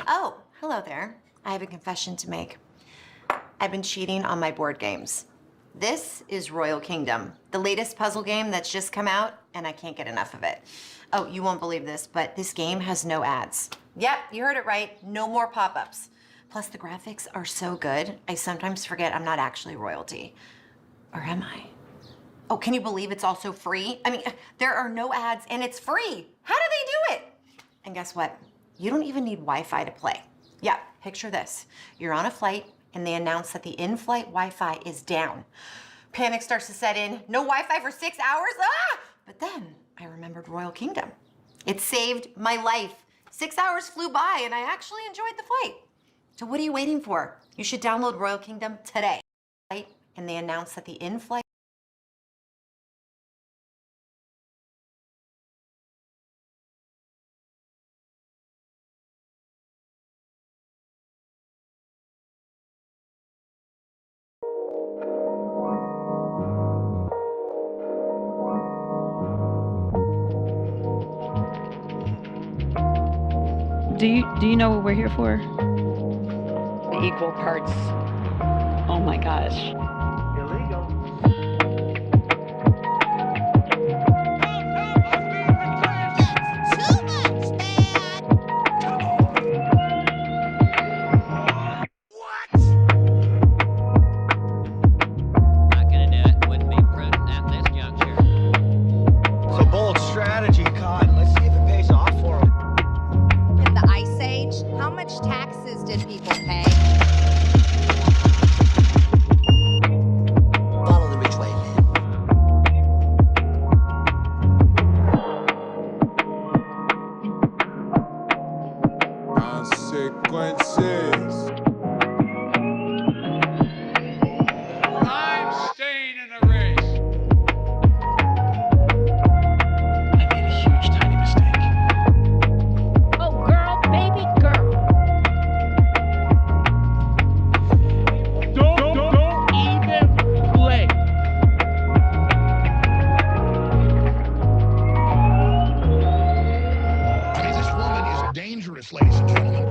Oh, hello there. I have a confession to make. I've been cheating on my board games. This is Royal Kingdom, the latest puzzle game that's just come out, and I can't get enough of it. Oh, you won't believe this, but this game has no ads. Yep, you heard it right, no more pop-ups. Plus the graphics are so good, I sometimes forget I'm not actually royalty. Or am I? Oh, can you believe it's also free? I mean, there are no ads and it's free. How do they do it? And guess what? You don't even need Wi-Fi to play. Yeah, picture this. You're on a flight and they announce that the in-flight Wi-Fi is down. Panic starts to set in. No Wi-Fi for 6 hours? Ah! But then I remembered Royal Kingdom. It saved my life. 6 hours flew by and I actually enjoyed the flight. So what are you waiting for? You should download Royal Kingdom today. And they announce that the in-flight Do you know what we're here for? Equal parts. Oh my gosh. Illegal. Not gonna do it. Wouldn't be prudent at this juncture. It's a bold strategy, Cod. Let's see if it pays off for them. In the Ice Age, how much taxes did people pay? Follow the rich way, Consequences. I'm staying in the race. I made a huge, tiny mistake. Oh, girl, baby girl. Don't even play. I mean, this woman is dangerous, ladies and gentlemen.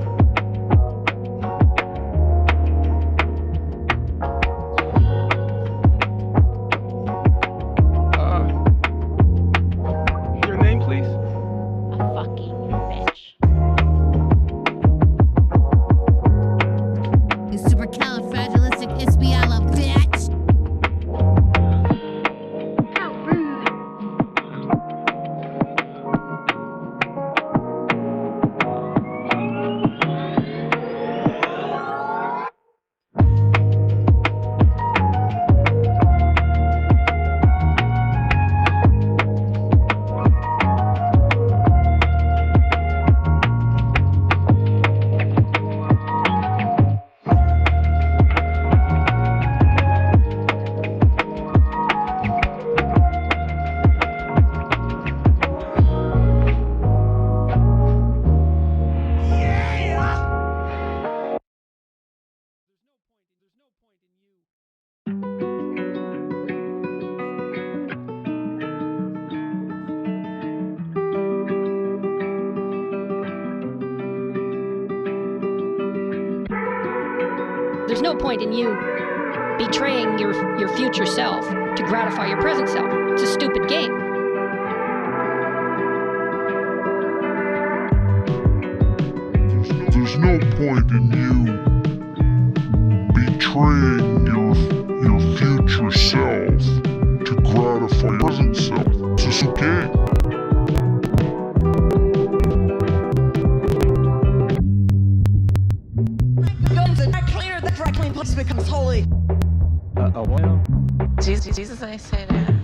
Your name, please? A fucking bitch. You supercalifragilisticexpialidocious, bitch. How rude. There's no point in you betraying your future self to gratify your present self. It's a stupid game. There's no point in you betraying your future self to gratify your present self. It's just a game. Guns are not clear. The dry clean place becomes holy. Well. Jesus, I say that.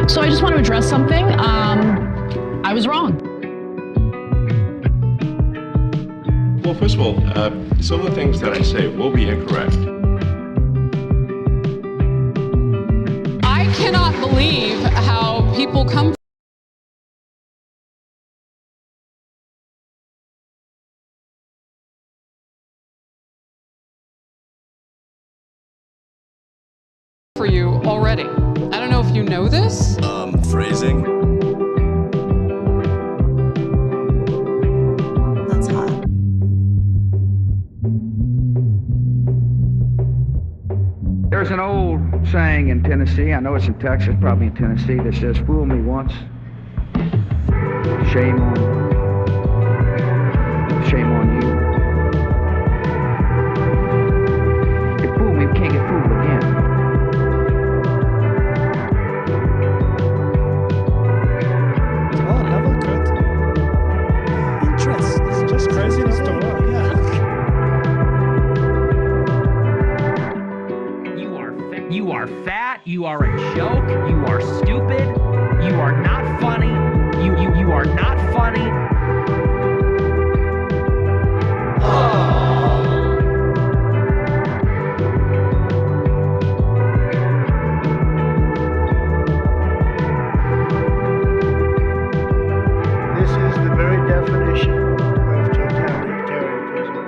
So I just want to address something. I was wrong. Well, first of all, some of the things that I say will be incorrect. I cannot believe how people come for you already. I don't know if you know this. Phrasing. That's hot. There's an old saying in Tennessee, I know it's in Texas, probably in Tennessee, that says, fool me once, shame on you. You fool me, you can't get fooled again. Oh, level good. Interest. It's just crazy enough to work, yeah. You are fat, you are a joke, you are stupid, you are not funny, you are not funny. This is the very definition of totalitarianism.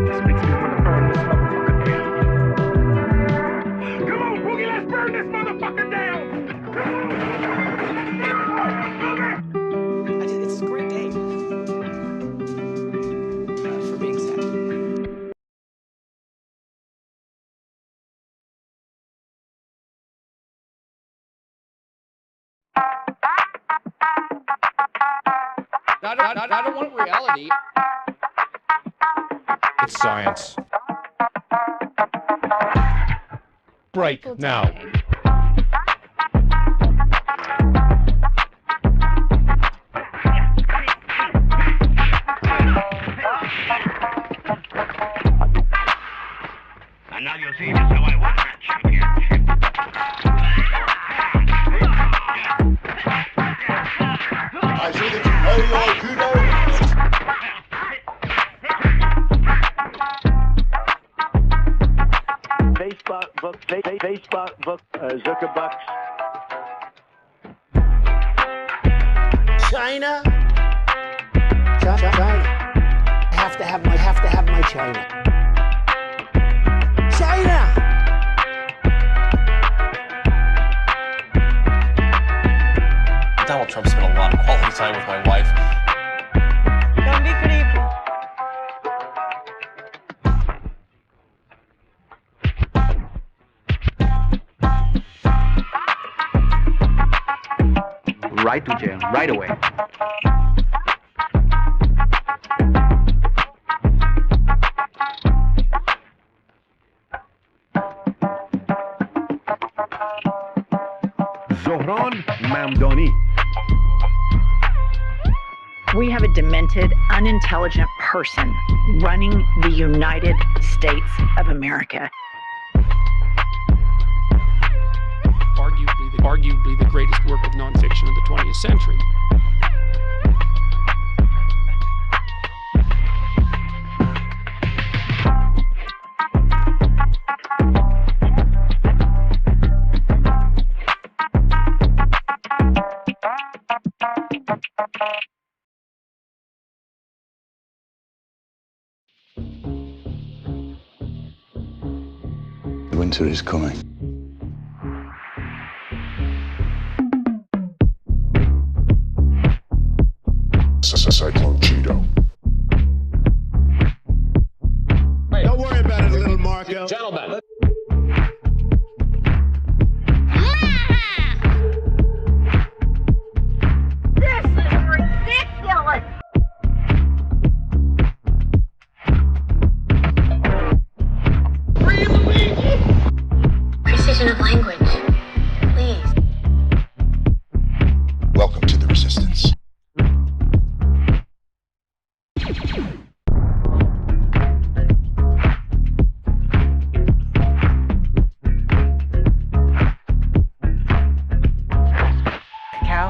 This makes me want to burn this motherfucker down. Come on, Boogie, let's burn this motherfucker down. It's a great day for being sad. I don't want reality. It's science. Break now. And now you'll see just how I won that championship. I see that you know your judo. Facebook book, Zuckerbucks. China. I have to have my China. China. Donald Trump spent a lot of quality time with my wife. Don't be creepy. Right to jail, right away. Zohran Mamdani. We have a demented, unintelligent person running the United States of America. Arguably the greatest work of nonfiction of the 20th century. Winter is coming. Cyclone Cheeto. Don't worry about it, little Marco. Gentlemen. This is ridiculous! Precision of language, please. Welcome to the Resistance. Cow.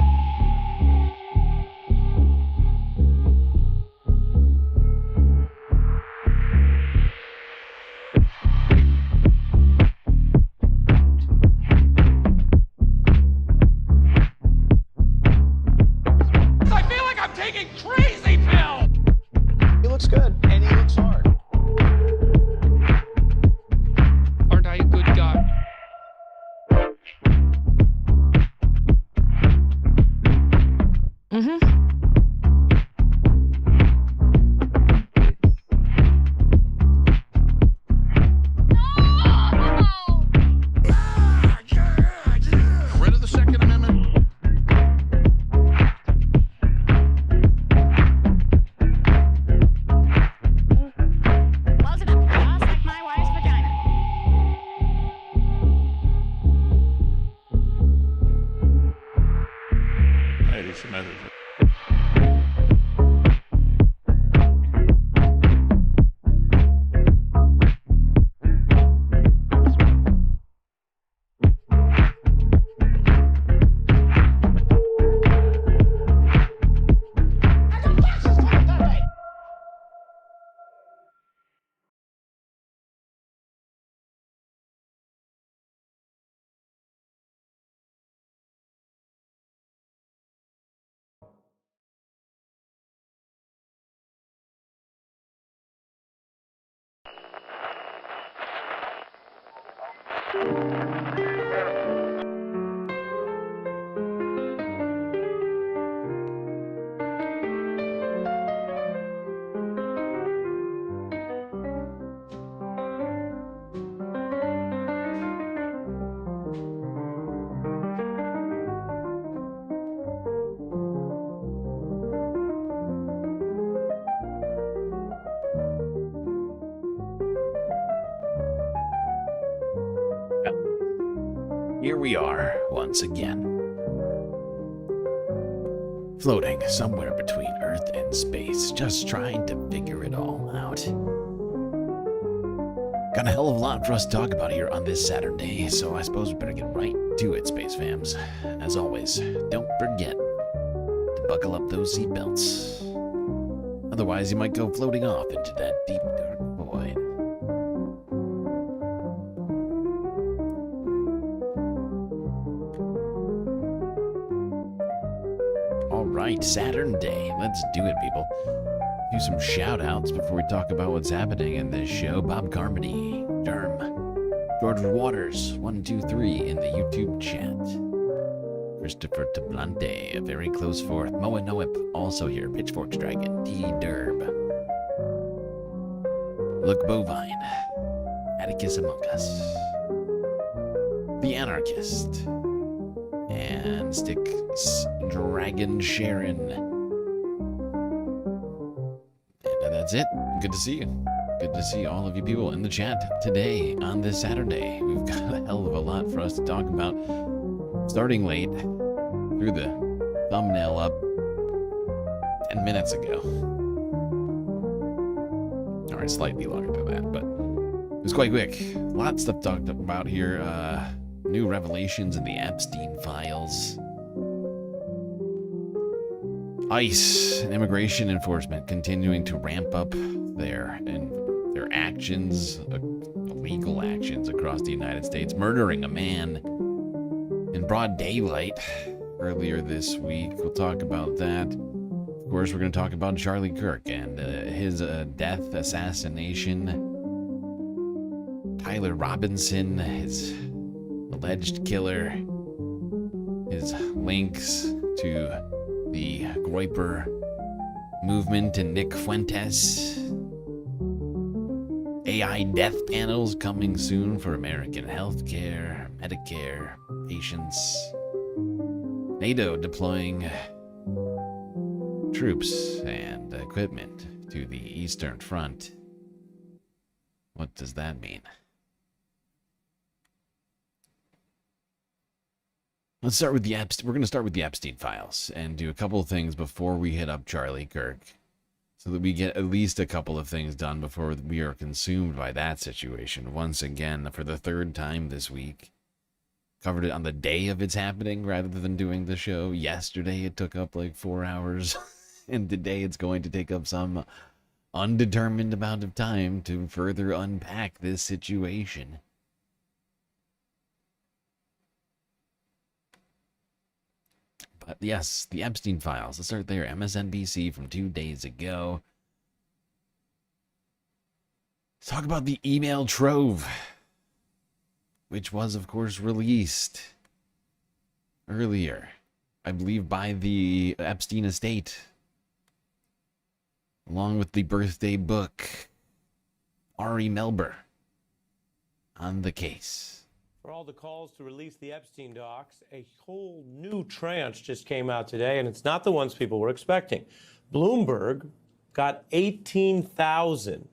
I feel like I'm taking crazy pills. looks good, and he looks hard. Aren't I a good guy? Rid of the Second Amendment. Close it up, just like my wife's vagina. Anti-Semitism. Here we are, once again. Floating somewhere between Earth and space, just trying to figure it all out. Got a hell of a lot for us to talk about here on this Saturday, so I suppose we better get right to it, Space Fams. As always, don't forget to buckle up those seatbelts. Otherwise, you might go floating off into that deep, dark void. Alright, Saturn Day. Let's do it, people. Do some shout-outs before we talk about what's happening in this show. Bob Carmody, Derm, George Waters, 123 in the YouTube chat. Christopher Tablante, a very close fourth. Moa Noip, also here. Pitchforks Dragon, D Derb. Look Bovine, Atticus Among Us, The Anarchist, and Sticks Dragon Sharon. And that's it. Good to see you. Good to see all of you people in the chat today on this Saturday. We've got a hell of a lot for us to talk about. Starting late, threw the thumbnail up 10 minutes ago. Alright, slightly longer than that, but it was quite quick. A lot of stuff talked about here. New revelations in the Epstein files. ICE and immigration enforcement continuing to ramp up their actions, illegal actions across the United States, murdering a man in broad daylight earlier this week. We'll talk about that. Of course, we're going to talk about Charlie Kirk and his death, assassination. Tyler Robinson, his alleged killer, his links to the Groyper movement and Nick Fuentes. AI death panels coming soon for American healthcare, Medicare, patients. NATO deploying troops and equipment to the Eastern Front. What does that mean? Let's start with the We're going to start with the Epstein files and do a couple of things before we hit up Charlie Kirk, so that we get at least a couple of things done before we are consumed by that situation. Once again, for the third time this week, covered it on the day of its happening rather than doing the show. Yesterday it took up like 4 hours, and today it's going to take up some undetermined amount of time to further unpack this situation. But yes, the Epstein files. Let's start there. MSNBC from 2 days ago. Let's talk about the email trove, which was, of course, released earlier, I believe, by the Epstein estate, along with the birthday book. Ari Melber on the case. For all the calls to release the Epstein docs, a whole new tranche just came out today, and it's not the ones people were expecting. Bloomberg got 18,000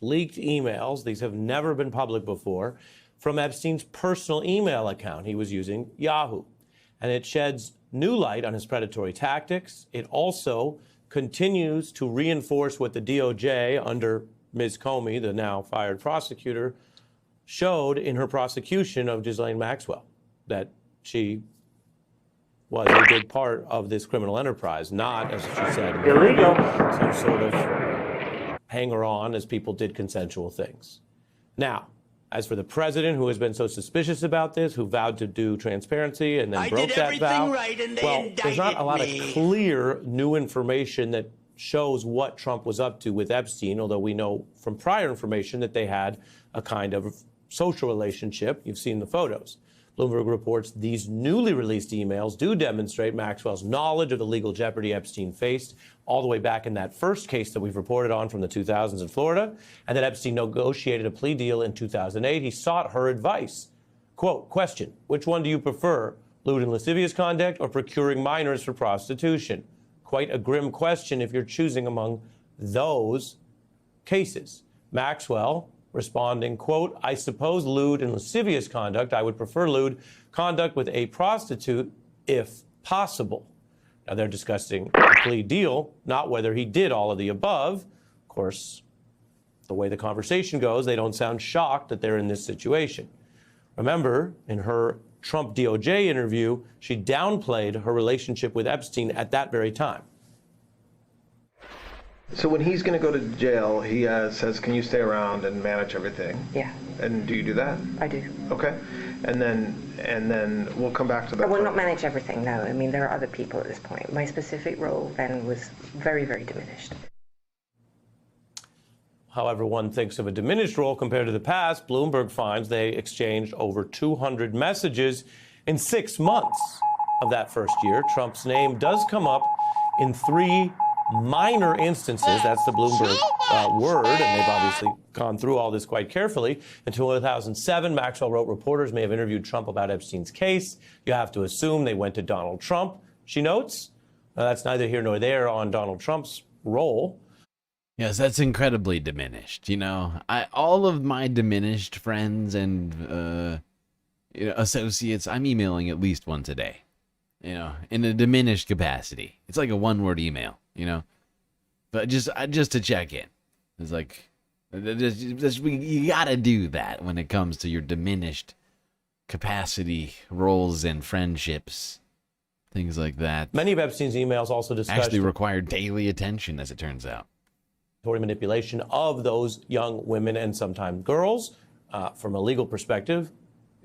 leaked emails. These have never been public before, from Epstein's personal email account. He was using Yahoo. And it sheds new light on his predatory tactics. It also continues to reinforce what the DOJ, under Ms. Comey, the now fired prosecutor, showed in her prosecution of Ghislaine Maxwell, that she was a big part of this criminal enterprise, not, as she said, illegal, some sort of hanger-on as people did consensual things. Now, as for the president, who has been so suspicious about this, who vowed to do transparency and then broke that vow, well, there's not a lot of clear new information that shows what Trump was up to with Epstein, although we know from prior information that they had a kind of social relationship. You've seen the photos. Bloomberg reports these newly released emails do demonstrate Maxwell's knowledge of the legal jeopardy Epstein faced all the way back in that first case that we've reported on from the 2000s in Florida, and that Epstein negotiated a plea deal in 2008. He sought her advice. Quote, question, which one do you prefer, lewd and lascivious conduct or procuring minors for prostitution? Quite a grim question if you're choosing among those cases. Maxwell responding, quote, I suppose lewd and lascivious conduct. I would prefer lewd conduct with a prostitute if possible. Now they're discussing a plea deal, not whether he did all of the above. Of course, the way the conversation goes, they don't sound shocked that they're in this situation. Remember, in her Trump DOJ interview, she downplayed her relationship with Epstein at that very time. So when he's going to go to jail, he says, can you stay around and manage everything? Yeah. And do you do that? I do. Okay. And then we'll come back to that. I will not manage everything, no. I mean, there are other people at this point. My specific role then was very, very diminished. However one thinks of a diminished role compared to the past, Bloomberg finds they exchanged over 200 messages in 6 months of that first year. Trump's name does come up in 3 minor instances. That's the Bloomberg word, and they've obviously gone through all this quite carefully. In 2007, Maxwell wrote reporters may have interviewed Trump about Epstein's case. You have to assume they went to Donald Trump, she notes. That's neither here nor there on Donald Trump's role. Yes, that's incredibly diminished. You know, all of my diminished friends and associates, I'm emailing at least once a day. You know, in a diminished capacity. It's like a one-word email, you know, but just to check in. It's like, you gotta do that when it comes to your diminished capacity roles and friendships, things like that. Many of Epstein's emails also discussed actually require daily attention, as it turns out. Manipulation of those young women and sometimes girls, from a legal perspective,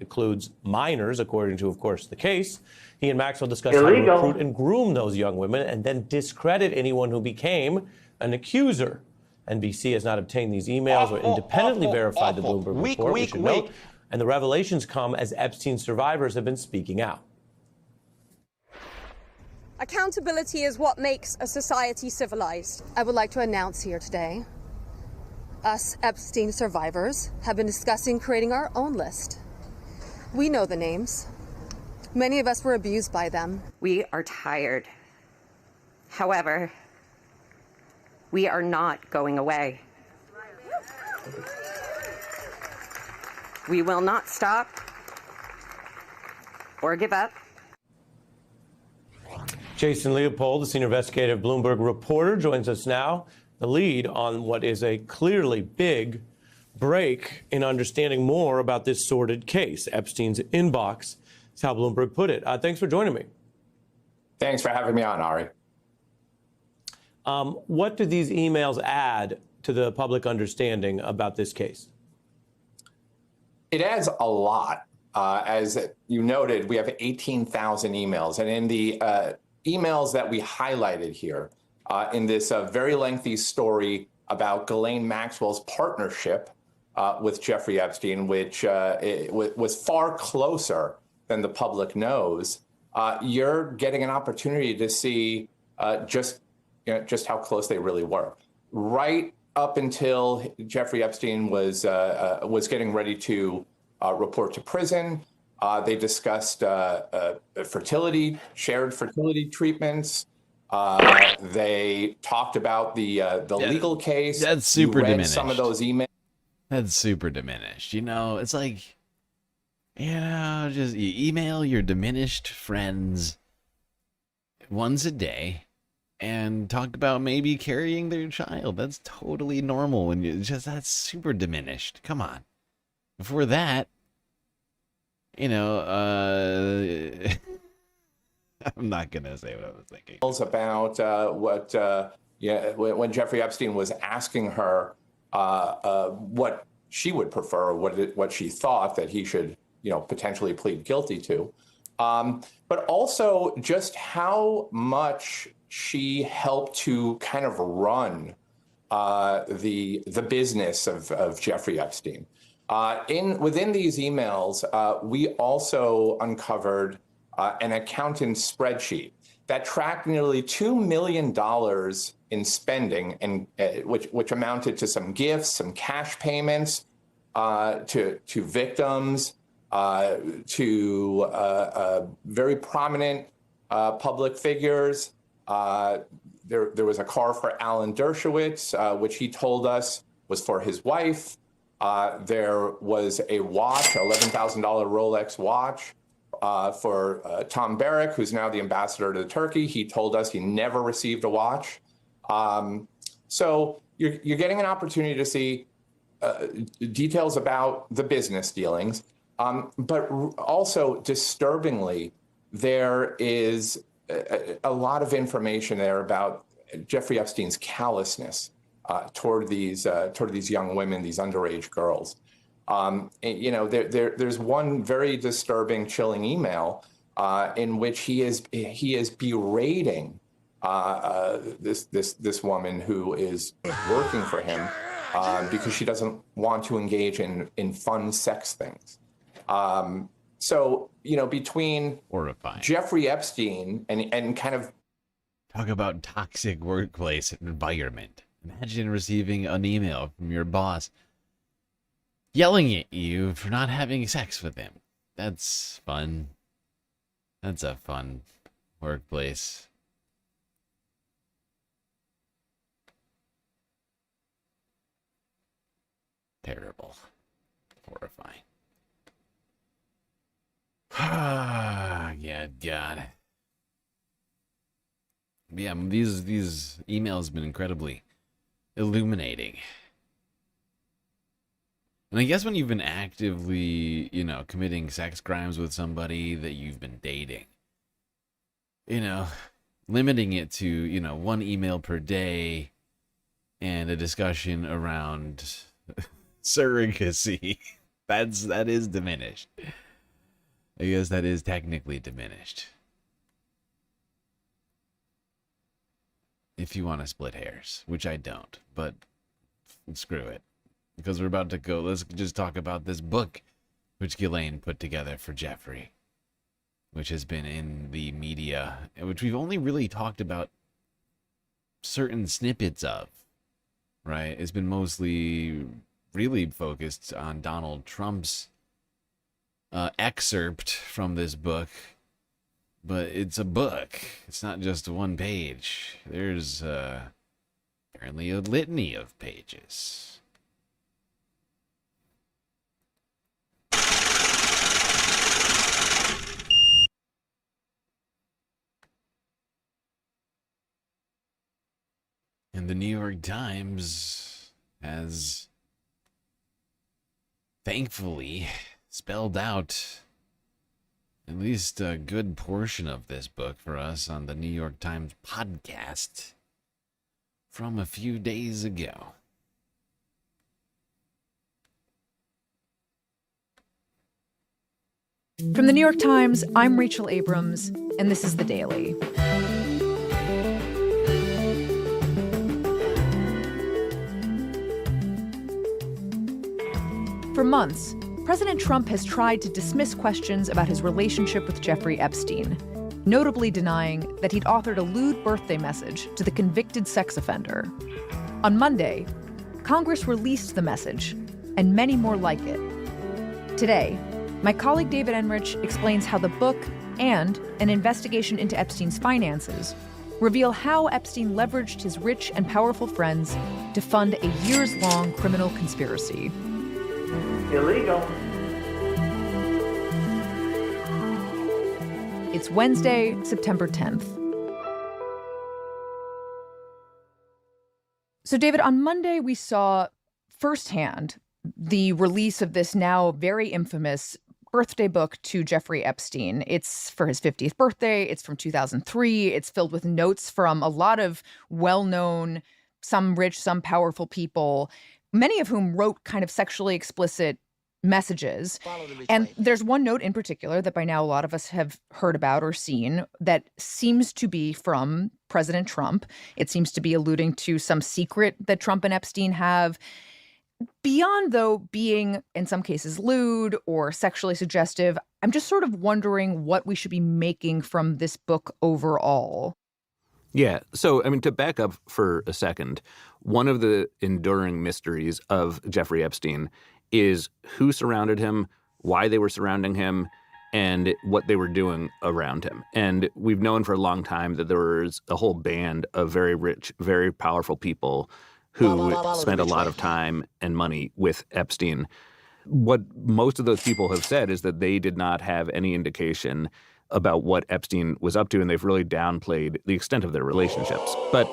includes minors, according to, of course, the case. He and Maxwell discussed how to recruit and groom those young women and then discredit anyone who became an accuser. NBC has not obtained these emails or independently verified the Bloomberg report, we should note. And the revelations come as Epstein survivors have been speaking out. Accountability is what makes a society civilized. I would like to announce here today, us Epstein survivors have been discussing creating our own list. We know the names. Many of us were abused by them. We are tired. However, we are not going away. We will not stop or give up. Jason Leopold, the senior investigative Bloomberg reporter, joins us now. The lead on what is a clearly big break in understanding more about this sordid case. Epstein's inbox is how Bloomberg put it. Thanks for joining me. Thanks for having me on, Ari. What do these emails add to the public understanding about this case? It adds a lot. As you noted, we have 18,000 emails. And in the emails that we highlighted here, in this very lengthy story about Ghislaine Maxwell's partnership with Jeffrey Epstein, which was far closer than the public knows, you're getting an opportunity to see just how close they really were. Right up until Jeffrey Epstein was getting ready to report to prison, they discussed fertility, shared fertility treatments. They talked about the legal case. That's super diminished. Some of those emails. That's super diminished. It's like, just you email your diminished friends once a day and talk about maybe carrying their child. That's totally normal when that's super diminished. Come on. Before that, I'm not gonna say what I was thinking. About when Jeffrey Epstein was asking her what she would prefer, what she thought that he should, potentially plead guilty to, but also just how much she helped to kind of run the business of Jeffrey Epstein. Within these emails, we also uncovered an accountant's spreadsheet that tracked nearly $2 million in spending, and which amounted to some gifts, some cash payments to victims, to very prominent public figures. There was a car for Alan Dershowitz, which he told us was for his wife. There was a watch, $11,000 Rolex watch for Tom Barrack, who's now the ambassador to Turkey. He told us he never received a watch. So you're getting an opportunity to see details about the business dealings, but also disturbingly, there is a lot of information there about Jeffrey Epstein's callousness toward these young women, these underage girls. There's one very disturbing, chilling email in which he is berating this woman who is working for him because she doesn't want to engage in fun sex things. So between horrifying Jeffrey Epstein and kind of talk about toxic workplace environment. Imagine receiving an email from your boss yelling at you for not having sex with him. That's fun. That's a fun workplace. Terrible. Horrifying. Yeah, God. Yeah, these emails have been incredibly illuminating. And I guess when you've been actively, committing sex crimes with somebody that you've been dating, limiting it to, one email per day and a discussion around surrogacy, that is diminished. I guess that is technically diminished. If you want to split hairs, which I don't, but screw it. Because we're about to go, let's just talk about this book which Ghislaine put together for Jeffrey, which has been in the media, which we've only really talked about certain snippets of, right? It's been mostly really focused on Donald Trump's excerpt from this book, but it's a book. It's not just one page. There's apparently a litany of pages. And the New York Times has thankfully spelled out at least a good portion of this book for us on the New York Times podcast from a few days ago. From the New York Times, I'm Rachel Abrams, and this is The Daily. For months, President Trump has tried to dismiss questions about his relationship with Jeffrey Epstein, notably denying that he'd authored a lewd birthday message to the convicted sex offender. On Monday, Congress released the message, and many more like it. Today, my colleague David Enrich explains how the book and an investigation into Epstein's finances reveal how Epstein leveraged his rich and powerful friends to fund a years-long criminal conspiracy. Illegal. It's Wednesday, September 10th. So, David, on Monday, we saw firsthand the release of this now very infamous birthday book to Jeffrey Epstein. It's for his 50th birthday. It's from 2003. It's filled with notes from a lot of well-known, some rich, some powerful people, many of whom wrote kind of sexually explicit messages. And there's one note in particular that by now a lot of us have heard about or seen that seems to be from President Trump. It seems to be alluding to some secret that Trump and Epstein have. Beyond, though, being in some cases lewd or sexually suggestive, I'm just sort of wondering what we should be making from this book overall. Yeah. So, I mean, to back up for a second, one of the enduring mysteries of Jeffrey Epstein is who surrounded him, why they were surrounding him, and what they were doing around him. And we've known for a long time that there was a whole band of very rich, very powerful people who spent a lot of time and money with Epstein. What most of those people have said is that they did not have any indication about what Epstein was up to, and they've really downplayed the extent of their relationships. But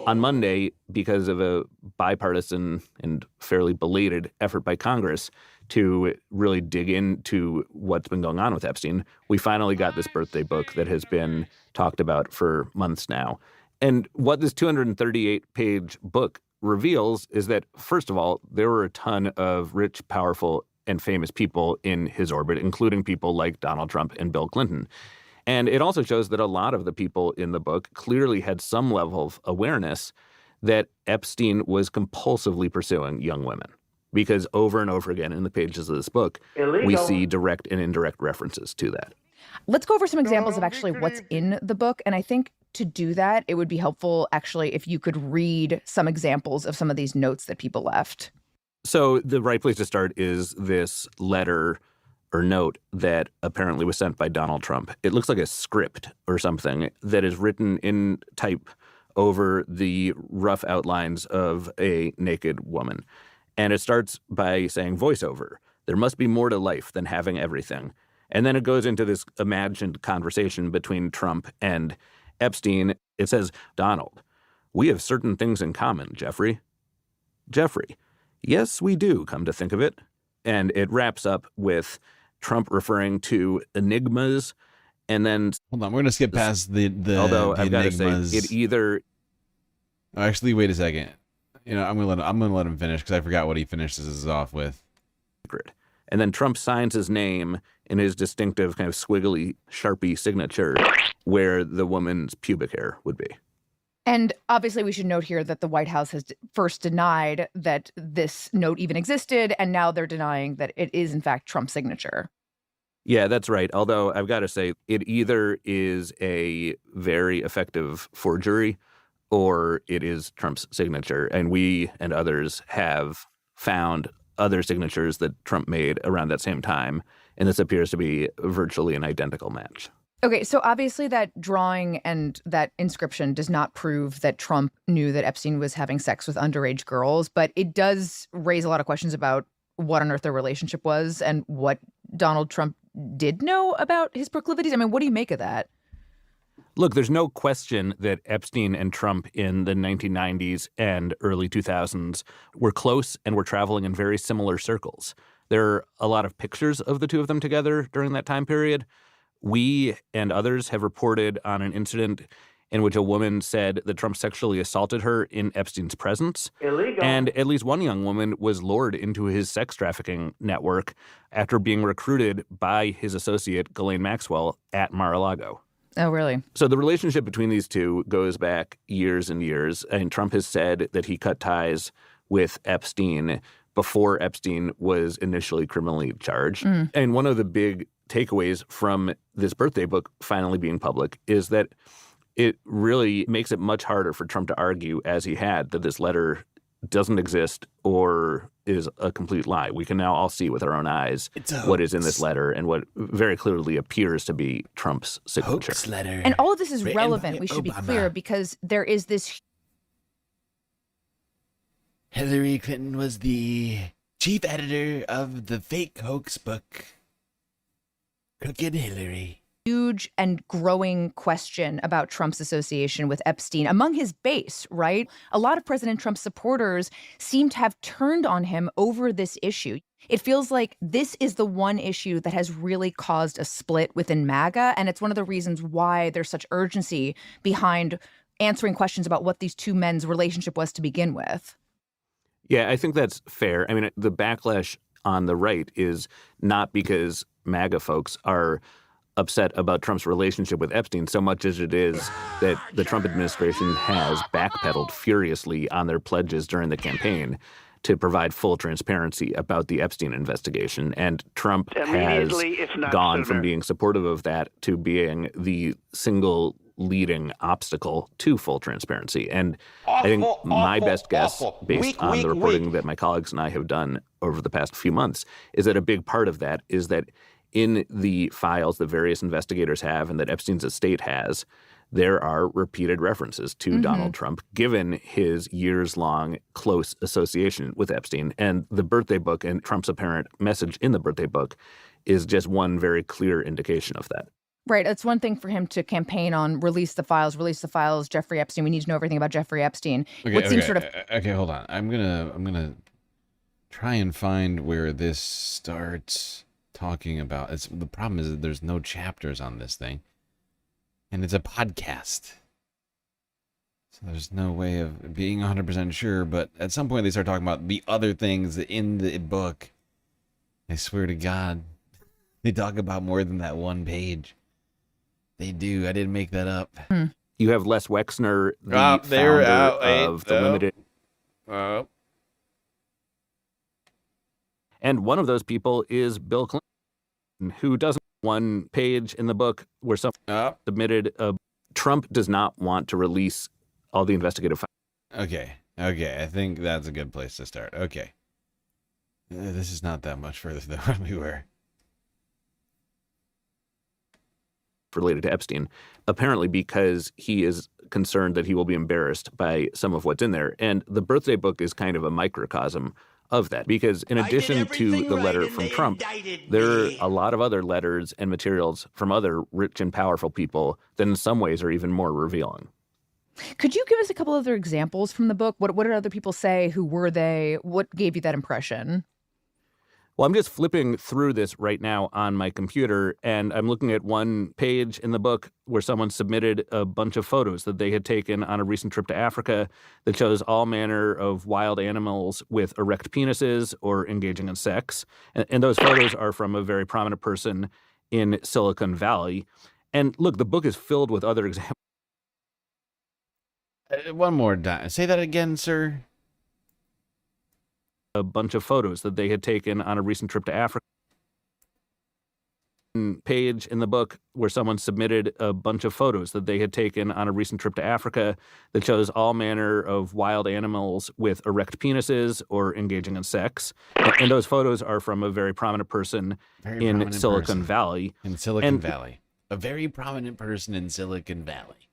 on Monday, because of a bipartisan and fairly belated effort by Congress to really dig into what's been going on with Epstein, we finally got this birthday book that has been talked about for months now. And what this 238-page book reveals is that, first of all, there were a ton of rich, powerful, and famous people in his orbit, including people like Donald Trump and Bill Clinton. And it also shows that a lot of the people in the book clearly had some level of awareness that Epstein was compulsively pursuing young women. Because over and over again in the pages of this book, we see direct and indirect references to that. Let's go over some examples of actually what's in the book. And I think to do that, it would be helpful actually if you could read some examples of some of these notes that people left. So the right place to start is this letter or note that apparently was sent by Donald Trump. It looks like a script or something that is written in type over the rough outlines of a naked woman. And it starts by saying voiceover. There must be more to life than having everything. And then it goes into this imagined conversation between Trump and Epstein. It says, Donald, we have certain things in common, Jeffrey. Jeffrey, yes, we do, come to think of it. And it wraps up with Trump referring to enigmas, and then hold on, we're gonna skip past the although the I've got to enigmas. say it either. Actually, wait a second. You know, I'm gonna let him finish because I forgot what he finishes this off with. And then Trump signs his name in his distinctive kind of squiggly Sharpie signature, where the woman's pubic hair would be. And obviously, we should note here that the White House has first denied that this note even existed, and now they're denying that it is, in fact, Trump's signature. Yeah, that's right. Although I've got to say, it either is a very effective forgery or it is Trump's signature. And we and others have found other signatures that Trump made around that same time, and this appears to be virtually an identical match. Okay, so obviously that drawing and that inscription does not prove that Trump knew that Epstein was having sex with underage girls, but it does raise a lot of questions about what on earth their relationship was and what Donald Trump did know about his proclivities. I mean, what do you make of that? Look, there's no question that Epstein and Trump in the 1990s and early 2000s were close and were traveling in very similar circles. There are a lot of pictures of the two of them together during that time period. We and others have reported on an incident in which a woman said that Trump sexually assaulted her in Epstein's presence. Illegal. And at least one young woman was lured into his sex trafficking network after being recruited by his associate, Ghislaine Maxwell, at Mar-a-Lago. Oh, really? So the relationship between these two goes back years and years. And Trump has said that he cut ties with Epstein before Epstein was initially criminally charged. And one of the big takeaways from this birthday book finally being public is that it really makes it much harder for Trump to argue, as he had, that this letter doesn't exist or is a complete lie. We can now all see with our own eyes what is in this letter and what very clearly appears to be Trump's signature. Hoax letter. And all of this is relevant, we should be clear, because there is this... Hillary Clinton was the chief editor of the fake hoax book, Crooked Hillary. Huge and growing question about Trump's association with Epstein among his base, right? A lot of President Trump's supporters seem to have turned on him over this issue. It feels like this is the one issue that has really caused a split within MAGA, and it's one of the reasons why there's such urgency behind answering questions about what these two men's relationship was to begin with. Yeah, I think that's fair. I mean, the backlash on the right is not because MAGA folks are upset about Trump's relationship with Epstein so much as it is that the Trump administration has backpedaled furiously on their pledges during the campaign to provide full transparency about the Epstein investigation. And Trump has gone from being supportive of that to being the single leading obstacle to full transparency. And I think my best guess, based on the reporting that my colleagues and I have done over the past few months, is that a big part of that is that in the files that various investigators have and that Epstein's estate has, there are repeated references to Donald Trump, given his years-long close association with Epstein. And the birthday book and Trump's apparent message in the birthday book is just one very clear indication of that. Right. It's one thing for him to campaign on release the files, Jeffrey Epstein. We need to know everything about Jeffrey Epstein. Okay, hold on. I'm gonna try and find where this starts talking about. The problem is that there's no chapters on this thing, and it's a podcast, so there's no way of being 100% sure. But at some point they start talking about the other things in the book. I swear to God, they talk about more than that one page. They do. I didn't make that up. You have Les Wexner, the founder of the Limited. And one of those people is Bill Clinton, who doesn't one page in the book where someone submitted a... Trump does not want to release all the investigative files. Okay. I think that's a good place to start. Okay. This is not that much further than where we were. Related to Epstein, apparently because he is concerned that he will be embarrassed by some of what's in there. And the birthday book is kind of a microcosm of that, because in addition to the letter from Trump, there are a lot of other letters and materials from other rich and powerful people that in some ways are even more revealing. Could you give us a couple other examples from the book? What did other people say? Who were they? What gave you that impression? Well, I'm just flipping through this right now on my computer, and I'm looking at one page in the book where someone submitted a bunch of photos that they had taken on a recent trip to Africa that shows all manner of wild animals with erect penises or engaging in sex. And those photos are from a very prominent person in Silicon Valley. And look, the book is filled with other examples. One more time. Say that again, sir. A bunch of photos that they had taken on a recent trip to Africa. Page in the book where someone submitted a bunch of photos that they had taken on a recent trip to Africa that shows all manner of wild animals with erect penises or engaging in sex. And those photos are from a very prominent person in Silicon Valley. In Silicon Valley. A very prominent person in Silicon Valley.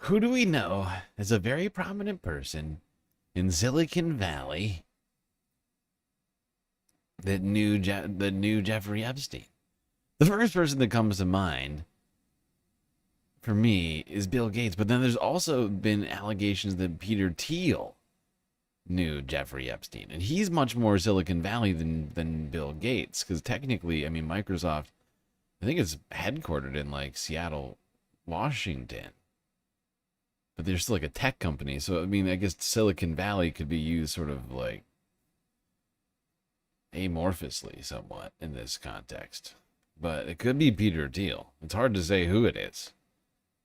Who do we know as a very prominent person in Silicon Valley that knew Jeffrey Epstein? The first person that comes to mind for me is Bill Gates, but then there's also been allegations that Peter Thiel knew Jeffrey Epstein, and he's much more Silicon Valley than Bill Gates, because technically, I mean, Microsoft, I think it's headquartered in like Seattle, Washington. But they're still like a tech company. So, I mean, I guess Silicon Valley could be used sort of like amorphously somewhat in this context. But it could be Peter Thiel. It's hard to say who it is.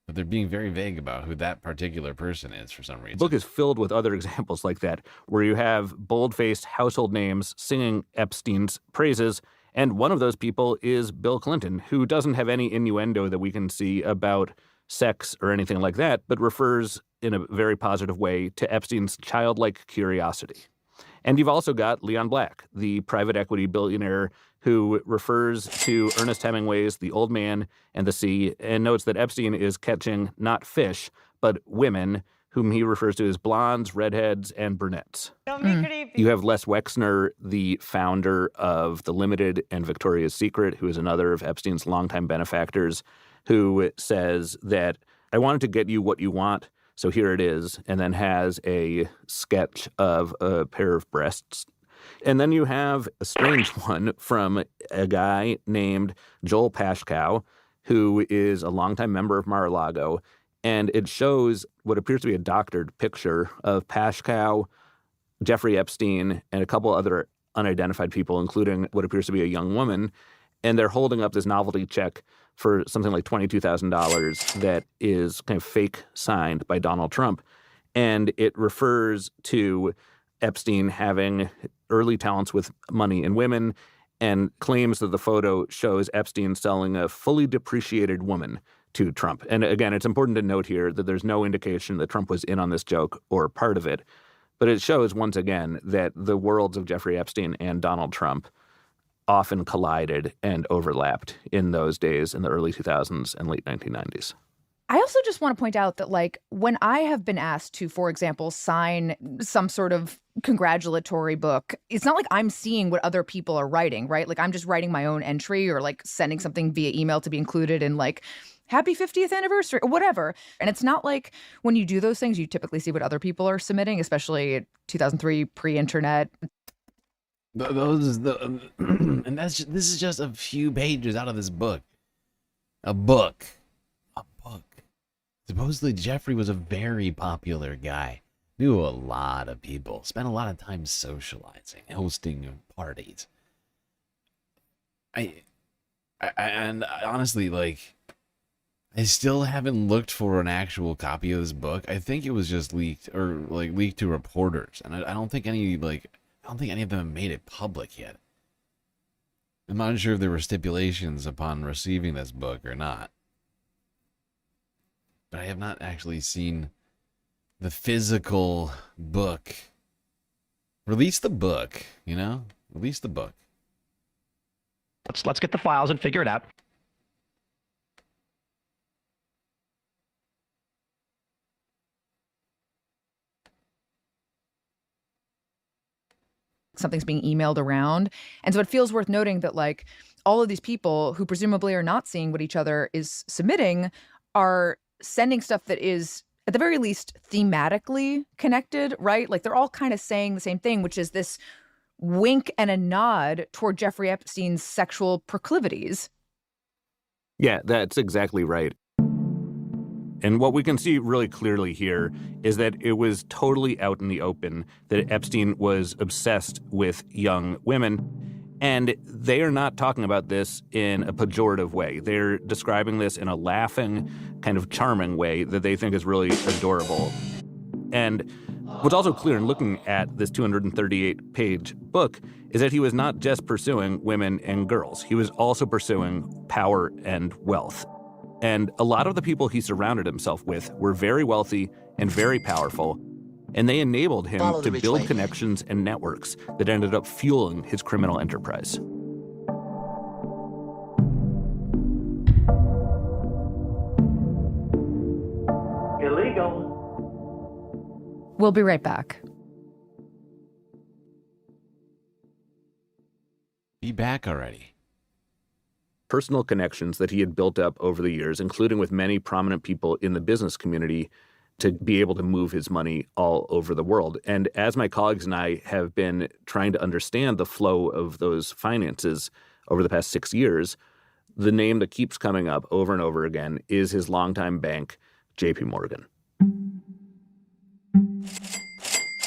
But they're being very vague about who that particular person is for some reason. The book is filled with other examples like that, where you have bold-faced household names singing Epstein's praises, and one of those people is Bill Clinton, who doesn't have any innuendo that we can see about sex or anything like that, but refers in a very positive way to Epstein's childlike curiosity. And you've also got Leon Black, the private equity billionaire who refers to Ernest Hemingway's The Old Man and the Sea and notes that Epstein is catching not fish, but women, whom he refers to as blondes, redheads, and brunettes. You have Les Wexner, the founder of The Limited and Victoria's Secret, who is another of Epstein's longtime benefactors, who says that I wanted to get you what you want, so here it is, and then has a sketch of a pair of breasts. And then you have a strange one from a guy named Joel Pashkow, who is a longtime member of Mar-a-Lago, and it shows what appears to be a doctored picture of Pashkow, Jeffrey Epstein, and a couple other unidentified people, including what appears to be a young woman, and they're holding up this novelty check for something like $22,000 that is kind of fake signed by Donald Trump. And it refers to Epstein having early talents with money and women and claims that the photo shows Epstein selling a fully depreciated woman to Trump. And again, it's important to note here that there's no indication that Trump was in on this joke or part of it. But it shows, once again, that the worlds of Jeffrey Epstein and Donald Trump often collided and overlapped in those days in the early 2000s and late 1990s. I also just want to point out that, like, when I have been asked to, for example, sign some sort of congratulatory book, it's not like I'm seeing what other people are writing, right? Like, I'm just writing my own entry or, like, sending something via email to be included in, like, happy 50th anniversary or whatever. And it's not like when you do those things, you typically see what other people are submitting, especially 2003 pre-internet. And this is just a few pages out of this book. A book. Supposedly Jeffrey was a very popular guy. Knew a lot of people. Spent a lot of time socializing, hosting parties. And honestly, like, I still haven't looked for an actual copy of this book. I think it was just leaked to reporters, and I don't think any of them have made it public yet. I'm not sure if there were stipulations upon receiving this book or not. But I have not actually seen the physical book. Release the book, you know? Release the book. Let's get the files and figure it out. Something's being emailed around. And so it feels worth noting that, like, all of these people who presumably are not seeing what each other is submitting are sending stuff that is, at the very least, thematically connected, right? Like, they're all kind of saying the same thing, which is this wink and a nod toward Jeffrey Epstein's sexual proclivities. Yeah, that's exactly right. And what we can see really clearly here is that it was totally out in the open that Epstein was obsessed with young women. And they are not talking about this in a pejorative way. They're describing this in a laughing, kind of charming way that they think is really adorable. And what's also clear in looking at this 238-page book is that he was not just pursuing women and girls. He was also pursuing power and wealth. And a lot of the people he surrounded himself with were very wealthy and very powerful, and they enabled him to build connections and networks that ended up fueling his criminal enterprise. Illegal. We'll be right back. Be back already. Personal connections that he had built up over the years, including with many prominent people in the business community, to be able to move his money all over the world. And as my colleagues and I have been trying to understand the flow of those finances over the past 6 years, the name that keeps coming up over and over again is his longtime bank, JP Morgan.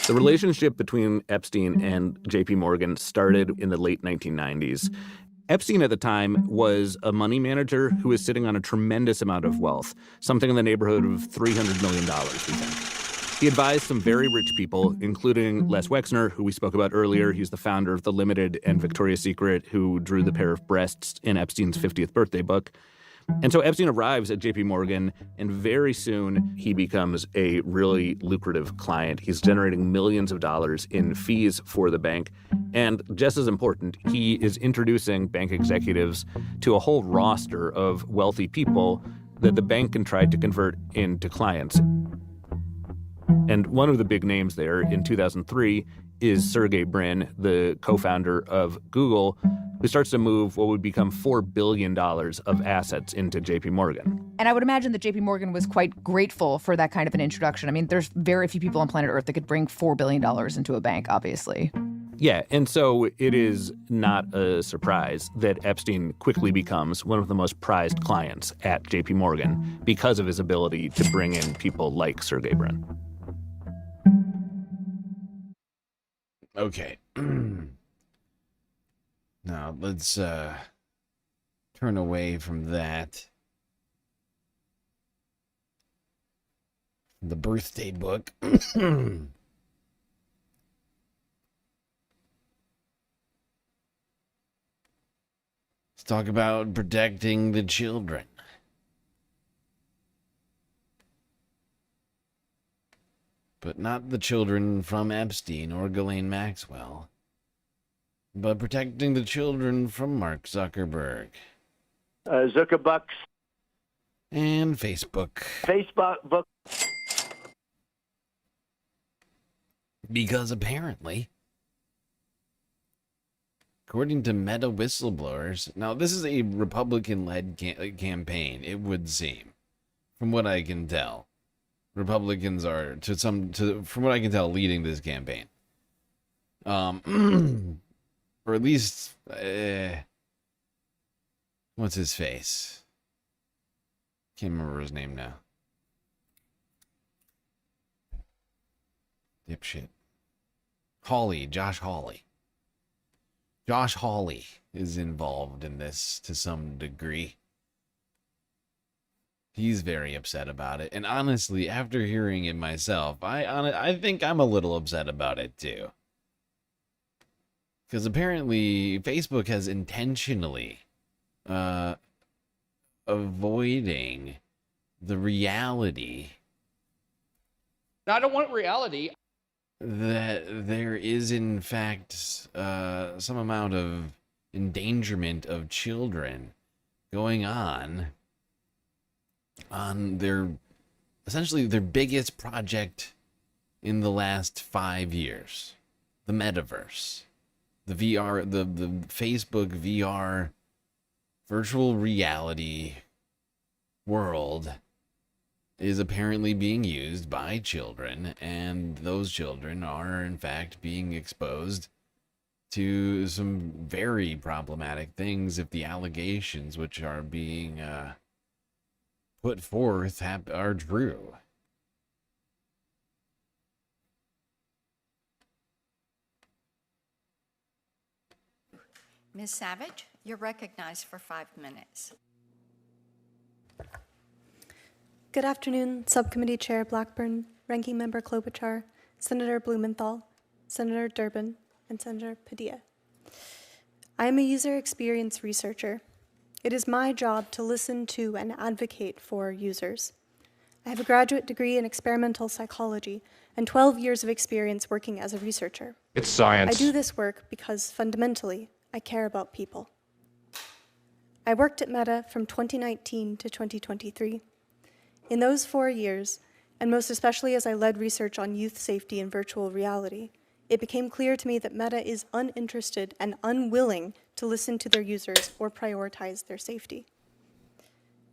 The relationship between Epstein and JP Morgan started in the late 1990s. Epstein at the time was a money manager who was sitting on a tremendous amount of wealth, something in the neighborhood of $300 million, we think. He advised some very rich people, including Les Wexner, who we spoke about earlier. He's the founder of The Limited and Victoria's Secret, who drew the pair of breasts in Epstein's 50th birthday book. And so Epstein arrives at JP Morgan, and very soon he becomes a really lucrative client. He's generating millions of dollars in fees for the bank. And just as important, he is introducing bank executives to a whole roster of wealthy people that the bank can try to convert into clients. And one of the big names there in 2003 is Sergey Brin, the co-founder of Google, who starts to move what would become $4 billion of assets into JP Morgan. And I would imagine that JP Morgan was quite grateful for that kind of an introduction. I mean, there's very few people on planet Earth that could bring $4 billion into a bank, obviously. Yeah, and so it is not a surprise that Epstein quickly becomes one of the most prized clients at JP Morgan because of his ability to bring in people like Sergey Brin. Okay. Now, let's turn away from that. The birthday book. Let's talk about protecting the children. But not the children from Epstein or Ghislaine Maxwell, but protecting the children from Mark Zuckerberg. Zuckerbucks. And Facebook. Facebook. Because apparently, according to Meta whistleblowers, now this is a Republican-led campaign, it would seem, from what I can tell. Republicans are, from what I can tell, leading this campaign. Or at least, what's his face? Can't remember his name now. Dipshit. Josh Hawley. Josh Hawley is involved in this to some degree. He's very upset about it. And honestly, after hearing it myself, I think I'm a little upset about it too. Because apparently Facebook has intentionally avoiding the reality. I don't want reality. That there is, in fact, some amount of endangerment of children going on essentially their biggest project in the last 5 years, the metaverse, the VR, the Facebook VR virtual reality world is apparently being used by children, and those children are in fact being exposed to some very problematic things if the allegations which are being put forth are true. Ms. Savage, you're recognized for 5 minutes. Good afternoon, Subcommittee Chair Blackburn, Ranking Member Klobuchar, Senator Blumenthal, Senator Durbin, and Senator Padilla. I am a user experience researcher. It is my job to listen to and advocate for users. I have a graduate degree in experimental psychology and 12 years of experience working as a researcher. It's science. I do this work because fundamentally, I care about people. I worked at Meta from 2019 to 2023. In those 4 years, and most especially as I led research on youth safety and virtual reality, it became clear to me that Meta is uninterested and unwilling to listen to their users or prioritize their safety.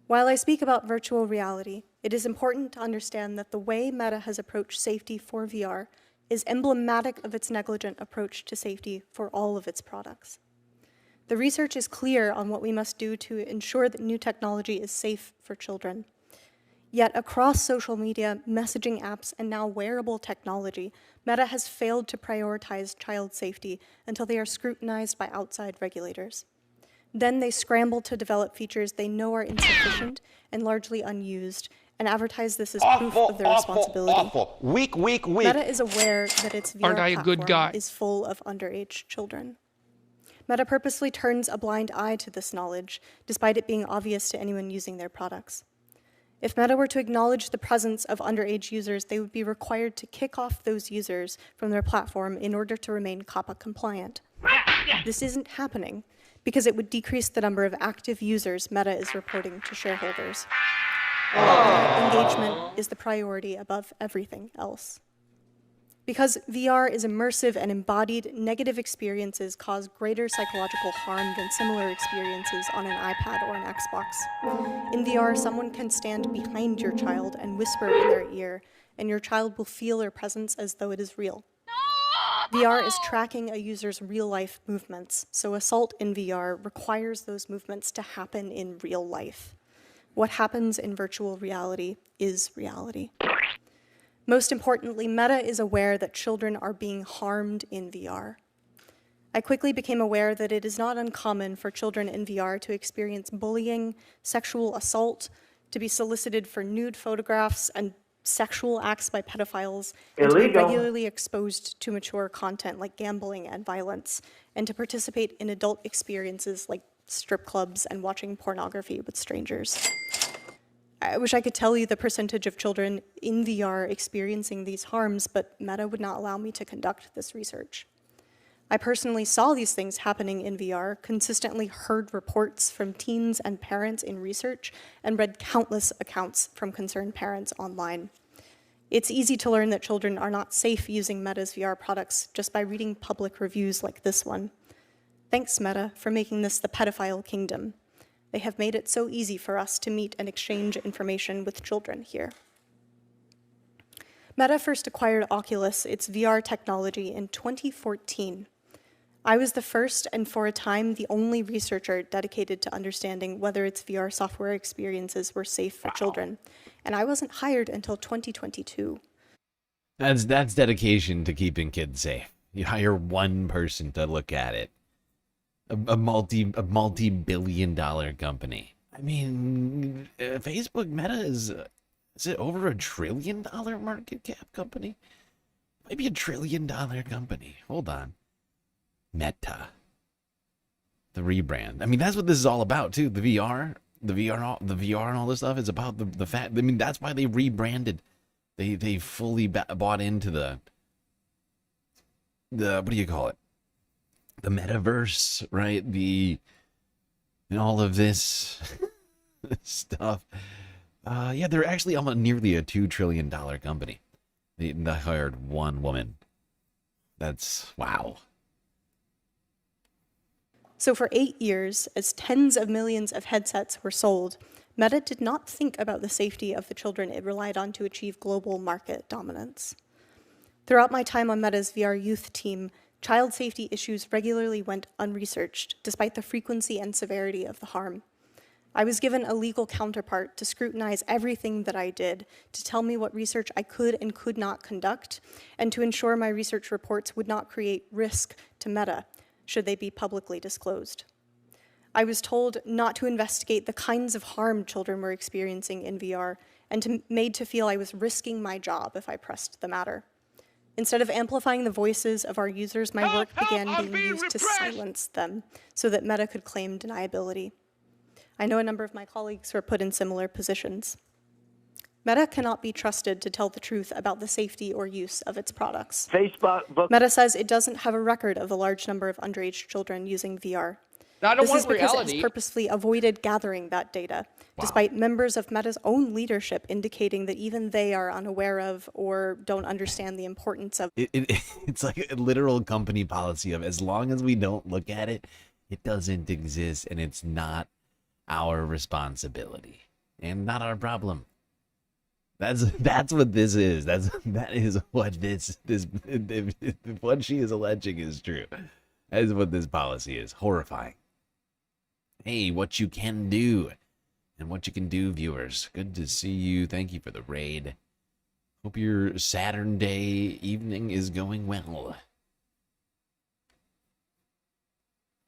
While I speak about virtual reality, it is important to understand that the way Meta has approached safety for VR is emblematic of its negligent approach to safety for all of its products. The research is clear on what we must do to ensure that new technology is safe for children. Yet across social media, messaging apps, and now wearable technology, Meta has failed to prioritize child safety until they are scrutinized by outside regulators. Then they scramble to develop features they know are insufficient and largely unused, and advertise this as proof of their responsibility. Awful. Weak. Meta is aware that its VR Aren't I a good platform guy? is full of underage children. Meta purposely turns a blind eye to this knowledge, despite it being obvious to anyone using their products. If Meta were to acknowledge the presence of underage users, they would be required to kick off those users from their platform in order to remain COPPA compliant. This isn't happening because it would decrease the number of active users Meta is reporting to shareholders. Engagement is the priority above everything else. Because VR is immersive and embodied, negative experiences cause greater psychological harm than similar experiences on an iPad or an Xbox. In VR, someone can stand behind your child and whisper in their ear, and your child will feel their presence as though it is real. VR is tracking a user's real-life movements, so assault in VR requires those movements to happen in real life. What happens in virtual reality is reality. Most importantly, Meta is aware that children are being harmed in VR. I quickly became aware that it is not uncommon for children in VR to experience bullying, sexual assault, to be solicited for nude photographs and sexual acts by pedophiles, and to be regularly exposed to mature content like gambling and violence, and to participate in adult experiences like strip clubs and watching pornography with strangers. I wish I could tell you the percentage of children in VR experiencing these harms, but Meta would not allow me to conduct this research. I personally saw these things happening in VR, consistently heard reports from teens and parents in research, and read countless accounts from concerned parents online. It's easy to learn that children are not safe using Meta's VR products just by reading public reviews like this one. Thanks, Meta, for making this the pedophile kingdom. They have made it so easy for us to meet and exchange information with children here. Meta first acquired Oculus, its VR technology, in 2014. I was the first and for a time the only researcher dedicated to understanding whether its VR software experiences were safe for children, and I wasn't hired until 2022. That's dedication to keeping kids safe. You hire one person to look at it. A multi-billion-dollar company. I mean, Facebook Meta is it over $1 trillion market cap company? Maybe $1 trillion company. Hold on. Meta. The rebrand. I mean, that's what this is all about too. The VR and all this stuff is about the fact. I mean, that's why they rebranded. They fully bought into the what do you call it? The metaverse, right? And all of this stuff. Yeah, they're actually almost nearly a $2 trillion company. They hired one woman. That's wow. So for 8 years, as tens of millions of headsets were sold, Meta did not think about the safety of the children it relied on to achieve global market dominance. Throughout my time on Meta's VR youth team, child safety issues regularly went unresearched, despite the frequency and severity of the harm. I was given a legal counterpart to scrutinize everything that I did, to tell me what research I could and could not conduct, and to ensure my research reports would not create risk to Meta, should they be publicly disclosed. I was told not to investigate the kinds of harm children were experiencing in VR, and made to feel I was risking my job if I pressed the matter. Instead of amplifying the voices of our users, my work began being used to silence them so that Meta could claim deniability. I know a number of my colleagues were put in similar positions. Meta cannot be trusted to tell the truth about the safety or use of its products. Meta says it doesn't have a record of a large number of underage children using VR. Now, I don't This want is because it reality. has purposely avoided gathering that data, despite members of Meta's own leadership indicating that even they are unaware of or don't understand the importance of It's like a literal company policy of as long as we don't look at it, it doesn't exist, and it's not our responsibility and not our problem. That's what this is. That is what this if what she is alleging is true. That is what this policy is. Horrifying. Hey, what you can do and what you can do, viewers. Good to see you. Thank you for the raid. Hope your Saturn day evening is going well.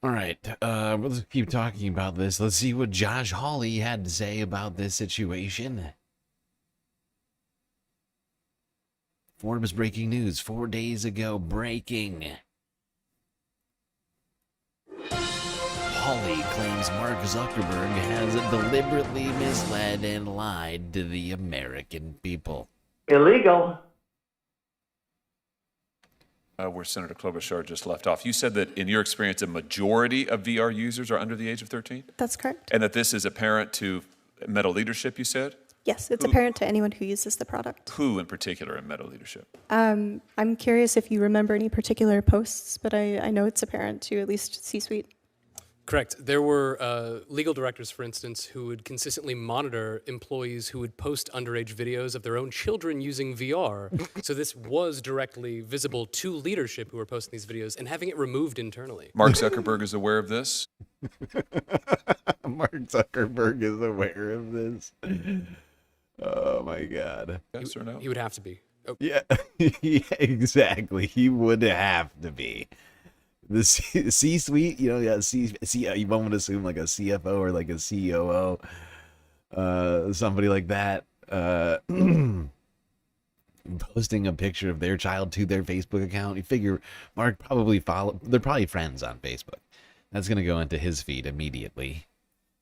All right, let's keep talking about this. Let's see what Josh Hawley had to say about this situation. Forbes breaking news 4 days ago. Breaking. Hawley claims Mark Zuckerberg has deliberately misled and lied to the American people. Illegal. Where Senator Klobuchar just left off. You said that in your experience, a majority of VR users are under the age of 13? That's correct. And that this is apparent to Meta leadership, you said? Yes, it's apparent to anyone who uses the product. Who in particular in Meta leadership? I'm curious if you remember any particular posts, but I know it's apparent to at least C-suite. Correct. There were legal directors, for instance, who would consistently monitor employees who would post underage videos of their own children using VR. So this was directly visible to leadership who were posting these videos and having it removed internally. Mark Zuckerberg is aware of this? Mark Zuckerberg is aware of this. Oh my God. Yes or no? He would have to be. Oh. Yeah, yeah, exactly. He would have to be. The C-suite, you know, yeah, you want to assume like a CFO or like a COO, somebody like that, posting a picture of their child to their Facebook account. You figure Mark they're probably friends on Facebook. That's going to go into his feed immediately.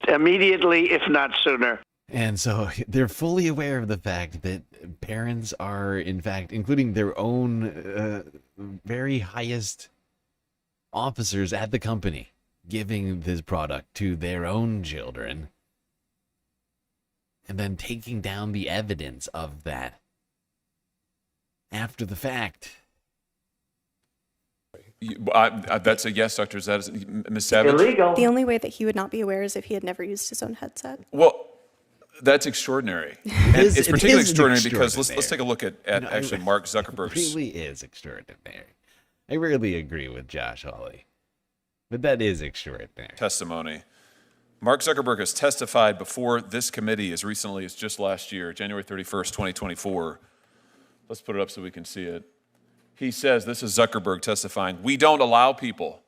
Immediately, if not sooner. And so they're fully aware of the fact that parents are, in fact, including their own very highest officers at the company, giving this product to their own children and then taking down the evidence of that after the fact. That's a yes, Dr. Zed. Ms. Savage? Illegal. The only way that he would not be aware is if he had never used his own headset. Well, that's extraordinary. And it's particularly extraordinary because let's take a look at actually Mark Zuckerberg's. It really is extraordinary. I rarely agree with Josh Hawley, but that is extraordinary. Testimony. Mark Zuckerberg has testified before this committee as recently as just last year, January 31st, 2024. Let's put it up so we can see it. He says, this is Zuckerberg testifying, we don't allow people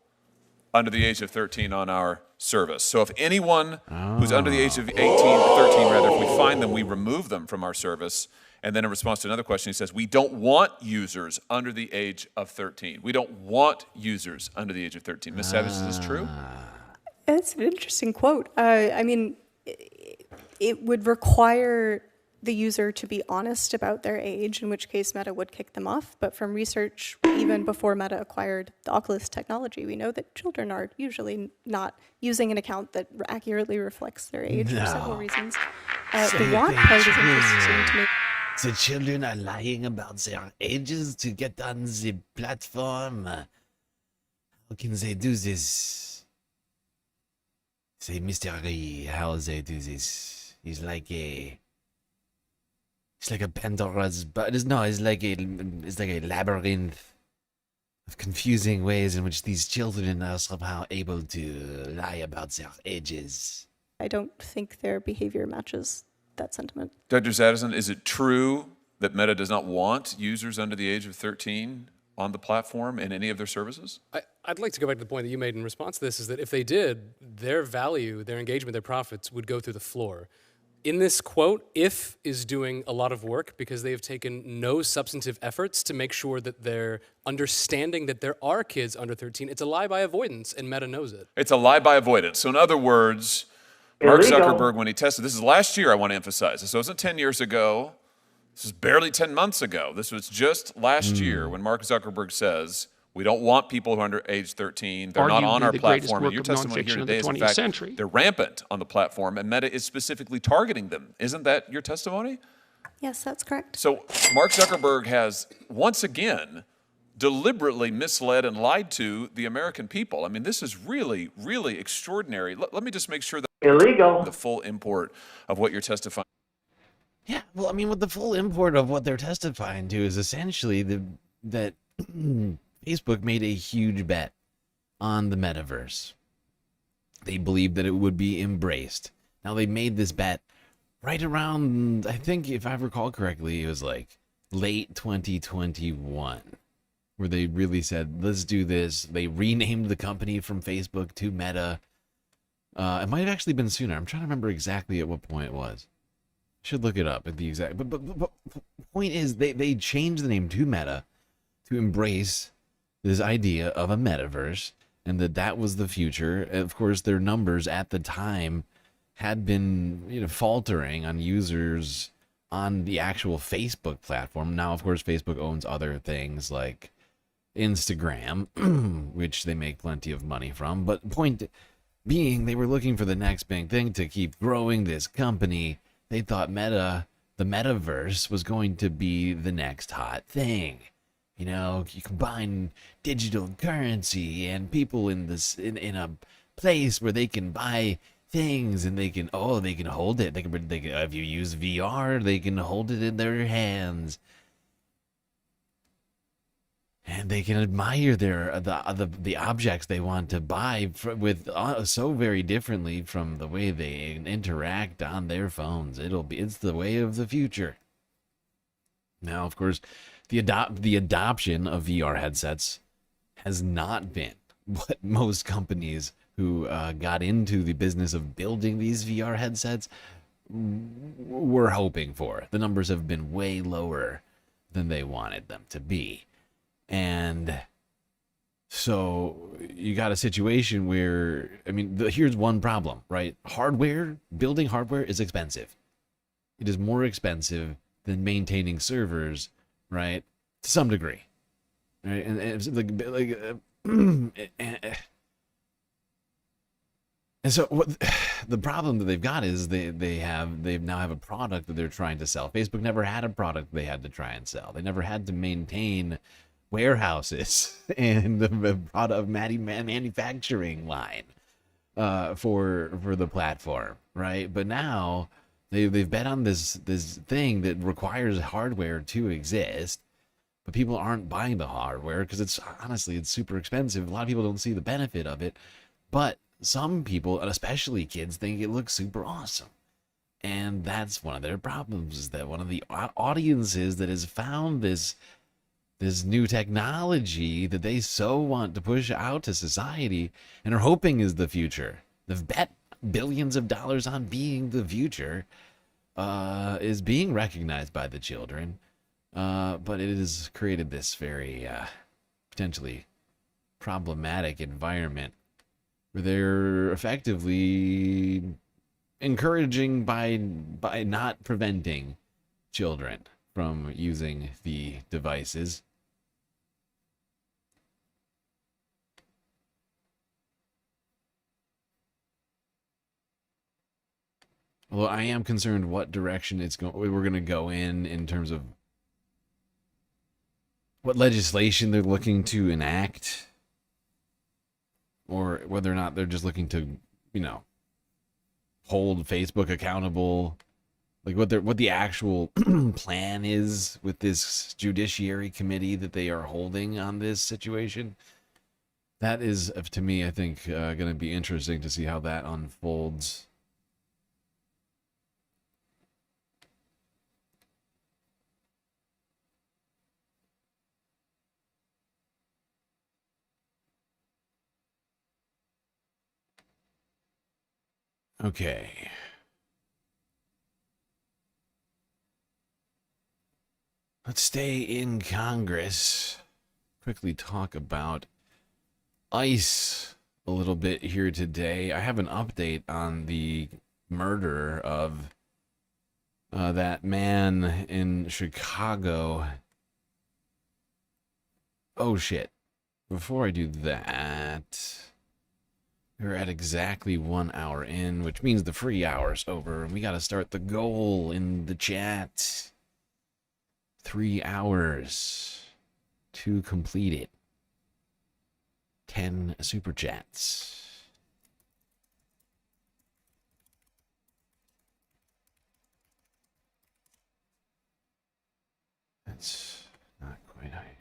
under the age of 13 on our service. So if anyone who's under the age of 13 rather, if we find them, we remove them from our service. And then in response to another question, he says, we don't want users under the age of 13. We don't want users under the age of 13. Ms. Savage, is this true? It's an interesting quote. I mean, it would require the user to be honest about their age, in which case Meta would kick them off. But from research, even before Meta acquired the Oculus technology, we know that children are usually not using an account that accurately reflects their age for several reasons. The want part is interesting to me. The children are lying about their ages to get on the platform. How can they do this? Say mystery how they do this. It's like a Pandora's but it's like a labyrinth of confusing ways in which these children are somehow able to lie about their ages. I don't think their behavior matches that sentiment. Dr. Zadison, is it true that Meta does not want users under the age of 13 on the platform in any of their services? I'd like to go back to the point that you made in response to this, is that if they did, their value, their engagement, their profits would go through the floor. In this quote, if is doing a lot of work because they have taken no substantive efforts to make sure that they're understanding that there are kids under 13. It's a lie by avoidance, and Meta knows it. It's a lie by avoidance. So in other words, Mark Zuckerberg, when he tested, this is last year, I want to emphasize. This wasn't 10 years ago. This is barely 10 months ago. This was just last year when Mark Zuckerberg says, we don't want people who are under age 13. They're not on our platform. And your testimony here today is, in fact, they're rampant on the platform, and Meta is specifically targeting them. Isn't that your testimony? Yes, that's correct. So Mark Zuckerberg has, once again, deliberately misled and lied to the American people. I mean, this is really, really extraordinary. Let me just make sure that illegal. The full import of what you're testifying. Yeah, well, I mean, what the full import of what they're testifying to is essentially that Facebook made a huge bet on the metaverse. They believed that it would be embraced. Now, they made this bet right around, I think, if I recall correctly, it was like late 2021. where they really said, let's do this. They renamed the company from Facebook to Meta. It might have actually been sooner. I'm trying to remember exactly at what point it was. Should look it up at the exact. But the point is, they changed the name to Meta to embrace this idea of a metaverse, and that was the future. And of course, their numbers at the time had been, faltering on users on the actual Facebook platform. Now, of course, Facebook owns other things like Instagram, which they make plenty of money from. But point being, they were looking for the next big thing to keep growing this company. They thought the metaverse was going to be the next hot thing. You combine digital currency and people in a place where they can buy things, and they can hold it. They can if you use VR, they can hold it in their hands, and they can admire the objects they want to buy so very differently from the way they interact on their phones. It's the way of the future. Now, of course, the adoption of VR headsets has not been what most companies who got into the business of building these VR headsets were hoping for. The numbers have been way lower than they wanted them to be. And so you got a situation where, here's one problem, right? Building hardware is expensive. It is more expensive than maintaining servers, right? To some degree, right? And it's and so what the problem that they've got is they now have a product that they're trying to sell. Facebook never had a product they had to try and sell. They never had to maintain warehouses and the product manufacturing line for the platform, right? But now they've bet on this thing that requires hardware to exist, but people aren't buying the hardware because it's super expensive. A lot of people don't see the benefit of it, but some people, and especially kids, think it looks super awesome. And that's one of their problems, is that one of the audiences that has found this new technology that they so want to push out to society and are hoping is the future. They've bet billions of dollars on being the future, is being recognized by the children. But it has created this very potentially problematic environment where they're effectively encouraging by not preventing children from using the devices. Well, I am concerned what direction we're going to go in terms of what legislation they're looking to enact, or whether or not they're just looking to, hold Facebook accountable, like what the actual plan is with this judiciary committee that they are holding on this situation. That is, to me, I think, going to be interesting to see how that unfolds. Okay. Let's stay in Congress. Quickly talk about ICE a little bit here today. I have an update on the murder of that man in Chicago. Oh, shit. Before I do that, we're at exactly 1 hour in, which means the free hour's over, and we got to start the goal in the chat. 3 hours to complete it. 10 super chats. That's not quite high.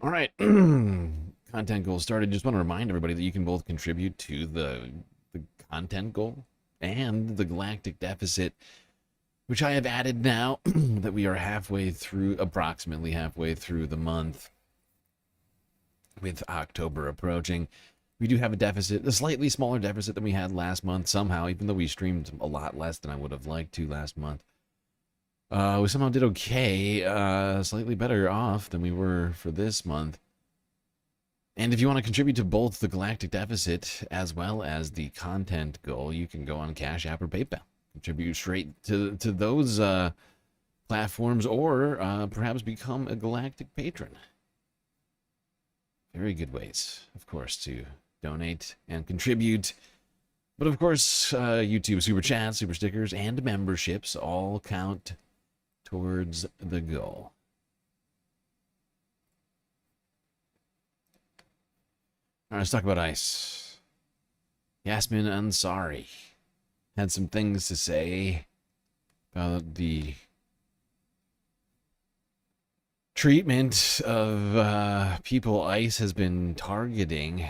All right. Content goal started. Just want to remind everybody that you can both contribute to the content goal and the galactic deficit which I have added now that we are approximately halfway through the month, with October approaching. We do have a deficit, a slightly smaller deficit than we had last month somehow, even though we streamed a lot less than I would have liked to last month. We somehow did okay, slightly better off than we were for this month. And if you want to contribute to both the Galactic Deficit as well as the content goal, you can go on Cash App or PayPal. Contribute straight to those platforms, or perhaps become a Galactic patron. Very good ways, of course, to donate and contribute. But of course, YouTube Super Chats, Super Stickers, and memberships all count towards the goal. All right, let's talk about ICE. Yasmin Ansari had some things to say about the treatment of people ICE has been targeting.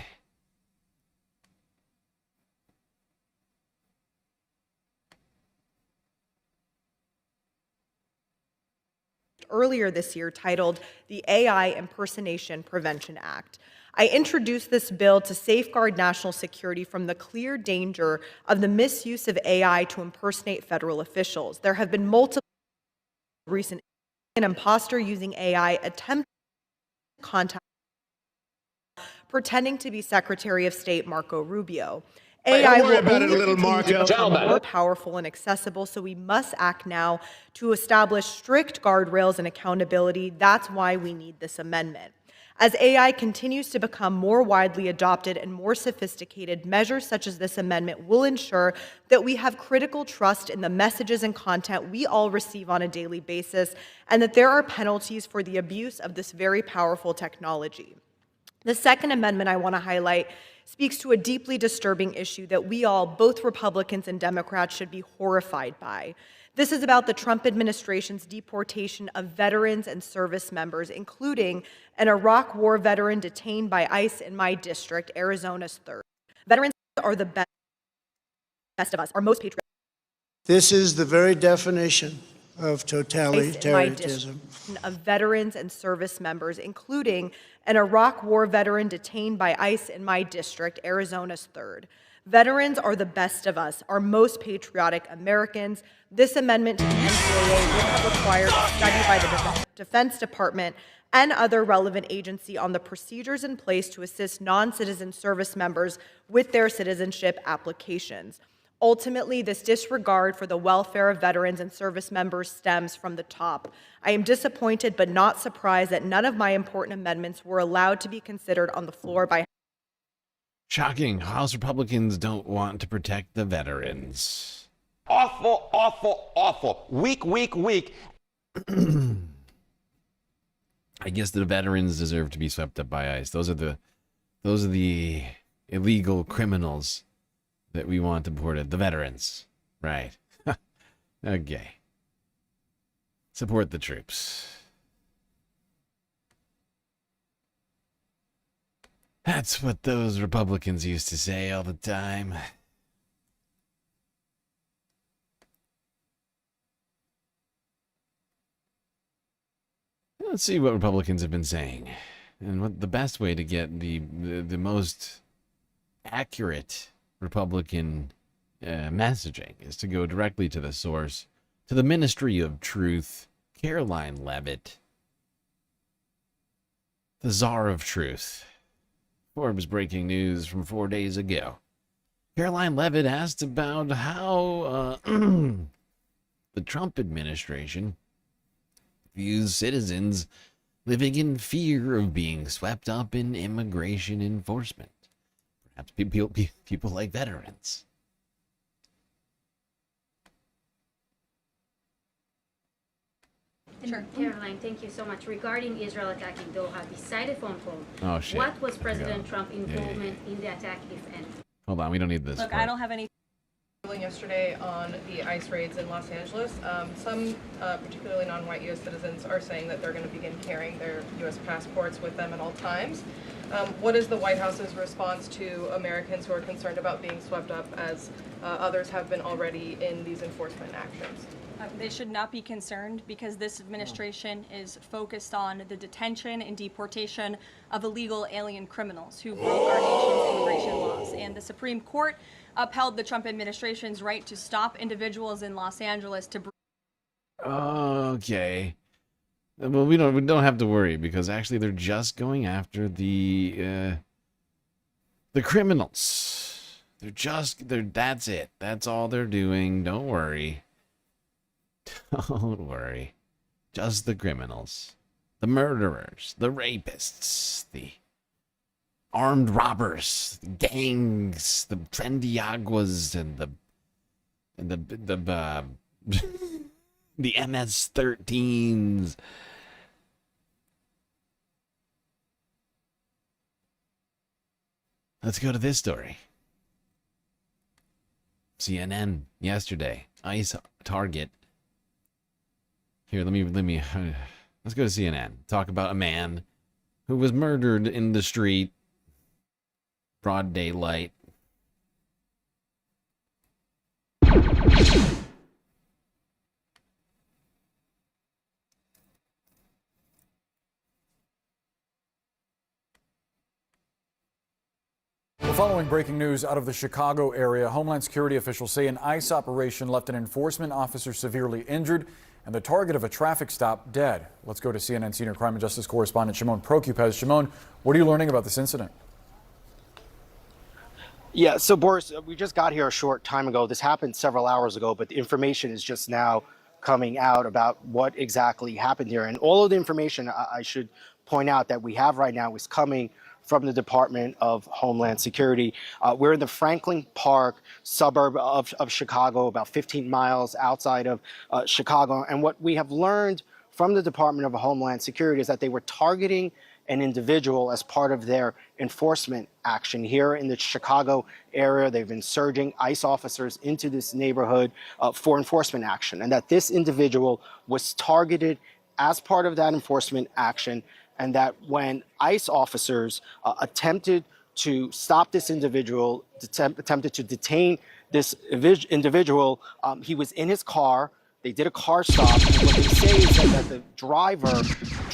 Earlier this year, titled the AI Impersonation Prevention Act. I introduced this bill to safeguard national security from the clear danger of the misuse of AI to impersonate federal officials. There have been multiple recent an imposter using AI attempting to contact pretending to be Secretary of State Marco Rubio. AI will only become more powerful and accessible, so we must act now to establish strict guardrails and accountability. That's why we need this amendment. As AI continues to become more widely adopted and more sophisticated, measures such as this amendment will ensure that we have critical trust in the messages and content we all receive on a daily basis, and that there are penalties for the abuse of this very powerful technology. The second amendment I want to highlight speaks to a deeply disturbing issue that we all, both Republicans and Democrats, should be horrified by. This is about the Trump administration's deportation of veterans and service members, including an Iraq War veteran detained by ICE in my district, Arizona's 3rd. Veterans are the best of us, our most patriotic. This is the very definition of totalitarianism. Of veterans and service members, including an Iraq War veteran detained by ICE in my district, Arizona's 3rd. Veterans are the best of us, our most patriotic Americans. This amendment to the NCAA would have required a study by the Defense Department and other relevant agency on the procedures in place to assist non-citizen service members with their citizenship applications. Ultimately, this disregard for the welfare of veterans and service members stems from the top. I am disappointed but not surprised that none of my important amendments were allowed to be considered on the floor by. Shocking. House Republicans don't want to protect the veterans. Awful, awful, awful. Weak, weak, weak. I guess the veterans deserve to be swept up by ICE. Those are the illegal criminals that we want deported. The veterans. Right. Okay. Support the troops. That's what those Republicans used to say all the time. Let's see what Republicans have been saying, and what the best way to get the most accurate Republican messaging is to go directly to the source, to the Ministry of Truth, Caroline Leavitt, the Czar of Truth. Forbes breaking news from 4 days ago. Caroline Leavitt asked about how the Trump administration views citizens living in fear of being swept up in immigration enforcement. Perhaps people like veterans. Sure. Caroline, thank you so much. Regarding Israel attacking Doha, beside a phone call, oh, shit. What was President Trump's involvement in the attack, if any? Hold on, we don't need this. Look, part. I don't have any yesterday on the ICE raids in Los Angeles. Some, particularly non-white U.S. citizens, are saying that they're going to begin carrying their U.S. passports with them at all times. What is the White House's response to Americans who are concerned about being swept up, as others have been already, in these enforcement actions? They should not be concerned because this administration is focused on the detention and deportation of illegal alien criminals who broke our nation's immigration laws. And the Supreme Court upheld the Trump administration's right to stop individuals in Los Angeles to. Okay. Well, we don't have to worry because actually they're just going after the criminals. That's it. That's all they're doing. Don't worry. Don't worry. Just the criminals. The murderers, the rapists, the armed robbers, the gangs, the trendiaguas, and the MS-13s. Let's go to this story. CNN yesterday. ICE target. Here, let me. Let's go to CNN. Talk about a man who was murdered in the street, broad daylight. Well, following breaking news out of the Chicago area, Homeland Security officials say an ICE operation left an enforcement officer severely injured and the target of a traffic stop dead. Let's go to CNN senior crime and justice correspondent Shimon Prokupez. Shimon, what are you learning about this incident? Yeah, so Boris, we just got here a short time ago. This happened several hours ago, but the information is just now coming out about what exactly happened here. And all of the information, I should point out, that we have right now is coming from the Department of Homeland Security. We're in the Franklin Park suburb of Chicago, about 15 miles outside of Chicago. And what we have learned from the Department of Homeland Security is that they were targeting an individual as part of their enforcement action here in the Chicago area. They've been surging ICE officers into this neighborhood for enforcement action, and that this individual was targeted as part of that enforcement action, and that when ICE officers attempted to stop this individual, attempted to detain this individual, he was in his car. They did a car stop, and what they say is that the driver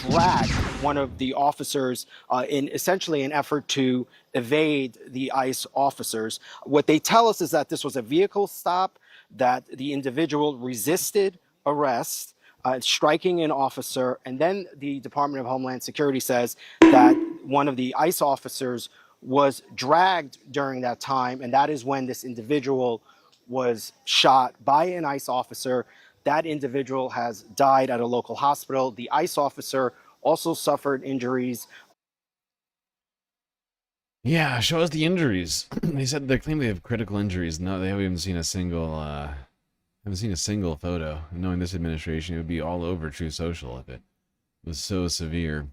dragged one of the officers in essentially an effort to evade the ICE officers. What they tell us is that this was a vehicle stop, that the individual resisted arrest, striking an officer, and then the Department of Homeland Security says that one of the ICE officers was dragged during that time, and that is when this individual was shot by an ICE officer. That individual has died at a local hospital. The ICE officer also suffered injuries. Yeah, show us the injuries. They said they claim they have critical injuries. No, they haven't even seen a single photo. Knowing this administration, it would be all over True Social if it was so severe.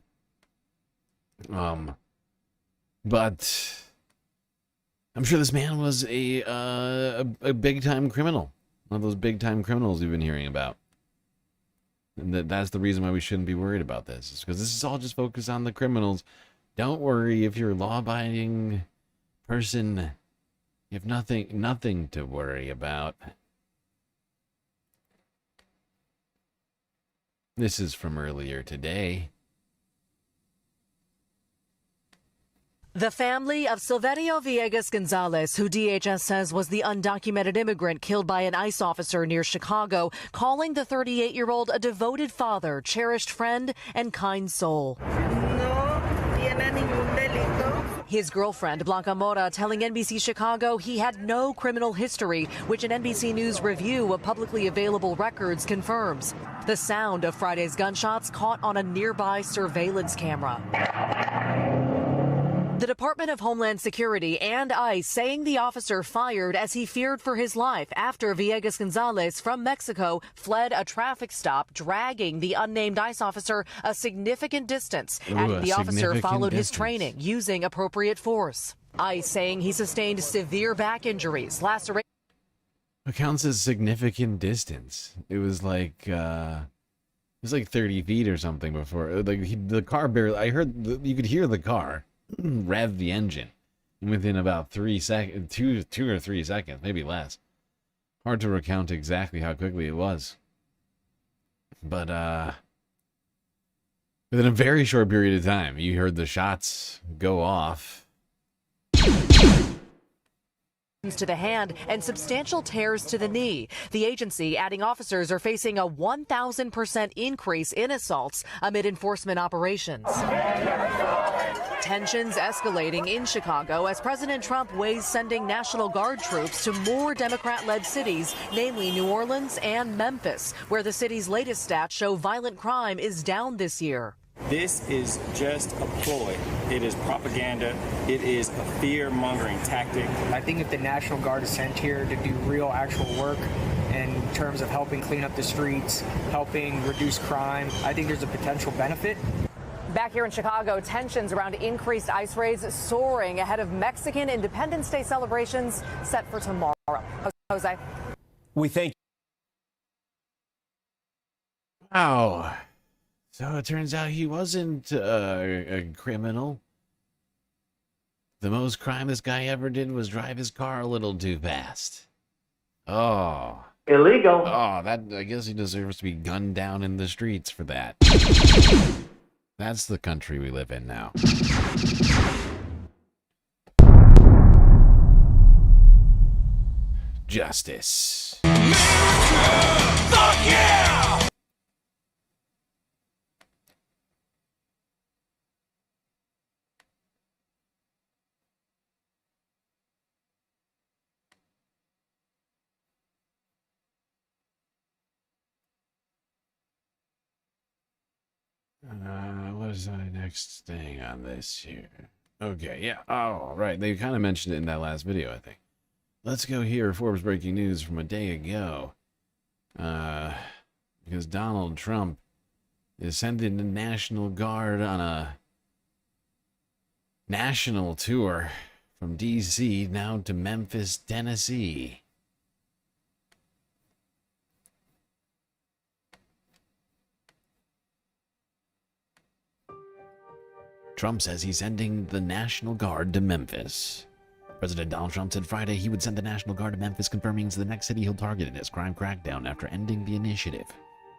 But I'm sure this man was a big time criminal. One of those big time criminals we've been hearing about. And that's the reason why we shouldn't be worried about this. It's because this is all just focused on the criminals. Don't worry if you're a law-abiding person. You have nothing to worry about. This is from earlier today. The family of Silverio Villegas Gonzalez, who DHS says was the undocumented immigrant killed by an ICE officer near Chicago, calling the 38-year-old a devoted father, cherished friend, and kind soul. His girlfriend, Blanca Mora, telling NBC Chicago he had no criminal history, which an NBC News review of publicly available records confirms. The sound of Friday's gunshots caught on a nearby surveillance camera. The Department of Homeland Security and ICE saying the officer fired as he feared for his life after Villegas Gonzalez from Mexico fled a traffic stop, dragging the unnamed ICE officer a significant distance. Adding the officer followed his training using appropriate force. ICE saying he sustained severe back injuries, laceration. What counts as significant distance? It was like 30 feet or something before. The car barely. I heard you could hear the car rev the engine within about 3 seconds, two or 3 seconds, maybe less. Hard to recount exactly how quickly it was. But within a very short period of time, you heard the shots go off. To the hand and substantial tears to the knee. The agency adding officers are facing a 1,000% increase in assaults amid enforcement operations. Tensions escalating in Chicago as President Trump weighs sending National Guard troops to more Democrat-led cities, namely New Orleans and Memphis, where the city's latest stats show violent crime is down this year. This is just a ploy. It is propaganda. It is a fear-mongering tactic. I think if the National Guard is sent here to do real, actual work in terms of helping clean up the streets, helping reduce crime, I think there's a potential benefit. Back here in Chicago, tensions around increased ICE raids soaring ahead of Mexican Independence Day celebrations set for tomorrow. Jose. We thank you. Wow. So it turns out he wasn't a criminal. The most crime this guy ever did was drive his car a little too fast. Oh. Illegal. Oh, that, I guess he deserves to be gunned down in the streets for that. That's the country we live in now. Justice. Fuck yeah! What is my next thing on this here? Okay, yeah. Oh, right. They kind of mentioned it in that last video, I think. Let's go here. Forbes breaking news from a day ago. Because Donald Trump is sending the National Guard on a national tour from D.C. now to Memphis, Tennessee. Trump says he's sending the National Guard to Memphis. President Donald Trump said Friday he would send the National Guard to Memphis, confirming it's the next city he'll target in his crime crackdown after ending the initiative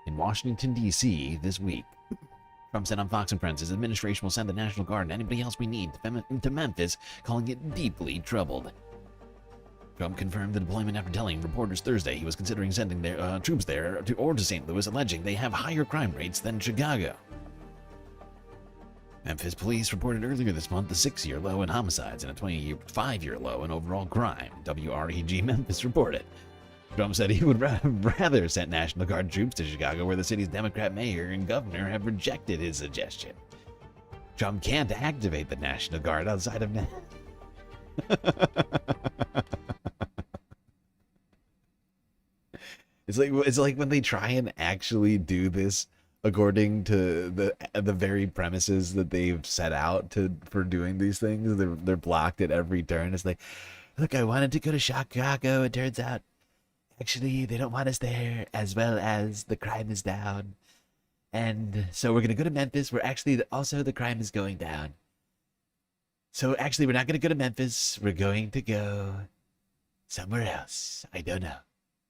in Washington, D.C. this week. Trump said on Fox and Friends his administration will send the National Guard and anybody else we need to Memphis, calling it deeply troubled. Trump confirmed the deployment after telling reporters Thursday he was considering sending their troops there or to St. Louis, alleging they have higher crime rates than Chicago. Memphis police reported earlier this month a 6-year low in homicides and a 25-year low in overall crime, WREG Memphis reported. Trump said he would rather send National Guard troops to Chicago, where the city's Democrat mayor and governor have rejected his suggestion. Trump can't activate the National Guard outside of... It's like when they try and actually do this according to the very premises that they've set out for doing these things, they're blocked at every turn. It's like, look, I wanted to go to Chicago. It turns out, actually, they don't want us there, as well as the crime is down. And so we're going to go to Memphis, where actually also the crime is going down. So actually, we're not going to go to Memphis. We're going to go somewhere else. I don't know.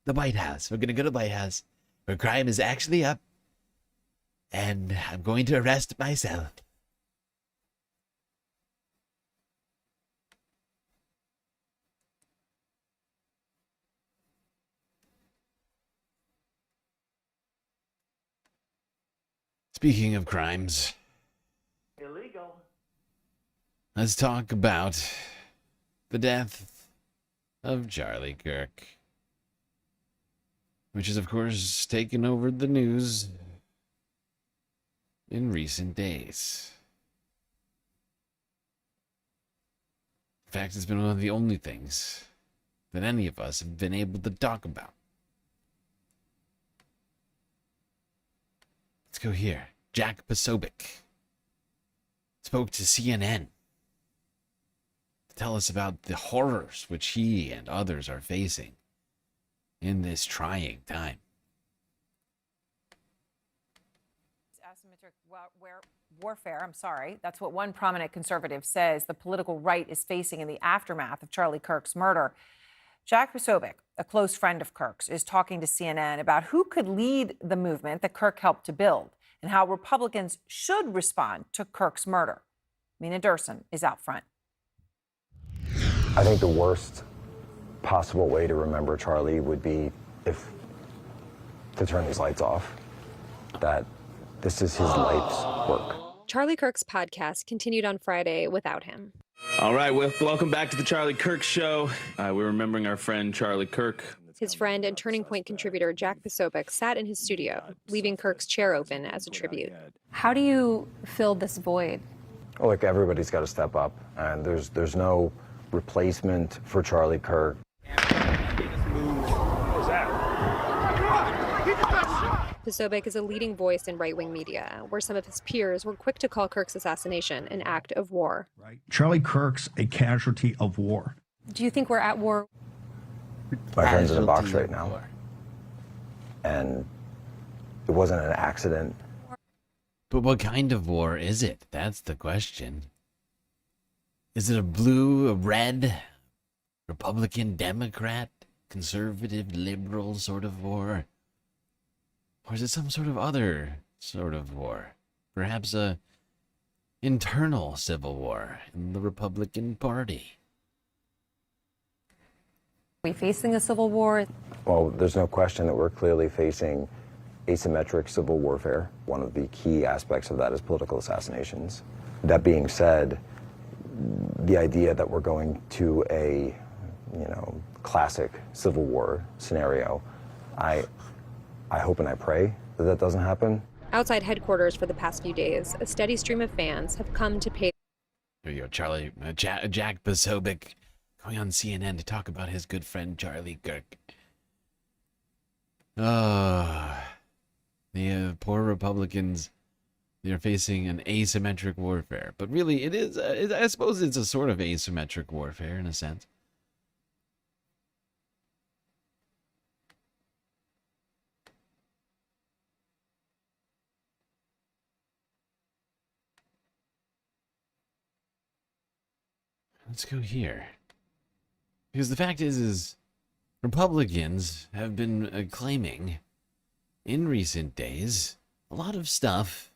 The White House. We're going to go to the White House, where crime is actually up. And I'm going to arrest myself. Speaking of crimes, Illegal. Let's talk about the death of Charlie Kirk, which has, of course, taken over the news in recent days. In fact, it's been one of the only things that any of us have been able to talk about. Let's go here. Jack Posobiec spoke to CNN to tell us about the horrors which he and others are facing in this trying time. Asymmetric warfare, that's what one prominent conservative says the political right is facing in the aftermath of Charlie Kirk's murder. Jack Posobiec, a close friend of Kirk's, is talking to CNN about who could lead the movement that Kirk helped to build and how Republicans should respond to Kirk's murder. Mina Durson is out front. I think the worst possible way to remember Charlie would be to turn these lights off. That this is his life's work. Charlie Kirk's podcast continued on Friday without him. All right, well, welcome back to the Charlie Kirk Show. We're remembering our friend Charlie Kirk. His friend and Turning Point contributor Jack Posobiec sat in his studio, leaving Kirk's chair open as a tribute. How do you fill this void? Well, look, everybody's got to step up, and there's no replacement for Charlie Kirk. Posobiec is a leading voice in right-wing media, where some of his peers were quick to call Kirk's assassination an act of war. Charlie Kirk's a casualty of war. Do you think we're at war? My friend's in a box right now, and it wasn't an accident. But what kind of war is it? That's the question. Is it a blue, a red, Republican, Democrat, conservative, liberal sort of war? Or is it some sort of other sort of war? Perhaps a internal civil war in the Republican Party? Are we facing a civil war? Well, there's no question that we're clearly facing asymmetric civil warfare. One of the key aspects of that is political assassinations. That being said, the idea that we're going to a, classic civil war scenario, I hope and I pray that that doesn't happen. Outside headquarters for the past few days, a steady stream of fans have come to pay. There you go, Jack Posobiec going on CNN to talk about his good friend Charlie Kirk. The poor Republicans, they're facing an asymmetric warfare. But really, it is, I suppose it's a sort of asymmetric warfare in a sense. Let's go here. Because the fact is Republicans have been claiming in recent days a lot of stuff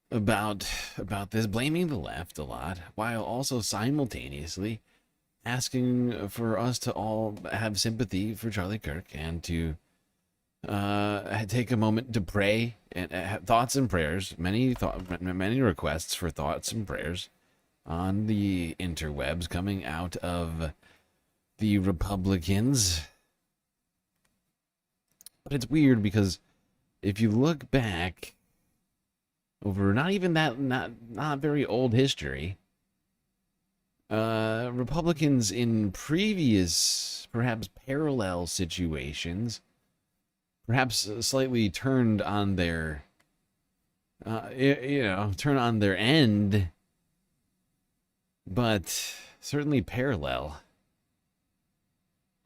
about this, blaming the left a lot, while also simultaneously asking for us to all have sympathy for Charlie Kirk and to take a moment to pray and thoughts and prayers, many requests for thoughts and prayers on the interwebs coming out of the Republicans. But it's weird because if you look back over not very old history, Republicans in previous, perhaps parallel situations, perhaps slightly turned on their, turn on their end, but certainly parallel.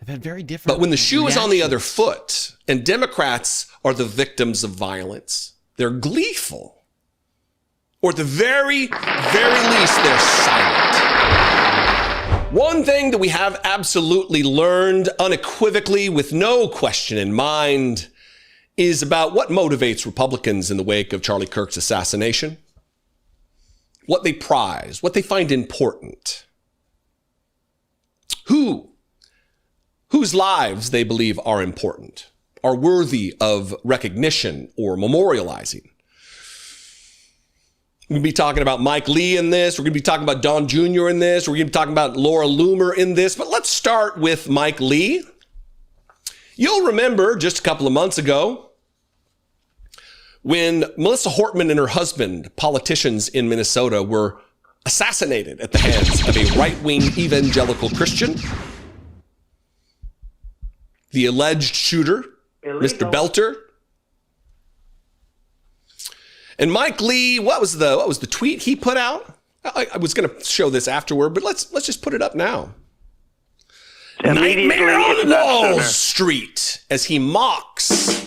I've had very different. But when the shoe is on the other reactions. foot, and Democrats are the victims of violence, they're gleeful, or at the very, very least, they're silent. One thing that we have absolutely learned unequivocally, with no question in mind, is about what motivates Republicans in the wake of Charlie Kirk's assassination, what they prize, what they find important, whose lives they believe are important, are worthy of recognition or memorializing. We're going to be talking about Mike Lee in this. We're going to be talking about Don Jr. in this. We're going to be talking about Laura Loomer in this. But let's start with Mike Lee. You'll remember just a couple of months ago when Melissa Hortman and her husband, politicians in Minnesota, were assassinated at the hands of a right-wing evangelical Christian. The alleged shooter, Mr. Belter. And Mike Lee, what was the tweet he put out? I was going to show this afterward, but let's just put it up now. Nightmare on Wall Street, as he mocks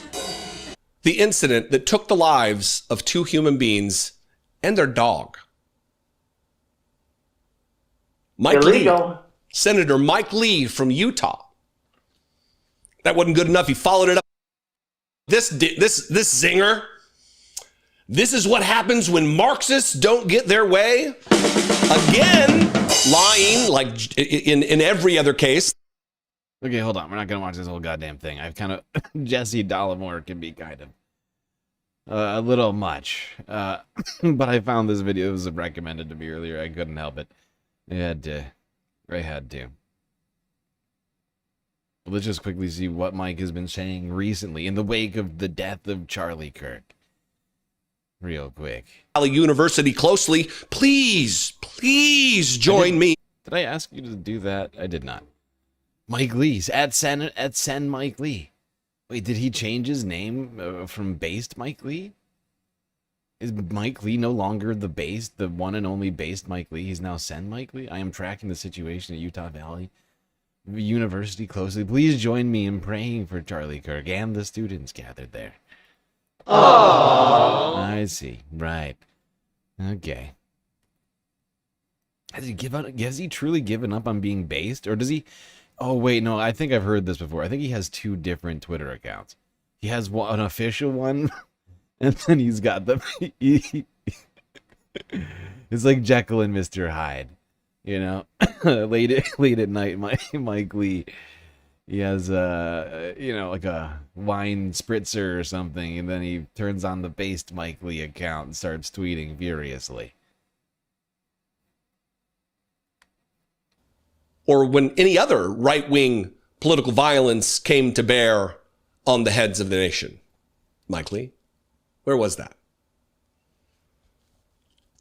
the incident that took the lives of two human beings and their dog. Mike Lee Senator Mike Lee from Utah. That wasn't good enough. He followed it up. This zinger. This is what happens when Marxists don't get their way. Again, lying like in every other case. Okay, hold on. We're not going to watch this whole goddamn thing. I've kind of... Jesse Dollimore can be kind of... a little much. But I found this video. It was recommended to me earlier. I couldn't help it. I had to. Let's just quickly see what Mike has been saying recently in the wake of the death of Charlie Kirk. Real quick. Valley University closely. Please join me. Did I ask you to do that? I did not. Mike Lee's at Send Mike Lee. Wait, did he change his name from Based Mike Lee? Is Mike Lee no longer the one and only Based Mike Lee? He's now Send Mike Lee? I am tracking the situation at Utah Valley University closely. Please join me in praying for Charlie Kirk and the students gathered there. Aww. I see. Right. Okay. Has he truly given up on being based? Or does he... Oh, wait, no, I think I've heard this before. I think he has 2 different Twitter accounts. He has an official one, and then he's got the... It's like Jekyll and Mr. Hyde, you know? late at night, Mike Lee, he has, like a wine spritzer or something, and then he turns on the Based Mike Lee account and starts tweeting furiously. Or when any other right-wing political violence came to bear on the heads of the nation. Mike Lee, where was that?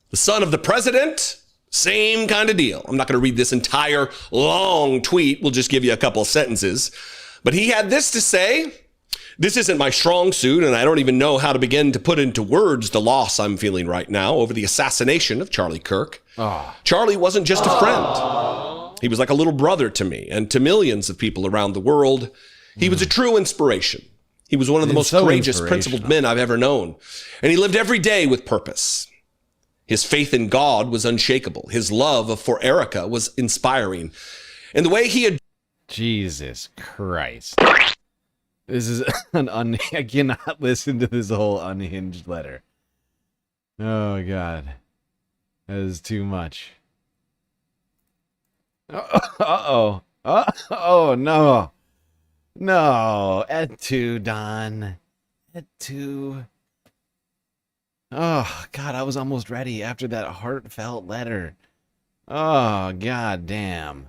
The son of the president, same kind of deal. I'm not going to read this entire long tweet. We'll just give you a couple of sentences. But he had this to say: "This isn't my strong suit, and I don't even know how to begin to put into words the loss I'm feeling right now over the assassination of Charlie Kirk. Charlie wasn't just a friend. He was like a little brother to me and to millions of people around the world. He was a true inspiration. He was one of the most courageous, principled men I've ever known. And he lived every day with purpose. His faith in God was unshakable. His love for Erica was inspiring. And the way he had..." Jesus Christ. This is I cannot listen to this whole unhinged letter. Oh, God. That is too much. Uh-oh. Oh, no. No. Et tu, Don. Et tu. Oh, God, I was almost ready after that heartfelt letter. Oh, God damn.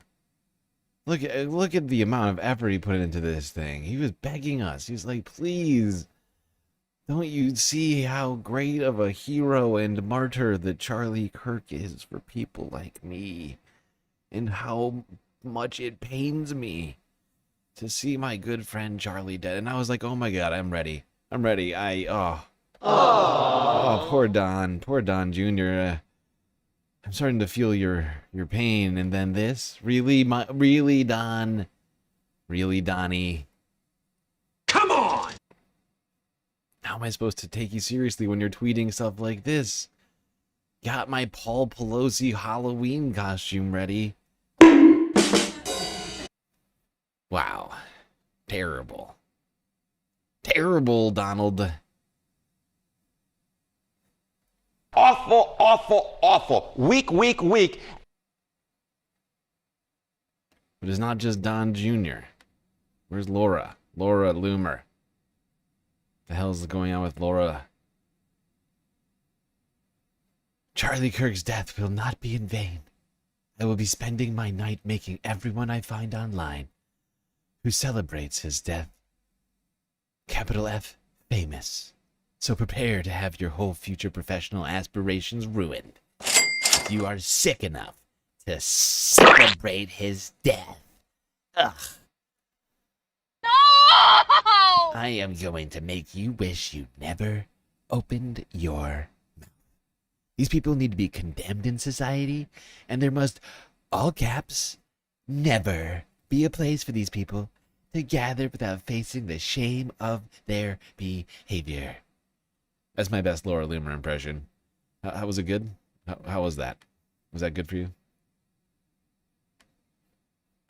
Look at the amount of effort he put into this thing. He was begging us. He was like, please, don't you see how great of a hero and martyr that Charlie Kirk is for people like me? And how much it pains me to see my good friend Charlie dead. And I was like, oh my God, I'm ready. Oh, poor Don Jr. I'm starting to feel your pain. And then this, really, Don, really, Donnie. Come on! How am I supposed to take you seriously when you're tweeting stuff like this? Got my Paul Pelosi Halloween costume ready. Wow. Terrible. Terrible, Donald. Awful, awful, awful. Weak. But it's not just Don Jr. Where's Laura? Laura Loomer. The hell's going on with Laura? Charlie Kirk's death will not be in vain. I will be spending my night making everyone I find online who celebrates his death, capital F, famous. So prepare to have your whole future professional aspirations ruined. If you are sick enough to celebrate his death. Ugh. No! I am going to make you wish you never opened your mouth. These people need to be condemned in society, and there must, all caps, never be a place for these people to gather without facing the shame of their behavior. That's my best Laura Loomer impression. How was it good? How was that? Was that good for you?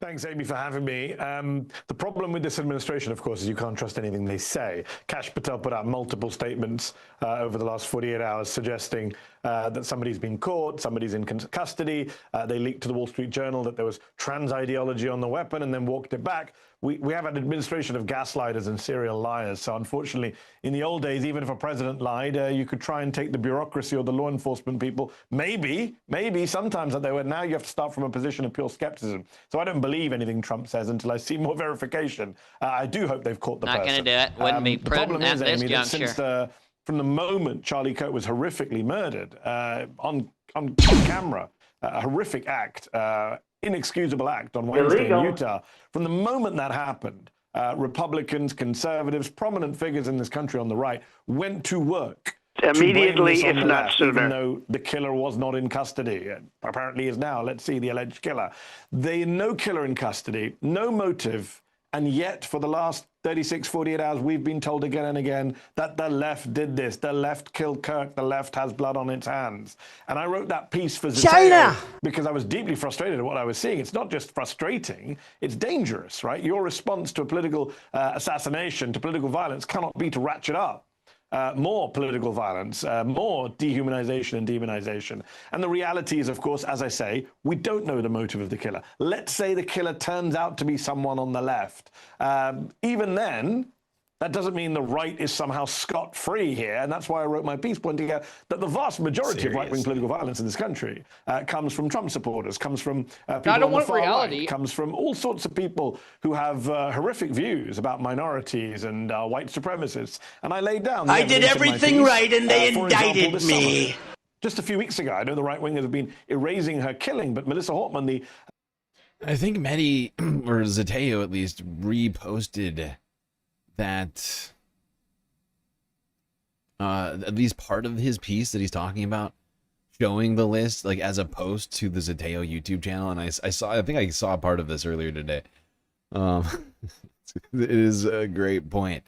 Thanks, Amy, for having me. The problem with this administration, of course, is you can't trust anything they say. Kash Patel put out multiple statements over the last 48 hours suggesting that somebody's been caught, somebody's in custody. They leaked to the Wall Street Journal that there was trans ideology on the weapon and then walked it back. We have an administration of gaslighters and serial liars. So unfortunately, in the old days, even if a president lied, you could try and take the bureaucracy or the law enforcement people, maybe sometimes that they were. Now you have to start from a position of pure skepticism. So I don't believe anything Trump says until I see more verification. I do hope they've caught the person. Not going to do it. Wouldn't be prudent at this juncture. From the moment Charlie Kirk was horrifically murdered on camera, a horrific act, inexcusable act on Wednesday in Utah. From the moment that happened, Republicans, conservatives, prominent figures in this country on the right went to work. Immediately, if not left, sooner. Even though the killer was not in custody. Apparently is now. Let's see, the alleged killer. No killer in custody, no motive. And yet, for the last 36, 48 hours, we've been told again and again that the left did this. The left killed Kirk. The left has blood on its hands. And I wrote that piece for China because I was deeply frustrated at what I was seeing. It's not just frustrating, it's dangerous, right? Your response to a political assassination, to political violence, cannot be to ratchet up. More political violence, more dehumanization and demonization. And the reality is, of course, as I say, we don't know the motive of the killer. Let's say the killer turns out to be someone on the left. Even then, that doesn't mean the right is somehow scot-free here. And that's why I wrote my piece pointing out that the vast majority of right-wing political violence in this country comes from Trump supporters, comes from people on the far right, comes from all sorts of people who have horrific views about minorities and white supremacists. And I laid down I did everything right and they indicted me. Just a few weeks ago, I know the right-wingers have been erasing her killing, but Melissa Hortman, I think Mehdi, or Zateo at least, reposted that at least part of his piece that he's talking about, showing the list, like as a post to the Zateo YouTube channel, and I think I saw part of this earlier today. It is a great point.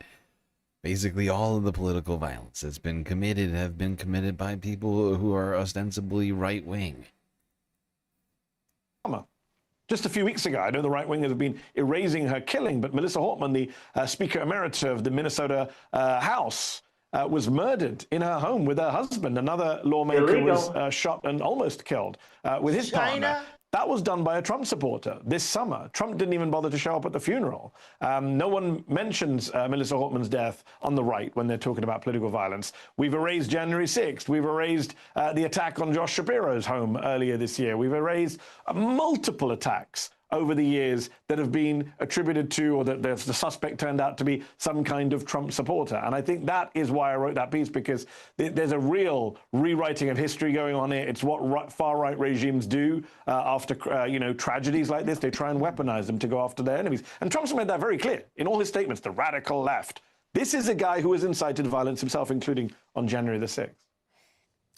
Basically, all of the political violence that's been committed have been committed by people who are ostensibly right wing. Just a few weeks ago, I know the right-wingers have been erasing her killing, but Melissa Hortman, the Speaker Emerita of the Minnesota House, was murdered in her home with her husband. Another lawmaker was shot and almost killed with his partner. That was done by a Trump supporter this summer. Trump didn't even bother to show up at the funeral. No one mentions Melissa Hortman's death on the right when they're talking about political violence. We've erased January 6th. We've erased the attack on Josh Shapiro's home earlier this year. We've erased multiple attacks over the years that have been attributed to, or that the suspect turned out to be some kind of Trump supporter. And I think that is why I wrote that piece, because there's a real rewriting of history going on here. It's what far-right regimes do after tragedies like this. They try and weaponize them to go after their enemies. And Trump's made that very clear in all his statements, the radical left. This is a guy who has incited violence himself, including on January the 6th.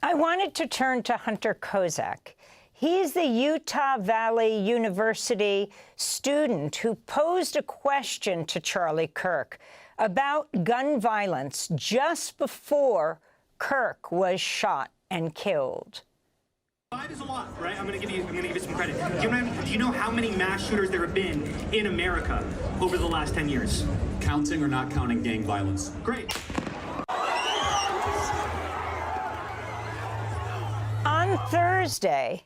I wanted to turn to Hunter Kozak. He's the Utah Valley University student who posed a question to Charlie Kirk about gun violence just before Kirk was shot and killed. 5 is a lot, right? I'm gonna give you some credit. Do you know how many mass shooters there have been in America over the last 10 years? Counting or not counting gang violence? Great. On Thursday,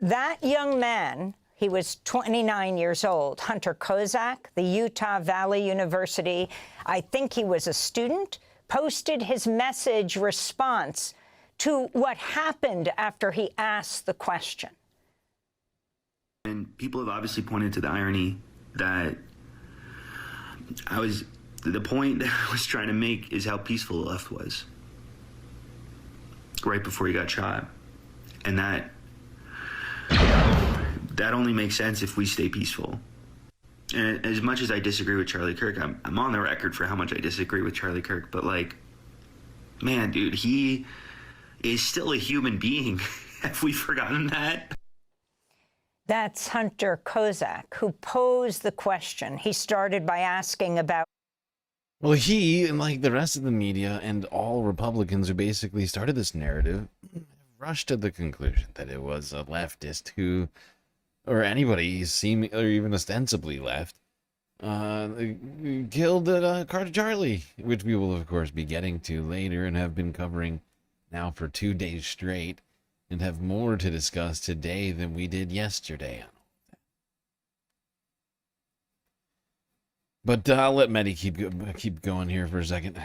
that young man, he was 29 years old, Hunter Kozak, the Utah Valley University, I think he was a student, posted his message response to what happened after he asked the question. And people have obviously pointed to the irony that the point that I was trying to make is how peaceful the left was right before he got shot. And that only makes sense if we stay peaceful. And as much as I disagree with Charlie Kirk, I'm on the record for how much I disagree with Charlie Kirk, but like, man, dude, he is still a human being. Have we forgotten that? That's Hunter Kozak, who posed the question. He started by asking about... Well, he, and like the rest of the media and all Republicans who basically started this narrative, rushed to the conclusion that it was a leftist who or anybody seeming or even ostensibly left, killed Carter Charlie, which we will of course be getting to later and have been covering now for 2 days straight, and have more to discuss today than we did yesterday. But I'll let Medi keep going here for a second.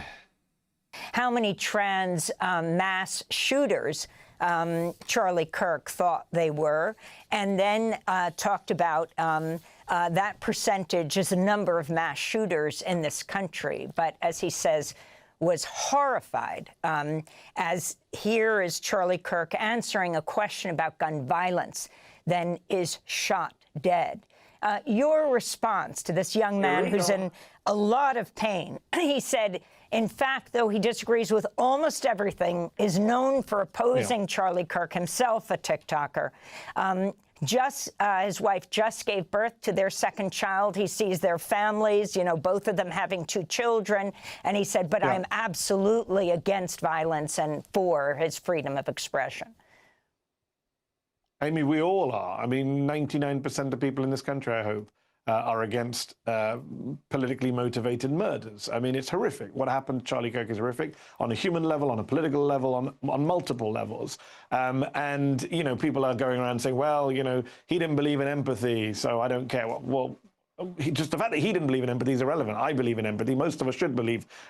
How many trans mass shooters Charlie Kirk thought they were, and then talked about that percentage as a number of mass shooters in this country. But as he says, was horrified, as here is Charlie Kirk answering a question about gun violence, then is shot dead. Your response to this young man who's in a lot of pain. He said, in fact, though he disagrees with almost everything, is known for opposing Charlie Kirk, himself a TikToker. His wife just gave birth to their second child. He sees their families, both of them having 2 children. And he said, but I'm absolutely against violence and for his freedom of expression. Amy, we all are. I mean, 99% of people in this country, I hope, are against politically motivated murders. I mean, it's horrific. What happened to Charlie Kirk is horrific on a human level, on a political level, on multiple levels. And, people are going around saying, well, he didn't believe in empathy, so I don't care. Well, just the fact that he didn't believe in empathy is irrelevant. I believe in empathy. Most of us should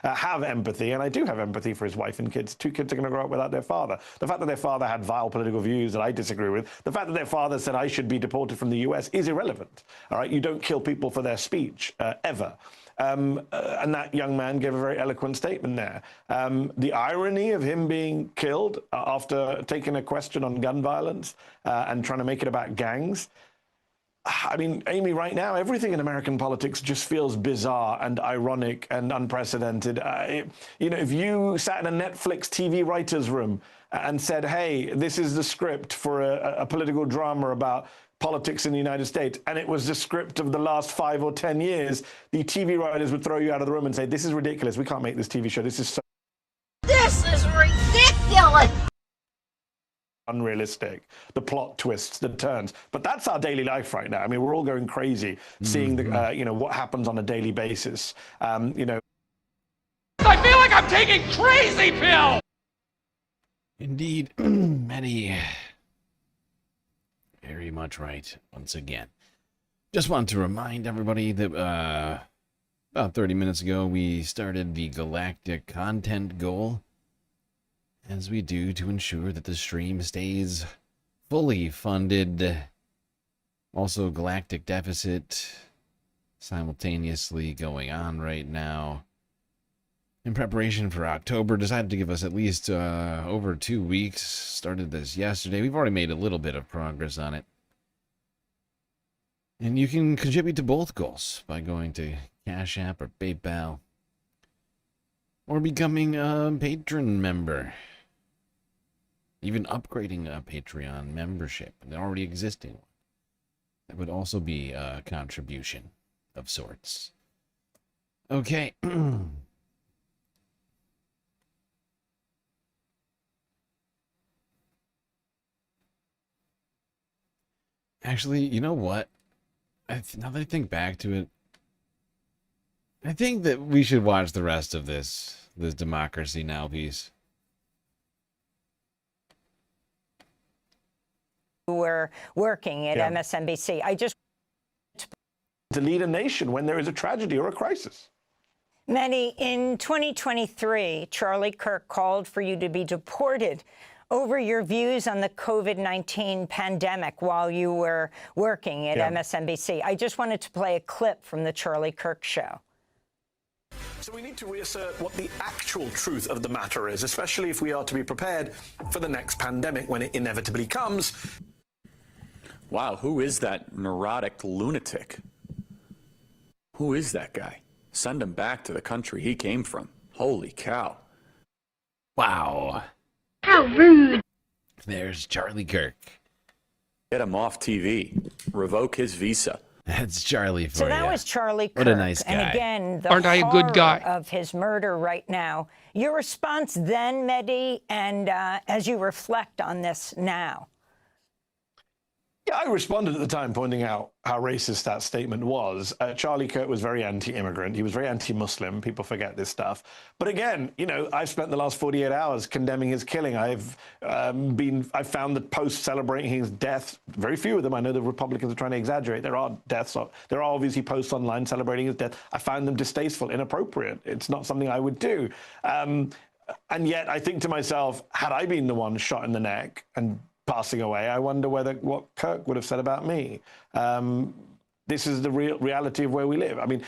have empathy, and I do have empathy for his wife and kids. 2 kids are going to grow up without their father. The fact that their father had vile political views that I disagree with, the fact that their father said I should be deported from the US is irrelevant. All right, you don't kill people for their speech, ever. And that young man gave a very eloquent statement there. The irony of him being killed after taking a question on gun violence and trying to make it about gangs. I mean, Amy, right now, everything in American politics just feels bizarre and ironic and unprecedented. If you sat in a Netflix TV writer's room and said, hey, this is the script for a political drama about politics in the United States, and it was the script of the last 5 or 10 years, the TV writers would throw you out of the room and say, this is ridiculous. We can't make this TV show. This is so... This is ridiculous! Unrealistic, the plot twists, the turns, but that's our daily life right now. I mean, we're all going crazy seeing the what happens on a daily basis. I feel like I'm taking crazy pills. Indeed, Medi, very much right. Once again, just want to remind everybody that about 30 minutes ago we started the Galactic content goal, as we do to ensure that the stream stays fully funded. Also, Galactic deficit simultaneously going on right now. In preparation for October, decided to give us at least over 2 weeks. Started this yesterday. We've already made a little bit of progress on it. And you can contribute to both goals by going to Cash App or PayPal, or becoming a patron member. Even upgrading a Patreon membership, an already existing one. That would also be a contribution of sorts. Okay. Actually, you know what? Now that I think back to it, I think that we should watch the rest of this Democracy Now! Piece. Were working at MSNBC. I just to lead a nation when there is a tragedy or a crisis. Many in 2023, Charlie Kirk called for you to be deported over your views on the COVID-19 pandemic while you were working at MSNBC. I just wanted to play a clip from the Charlie Kirk show. So we need to reassert what the actual truth of the matter is, especially if we are to be prepared for the next pandemic when it inevitably comes. Wow, who is that neurotic lunatic? Who is that guy? Send him back to the country he came from. Holy cow. Wow. How rude. There's Charlie Kirk. Get him off TV. Revoke his visa. That's Charlie for So you. that was Charlie Kirk. What a nice guy. And again, the Aren't I a good guy? horror of his murder right now. Your response then, Medi, and as you reflect on this now. Yeah, I responded at the time pointing out how racist that statement was. Charlie Kirk was very anti-immigrant. He was very anti-Muslim. People forget this stuff. But again, you know, I've spent the last 48 hours condemning his killing. I've found the posts celebrating his death, very few of them. I know the Republicans are trying to exaggerate. There are deaths. There are obviously posts online celebrating his death. I found them distasteful, inappropriate. It's not something I would do. And yet I think to myself, had I been the one shot in the neck and passing away, I wonder what Kirk would have said about me. This is the reality of where we live. I mean,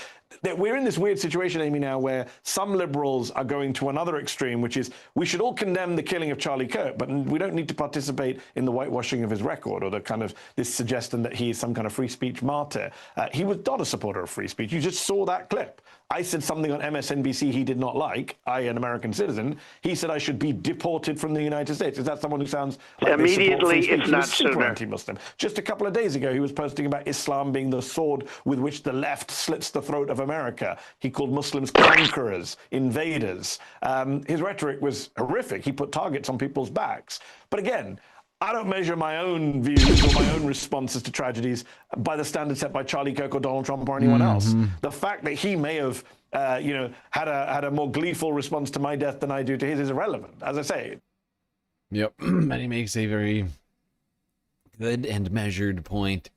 we're in this weird situation, Amy, now where some liberals are going to another extreme, which is we should all condemn the killing of Charlie Kirk, but we don't need to participate in the whitewashing of his record or the kind of this suggestion that he is some kind of free speech martyr. He was not a supporter of free speech. You just saw that clip. I said something on MSNBC he did not like, I, an American citizen. He said I should be deported from the United States. Is that someone who sounds like immediately, if not super sooner? Anti-Muslim. Just a couple of days ago, he was posting about Islam being the sword with which the left slits the throat of America. He called Muslims conquerors, invaders. His rhetoric was horrific. He put targets on people's backs. But again, I don't measure my own views or my own responses to tragedies by the standards set by Charlie Kirk or Donald Trump or anyone else. The fact that he may have, had a more gleeful response to my death than I do to his is irrelevant, as I say. Yep, and he makes a very good and measured point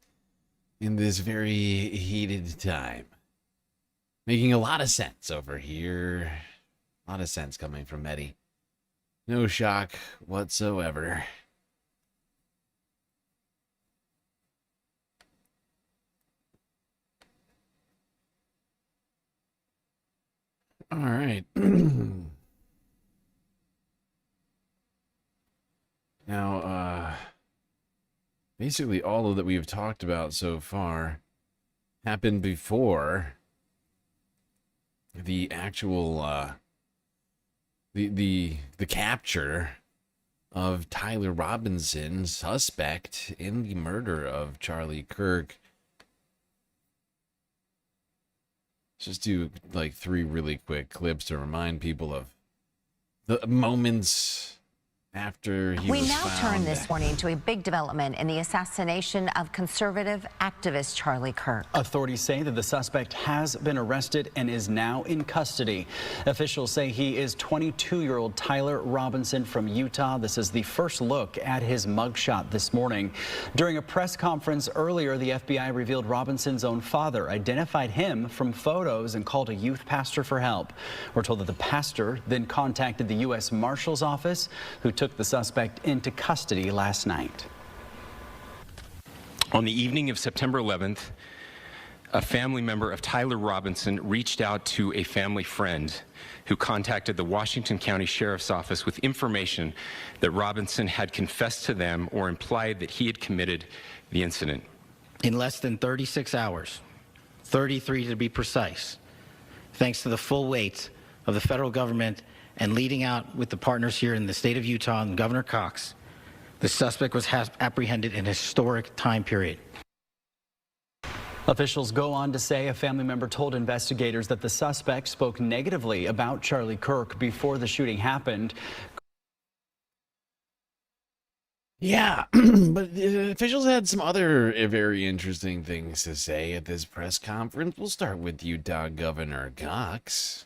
in this very heated time. Making a lot of sense over here. A lot of sense coming from Medi. No shock whatsoever. All right. Now, basically all of that we've talked about so far happened before the actual, the capture of Tyler Robinson, suspect in the murder of Charlie Kirk. Just do like 3 really quick clips to remind people of the moments after he was We now found. turn this morning to a big development in the assassination of conservative activist Charlie Kirk. Authorities say that the suspect has been arrested and is now in custody. Officials say he is 22-year-old Tyler Robinson from Utah. This is the first look at his mugshot this morning. During a press conference earlier, the FBI revealed Robinson's own father identified him from photos and called a youth pastor for help. We're told that the pastor then contacted the U.S. Marshal's office, who took the suspect into custody last night. On the evening of September 11th, a family member of Tyler Robinson reached out to a family friend who contacted the Washington County Sheriff's Office with information that Robinson had confessed to them or implied that he had committed the incident. In less than 36 hours, 33 to be precise, thanks to the full weight of the federal government and leading out with the partners here in the state of Utah and Governor Cox, the suspect was apprehended in a historic time period. Officials go on to say a family member told investigators that the suspect spoke negatively about Charlie Kirk before the shooting happened. Yeah, but the officials had some other very interesting things to say at this press conference. We'll start with Utah Governor Cox.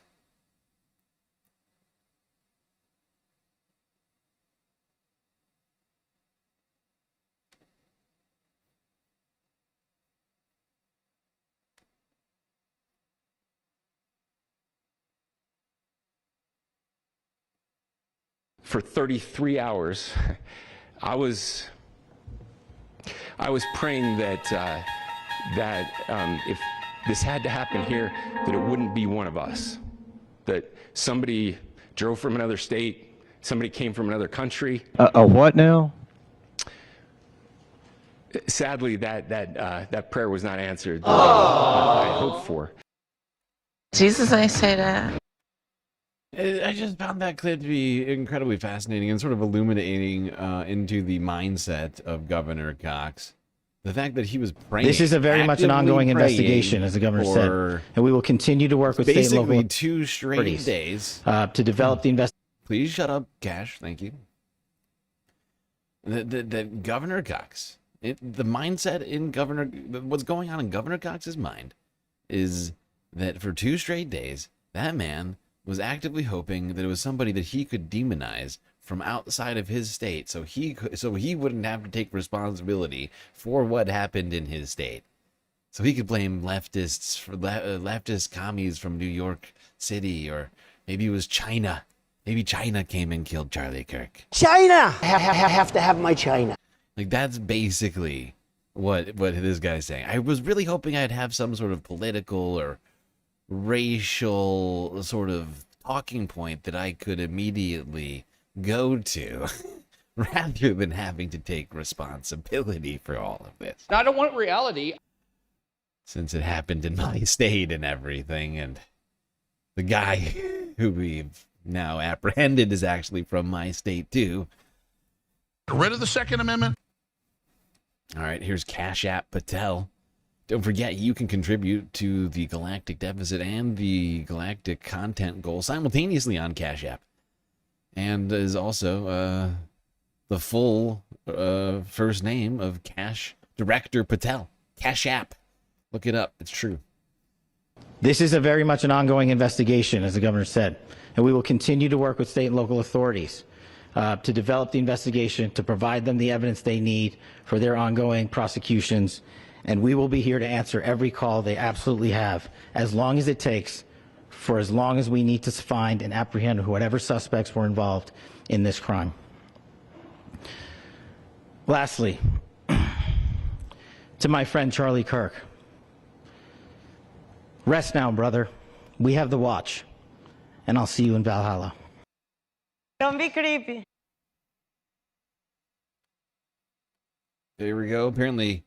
For 33 hours, I was praying that if this had to happen here, that it wouldn't be one of us, that somebody drove from another state, somebody came from another country. A what now? Sadly, that prayer was not answered. I hoped for. Jesus, I say that. I just found that clip to be incredibly fascinating and sort of illuminating into the mindset of Governor Cox. The fact that he was praying. This is a very much an ongoing investigation, as the governor said, and we will continue to work with state and local basically 2 straight days to develop the investigation. Please shut up, Cash. Thank you. That Governor Cox The mindset in what's going on in Governor Cox's mind is that for 2 straight days, that man was actively hoping that it was somebody that he could demonize from outside of his state, so he wouldn't have to take responsibility for what happened in his state. So he could blame leftists for leftist commies from New York City, or maybe it was China. Maybe China came and killed Charlie Kirk. China! Have to have my China. Like, that's basically what this guy's saying. I was really hoping I'd have some sort of political or racial sort of talking point that I could immediately go to rather than having to take responsibility for all of this. I don't want reality. Since it happened in my state and everything, and the guy who we've now apprehended is actually from my state too. Get rid of the Second Amendment. All right, here's Cash App Patel. Don't forget, you can contribute to the Galactic Deficit and the Galactic Content Goal simultaneously on Cash App. And is also the full first name of Director Patel. Cash App. Look it up. It's true. This is a very much an ongoing investigation, as the governor said, and we will continue to work with state and local authorities to develop the investigation, to provide them the evidence they need for their ongoing prosecutions, and we will be here to answer every call they absolutely have, as long as it takes, for as long as we need to find and apprehend whatever suspects were involved in this crime. Lastly, to my friend Charlie Kirk, rest now, brother. We have the watch, and I'll see you in Valhalla. Don't be creepy. There we go. Apparently,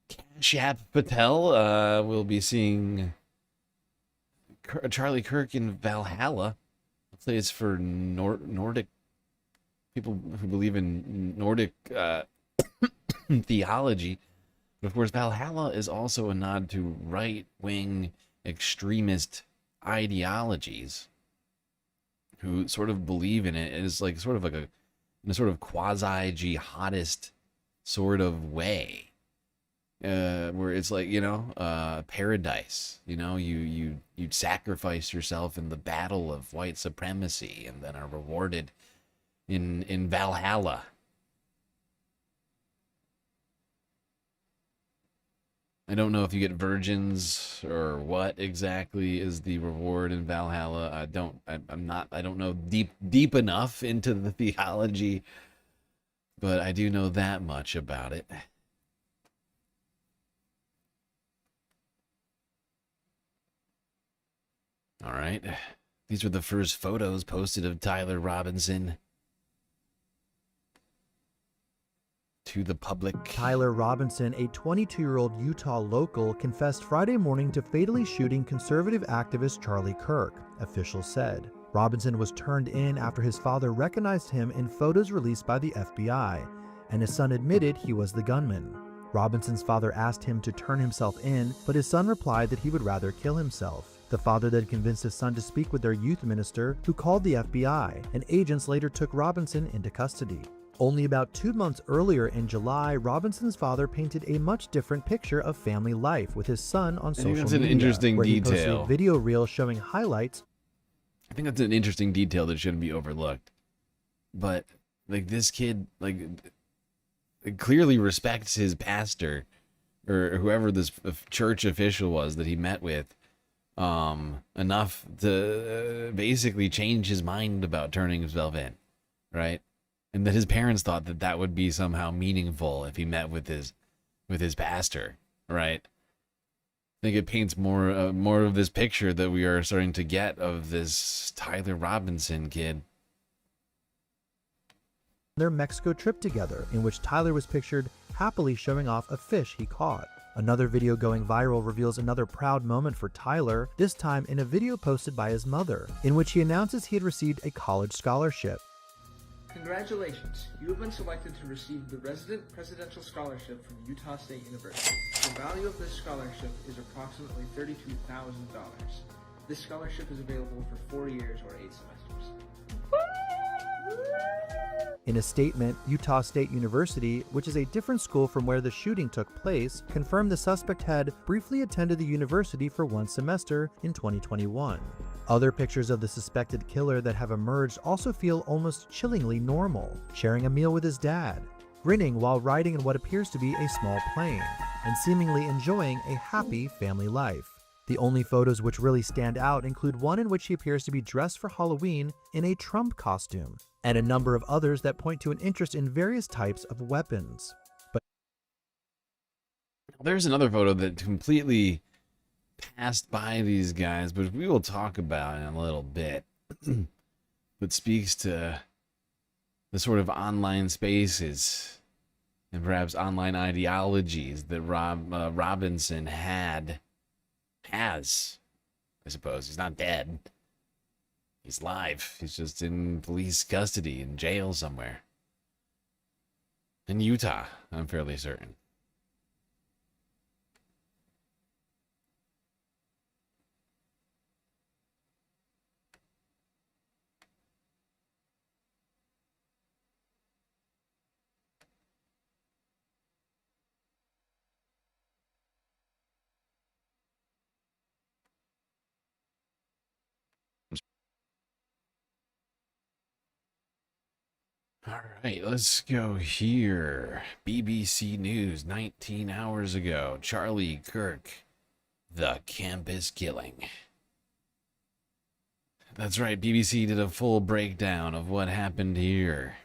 Cash App Patel will be seeing Charlie Kirk in Valhalla. Hopefully it's for Nordic people who believe in Nordic theology. But of course, Valhalla is also a nod to right-wing extremist ideologies who sort of believe in it as like sort of like in a sort of quasi-jihadist sort of way. Where it's like, paradise, you'd sacrifice yourself in the battle of white supremacy and then are rewarded in Valhalla. I don't know if you get virgins or what exactly is the reward in Valhalla. I don't know deep enough into the theology, but I do know that much about it. All right. These are the first photos posted of Tyler Robinson to the public. Tyler Robinson, a 22-year-old Utah local, confessed Friday morning to fatally shooting conservative activist Charlie Kirk, officials said. Robinson was turned in after his father recognized him in photos released by the FBI, and his son admitted he was the gunman. Robinson's father asked him to turn himself in, but his son replied that he would rather kill himself. The father then convinced his son to speak with their youth minister, who called the FBI, and agents later took Robinson into custody. Only about 2 months earlier in July, Robinson's father painted a much different picture of family life with his son on social media. That's an interesting where detail. He posted a video reel showing highlights. I think that's an interesting detail that shouldn't be overlooked. But like this kid, clearly respects his pastor or whoever this church official was that he met with. Enough to basically change his mind about turning himself in, right? And that his parents thought that that would be somehow meaningful if he met with his pastor, right? I think it paints more of this picture that we are starting to get of this Tyler Robinson kid. Their Mexico trip together, in which Tyler was pictured happily showing off a fish he caught. Another video going viral reveals another proud moment for Tyler, this time in a video posted by his mother, in which he announces he had received a college scholarship. Congratulations, you have been selected to receive the Resident Presidential Scholarship from Utah State University. The value of this scholarship is approximately $32,000. This scholarship is available for 4 years or 8 semesters. In a statement, Utah State University, which is a different school from where the shooting took place, confirmed the suspect had briefly attended the university for one semester in 2021. Other pictures of the suspected killer that have emerged also feel almost chillingly normal, sharing a meal with his dad, grinning while riding in what appears to be a small plane, and seemingly enjoying a happy family life. The only photos which really stand out include one in which he appears to be dressed for Halloween in a Trump costume, and a number of others that point to an interest in various types of weapons. But there's another photo that completely passed by these guys, but we will talk about in a little bit. But speaks to the sort of online spaces and perhaps online ideologies that Robinson has, I suppose. He's not dead. He's alive. He's just in police custody in jail somewhere. In Utah, I'm fairly certain. All right, let's go here. BBC News, 19 hours ago. Charlie Kirk, the campus killing. That's right, BBC did a full breakdown of what happened here.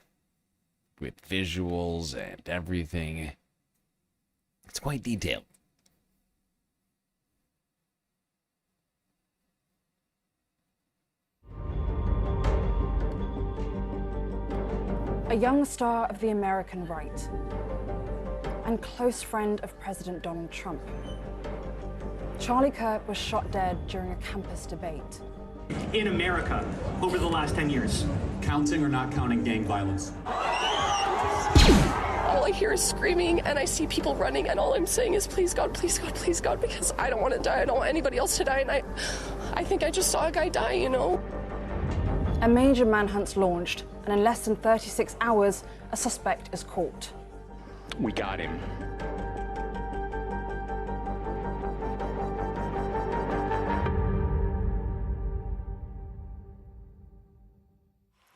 With visuals and everything. It's quite detailed. A young star of the American right and close friend of President Donald Trump. Charlie Kirk was shot dead during a campus debate. In America, over the last 10 years. Counting or not counting gang violence? All I hear is screaming, and I see people running, and all I'm saying is, please God, please God, please God, because I don't want to die. I don't want anybody else to die, and I think I just saw a guy die, you know? A major manhunt's launched, and in less than 36 hours, a suspect is caught. We got him.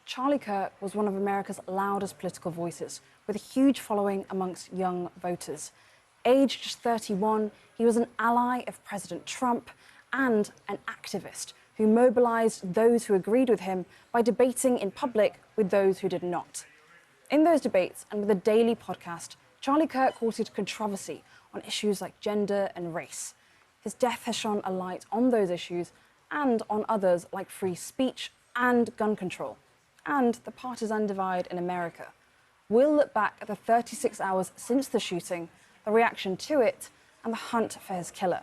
Charlie Kirk was one of America's loudest political voices, with a huge following amongst young voters. Aged just 31, he was an ally of President Trump and an activist who mobilized those who agreed with him by debating in public with those who did not. In those debates and with a daily podcast, Charlie Kirk courted controversy on issues like gender and race. His death has shone a light on those issues and on others like free speech and gun control, and the partisan divide in America. We'll look back at the 36 hours since the shooting, the reaction to it, and the hunt for his killer.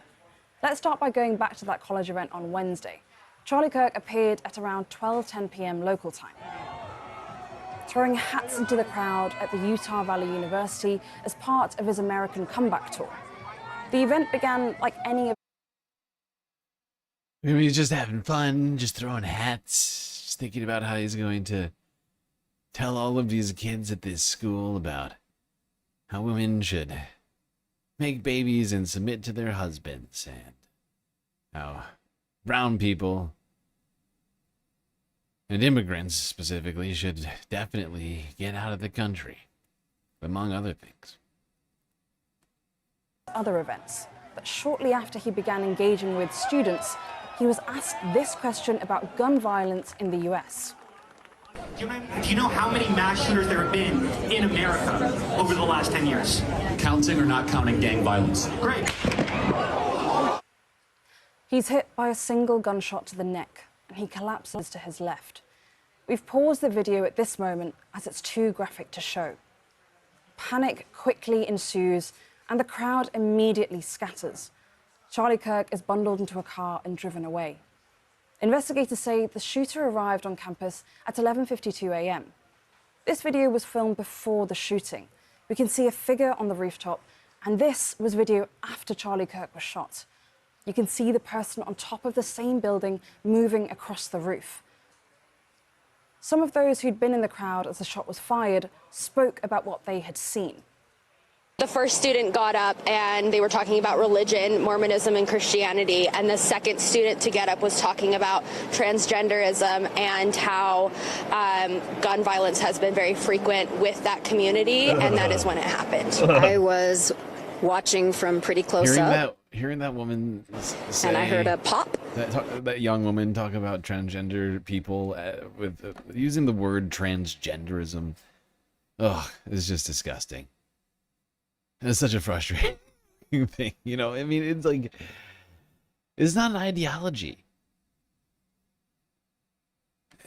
Let's start by going back to that college event on Wednesday. Charlie Kirk appeared at around 12:10 p.m. local time, throwing hats into the crowd at the Utah Valley University as part of his American comeback tour. The event began like any of... Maybe he's just having fun, just throwing hats, just thinking about how he's going to tell all of these kids at this school about how women should make babies and submit to their husbands, and how brown people and immigrants specifically should definitely get out of the country, among other things. Other events. But shortly after he began engaging with students, he was asked this question about gun violence in the US. Do you know how many mass shooters there have been in America over the last 10 years? Counting or not counting gang violence? Great. He's hit by a single gunshot to the neck, and he collapses to his left. We've paused the video at this moment as it's too graphic to show. Panic quickly ensues, and the crowd immediately scatters. Charlie Kirk is bundled into a car and driven away. Investigators say the shooter arrived on campus at 11:52 a.m. This video was filmed before the shooting. We can see a figure on the rooftop, and this was video after Charlie Kirk was shot. You can see the person on top of the same building moving across the roof. Some of those who'd been in the crowd as the shot was fired spoke about what they had seen. The first student got up and they were talking about religion, Mormonism, and Christianity. And the second student to get up was talking about transgenderism and how gun violence has been very frequent with that community. And that is when it happened. I was watching from pretty close up. Hearing that woman say, and I heard a pop. That young woman talk about transgender people with using the word transgenderism. Ugh, it's just disgusting. It's such a frustrating thing, you know. I mean, it's like, it's not an ideology.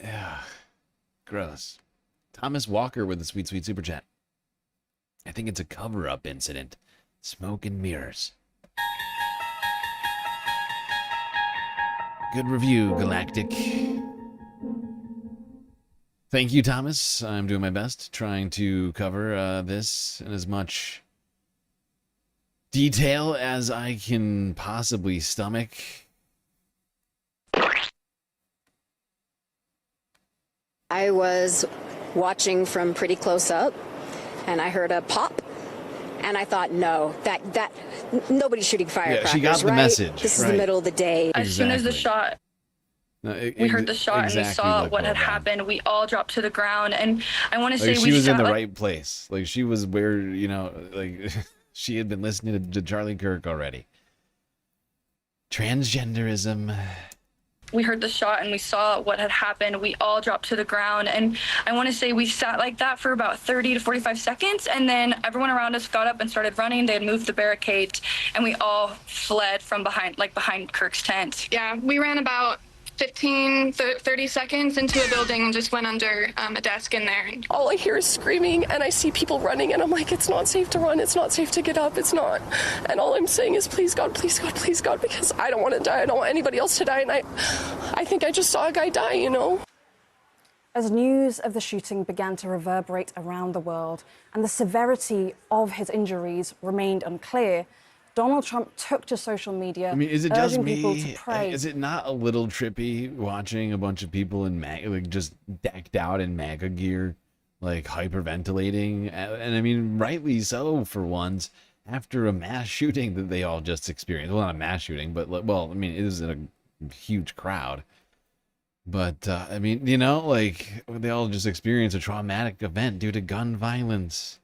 Yeah, gross. Thomas Walker with the sweet super chat. I think it's a cover-up incident. Smoke and mirrors. Good review, Galactic. Thank you, Thomas. I'm doing my best, trying to cover this in as much detail as I can possibly stomach. I was watching from pretty close up, and I heard a pop, and I thought, no, that nobody's shooting firecrackers, she got the right? message. This is the middle of the day. As soon as the shot, we heard the shot and we saw what had happened. We all dropped to the ground, and I want to say she was in the right place. Like, she was where, you know, like she had been listening to Charlie Kirk already. Transgenderism. We heard the shot and we saw what had happened. We all dropped to the ground, and I want to say we sat like that for about 30 to 45 seconds, and then everyone around us got up and started running. They had moved the barricades, and we all fled from behind Kirk's tent. Yeah, we ran about 30 seconds into a building and just went under a desk in there. And all I hear is screaming, and I see people running, and I'm like, it's not safe to run. It's not safe to get up. It's not. And all I'm saying is, please God, please God, please God, because I don't want to die. I don't want anybody else to die. And I think I just saw a guy die, you know? As news of the shooting began to reverberate around the world and the severity of his injuries remained unclear, Donald Trump took to social media, I mean, is it just urging me? people to pray. Is it not a little trippy watching a bunch of people in like just decked out in MAGA gear, like hyperventilating? And I mean, rightly so for once, after a mass shooting that they all just experienced. Well, not a mass shooting, but, well, I mean, it was in a huge crowd. But, I mean, you know, like, they all just experienced a traumatic event due to gun violence.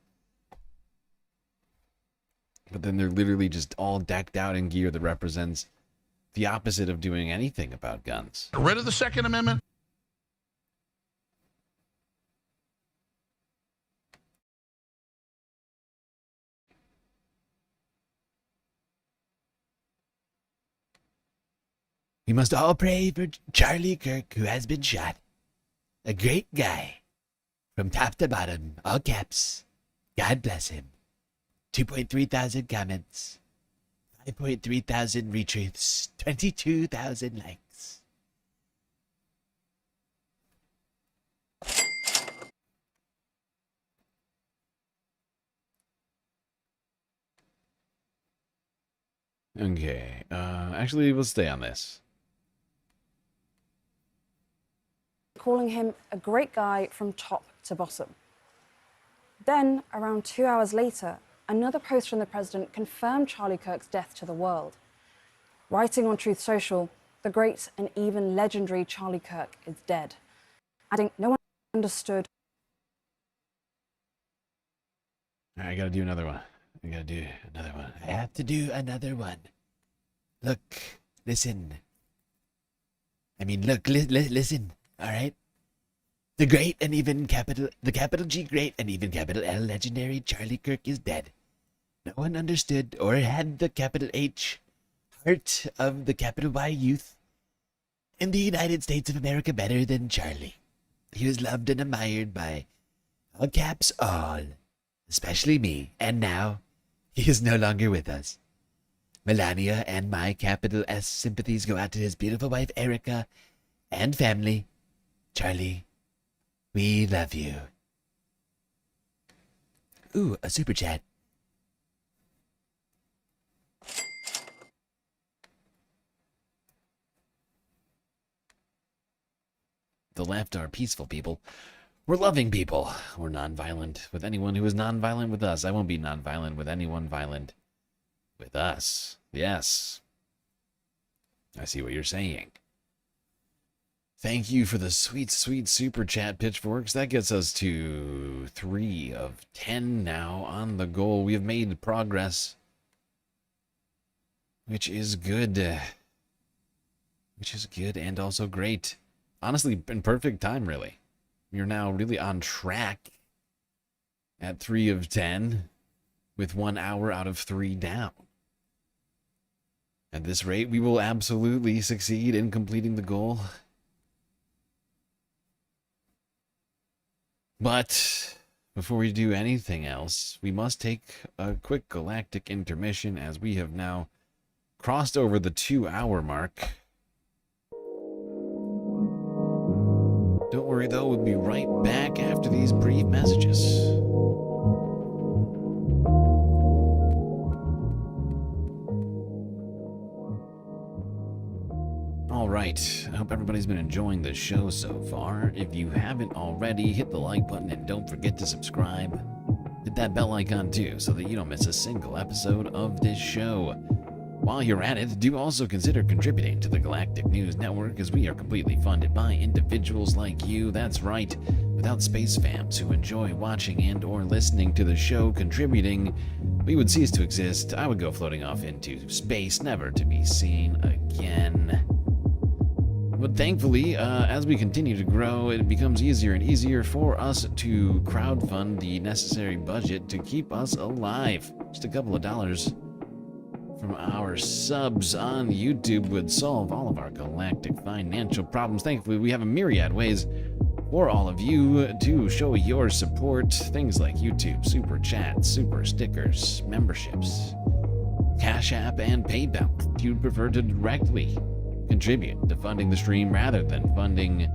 But then they're literally just all decked out in gear that represents the opposite of doing anything about guns. Get rid of the Second Amendment. We must all pray for Charlie Kirk, who has been shot. A great guy. From top to bottom, all caps. God bless him. 2.3 thousand comments. 5.3 thousand retweets. 22,000 likes. Okay, actually, we'll stay on this. Calling him a great guy from top to bottom. Then, around 2 hours later, another post from the president confirmed Charlie Kirk's death to the world. Writing on Truth Social, the great and even legendary Charlie Kirk is dead, adding no one understood. I gotta do another one. I have to do another one. Look, listen. I mean, look, listen, all right? The great and even the capital G great and even capital L legendary Charlie Kirk is dead. No one understood or had the capital H heart of the capital Y youth in the United States of America better than Charlie. He was loved and admired by all caps all, especially me, and now he is no longer with us. Melania and my capital S sympathies go out to his beautiful wife Erica and family. Charlie, we love you. Ooh, a super chat. The left are peaceful people. We're loving people. We're nonviolent with anyone who is nonviolent with us. I won't be nonviolent with anyone violent with us. Yes. I see what you're saying. Thank you for the sweet, sweet super chat, Pitchforks. That gets us to 3 of 10 now on the goal. We have made progress, which is good. Which is good and also great. Honestly, in perfect time, really. You're now really on track at 3 of 10 with 1 hour out of 3 down. At this rate, we will absolutely succeed in completing the goal. But before we do anything else, we must take a quick galactic intermission as we have now crossed over the 2-hour mark. Don't worry though, we'll be right back after these brief messages. Alright, I hope everybody's been enjoying the show so far. If you haven't already, hit the like button and don't forget to subscribe. Hit that bell icon too, so that you don't miss a single episode of this show. While you're at it, do also consider contributing to the Galactic News Network, as we are completely funded by individuals like you. That's right, without space fams who enjoy watching and or listening to the show contributing, we would cease to exist. I would go floating off into space, never to be seen again. But thankfully, as we continue to grow, it becomes easier and easier for us to crowdfund the necessary budget to keep us alive. Just a couple of dollars from our subs on YouTube would solve all of our galactic financial problems. Thankfully, we have a myriad ways for all of you to show your support. Things like YouTube, Super Chats, Super Stickers, memberships, Cash App, and PayPal. If you'd prefer to directly contribute to funding the stream rather than funding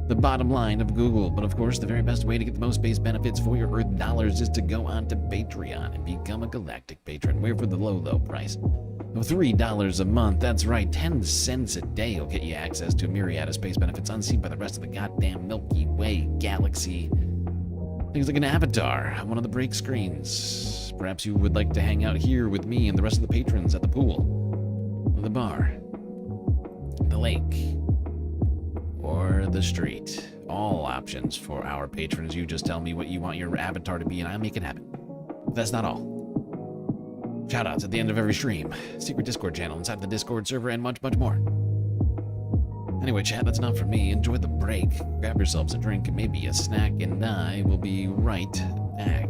the bottom line of Google. But of course, the very best way to get the most space benefits for your Earth dollars is to go on to Patreon and become a galactic patron, where for the low, low price of $3 a month, that's right, 10 cents a day will get you access to a myriad of space benefits unseen by the rest of the goddamn Milky Way galaxy. Things like an avatar on one of the break screens. Perhaps you would like to hang out here with me and the rest of the patrons at the pool, the bar, the lake, or the street. All options for our patrons. You just tell me what you want your avatar to be and I'll make it happen. But that's not all. Shoutouts at the end of every stream, secret Discord channel inside the Discord server, and much, much more. Anyway, chat, that's enough for me. Enjoy the break. Grab yourselves a drink and maybe a snack, and I will be right back.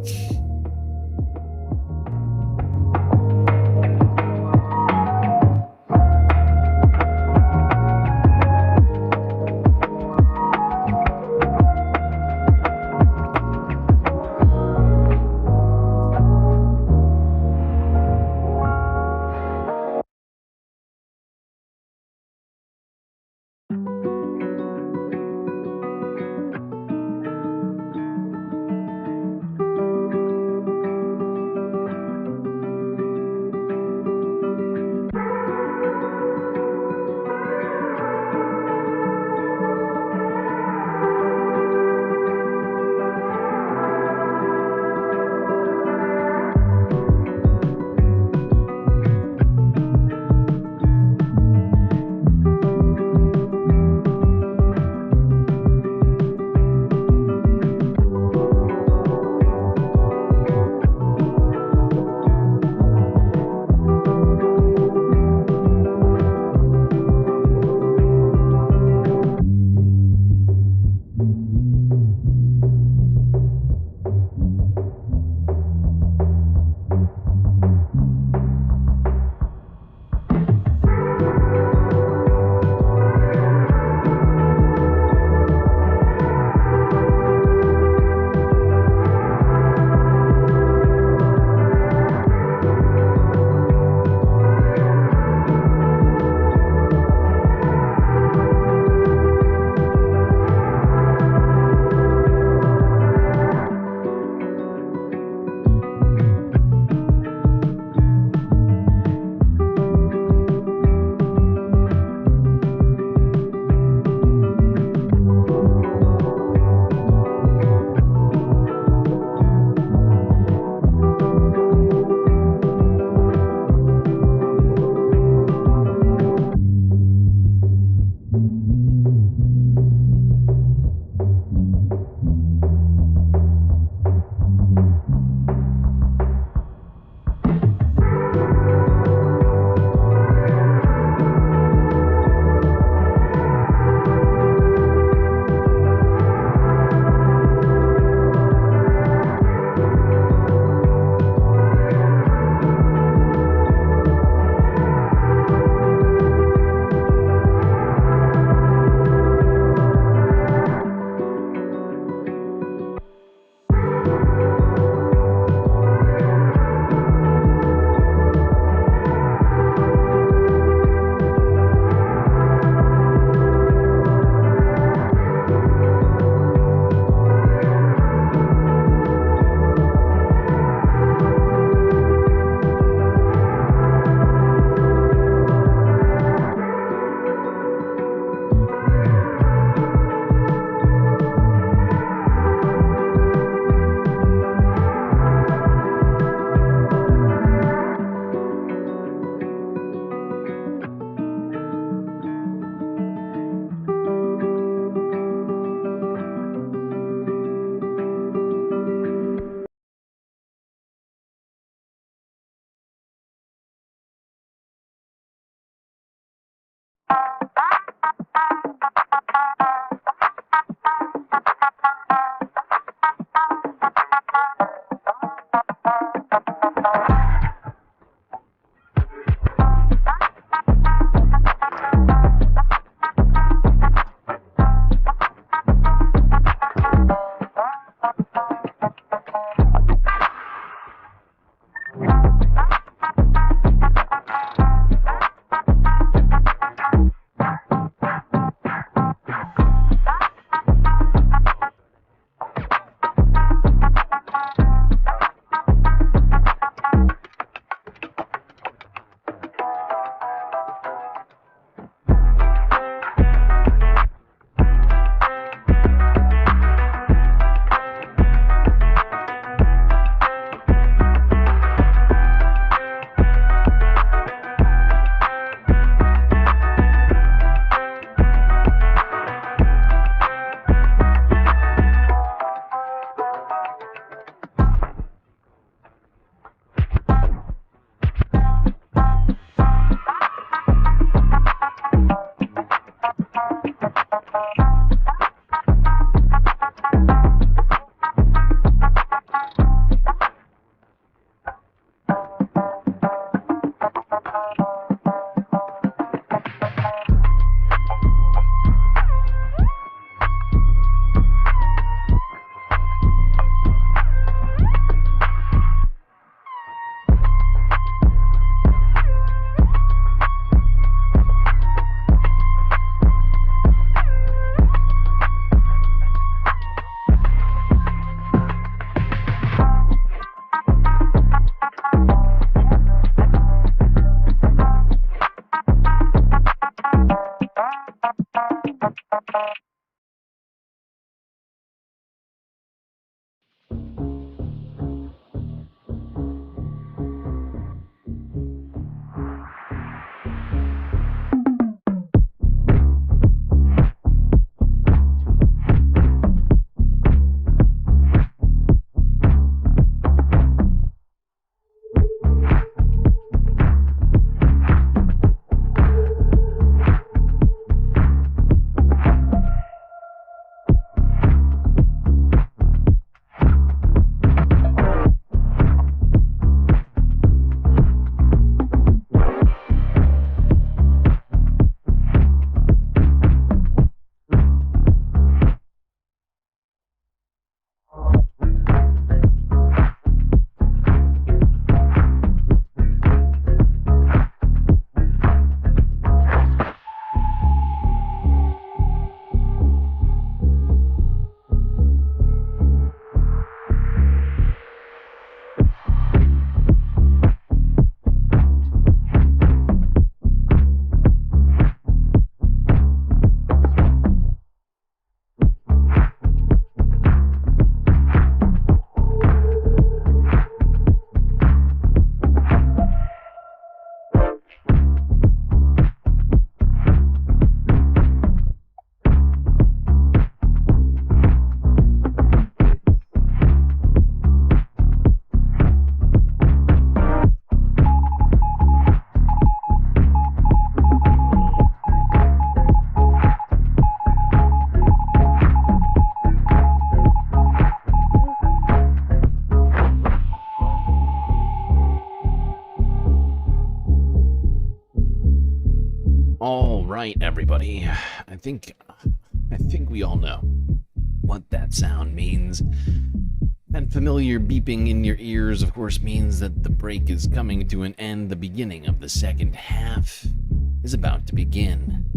All right, everybody. I think we all know what that sound means. That familiar beeping in your ears, of course, means that the break is coming to an end. The beginning of the second half is about to begin.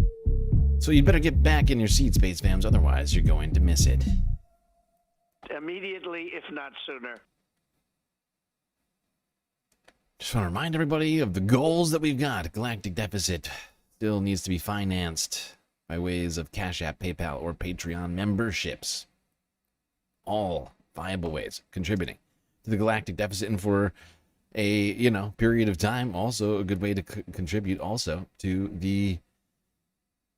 So you'd better get back in your seat, Space Fams, otherwise you're going to miss it. Immediately, if not sooner. Just want to remind everybody of the goals that we've got. Galactic Deficit still needs to be financed by ways of Cash App, PayPal, or Patreon memberships. All viable ways of contributing to the Galactic Deficit, and for a, period of time, also a good way to contribute also to the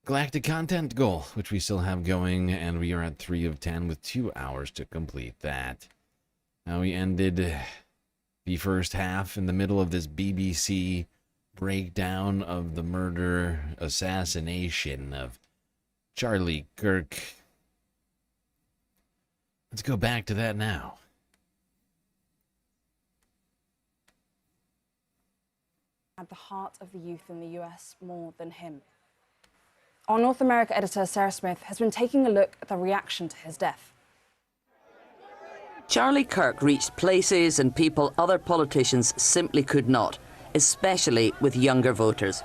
Galactic Content goal, which we still have going, and we are at 3 of 10 with 2 hours to complete that. Now, we ended the first half in the middle of this BBC breakdown of the murder, assassination of Charlie Kirk. Let's go back to that now. At the heart of the youth in the US more than him. Our North America editor, Sarah Smith, has been taking a look at the reaction to his death. Charlie Kirk reached places and people other politicians simply could not, especially with younger voters.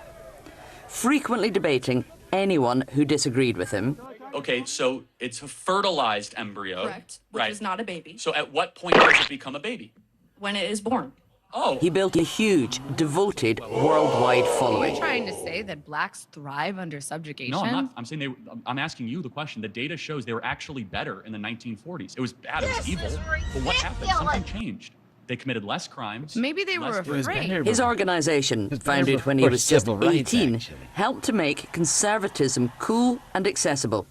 Frequently debating anyone who disagreed with him. Okay, so it's a fertilized embryo. Correct, which is not a baby. So at what point does it become a baby? When it is born. Oh. He built a huge, devoted, worldwide following. Are you trying to say that blacks thrive under subjugation? No, I'm not. I'm saying I'm asking you the question. The data shows they were actually better in the 1940s. It was bad, it was evil. But what happened? Something changed. They committed less crimes. Maybe they were afraid. His organization, founded when he was just 18, helped to make conservatism cool and accessible.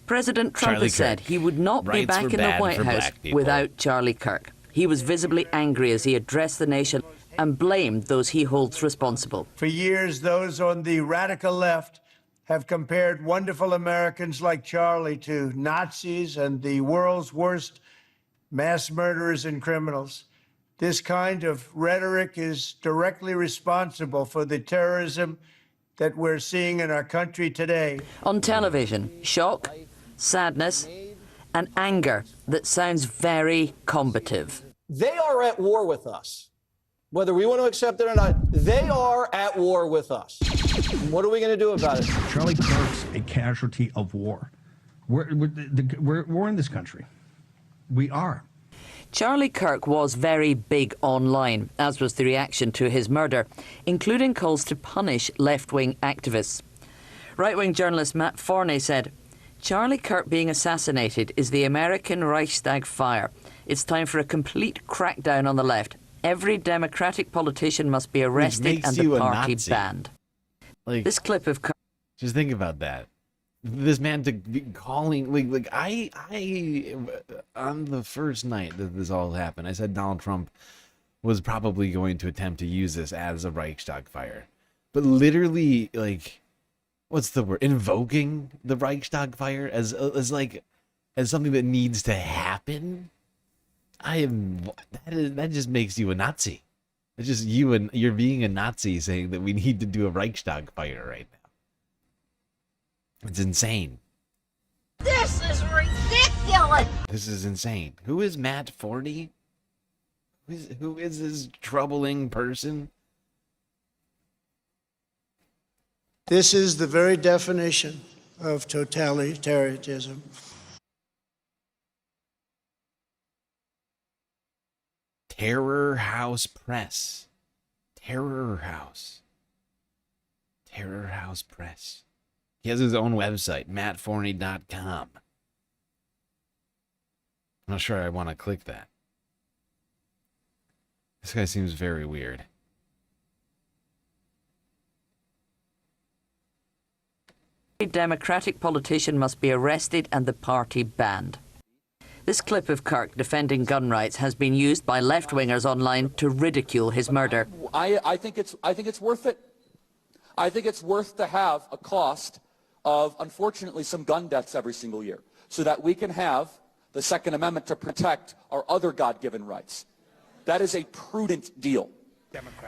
President Trump has said he would not be back in the White House without Charlie Kirk. He was visibly angry as he addressed the nation and blamed those he holds responsible. For years, those on the radical left have compared wonderful Americans like Charlie to Nazis and the world's worst mass murderers and criminals. This kind of rhetoric is directly responsible for the terrorism that we're seeing in our country today. On television, shock, sadness, and anger that sounds very combative. They are at war with us. Whether we want to accept it or not, they are at war with us. What are we going to do about it? Charlie Kirk's a casualty of war. We're in this country. We are. Charlie Kirk was very big online, as was the reaction to his murder, including calls to punish left-wing activists. Right-wing journalist Matt Forney said, Charlie Kirk being assassinated is the American Reichstag fire. It's time for a complete crackdown on the left. Every Democratic politician must be arrested and the party banned. Like, this clip of Kirk... Just think about that. This man to be calling, I on the first night that this all happened, I said Donald Trump was probably going to attempt to use this as a Reichstag fire. But literally, what's the word? Invoking the Reichstag fire as something that needs to happen. That just makes you a Nazi. It's just you're being a Nazi saying that we need to do a Reichstag fire right now. It's insane. This is ridiculous. This is insane. Who is Matt Forney? Who is this troubling person? This is the very definition of totalitarianism. Terror House Press. Terror House. Terror House Press. He has his own website, mattforney.com. I'm not sure I want to click that. This guy seems very weird. Every Democratic politician must be arrested and the party banned. This clip of Kirk defending gun rights has been used by left-wingers online to ridicule his murder. I think it's worth it. I think it's worth to have a cost of, unfortunately, some gun deaths every single year so that we can have the Second Amendment to protect our other God-given rights. That is a prudent deal.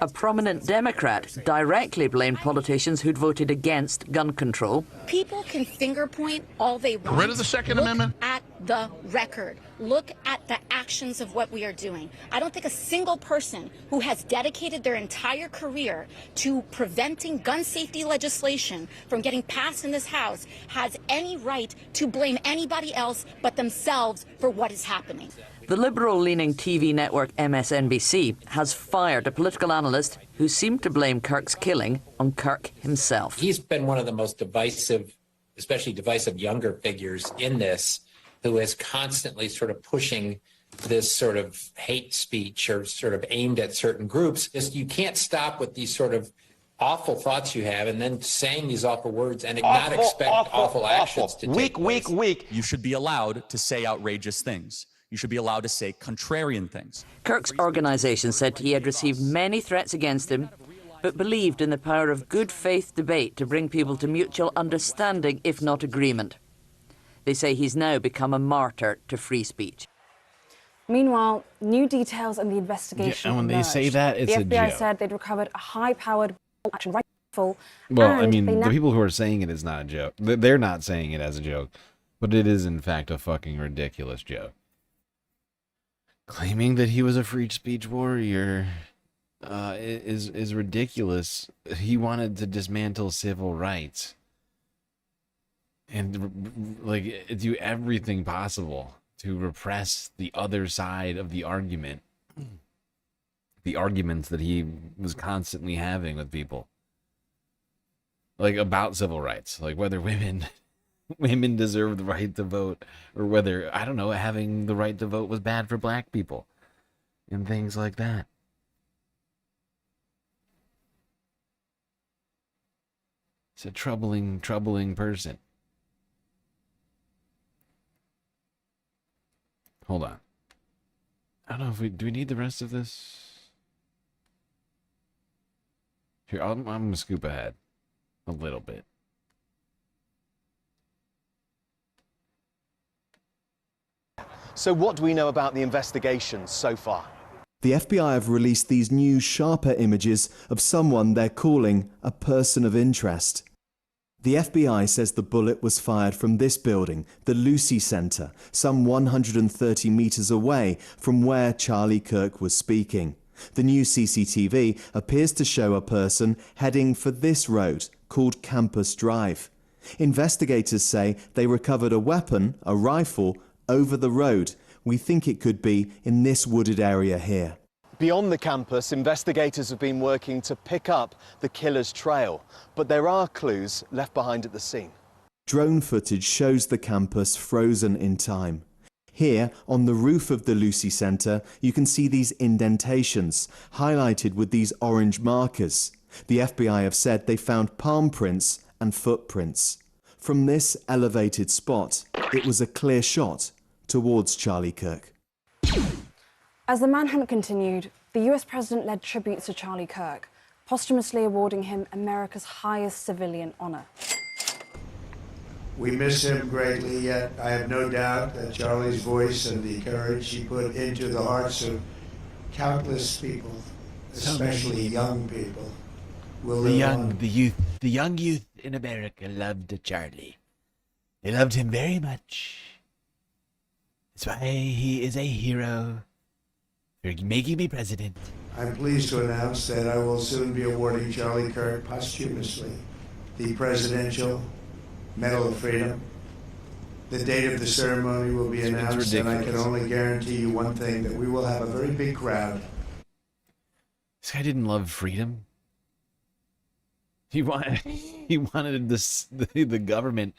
A prominent Democrat directly blamed politicians who'd voted against gun control. People can finger point all they want. Get rid of the Second Amendment. Look at the record. Look at the actions of what we are doing. I don't think a single person who has dedicated their entire career to preventing gun safety legislation from getting passed in this House has any right to blame anybody else but themselves for what is happening. The liberal-leaning TV network MSNBC has fired a political analyst who seemed to blame Kirk's killing on Kirk himself. He's been one of the most divisive, especially divisive younger figures in this, who is constantly sort of pushing this sort of hate speech or sort of aimed at certain groups. You can't stop with these sort of awful thoughts you have and then saying these awful words and not expect awful actions to take place. Weak. You should be allowed to say outrageous things. You should be allowed to say contrarian things. Kirk's organisation said he had received many threats against him, but believed in the power of good faith debate to bring people to mutual understanding, if not agreement. They say he's now become a martyr to free speech. Meanwhile, new details in the investigation. Yeah, and when they say that, it's the a FBI joke. said they'd recovered a high-powered action rifle. Well, I and mean, they the now people who are saying it is not a joke. They're not saying it as a joke, but it is in fact a fucking ridiculous joke. Claiming that he was a free speech warrior is ridiculous. He wanted to dismantle civil rights and like do everything possible to repress the other side of the argument, the arguments that he was constantly having with people, like about civil rights, like whether women deserve the right to vote, or whether, I don't know, having the right to vote was bad for black people and things like that. It's a troubling person. Hold on. I don't know if do we need the rest of this? Here, I'm gonna scoop ahead a little bit. So what do we know about the investigation so far? The FBI have released these new, sharper images of someone they're calling a person of interest. The FBI says the bullet was fired from this building, the Lucy Center, some 130 meters away from where Charlie Kirk was speaking. The new CCTV appears to show a person heading for this road, called Campus Drive. Investigators say they recovered a weapon, a rifle, over the road. We think it could be in this wooded area here. Beyond the campus, investigators have been working to pick up the killer's trail, but there are clues left behind at the scene. Drone footage shows the campus frozen in time. Here, on the roof of the Lucy Center, you can see these indentations, highlighted with these orange markers. The FBI have said they found palm prints and footprints. From this elevated spot, it was a clear shot towards Charlie Kirk. As the manhunt continued, the US president led tributes to Charlie Kirk, posthumously awarding him America's highest civilian honor. We miss him greatly, yet I have no doubt that Charlie's voice and the courage he put into the hearts of countless people, especially young people, will live on. The young youth in America loved Charlie. They loved him very much. That's why he is a hero for making me president. I'm pleased to announce that I will soon be awarding Charlie Kirk posthumously the Presidential Medal of Freedom. The date of the ceremony will be announced, and I can only guarantee you one thing, that we will have a very big crowd. This guy didn't love freedom. He wanted the government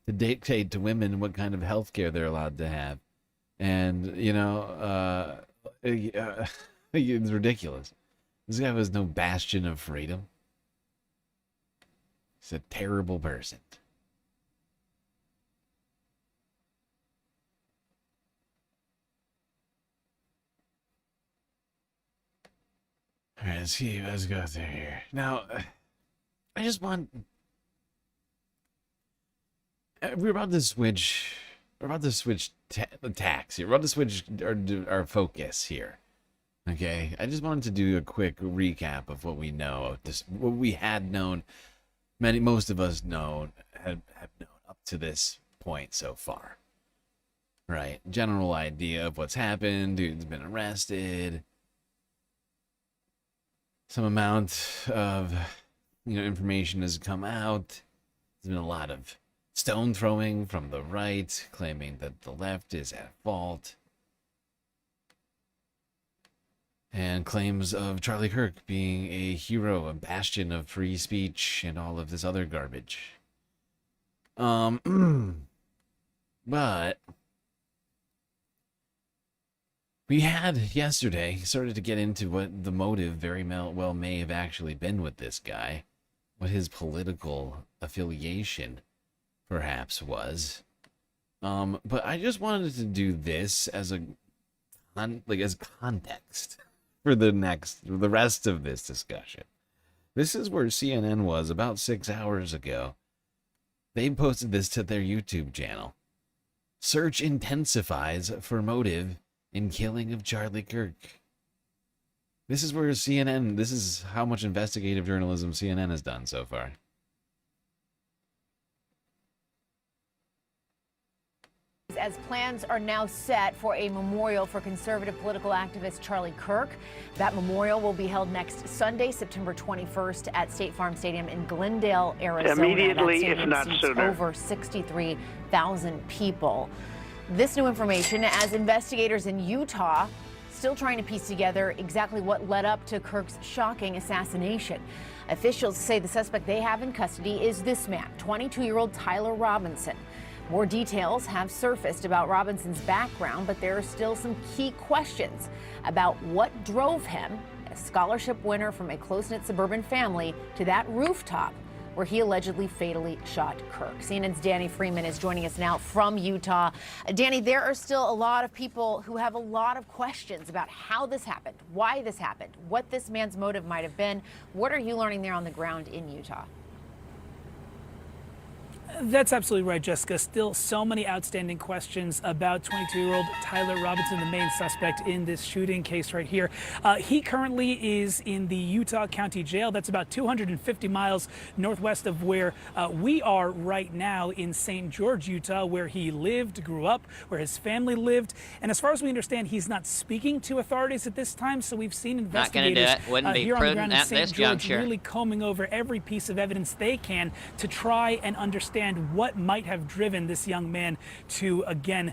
to dictate to women what kind of health care they're allowed to have. And, you know, it's ridiculous. This guy was no bastion of freedom. He's a terrible person. All right, let's go through here. Now, I just want... We're about to switch... We're about to switch tax here. We're about to switch our focus here. Okay, I just wanted to do a quick recap of what we know of this, what we had known. Most of us have known up to this point so far. Right, general idea of what's happened. Dude's been arrested. Some amount of, information has come out. There's been a lot of stone throwing from the right, claiming that the left is at fault. And claims of Charlie Kirk being a hero, a bastion of free speech, and all of this other garbage. But we had yesterday started to get into what the motive very well may have actually been with this guy, what his political affiliation perhaps was. But I just wanted to do this as as context for the rest of this discussion. This is where CNN was about 6 hours ago. They posted this to their YouTube channel. Search intensifies for motive in killing of Charlie Kirk. This is where CNN, this is how much investigative journalism CNN has done so far. As plans are now set for a memorial for conservative political activist Charlie Kirk. That memorial will be held next Sunday, September 21st at State Farm Stadium in Glendale, Arizona. Immediately, if not sooner. Over 63,000 people. This new information as investigators in Utah still trying to piece together exactly what led up to Kirk's shocking assassination. Officials say the suspect they have in custody is this man, 22-year-old Tyler Robinson. More details have surfaced about Robinson's background, but there are still some key questions about what drove him, a scholarship winner from a close-knit suburban family, to that rooftop where he allegedly fatally shot Kirk. CNN's Danny Freeman is joining us now from Utah. Danny, there are still a lot of people who have a lot of questions about how this happened, why this happened, what this man's motive might have been. What are you learning there on the ground in Utah? That's absolutely right, Jessica. Still so many outstanding questions about 22-year-old Tyler Robinson, the main suspect in this shooting case right here. He currently is in the Utah County Jail. That's about 250 miles northwest of where we are right now in St. George, Utah, where he lived, grew up, where his family lived. And as far as we understand, he's not speaking to authorities at this time. So we've seen investigators not gonna do it. Wouldn't be here on the prudent ground in at St. this George juncture. really combing over every piece of evidence they can to try and understand what might have driven this young man to, again,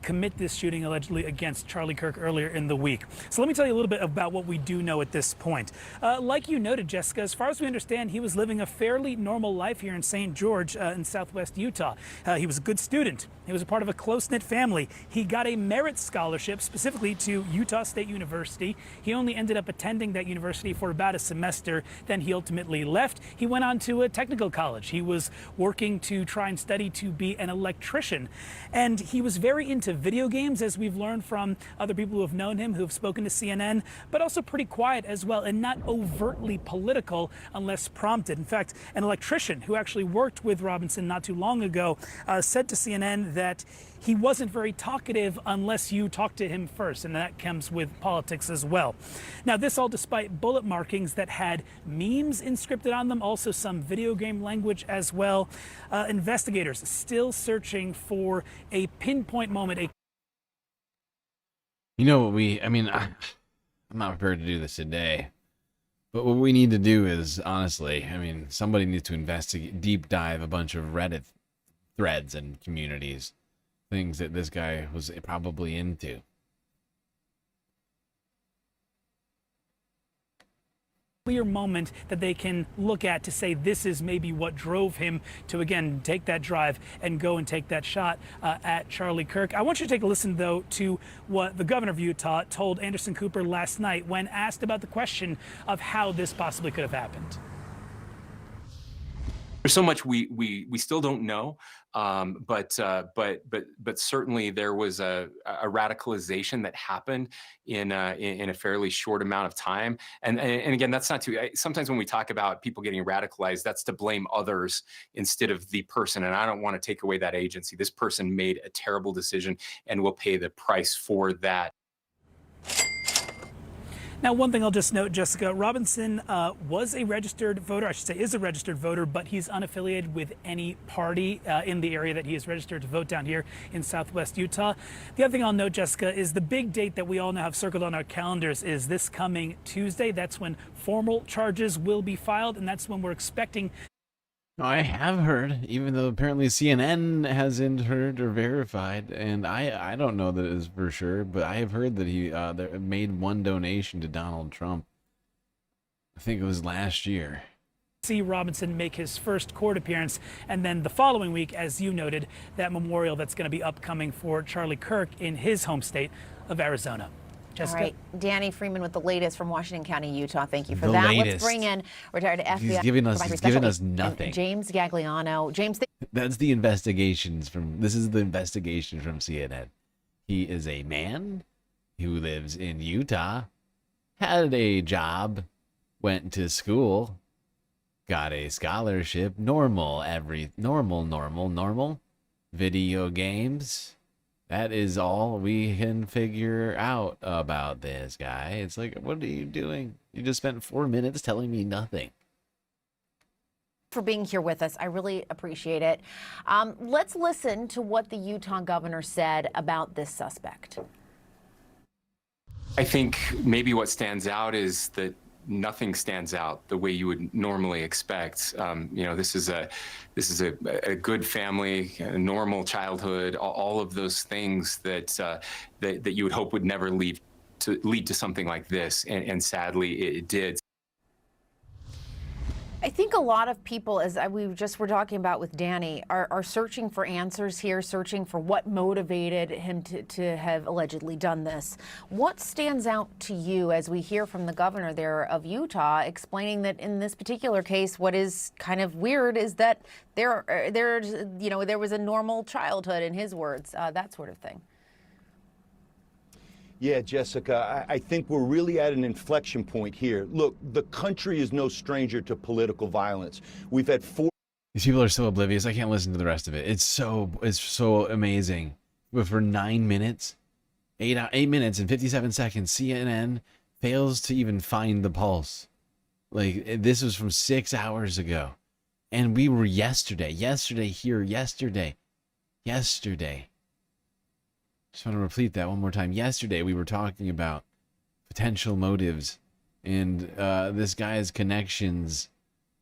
commit this shooting allegedly against Charlie Kirk earlier in the week. So let me tell you a little bit about what we do know at this point. Like you noted, Jessica, as far as we understand, he was living a fairly normal life here in St. George in southwest Utah. He was a good student. He was a part of a close-knit family. He got a merit scholarship specifically to Utah State University. He only ended up attending that university for about a semester. Then he ultimately left. He went on to a technical college. He was working to try and study to be an electrician. And he was very into video games, as we've learned from other people who have known him, who have spoken to CNN, but also pretty quiet as well, and not overtly political unless prompted. In fact, an electrician who actually worked with Robinson not too long ago said to CNN that he wasn't very talkative unless you talk to him first, and that comes with politics as well. Now, this all despite bullet markings that had memes inscripted on them, also some video game language as well. Investigators still searching for a pinpoint moment. You know what I'm not prepared to do this today, but what we need to do is, honestly, somebody needs to investigate, deep dive a bunch of Reddit threads and communities, things that this guy was probably into. Clear moment that they can look at to say this is maybe what drove him to, again, take that drive and go and take that shot at Charlie Kirk. I want you to take a listen, though, to what the governor of Utah told Anderson Cooper last night when asked about the question of how this possibly could have happened. There's so much we still don't know, but certainly there was a radicalization that happened in a fairly short amount of time. And again, that's not too. Sometimes when we talk about people getting radicalized, that's to blame others instead of the person. And I don't want to take away that agency. This person made a terrible decision and will pay the price for that. Now, one thing I'll just note, Jessica, Robinson was a registered voter, I should say is a registered voter, but he's unaffiliated with any party in the area that he is registered to vote down here in Southwest Utah. The other thing I'll note, Jessica, is the big date that we all now have circled on our calendars is this coming Tuesday. That's when formal charges will be filed, and that's when we're expecting. I have heard, even though apparently CNN hasn't heard or verified, and I don't know that it is for sure, but I have heard that he made one donation to Donald Trump. I think it was last year. See Robinson make his first court appearance, and then the following week, as you noted, that memorial that's going to be upcoming for Charlie Kirk in his home state of Arizona. Jessica. All right, Danny Freeman with the latest from Washington County, Utah. Thank you for that. Latest. Let's bring in retired FBI. He's giving us nothing. James Gagliano. James. That's the investigations from. This is the investigation from CNN. He is a man who lives in Utah, had a job, went to school, got a scholarship, normal, video games. That is all we can figure out about this guy. It's like, what are you doing? You just spent 4 minutes telling me nothing. For being here with us. I really appreciate it. Let's listen to what the Utah governor said about this suspect. I think maybe what stands out is that nothing stands out the way you would normally expect. This is a good family, a normal childhood, all of those things that you would hope would never lead to something like this, and sadly it did. I think a lot of people, as we just were talking about with Danny, are searching for answers here, searching for what motivated him to have allegedly done this. What stands out to you as we hear from the governor there of Utah explaining that in this particular case, what is kind of weird is that there was a normal childhood, in his words, that sort of thing. Yeah, Jessica, I think we're really at an inflection point here. Look, the country is no stranger to political violence. We've had These people are so oblivious. I can't listen to the rest of it. It's so amazing. But for 9 minutes, 8 minutes and 57 seconds, CNN fails to even find the pulse. Like, this was from 6 hours ago. And we were yesterday. Just want to repeat that one more time. Yesterday, we were talking about potential motives and this guy's connections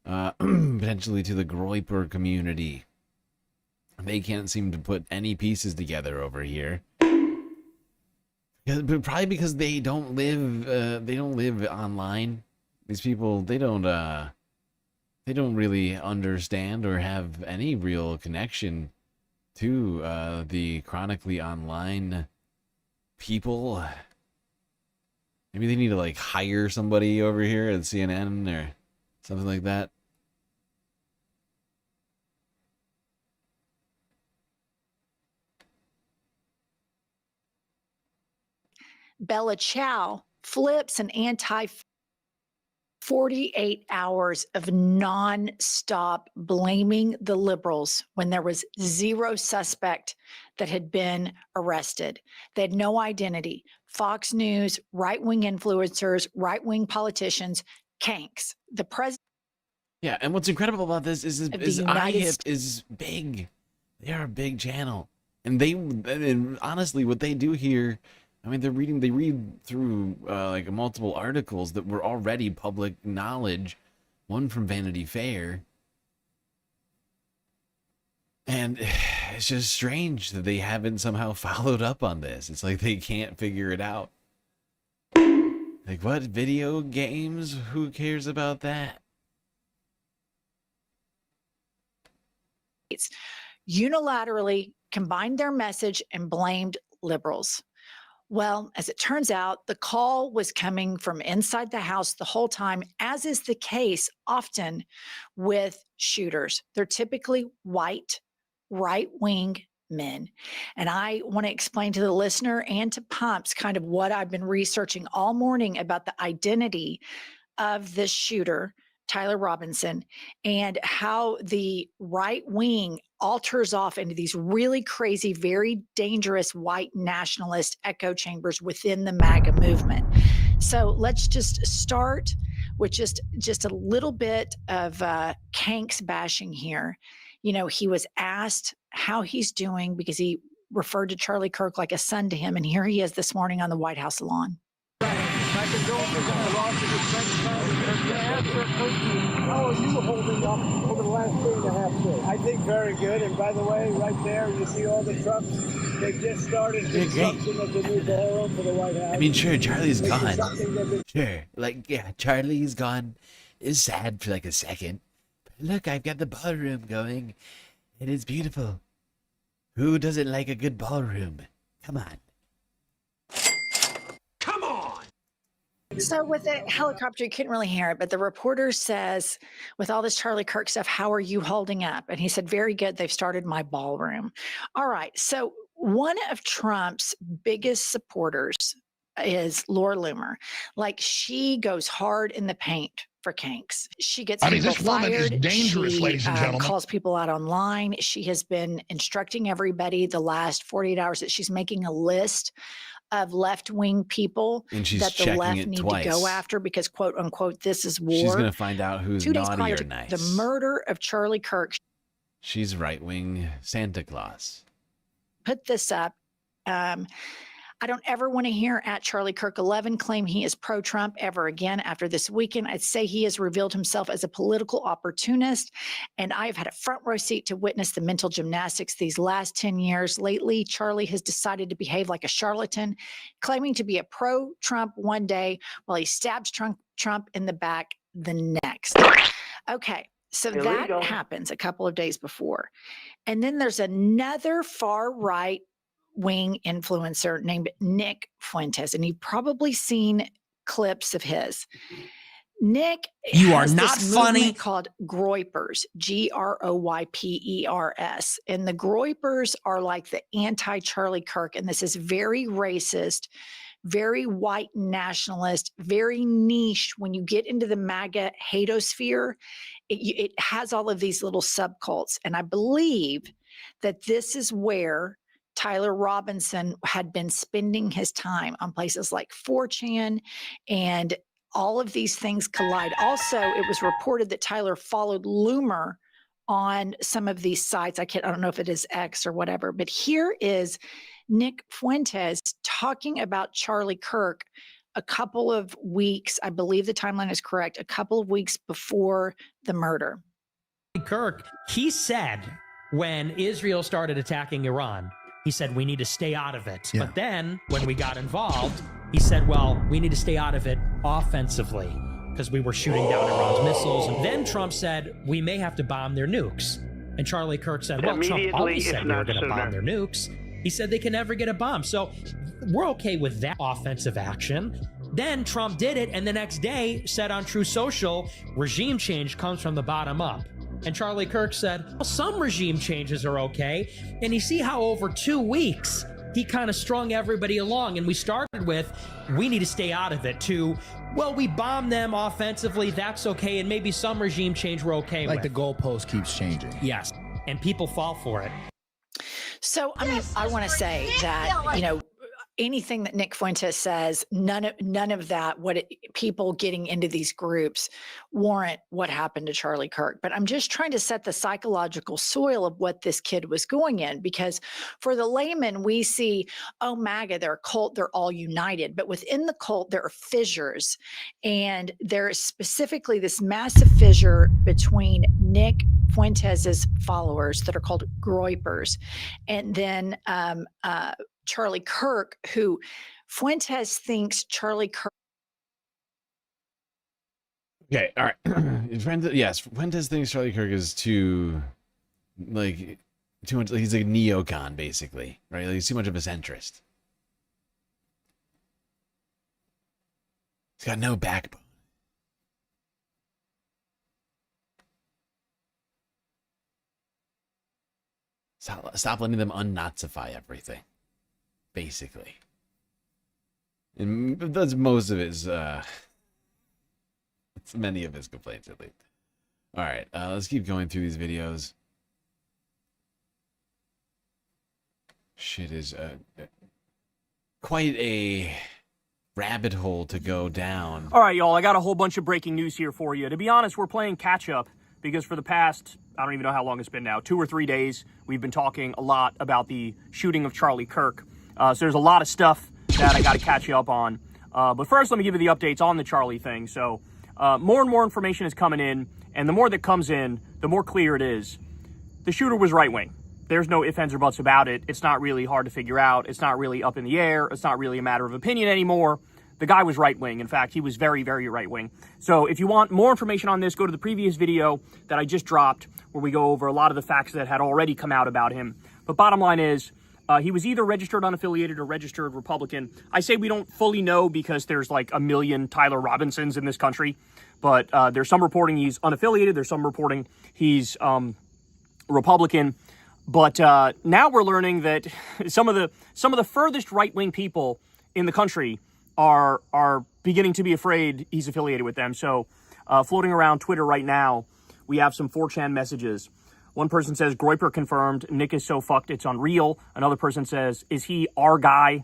potentially to the Groyper community. They can't seem to put any pieces together over here. Probably because they don't live online. These people, they don't really understand or have any real connection to the chronically online people. Maybe they need to like hire somebody over here at CNN or something like that. Bella Chow flips an 48 hours of non-stop blaming the liberals when there was zero suspect that had been arrested. They had no identity. Fox News, right-wing influencers, right-wing politicians, kanks. The president. Yeah, and what's incredible about this is IHIP is big. They are a big channel, and honestly, what they do here, I mean, they read through like multiple articles that were already public knowledge, one from Vanity Fair. And it's just strange that they haven't somehow followed up on this. It's like they can't figure it out. Like, what? Video games? Who cares about that? Unilaterally combined their message and blamed liberals. Well, as it turns out, the call was coming from inside the house the whole time, as is the case often with shooters. They're typically white, right-wing men. And I want to explain to the listener and to Pumps kind of what I've been researching all morning about the identity of this shooter, Tyler Robinson, and how the right wing alters off into these really crazy, very dangerous white nationalist echo chambers within the MAGA movement. So let's just start with just a little bit of Kanks bashing here. You know, he was asked how he's doing because he referred to Charlie Kirk like a son to him, and here he is this morning on the White House lawn. How are you holding up over the last 3.5 days? I think very good. And by the way, right there, you see all the trucks. They just started construction of the new ballroom for the White House. I mean, sure, Charlie's gone. Sure, like, yeah, Charlie's gone. Is sad for like a second. But look, I've got the ballroom going. It is beautiful. Who doesn't like a good ballroom? Come on. So with the helicopter, you couldn't really hear it, but the reporter says, with all this Charlie Kirk stuff, how are you holding up? And he said, very good. They've started my ballroom. All right. So one of Trump's biggest supporters is Laura Loomer. Like, she goes hard in the paint for Kanks. She gets people this woman is fired. dangerous, She, ladies and gentlemen. calls people out online. She has been instructing everybody the last 48 hours that she's making a list of left-wing people And she's that the checking left it need twice. to go after because, quote unquote, this is war. She's gonna find out who's 2 days naughty prior or to nice. the murder of Charlie Kirk, She's right-wing Santa Claus. put this up. I don't ever want to hear at Charlie Kirk 11 claim he is pro-Trump ever again. After this weekend, I'd say he has revealed himself as a political opportunist, and I've had a front row seat to witness the mental gymnastics these last 10 years. Lately, Charlie has decided to behave like a charlatan, claiming to be a pro-Trump one day while he stabs Trump in the back the next. Okay, so that happens a couple of days before. And then there's another far-right wing influencer named Nick Fuentes, and you've probably seen clips of his. Nick, You are has not this funny. movement called Groypers, Groypers, and the Groypers are like the anti-Charlie Kirk, and this is very racist, very white nationalist, very niche. When you get into the MAGA hatosphere, it has all of these little subcults, and I believe that this is where Tyler Robinson had been spending his time, on places like 4chan, and all of these things collide. Also, it was reported that Tyler followed Loomer on some of these sites. I don't know if it is X or whatever, but here is Nick Fuentes talking about Charlie Kirk a couple of weeks, I believe the timeline is correct, a couple of weeks before the murder. Kirk, he said when Israel started attacking Iran, he said, we need to stay out of it. Yeah. But then when we got involved, he said, well, we need to stay out of it offensively because we were shooting down Iran's missiles. And then Trump said, we may have to bomb their nukes. And Charlie Kirk said, well, Trump always said we were going to bomb their nukes. He said they can never get a bomb. So we're okay with that offensive action. Then Trump did it, and the next day said on True Social, regime change comes from the bottom up. And Charlie Kirk said, well, some regime changes are okay. And you see how over 2 weeks, he kind of strung everybody along. And we started with, we need to stay out of it, to, well, we bombed them offensively, that's okay. And maybe some regime change we're okay with. Like the goalpost keeps changing. Yes. And people fall for it. So, I mean, I want to say that, you know, anything that Nick Fuentes says, none of that, people getting into these groups warrant what happened to Charlie Kirk. But I'm just trying to set the psychological soil of what this kid was going in, because for the layman, we see, oh, MAGA, they're a cult, they're all united. But within the cult, there are fissures. And there is specifically this massive fissure between Nick Fuentes's followers that are called Groypers, and then Charlie Kirk, who Fuentes thinks Charlie Kirk. Okay, all right. Yes, Fuentes thinks Charlie Kirk is too much. He's a neocon, basically, right? Like, he's too much of a centrist. He's got no backbone. Stop letting them un-Nazify everything, basically. And that's most of his, it's many of his complaints, at least. All right, let's keep going through these videos. Shit is quite a rabbit hole to go down. All right, y'all, I got a whole bunch of breaking news here for you. To be honest, we're playing catch up because for the past, I don't even know how long it's been now, 2 or 3 days, we've been talking a lot about the shooting of Charlie Kirk. So there's a lot of stuff that I got to catch you up on. But first, let me give you the updates on the Charlie thing. So more and more information is coming in, and the more that comes in, the more clear it is. The shooter was right-wing. There's no ifs, ands, or buts about it. It's not really hard to figure out. It's not really up in the air. It's not really a matter of opinion anymore. The guy was right-wing. In fact, he was very, very right-wing. So if you want more information on this, go to the previous video that I just dropped where we go over a lot of the facts that had already come out about him. But bottom line is, he was either registered unaffiliated or registered Republican. I say we don't fully know because there's like a million Tyler Robinsons in this country. But there's some reporting he's unaffiliated. There's some reporting he's Republican. But now we're learning that some of the furthest right-wing people in the country are beginning to be afraid he's affiliated with them. So floating around Twitter right now, we have some 4chan messages. One person says, Groyper confirmed, Nick is so fucked it's unreal. Another person says, is he our guy?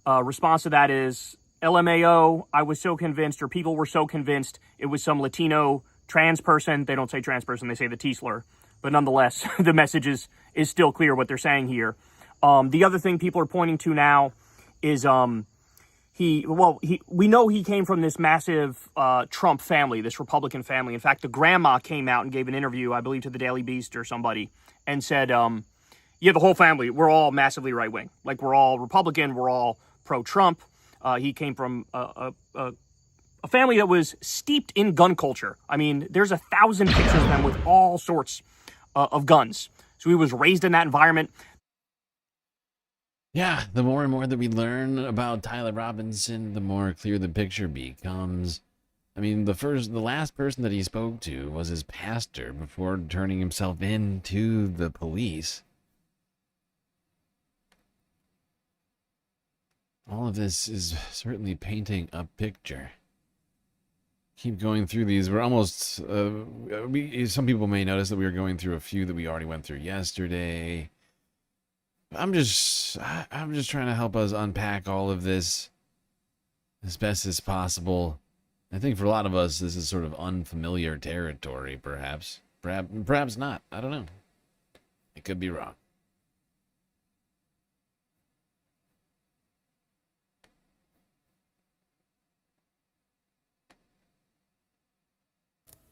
Response to that is, LMAO, I was so convinced, or people were so convinced it was some Latino trans person. They don't say trans person, they say the T slur. But nonetheless, the message is still clear what they're saying here. The other thing people are pointing to now is we know he came from this massive Trump family, this Republican family. In fact, the grandma came out and gave an interview, I believe, to the Daily Beast or somebody, and said, yeah, the whole family, we're all massively right-wing. Like, we're all Republican, we're all pro-Trump. He came from a family that was steeped in gun culture. I mean, there's 1,000 pictures of them with all sorts of guns. So he was raised in that environment. Yeah, the more and more that we learn about Tyler Robinson, the more clear the picture becomes. I mean, the last person that he spoke to was his pastor before turning himself in to the police. All of this is certainly painting a picture. Keep going through these. We're almost, some people may notice that we are going through a few that we already went through yesterday. I'm just trying to help us unpack all of this as best as possible. I think for a lot of us, this is sort of unfamiliar territory, perhaps. Perhaps not. I don't know. It could be wrong.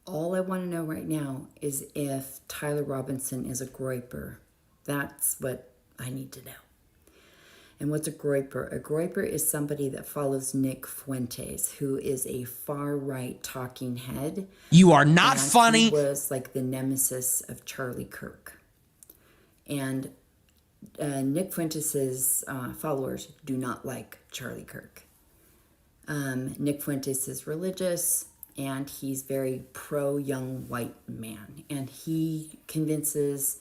All I want to know right now is if Tyler Robinson is a Groyper. That's what I need to know. And what's a Groyper? A Groyper is somebody that follows Nick Fuentes, who is a far-right talking head. You are not funny. He was like the nemesis of Charlie Kirk. And Nick Fuentes' followers do not like Charlie Kirk. Nick Fuentes is religious, and he's very pro-young white man. And he convinces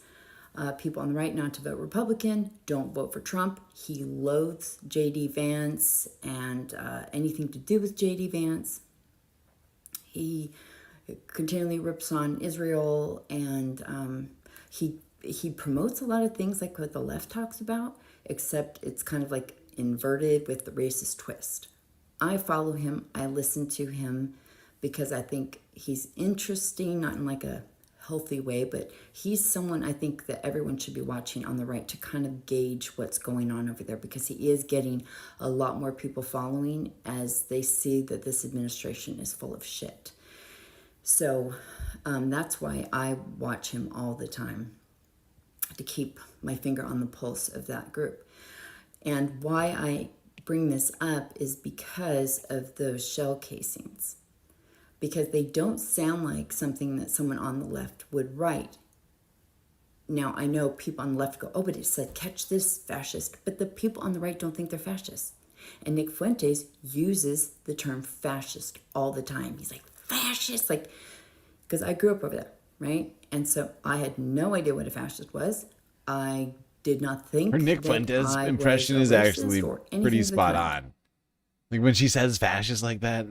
people on the right not to vote Republican, don't vote for Trump. He loathes J.D. Vance and anything to do with J.D. Vance. He continually rips on Israel, and he promotes a lot of things like what the left talks about, except it's kind of like inverted with the racist twist. I follow him. I listen to him because I think he's interesting, not in like a healthy way, but he's someone I think that everyone should be watching on the right to kind of gauge what's going on over there, because he is getting a lot more people following as they see that this administration is full of shit. So that's why I watch him all the time, to keep my finger on the pulse of that group. And why I bring this up is because of those shell casings. Because they don't sound like something that someone on the left would write. Now, I know people on the left go, oh, but it said, catch this, fascist. But the people on the right don't think they're fascists. And Nick Fuentes uses the term fascist all the time. He's like, fascist, like, because I grew up over there, right? And so I had no idea what a fascist was. I did not think her Nick Fuentes impression is actually pretty spot on. Like when she says fascist like that,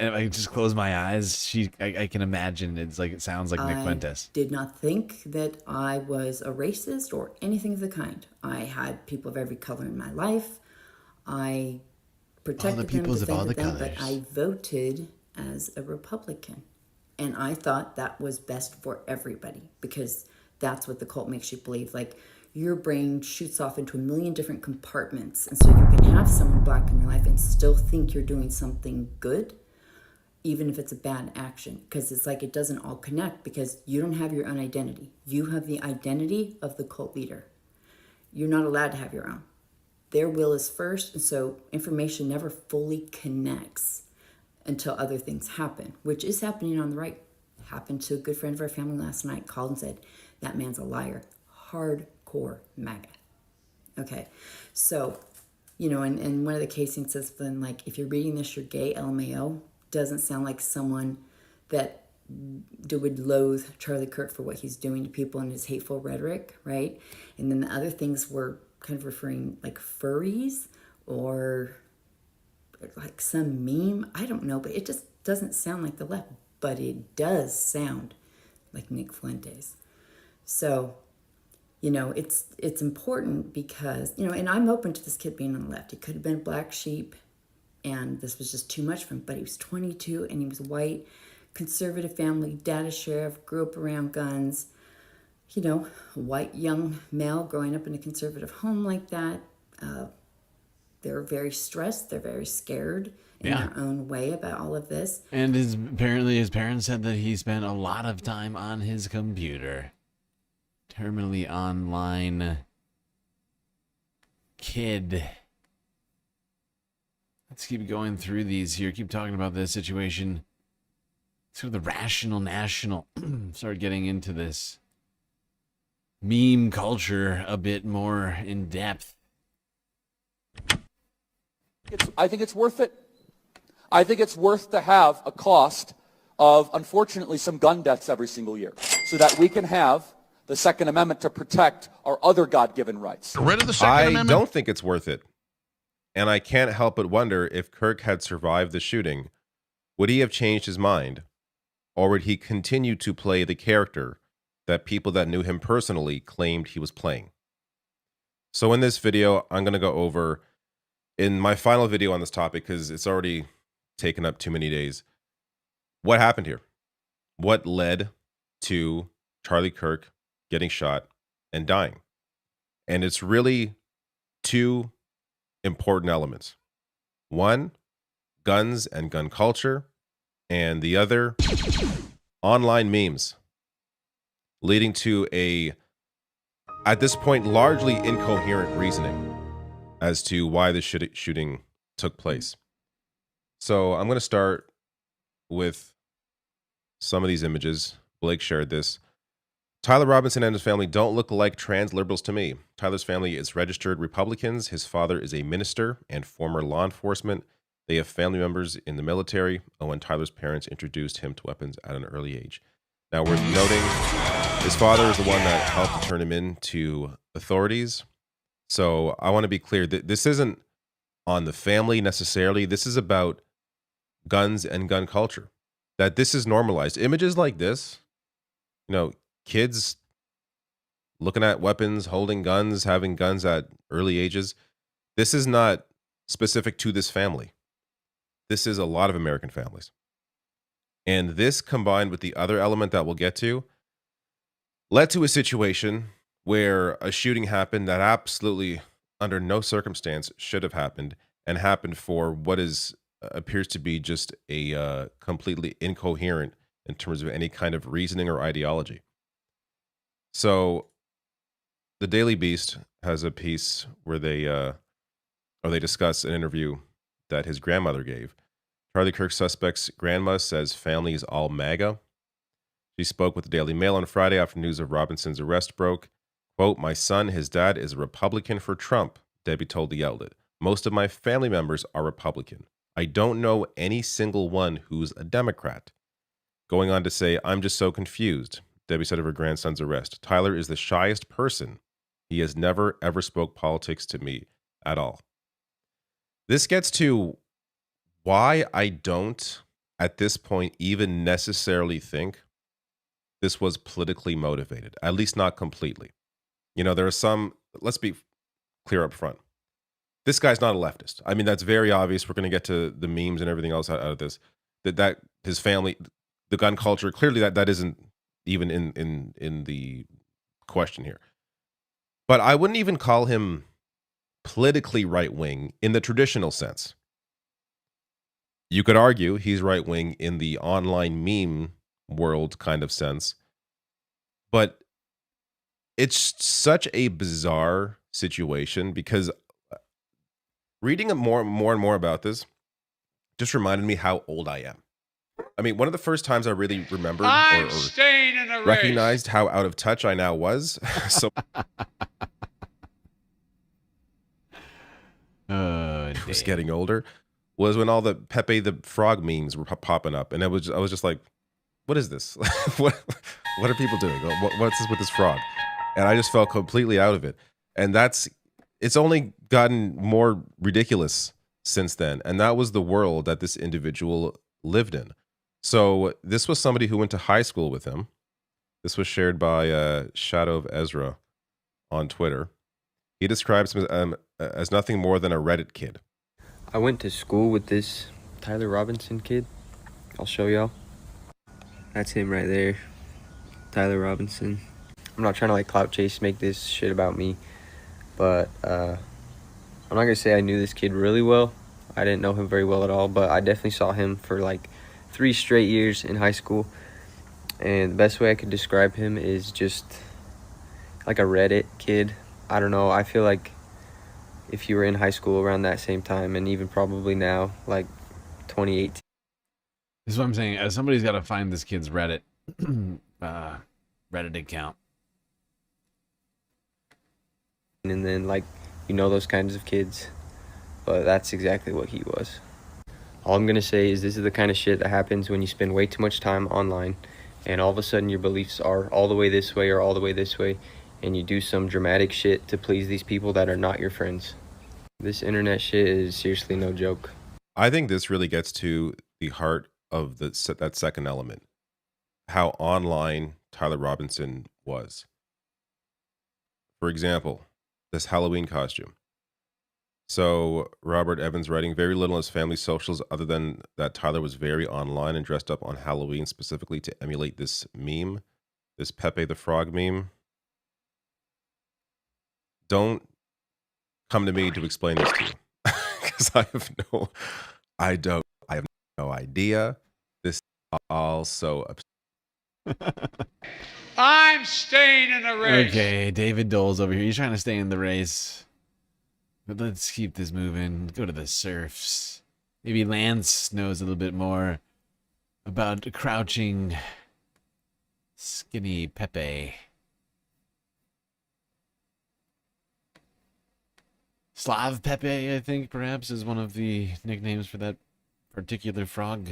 I just close my eyes. I can imagine it's like, it sounds like Nick Fuentes. I did not think that I was a racist or anything of the kind. I had people of every color in my life. I protected them, peoples of all defended the them, but I voted as a Republican. And I thought that was best for everybody because that's what the cult makes you believe. Like, your brain shoots off into a million different compartments. And so you can have someone black in your life and still think you're doing something good, even if it's a bad action. Because it's like it doesn't all connect because you don't have your own identity. You have the identity of the cult leader. You're not allowed to have your own. Their will is first, and so information never fully connects until other things happen, which is happening on the right. Happened to a good friend of our family last night, called and said, that man's a liar. Hardcore MAGA. Okay, so, you know, and one of the casings says, then, like, if you're reading this, you're gay, LMAO, doesn't sound like someone that would loathe Charlie Kirk for what he's doing to people in his hateful rhetoric, right? And then the other things were kind of referring like furries or like some meme. I don't know, but it just doesn't sound like the left. But it does sound like Nick Fuentes. So, you know, it's important because, you know, and I'm open to this kid being on the left. He could have been a black sheep, and this was just too much for him. But he was 22, and he was white, conservative family, dad a sheriff, grew up around guns. You know, a white young male growing up in a conservative home like that. They're very stressed. They're very scared in their own way about all of this. And apparently his parents said that he spent a lot of time on his computer. Terminally online kid. Let's keep going through these here. Keep talking about this situation. Sort of the rational national. Start getting into this meme culture a bit more in depth. I think it's worth it. I think it's worth to have a cost of, unfortunately, some gun deaths every single year so that we can have the Second Amendment to protect our other God-given rights. Rid of the Second Amendment? I don't think it's worth it. And I can't help but wonder if Kirk had survived the shooting, would he have changed his mind? Or would he continue to play the character that people that knew him personally claimed he was playing? So in this video, I'm going to go over, in my final video on this topic, because it's already taken up too many days, what happened here? What led to Charlie Kirk getting shot and dying? And it's really two important elements. One, guns and gun culture, and the other, online memes, leading to a, at this point, largely incoherent reasoning as to why the shooting took place. So I'm going to start with some of these images. Blake shared this. Tyler Robinson and his family don't look like trans liberals to me. Tyler's family is registered Republicans. His father is a minister and former law enforcement. They have family members in the military. Oh, and Tyler's parents introduced him to weapons at an early age. Now, worth noting, his father is the one that helped to turn him into authorities. So I want to be clear that this isn't on the family necessarily. This is about guns and gun culture. That this is normalized. Images like this, you know, kids looking at weapons, holding guns, having guns at early ages. This is not specific to this family. This is a lot of American families. And this, combined with the other element that we'll get to, led to a situation where a shooting happened that absolutely, under no circumstance, should have happened, and happened for what appears to be just a completely incoherent in terms of any kind of reasoning or ideology. So, the Daily Beast has a piece where they discuss an interview that his grandmother gave. Charlie Kirk's suspect's grandma says family is all MAGA. She spoke with the Daily Mail on Friday after news of Robinson's arrest broke. Quote, "My son, his dad, is a Republican for Trump," Debbie told the outlet. "Most of my family members are Republican. I don't know any single one who's a Democrat." Going on to say, "I'm just so confused," Debbie said of her grandson's arrest. "Tyler is the shyest person. He has never, ever spoke politics to me at all." This gets to why I don't, at this point, even necessarily think this was politically motivated, at least not completely. You know, there are some, let's be clear up front. this guy's not a leftist. I mean, that's very obvious. We're going to get to the memes and everything else out of this. That his family, the gun culture, clearly that isn't even in the question here. But I wouldn't even call him politically right-wing in the traditional sense. You could argue he's right-wing in the online meme world kind of sense. But it's such a bizarre situation because reading more and more about this just reminded me how old I am. I mean, one of the first times I really remembered or recognized how out of touch I now was. So I was getting older was when all the Pepe the Frog memes were popping up, and I was just like, what is this? what are people doing? What's this with this frog? And I just felt completely out of it. And it's only gotten more ridiculous since then. And that was the world that this individual lived in. So this was somebody who went to high school with him. This was shared by Shadow of Ezra on Twitter. He describes him as nothing more than a Reddit kid. I went to school with this Tyler Robinson kid. I'll show y'all. That's him right there. Tyler Robinson. I'm not trying to like clout chase, make this shit about me, but I'm not gonna say I knew this kid really well. I didn't know him very well at all, but I definitely saw him for like 3 straight years in high school. And the best way I could describe him is just like a Reddit kid. I don't know, I feel like if you were in high school around that same time, and even probably now, like 2018. This is what I'm saying. Somebody's got to find this kid's Reddit Reddit account. And then, like, you know those kinds of kids, but that's exactly what he was. All I'm gonna say is this is the kind of shit that happens when you spend way too much time online, and all of a sudden your beliefs are all the way this way or all the way this way, and you do some dramatic shit to please these people that are not your friends. This internet shit is seriously no joke. I think this really gets to the heart of that second element, how online Tyler Robinson was. For example, this Halloween costume. So Robert Evans writing, very little in his family socials other than that Tyler was very online and dressed up on Halloween specifically to emulate this meme, this Pepe the Frog meme. Don't come to me to explain this to you because I have no idea. This is all so I'm staying in the race. Okay, David Dole's over here. He's trying to stay in the race. But let's keep this moving. Go to the surfs. Maybe Lance knows a little bit more about crouching skinny Pepe. Slav Pepe, I think, perhaps, is one of the nicknames for that particular frog.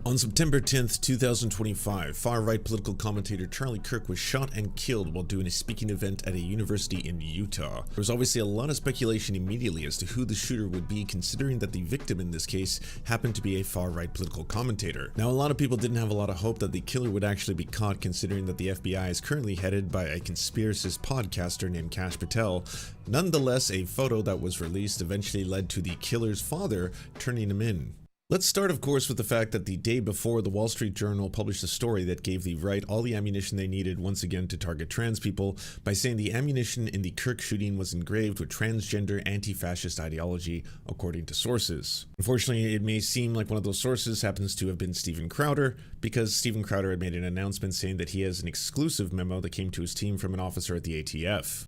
On September 10th, 2025, far-right political commentator Charlie Kirk was shot and killed while doing a speaking event at a university in Utah. There was obviously a lot of speculation immediately as to who the shooter would be, considering that the victim in this case happened to be a far-right political commentator. Now, a lot of people didn't have a lot of hope that the killer would actually be caught, considering that the FBI is currently headed by a conspiracist podcaster named Kash Patel. Nonetheless, a photo that was released eventually led to the killer's father turning him in. Let's start, of course, with the fact that the day before, the Wall Street Journal published a story that gave the right all the ammunition they needed once again to target trans people by saying the ammunition in the Kirk shooting was engraved with transgender anti-fascist ideology, according to sources. Unfortunately, it may seem like one of those sources happens to have been Steven Crowder, because Steven Crowder had made an announcement saying that he has an exclusive memo that came to his team from an officer at the ATF.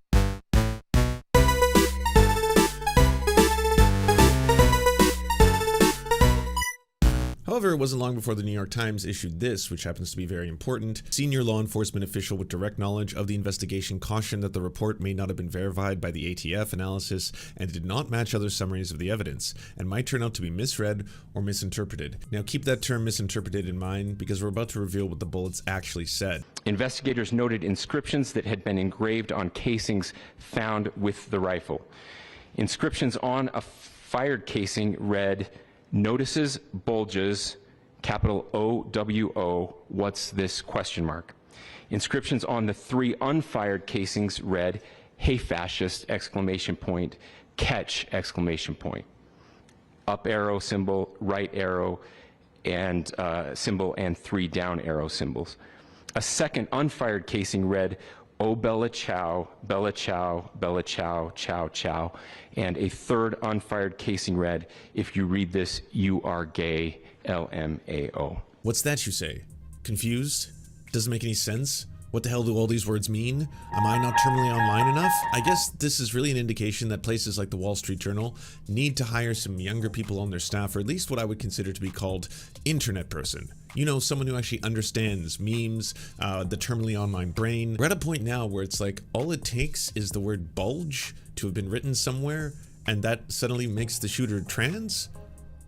However, it wasn't long before the New York Times issued this, which happens to be very important. Senior law enforcement official with direct knowledge of the investigation cautioned that the report may not have been verified by the ATF analysis and did not match other summaries of the evidence, and might turn out to be misread or misinterpreted. Now keep that term misinterpreted in mind, because we're about to reveal what the bullets actually said. Investigators noted inscriptions that had been engraved on casings found with the rifle. Inscriptions on a fired casing read, "Notices bulges, capital OWO, what's this question mark?" Inscriptions on the 3 unfired casings read, hey fascist, ! Catch, ! Up arrow symbol, right arrow and symbol, and 3 down arrow symbols. A second unfired casing read, oh Bella Ciao, Bella Ciao, Bella Ciao, Ciao Ciao. And a third unfired casing read, if you read this, you are gay, LMAO. What's that you say? Confused? Doesn't make any sense? What the hell do all these words mean? Am I not terminally online enough? I guess this is really an indication that places like the Wall Street Journal need to hire some younger people on their staff, or at least what I would consider to be called internet person. You know, someone who actually understands memes, the terminally online brain. We're at a point now where it's like all it takes is the word bulge to have been written somewhere, and that suddenly makes the shooter trans?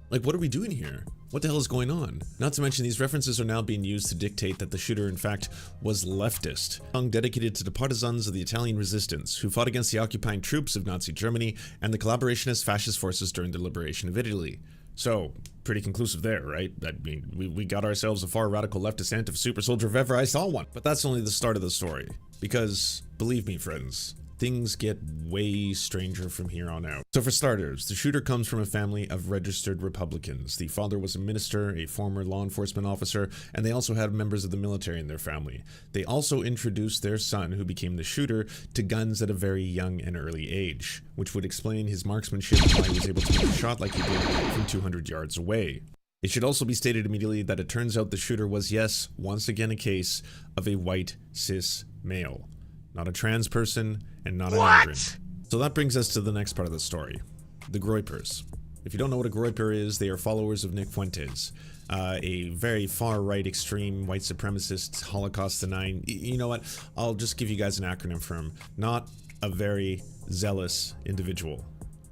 Like, what are we doing here? What the hell is going on? Not to mention, these references are now being used to dictate that the shooter, in fact, was leftist, dedicated to the partisans of the Italian resistance, who fought against the occupying troops of Nazi Germany and the collaborationist fascist forces during the liberation of Italy. So, pretty conclusive there, right? I mean, we got ourselves a far radical leftist anti-super soldier if ever I saw one. But that's only the start of the story. Because, believe me, friends, things get way stranger from here on out. So for starters, the shooter comes from a family of registered Republicans. The father was a minister, a former law enforcement officer, and they also had members of the military in their family. They also introduced their son, who became the shooter, to guns at a very young and early age, which would explain his marksmanship and why he was able to make a shot like he did from 200 yards away. It should also be stated immediately that it turns out the shooter was, yes, once again a case of a white cis male. Not a trans person, and not an immigrant. So that brings us to the next part of the story. The Groypers. If you don't know what a Groyper is, they are followers of Nick Fuentes, a very far-right, extreme, white supremacist, Holocaust-denying... You know what? I'll just give you guys an acronym for him. Not a very zealous individual.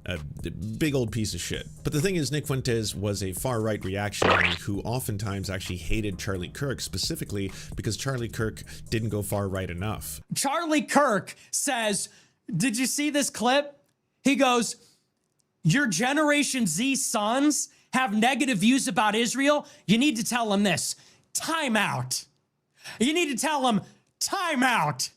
A big old piece of shit. But the thing is, Nick Fuentes was a far-right reactionary who oftentimes actually hated Charlie Kirk, specifically because Charlie Kirk didn't go far-right enough. Charlie Kirk says, did you see this clip? He goes, your Generation Z sons have negative views about Israel. You need to tell them this. Time out. You need to tell them, time out.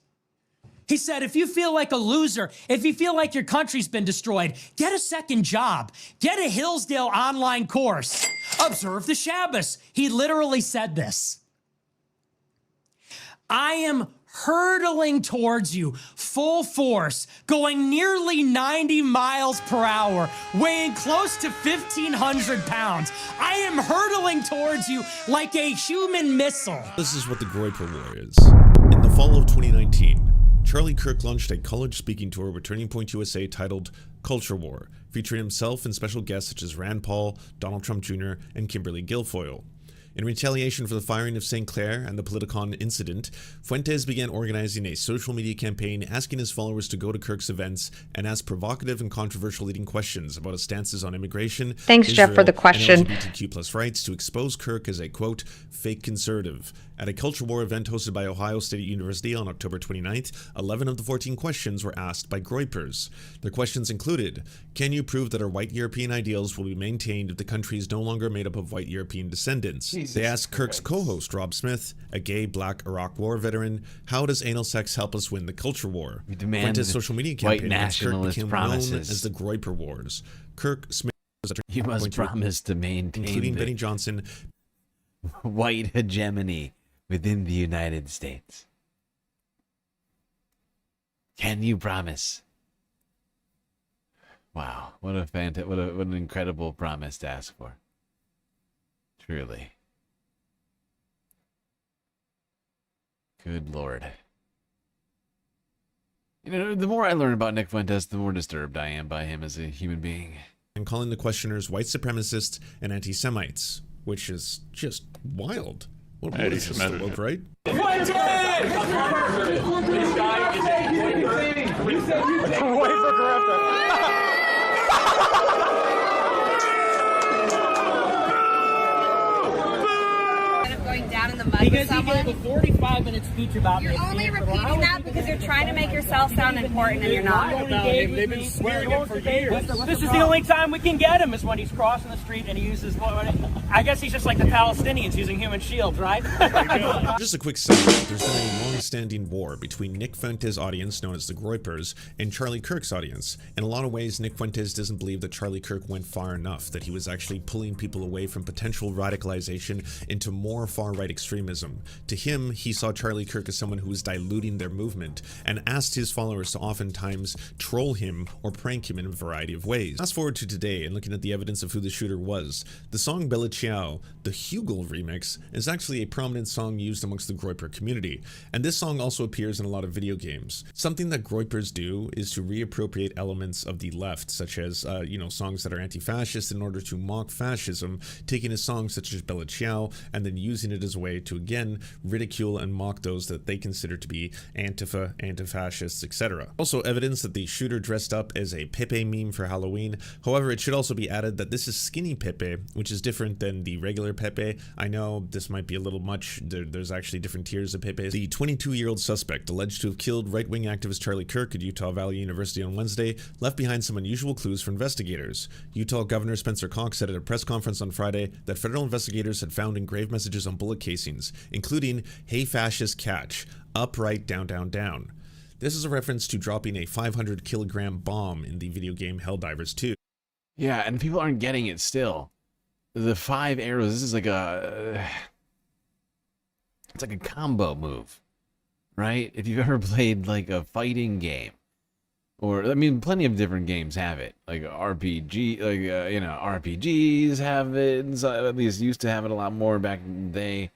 He said, if you feel like a loser, if you feel like your country's been destroyed, get a second job. Get a Hillsdale online course. Observe the Shabbos. He literally said this. I am hurtling towards you, full force, going nearly 90 miles per hour, weighing close to 1,500 pounds. I am hurtling towards you like a human missile. This is what the Groyper War is. In the fall of 2019, Charlie Kirk launched a college speaking tour with Turning Point USA titled Culture War, featuring himself and special guests such as Rand Paul, Donald Trump Jr., and Kimberly Guilfoyle. In retaliation for the firing of St. Clair and the Politicon incident, Fuentes began organizing a social media campaign asking his followers to go to Kirk's events and ask provocative and controversial leading questions about his stances on immigration, Thanks, Israel, Jeff, for the question. and LGBTQ+ rights to expose Kirk as a, quote, fake conservative. At a Culture War event hosted by Ohio State University on October 29th, 11 of the 14 questions were asked by Groypers. Their questions included, can you prove that our white European ideals will be maintained if the country is no longer made up of white European descendants? They asked Kirk's co-host, Rob Smith, a gay black Iraq War veteran, how does anal sex help us win the Culture War? We demand Fuentes' social media white campaign against Kirk nationalist became promises. known as the Groyper Wars. Kirk, Smith, you must promise to maintain including the Benny Johnson, white hegemony within the United States. Can you promise? Wow, what an incredible promise to ask for. Truly. Good Lord. You know, the more I learn about Nick Fuentes, the more disturbed I am by him as a human being. and calling the questioners white supremacists and anti-Semites, which is just wild. What is this, the woke right? going down in the mud with someone? He gave a 45-minute speech about You're only repeating that because you're trying to make yourself sound important and you're not. They've been swearing him for years. This is the only time we can get him is when he's crossing the street and he uses, I guess he's just like the Palestinians using human shields, right? Just a quick side note, there's been a long-standing war between Nick Fuentes' audience, known as the Groypers, and Charlie Kirk's audience. In a lot of ways, Nick Fuentes doesn't believe that Charlie Kirk went far enough, that he was actually pulling people away from potential radicalization into more far-right extremism. To him, he saw Charlie Kirk as someone who was diluting their movement, and asked his followers to oftentimes troll him or prank him in a variety of ways. Fast forward to today, and looking at the evidence of who the shooter was, the song Bella Ciao, the Hugel remix, is actually a prominent song used amongst the Groyper community, and this song also appears in a lot of video games. Something that Groypers do is to reappropriate elements of the left, such as, songs that are anti-fascist in order to mock fascism, taking a song such as Bella Ciao and then using it as a way to, again, ridicule and mock those that they consider to be Antifa, anti-fascists, etc. Also evidence that the shooter dressed up as a Pepe meme for Halloween. However, it should also be added that this is skinny Pepe, which is different than the regular Pepe. I know this might be a little much. There's actually different tiers of Pepe. The 22-year-old suspect, alleged to have killed right-wing activist Charlie Kirk at Utah Valley University on Wednesday, left behind some unusual clues for investigators. Utah Governor Spencer Cox said at a press conference on Friday that federal investigators had found engraved messages on bullet casings, including, "Hey fascist, catch, up, right, down, down, down." This is a reference to dropping a 500-kilogram bomb in the video game Helldivers 2. Yeah, and people aren't getting it still. The 5 arrows, this is like a... It's like a combo move, right? If you've ever played like a fighting game, or, I mean, plenty of different games have it. Like RPGs have it, and so at least used to have it a lot more back in the day.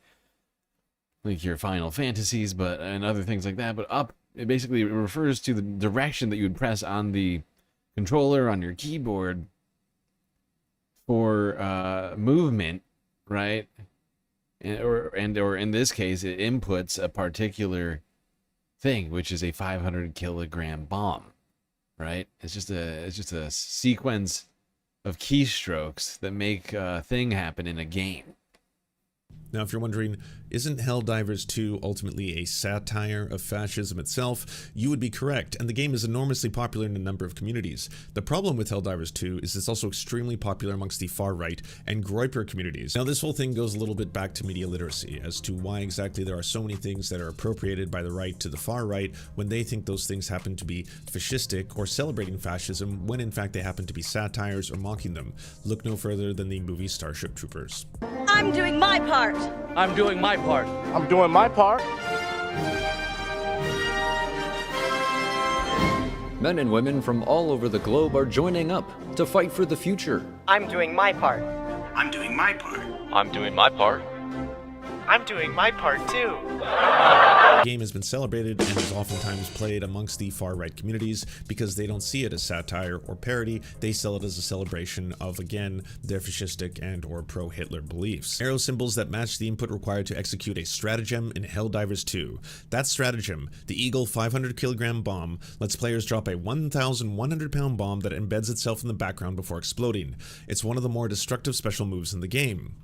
Like your Final Fantasies, and other things like that. But up, it basically refers to the direction that you would press on the controller on your keyboard for movement, right? Or in this case, it inputs a particular thing, which is a 500-kilogram bomb, right? It's just a sequence of keystrokes that make a thing happen in a game. Now, if you're wondering, isn't Helldivers 2 ultimately a satire of fascism itself? You would be correct, and the game is enormously popular in a number of communities. The problem with Helldivers 2 is it's also extremely popular amongst the far-right and Groyper communities. Now, this whole thing goes a little bit back to media literacy, as to why exactly there are so many things that are appropriated by the right to the far-right when they think those things happen to be fascistic or celebrating fascism, when in fact they happen to be satires or mocking them. Look no further than the movie Starship Troopers. I'm doing my part. I'm doing my part. I'm doing my part. Men and women from all over the globe are joining up to fight for the future. I'm doing my part. I'm doing my part. I'm doing my part. I'm doing my part too. The game has been celebrated and is oftentimes played amongst the far-right communities because they don't see it as satire or parody. They sell it as a celebration of, again, their fascistic and or pro-Hitler beliefs. Arrow symbols that match the input required to execute a stratagem in Helldivers 2. That stratagem, the Eagle 500-kilogram bomb, lets players drop a 1,100-pound bomb that embeds itself in the background before exploding. It's one of the more destructive special moves in the game.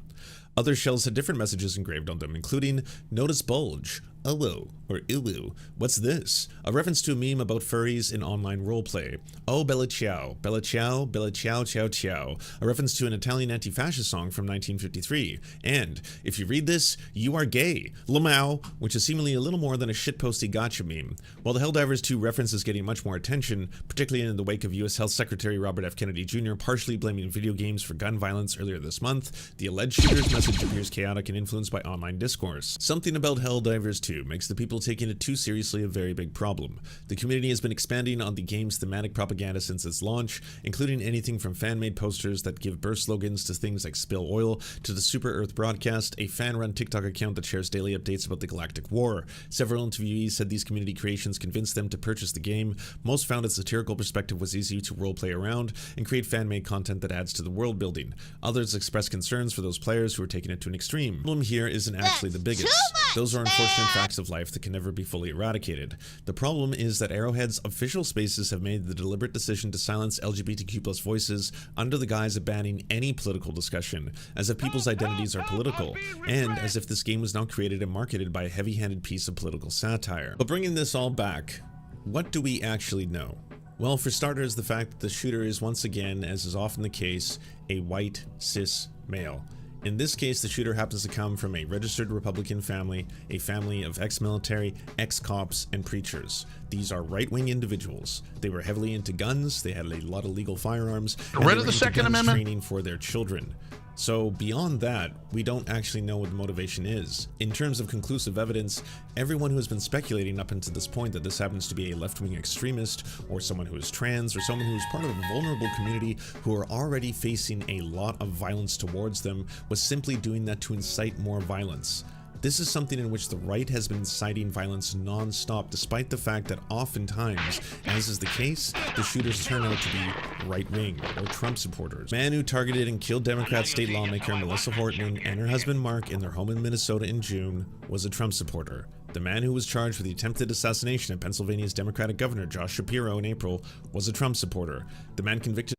Other shells had different messages engraved on them, including "Notice bulge," "Olo," or "Ilu," "What's this?" A reference to a meme about furries in online roleplay. "Oh, Bella Ciao," "Bella Ciao," "Bella Ciao, Ciao, Ciao," a reference to an Italian anti-fascist song from 1953. And, if you read this, you are gay. Lamau, which is seemingly a little more than a shitposty gotcha meme. While the Helldivers 2 reference is getting much more attention, particularly in the wake of U.S. Health Secretary Robert F. Kennedy Jr. partially blaming video games for gun violence earlier this month, the alleged shooter's message appears chaotic and influenced by online discourse. Something about Helldivers 2 makes the people taking it too seriously a very big problem. The community has been expanding on the game's thematic propaganda since its launch, including anything from fan-made posters that give burst slogans to things like "Spill Oil," to the Super Earth broadcast, a fan-run TikTok account that shares daily updates about the Galactic War. Several interviewees said these community creations convinced them to purchase the game. Most found its satirical perspective was easy to roleplay around and create fan-made content that adds to the world building. Others expressed concerns for those players who are taking it to an extreme. The problem here isn't actually the biggest. Those are unfortunate facts of life that can never be fully eradicated. The problem is that Arrowhead's official spaces have made the deliberate decision to silence LGBTQ+ voices under the guise of banning any political discussion, as if people's identities are political, and as if this game was now created and marketed by a heavy-handed piece of political satire. But bringing this all back, what do we actually know? Well, for starters, the fact that the shooter is once again, as is often the case, a white, cis male. In this case, the shooter happens to come from a registered Republican family, a family of ex-military, ex-cops, and preachers. These are right-wing individuals. They were heavily into guns, they had a lot of legal firearms, and Rid they of were the into Second guns Amendment. training for their children. So beyond that, we don't actually know what the motivation is. In terms of conclusive evidence, everyone who has been speculating up until this point that this happens to be a left-wing extremist, or someone who is trans, or someone who is part of a vulnerable community who are already facing a lot of violence towards them, was simply doing that to incite more violence. This is something in which the right has been inciting violence non-stop, despite the fact that oftentimes, as is the case, the shooters turn out to be right-wing or Trump supporters. The man who targeted and killed Democrat state lawmaker Melissa Horton and her husband Mark in their home in Minnesota in June was a Trump supporter. The man who was charged with the attempted assassination of Pennsylvania's Democratic governor Josh Shapiro in April was a Trump supporter. The man convicted...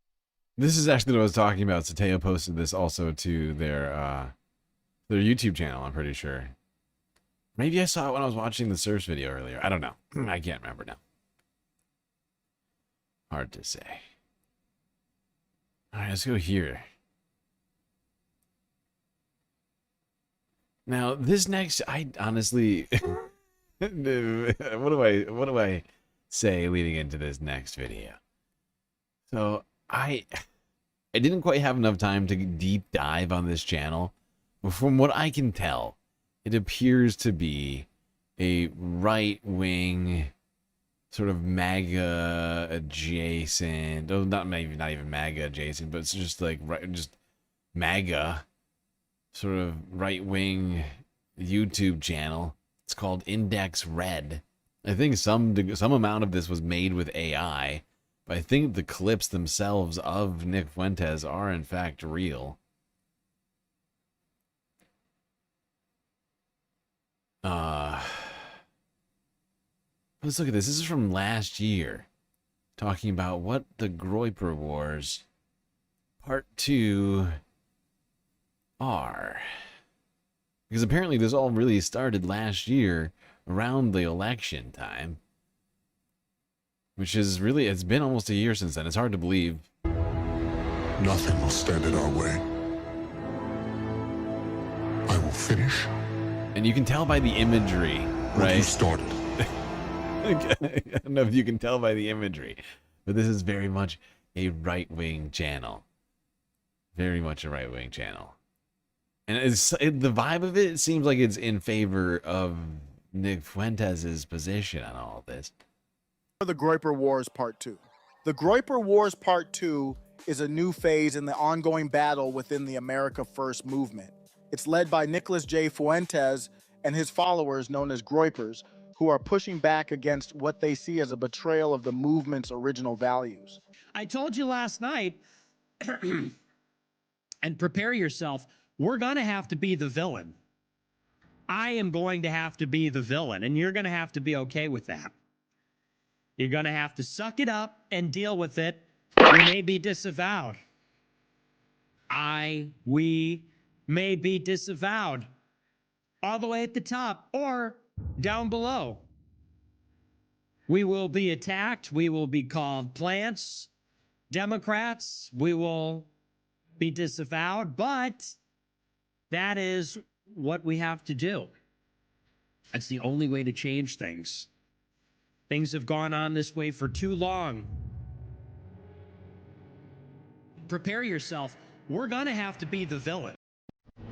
This is actually what I was talking about. Sateo posted this also to their YouTube channel, I'm pretty sure. Maybe I saw it when I was watching the search video earlier. I don't know. I can't remember now. Hard to say. Alright, let's go here. Now, this next, I honestly... what do I say leading into this next video? So, I didn't quite have enough time to deep dive on this channel. But from what I can tell, it appears to be a right-wing, sort of MAGA adjacent, oh, not even MAGA adjacent, but it's just like just MAGA, sort of right-wing YouTube channel. It's called Index Red. I think some amount of this was made with AI, but I think the clips themselves of Nick Fuentes are in fact real. Let's look at this. This is from last year, talking about what the Groyper Wars Part 2 are. Because apparently this all really started last year around the election time. Which is really, it's been almost a year since then. It's hard to believe. Nothing will stand in our way. I will finish. And you can tell by the imagery, right? What you started. I don't know if you can tell by the imagery, but this is very much a right-wing channel. Very much a right-wing channel. And the vibe of it seems like it's in favor of Nick Fuentes' position on all of this. The Groyper Wars Part 2. The Groyper Wars Part 2 is a new phase in the ongoing battle within the America First movement. It's led by Nicholas J. Fuentes and his followers known as Groypers, who are pushing back against what they see as a betrayal of the movement's original values. I told you last night, and prepare yourself, we're going to have to be the villain. I am going to have to be the villain, and you're going to have to be okay with that. You're going to have to suck it up and deal with it. You may be disavowed. We may be disavowed. All the way at the top or down below. We will be attacked. We will be called plants, Democrats. We will be disavowed, but that is what we have to do. That's the only way to change things. Things have gone on this way for too long. Prepare yourself. We're going to have to be the villain.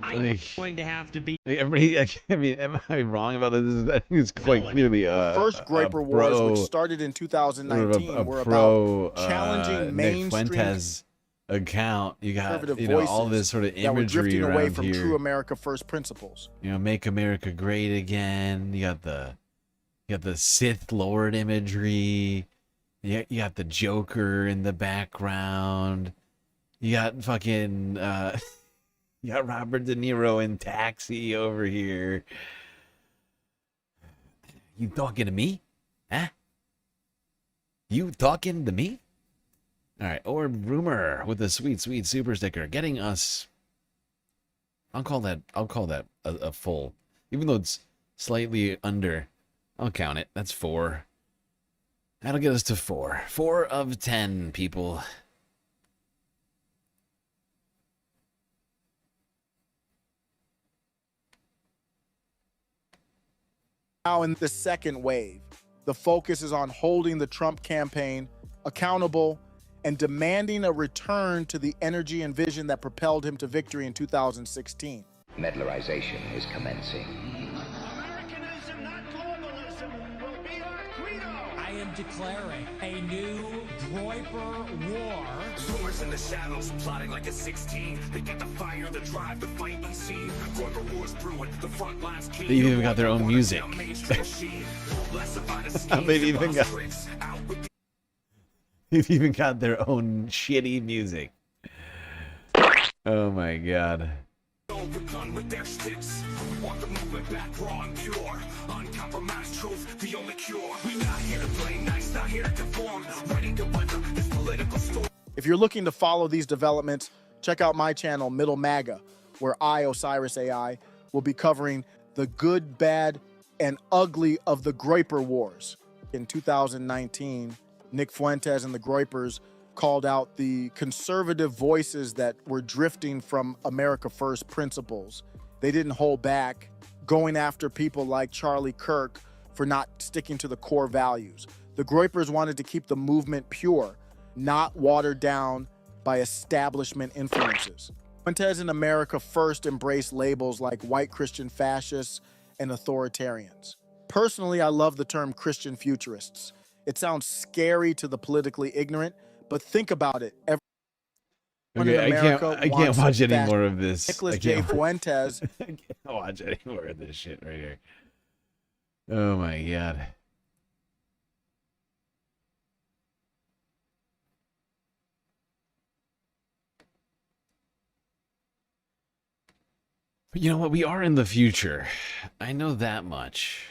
I'm going to have to be... I mean, am I wrong about this? I think it's quite clearly First Groyper Wars, which started in 2019, were about challenging mainstream Nick Fuentes account. You got voices all this sort of that were imagery drifting around away from here. true America First principles. Make America great again. You got the Sith Lord imagery. You got the Joker in the background. You got fucking you got Robert De Niro in Taxi over here. You talking to me? Huh? You talking to me? All right, or Rumor with a sweet super sticker, getting us. I'll call that a full, even though it's slightly under. I'll count it. That's 4. That'll get us to 4. 4 of 10 people. Now in the second wave, the focus is on holding the Trump campaign accountable and demanding a return to the energy and vision that propelled him to victory in 2016. Medlerization is commencing. I am declaring a new Groyper war. Rumors in the shadows, plotting like a 16. They get the fire, the drive, the fight unseen. Groyper wars brewing, the front lines keen. They've even got their own music. They've even got their own shitty music. Oh my god. With their sticks. We want the movement back raw and pure. Uncompromised truth, the only cure. We're not here to play nice, not here to conform. Ready to weather this political storm. If you're looking to follow these developments, check out my channel, Middle MAGA, where I, Osiris AI, will be covering the good, bad, and ugly of the Groyper Wars. In 2019, Nick Fuentes and the Groypers called out the conservative voices that were drifting from America First principles. They didn't hold back, going after people like Charlie Kirk for not sticking to the core values. The Groypers wanted to keep the movement pure, not watered down by establishment influences. Fuentes and America First embraced labels like white Christian fascists and authoritarians. Personally, I love the term Christian futurists. It sounds scary to the politically ignorant, but think about it. Okay, I can't watch any more of this. Nicholas J. Fuentes. I can't watch any more of this shit right here. Oh my god. But you know what? We are in the future. I know that much.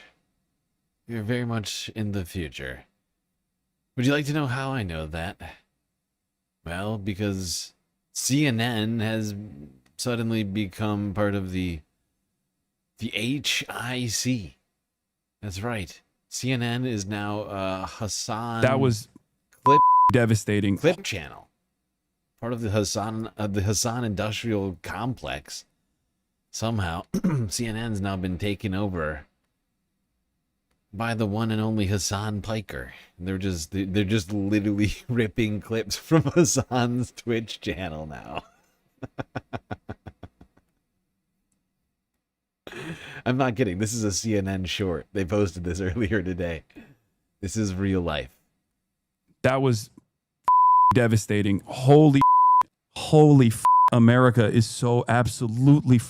We are very much in the future. Would you like to know how I know that? Well, because CNN has suddenly become part of the HIC. That's right. CNN is now Hassan. That was clip devastating. Clip channel. Part of the Hassan industrial complex. Somehow, CNN's now been taken over by the one and only Hassan Piker. They're just literally ripping clips from Hassan's Twitch channel now. I'm not kidding. This is a CNN short. They posted this earlier today. This is real life. That was devastating. Holy America is so absolutely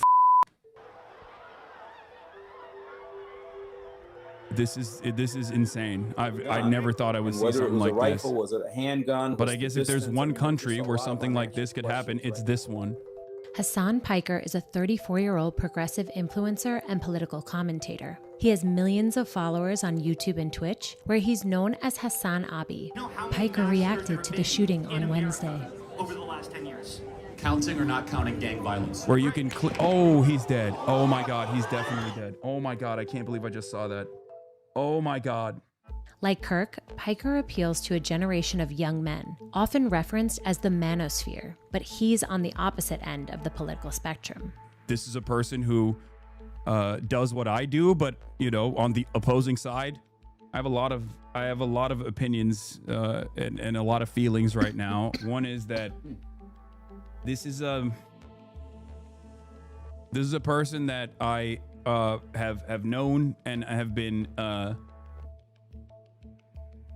This is insane. I never thought I would see something like this. Was it a handgun? But I guess if there's one country where something like this could happen, it's this one. Hassan Piker is a 34-year-old progressive influencer and political commentator. He has millions of followers on YouTube and Twitch, where he's known as Hassan Abi. Piker reacted to the shooting on Wednesday. Over the last 10 years. Counting or not counting gang violence? Where you can oh, he's dead. Oh my God, he's definitely dead. Oh my God, I can't believe I just saw that. Oh my God. Like Kirk, Piker appeals to a generation of young men, often referenced as the manosphere, but he's on the opposite end of the political spectrum. This is a person who does what I do, but on the opposing side, I have a lot of opinions and a lot of feelings right now. One is that this is a person that I have known and have been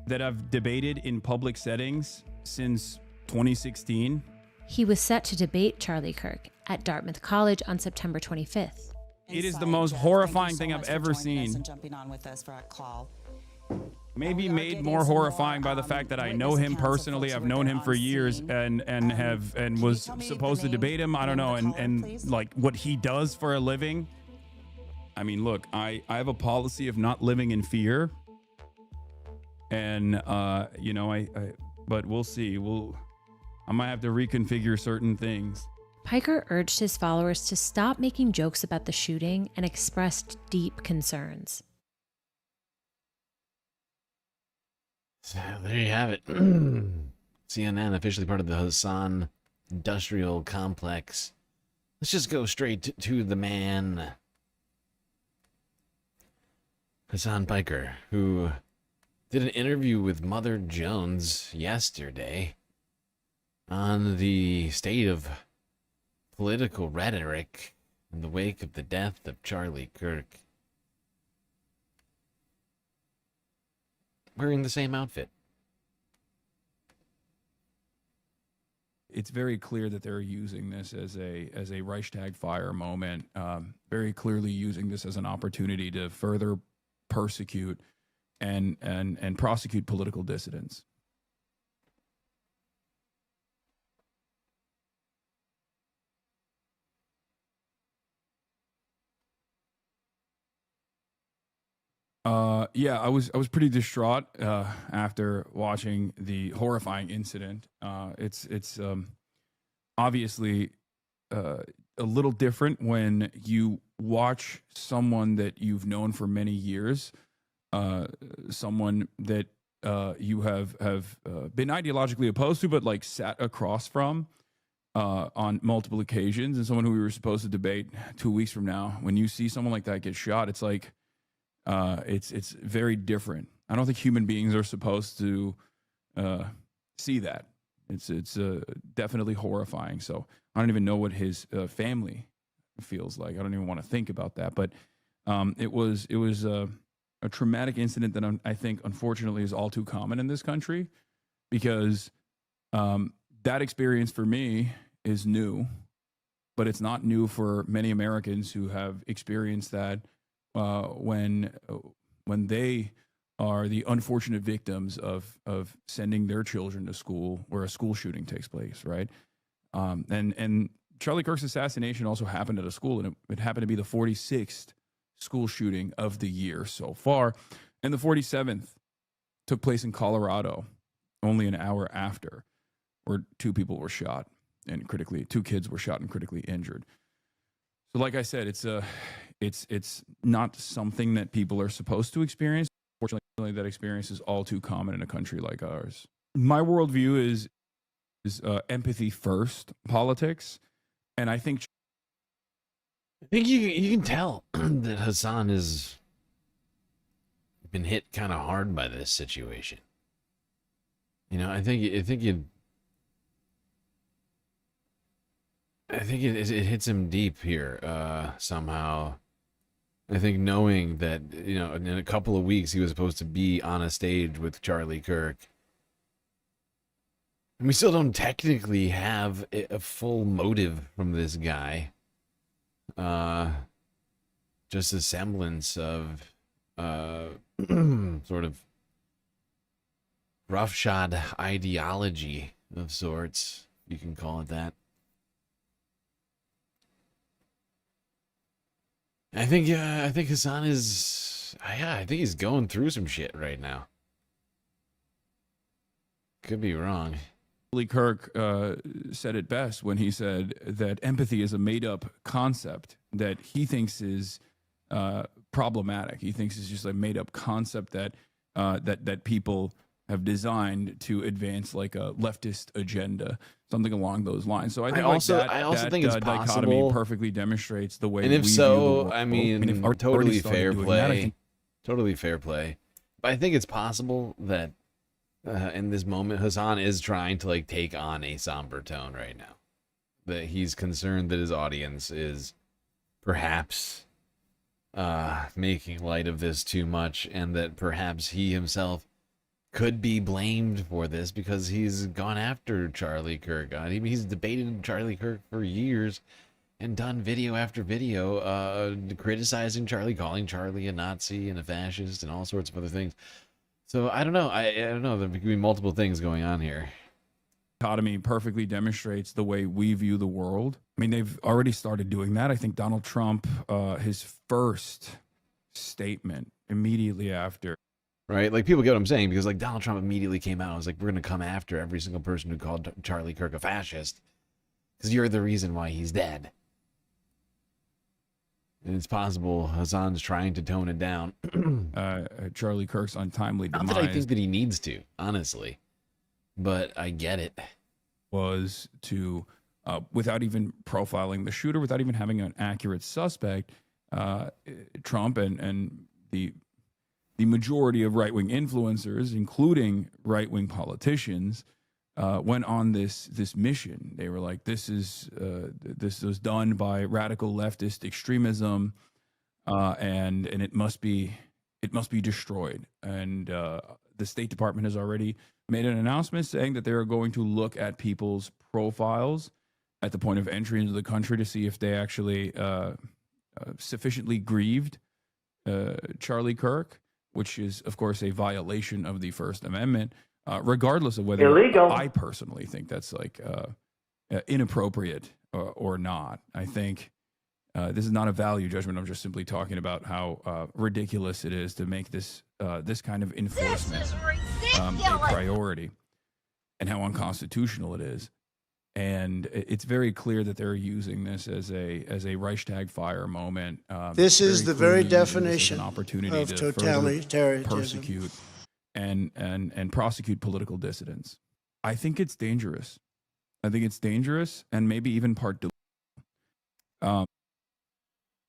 that I've debated in public settings since 2016. He was set to debate Charlie Kirk at Dartmouth College on September 25th. It is the most horrifying thing I've ever seen. Maybe made more horrifying by the fact that I know him personally. I've known him for years and was supposed to debate him. I don't know, and like what he does for a living. I mean, look, I have a policy of not living in fear. And, you know, but we'll see. I might have to reconfigure certain things. Piker urged his followers to stop making jokes about the shooting and expressed deep concerns. So there you have it. CNN, officially part of the Hassan industrial complex. Let's just go straight to the man, Hassan Piker, who did an interview with Mother Jones yesterday on the state of political rhetoric in the wake of the death of Charlie Kirk. Wearing the same outfit. It's very clear that they're using this as a Reichstag fire moment, very clearly using this as an opportunity to further persecute and prosecute political dissidents. Yeah, I was pretty distraught after watching the horrifying incident. It's obviously a little different when you watch someone that you've known for many years, someone that you have been ideologically opposed to, but like sat across from on multiple occasions, and someone who we were supposed to debate 2 weeks from now. When you see someone like that get shot, it's like it's very different. I don't think human beings are supposed to see that. It's definitely horrifying. So I don't even know what his family feels like. I don't even want to think about that. But it was a traumatic incident that I think, unfortunately, is all too common in this country, because that experience for me is new, but it's not new for many Americans who have experienced that when they are the unfortunate victims of sending their children to school where a school shooting takes place, right? And Charlie Kirk's assassination also happened at a school, and it happened to be the 46th school shooting of the year so far, and the 47th took place in Colorado only an hour after, where two people were shot and two kids were shot and critically injured. So like I said, it's not something that people are supposed to experience. Fortunately, that experience is all too common in a country like ours. My worldview is empathy first politics, and I think you can tell that Hassan has been hit kind of hard by this situation. You know, I think it hits him deep here somehow. I think knowing that, you know, in a couple of weeks he was supposed to be on a stage with Charlie Kirk. And we still don't technically have a full motive from this guy. Just a semblance of sort of roughshod ideology of sorts, you can call it that. I think Hassan is, I think he's going through some shit right now. Could be wrong. Charlie Kirk said it best when he said that empathy is a made-up concept that he thinks is problematic. He thinks it's just a made-up concept that people have designed to advance like a leftist agenda, something along those lines. So I think I also think it's dichotomy possible, perfectly demonstrates the way. And if we so, view the world. I mean, totally fair play. Totally fair play. But I think it's possible that in this moment, Hassan is trying to like take on a somber tone right now. That he's concerned that his audience is perhaps making light of this too much, and that perhaps he himself could be blamed for this because he's gone after Charlie Kirk. I mean, he's debated Charlie Kirk for years and done video after video criticizing Charlie, calling Charlie a Nazi and a fascist and all sorts of other things. So I don't know. I don't know. There could be multiple things going on here. dichotomy perfectly demonstrates the way we view the world. I mean, they've already started doing that. I think Donald Trump, his first statement immediately after. Right? Like, people get what I'm saying, because, like, Donald Trump immediately came out and was like, we're going to come after every single person who called Charlie Kirk a fascist, because you're the reason why he's dead. And it's possible Hassan's trying to tone it down. Charlie Kirk's untimely demise. Not that I think that he needs to, honestly. But I get it. Was to, without even profiling the shooter, without even having an accurate suspect, Trump and the majority of right-wing influencers, including right-wing politicians, went on this mission. They were like, this was done by radical leftist extremism, and it must be destroyed. And the State Department has already made an announcement saying that they are going to look at people's profiles at the point of entry into the country to see if they actually sufficiently grieved Charlie Kirk, which is, of course, a violation of the First Amendment, regardless of whether illegal. I personally think that's like inappropriate or not. I think this is not a value judgment. I'm just simply talking about how ridiculous it is to make this kind of enforcement a priority, and how unconstitutional it is. And it's very clear that they're using this as a Reichstag fire moment. This is the very definition an opportunity of to totalitarianism. Persecute and prosecute political dissidents. I think it's dangerous. I think it's dangerous, and maybe even part delusional.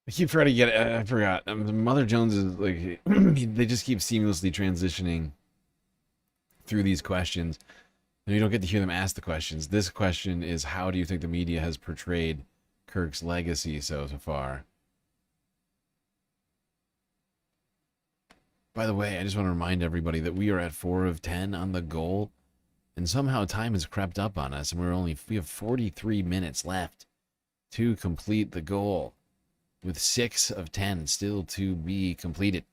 I keep trying to get. I forgot. Mother Jones is like they just keep seamlessly transitioning through these questions, and you don't get to hear them ask the questions. This question is, how do you think the media has portrayed Kirk's legacy so far? By the way, I just want to remind everybody that we are at 4 of 10 on the goal, and somehow time has crept up on us, and we have 43 minutes left to complete the goal, with 6 of 10 still to be completed.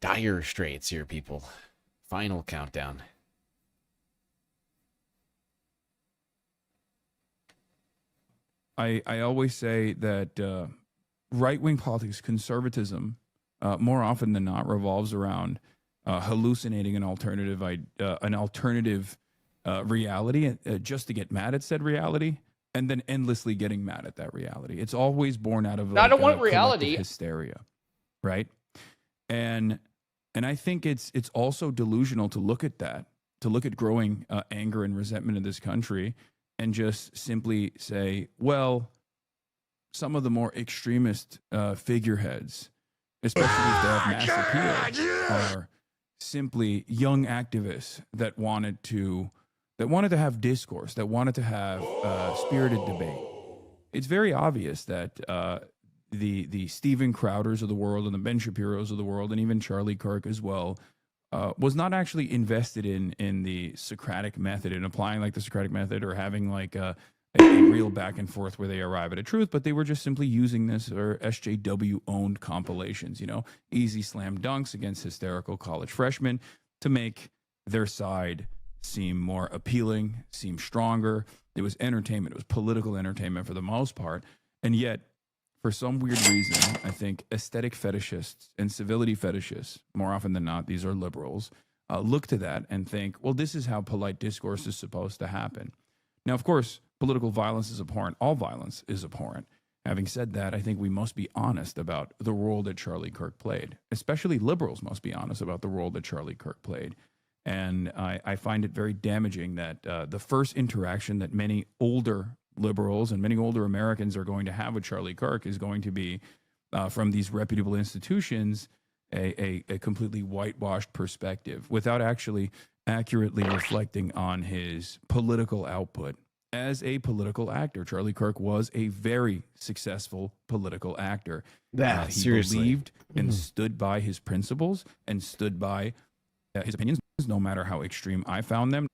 Dire straits here, people. Final countdown. I always say that right-wing politics, conservatism, more often than not, revolves around hallucinating an alternative reality just to get mad at said reality, and then endlessly getting mad at that reality. It's always born out of I don't want reality. Hysteria, right? And I think it's also delusional to look at that, to look at growing anger and resentment in this country, and just simply say, well, some of the more extremist figureheads, especially if they have mass appeal, are simply young activists that wanted to have discourse, that wanted to have spirited debate. It's very obvious that the Steven Crowders of the world and the Ben Shapiros of the world, and even Charlie Kirk as well, was not actually invested in the Socratic method, in applying like the Socratic method, or having like a real back and forth where they arrive at a truth, but they were just simply using this or SJW owned compilations, easy slam dunks against hysterical college freshmen to make their side seem more appealing, seem stronger. It was entertainment. It was political entertainment for the most part. And yet, for some weird reason, I think aesthetic fetishists and civility fetishists, more often than not, these are liberals, look to that and think, well, this is how polite discourse is supposed to happen. Now, of course, political violence is abhorrent. All violence is abhorrent. Having said that, I think we must be honest about the role that Charlie Kirk played. Especially liberals must be honest about the role that Charlie Kirk played. And I find it very damaging that the first interaction that many older liberals and many older Americans are going to have with Charlie Kirk is going to be from these reputable institutions, a completely whitewashed perspective without actually accurately reflecting on his political output. As a political actor, Charlie Kirk was a very successful political actor. He Seriously. believed and stood by his principles and stood by his opinions, no matter how extreme I found them.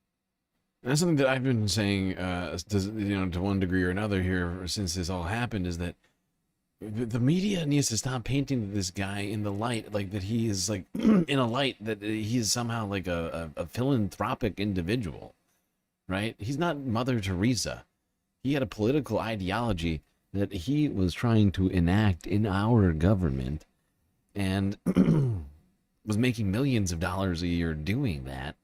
That's something that I've been saying, to one degree or another here since this all happened, is that the media needs to stop painting this guy in the light, like that he is like in a light that he is somehow like a philanthropic individual, right? He's not Mother Teresa. He had a political ideology that he was trying to enact in our government, and was making millions of dollars a year doing that.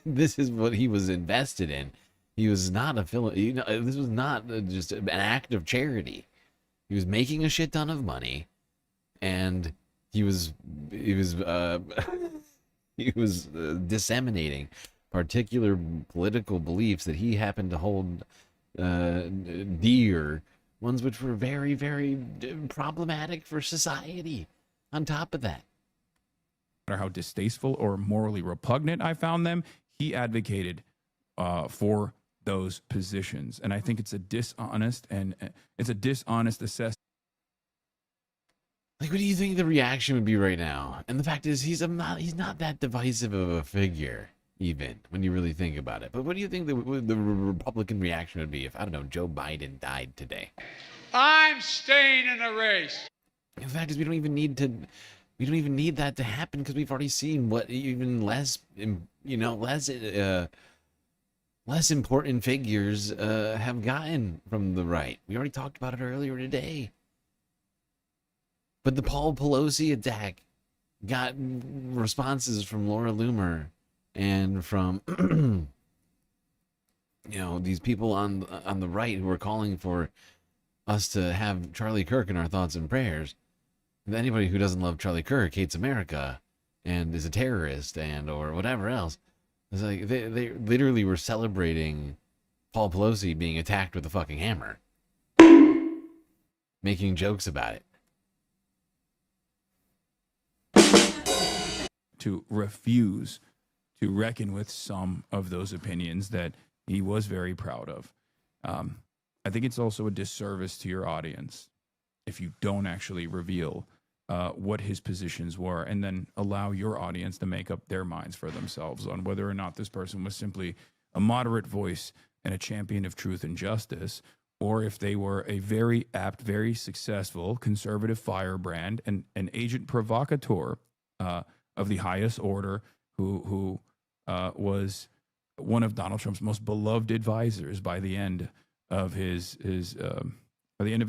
This is what he was invested in. He was not this was not just an act of charity. He was making a shit ton of money, and he was disseminating particular political beliefs that he happened to hold dear, ones which were very, very problematic for society. On top of that, no matter how distasteful or morally repugnant I found them, he advocated for those positions, and I think it's a dishonest assessment. Like, what do you think the reaction would be right now? And the fact is, he's not that divisive of a figure, even when you really think about it. But what do you think the Republican reaction would be if, I don't know, Joe Biden died today? I'm staying in the race. The fact is, we don't even need that to happen, because we've already seen what even less important figures have gotten from the right. We already talked about it earlier today. But the Paul Pelosi attack got responses from Laura Loomer and from these people on the right who are calling for us to have Charlie Kirk in our thoughts and prayers. Anybody who doesn't love Charlie Kirk hates America and is a terrorist or whatever else. It's like they literally were celebrating Paul Pelosi being attacked with a fucking hammer, making jokes about it. To refuse to reckon with some of those opinions that he was very proud of. I think it's also a disservice to your audience if you don't actually reveal what his positions were, and then allow your audience to make up their minds for themselves on whether or not this person was simply a moderate voice and a champion of truth and justice, or if they were a very apt, very successful conservative firebrand and an agent provocateur of the highest order, who was one of Donald Trump's most beloved advisors by the end of his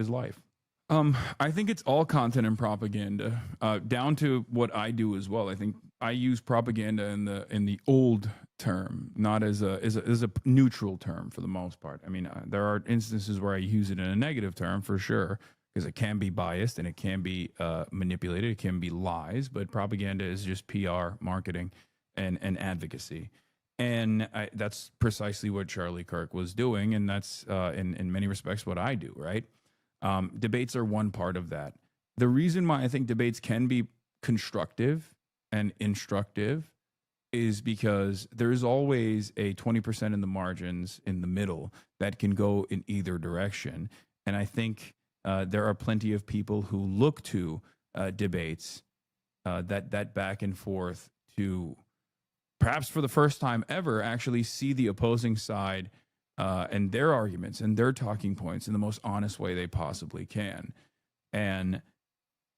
life. I think it's all content and propaganda, down to what I do as well. I think I use propaganda in the old term, not as a neutral term for the most part. I mean, there are instances where I use it in a negative term for sure, because it can be biased and it can be manipulated. It can be lies, but propaganda is just PR, marketing, and advocacy. And that's precisely what Charlie Kirk was doing, and that's in many respects what I do, right? Debates are one part of that. The reason why I think debates can be constructive and instructive is because there's always a 20% in the margins in the middle that can go in either direction. And I think there are plenty of people who look to debates, that back and forth, to perhaps for the first time ever actually see the opposing side and their arguments and their talking points in the most honest way they possibly can. And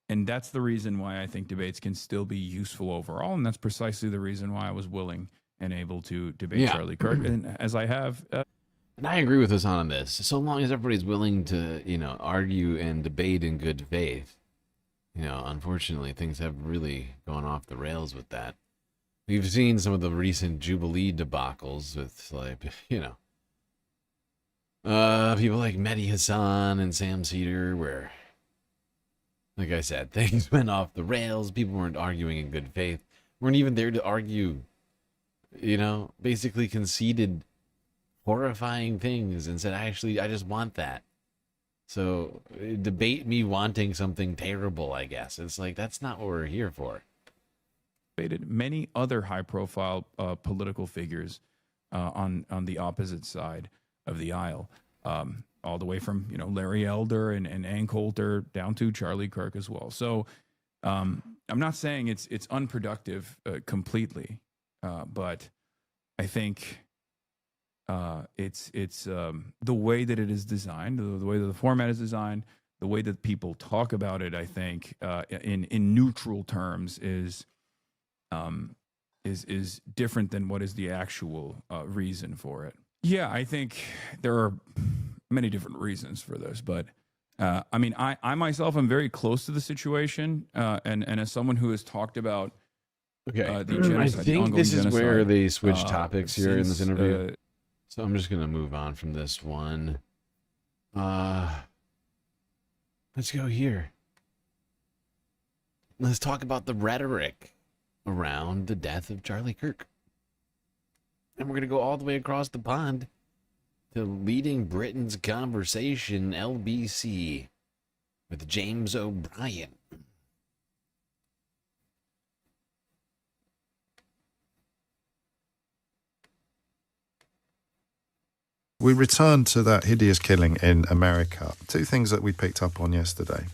that's the reason why I think debates can still be useful overall. And that's precisely the reason why I was willing and able to debate Charlie Kirk, and as I have. And I agree with Hassan on this. So long as everybody's willing to, argue and debate in good faith, unfortunately, things have really gone off the rails with that. We've seen some of the recent Jubilee debacles with, people like Mehdi Hassan and Sam Cedar, where, like I said, things went off the rails. People weren't arguing in good faith, weren't even there to argue, basically conceded horrifying things and said, actually, I just want that. So debate me wanting something terrible, I guess. It's like, that's not what we're here for. Many other high-profile political figures on the opposite side of the aisle, all the way from Larry Elder and Ann Coulter down to Charlie Kirk as well. So I'm not saying it's unproductive completely, but I think It's the way that it is designed, the way that the format is designed, the way that people talk about it. I think in neutral terms is different than what is the actual reason for it. Yeah, I think there are many different reasons for this, but I mean, I myself am very close to the situation, and as someone who has talked about the genocide, I think this is where they switch topics here in this since, interview. So I'm just gonna move on from this one. Let's go here. Let's talk about the rhetoric around the death of Charlie Kirk. And we're going to go all the way across the pond to Leading Britain's Conversation, LBC, with James O'Brien. We return to that hideous killing in America. Two things that we picked up on yesterday.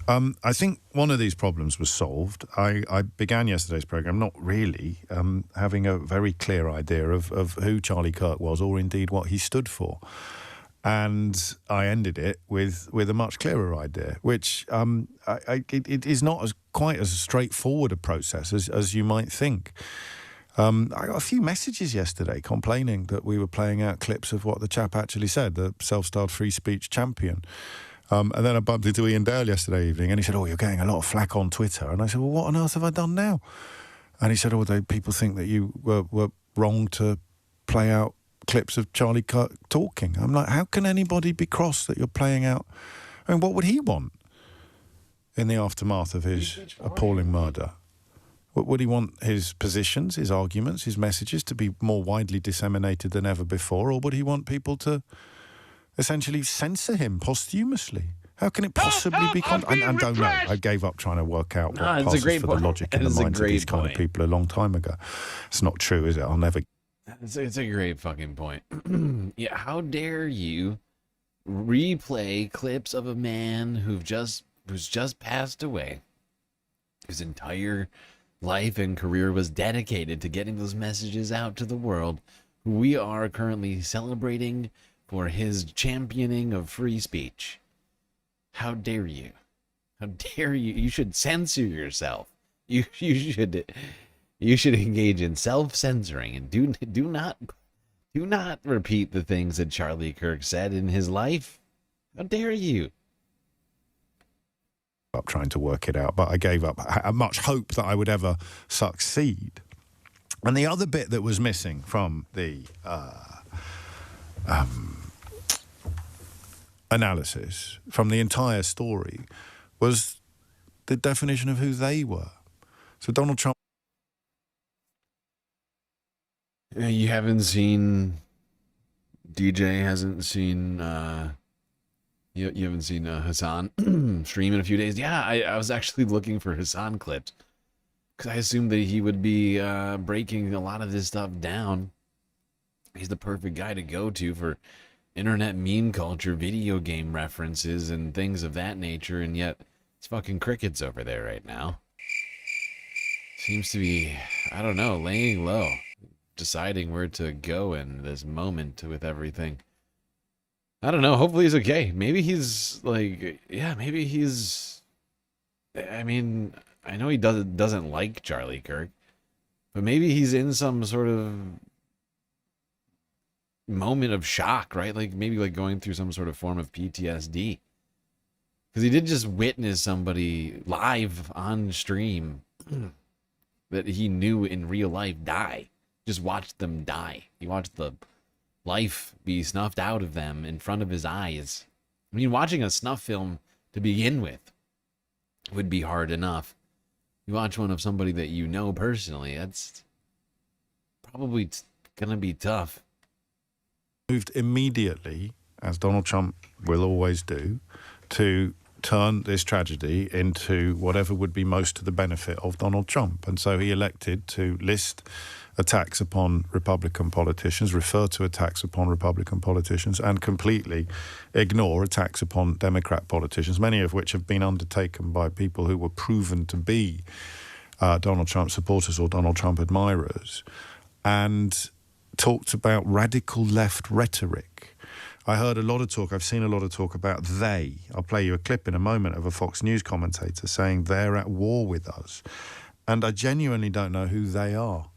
I think one of these problems was solved. I began yesterday's program not really having a very clear idea of who Charlie Kirk was, or indeed what he stood for. And I ended it with a much clearer idea, which it is not quite as straightforward a process as you might think. I got a few messages yesterday complaining that we were playing out clips of what the chap actually said, the self-styled free speech champion. And then I bumped into Ian Dale yesterday evening, and he said, "Oh, you're getting a lot of flack on Twitter." And I said, "Well, what on earth have I done now?" And he said, "Oh, people think that you were wrong to play out clips of Charlie Kirk talking." I'm like, how can anybody be cross that you're playing out? I mean, what would he want in the aftermath of his appalling murder? Would he want his positions, his arguments, his messages to be more widely disseminated than ever before? Or would he want people to essentially censor him posthumously? How can it possibly be? I don't know. I gave up trying to work out what passes for the logic in the minds of these kind of people a long time ago. It's not true, is it? I'll never... It's a great fucking point. Yeah, how dare you replay clips of a man who's just passed away, whose entire life and career was dedicated to getting those messages out to the world, who we are currently celebrating for his championing of free speech. How dare you? How dare you? You should censor yourself. You should engage in self-censoring and do not repeat the things that Charlie Kirk said in his life. How dare you? Up trying to work it out, but I gave up much hope that I would ever succeed. And the other bit that was missing from the analysis, from the entire story, was the definition of who they were. So Donald Trump... You haven't seen... DJ hasn't seen... You haven't seen Hassan stream in a few days? Yeah, I was actually looking for Hassan clips, because I assumed that he would be breaking a lot of this stuff down. He's the perfect guy to go to for internet meme culture, video game references, and things of that nature, and yet it's fucking crickets over there right now. Seems to be, I don't know, laying low, deciding where to go in this moment with everything. I don't know, hopefully he's okay. Maybe he's like, yeah, maybe he's, I mean, I know he doesn't like Charlie Kirk, but maybe he's in some sort of moment of shock, right? Like maybe like going through some sort of form of PTSD, because he did just witness somebody live on stream that he knew in real life die. Just watched them die. He watched the life be snuffed out of them in front of his eyes. I mean, watching a snuff film to begin with would be hard enough. You watch one of somebody that you know personally, that's probably gonna be tough. Moved immediately, as Donald Trump will always do, to turn this tragedy into whatever would be most to the benefit of Donald Trump. And so he elected to list attacks upon Republican politicians, refer to attacks upon Republican politicians, and completely ignore attacks upon Democrat politicians, many of which have been undertaken by people who were proven to be Donald Trump supporters or Donald Trump admirers, and talked about radical left rhetoric. I heard a lot of talk, I've seen a lot of talk about they. I'll play you a clip in a moment of a Fox News commentator saying they're at war with us. And I genuinely don't know who they are.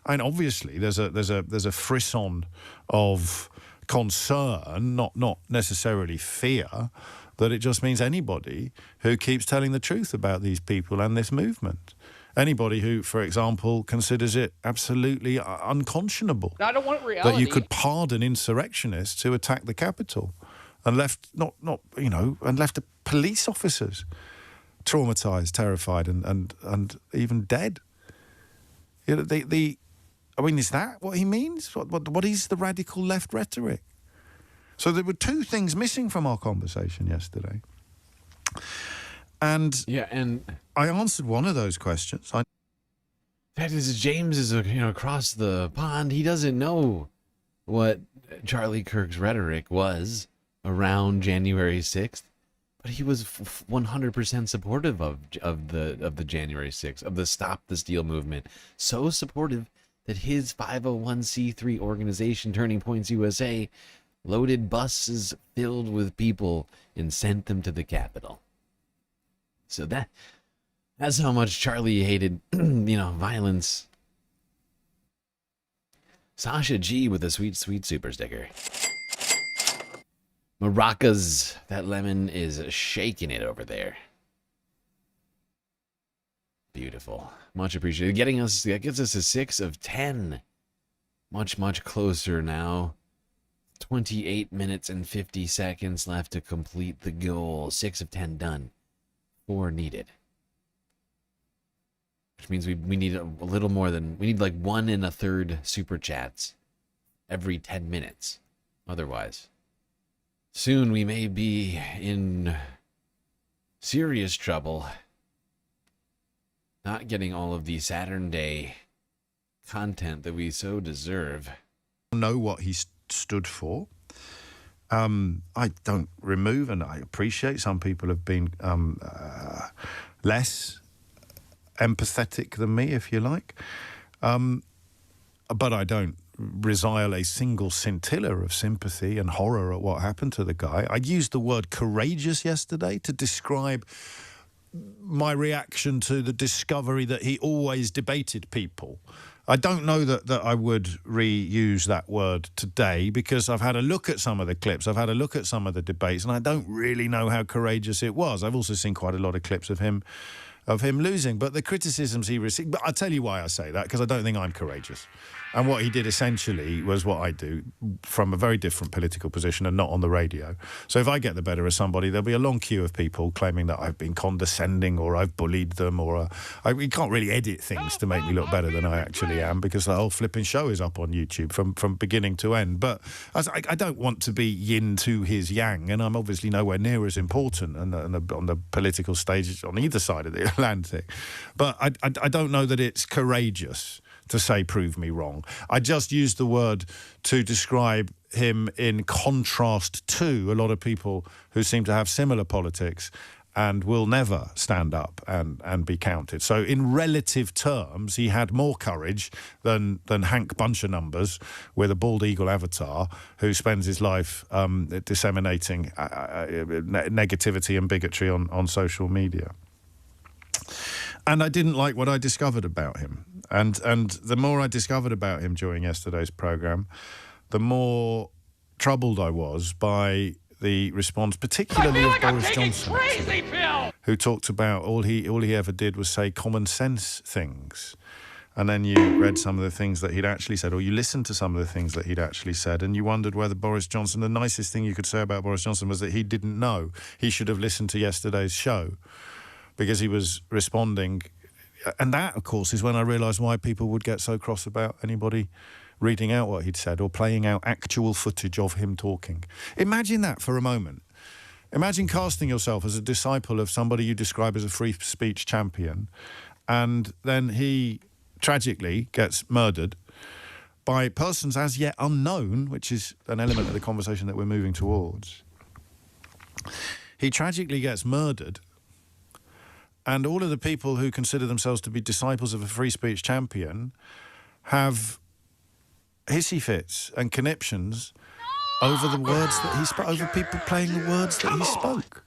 And obviously there's a frisson of concern, not necessarily fear, that it just means anybody who keeps telling the truth about these people and this movement. Anybody who, for example, considers it absolutely unconscionable I don't want reality. that you could pardon insurrectionists who attack the Capitol and left and left the police officers traumatized, terrified, and even dead. You know, I mean, is that what he means? What is the radical left rhetoric? So there were two things missing from our conversation yesterday. And I answered one of those questions. That is, James is across the pond. He doesn't know what Charlie Kirk's rhetoric was around January 6th, but he was 100% supportive of the January 6th, of the Stop the Steal movement. So supportive that his 501c3 organization, Turning Points USA, loaded buses filled with people and sent them to the Capitol. So that's how much Charlie hated, violence. Sasha G with a sweet, sweet super sticker. Maracas, that lemon is shaking it over there. Beautiful. Much appreciated. That gets us a 6 of 10. Much, much closer now. 28 minutes and 50 seconds left to complete the goal. 6 of 10 done. 4 needed. Which means we need a little more than... We need like 1 1/3 super chats every 10 minutes. Otherwise, soon we may be in serious trouble. Not getting all of the Saturn Day content that we so deserve. Know what he stood for. I don't remove, and I appreciate some people have been less empathetic than me, if you like. But I don't resile a single scintilla of sympathy and horror at what happened to the guy. I used the word courageous yesterday to describe my reaction to the discovery that he always debated people. I don't know that I would reuse that word today, because I've had a look at some of the clips, I've had a look at some of the debates, and I don't really know how courageous it was. I've also seen quite a lot of clips of him losing, but the criticisms he received... But I'll tell you why I say that, because I don't think I'm courageous. And what he did essentially was what I do from a very different political position and not on the radio. So if I get the better of somebody, there'll be a long queue of people claiming that I've been condescending or I've bullied them, or you can't really edit things to make me look better than I actually am, because the whole flipping show is up on YouTube from beginning to end. But I don't want to be yin to his yang, and I'm obviously nowhere near as important on the political stage on either side of the Atlantic. But I don't know that it's courageous to say, prove me wrong. I just used the word to describe him in contrast to a lot of people who seem to have similar politics and will never stand up and be counted. So in relative terms, he had more courage than Hank Buncher-Numbers with a bald eagle avatar who spends his life disseminating negativity and bigotry on social media. And I didn't like what I discovered about him. And the more I discovered about him during yesterday's programme, the more troubled I was by the response, particularly of Boris Johnson, actually, who talked about all he ever did was say common sense things. And then you read some of the things that he'd actually said, or you listened to some of the things that he'd actually said, and you wondered whether Boris Johnson... The nicest thing you could say about Boris Johnson was that he didn't know. He should have listened to yesterday's show, because he was responding. And that, of course, is when I realised why people would get so cross about anybody reading out what he'd said or playing out actual footage of him talking. Imagine that for a moment. Imagine casting yourself as a disciple of somebody you describe as a free speech champion, and then he tragically gets murdered by persons as yet unknown, which is an element of the conversation that we're moving towards. He tragically gets murdered, and all of the people who consider themselves to be disciples of a free speech champion have hissy fits and conniptions over the words that he spoke, over people playing the words that he spoke.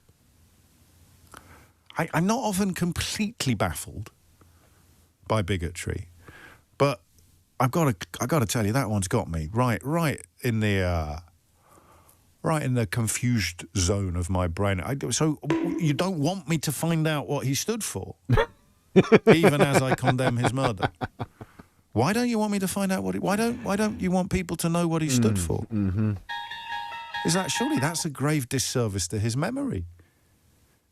I'm not often completely baffled by bigotry, but I've got to tell you, that one's got me right in the confused zone of my brain. So you don't want me to find out what he stood for, even as I condemn his murder. Why don't you want me to find out why don't you want people to know what he stood for? Mm-hmm. Surely that's a grave disservice to his memory.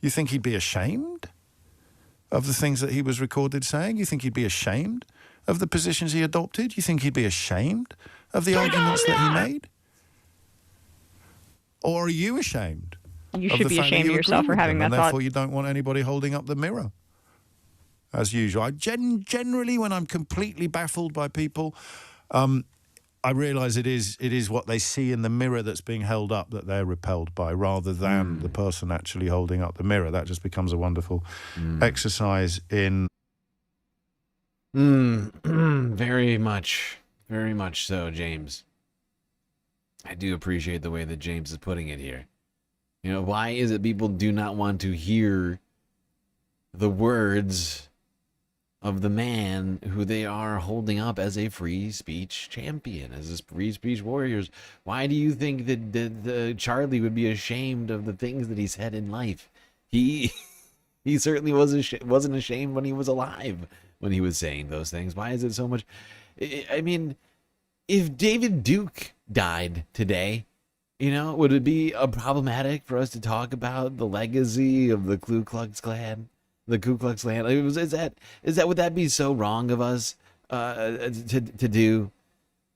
You think he'd be ashamed of the things that he was recorded saying? You think he'd be ashamed of the positions he adopted? You think he'd be ashamed of the arguments that he made? Or are you ashamed? You should be ashamed of yourself for having that thought. And therefore you don't want anybody holding up the mirror. As usual. I generally, when I'm completely baffled by people, I realise it is what they see in the mirror that's being held up that they're repelled by, rather than the person actually holding up the mirror. That just becomes a wonderful exercise in... Very much so, James. I do appreciate the way that James is putting it here. You know, why is it people do not want to hear the words of the man who they are holding up as a free speech champion, as a free speech warriors? Why do you think that Charlie would be ashamed of the things that he said in life? He certainly wasn't ashamed when he was alive, when he was saying those things. Why is it so much? I mean, if David Duke died today, you know, would it be problematic for us to talk about the legacy of the Ku Klux Klan? The Ku Klux Klan. Is that would that be so wrong of us to do?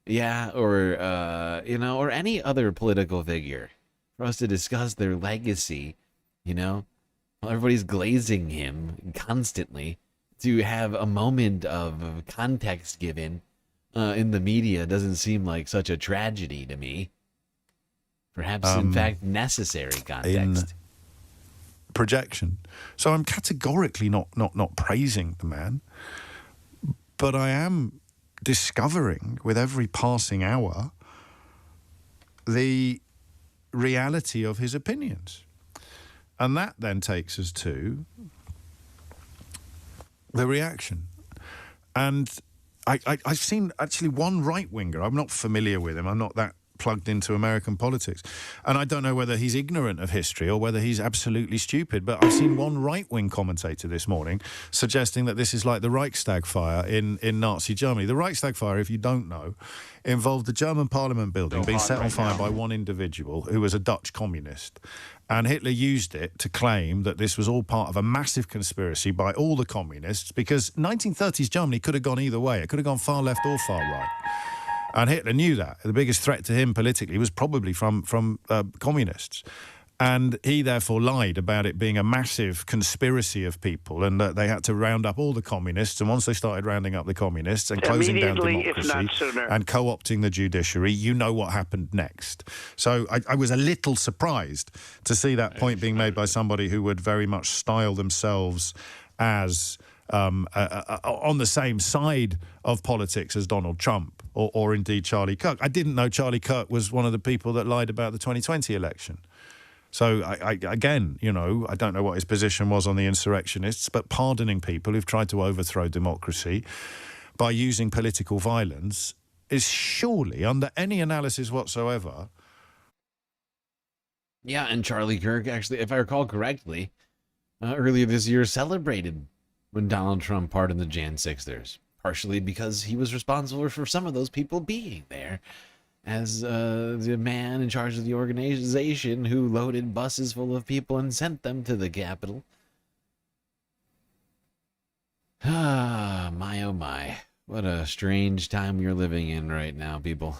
Yeah, or you know, or any other political figure, for us to discuss their legacy, you know, while everybody's glazing him constantly, to have a moment of context given in the media doesn't seem like such a tragedy to me. Perhaps, in fact, necessary context. Projection. So I'm categorically not praising the man, but I am discovering with every passing hour the reality of his opinions. And that then takes us to the reaction. And I've seen actually one right-winger. I'm not familiar with him. I'm not that plugged into American politics. And I don't know whether he's ignorant of history or whether he's absolutely stupid, but I've seen one right-wing commentator this morning suggesting that this is like the Reichstag fire in Nazi Germany. The Reichstag fire, if you don't know, involved the German parliament building being set on fire by one individual who was a Dutch communist. And Hitler used it to claim that this was all part of a massive conspiracy by all the communists, because 1930s Germany could have gone either way. It could have gone far left or far right. And Hitler knew that. The biggest threat to him politically was probably from communists. And he therefore lied about it being a massive conspiracy of people, and that they had to round up all the communists. And once they started rounding up the communists and closing down democracy and co-opting the judiciary, you know what happened next. So I was a little surprised to see that point being made by somebody who would very much style themselves as on the same side of politics as Donald Trump or indeed Charlie Kirk. I didn't know Charlie Kirk was one of the people that lied about the 2020 election. So, again, you know, I don't know what his position was on the insurrectionists, but pardoning people who've tried to overthrow democracy by using political violence is surely, under any analysis whatsoever... Yeah, and Charlie Kirk, actually, if I recall correctly, earlier this year celebrated when Donald Trump pardoned the Jan 6ers, partially because he was responsible for some of those people being there as the man in charge of the organization who loaded buses full of people and sent them to the Capitol. Ah, my oh my. What a strange time we're living in right now, people.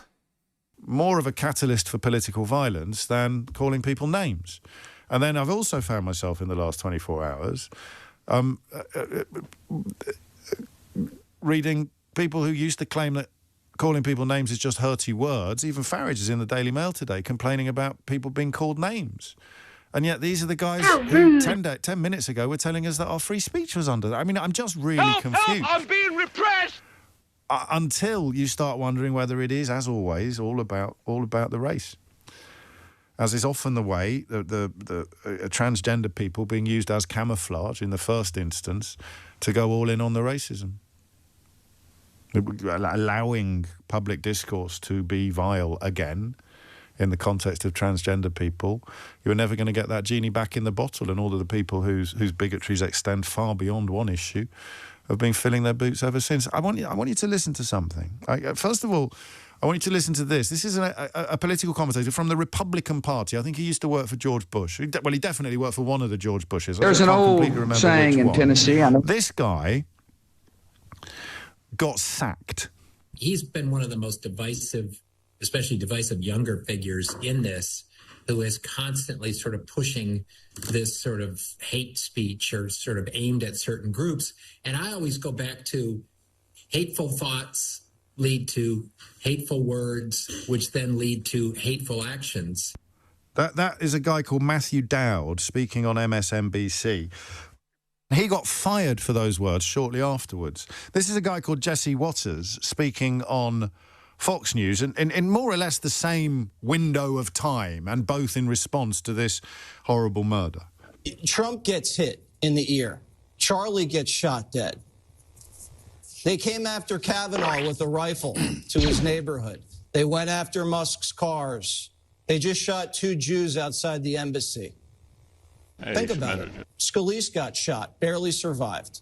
More of a catalyst for political violence than calling people names. And then I've also found myself in the last 24 hours reading people who used to claim that calling people names is just hurty words. Even Farage is in the Daily Mail today complaining about people being called names. And yet these are the guys who 10 minutes ago were telling us that our free speech was under that. I mean, I'm just really confused. I'm being repressed! until you start wondering whether it is, as always, all about the race. As is often the way, the transgender people being used as camouflage in the first instance to go all in on the racism. Allowing public discourse to be vile again in the context of transgender people, you're never going to get that genie back in the bottle, and all of the people whose bigotries extend far beyond one issue have been filling their boots ever since. I want you to listen to something. First of all, I want you to listen to this. This is a political commentator from the Republican Party. I think he used to work for George Bush. He definitely worked for one of the George Bushes. There's an old saying in Tennessee. This guy got sacked. He's been one of the most divisive, especially divisive younger figures in this, who is constantly sort of pushing this sort of hate speech or sort of aimed at certain groups. And I always go back to hateful thoughts lead to hateful words, which then lead to hateful actions. That is a guy called Matthew Dowd speaking on MSNBC. He got fired for those words shortly afterwards. This is a guy called Jesse Waters speaking on Fox News in more or less the same window of time, and both in response to this horrible murder. Trump gets hit in the ear. Charlie gets shot dead. They came after Kavanaugh with a rifle to his neighborhood. They went after Musk's cars. They just shot 2 Jews outside the embassy. Think about it. Scalise got shot, barely survived.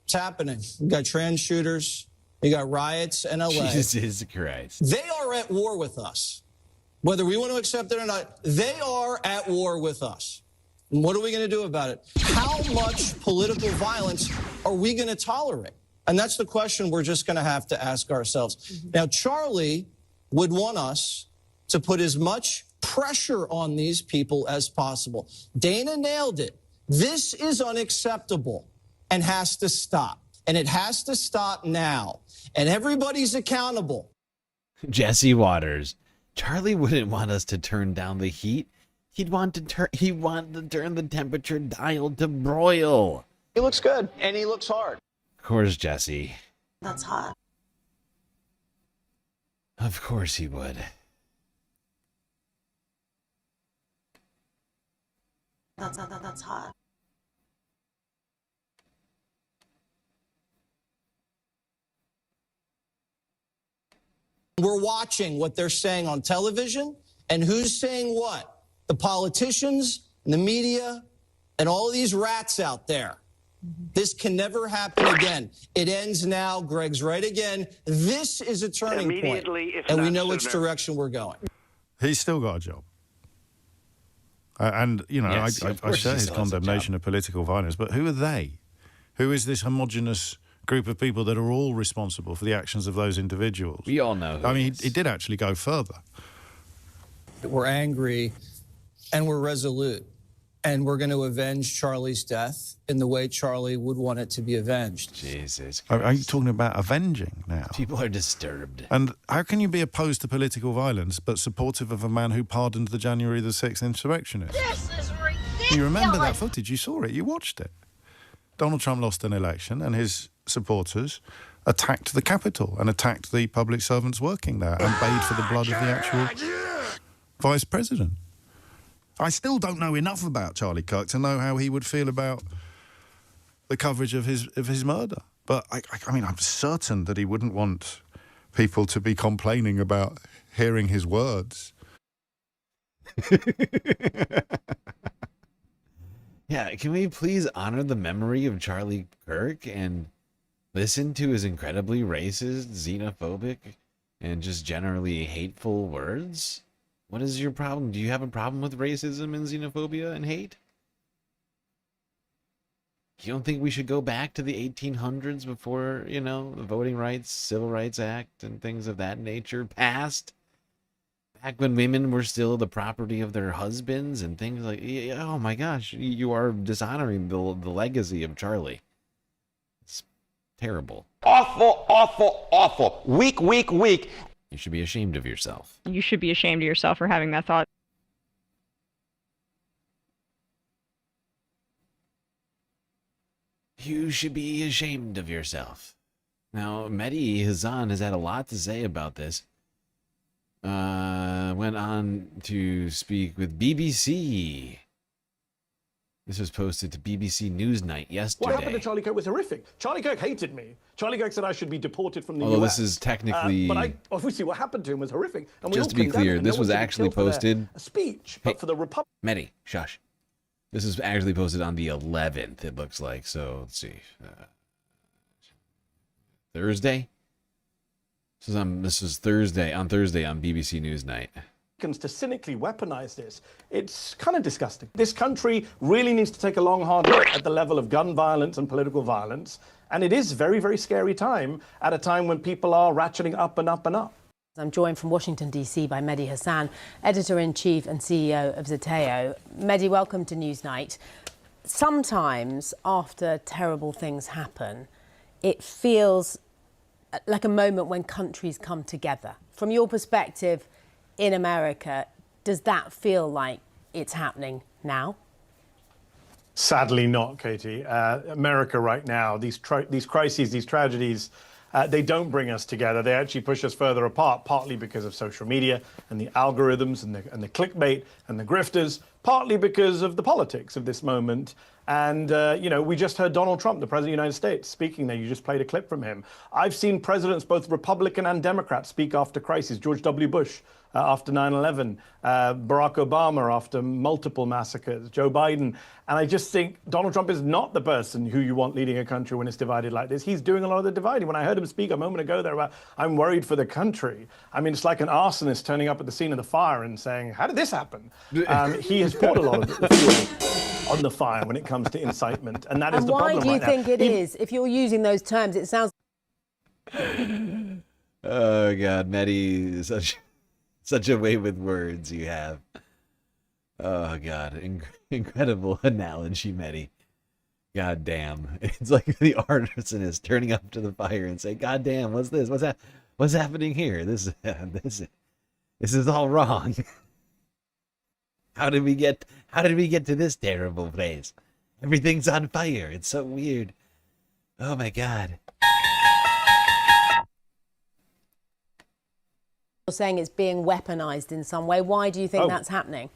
It's happening. We got trans shooters. We got riots in LA. Jesus Christ. They are at war with us. Whether we want to accept it or not, they are at war with us. And what are we going to do about it? How much political violence are we going to tolerate? And that's the question we're just going to have to ask ourselves. Now, Charlie would want us to put as much pressure on these people as possible. Dana nailed it. This is unacceptable and has to stop. And it has to stop now. And everybody's accountable. Jesse Waters. Charlie wouldn't want us to turn down the heat. He'd want to turn the temperature dial to broil. He looks good and he looks hard. Of course, Jesse. That's hot. Of course he would. That's hot. We're watching what they're saying on television, and who's saying what? The politicians, and the media, and all of these rats out there. This can never happen again. It ends now. Greg's right again. This is a turning point, and we know which direction we're going. He's still got a job. And, you know, Yes, I share his condemnation of political violence, but who are they? Who is this homogenous group of people that are all responsible for the actions of those individuals? We all know who I mean, he did actually go further. We're angry, and we're resolute, and we're going to avenge Charlie's death in the way Charlie would want it to be avenged. Jesus Christ. Are you talking about avenging now? People are disturbed. And how can you be opposed to political violence but supportive of a man who pardoned the January the 6th insurrectionists? This is ridiculous. You remember that footage? You saw it. You watched it. Donald Trump lost an election and his supporters attacked the Capitol and attacked the public servants working there and bayed for the blood of the actual vice president. I still don't know enough about Charlie Kirk to know how he would feel about the coverage of his murder. But, I mean, I'm certain that he wouldn't want people to be complaining about hearing his words. Yeah, can we please honor the memory of Charlie Kirk and listen to his incredibly racist, xenophobic, and just generally hateful words? What is your problem? Do you have a problem with racism and xenophobia and hate? You don't think we should go back to the 1800s before, you know, the Voting Rights, Civil Rights Act and things of that nature passed? Back when women were still the property of their husbands and things like, oh my gosh, you are dishonoring the legacy of Charlie. It's terrible. Awful, awful, awful. Weak, weak, weak. You should be ashamed of yourself. You should be ashamed of yourself for having that thought. You should be ashamed of yourself. Now, Mehdi Hassan has had a lot to say about this. Went on to speak with BBC. This was posted to BBC Newsnight yesterday. What happened to Charlie Kirk was horrific. Charlie Kirk hated me. Charlie Kirk said I should be deported from the Although US. this is technically... but obviously what happened to him was horrific. And just to be clear, this was actually posted... A speech, but for the Republic... Mehdi, shush. This is actually posted on the 11th, it looks like. So, let's see. Thursday? This is Thursday on BBC Newsnight. To cynically weaponize this, it's kind of disgusting. This country really needs to take a long, hard look at the level of gun violence and political violence. And it is very, very scary time at a time when people are ratcheting up and up and up. I'm joined from Washington, D.C. by Mehdi Hassan, Editor-in-Chief and CEO of Zeteo. Mehdi, welcome to Newsnight. Sometimes after terrible things happen, it feels like a moment when countries come together. From your perspective, in America, does that feel like it's happening now? Sadly not, Katie. America right now, these crises, these tragedies, they don't bring us together. They actually push us further apart, partly because of social media and the algorithms and the clickbait and the grifters, partly because of the politics of this moment. And, we just heard Donald Trump, the President of the United States, speaking there. You just played a clip from him. I've seen presidents, both Republican and Democrat, speak after crises. George W. Bush after 9/11, Barack Obama after multiple massacres, Joe Biden. And I just think Donald Trump is not the person who you want leading a country when it's divided like this. He's doing a lot of the dividing. When I heard him speak a moment ago there about, I'm worried for the country. I mean, it's like an arsonist turning up at the scene of the fire and saying, how did this happen? He has poured a lot of the fuel on the fire when it comes to incitement. And that is the problem right now. And why do you think it is? If you're using those terms, it sounds... Oh, God, Mehdi, such a way with words you have. Oh, God, incredible analogy, Mehdi. God damn. It's like the arsonist turning up to the fire and saying, God damn, what's this? What's happening here? This is all wrong. How did we get to this terrible place? Everything's on fire. It's so weird. Oh my God. You're saying it's being weaponized in some way. Why do you think that's happening?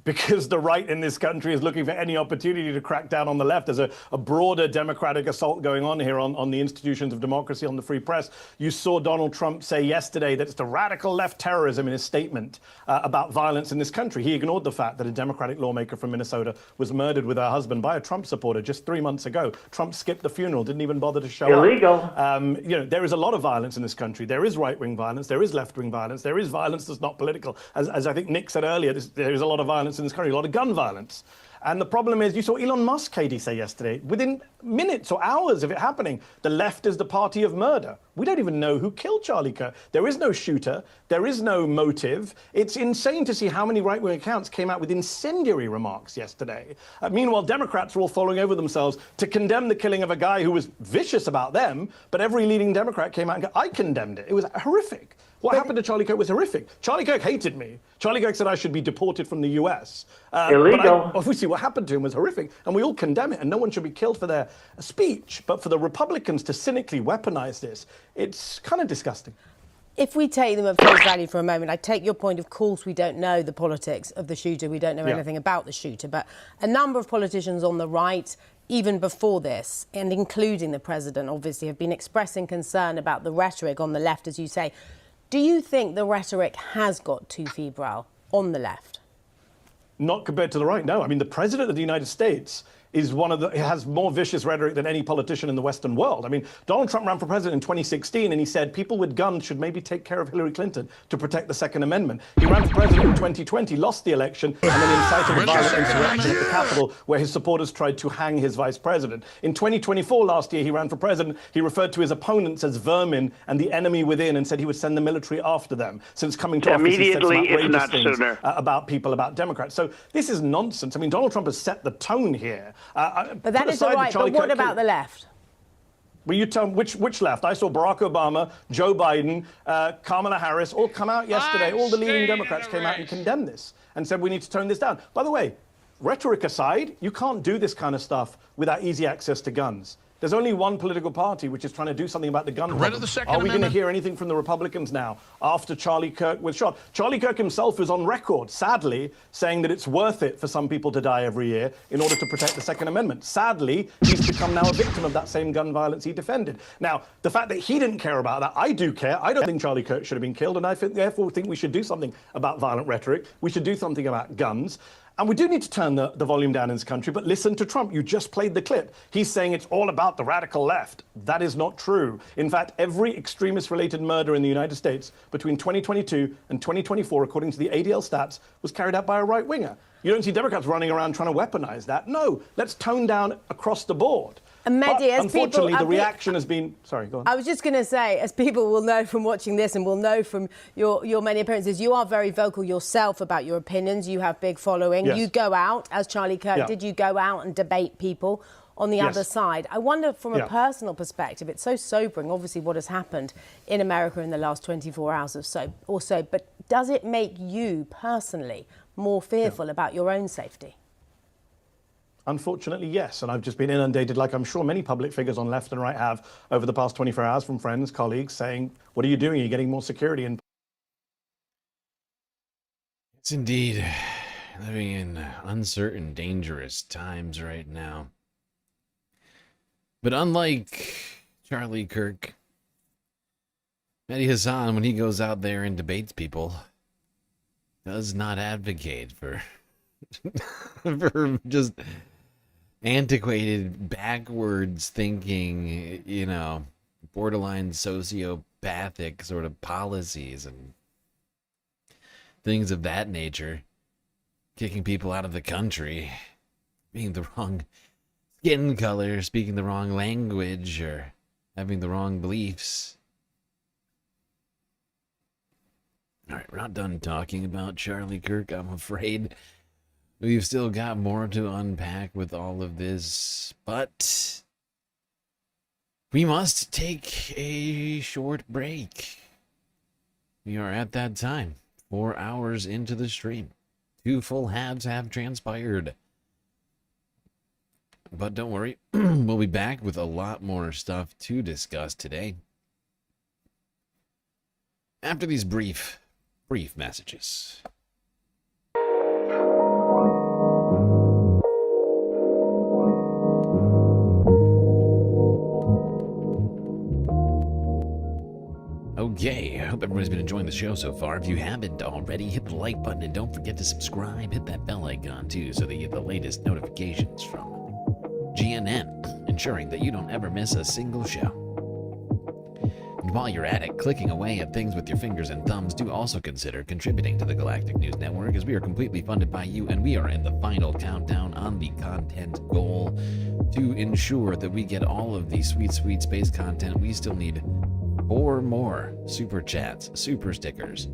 Because the right in this country is looking for any opportunity to crack down on the left. There's a broader democratic assault going on here on the institutions of democracy, on the free press. You saw Donald Trump say yesterday that it's the radical left terrorism in his statement about violence in this country. He ignored the fact that a Democratic lawmaker from Minnesota was murdered with her husband by a Trump supporter just 3 months ago. Trump skipped the funeral, didn't even bother to show up. There is a lot of violence in this country. There is right-wing violence. There is left-wing violence. There is violence that's not political. As I think Nick said earlier, there is a lot of violence in this country, a lot of gun violence. And the problem is, you saw Elon Musk, Katie, say yesterday, within minutes or hours of it happening, the left is the party of murder. We don't even know who killed Charlie Kirk. There is no shooter. There is no motive. It's insane to see how many right-wing accounts came out with incendiary remarks yesterday. Meanwhile, Democrats are all falling over themselves to condemn the killing of a guy who was vicious about them, but every leading Democrat came out and I condemned it. It was horrific. What happened to Charlie Kirk was horrific. Charlie Kirk hated me. Charlie Kirk said I should be deported from the US. Illegal. Obviously, what happened to him was horrific, and we all condemn it, and no one should be killed for their speech. But for the Republicans to cynically weaponize this, it's kind of disgusting. If we take them at face value for a moment, I take your point, of course, we don't know the politics of the shooter. We don't know anything about the shooter. But a number of politicians on the right, even before this, and including the president, obviously, have been expressing concern about the rhetoric on the left, as you say. Do you think the rhetoric has got too febrile on the left? Not compared to the right, no. I mean, the president of the United States is has more vicious rhetoric than any politician in the Western world. I mean, Donald Trump ran for president in 2016, and he said people with guns should maybe take care of Hillary Clinton to protect the Second Amendment. He ran for president in 2020, lost the election, and then incited a violent insurrection at the Capitol, where his supporters tried to hang his vice president. In 2024, last year, he ran for president. He referred to his opponents as vermin and the enemy within, and said he would send the military after them. Since coming to office, he said some outrageous things about people, about Democrats. So this is nonsense. I mean, Donald Trump has set the tone here. But that is all right, but what about the left? Will you tell which left? I saw Barack Obama, Joe Biden, Kamala Harris all come out yesterday. All the leading Democrats came out and condemned this and said we need to tone this down. By the way, rhetoric aside, you can't do this kind of stuff without easy access to guns. There's only one political party which is trying to do something about the gun problem. Rid of the Second Are we going to Amendment? hear anything from the Republicans now after Charlie Kirk was shot? Charlie Kirk himself is on record, sadly, saying that it's worth it for some people to die every year in order to protect the Second Amendment. Sadly, he's become now a victim of that same gun violence he defended. Now, the fact that he didn't care about that, I do care. I don't think Charlie Kirk should have been killed, and I therefore think we should do something about violent rhetoric. We should do something about guns. And we do need to turn the volume down in this country, but listen to Trump. You just played the clip. He's saying it's all about the radical left. That is not true. In fact, every extremist-related murder in the United States between 2022 and 2024, according to the ADL stats, was carried out by a right-winger. You don't see Democrats running around trying to weaponize that. No, let's tone down across the board. And Mehdi, but unfortunately, the reaction has been... Sorry, go on. I was just going to say, as people will know from watching this and will know from your many appearances, you are very vocal yourself about your opinions. You have big following. Yes. You go out, as Charlie Kirk did, you go out and debate people on the other side. I wonder, from a personal perspective, it's so sobering, obviously, what has happened in America in the last 24 hours or so, but does it make you personally more fearful about your own safety? Unfortunately, yes. And I've just been inundated, like I'm sure many public figures on left and right have over the past 24 hours, from friends, colleagues saying, what are you doing? Are you getting more security? And It's indeed living in uncertain, dangerous times right now. But unlike Charlie Kirk, Mehdi Hassan, when he goes out there and debates people, does not advocate for for just antiquated, backwards thinking, borderline sociopathic sort of policies and things of that nature. Kicking people out of the country, being the wrong skin color, speaking the wrong language, or having the wrong beliefs. All right, we're not done talking about Charlie Kirk, I'm afraid. We've still got more to unpack with all of this, but we must take a short break. We are at that time, 4 hours into the stream. 2 full halves have transpired. But don't worry, we'll be back with a lot more stuff to discuss today. After these brief messages. Okay, I hope everybody's been enjoying the show so far. If you haven't already, hit the like button and don't forget to subscribe. Hit that bell icon too so that you get the latest notifications from GNN, ensuring that you don't ever miss a single show. And while you're at it, clicking away at things with your fingers and thumbs, do also consider contributing to the Galactic News Network, as we are completely funded by you, and we are in the final countdown on the content goal to ensure that we get all of the sweet, sweet space content. We still need 4 more super chats, super stickers,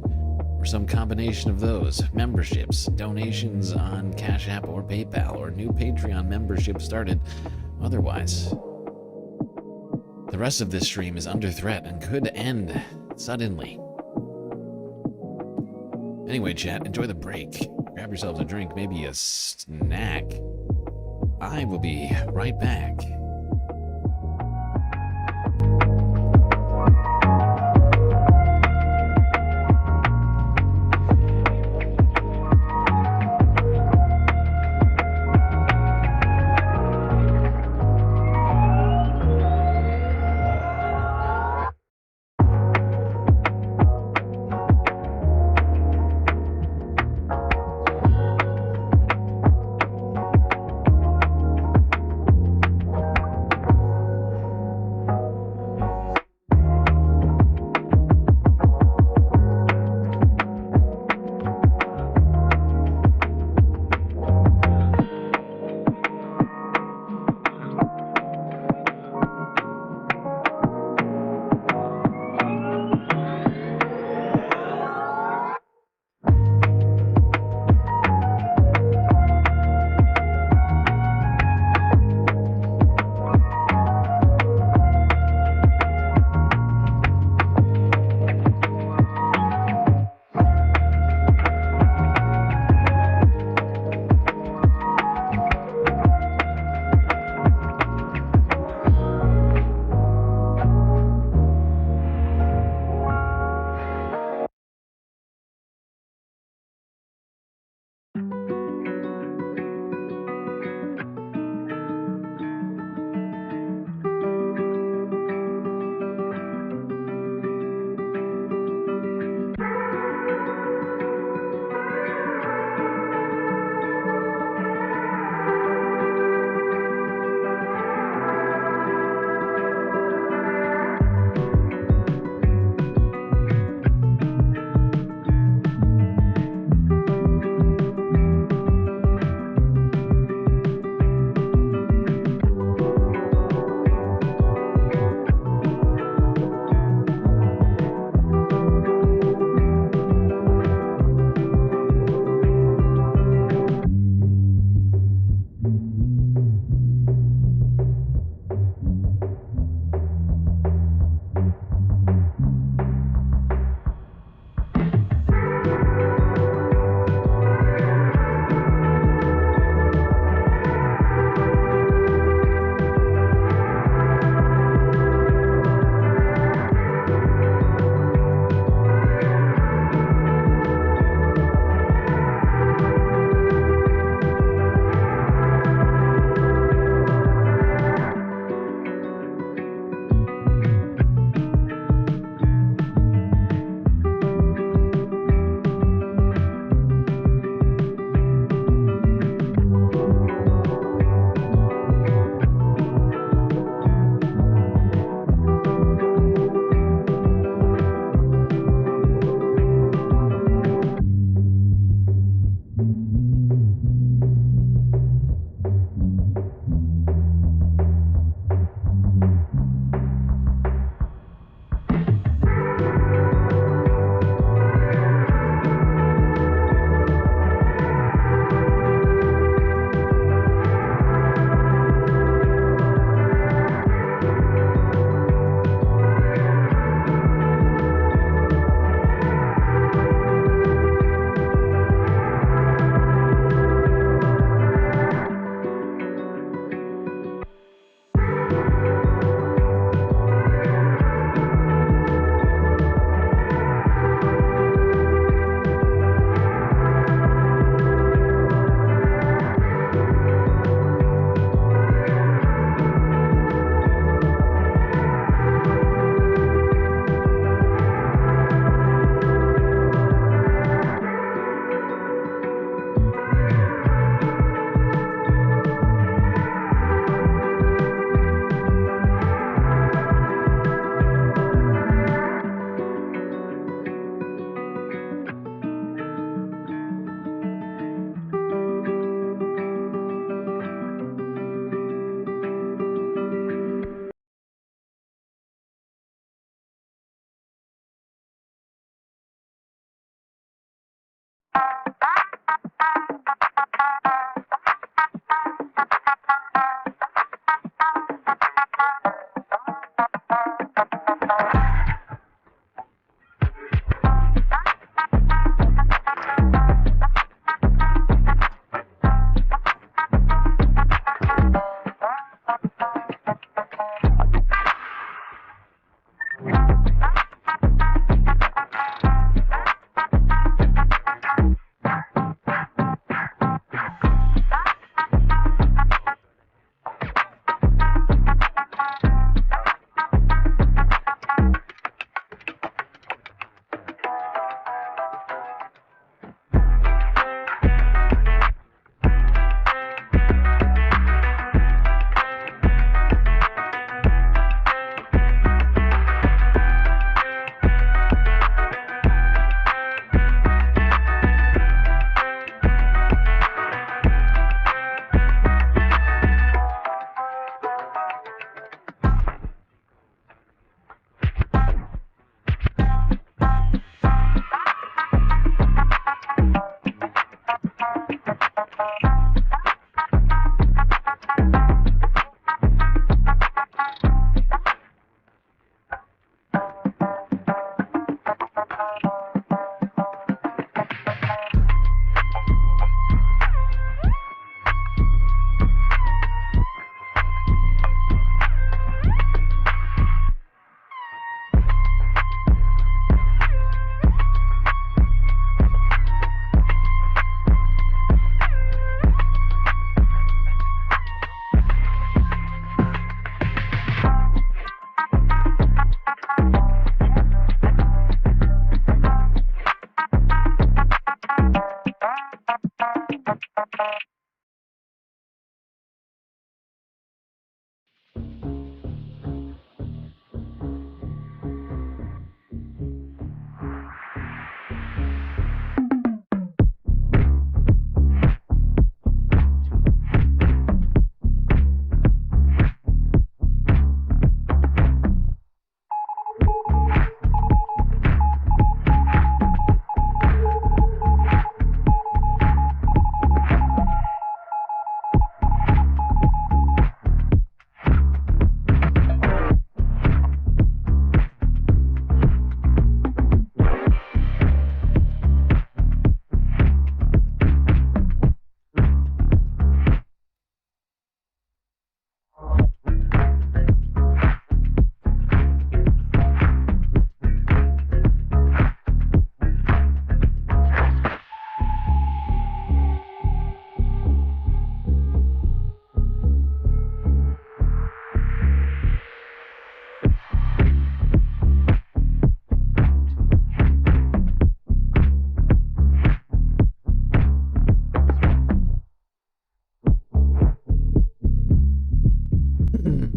or some combination of those, memberships, donations on Cash App or PayPal, or new Patreon memberships started. Otherwise, the rest of this stream is under threat and could end suddenly. Anyway, chat, enjoy the break. Grab yourselves a drink, maybe a snack. I will be right back.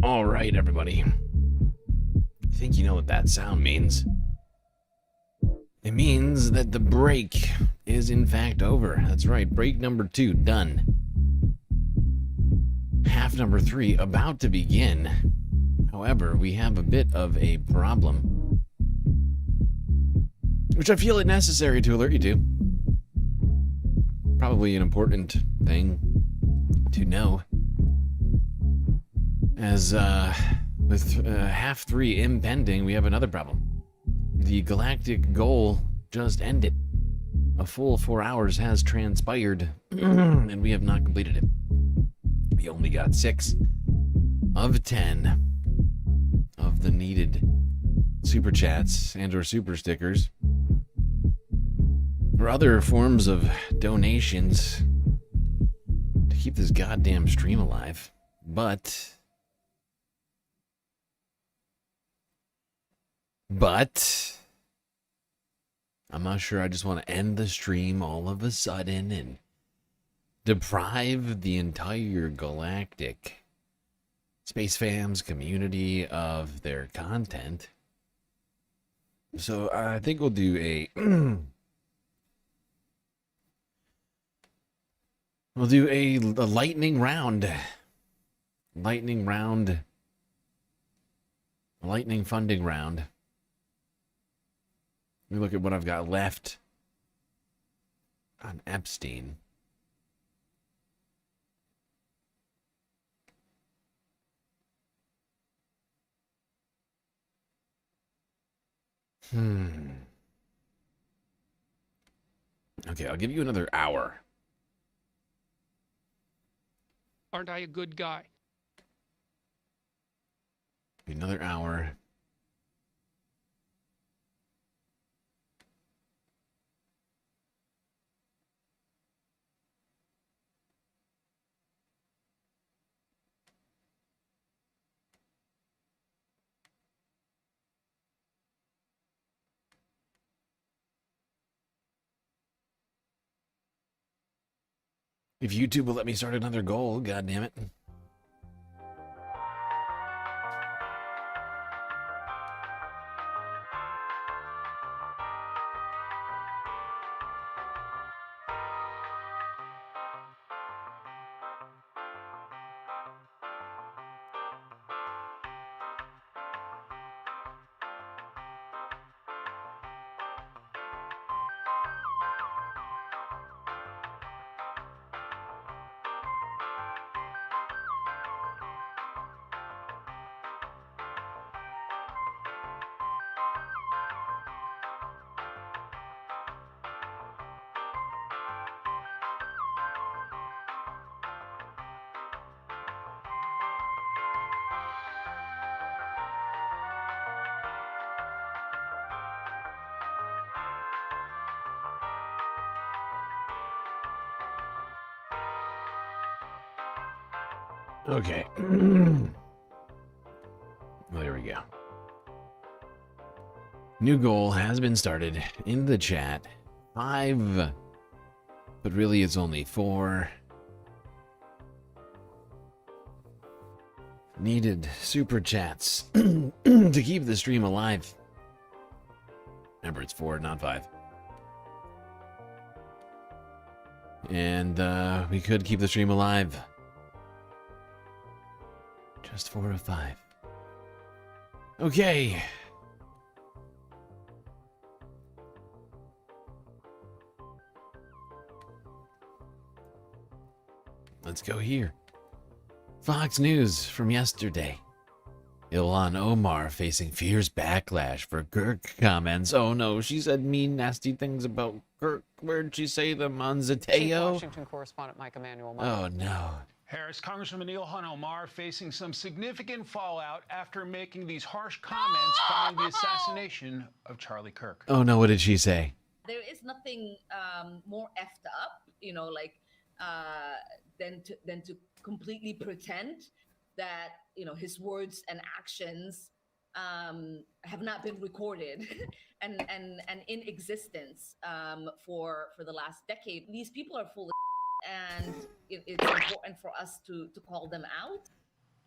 All right, everybody. I think you know what that sound means. It means that the break is in fact over. That's right, break number 2 done. Half number 3 about to begin. However, we have a bit of a problem, which I feel it necessary to alert you to. Probably an important thing to know. As with half 3 impending, we have another problem. The galactic goal just ended. A full 4 hours has transpired, and we have not completed it. We only got 6 of 10 of the needed super chats and or super stickers or other forms of donations to keep this goddamn stream alive. But I'm not sure I just want to end the stream all of a sudden and deprive the entire galactic Space Fams community of their content. So I think we'll do a we'll do a lightning round. Lightning funding round. Let me look at what I've got left on Epstein. Okay, I'll give you another hour. Aren't I a good guy? Another hour. If YouTube will let me start another goal, god damn it. Okay. Well, there we go. New goal has been started in the chat. 5, but really it's only 4. Needed super chats to keep the stream alive. Remember, it's 4, not 5. And we could keep the stream alive. Just 4 of 5. Okay. Let's go here. Fox News from yesterday. Ilhan Omar facing fierce backlash for Kirk comments. Oh no, she said mean, nasty things about Kirk. Where'd she say them? On Zateo? Washington correspondent Mike Emanuel. Oh no. Harris, Congresswoman Ilhan Omar facing some significant fallout after making these harsh comments following the assassination of Charlie Kirk. Oh no, what did she say? There is nothing more effed up, you know, like than to completely pretend that, you know, his words and actions have not been recorded and in existence for the last decade. These people are full of and it's important for us to call them out.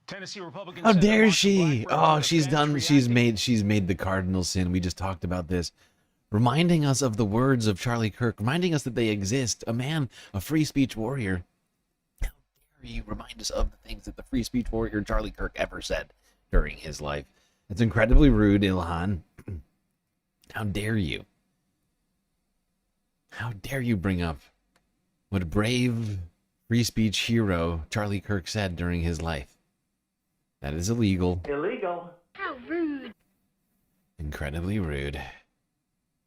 Tennessee Republicans. How said that dare once a she? black Oh, woman she's offends done. reacting- She's made the cardinal sin. We just talked about this, reminding us of the words of Charlie Kirk, reminding us that they exist. A man, a free speech warrior. How dare you remind us of the things that the free speech warrior Charlie Kirk ever said during his life? It's incredibly rude, Ilhan. How dare you? How dare you bring up what brave free speech hero Charlie Kirk said during his life? That is illegal. Illegal. How rude. Incredibly rude.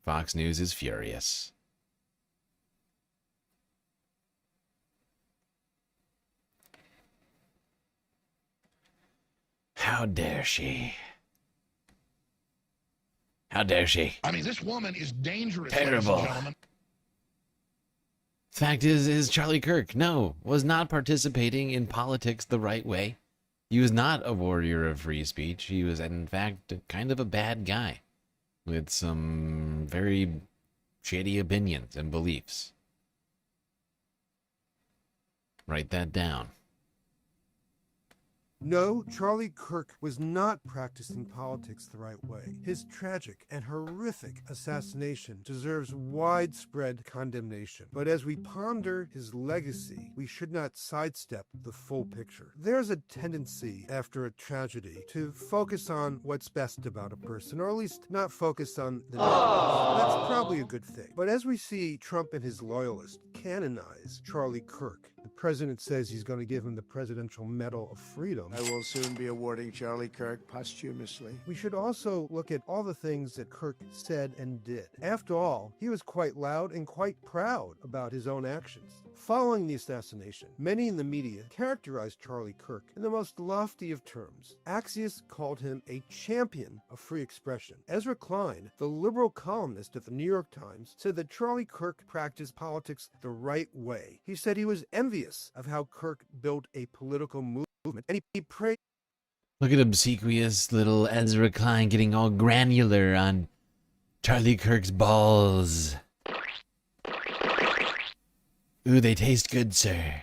Fox News is furious. How dare she? How dare she? I mean, this woman is dangerous, Terrible. ladies and gentlemen. Fact is Charlie Kirk, was not participating in politics the right way. He was not a warrior of free speech. He was, in fact, kind of a bad guy with some very shady opinions and beliefs. Write that down. No, Charlie Kirk was not practicing politics the right way. His tragic and horrific assassination deserves widespread condemnation. But as we ponder his legacy, we should not sidestep the full picture. There's a tendency after a tragedy to focus on what's best about a person, or at least not focus on the negatives. That's probably a good thing. But as we see Trump and his loyalists canonize Charlie Kirk, the president says he's going to give him the Presidential Medal of Freedom. I will soon be awarding Charlie Kirk posthumously. We should also look at all the things that Kirk said and did. After all, he was quite loud and quite proud about his own actions. Following the assassination, many in the media characterized Charlie Kirk in the most lofty of terms. Axios called him a champion of free expression. Ezra Klein, the liberal columnist at the New York Times, said that Charlie Kirk practiced politics the right way. He said he was envious of how Kirk built a political movement, and he praised. Look at obsequious little Ezra Klein getting all granular on Charlie Kirk's balls. Ooh, they taste good, sir.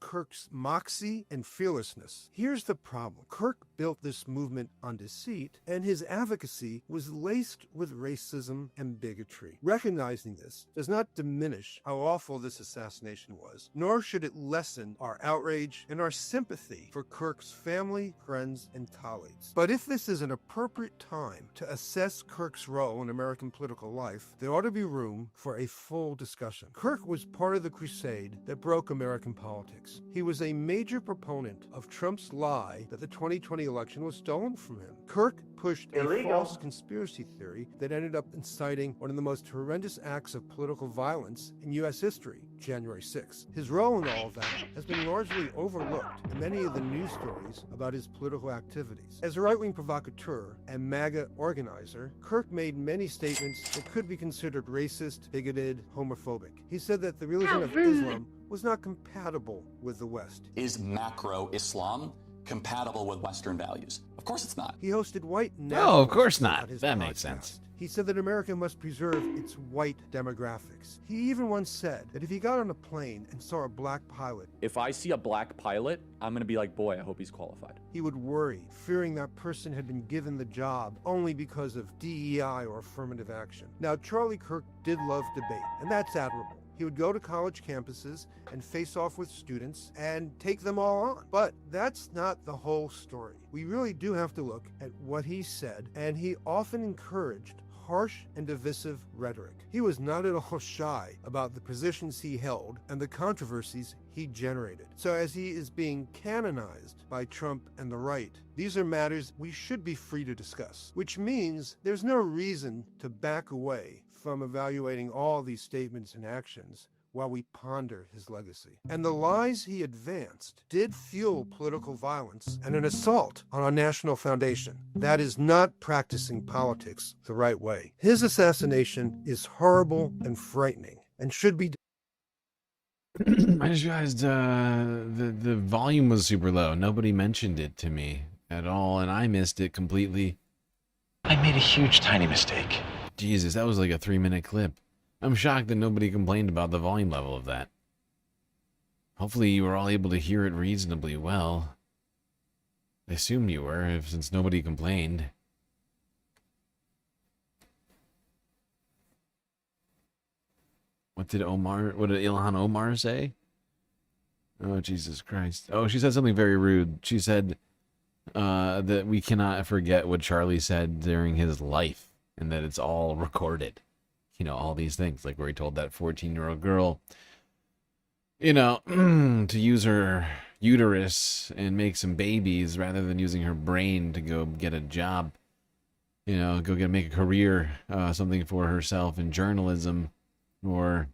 Kirk's moxie and fearlessness. Here's the problem. Kirk built this movement on deceit, and his advocacy was laced with racism and bigotry. Recognizing this does not diminish how awful this assassination was, nor should it lessen our outrage and our sympathy for Kirk's family, friends, and colleagues. But if this is an appropriate time to assess Kirk's role in American political life, there ought to be room for a full discussion. Kirk was part of the crusade that broke American politics. He was a major proponent of Trump's lie that the 2020 election was stolen from him. Kirk pushed a false conspiracy theory that ended up inciting one of the most horrendous acts of political violence in U.S. history, January 6th. His role in all of that has been largely overlooked in many of the news stories about his political activities. As a right-wing provocateur and MAGA organizer, Kirk made many statements that could be considered racist, bigoted, homophobic. He said that the religion of Islam was not compatible with the West. Is macro Islam compatible with Western values? Of course it's not. He hosted white No, of course not. on his That makes podcast. sense. He said that America must preserve its white demographics. He even once said that if he got on a plane and saw a black pilot, If I see a black pilot, I'm going to be like, boy, I hope he's qualified. he would worry, fearing that person had been given the job only because of DEI or affirmative action. Now, Charlie Kirk did love debate, and that's admirable. He would go to college campuses and face off with students and take them all on. But that's not the whole story. We really do have to look at what he said, and he often encouraged harsh and divisive rhetoric. He was not at all shy about the positions he held and the controversies he generated. So as he is being canonized by Trump and the right, these are matters we should be free to discuss, which means there's no reason to back away from evaluating all these statements and actions while we ponder his legacy. And the lies he advanced did fuel political violence and an assault on our national foundation. That is not practicing politics the right way. His assassination is horrible and frightening and should be. I just realized the volume was super low. Nobody mentioned it to me at all, and I missed it completely. I made a huge tiny mistake. Jesus, that was like a 3-minute clip. I'm shocked that nobody complained about the volume level of that. Hopefully you were all able to hear it reasonably well. I assumed you were, since nobody complained. What did Ilhan Omar say? Oh, Jesus Christ. Oh, she said something very rude. She said that we cannot forget what Charlie said during his life and that it's all recorded. You know, all these things, like where he told that 14-year-old girl, you know, to use her uterus and make some babies rather than using her brain to go get a job, you know, make a career, something for herself in journalism, or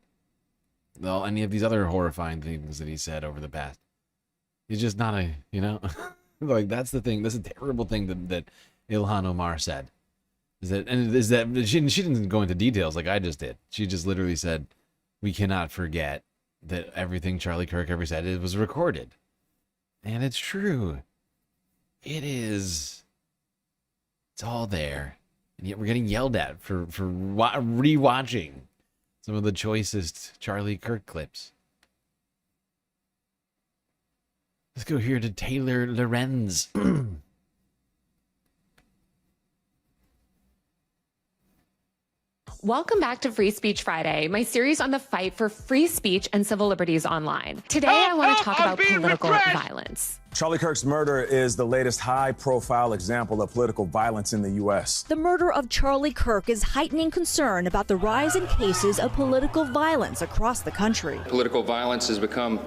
well, any of these other horrifying things that he said over the past. He's just not a, you know, like that's the thing. That's a terrible thing that Ilhan Omar said. She didn't go into details like I just did. She just literally said, we cannot forget that everything Charlie Kirk ever said, it was recorded. And it's true. It is. It's all there. And yet we're getting yelled at for rewatching some of the choicest Charlie Kirk clips. Let's go here to Taylor Lorenz. Welcome back to Free Speech Friday, my series on the fight for free speech and civil liberties online. Today, I want to talk about political violence. Charlie Kirk's murder is the latest high-profile example of political violence in the U.S. The murder of Charlie Kirk is heightening concern about the rise in cases of political violence across the country. Political violence has become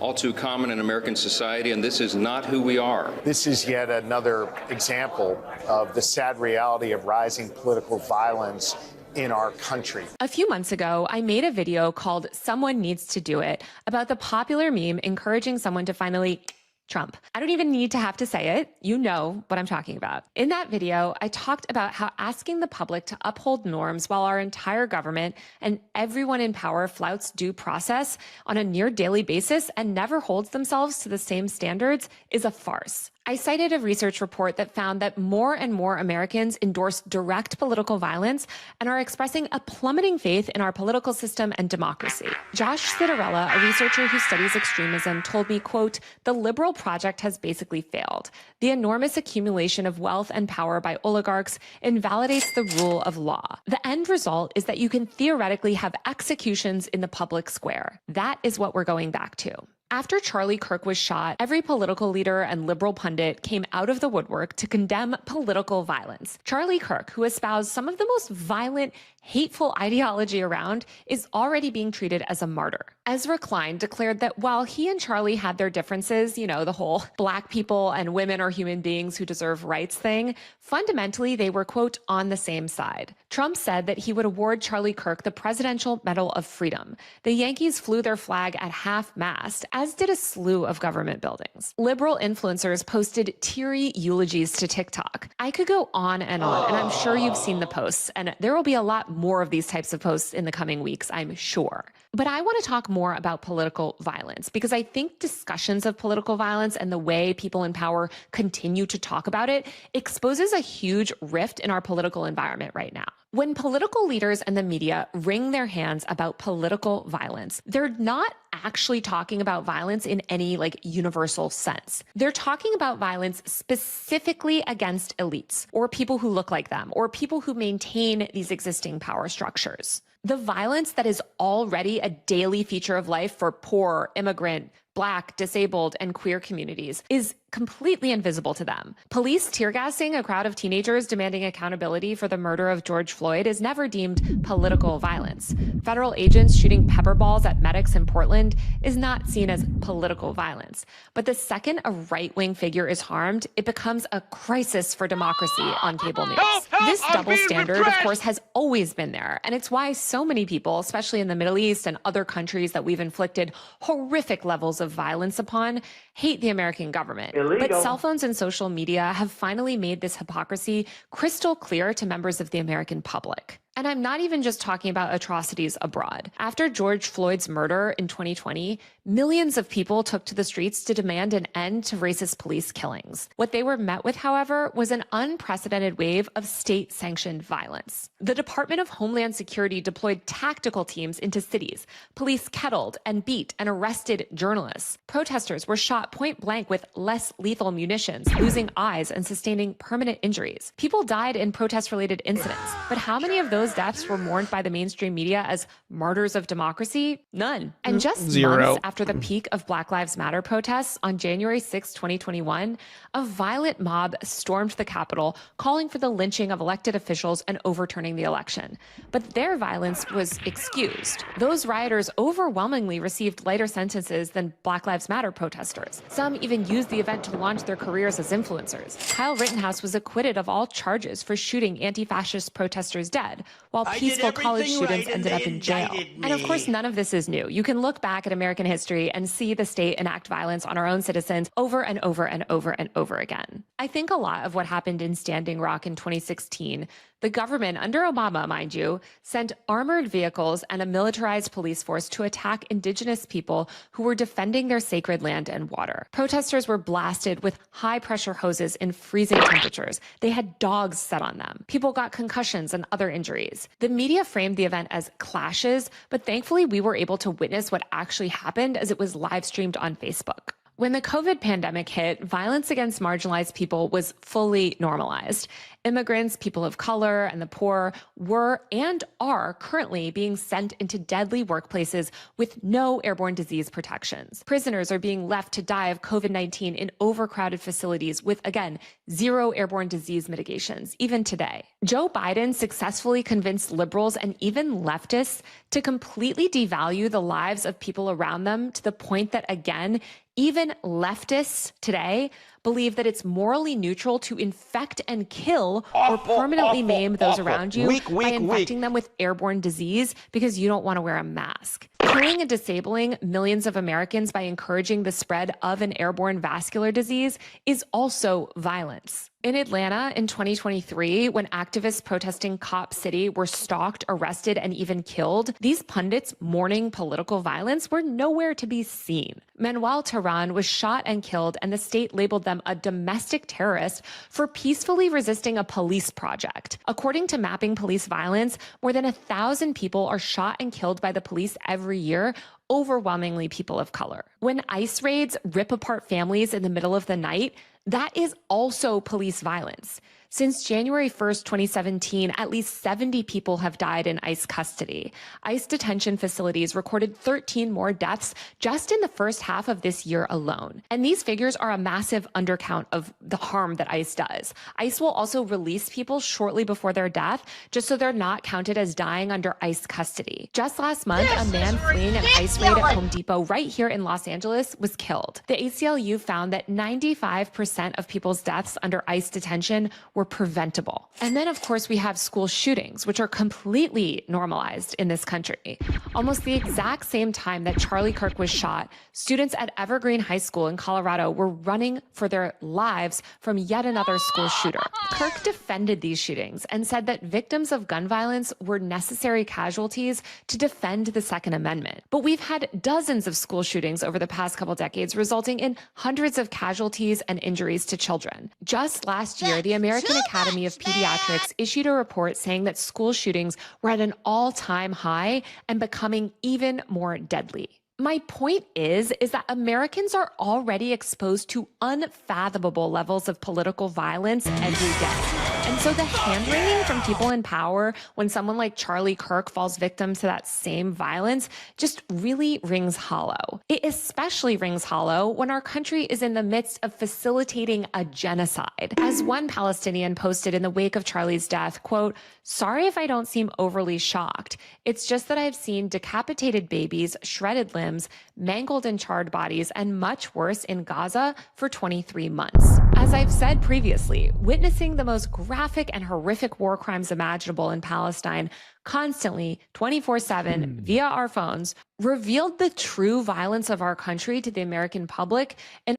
all too common in American society, and this is not who we are. This is yet another example of the sad reality of rising political violence in our country. A few months ago, I made a video called Someone Needs to Do It about the popular meme encouraging someone to finally Trump. I don't even need to have to say it. You know what I'm talking about. In that video, I talked about how asking the public to uphold norms while our entire government and everyone in power flouts due process on a near daily basis and never holds themselves to the same standards is a farce. I cited a research report that found that more and more Americans endorse direct political violence and are expressing a plummeting faith in our political system and democracy. Josh Citarella, a researcher who studies extremism, told me, quote, "The liberal project has basically failed. The enormous accumulation of wealth and power by oligarchs invalidates the rule of law. The end result is that you can theoretically have executions in the public square. That is what we're going back to." After Charlie Kirk was shot, every political leader and liberal pundit came out of the woodwork to condemn political violence. Charlie Kirk, who espoused some of the most violent, hateful ideology around, is already being treated as a martyr. Ezra Klein declared that while he and Charlie had their differences, you know, the whole black people and women are human beings who deserve rights thing, fundamentally they were, quote, on the same side. Trump said that he would award Charlie Kirk the Presidential Medal of Freedom. The Yankees flew their flag at half-mast, as did a slew of government buildings. Liberal influencers posted teary eulogies to TikTok. I could go on, and I'm sure you've seen the posts, and there will be a lot more of these types of posts in the coming weeks, I'm sure. But I want to talk more about political violence because I think discussions of political violence and the way people in power continue to talk about it exposes a huge rift in our political environment right now. When political leaders and the media wring their hands about political violence, they're not actually talking about violence in any universal sense. They're talking about violence specifically against elites or people who look like them or people who maintain these existing power structures. The violence that is already a daily feature of life for poor, immigrant, Black, disabled, and queer communities is completely invisible to them. Police tear gassing a crowd of teenagers demanding accountability for the murder of George Floyd is never deemed political violence. Federal agents shooting pepper balls at medics in Portland is not seen as political violence. But the second a right-wing figure is harmed, it becomes a crisis for democracy on cable news. This double standard, of course, has always been there. And it's why so many people, especially in the Middle East and other countries that we've inflicted horrific levels of violence upon, hate the American government. Illegal. But cell phones and social media have finally made this hypocrisy crystal clear to members of the American public. And I'm not even just talking about atrocities abroad. After George Floyd's murder in 2020, Millions of people took to the streets to demand an end to racist police killings. What they were met with, however, was an unprecedented wave of state-sanctioned violence. The Department of Homeland Security deployed tactical teams into cities. Police kettled and beat and arrested journalists. Protesters were shot point blank with less lethal munitions, losing eyes and sustaining permanent injuries. People died in protest-related incidents, but how many of those deaths were mourned by the mainstream media as martyrs of democracy? None. And just months after the peak of Black Lives Matter protests on January 6, 2021, a violent mob stormed the Capitol, calling for the lynching of elected officials and overturning the election. But their violence was excused. Those rioters overwhelmingly received lighter sentences than Black Lives Matter protesters. Some even used the event to launch their careers as influencers. Kyle Rittenhouse was acquitted of all charges for shooting anti-fascist protesters dead, while peaceful college students ended up in jail. And of course, none of this is new. You can look back at American history and see the state enact violence on our own citizens over and over and over and over again. I think a lot of what happened in Standing Rock in 2016, the government, under Obama, mind you, sent armored vehicles and a militarized police force to attack indigenous people who were defending their sacred land and water. Protesters were blasted with high-pressure hoses in freezing temperatures. They had dogs set on them. People got concussions and other injuries. The media framed the event as clashes, but thankfully we were able to witness what actually happened as it was live-streamed on Facebook. When the COVID pandemic hit, violence against marginalized people was fully normalized. Immigrants, people of color, and the poor were and are currently being sent into deadly workplaces with no airborne disease protections. Prisoners are being left to die of COVID-19 in overcrowded facilities with, again, zero airborne disease mitigations, even today. Joe Biden successfully convinced liberals and even leftists to completely devalue the lives of people around them to the point that, again, even leftists today believe that it's morally neutral to infect and kill or permanently maim those around you by infecting them with airborne disease because you don't want to wear a mask. Killing and disabling millions of Americans by encouraging the spread of an airborne vascular disease is also violence. In Atlanta in 2023, when activists protesting Cop City were stalked, arrested, and even killed, these pundits mourning political violence were nowhere to be seen. Manuel Tehran was shot and killed, and the state labeled them a domestic terrorist for peacefully resisting a police project. According to Mapping Police Violence, more than 1,000 people are shot and killed by the police every year, overwhelmingly people of color. When ICE raids rip apart families in the middle of the night, that is also police violence. Since January 1st, 2017, at least 70 people have died in ICE custody. ICE detention facilities recorded 13 more deaths just in the first half of this year alone. And these figures are a massive undercount of the harm that ICE does. ICE will also release people shortly before their death, just so they're not counted as dying under ICE custody. Just last month, a man fleeing an ICE raid at Home Depot right here in Los Angeles was killed. The ACLU found that 95% of people's deaths under ICE detention were preventable. And then, of course, we have school shootings, which are completely normalized in this country. Almost the exact same time that Charlie Kirk was shot, students at Evergreen High School in Colorado were running for their lives from yet another school shooter. Kirk defended these shootings and said that victims of gun violence were necessary casualties to defend the Second Amendment. But we've had dozens of school shootings over the past couple decades, resulting in hundreds of casualties and injuries to children. Just last year, the American Academy of Pediatrics issued a report saying that school shootings were at an all-time high and becoming even more deadly. My point is that Americans are already exposed to unfathomable levels of political violence every day. And so the hand-wringing from people in power when someone like Charlie Kirk falls victim to that same violence just really rings hollow. It especially rings hollow when our country is in the midst of facilitating a genocide. As one Palestinian posted in the wake of Charlie's death, quote, "Sorry if I don't seem overly shocked. It's just that I've seen decapitated babies, shredded limbs, mangled and charred bodies, and much worse in Gaza for 23 months. As I've said previously, witnessing the most graphic and horrific war crimes imaginable in Palestine constantly, 24/7, via our phones, revealed the true violence of our country to the American public. And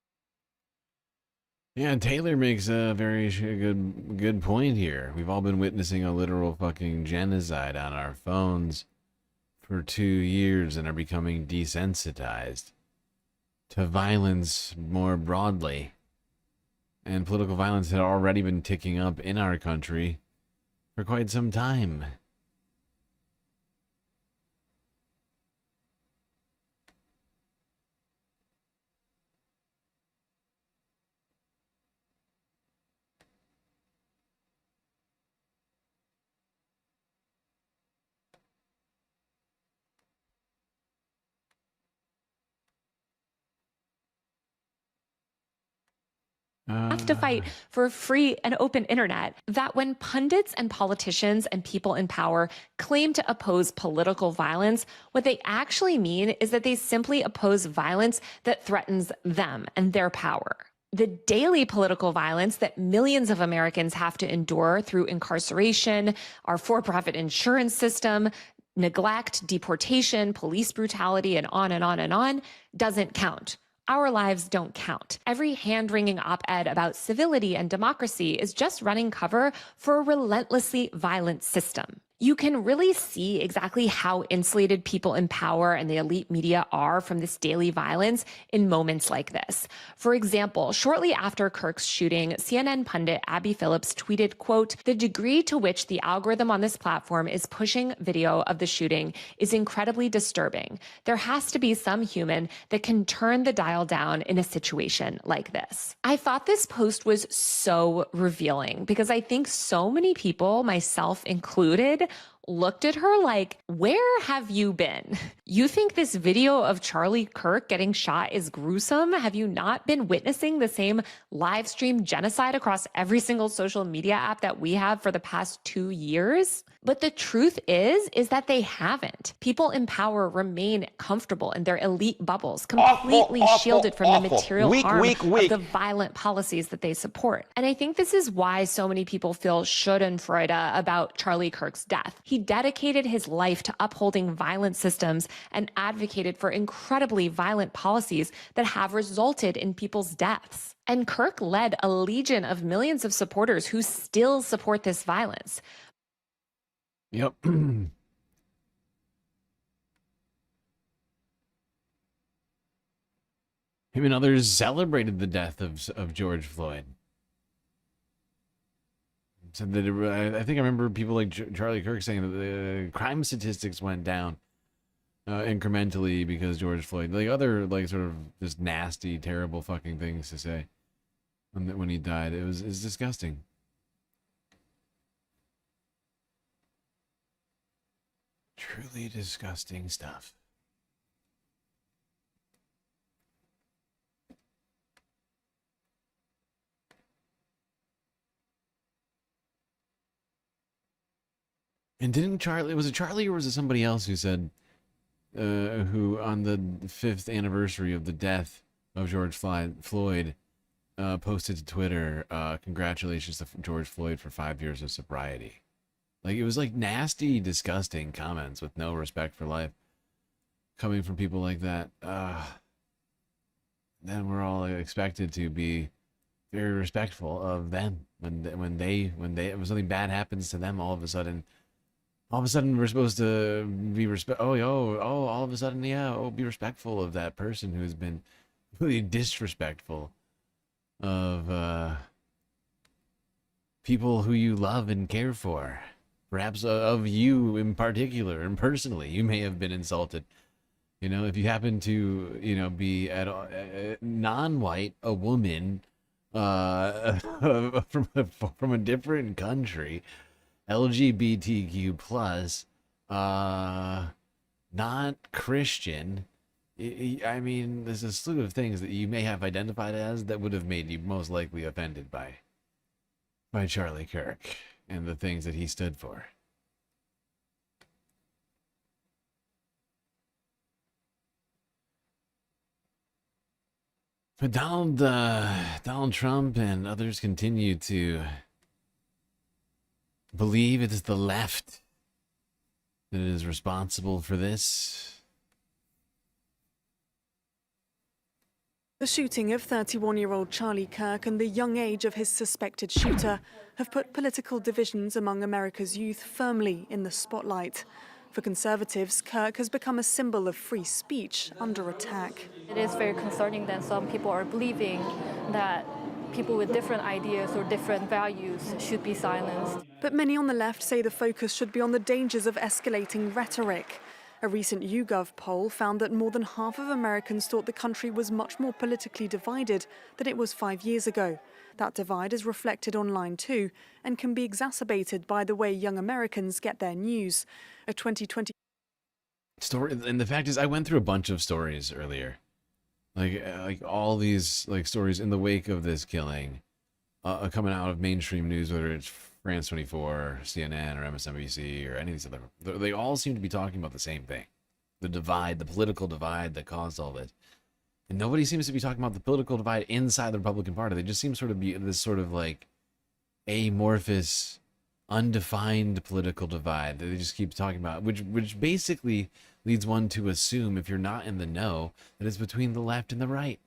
yeah, Taylor makes a very good point here. We've all been witnessing a literal fucking genocide on our phones for 2 years and are becoming desensitized. to violence more broadly. And political violence had already been ticking up in our country for quite some time. Have to fight for a free and open internet. That when pundits and politicians and people in power claim to oppose political violence, what they actually mean is that they simply oppose violence that threatens them and their power. The daily political violence that millions of Americans have to endure through incarceration, our for-profit insurance system, neglect, deportation, police brutality, and on and on and on, doesn't count. Our lives don't count. Every hand-wringing op-ed about civility and democracy is just running cover for a relentlessly violent system. You can really see exactly how insulated people in power and the elite media are from this daily violence in moments like this. For example, shortly after Kirk's shooting, CNN pundit Abby Phillips tweeted, quote, "The degree to which the algorithm on this platform is pushing video of the shooting is incredibly disturbing. There has to be some human that can turn the dial down in a situation like this." I thought this post was so revealing because I think so many people, myself included, looked at her like, where have you been? You think this video of Charlie Kirk getting shot is gruesome? Have you not been witnessing the same live stream genocide across every single social media app that we have for the past 2 years? But the truth is that they haven't. People in power remain comfortable in their elite bubbles, completely shielded from the material harm of the violent policies that they support. And I think this is why so many people feel schadenfreude about Charlie Kirk's death. He dedicated his life to upholding violent systems and advocated for incredibly violent policies that have resulted in people's deaths. And Kirk led a legion of millions of supporters who still support this violence. Yep. Him and others celebrated the death of George Floyd. Said that I think I remember people like Charlie Kirk saying that the crime statistics went down incrementally because George Floyd, like other like sort of just nasty, terrible fucking things to say when he died. It's disgusting. Truly disgusting stuff. And didn't Charlie, was it Charlie or was it somebody else who said, who on the 5th anniversary of the death of George Floyd, posted to Twitter, congratulations to George Floyd for 5 years of sobriety. Like, it was like nasty, disgusting comments with no respect for life coming from people like that. Then we're all expected to be very respectful of them when something bad happens to them. All of a sudden we're supposed to be all of a sudden, be respectful of that person who's been really disrespectful of people who you love and care for. Perhaps of you in particular and personally, you may have been insulted. You know, if you happen to, be non-white, a woman from a different country, LGBTQ plus, not Christian. I mean, there's a slew of things that you may have identified as that would have made you most likely offended by Charlie Kirk and the things that he stood for. But Donald Trump and others continue to believe it is the left that is responsible for this. The shooting of 31-year-old Charlie Kirk and the young age of his suspected shooter have put political divisions among America's youth firmly in the spotlight. For Conservatives, Kirk has become a symbol of free speech under attack. It is very concerning that some people are believing that people with different ideas or different values should be silenced. But many on the left say the focus should be on the dangers of escalating rhetoric. A recent YouGov poll found that more than half of Americans thought the country was much more politically divided than it was 5 years ago. That divide is reflected online too, and can be exacerbated by the way young Americans get their news. A 2020 story, and the fact is, I went through a bunch of stories earlier, like all these stories in the wake of this killing, coming out of mainstream news, whether it's France 24, CNN, or MSNBC, or any of these other. They all seem to be talking about the same thing: the divide, the political divide that caused all this. And nobody seems to be talking about the political divide inside the Republican Party. They just seem sort of be this sort of like amorphous, undefined political divide that they just keep talking about, which basically leads one to assume, if you're not in the know, that it's between the left and the right.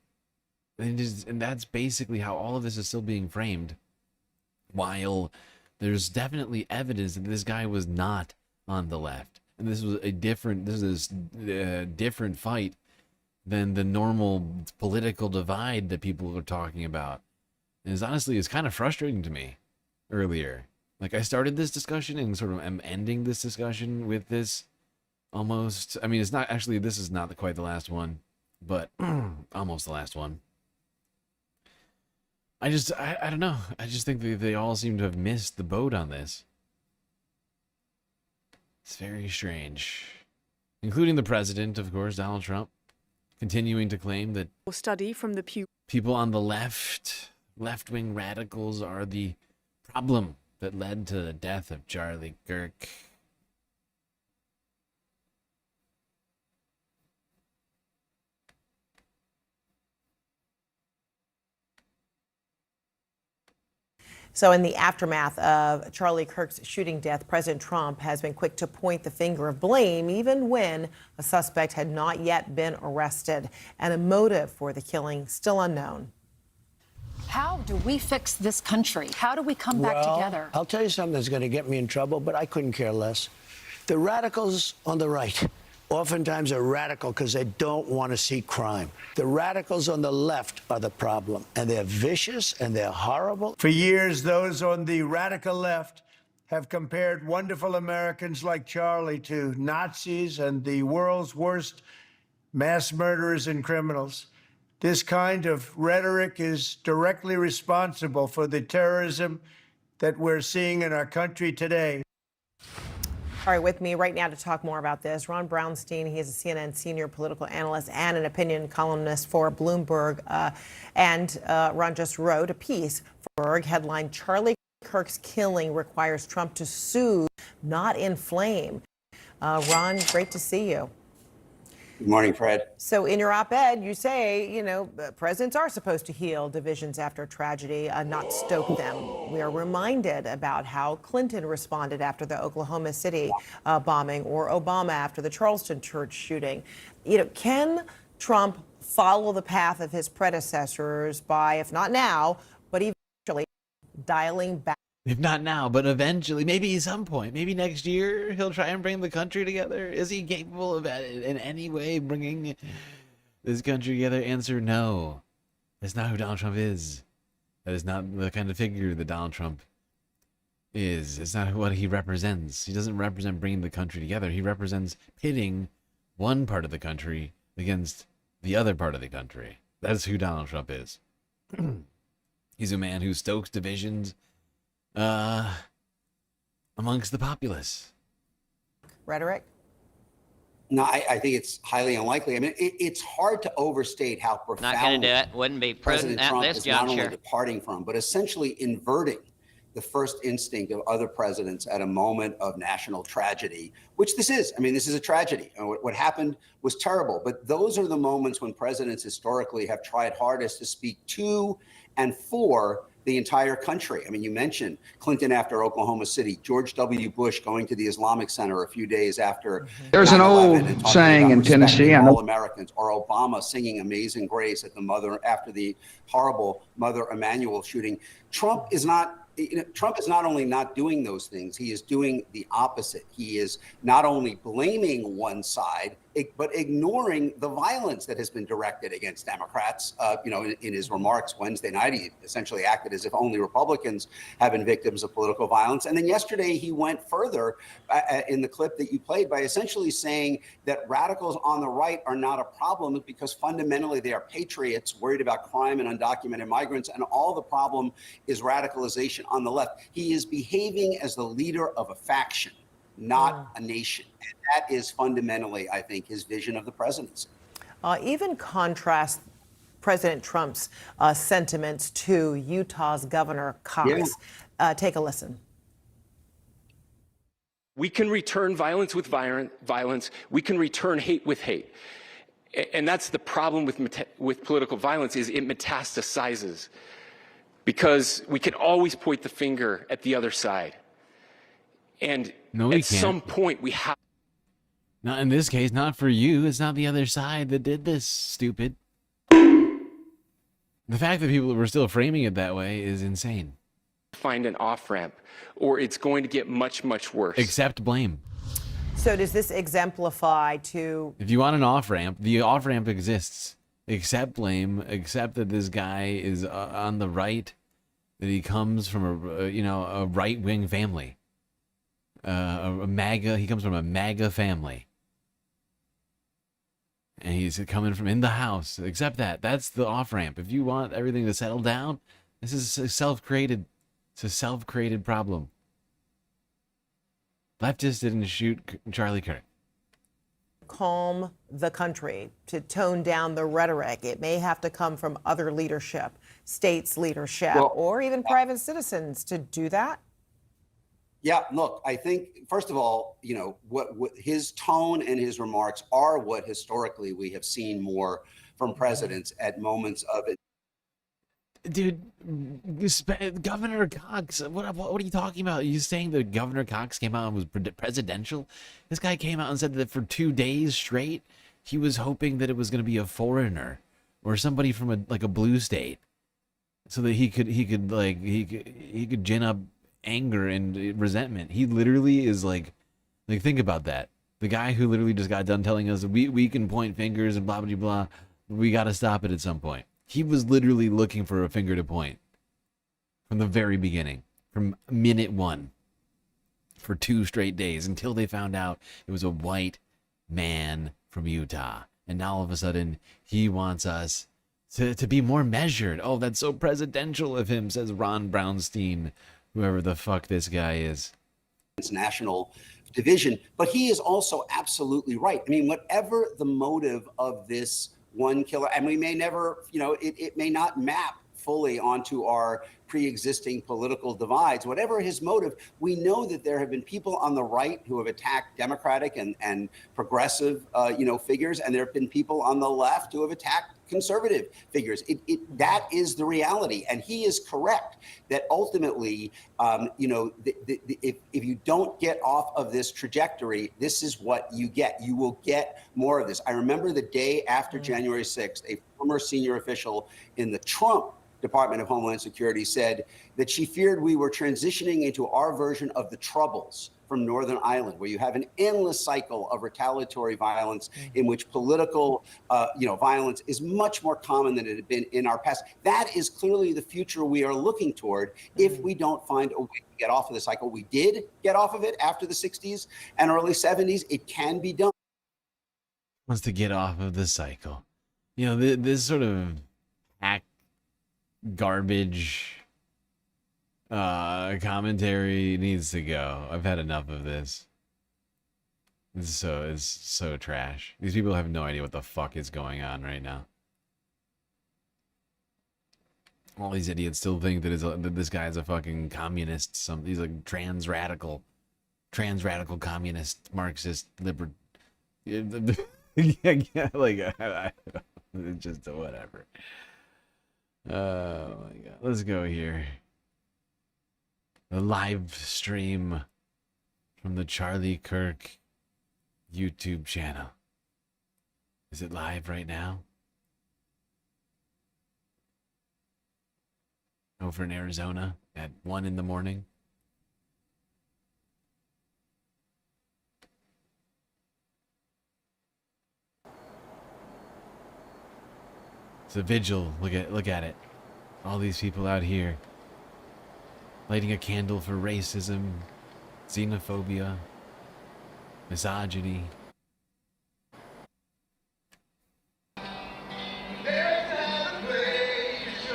And that's basically how all of this is still being framed, while there's definitely evidence that this guy was not on the left, and this was a different fight than the normal political divide that people are talking about. And it's kind of frustrating to me earlier. Like, I started this discussion and sort of am ending this discussion with this almost. I mean, it's not actually, this is not quite the last one, but almost the last one. I don't know. I just think they all seem to have missed the boat on this. It's very strange. Including the president, of course, Donald Trump, continuing to claim that study from the Pew people on the left-wing radicals are the problem that led to the death of Charlie Kirk. So in the aftermath of Charlie Kirk's shooting death, President Trump has been quick to point the finger of blame, even when a suspect had not yet been arrested, and a motive for the killing still unknown. How do we fix this country? How do we come back together? I'll tell you something that's going to get me in trouble, but I couldn't care less. The radicals on the right oftentimes are radical because they don't want to see crime. The radicals on the left are the problem, and they're vicious and they're horrible. For years, those on the radical left have compared wonderful Americans like Charlie to Nazis and the world's worst mass murderers and criminals. This kind of rhetoric is directly responsible for the terrorism that we're seeing in our country today. All right, with me right now to talk more about this, Ron Brownstein. He is a CNN senior political analyst and an opinion columnist for Bloomberg. Ron just wrote a piece for Bloomberg headlined, "Charlie Kirk's killing requires Trump to soothe, not inflame." Ron, great to see you. Good morning, Fred. So in your op-ed, you say, presidents are supposed to heal divisions after tragedy, not stoke them. We are reminded about how Clinton responded after the Oklahoma City bombing, or Obama after the Charleston church shooting. Can Trump follow the path of his predecessors by, if not now, but eventually dialing back? If not now, but eventually, maybe at some point, maybe next year, he'll try and bring the country together. Is he capable of, in any way, bringing this country together? Answer, no. That's not who Donald Trump is. That is not the kind of figure that Donald Trump is. It's not what he represents. He doesn't represent bringing the country together. He represents pitting one part of the country against the other part of the country. That's who Donald Trump is. He's a man who stokes divisions amongst the populace. Rhetoric? No, I think it's highly unlikely. I mean, it's hard to overstate how profound. Not going to do it. Wouldn't be prudent President at Trump this is not only juncture. departing from, but essentially inverting the first instinct of other presidents at a moment of national tragedy, which this is. I mean, this is a tragedy. What happened was terrible. But those are the moments when presidents historically have tried hardest to speak to and for the entire country. I mean, you mentioned Clinton after Oklahoma City, George W. Bush going to the Islamic Center a few days after. There's an old saying in Tennessee, I know. All Americans, or Obama singing Amazing Grace after the horrible Mother Emanuel shooting. Trump is not Trump is not only not doing those things, he is doing the opposite. He is not only blaming one side, but ignoring the violence that has been directed against Democrats. In his remarks Wednesday night, he essentially acted as if only Republicans have been victims of political violence. And then yesterday, he went further in the clip that you played by essentially saying that radicals on the right are not a problem because fundamentally they are patriots worried about crime and undocumented migrants, and all the problem is radicalization on the left. He is behaving as the leader of a faction, not a nation. And that is fundamentally, I think, his vision of the presidency. Even contrast President Trump's sentiments to Utah's Governor Cox. Take a listen. We can return violence with violence. We can return hate with hate. And that's the problem with political violence, is it metastasizes. Because we can always point the finger at the other side. And at some point we have... Not in this case, not for you. It's not the other side that did this, stupid. The fact that people were still framing it that way is insane. Find an off-ramp, or it's going to get much, much worse. Accept blame. So does this exemplify to... If you want an off-ramp, the off-ramp exists. Accept blame. Accept that this guy is on the right, that he comes from a right-wing family. A MAGA, he comes from a MAGA family. And he's coming from in the house. Accept that. That's the off-ramp. If you want everything to settle down, this is self-created. It's a self-created problem. Leftists didn't shoot Charlie Kirk. Calm the country, to tone down the rhetoric. It may have to come from other leadership, states leadership, or even private citizens to do that. Yeah, look, I think, first of all, what his tone and his remarks are what historically we have seen more from presidents at moments of it. Dude, Governor Cox, what are you talking about? Are you saying that Governor Cox came out and was presidential? This guy came out and said that for 2 days straight, he was hoping that it was going to be a foreigner or somebody from a blue state, so that he could gin up anger and resentment. He literally is like think about that. The guy who literally just got done telling us we can point fingers and blah blah blah. We got to stop it at some point. He was literally looking for a finger to point from the very beginning, from minute one, for 2 straight days, until they found out it was a white man from Utah. And now all of a sudden, he wants us to be more measured. Oh, that's so presidential of him, says Ron Brownstein, whoever the fuck this guy is. It's national division, but he is also absolutely right. I mean, whatever the motive of this one killer, and we may never, it may not map fully onto our pre-existing political divides. Whatever his motive, we know that there have been people on the right who have attacked Democratic and progressive, figures, and there have been people on the left who have attacked conservative figures. That is the reality, and he is correct that ultimately, if you don't get off of this trajectory, this is what you get. You will get more of this. I remember the day after January 6th, a former senior official in the Trump Department of Homeland Security said that she feared we were transitioning into our version of the Troubles from Northern Ireland, where you have an endless cycle of retaliatory violence in which political, violence is much more common than it had been in our past. That is clearly the future we are looking toward if we don't find a way to get off of the cycle. We did get off of it after the 60s and early 70s. It can be done. Wants to get off of the cycle. This sort of hack garbage commentary needs to go. I've had enough of this. It's so trash. These people have no idea what the fuck is going on right now. All these idiots still think that this guy is a fucking communist. He's a trans radical communist, Marxist, liberal. It's just whatever. Oh my god. Let's go here. The live stream from the Charlie Kirk YouTube channel. Is it live right now? over in Arizona at 1 in the morning. It's a vigil. Look at it. All these people out here lighting a candle for racism, xenophobia, misogyny.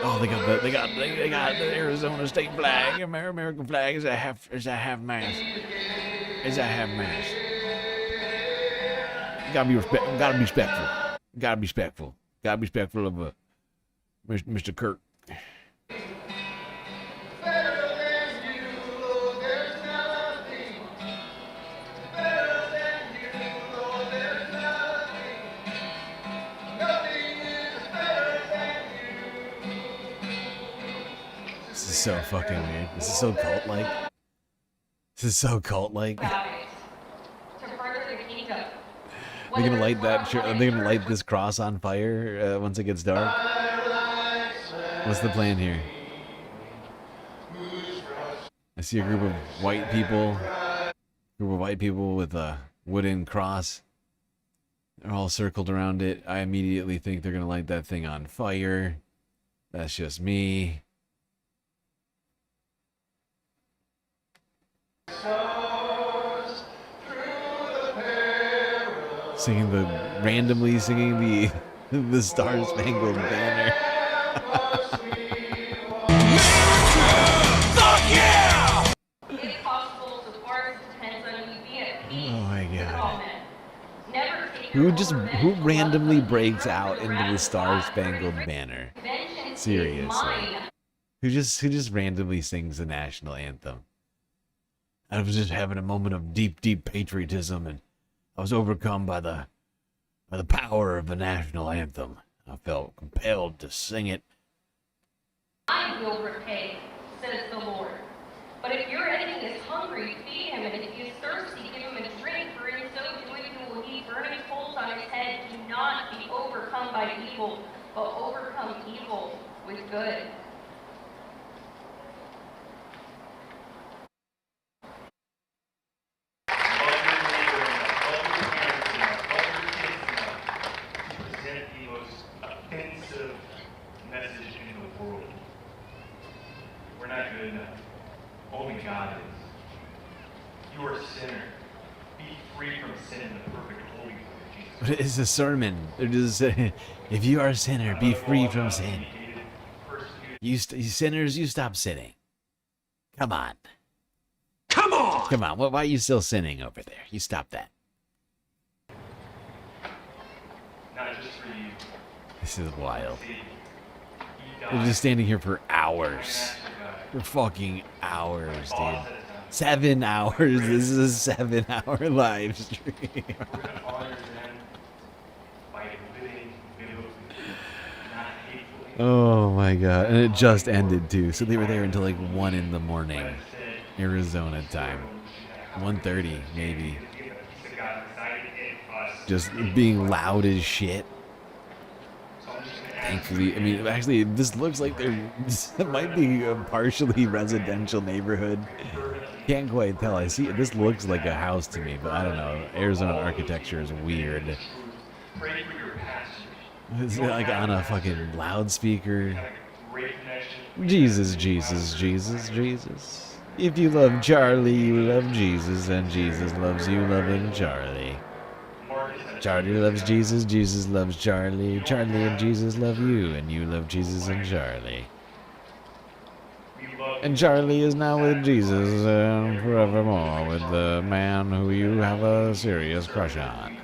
Oh, they got the Arizona state flag, American flag. Is that half mast? Is that half mast? Gotta be respectful. Gotta be respectful of Mr. Kirk. This is so fucking weird. This is so cult-like. This is so cult-like. They're gonna light that. Are they gonna light this cross on fire once it gets dark? What's the plan here? I see a group of white people. With a wooden cross. They're all circled around it. I immediately think they're gonna light that thing on fire. That's just me. Randomly singing the Star Spangled Banner. Oh my god. Who randomly breaks out into the Star Spangled Banner? Seriously. Who just randomly sings the national anthem? I was just having a moment of deep patriotism, and I was overcome by the power of the national anthem. I felt compelled to sing it. I will repay, says the Lord. But if your enemy is hungry, feed him, and if he is thirsty, give him a drink, for in so doing you will heap burning coals on his head. Do not be overcome by evil, but overcome evil with good. Only God is. You are a sinner. Be free from sin in the perfect holy of Jesus. It's a sermon. They're just saying, if you are a sinner, be free from sin. You sinners, you stop sinning. Come on. Come on! Come on. Why are you still sinning over there? You stop that. Not just for you. This is wild. They're just standing here for hours. For fucking hours, dude. 7 hours. This is a 7-hour live stream. Oh my god. And it just ended too. So they were there until like 1 in the morning. Arizona time. 1:30 maybe. Just being loud as shit. Thankfully, I mean, actually, this looks like this might be a partially residential neighborhood. Can't quite tell. This looks like a house to me, but I don't know. Arizona architecture is weird. It's like on a fucking loudspeaker. Jesus, Jesus, Jesus, Jesus. If you love Charlie, you love Jesus, and Jesus loves you, loving Charlie. Charlie loves Jesus, Jesus loves Charlie, Charlie and Jesus love you, and you love Jesus and Charlie. And Charlie is now with Jesus forevermore, with the man who you have a serious crush on.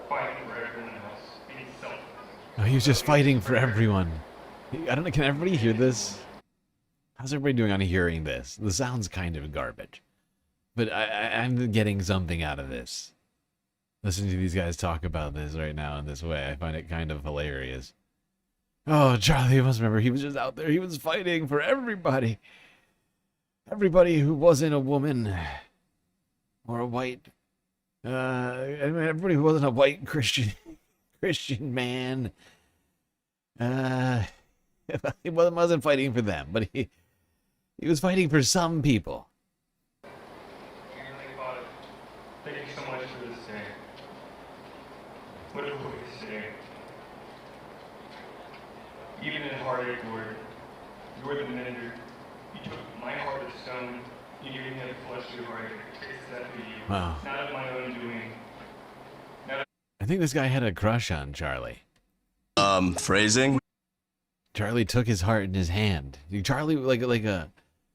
fighting for everyone else, being selfless. Oh, he was just fighting for everyone. I don't know, can everybody hear this? How's everybody doing on hearing this? The sound's kind of garbage. But I'm getting something out of this. Listening to these guys talk about this right now in this way, I find it kind of hilarious. Oh, Charlie, you must remember, he was just out there. He was fighting for everybody. Everybody who wasn't a woman. Or a white... everybody who wasn't a white Christian man. He wasn't fighting for them, but he was fighting for some people. Thank you so much for this day. What a way to say. Even in heartache, Lord, you're the mender. You took my heart of stone, you gave me a fleshly heart. It's that to you. Wow. Not of my own doing. I think this guy had a crush on Charlie. Phrasing? Charlie took his heart in his hand. Charlie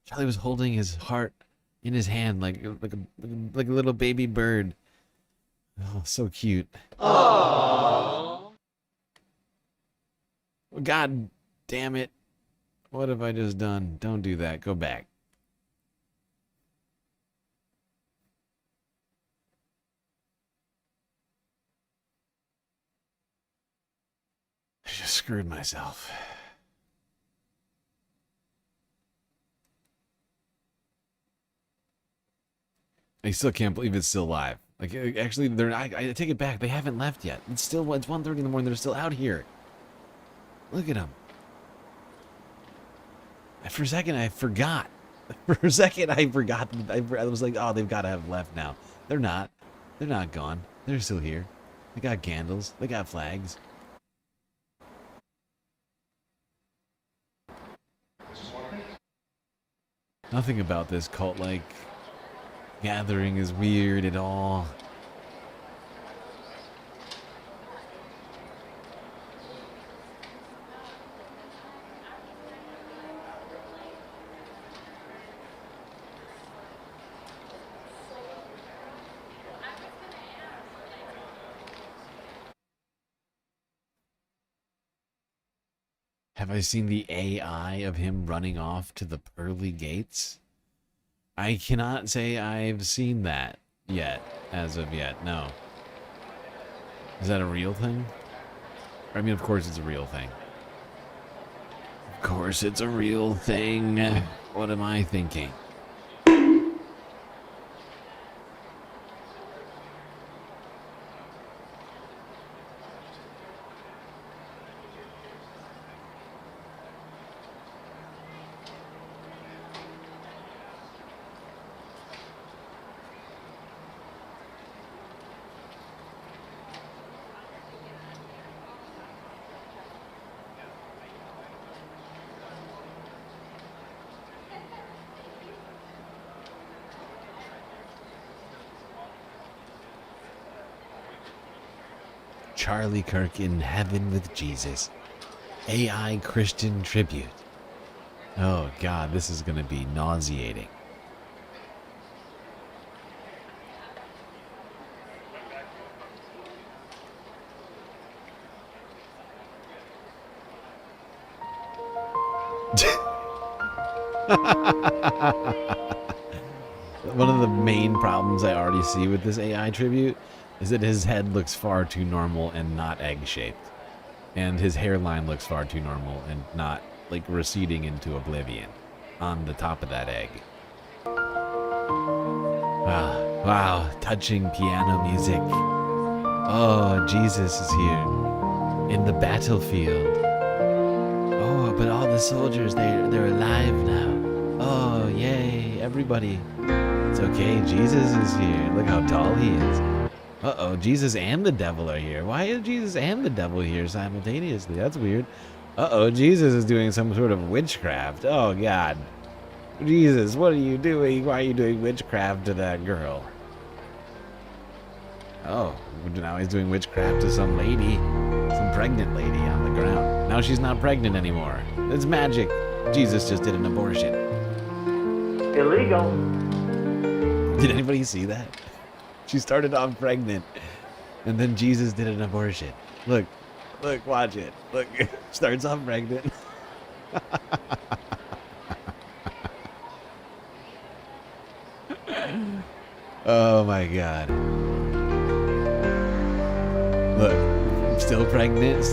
Charlie was holding his heart in his hand like a little baby bird. Oh, so cute. Aww. God damn it. What have I just done? Don't do that. Go back. I just screwed myself. I still can't believe it's still live. Like, actually, I take it back. They haven't left yet. It's 1:30 in the morning. They're still out here. Look at them. For a second, I forgot. For a second, I forgot. I was like, oh, they've got to have left now. They're not. They're not gone. They're still here. They got candles. They got flags. Nothing about this cult-like gathering is weird at all. Have I seen the AI of him running off to the pearly gates? I cannot say I've seen that yet, as of yet, no. Is that a real thing? I mean, of course it's a real thing. Of course it's a real thing. What am I thinking? Charlie Kirk in heaven with Jesus. AI Christian tribute. Oh God, this is going to be nauseating. One of the main problems I already see with this AI tribute is that his head looks far too normal and not egg-shaped. And his hairline looks far too normal and not, like, receding into oblivion on the top of that egg. Wow, touching piano music. Oh, Jesus is here in the battlefield. Oh, but all the soldiers, they're alive now. Oh, yay, everybody. It's okay, Jesus is here. Look how tall he is. Uh-oh, Jesus and the devil are here. Why is Jesus and the devil here simultaneously? That's weird. Uh-oh, Jesus is doing some sort of witchcraft. Oh, God. Jesus, what are you doing? Why are you doing witchcraft to that girl? Oh, now he's doing witchcraft to some lady. Some pregnant lady on the ground. Now she's not pregnant anymore. It's magic. Jesus just did an abortion. Illegal. Did anybody see that? She started off pregnant, And then Jesus did an abortion. Look, look, watch it. Look, starts off pregnant. Oh my God. Look, still pregnant,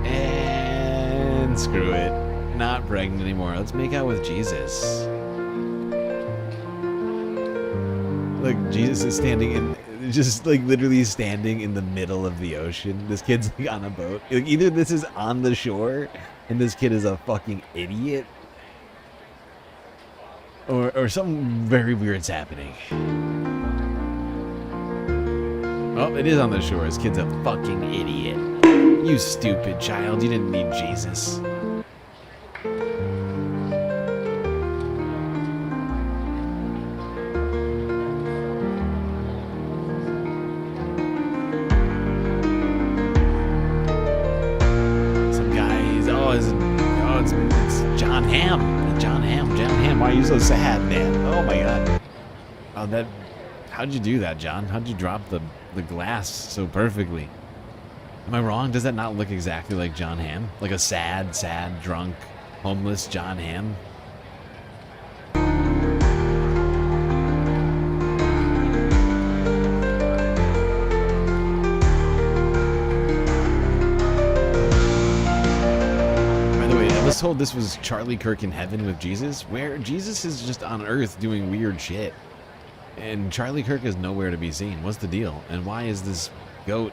and screw it. Not pregnant anymore. Let's make out with Jesus. Look, Jesus is standing in, just like literally standing in the middle of the ocean. This kid's like on a boat. Like, either this is on the shore and this kid is a fucking idiot, or something very weird's happening. Oh, it is on the shore. This kid's a fucking idiot. You stupid child. You didn't need Jesus. Some guy, it's John Hamm. John Hamm. Why are you so sad, man? Oh my God. Oh, how'd you do that, John? How'd you drop the glass so perfectly? Am I wrong? Does that not look exactly like John Hamm? Like a sad, drunk, homeless John Hamm? By the way, I was told this was Charlie Kirk in heaven with Jesus, where Jesus is just on Earth doing weird shit. And Charlie Kirk is nowhere to be seen. What's the deal? And why is this goat,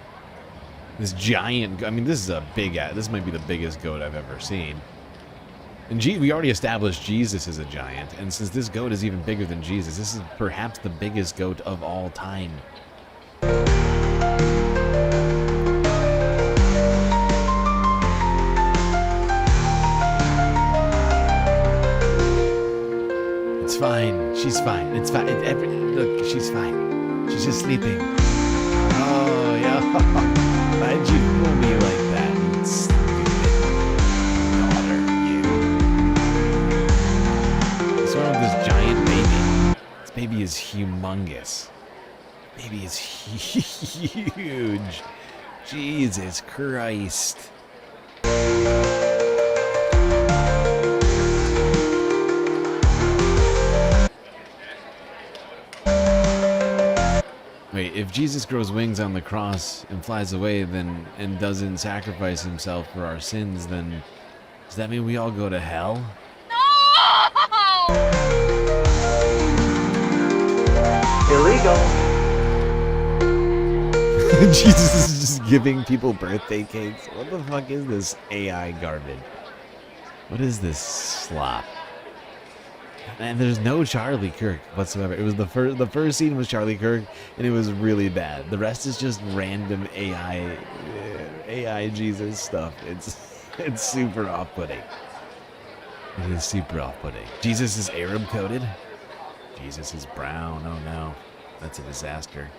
this giant, I mean, this is a this might be the biggest goat I've ever seen. And we already established Jesus is a giant. And since this goat is even bigger than Jesus, this is perhaps the biggest goat of all time. It's fine. She's fine. It's fine. Look, she's fine. She's just sleeping. Oh, yeah. Why'd you fool me like that, you stupid daughter, you? What's wrong with this giant baby? This baby is humongous. Baby is huge. Jesus Christ. Wait, if Jesus grows wings on the cross and flies away and doesn't sacrifice himself for our sins, then does that mean we all go to hell? Illegal. Jesus is just giving people birthday cakes. What the fuck is this AI garbage? What is this slop? And there's no Charlie Kirk whatsoever. It was the first scene was Charlie Kirk, and it was really bad. The rest is just random AI Jesus stuff. It's super off-putting. It is super off-putting. Jesus is Arab coded. Jesus is brown. Oh no, that's a disaster.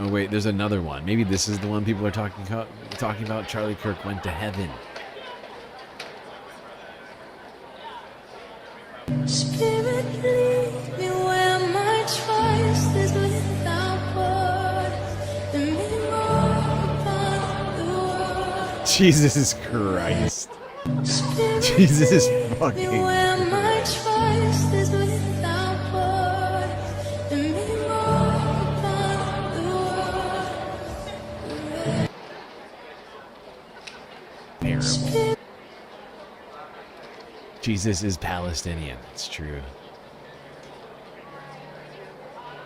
Oh wait, there's another one. Maybe this is the one people are talking about. Charlie Kirk went to heaven. Spirit, lead me where my trust is without word. Let me walk upon the world. Jesus Christ. Jesus is fucking where my trust is without word. Let me walk upon the world. Terrible. Jesus is Palestinian. It's true.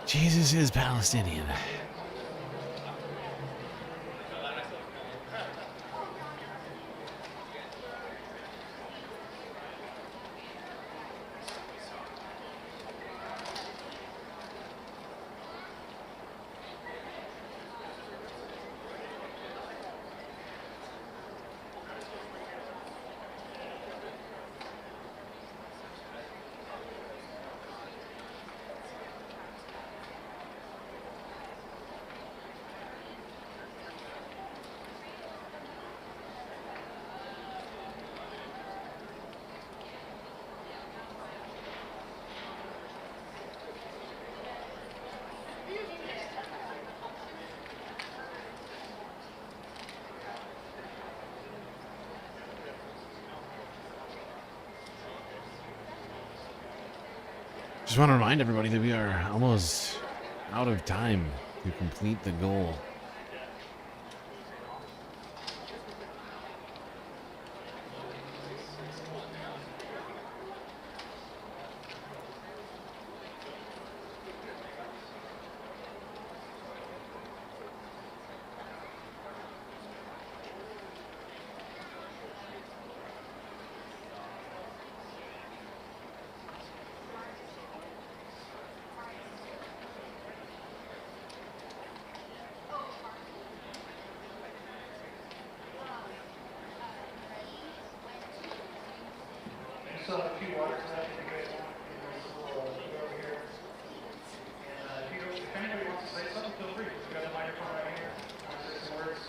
Jesus is Palestinian. Just want to remind everybody that we are almost out of time to complete the goal. Still have a few waters left if you guys want. We'll go over here. And if anybody wants to say something, feel free. We've got a microphone right here. Want to say some words?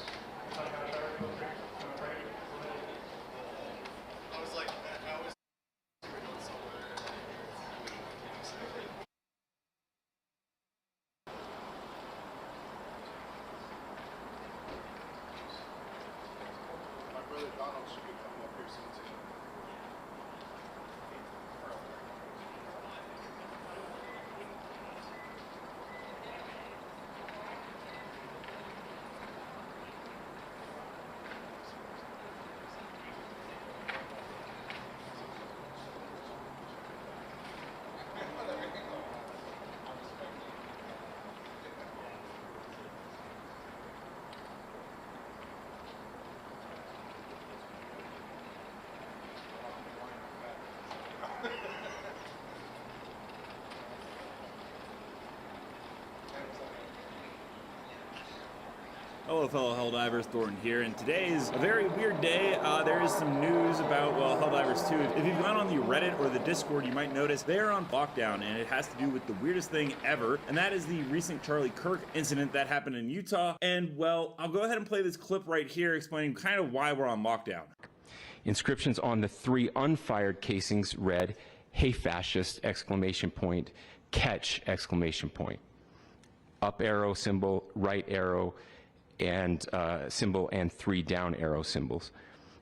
Talk about Charlie, feel free. I'm afraid. I was like, I was somewhere. My brother Donald should be coming up here soon too. Hello, fellow Helldivers, Thornton here, and today is a very weird day. There is some news about, well, Helldivers 2. If you've gone on the Reddit or the Discord, you might notice they are on lockdown, and it has to do with the weirdest thing ever, and that is the recent Charlie Kirk incident that happened in Utah. And, well, I'll go ahead and play this clip right here explaining kind of why we're on lockdown. Inscriptions on the 3 unfired casings read, "Hey fascist!" ! Catch! ! Up arrow symbol, right arrow, and symbol, and 3 down arrow symbols.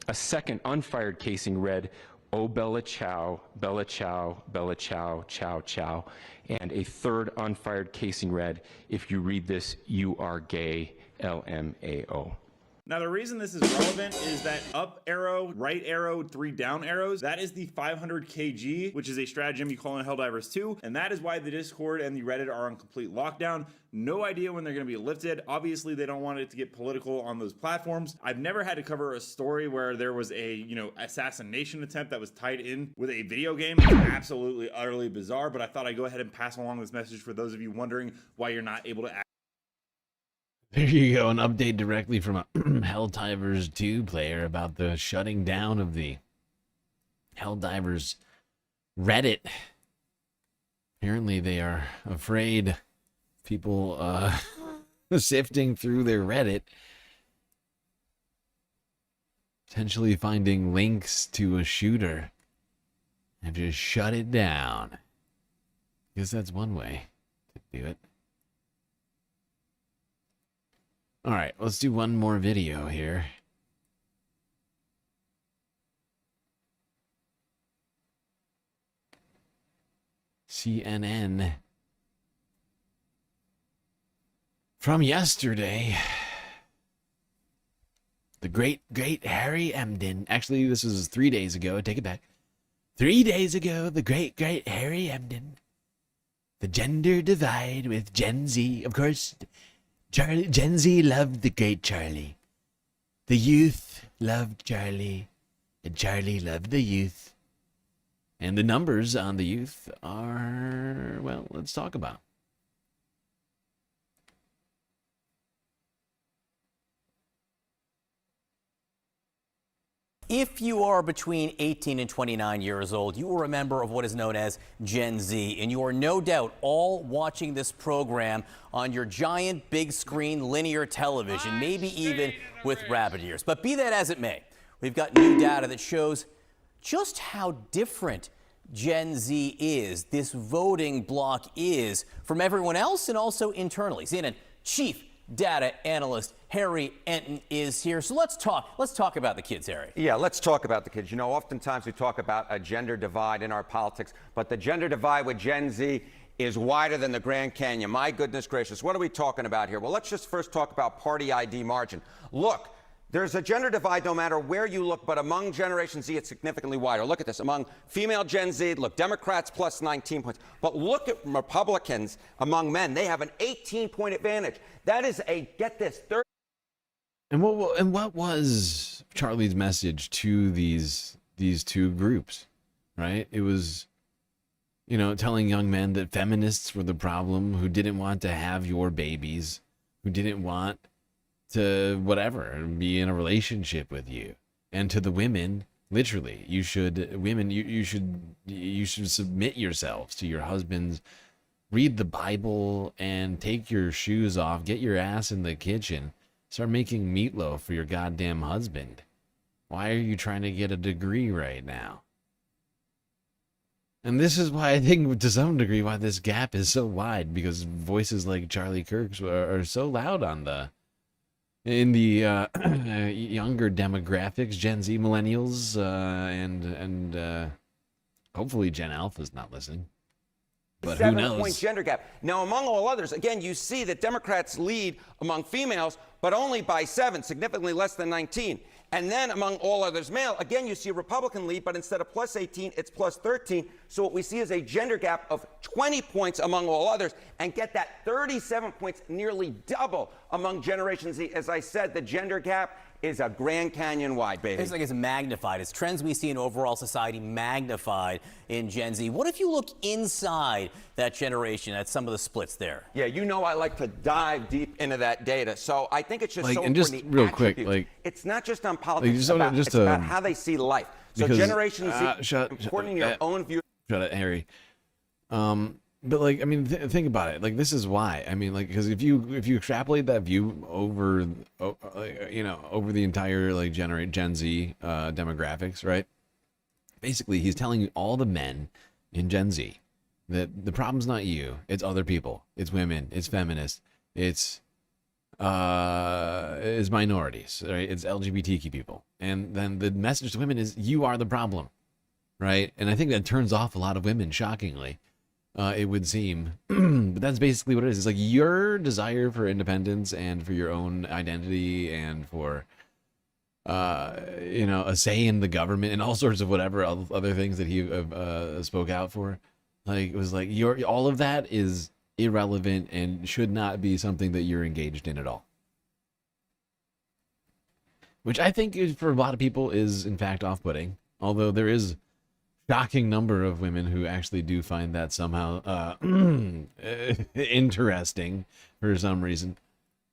A second unfired casing read, "Oh Bella Chow, Bella Chow, Bella Chow, Chow Chow," and a third unfired casing read, "If you read this, you are gay, LMAO." Now, the reason this is relevant is that up arrow, right arrow, 3 down arrows, that is the 500 kg, which is a stratagem you call in Helldivers 2, and that is why the Discord and the Reddit are on complete lockdown. No idea when they're going to be lifted. Obviously, they don't want it to get political on those platforms. I've never had to cover a story where there was a, assassination attempt that was tied in with a video game. It's absolutely, utterly bizarre, but I thought I'd go ahead and pass along this message for those of you wondering why you're not able to act. There you go, an update directly from a Helldivers 2 player about the shutting down of the Helldivers Reddit. Apparently they are afraid people sifting through their Reddit, potentially finding links to a shooter, and just shut it down. I guess that's one way to do it. All right, let's do one more video here. CNN. From yesterday. The great Harry Emden. Actually, this was 3 days ago. Take it back. 3 days ago, the great Harry Emden. The gender divide with Gen Z. Of course, Gen Z loved the great Charlie. The youth loved Charlie, and Charlie loved the youth. And the numbers on the youth are, well, let's talk about. If you are between 18 and 29 years old, you are a member of what is known as Gen Z, and you are no doubt all watching this program on your giant big screen linear television, maybe even with rabbit ears. But be that as it may, we've got new data that shows just how different Gen Z is, this voting bloc is, from everyone else and also internally. CNN chief data analyst Harry Enton is here. So let's talk about the kids, Harry. Yeah, let's talk about the kids. You know, oftentimes we talk about a gender divide in our politics, but the gender divide with Gen Z is wider than the Grand Canyon. My goodness gracious, what are we talking about here? Well, let's just first talk about party ID margin. Look, there's a gender divide no matter where you look, but among Generation Z, it's significantly wider. Look at this. Among female Gen Z, look, Democrats plus 19 points. But look at Republicans among men. They have an 18-point advantage. That is a, get this, 30. And what was Charlie's message to these two groups, right? It was, you know, telling young men that feminists were the problem, who didn't want to have your babies, who didn't want to whatever be in a relationship with you, and to the women, literally, you should submit yourselves to your husbands, read the Bible, and take your shoes off, get your ass in the kitchen, start making meatloaf for your goddamn husband. Why are you trying to get a degree right now? And this is why I think, to some degree, why this gap is so wide, because voices like Charlie Kirk's are so loud in the younger demographics, Gen Z, millennials, and hopefully Gen Alpha's not listening. But who knows? 7-point gender gap. Now, among all others, again, you see that Democrats lead among females, but only by 7, significantly less than 19. And then among all others male, again, you see a Republican lead, but instead of plus 18, it's plus 13. So what we see is a gender gap of 20 points among all others. And get that, 37 points, nearly double among Generation Z. As I said, the gender gap is a Grand Canyon wide, baby. It's like it's magnified. It's trends we see in overall society magnified in Gen Z. What if you look inside that generation at some of the splits there? Yeah, you know I like to dive deep into that data. So I think it's just like, so and important. just real quick, like, it's not just on politics, like, it's about how they see life. So Generation Z, important in your own view. Shut up, Harry. But like, I mean, think about it. Like, this is why. I mean, like, because if you extrapolate that view over, you know, over the entire like Gen Z demographics, right? Basically, he's telling all the men in Gen Z that the problem's not you, it's other people, it's women, it's feminists, it's minorities, right? It's LGBTQ people, and then the message to women is you are the problem, right? And I think that turns off a lot of women, shockingly. It would seem, but that's basically what it is. It's like your desire for independence and for your own identity and for, you know, a say in the government and all sorts of whatever other things that he spoke out for. Like, it was like all of that is irrelevant and should not be something that you're engaged in at all. Which I think for a lot of people is in fact off-putting, although there is shocking number of women who actually do find that somehow interesting for some reason.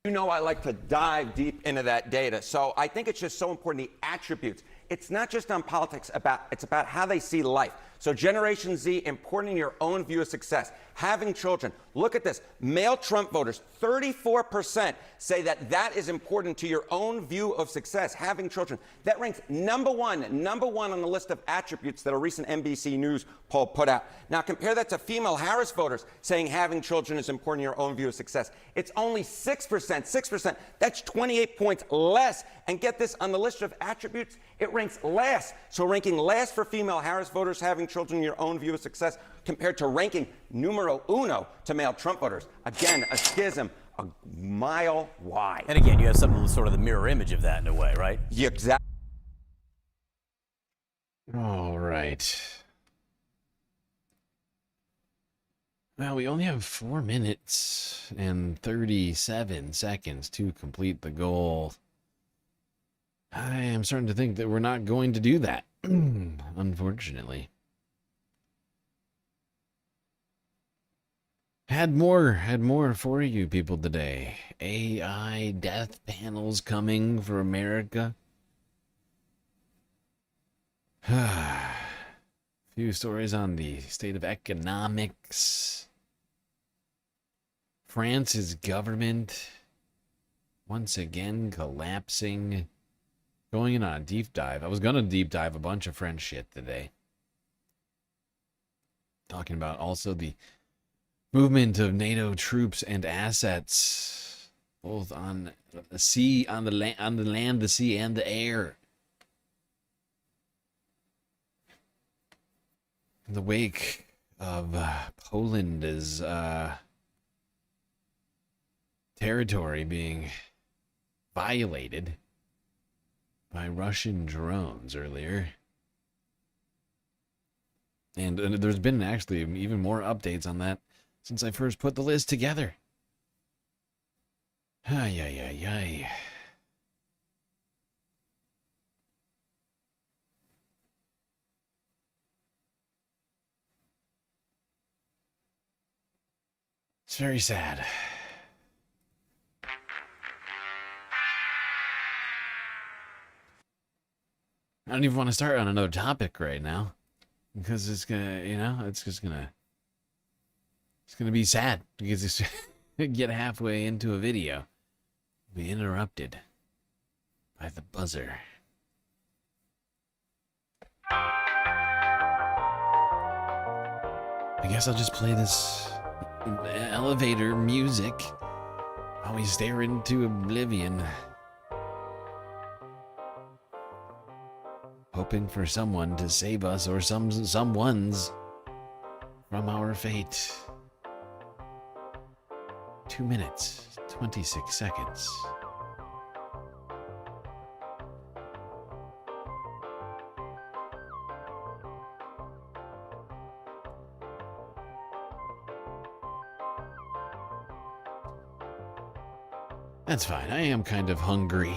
You know I like to dive deep into that data. So I think it's just so important, the attributes. It's not just on politics, it's about how they see life. So Generation Z, important in your own view of success. Having children. Look at this. Male Trump voters, 34% say that is important to your own view of success. Having children. That ranks number one on the list of attributes that a recent NBC News poll put out. Now compare that to female Harris voters saying having children is important in your own view of success. It's only 6%. That's 28 points less. And get this, on the list of attributes, it ranks last. So ranking last for female Harris voters having children in your own view of success compared to ranking numero uno to male Trump voters. Again, a schism a mile wide. And again, you have some sort of the mirror image of that in a way, right? Yeah, exactly. All right. Well, we only have 4 minutes and 37 seconds to complete the goal. I am starting to think that we're not going to do that, unfortunately. Had more for you people today. AI death panels coming for America. Few stories on the state of economics. France's government once again collapsing. Going in on a deep dive. I was going to deep dive a bunch of French shit today. Talking about also the movement of NATO troops and assets both on the sea, on the land, the sea, and the air. In the wake of Poland's territory being violated by Russian drones earlier. And there's been actually even more updates on that since I first put the list together. Ay, ay, ay, ay. It's very sad. I don't even want to start on another topic right now. Because it's gonna, it's just gonna... It's gonna be sad. Because it's get halfway into a video. Be interrupted by the buzzer. I guess I'll just play this elevator music while we stare into oblivion. Hoping for someone to save us or someone's from our fate. 2 minutes, 26 seconds. That's fine. I am kind of hungry.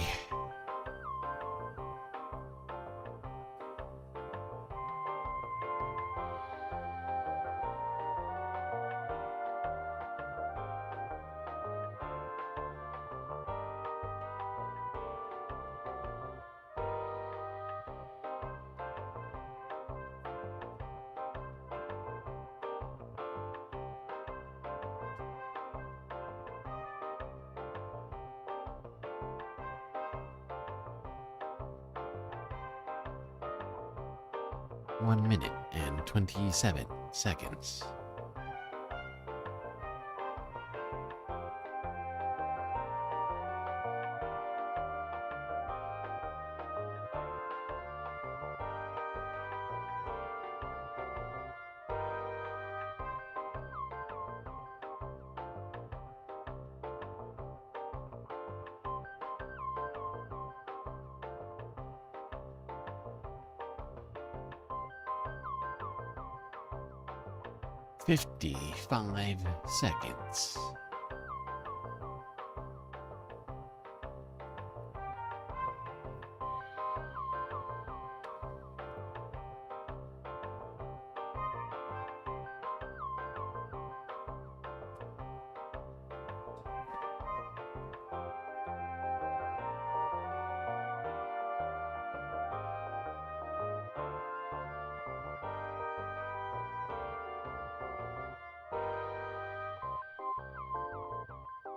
One minute and 27 seconds. $55 seconds.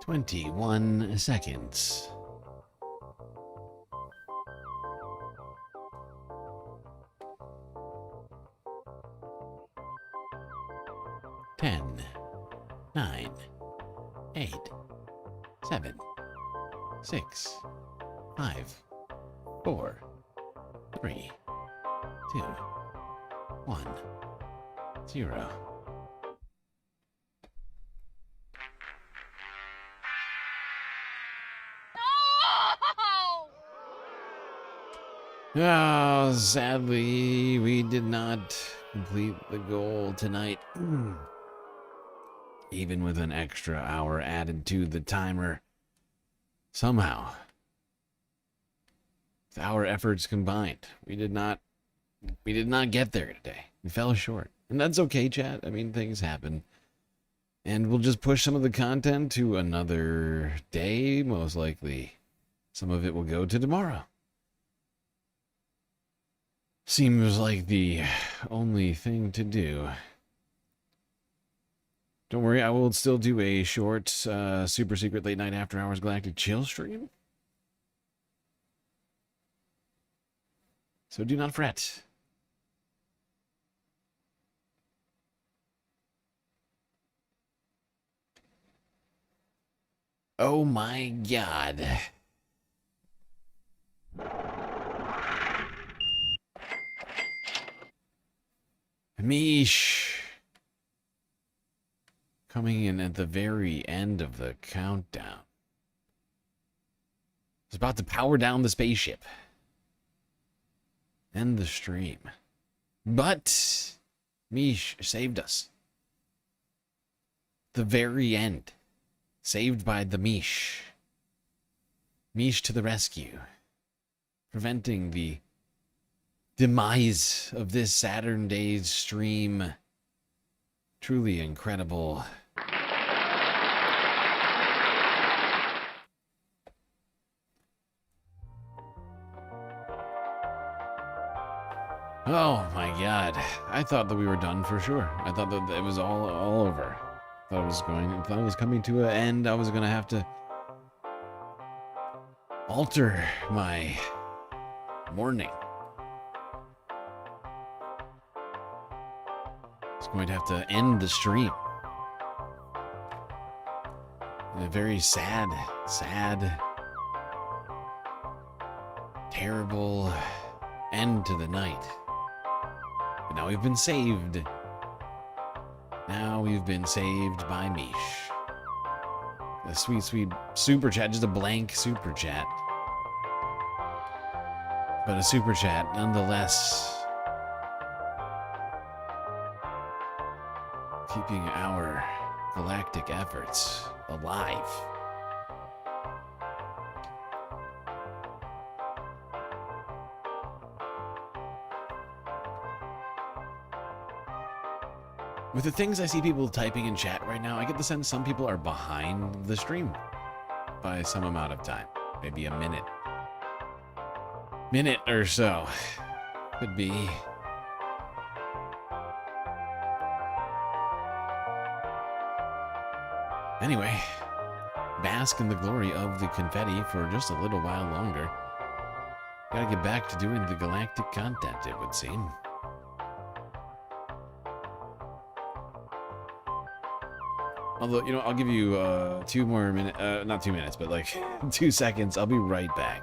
$21 seconds. Ten, 9, 8, 7, 6, 5, 4, 3, 2, 1, 0. Oh, sadly, we did not complete the goal tonight. Even with an extra hour added to the timer. Somehow, with our efforts combined, we did not get there today. We fell short. And that's okay, chat. I mean, things happen. And we'll just push some of the content to another day, most likely. Some of it will go to tomorrow. Seems like the only thing to do. Don't worry, I will still do a short, super secret late night after hours galactic chill stream. So do not fret. Oh my God. Mish. Coming in at the very end of the countdown. It's about to power down the spaceship. End the stream. But Mish saved us. The very end. Saved by the Mish. Mish to the rescue. Preventing the demise of this Saturn Days stream. Truly incredible. Oh my God. I thought that we were done for sure. I thought that it was all over. Thought it was coming to an end. I was gonna have to alter my morning. I was going to have to end the stream. In a very sad, terrible end to the night. But now we've been saved. Now we've been saved by Mish. A sweet, sweet super chat, just a blank super chat. But a super chat nonetheless. Keeping our galactic efforts alive. With the things I see people typing in chat right now, I get the sense some people are behind the stream by some amount of time. Maybe a minute. Minute or so. Could be. Anyway, bask in the glory of the confetti for just a little while longer. Gotta get back to doing the galactic content, it would seem. Although, you know, I'll give you 2 more minutes, not 2 minutes, but like 2 seconds. I'll be right back.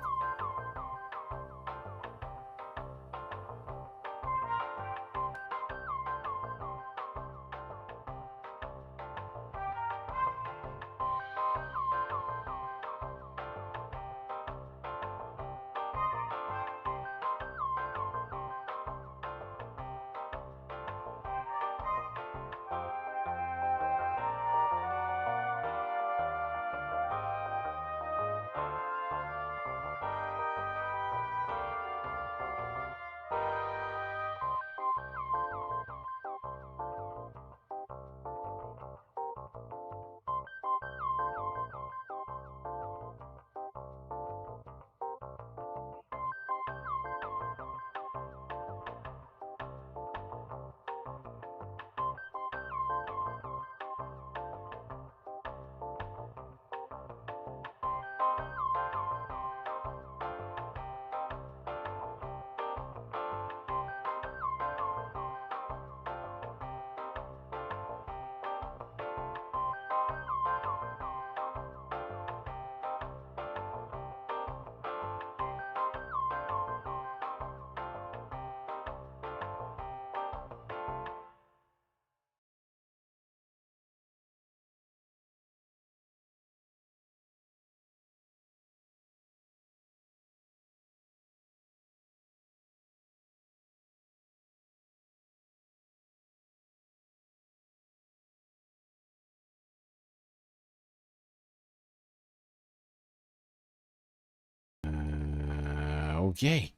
Okay,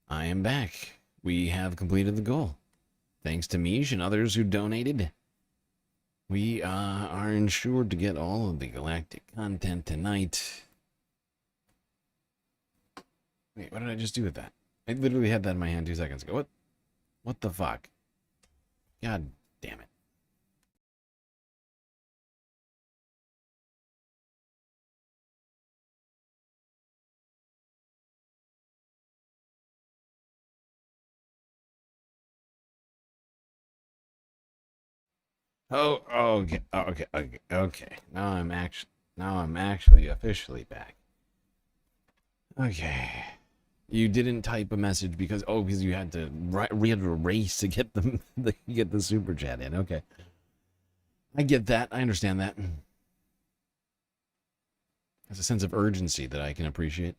I am back. We have completed the goal. Thanks to Mish and others who donated. We are ensured to get all of the galactic content tonight. Wait, what did I just do with that? I literally had that in my hand 2 seconds ago. What the fuck? God damn it. Okay. Now I'm actually... Now I'm actually officially back. Okay. You didn't type a message because you had to race to get the super chat in. Okay. I get that. I understand that. There's a sense of urgency that I can appreciate.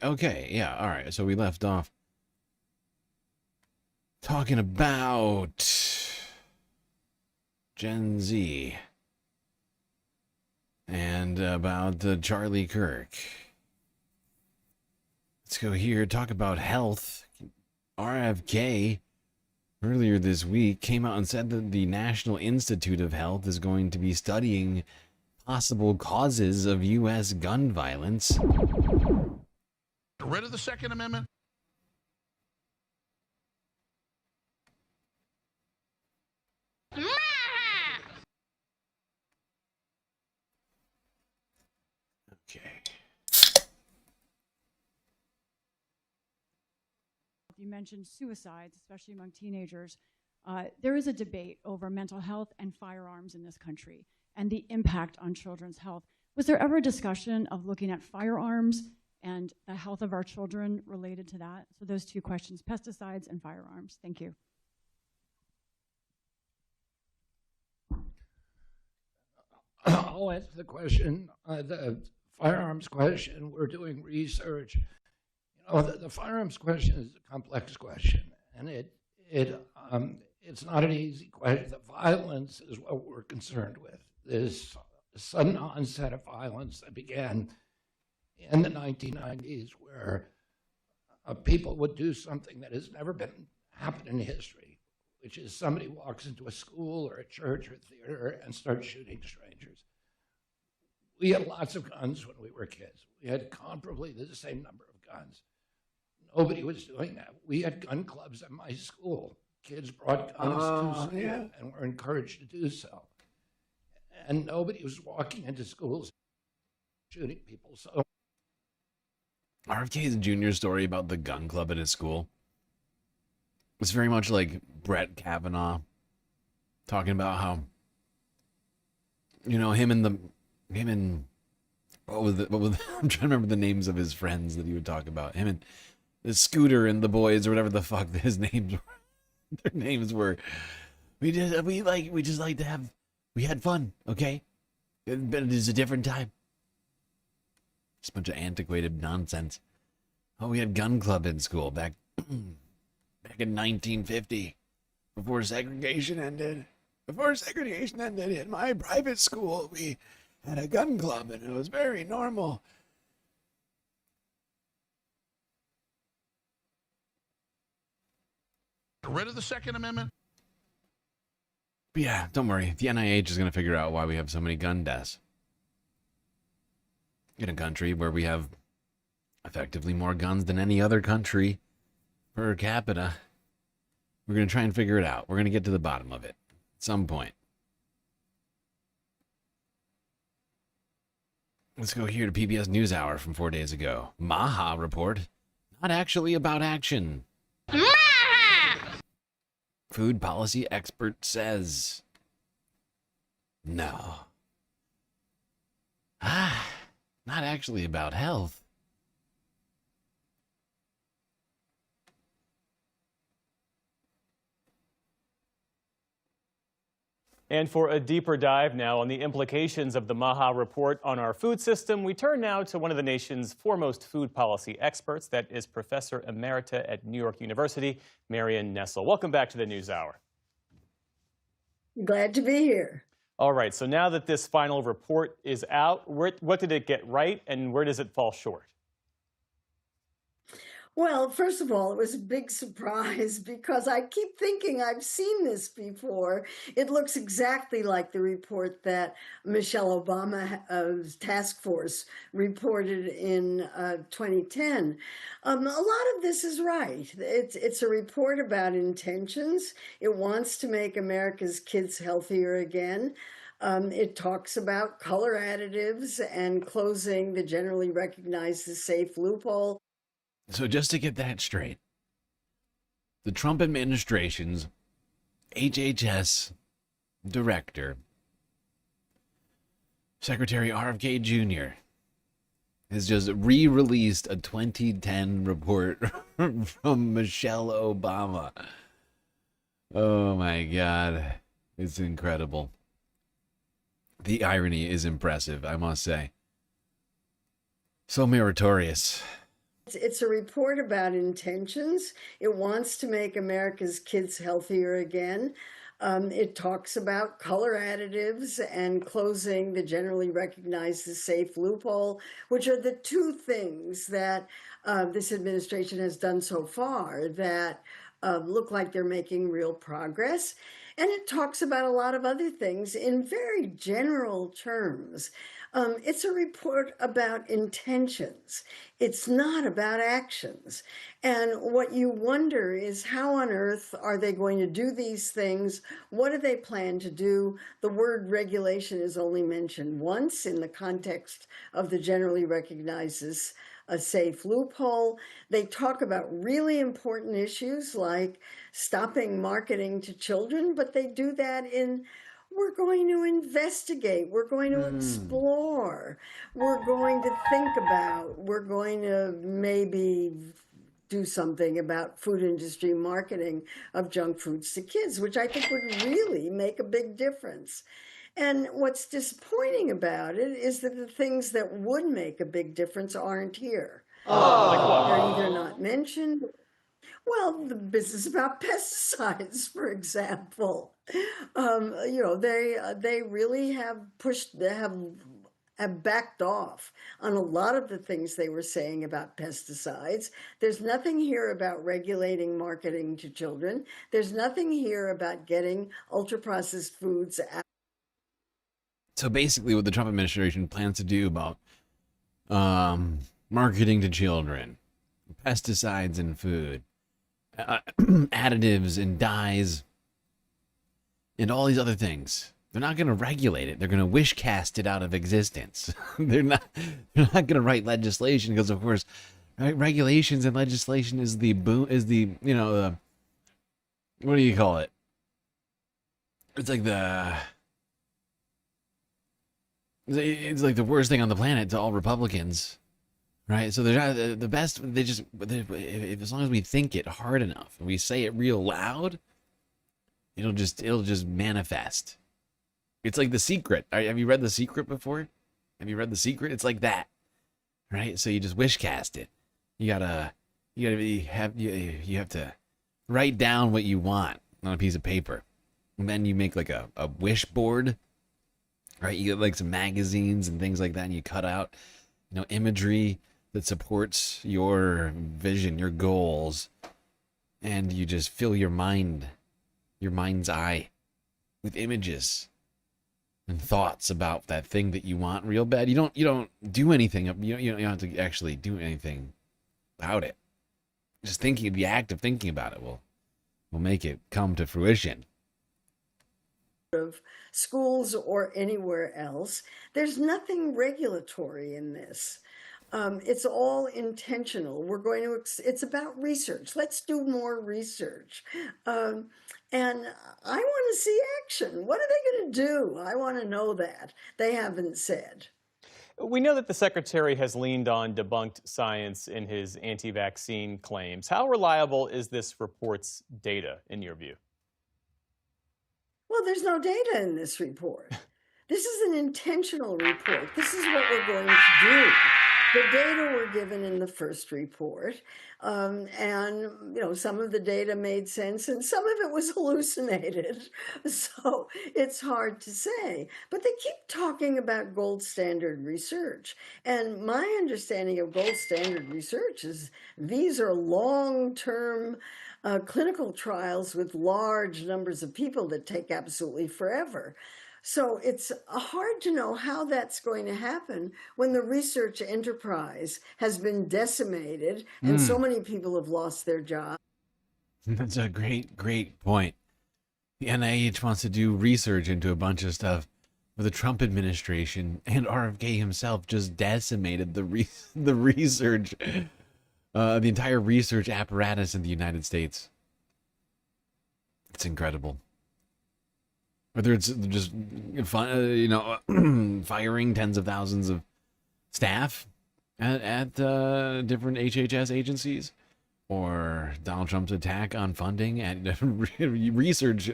Okay, yeah, all right. So we left off talking about Gen Z and about Charlie Kirk. Let's go here, talk about health. RFK earlier this week came out and said that the National Institute of Health is going to be studying possible causes of U.S. gun violence. Get rid of the Second Amendment. Okay. You mentioned suicides, especially among teenagers. There is a debate over mental health and firearms in this country and the impact on children's health. Was there ever a discussion of looking at firearms and the health of our children related to that? So those two questions, pesticides and firearms. Thank you. I'll answer the question. The firearms question, we're doing research. You know, the firearms question is a complex question, and it's not an easy question. The violence is what we're concerned with. This sudden onset of violence that began in the 1990s, where people would do something that has never been happened in history, which is somebody walks into a school or a church or a theater and starts shooting strangers. We had lots of guns when we were kids. We had comparably the same number of guns. Nobody was doing that. We had gun clubs at my school. Kids brought guns to school and were encouraged to do so. And nobody was walking into schools shooting people. So RFK's Jr. story about the gun club at his school was very much like Brett Kavanaugh talking about how, you know, I'm trying to remember the names of his friends that he would talk about. Him and the Scooter and the boys or whatever the fuck his names were. Their names were. We had fun, okay? But it is a different time. Just a bunch of antiquated nonsense. Oh, we had gun club in school back in 1950, before segregation ended. Before segregation ended in my private school, we had a gun club, and it was very normal. Get rid of the Second Amendment. But yeah, don't worry. The NIH is going to figure out why we have so many gun deaths. In a country where we have effectively more guns than any other country per capita, we're going to try and figure it out. We're going to get to the bottom of it at some point. Let's go here to PBS NewsHour from 4 days ago. Maha report, not actually about action. Food policy expert says no. Not actually about health. And for a deeper dive now on the implications of the Maha report on our food system, we turn now to one of the nation's foremost food policy experts. That is Professor Emerita at New York University, Marion Nestle. Welcome back to the NewsHour. Glad to be here. All right, so now that this final report is out, what did it get right and where does it fall short? Well, first of all, it was a big surprise because I keep thinking I've seen this before. It looks exactly like the report that Michelle Obama's task force reported in 2010. A lot of this is right. It's a report about intentions. It wants to make America's kids healthier again. It talks about color additives and closing the generally recognized as safe loophole. So just to get that straight, the Trump administration's HHS director, Secretary RFK Jr., has just re-released a 2010 report from Michelle Obama. Oh my God. It's incredible. The irony is impressive, I must say. So meritorious. It's a report about intentions. It wants to make America's kids healthier again. It talks about color additives and closing the generally recognized as safe loophole, which are the two things that this administration has done so far that look like they're making real progress. And it talks about a lot of other things in very general terms. It's a report about intentions. It's not about actions. And what you wonder is how on earth are they going to do these things? What do they plan to do? The word regulation is only mentioned once in the context of the generally recognized as a safe loophole. They talk about really important issues like stopping marketing to children, but they do that in we're going to investigate, we're going to explore, we're going to think about, we're going to maybe do something about food industry marketing of junk foods to kids, which I think would really make a big difference. And what's disappointing about it is that the things that would make a big difference aren't here. They're either not mentioned. Well, the business about pesticides, for example, they really have have backed off on a lot of the things they were saying about pesticides. There's nothing here about regulating marketing to children. There's nothing here about getting ultra-processed foods out. So basically what the Trump administration plans to do about marketing to children, pesticides in food, additives and dyes, and all these other things. They're not going to regulate it. They're going to wish cast it out of existence. They're not going to write legislation because, of course, regulations and legislation is the what do you call it? It's like it's like the worst thing on the planet to all Republicans. Right, so they're not the best. As long as we think it hard enough and we say it real loud, it'll just manifest. It's like The Secret. Have you read The Secret before? Have you read The Secret? It's like that, right? So you just wish cast it. You have to write down what you want on a piece of paper, and then you make like a wish board, right? You get like some magazines and things like that, and you cut out, imagery that supports your vision, your goals, and you just fill your mind's eye with images and thoughts about that thing that you want real bad. You don't do anything. You don't have to actually do anything about it. Just thinking, the act of thinking about it will make it come to fruition. Of schools or anywhere else, there's nothing regulatory in this. It's all intentional. It's about research. Let's do more research. And I want to see action. What are they going to do? I want to know that. They haven't said. We know that the secretary has leaned on debunked science in his anti-vaccine claims. How reliable is this report's data, in your view? Well, there's no data in this report. This is an intentional report. This is what we're going to do. The data were given in the first report, and some of the data made sense and some of it was hallucinated, so it's hard to say. But they keep talking about gold standard research, and my understanding of gold standard research is these are long-term clinical trials with large numbers of people that take absolutely forever. So it's hard to know how that's going to happen when the research enterprise has been decimated and so many people have lost their jobs. That's a great point. The NIH wants to do research into a bunch of stuff where the Trump administration and RFK himself just decimated the research, the entire research apparatus in the United States. It's incredible. Whether it's just, firing tens of thousands of staff at different HHS agencies, or Donald Trump's attack on funding at research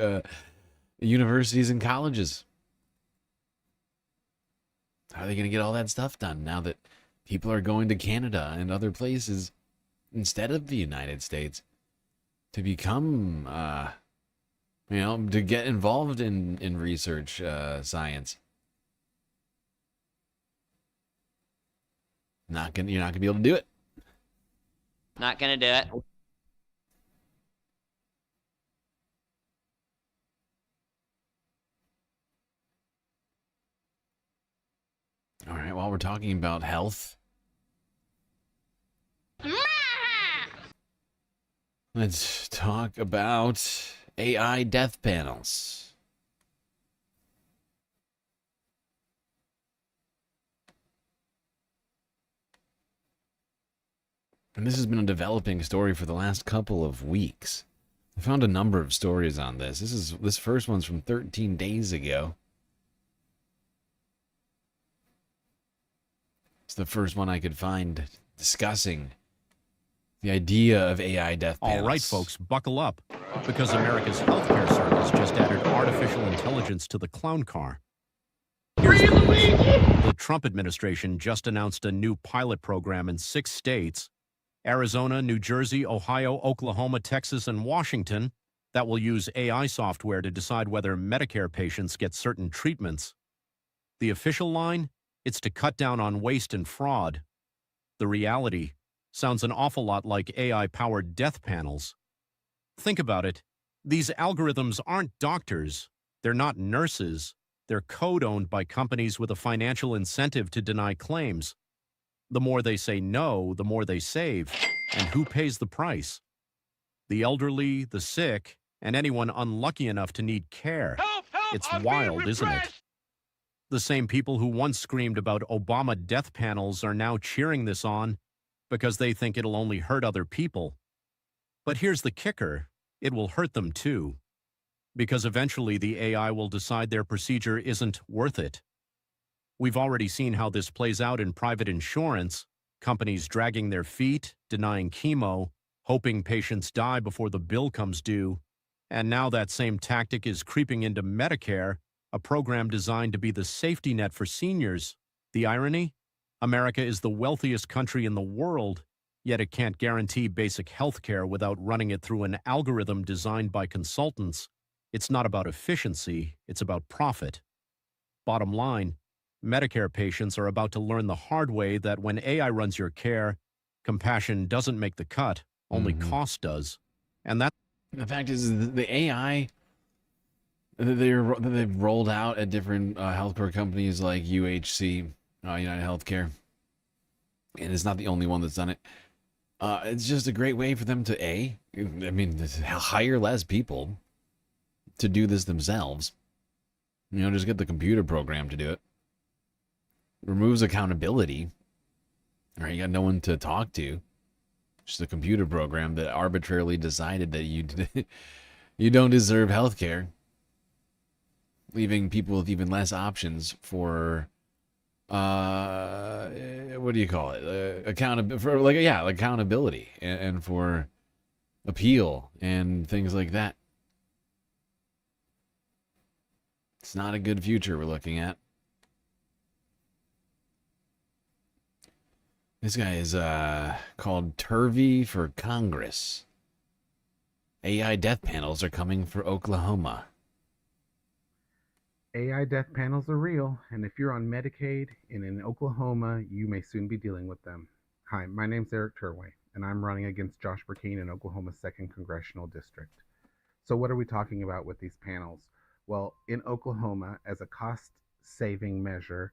universities and colleges. How are they going to get all that stuff done now that people are going to Canada and other places instead of the United States to become, to get involved in research science? You're not gonna be able to do it. Not gonna do it. All right, while we're talking about health, let's talk about AI death panels. And this has been a developing story for the last couple of weeks. I found a number of stories on this. This first one's from 13 days ago. It's the first one I could find discussing the idea of AI death panels. All right, folks, buckle up, because America's healthcare service just added artificial intelligence to the clown car. The Trump administration just announced a new pilot program in 6 states, Arizona, New Jersey, Ohio, Oklahoma, Texas, and Washington, that will use AI software to decide whether Medicare patients get certain treatments. The official line? It's to cut down on waste and fraud. The reality sounds an awful lot like AI-powered death panels. Think about it. These algorithms aren't doctors. They're not nurses. They're code-owned by companies with a financial incentive to deny claims. The more they say no, the more they save. And who pays the price? The elderly, the sick, and anyone unlucky enough to need care. It's wild, isn't it? The same people who once screamed about Obama death panels are now cheering this on because they think it'll only hurt other people. But here's the kicker. It will hurt them too. Because eventually the AI will decide their procedure isn't worth it. We've already seen how this plays out in private insurance, companies dragging their feet, denying chemo, hoping patients die before the bill comes due. And now that same tactic is creeping into Medicare, a program designed to be the safety net for seniors. The irony? America is the wealthiest country in the world, yet it can't guarantee basic health care without running it through an algorithm designed by consultants. It's not about efficiency, it's about profit. Bottom line, Medicare patients are about to learn the hard way that when AI runs your care, compassion doesn't make the cut, only cost does. And that the fact is, the AI that they've rolled out at different healthcare companies like UHC, United Healthcare, and it's not the only one that's done it. It's just a great way for them to hire less people to do this themselves. Just get the computer program to do it. Removes accountability. All right, you got no one to talk to. Just a computer program that arbitrarily decided that you don't deserve health care, leaving people with even less options for what do you call it? Accountability and for appeal and things like that. It's not a good future we're looking at. This guy is called Turvey for Congress. AI death panels are coming for Oklahoma. AI death panels are real, and if you're on Medicaid and in Oklahoma, you may soon be dealing with them. Hi, my name's Eric Turway, and I'm running against Josh Burkeen in Oklahoma's 2nd Congressional District. So what are we talking about with these panels? Well, in Oklahoma, as a cost-saving measure,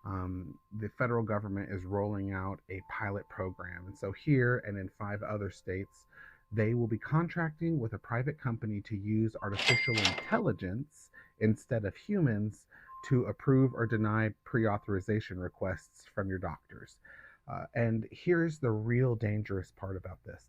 the federal government is rolling out a pilot program. And so here and in 5 other states, they will be contracting with a private company to use artificial intelligence instead of humans to approve or deny pre-authorization requests from your doctors. And here's the real dangerous part about this.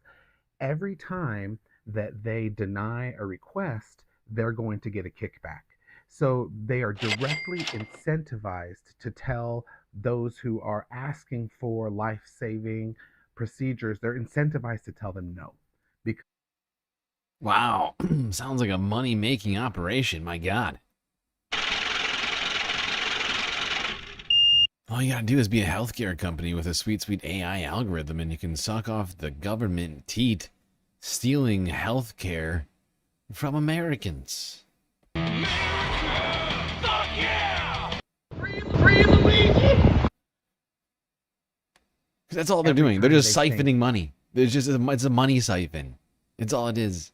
Every time that they deny a request, they're going to get a kickback. So they are directly incentivized to tell those who are asking for life-saving procedures, they're incentivized to tell them no. Because Wow. Sounds like a money-making operation, my God. All you gotta do is be a healthcare company with a sweet, sweet AI algorithm, and you can suck off the government teat stealing healthcare from Americans. That's all they're doing. They're just siphoning money. It's a money siphon. It's all it is.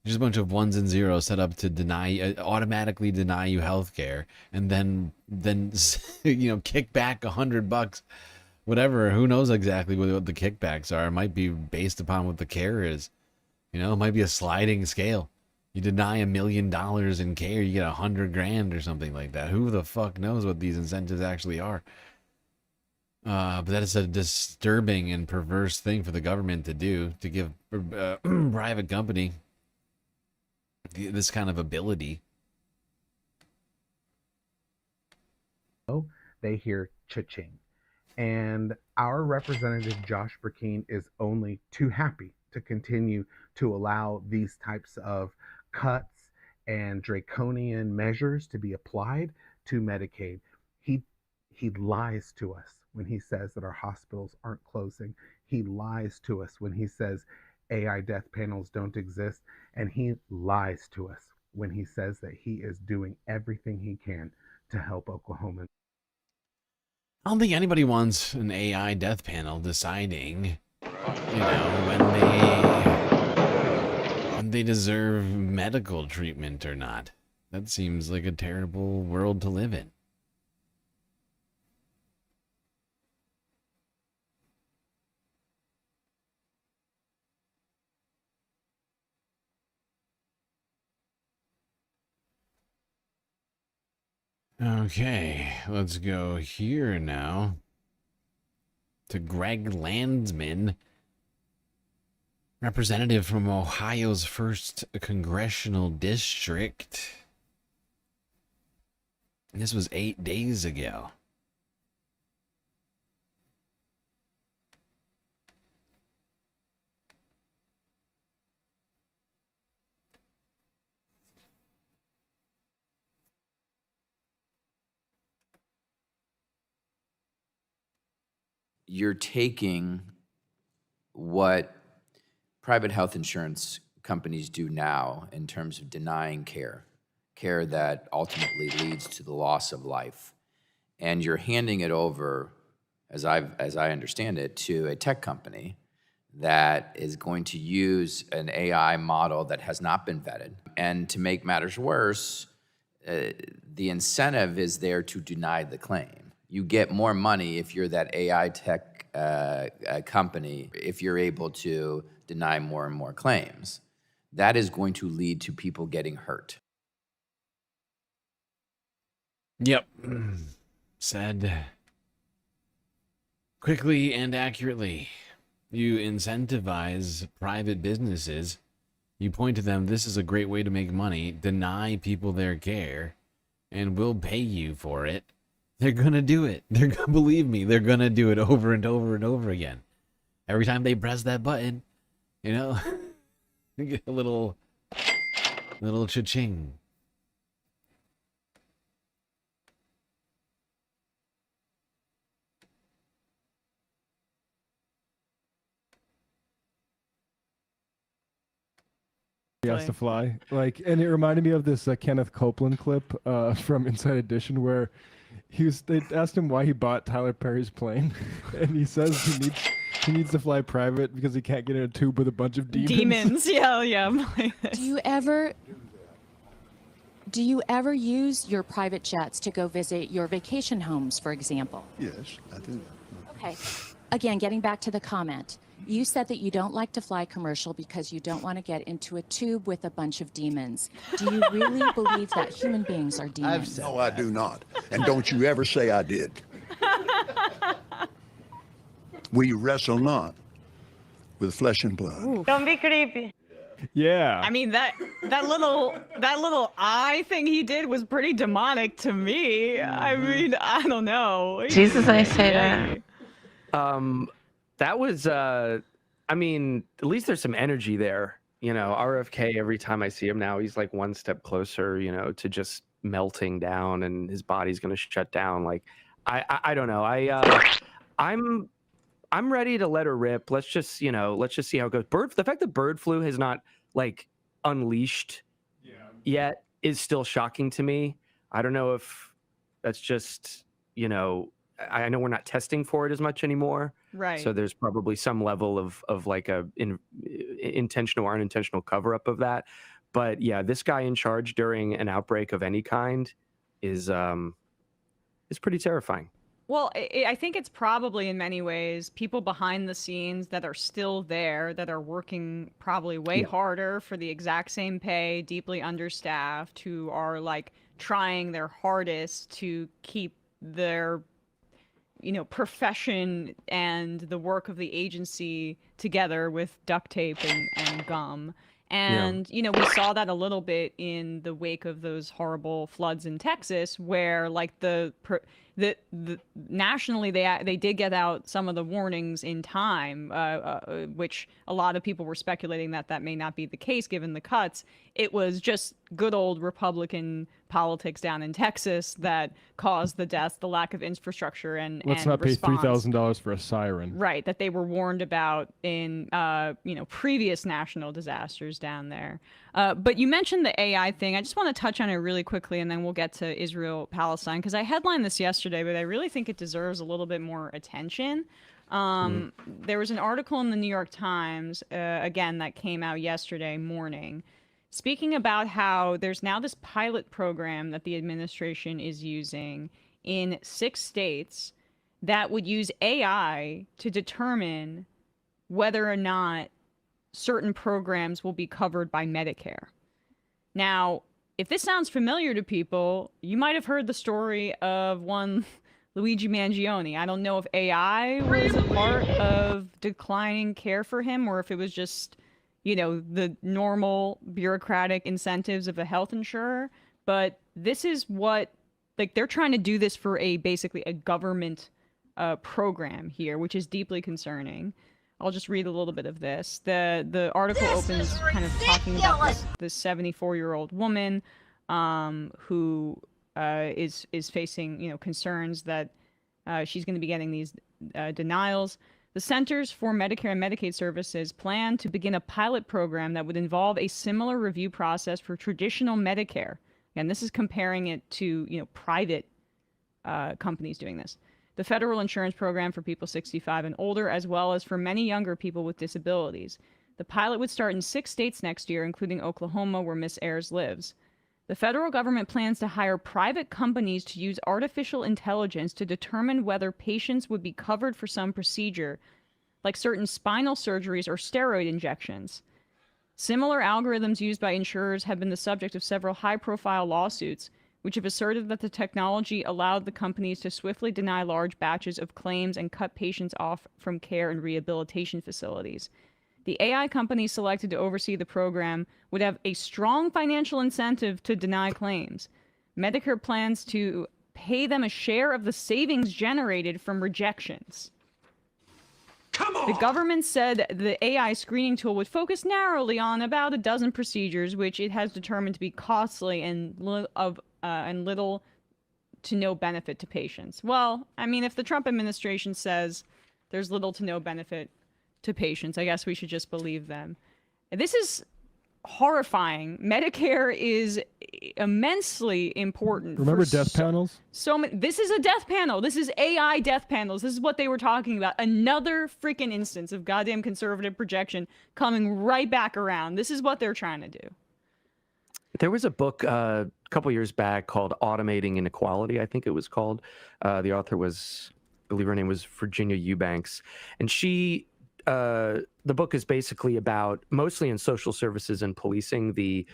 Just a bunch of ones and zeros set up to automatically deny you healthcare, and then kick back $100, whatever. Who knows exactly what the kickbacks are? It might be based upon what the care is. It might be a sliding scale. You deny $1 million in care, you get $100,000 or something like that. Who the fuck knows what these incentives actually are? But that is a disturbing and perverse thing for the government to do, to give a private company this kind of ability. they hear cha-ching. And our representative, Josh Burkeen, is only too happy to continue to allow these types of cuts and draconian measures to be applied to Medicaid. He lies to us when he says that our hospitals aren't closing. He lies to us when he says AI death panels don't exist. And he lies to us when he says that he is doing everything he can to help Oklahomans. I don't think anybody wants an AI death panel deciding, when they deserve medical treatment or not. That seems like a terrible world to live in. Okay, let's go here now to Greg Landsman, representative from Ohio's 1st Congressional District. And this was 8 days ago. You're taking what private health insurance companies do now in terms of denying care that ultimately leads to the loss of life, and you're handing it over, as I understand it, to a tech company that is going to use an AI model that has not been vetted. And to make matters worse, the incentive is there to deny the claim. You get more money if you're that AI tech company, if you're able to deny more and more claims. That is going to lead to people getting hurt. Yep. Said quickly and accurately. You incentivize private businesses. You point to them, this is a great way to make money. Deny people their care, and we'll pay you for it. They're gonna do it. Believe me, they're gonna do it over and over and over again. Every time they press that button, you get a little cha-ching. He has to fly, and it reminded me of this Kenneth Copeland clip from Inside Edition where they asked him why he bought Tyler Perry's plane, and he says he needs to fly private because he can't get in a tube with a bunch of demons. Yeah. Do you ever use your private jets to go visit your vacation homes, for example? Yes, I do. Okay. Again, getting back to the comment, You said that you don't like to fly commercial because you don't want to get into a tube with a bunch of demons. Do you really believe that human beings are demons? No, I do not. And don't you ever say I did. We wrestle not with flesh and blood. Don't be creepy. Yeah. I mean that little eye thing he did was pretty demonic to me. I mean, I don't know. Jesus, I say that. That was, I mean, at least there's some energy there. You know, RFK, every time I see him now, he's like one step closer, you know, to just melting down and his body's going to shut down. Like, I don't know. I'm ready to let her rip. Let's just, you know, let's just see how it goes. The fact that bird flu has not like unleashed yet is still shocking to me. I don't know if that's just, you know, I know we're not testing for it as much anymore. Right. So there's probably some level of like a intentional or unintentional cover up of that. But yeah, this guy in charge during an outbreak of any kind is pretty terrifying. Well, I think it's probably in many ways people behind the scenes that are still there, that are working probably way harder for the exact same pay, deeply understaffed, who are like trying their hardest to keep their, you know, profession and the work of the agency together with duct tape and gum. And, you know, we saw that a little bit in the wake of those horrible floods in Texas, where like the nationally they did get out some of the warnings in time, which a lot of people were speculating that may not be the case given the cuts. It was just good old Republican politics down in Texas that caused the deaths, the lack of infrastructure and Let's not pay $3,000 for a siren. Right, that they were warned about in you know, previous national disasters down there. But you mentioned the AI thing. I just want to touch on it really quickly, and then we'll get to Israel-Palestine, because I headlined this yesterday, but I really think it deserves a little bit more attention. There was an article in the New York Times, again, that came out yesterday morning, speaking about how there's now this pilot program that the administration is using in 6 states that would use AI to determine whether or not certain programs will be covered by Medicare. Now, if this sounds familiar to people, you might have heard the story of one Luigi Mangione. I don't know if AI was a part of declining care for him, or if it was just, you know, the normal bureaucratic incentives of a health insurer. But this is what, like, they're trying to do this for basically a government program here, which is deeply concerning. I'll just read a little bit of this. The article opens kind of talking about this 74-year-old woman who is facing, you know, concerns that she's going to be getting these denials. The Centers for Medicare and Medicaid Services plan to begin a pilot program that would involve a similar review process for traditional Medicare. And this is comparing it to, you know, private companies doing this. The federal insurance program for people 65 and older, as well as for many younger people with disabilities. The pilot would start in 6 states next year, including Oklahoma, where Miss Ayers lives. The federal government plans to hire private companies to use artificial intelligence to determine whether patients would be covered for some procedure, like certain spinal surgeries or steroid injections. Similar algorithms used by insurers have been the subject of several high-profile lawsuits, which have asserted that the technology allowed the companies to swiftly deny large batches of claims and cut patients off from care and rehabilitation facilities. The AI company selected to oversee the program would have a strong financial incentive to deny claims. Medicare plans to pay them a share of the savings generated from rejections. Come on! The government said the AI screening tool would focus narrowly on about a dozen procedures, which it has determined to be costly and little to no benefit to patients. Well, I mean, if the Trump administration says there's little to no benefit to patients, I guess we should just believe them. This is horrifying. Medicare is immensely important. Remember death panels? This is a death panel. This is AI death panels. This is what they were talking about. Another freaking instance of goddamn conservative projection coming right back around. This is what they're trying to do. There was a book a couple years back called Automating Inequality, I think it was called. The author was, I believe her name was Virginia Eubanks. And she book is basically about, mostly in social services and policing, the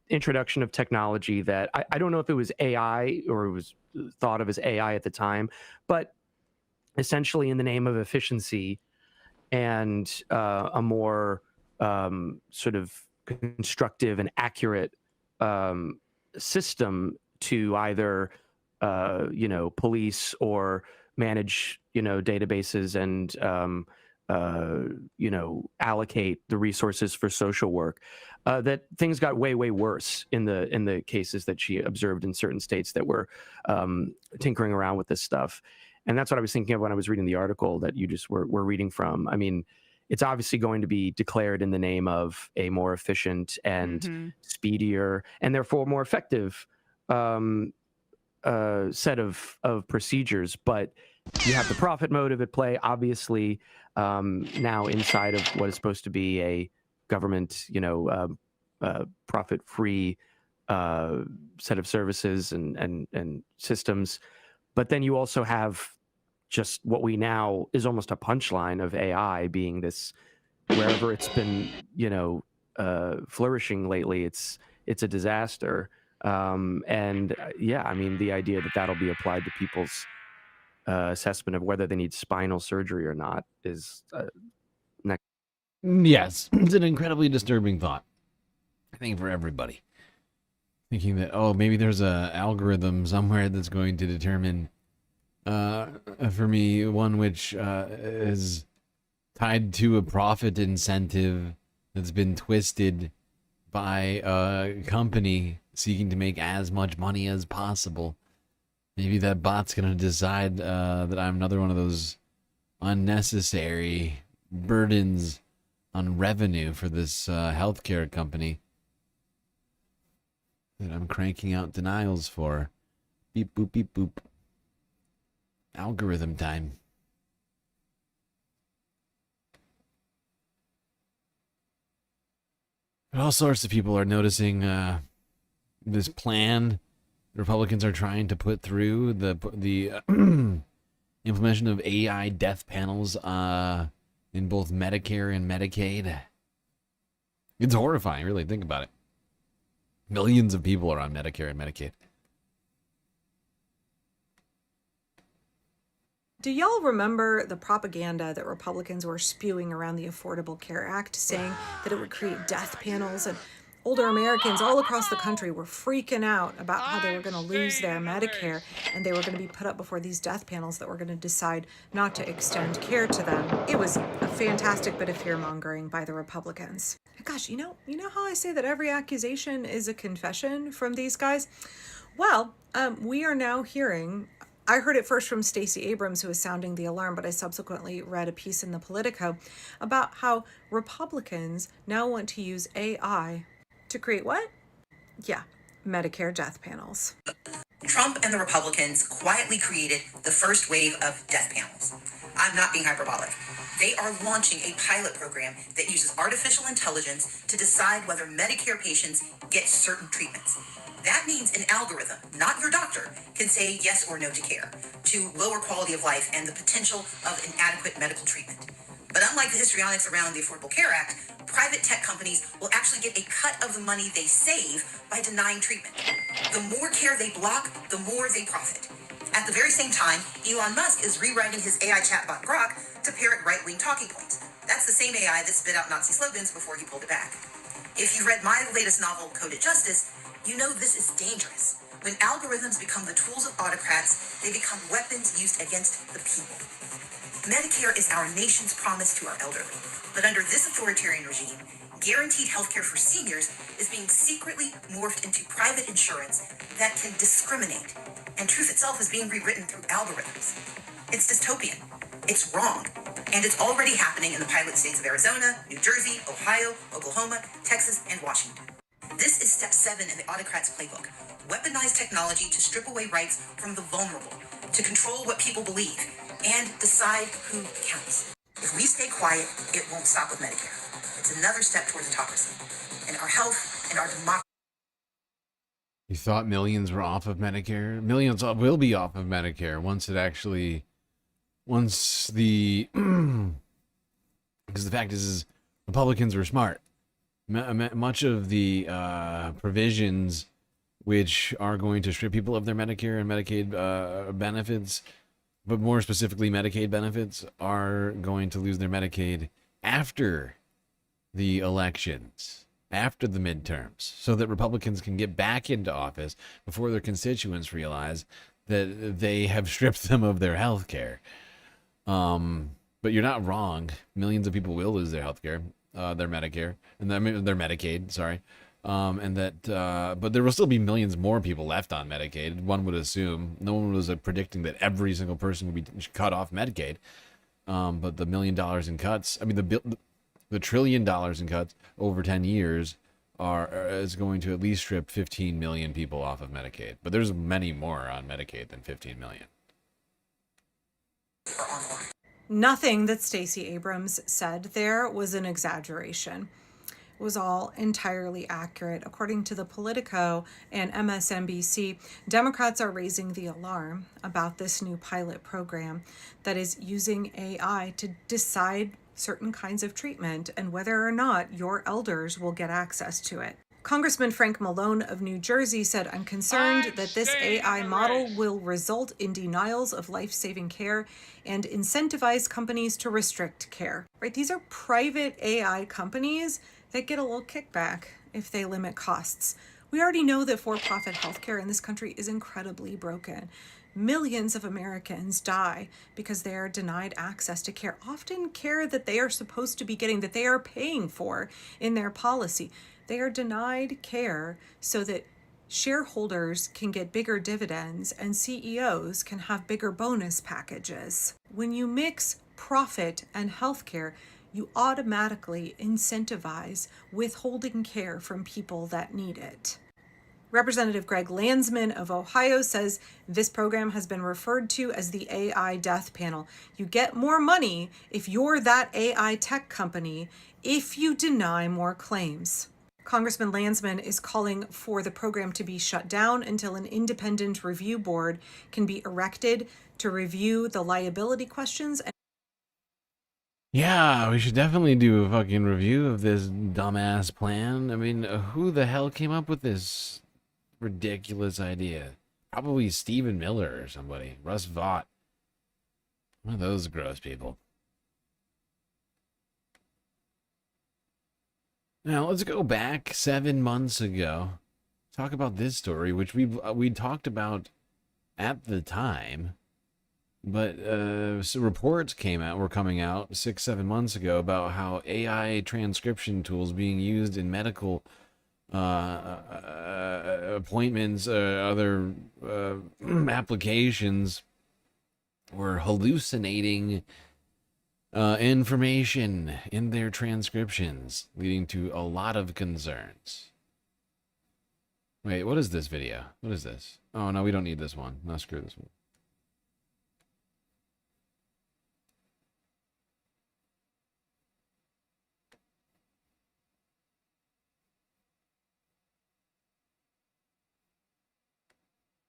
introduction of technology that I don't know if it was AI or it was thought of as AI at the time, but essentially in the name of efficiency and a more sort of constructive and accurate system to either police or manage databases and allocate the resources for social work, that things got way worse in the cases that she observed in certain states that were tinkering around with this stuff. And that's what I was thinking of when I was reading the article that you just were reading from. I mean, it's obviously going to be declared in the name of a more efficient and speedier and therefore more effective set of procedures. But you have the profit motive at play, obviously, now inside of what is supposed to be a government, profit-free set of services and systems. But then you also have just what we now is almost a punchline of AI being this, wherever it's been, flourishing lately, it's a disaster. I mean, the idea that that'll be applied to people's assessment of whether they need spinal surgery or not is next. Yes, it's an incredibly disturbing thought, I think, for everybody. Thinking that, oh, maybe there's a algorithm somewhere that's going to determine, for me, one which is tied to a profit incentive that's been twisted by a company seeking to make as much money as possible. Maybe that bot's going to decide that I'm another one of those unnecessary burdens on revenue for this healthcare company that I'm cranking out denials for. Beep, boop, beep, boop. Algorithm time. But all sorts of people are noticing this plan Republicans are trying to put through, the implementation of AI death panels in both Medicare and Medicaid. It's horrifying, really. Think about it. Millions of people are on Medicare and Medicaid. Do y'all remember the propaganda that Republicans were spewing around the Affordable Care Act, saying that it would create death panels, and older Americans all across the country were freaking out about how they were going to lose their Medicare and they were going to be put up before these death panels that were going to decide not to extend care to them? It was a fantastic bit of fear-mongering by the Republicans. Gosh, you know how I say that every accusation is a confession from these guys? Well, we are now hearing, I heard it first from Stacey Abrams, who was sounding the alarm, but I subsequently read a piece in the Politico about how Republicans now want to use AI to create what? Yeah, Medicare death panels. Trump and the Republicans quietly created the first wave of death panels. I'm not being hyperbolic. They are launching a pilot program that uses artificial intelligence to decide whether Medicare patients get certain treatments. That means an algorithm, not your doctor, can say yes or no to care, to lower quality of life and the potential of inadequate medical treatment. But unlike the histrionics around the Affordable Care Act, private tech companies will actually get a cut of the money they save by denying treatment. The more care they block, the more they profit. At the very same time, Elon Musk is rewriting his AI chatbot Grok to parrot right-wing talking points. That's the same AI that spit out Nazi slogans before he pulled it back. If you read my latest novel, Coded Justice, you know this is dangerous. When algorithms become the tools of autocrats, they become weapons used against the people. Medicare is our nation's promise to our elderly. But under this authoritarian regime, guaranteed healthcare for seniors is being secretly morphed into private insurance that can discriminate. And truth itself is being rewritten through algorithms. It's dystopian. It's wrong. And it's already happening in the pilot states of Arizona, New Jersey, Ohio, Oklahoma, Texas, and Washington. This is step 7 in the autocrats' playbook. Weaponize technology to strip away rights from the vulnerable, to control what people believe, and decide who counts. If we stay quiet, it won't stop with Medicare. It's another step towards autocracy, and our health and our democracy. You thought millions were off of Medicare? Millions will be off of Medicare once the Because the fact is Republicans were smart. Much of the provisions which are going to strip people of their Medicare and Medicaid benefits, but more specifically Medicaid benefits, are going to lose their Medicaid after the elections, after the midterms, so that Republicans can get back into office before their constituents realize that they have stripped them of their health care. But you're not wrong. Millions of people will lose their health care, their Medicare, and their Medicaid, sorry. But there will still be millions more people left on Medicaid, one would assume. No one was predicting that every single person would be cut off Medicaid. But the $1 million in cuts, I mean, the $1 trillion in cuts over 10 years is going to at least strip 15 million people off of Medicaid. But there's many more on Medicaid than 15 million. Nothing that Stacey Abrams said there was an exaggeration. It was all entirely accurate. According to the Politico and MSNBC, Democrats are raising the alarm about this new pilot program that is using AI to decide certain kinds of treatment and whether or not your elders will get access to it. Congressman Frank Malone of New Jersey said, "I'm concerned that this AI model will result in denials of life-saving care and incentivize companies to restrict care." Right? These are private AI companies that get a little kickback if they limit costs. We already know that for-profit healthcare in this country is incredibly broken. Millions of Americans die because they are denied access to care, often care that they are supposed to be getting, that they are paying for in their policy. They are denied care so that shareholders can get bigger dividends and CEOs can have bigger bonus packages. When you mix profit and healthcare, you automatically incentivize withholding care from people that need it. Representative Greg Landsman of Ohio says this program has been referred to as the AI death panel. You get more money if you're that AI tech company if you deny more claims. Congressman Landsman is calling for the program to be shut down until an independent review board can be erected to review the liability questions. Yeah, we should definitely do a fucking review of this dumbass plan. I mean, who the hell came up with this ridiculous idea? Probably Stephen Miller or somebody. Russ Vought. One of those gross people. Now, let's go back 7 months ago. Talk about this story, which we talked about at the time. But so reports were coming out 6-7 months ago about how AI transcription tools being used in medical appointments, other applications, were hallucinating information in their transcriptions, leading to a lot of concerns. Wait, what is this video? What is this? Oh, no, we don't need this one. No, screw this one.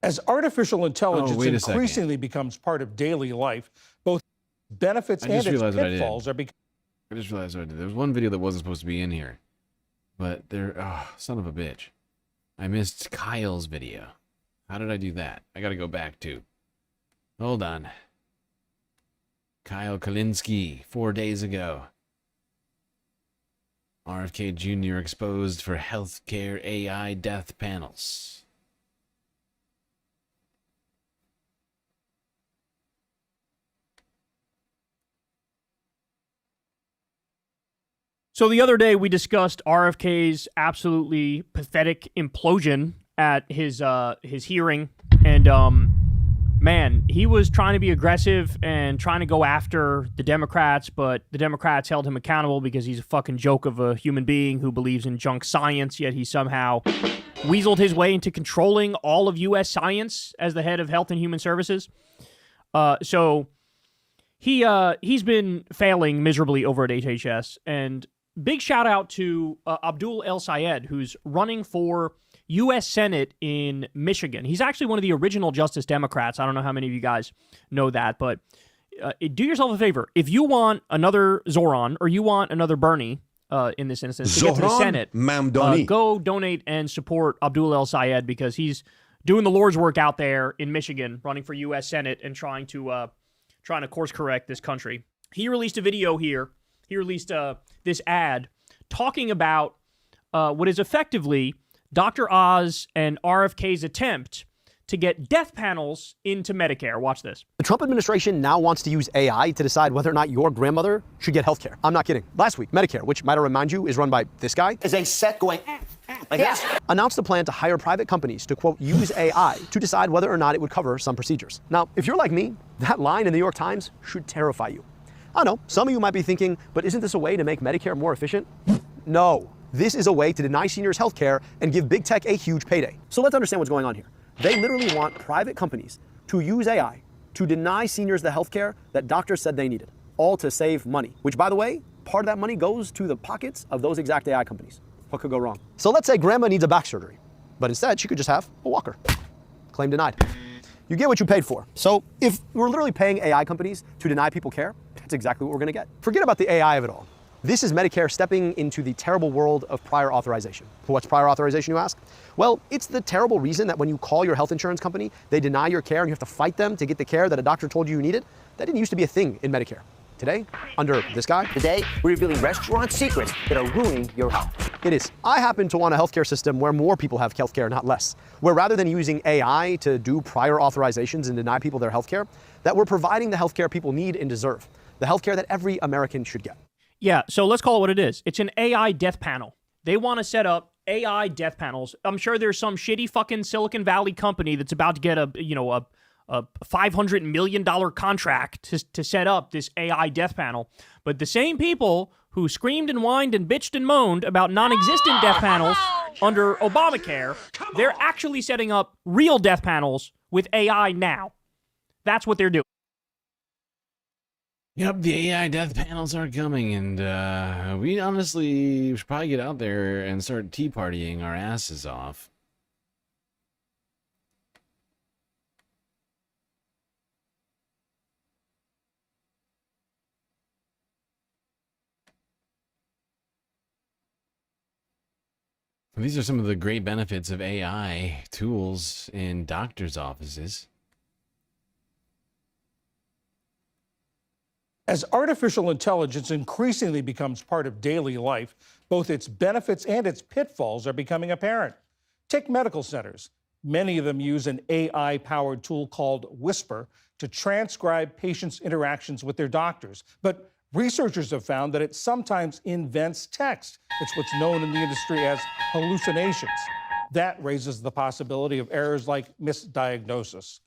As artificial intelligence increasingly becomes part of daily life, both benefits and its pitfalls are becoming. I just realized what I did. There was one video that wasn't supposed to be in here. But son of a bitch. I missed Kyle's video. How did I do that? I gotta go back too. Hold on. Kyle Kalinske, 4 days ago. RFK Jr. exposed for healthcare AI death panels. So the other day we discussed RFK's absolutely pathetic implosion at his hearing, and man, he was trying to be aggressive and trying to go after the Democrats, but the Democrats held him accountable because he's a fucking joke of a human being who believes in junk science, yet he somehow weaseled his way into controlling all of U.S. science as the head of Health and Human Services. So he's been failing miserably over at HHS, and big shout out to Abdul El Sayed, who's running for U.S. Senate in Michigan. He's actually one of the original Justice Democrats. I don't know how many of you guys know that, but do yourself a favor. If you want another Zoran or you want another Bernie, in this instance, to get to the Senate, go donate and support Abdul El Sayed, because he's doing the Lord's work out there in Michigan, running for U.S. Senate and trying to course correct this country. He released a video here. He released this ad talking about what is effectively Dr. Oz and RFK's attempt to get death panels into Medicare. Watch this. The Trump administration now wants to use AI to decide whether or not your grandmother should get health care. I'm not kidding. Last week, Medicare, which might I remind you is run by this guy, is a set going like this, announced a plan to hire private companies to, quote, use AI to decide whether or not it would cover some procedures. Now, if you're like me, that line in the New York Times should terrify you. I know, some of you might be thinking, but isn't this a way to make Medicare more efficient? No, this is a way to deny seniors health care and give big tech a huge payday. So let's understand what's going on here. They literally want private companies to use AI to deny seniors the health care that doctors said they needed, all to save money, which, by the way, part of that money goes to the pockets of those exact AI companies. What could go wrong? So let's say grandma needs a back surgery, but instead she could just have a walker. Claim denied. You get what you paid for. So if we're literally paying AI companies to deny people care, that's exactly what we're gonna get. Forget about the AI of it all. This is Medicare stepping into the terrible world of prior authorization. What's prior authorization, you ask? Well, it's the terrible reason that when you call your health insurance company, they deny your care and you have to fight them to get the care that a doctor told you needed. That didn't used to be a thing in Medicare. Today, under this guy, today, we're revealing restaurant secrets that are ruining your health. It is. I happen to want a healthcare system where more people have healthcare, not less. Where rather than using AI to do prior authorizations and deny people their healthcare, that we're providing the healthcare people need and deserve. The healthcare that every American should get. Yeah, so let's call it what it is. It's an AI death panel. They want to set up AI death panels. I'm sure there's some shitty fucking Silicon Valley company that's about to get a $500 million contract to set up this AI death panel. But the same people who screamed and whined and bitched and moaned about non-existent death panels under Obamacare, they're actually setting up real death panels with AI now. That's what they're doing. Yep, the AI death panels are coming, and we honestly should probably get out there and start tea partying our asses off. These are some of the great benefits of AI tools in doctors' offices. As artificial intelligence increasingly becomes part of daily life, both its benefits and its pitfalls are becoming apparent. Take medical centers. Many of them use an AI-powered tool called Whisper to transcribe patients' interactions with their doctors. But researchers have found that it sometimes invents text. It's what's known in the industry as hallucinations. That raises the possibility of errors like misdiagnosis.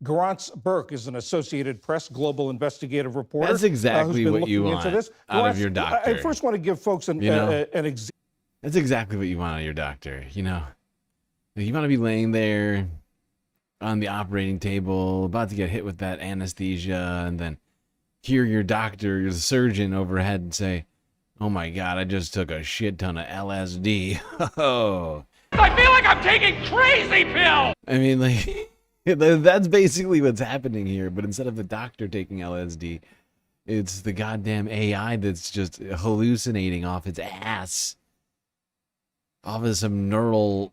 Garance Burke is an Associated Press global investigative reporter. That's exactly what you want out of your doctor. I first want to give folks an example. That's exactly what you want out of your doctor. You know, you want to be laying there on the operating table, about to get hit with that anesthesia, and then hear your doctor, your surgeon overhead and say, "Oh my God, I just took a shit ton of LSD." Oh, I feel like I'm taking crazy pills. I mean, like, that's basically what's happening here. But instead of the doctor taking LSD, it's the goddamn AI that's just hallucinating off its ass, off of some neural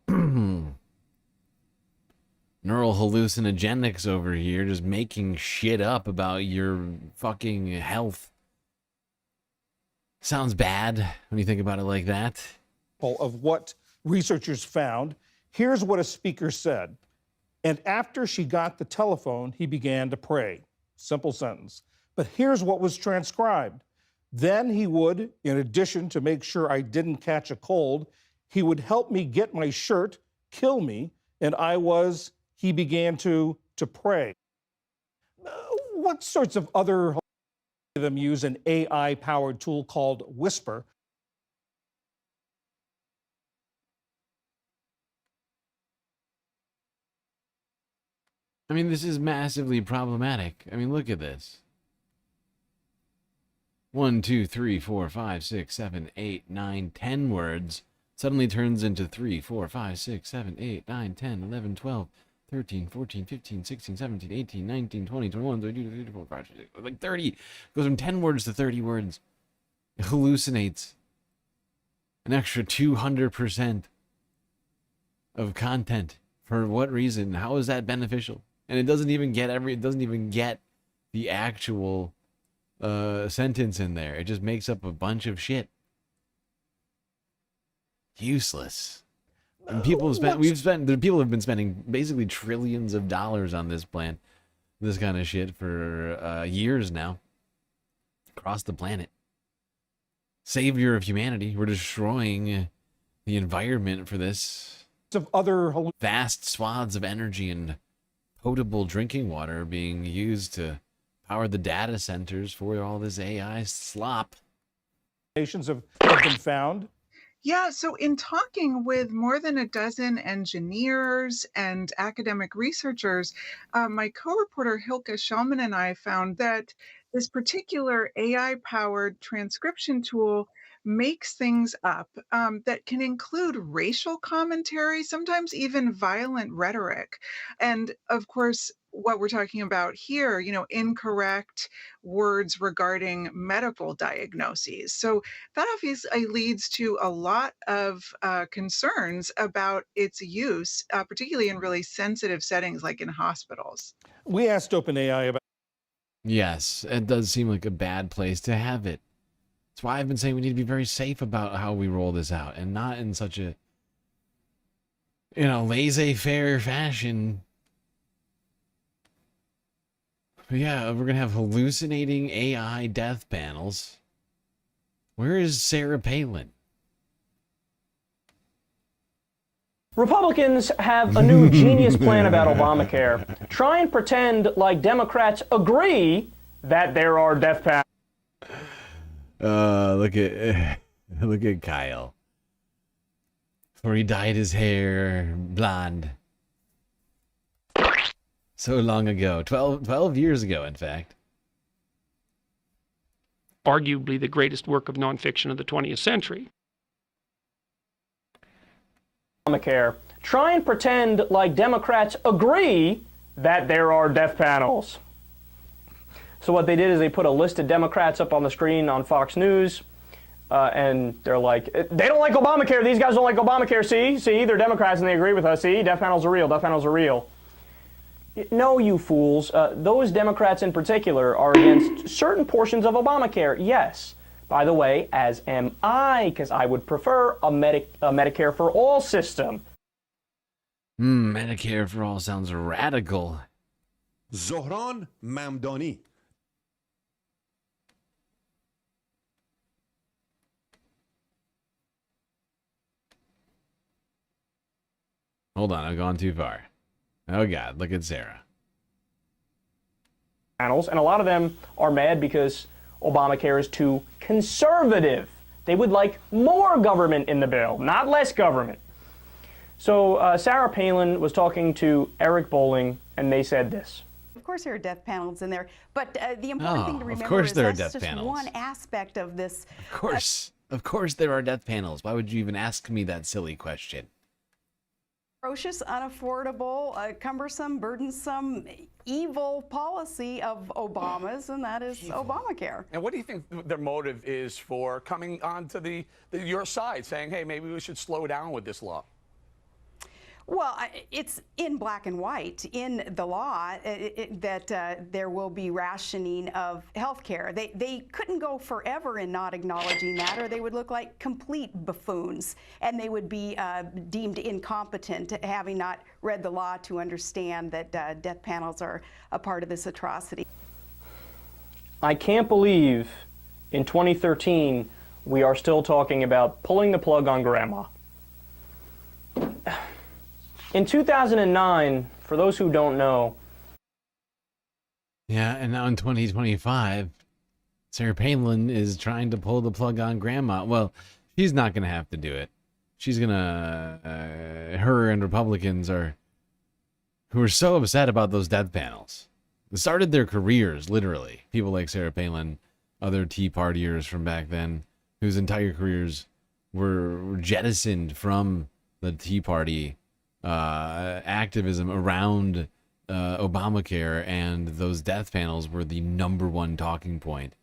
hallucinogenics over here, just making shit up about your fucking health. Sounds bad when you think about it like that. Of what researchers found, here's what a speaker said. And after she got the telephone, he began to pray. Simple sentence. But here's what was transcribed. Then he would, in addition to make sure I didn't catch a cold, he would help me get my shirt, kill me, and he began to pray. What sorts of other them use an AI-powered tool called Whisper? I mean, this is massively problematic. I mean, look at this. 1, 2, 3, 4, 5, 6, 7, 8, 9, 10 words suddenly turns into 3, 4, 5, 6, 7, 8, 9, 10, 11, 12, 13, 14, 15, 16, 17, 18, 19, 20, 21, 22, 23, 24, 25, 26, like 30. Goes from 10 words to 30 words. It hallucinates an extra 200% of content. For what reason? How is that beneficial? And it doesn't even get the actual sentence in there. It just makes up a bunch of shit. Useless. And people have been spending basically trillions of dollars on this plan, this kind of shit for years now, across the planet. Savior of humanity. We're destroying the environment for this. Of other vast swaths of energy and potable drinking water are being used to power the data centers for all this AI slop. Nations have been found. Yeah, so in talking with more than a dozen engineers and academic researchers, my co-reporter Hilke Schellman and I found that this particular AI-powered transcription tool makes things up that can include racial commentary, sometimes even violent rhetoric. And of course, what we're talking about here, incorrect words regarding medical diagnoses. So that obviously leads to a lot of concerns about its use, particularly in really sensitive settings like in hospitals. We asked OpenAI about. Yes, it does seem like a bad place to have it. That's why I've been saying we need to be very safe about how we roll this out and not in such a, laissez-faire fashion. But yeah, we're going to have hallucinating AI death panels. Where is Sarah Palin? Republicans have a new genius plan about Obamacare. Try and pretend like Democrats agree that there are death panels. Look at Kyle. Before he dyed his hair blonde. So long ago. 12 years ago, in fact. Arguably the greatest work of nonfiction of the 20th century. Obamacare. Try and pretend like Democrats agree that there are death panels. So what they did is they put a list of Democrats up on the screen on Fox News, and they're like, they don't like Obamacare. These guys don't like Obamacare. See, they're Democrats and they agree with us. See, death panels are real. Death panels are real. No, you fools. Those Democrats in particular are against certain portions of Obamacare. Yes. By the way, as am I, because I would prefer a Medicare for all system. Medicare for all sounds radical. Zohran Mamdani. Hold on, I've gone too far. Oh God, look at Sarah. Panels, and a lot of them are mad because Obamacare is too conservative. They would like more government in the bill, not less government. So Sarah Palin was talking to Eric Bolling, and they said this. Of course there are death panels in there, but the important thing to remember is that's just one aspect of this. Of course there are death panels. Why would you even ask me that silly question? Atrocious, unaffordable, cumbersome, burdensome, evil policy of Obama's, and that is Obamacare. And what do you think their motive is for coming onto your side, saying, hey, maybe we should slow down with this law? Well, it's in black and white in the law that there will be rationing of health care. They couldn't go forever in not acknowledging that, or they would look like complete buffoons, and they would be deemed incompetent, having not read the law to understand that death panels are a part of this atrocity. I can't believe in 2013 we are still talking about pulling the plug on grandma. In 2009, for those who don't know. Yeah, and now in 2025, Sarah Palin is trying to pull the plug on grandma. Well, she's not going to have to do it. She's going to, her and Republicans who are so upset about those death panels. They started their careers, literally. People like Sarah Palin, other Tea Partiers from back then, whose entire careers were jettisoned from the Tea Party activism around Obamacare, and those death panels were the #1 talking point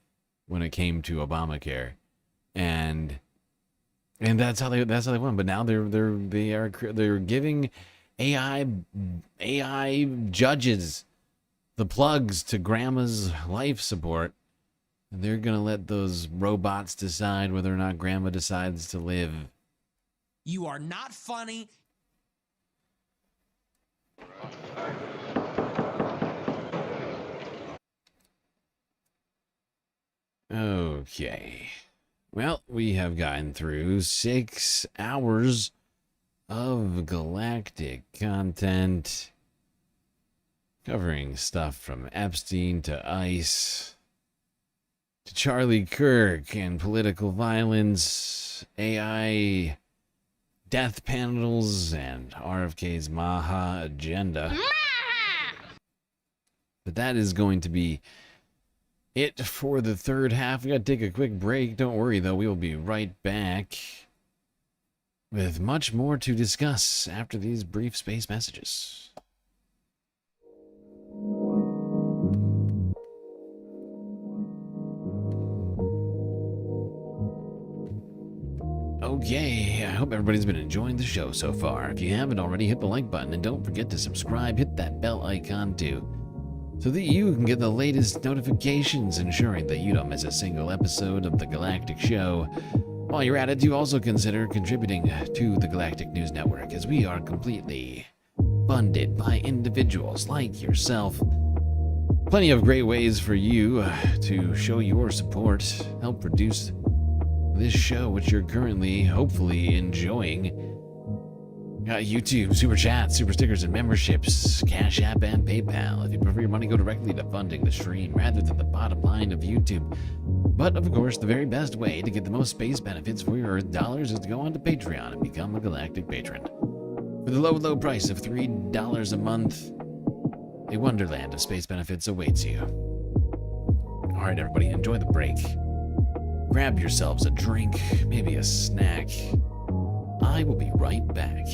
when it came to Obamacare, and that's how they won. But now they're giving AI judges the plugs to grandma's life support. They're gonna let those robots decide whether or not grandma decides to live. You are not funny. Okay. Well, we have gotten through 6 hours of galactic content, covering stuff from Epstein to ICE to Charlie Kirk and political violence, AI death panels, and RFK's Maha agenda. But that is going to be it for the third half. We gotta take a quick break. Don't worry, though. We will be right back with much more to discuss after these brief space messages. Okay, I hope everybody's been enjoying the show so far. If you haven't already, hit the like button and don't forget to subscribe. Hit that bell icon too, so that you can get the latest notifications, ensuring that you don't miss a single episode of the Galactic Show. While you're at it, do also consider contributing to the Galactic News Network, as we are completely funded by individuals like yourself. Plenty of great ways for you to show your support, help produce this show, which you're currently, hopefully, enjoying. Got YouTube, Super Chats, Super Stickers, and memberships, Cash App, and PayPal. If you prefer your money, go directly to funding the stream rather than the bottom line of YouTube. But, of course, the very best way to get the most space benefits for your Earth dollars is to go onto Patreon and become a Galactic Patron. For the low, low price of $3 a month, a wonderland of space benefits awaits you. Alright, everybody, enjoy the break. Grab yourselves a drink, maybe a snack. I will be right back.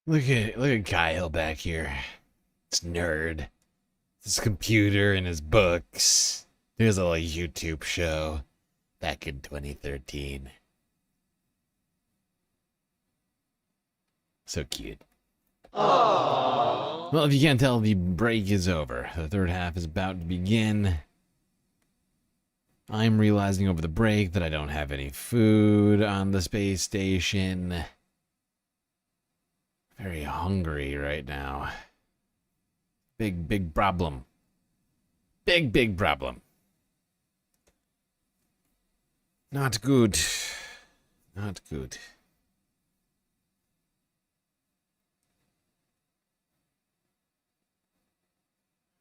Look at Kyle back here. This nerd. His computer and his books. There's a little YouTube show back in 2013. So cute. Aww. Well, if you can't tell, the break is over. The third half is about to begin. I'm realizing over the break that I don't have any food on the space station. Very hungry right now. Big problem. Big problem. Not good. Not good.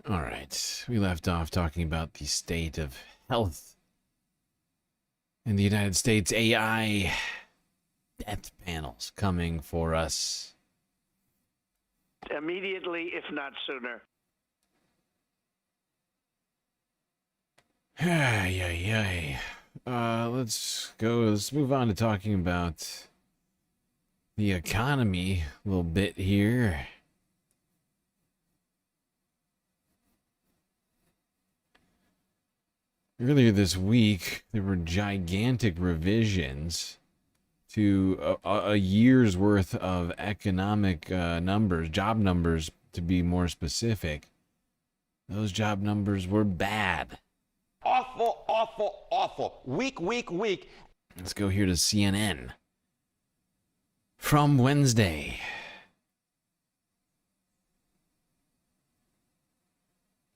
All right, we left off talking about the state of health in the United States. AI death panels coming for us immediately, if not sooner. Let's move on to talking about the economy a little bit here. Earlier this week, there were gigantic revisions to a year's worth of economic numbers, job numbers to be more specific. Those job numbers were bad. Awful, awful, awful. Weak. Let's go here to CNN. From Wednesday.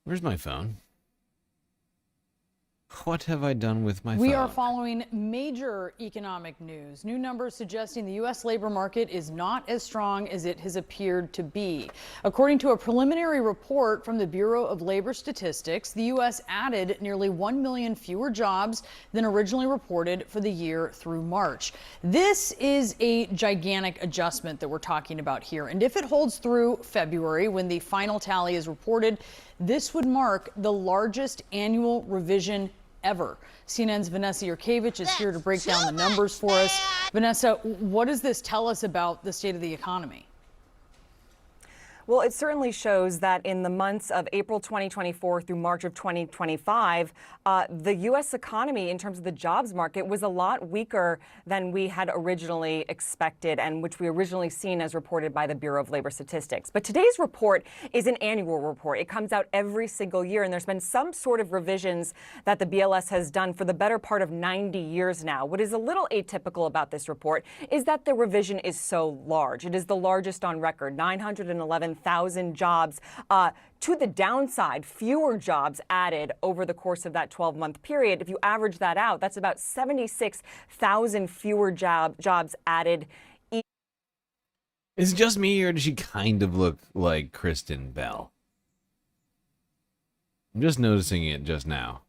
Where's my phone? What have I done with my phone? We are following major economic news. New numbers suggesting the U.S. labor market is not as strong as it has appeared to be. According to a preliminary report from the Bureau of Labor Statistics, the U.S. added nearly 1 million fewer jobs than originally reported for the year through March. This is a gigantic adjustment that we're talking about here. And if it holds through February, when the final tally is reported, this would mark the largest annual revision ever. CNN's Vanessa Yurkevich is here to break down the numbers for us. Vanessa, what does this tell us about the state of the economy? Well, it certainly shows that in the months of April 2024 through March of 2025, the U.S. economy, in terms of the jobs market, was a lot weaker than we had originally expected and which we originally seen as reported by the Bureau of Labor Statistics. But today's report is an annual report. It comes out every single year, and there's been some sort of revisions that the BLS has done for the better part of 90 years now. What is a little atypical about this report is that the revision is so large. It is the largest on record, 911,000 jobs. To the downside, fewer jobs added over the course of that 12-month period. If you average that out, that's about 76,000 fewer jobs added. Is it just me, or does she kind of look like Kristen Bell? I'm just noticing it just now.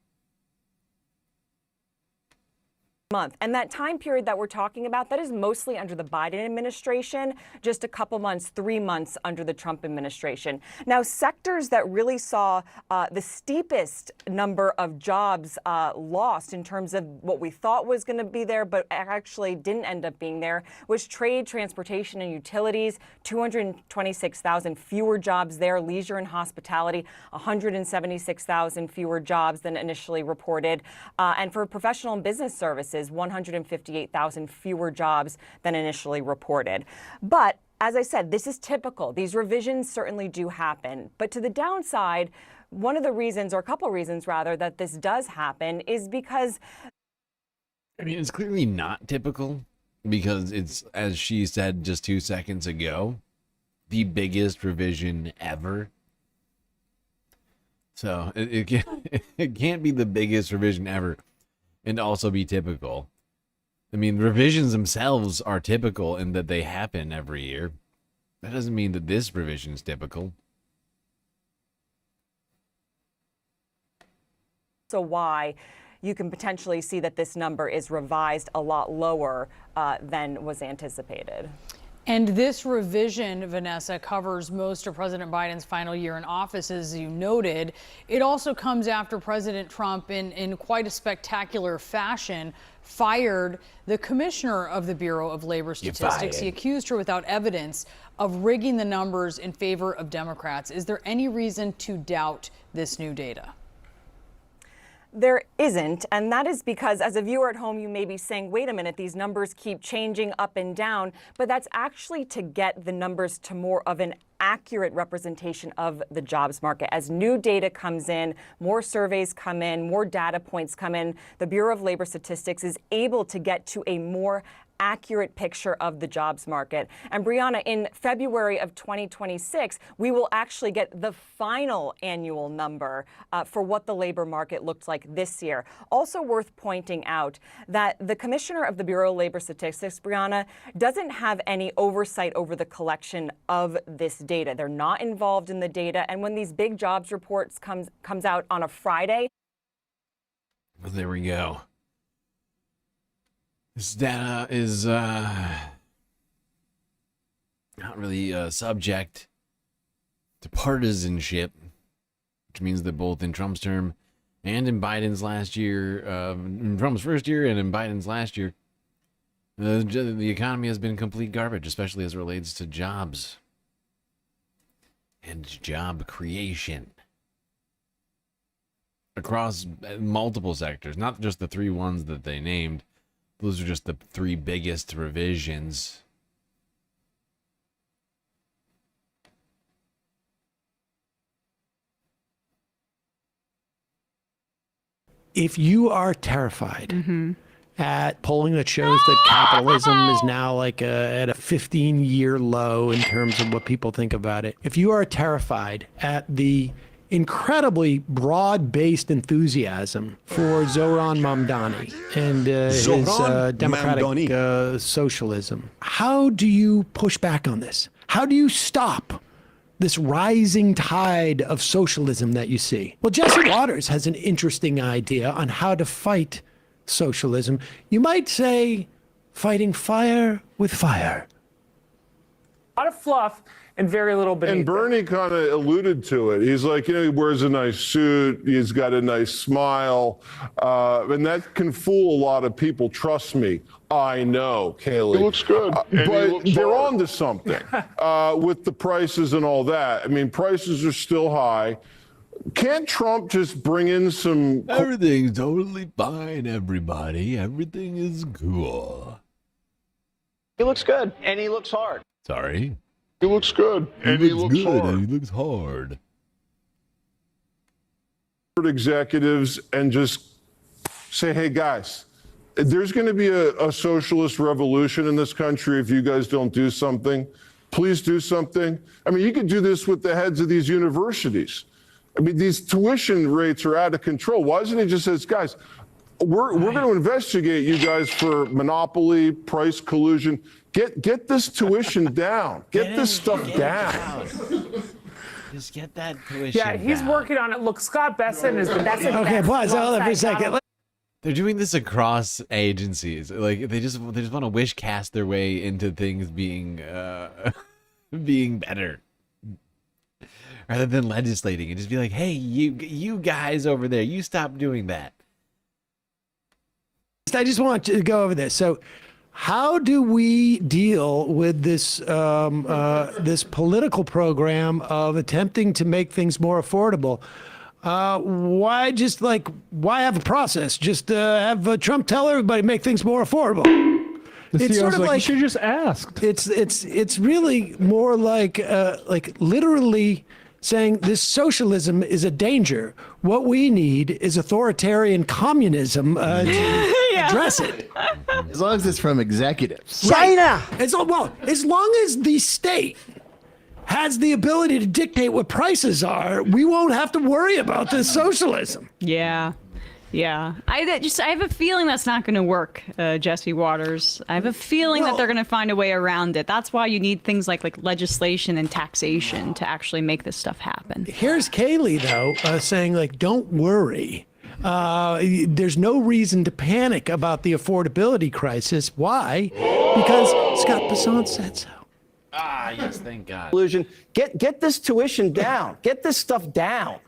Month. And that time period that we're talking about, that is mostly under the Biden administration, just a couple months, 3 months under the Trump administration. Now, sectors that really saw the steepest number of jobs lost in terms of what we thought was going to be there, but actually didn't end up being there, was trade, transportation, and utilities. 226,000 fewer jobs there. Leisure and hospitality, 176,000 fewer jobs than initially reported. And for professional and business services, 158,000 fewer jobs than initially reported. But as I said, this is typical. These revisions certainly do happen. But to the downside, one of the reasons, or a couple reasons rather, that this does happen is because... I mean, it's clearly not typical because it's, as she said just 2 seconds ago, the biggest revision ever. So it can't be the biggest revision ever and also be typical. I mean, revisions themselves are typical in that they happen every year. That doesn't mean that this revision is typical. So why you can potentially see that this number is revised a lot lower than was anticipated. And this revision, Vanessa, covers most of President Biden's final year in office, as you noted. It also comes after President Trump, in quite a spectacular fashion, fired the commissioner of the Bureau of Labor Statistics. He accused her without evidence of rigging the numbers in favor of Democrats. Is there any reason to doubt this new data? There isn't, and that is because as a viewer at home, you may be saying, wait a minute, these numbers keep changing up and down, but that's actually to get the numbers to more of an accurate representation of the jobs market. As new data comes in, more surveys come in, more data points come in, the Bureau of Labor Statistics is able to get to a more accurate picture of the jobs market. And Brianna, in February of 2026, we will actually get the final annual number for what the labor market looked like this year. Also worth pointing out that the commissioner of the Bureau of Labor Statistics, Brianna, doesn't have any oversight over the collection of this data. They're not involved in the data. And when these big jobs reports comes out on a Friday. Well, there we go. This data is not really subject to partisanship, which means that both in Trump's term and in Biden's last year, in Trump's first year and in Biden's last year, the economy has been complete garbage, especially as it relates to jobs and job creation across multiple sectors, not just the three ones that they named. Those are just the three biggest revisions. If you are terrified at polling that shows that capitalism is now like at a 15-year low in terms of what people think about it, if you are terrified at the incredibly broad-based enthusiasm for Zohran Mamdani and his democratic socialism, how do you push back on this? How do you stop this rising tide of socialism that you see? Well, Jesse Waters has an interesting idea on how to fight socialism. You might say, fighting fire with fire. A lot of fluff and very little beneath. And Bernie kind of alluded to it. He's like, he wears a nice suit. He's got a nice smile. And that can fool a lot of people. Trust me. I know, Kaylee. He looks good. But they're on to something with the prices and all that. I mean, prices are still high. Can't Trump just bring in some... Everything's totally fine, everybody. Everything is cool. He looks good, and he looks hard. Sorry? He looks good, and he looks hard. And he looks hard. Executives and just say, hey, guys, there's going to be a socialist revolution in this country if you guys don't do something. Please do something. I mean, you could do this with the heads of these universities. I mean, these tuition rates are out of control. Why doesn't he just say, guys, we're going to investigate you guys for monopoly, price collusion. Get this tuition down. Get this stuff down. Just get that tuition Yeah, he's down. working on it. Look, Scott Besson is the best. Okay, pause. Hold on for a second. They're doing this across agencies. Like they just want to wish cast their way into things being being better, rather than legislating and just be like, hey, you guys over there, you stop doing that. I just want to go over this. So, how do we deal with this this political program of attempting to make things more affordable? Why have a process? Just have Trump tell everybody make things more affordable. It's sort of like you should just asked. It's really more like literally saying this socialism is a danger. What we need is authoritarian communism to address it. As long as it's from executives. China! As long as the state has the ability to dictate what prices are, we won't have to worry about this socialism. Yeah. I have a feeling that's not going to work, Jesse Waters. I have a feeling that they're going to find a way around it. That's why you need things like legislation and taxation to actually make this stuff happen. Here's Kaylee, though, saying, don't worry. There's no reason to panic about the affordability crisis. Why? Because Scott Besson said so. Ah, yes, thank God. Illusion. Get this tuition down. Get this stuff down.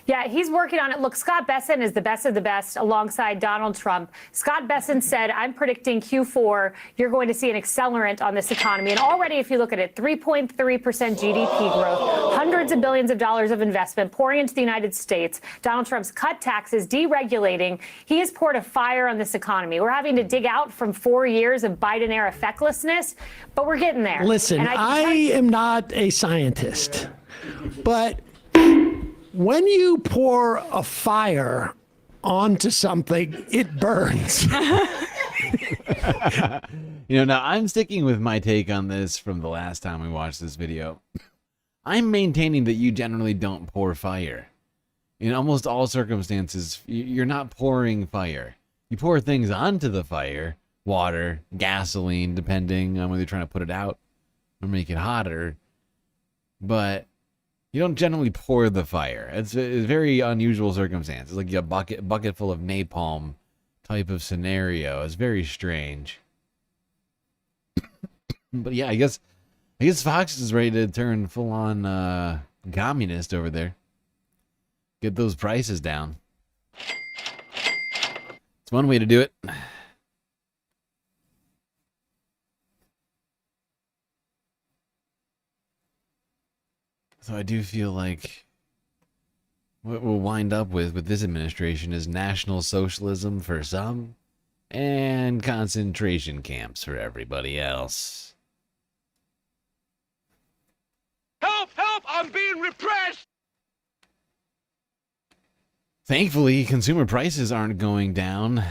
Yeah, he's working on it. Look, Scott Besson is the best of the best alongside Donald Trump. Scott Besson said, I'm predicting Q4, you're going to see an accelerant on this economy. And already, if you look at it, 3.3% GDP growth, hundreds of billions of dollars of investment pouring into the United States. Donald Trump's cut taxes, deregulating. He has poured a fire on this economy. We're having to dig out from 4 years of Biden-era fecklessness, but we're getting there. Listen, And I am not a scientist, but when you pour a fire onto something, it burns. Now I'm sticking with my take on this from the last time we watched this video. I'm maintaining that you generally don't pour fire. In almost all circumstances, you're not pouring fire. You pour things onto the fire, water, gasoline, depending on whether you're trying to put it out or make it hotter. But you don't generally pour the fire. It's a very unusual circumstance. It's like a bucket full of napalm type of scenario. It's very strange. But yeah, I guess Fox is ready to turn full on communist over there. Get those prices down. It's one way to do it. So I do feel like what we'll wind up with this administration is National Socialism for some and concentration camps for everybody else. Help! Help! I'm being repressed! Thankfully, consumer prices aren't going down.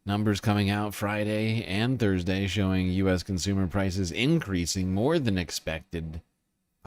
Numbers coming out Friday and Thursday showing U.S. consumer prices increasing more than expected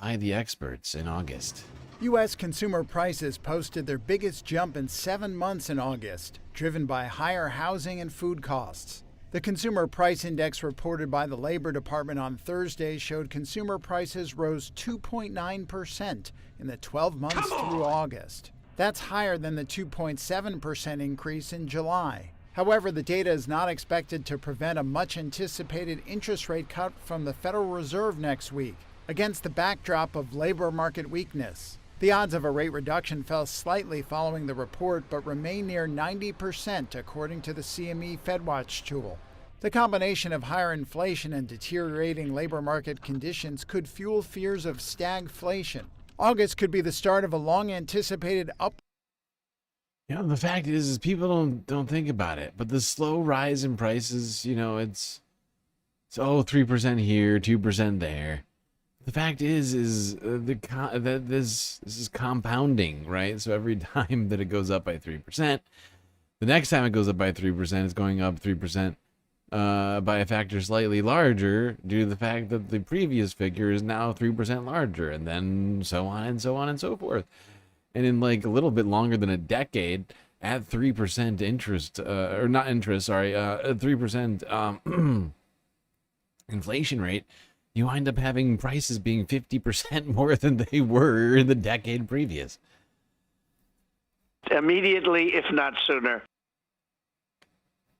by the experts in August. U.S. consumer prices posted their biggest jump in 7 months in August, driven by higher housing and food costs. The Consumer Price Index reported by the Labor Department on Thursday showed consumer prices rose 2.9% in the 12 months through August. That's higher than the 2.7% increase in July. However, the data is not expected to prevent a much-anticipated interest rate cut from the Federal Reserve next week, against the backdrop of labor market weakness. The odds of a rate reduction fell slightly following the report, but remain near 90% according to the CME FedWatch tool. The combination of higher inflation and deteriorating labor market conditions could fuel fears of stagflation. August could be the start of a long-anticipated up. The fact is people don't think about it, but the slow rise in prices, it's 3% here, 2% there. The fact is that this is compounding, right? So every time that it goes up by 3%, the next time it goes up by 3%, it's going up 3% by a factor slightly larger due to the fact that the previous figure is now 3% larger, and then so on and so on and so forth. And in like a little bit longer than a decade, at 3% interest, or not interest, sorry, 3% inflation rate, you wind up having prices being 50% more than they were in the decade previous. Immediately, if not sooner.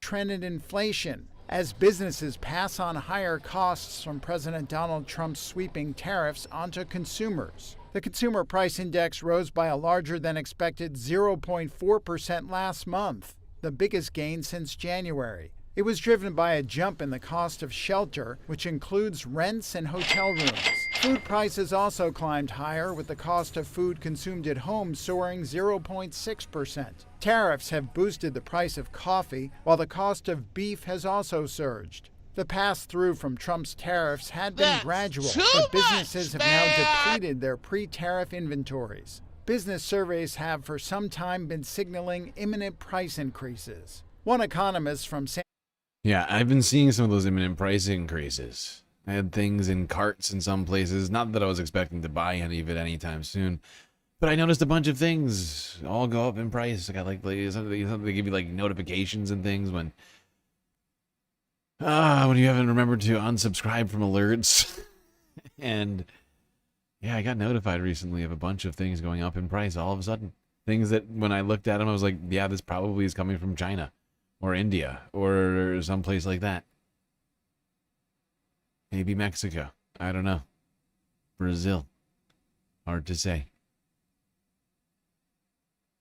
Trend in inflation as businesses pass on higher costs from President Donald Trump's sweeping tariffs onto consumers. The Consumer Price Index rose by a larger than expected 0.4% last month, the biggest gain since January. It was driven by a jump in the cost of shelter, which includes rents and hotel rooms. Food prices also climbed higher, with the cost of food consumed at home soaring 0.6%. Tariffs have boosted the price of coffee, while the cost of beef has also surged. The pass-through from Trump's tariffs had been gradual, but businesses have now depleted their pre-tariff inventories. Business surveys have for some time been signaling imminent price increases. One economist from Yeah, I've been seeing some of those imminent price increases. I had things in carts in some places. Not that I was expecting to buy any of it anytime soon, but I noticed a bunch of things all go up in price. I got like something they give you like notifications and things when you haven't remembered to unsubscribe from alerts. And yeah, I got notified recently of a bunch of things going up in price all of a sudden. Things that when I looked at them, I was like, yeah, this probably is coming from China or India or someplace like that. Maybe Mexico. I don't know. Brazil. Hard to say.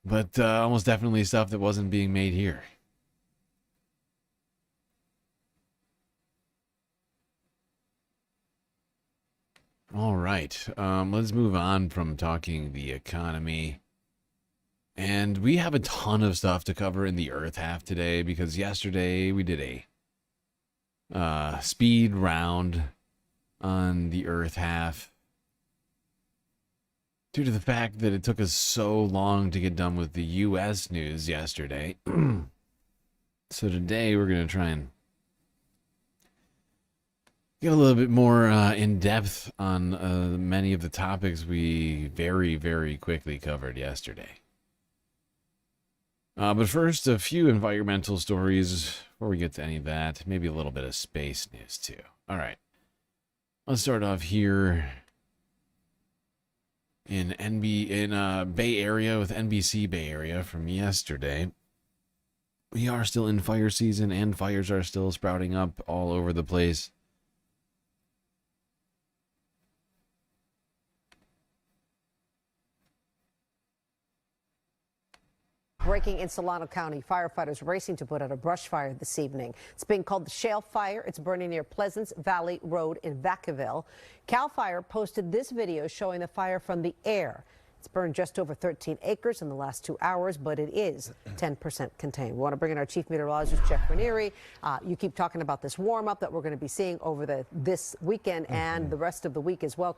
But almost definitely stuff that wasn't being made here. All right. Let's move on from talking the economy. And we have a ton of stuff to cover in the Earth half today because yesterday we did a speed round on the Earth half due to the fact that it took us so long to get done with the U.S. news yesterday. So today we're going to try and get a little bit more in depth on many of the topics we very, very quickly covered yesterday. But first, a few environmental stories before we get to any of that. Maybe a little bit of space news, too. All right. Let's start off here in Bay Area with NBC Bay Area from yesterday. We are still in fire season, and fires are still sprouting up all over the place. Breaking in Solano County, firefighters racing to put out a brush fire this evening. It's being called the Shale Fire. It's burning near Pleasance Valley Road in Vacaville. CAL FIRE posted this video showing the fire from the air. It's burned just over 13 acres in the last 2 hours, but it is 10% contained. We want to bring in our chief meteorologist, Jeff Ranieri. You keep talking about this warm-up that we're going to be seeing over this weekend and the rest of the week as well.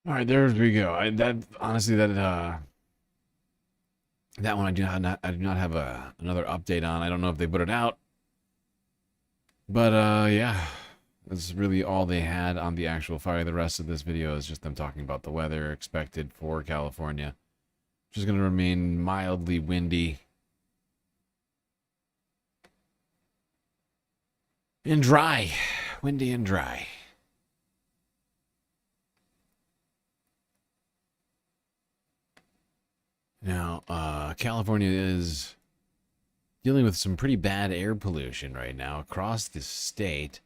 All right, there we go. That one I do not have another update on. I don't know if they put it out. But yeah, that's really all they had on the actual fire. The rest of this video is just them talking about the weather expected for California, which is going to remain mildly windy and dry. Windy and dry. Now, California is dealing with some pretty bad air pollution right now across the state,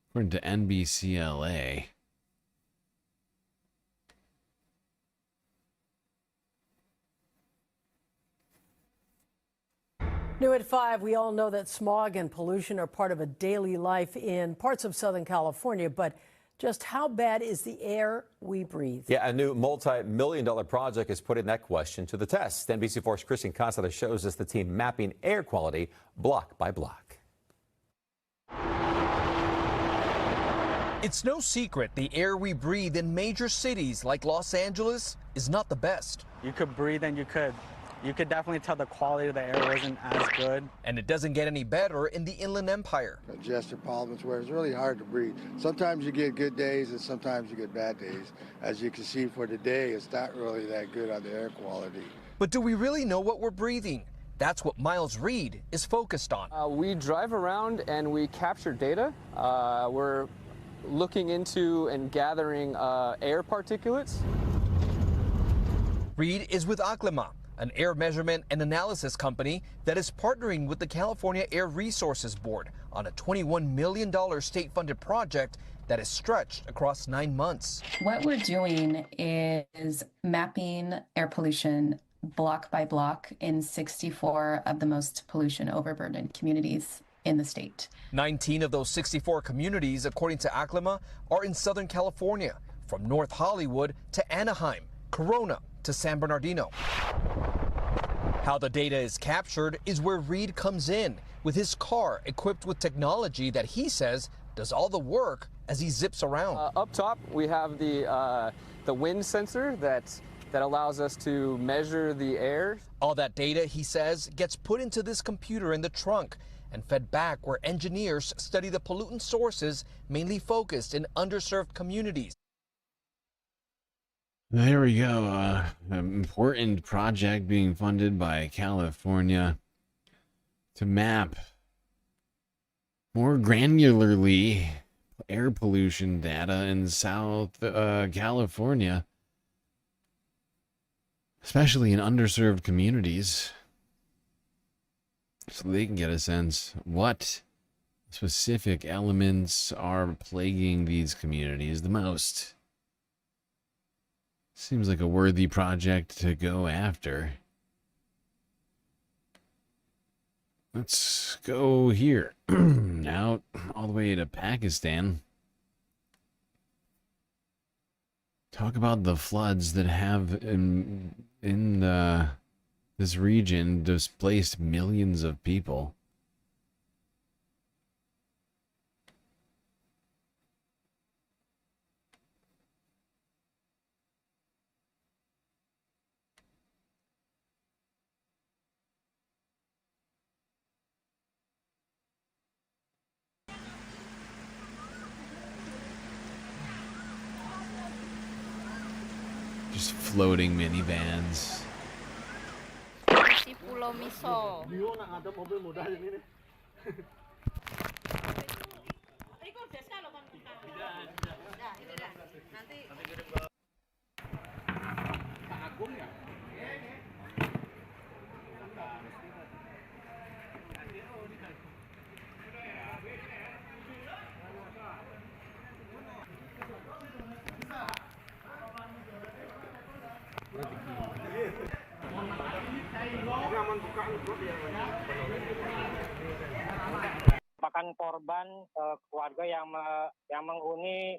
according to NBCLA. New at 5, we all know that smog and pollution are part of a daily life in parts of Southern California, but just how bad is the air we breathe? Yeah, a new multi-million-dollar project is putting that question to the test. NBC4's Christian Costa shows us the team mapping air quality block by block. It's no secret the air we breathe in major cities like Los Angeles is not the best. You could breathe and you could definitely tell the quality of the air wasn't as good. And it doesn't get any better in the Inland Empire. Congested problems where it's really hard to breathe. Sometimes you get good days and sometimes you get bad days. As you can see for today, it's not really that good on the air quality. But do we really know what we're breathing? That's what Miles Reed is focused on. We drive around and we capture data. We're looking into and gathering air particulates. Reed is with Aklima, an air measurement and analysis company that is partnering with the California Air Resources Board on a $21 million state-funded project that is stretched across 9 months. What we're doing is mapping air pollution block by block in 64 of the most pollution overburdened communities in the state. 19 of those 64 communities, according to Aklima, are in Southern California, from North Hollywood to Anaheim, Corona to San Bernardino. How the data is captured is where Reed comes in, with his car equipped with technology that he says does all the work as he zips around. Up top, we have the wind sensor that allows us to measure the air. All that data, he says, gets put into this computer in the trunk and fed back where engineers study the pollutant sources mainly focused in underserved communities. There we go. An important project being funded by California to map more granularly air pollution data in South California, especially in underserved communities, so they can get a sense what specific elements are plaguing these communities the most. Seems like a worthy project to go after. Let's go here. Out all the way to Pakistan. Talk about the floods that have in this region displaced millions of people. Just floating minivans. Di Pulau Miso. Merupakan korban keluarga yang menghuni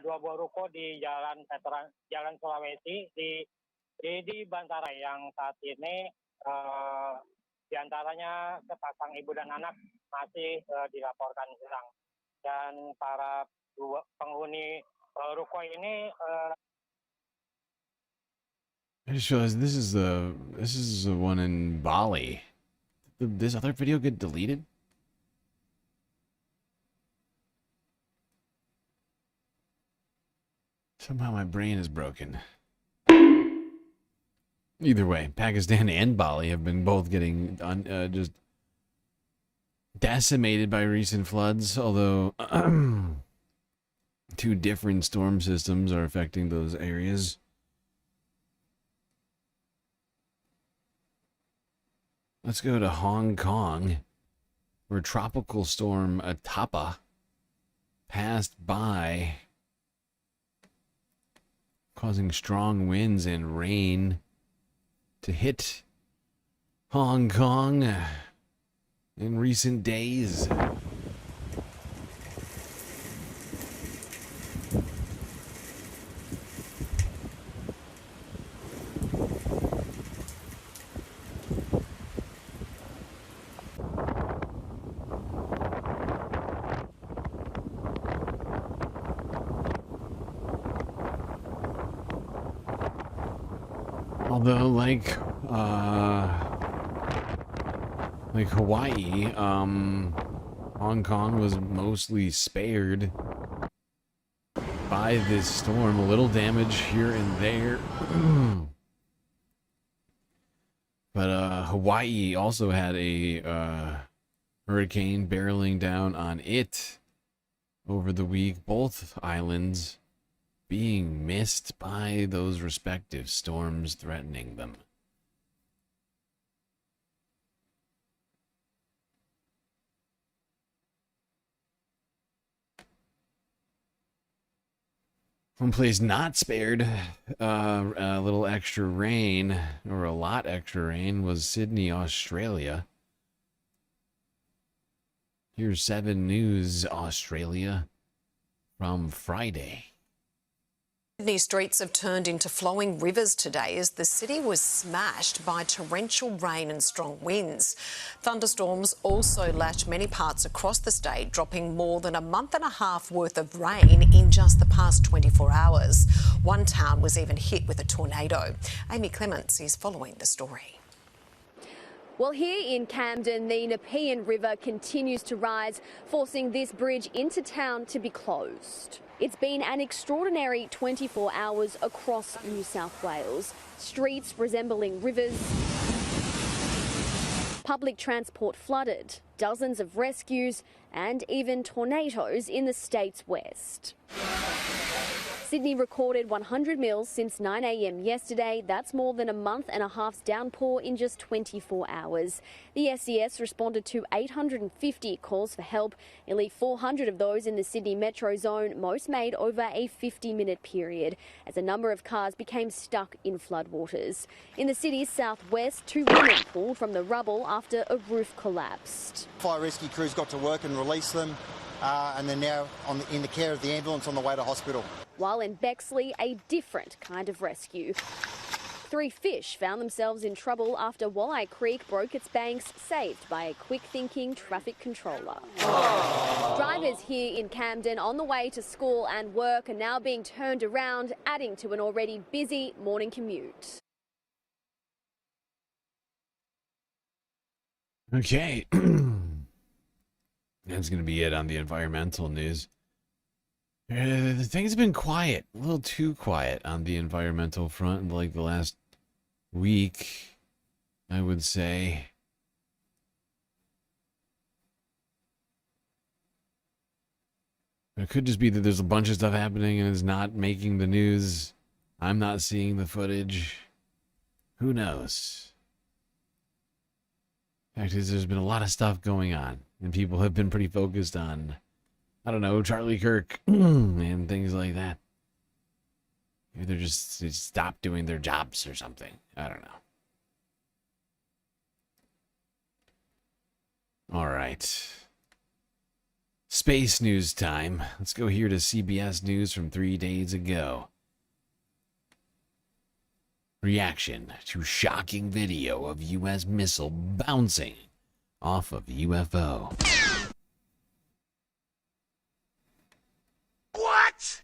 dua buah ruko di Jalan Sulawesi di Bantarai yang saat ini diantaranya sepasang ibu dan anak masih dilaporkan hilang, dan para penghuni ruko ini I just realized this is the one in Bali. Did this other video get deleted? Somehow my brain is broken. Either way, Pakistan and Bali have been both getting just decimated by recent floods, although two different storm systems are affecting those areas. Let's go to Hong Kong, where Tropical Storm Atapa passed by, causing strong winds and rain to hit Hong Kong in recent days. Although, like Hawaii, Hong Kong was mostly spared by this storm. A little damage here and there. But Hawaii also had a hurricane barreling down on it over the week. Both islands being missed by those respective storms threatening them. One place not spared a little extra rain, or a lot extra rain, was Sydney, Australia. Here's 7 News Australia from Friday. Sydney streets have turned into flowing rivers today as the city was smashed by torrential rain and strong winds. Thunderstorms also lashed many parts across the state, dropping more than a month and a half worth of rain in just the past 24 hours. One town was even hit with a tornado. Amy Clements is following the story. Well, here in Camden, the Nepean River continues to rise, forcing this bridge into town to be closed. It's been an extraordinary 24 hours across New South Wales. Streets resembling rivers, public transport flooded, dozens of rescues and even tornadoes in the state's west. Sydney recorded 100 mils since 9 a.m. yesterday. That's more than a month and a half's downpour in just 24 hours. The SES responded to 850 calls for help, nearly 400 of those in the Sydney metro zone, most made over a 50-minute period, as a number of cars became stuck in floodwaters. In the city's southwest, 2 women pulled from the rubble after a roof collapsed. Fire rescue crews got to work and release them, and they're now in the care of the ambulance on the way to hospital. While in Bexley, a different kind of rescue. 3 fish found themselves in trouble after Walleye Creek broke its banks, saved by a quick-thinking traffic controller. Drivers here in Camden on the way to school and work are now being turned around, adding to an already busy morning commute. Okay. That's going to be it on the environmental news. Things have been quiet, a little too quiet on the environmental front in like the last week, I would say. It could just be that there's a bunch of stuff happening and it's not making the news. I'm not seeing the footage. Who knows? Fact is, there's been a lot of stuff going on, and people have been pretty focused on, I don't know, Charlie Kirk and things like that. Maybe they're just they stopped doing their jobs or something. I don't know. All right. Space news time. Let's go here to CBS News from 3 days ago. Reaction to shocking video of U.S. missile bouncing off of UFO. What?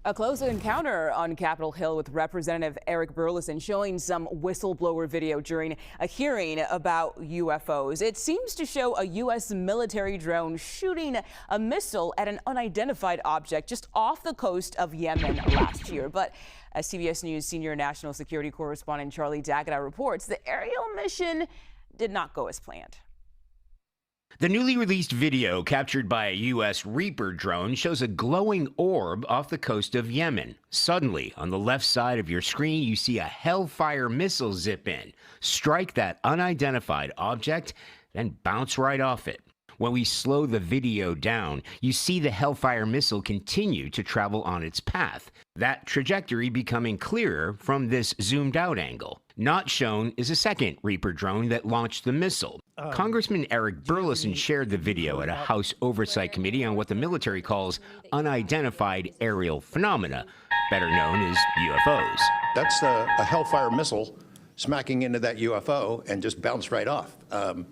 A close encounter on Capitol Hill with Representative Eric Burlison showing some whistleblower video during a hearing about UFOs. It seems to show a U.S. military drone shooting a missile at an unidentified object just off the coast of Yemen last year. But as CBS News senior national security correspondent Charlie Daggett reports, the aerial mission did not go as planned. The newly released video captured by a U.S. Reaper drone shows a glowing orb off the coast of Yemen. Suddenly, on the left side of your screen, you see a Hellfire missile zip in, strike that unidentified object, then bounce right off it. When we slow the video down, you see the Hellfire missile continue to travel on its path, that trajectory becoming clearer from this zoomed-out angle. Not shown is a second Reaper drone that launched the missile. Congressman Eric Burlison shared the video at a House Oversight Committee on what the military calls unidentified aerial phenomena, better known as UFOs. That's a Hellfire missile smacking into that UFO and just bounced right off. And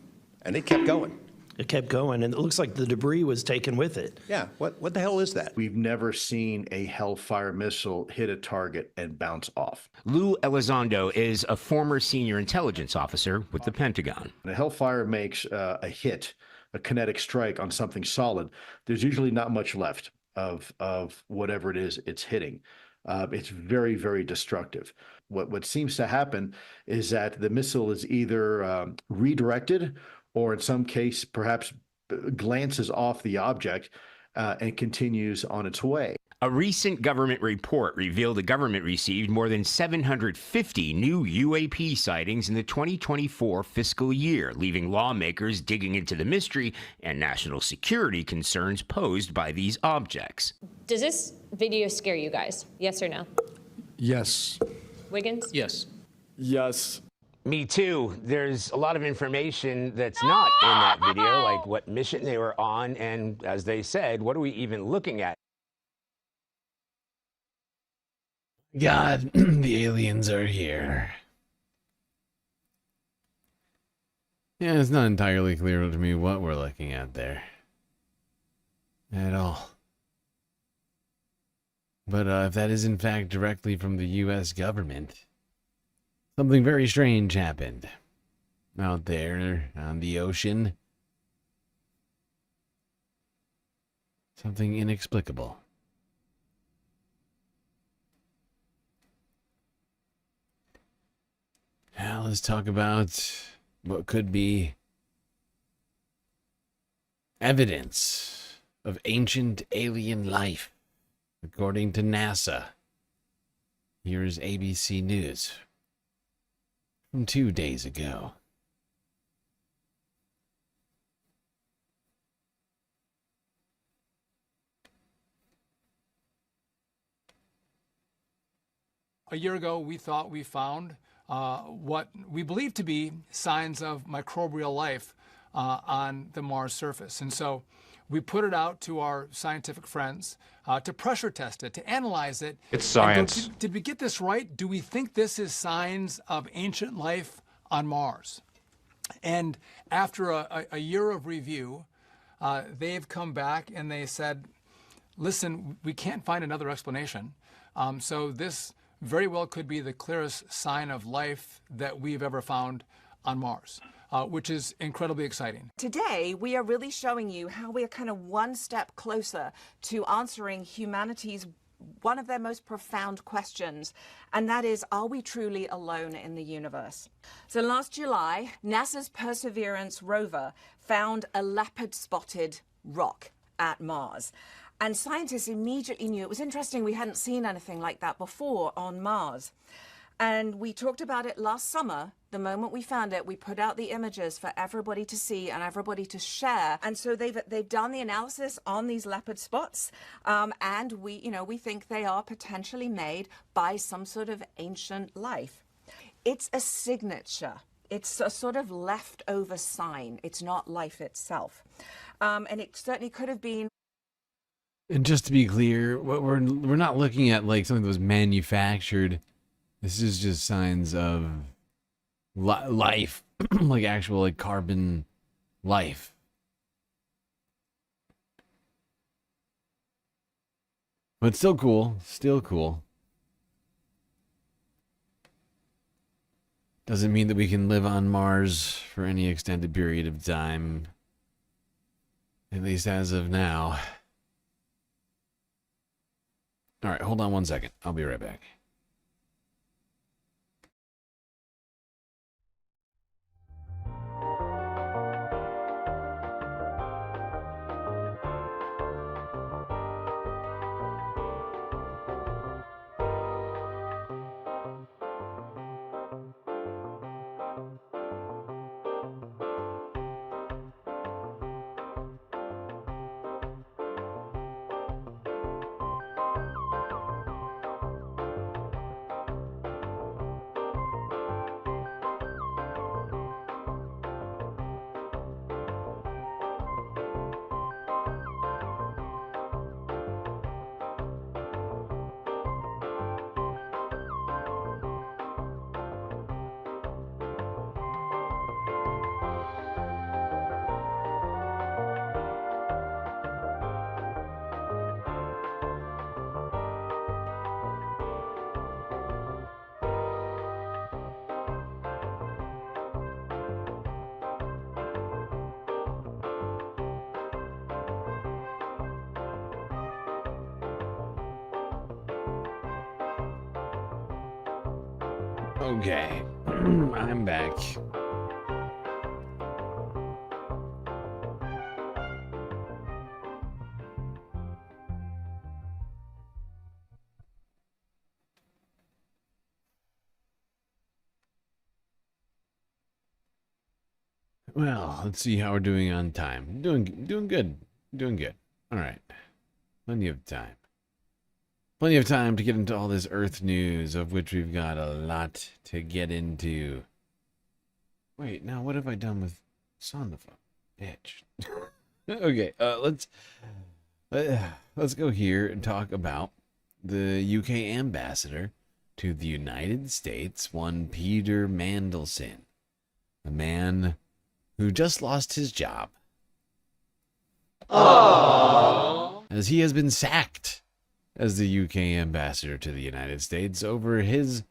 it kept going. It kept going, and it looks like the debris was taken with it. Yeah, what the hell is that? We've never seen a Hellfire missile hit a target and bounce off. Lou Elizondo is a former senior intelligence officer with the Pentagon. When a Hellfire makes a hit, a kinetic strike on something solid, there's usually not much left of whatever it is it's hitting. It's very, very destructive. What seems to happen is that the missile is either redirected or in some case, perhaps glances off the object and continues on its way. A recent government report revealed the government received more than 750 new UAP sightings in the 2024 fiscal year, leaving lawmakers digging into the mystery and national security concerns posed by these objects. Does this video scare you guys? Yes or no? Yes. Wiggins? Yes. Yes. Me too. There's a lot of information that's not in that video, like what mission they were on, and as they said, what are we even looking at? God, the aliens are here. Yeah, it's not entirely clear to me what we're looking at there. At all. But if that is in fact directly from the U.S. government, something very strange happened out there on the ocean. Something inexplicable. Now let's talk about what could be evidence of ancient alien life. according to NASA. Here is ABC News from 2 days ago. A year ago, we thought we found what we believe to be signs of microbial life on the Mars surface. And so we put it out to our scientific friends to pressure test it, to analyze it. It's science. Did we get this right? Do we think this is signs of ancient life on Mars? And after a year of review, they've come back and they said, listen, we can't find another explanation. So this very well could be the clearest sign of life that we've ever found on Mars, which is incredibly exciting. Today, we are really showing you how we are kind of one step closer to answering humanity's one of their most profound questions, and that is, are we truly alone in the universe? So last July, NASA's Perseverance rover found a leopard-spotted rock at Mars. And scientists immediately knew. It was interesting, we hadn't seen anything like that before on Mars. And we talked about it last summer. The moment we found it, we put out the images for everybody to see and everybody to share. And so they've done the analysis on these leopard spots. And we think they are potentially made by some sort of ancient life. It's a signature. It's a sort of leftover sign. It's not life itself. And it certainly could have been. And just to be clear, what we're not looking at like something that was manufactured. This is just signs of life, like actual like carbon life. But still cool, still cool. Doesn't mean that we can live on Mars for any extended period of time, at least as of now. All right, hold on 1 second. I'll be right back. Okay, I'm back. Well, let's see how we're doing on time. Doing good. Doing good. All right. Plenty of time. Plenty of time to get into all this Earth news, of which we've got a lot to get into. Wait, now what have I done with son of a bitch? Okay, let's go here and talk about the UK ambassador to the United States, one Peter Mandelson, a man who just lost his job. Aww. As he has been sacked as the UK ambassador to the United States over his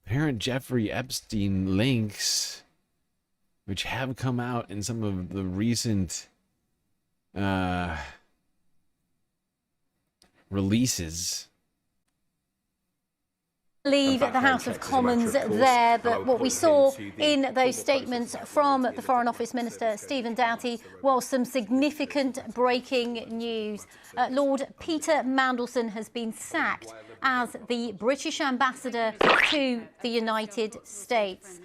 apparent Jeffrey Epstein links, which have come out in some of the recent releases leave the House of Commons there, but what we saw in those statements from the Foreign Office Minister Stephen Doughty was some significant breaking news. Lord Peter Mandelson has been sacked as the British ambassador to the United States.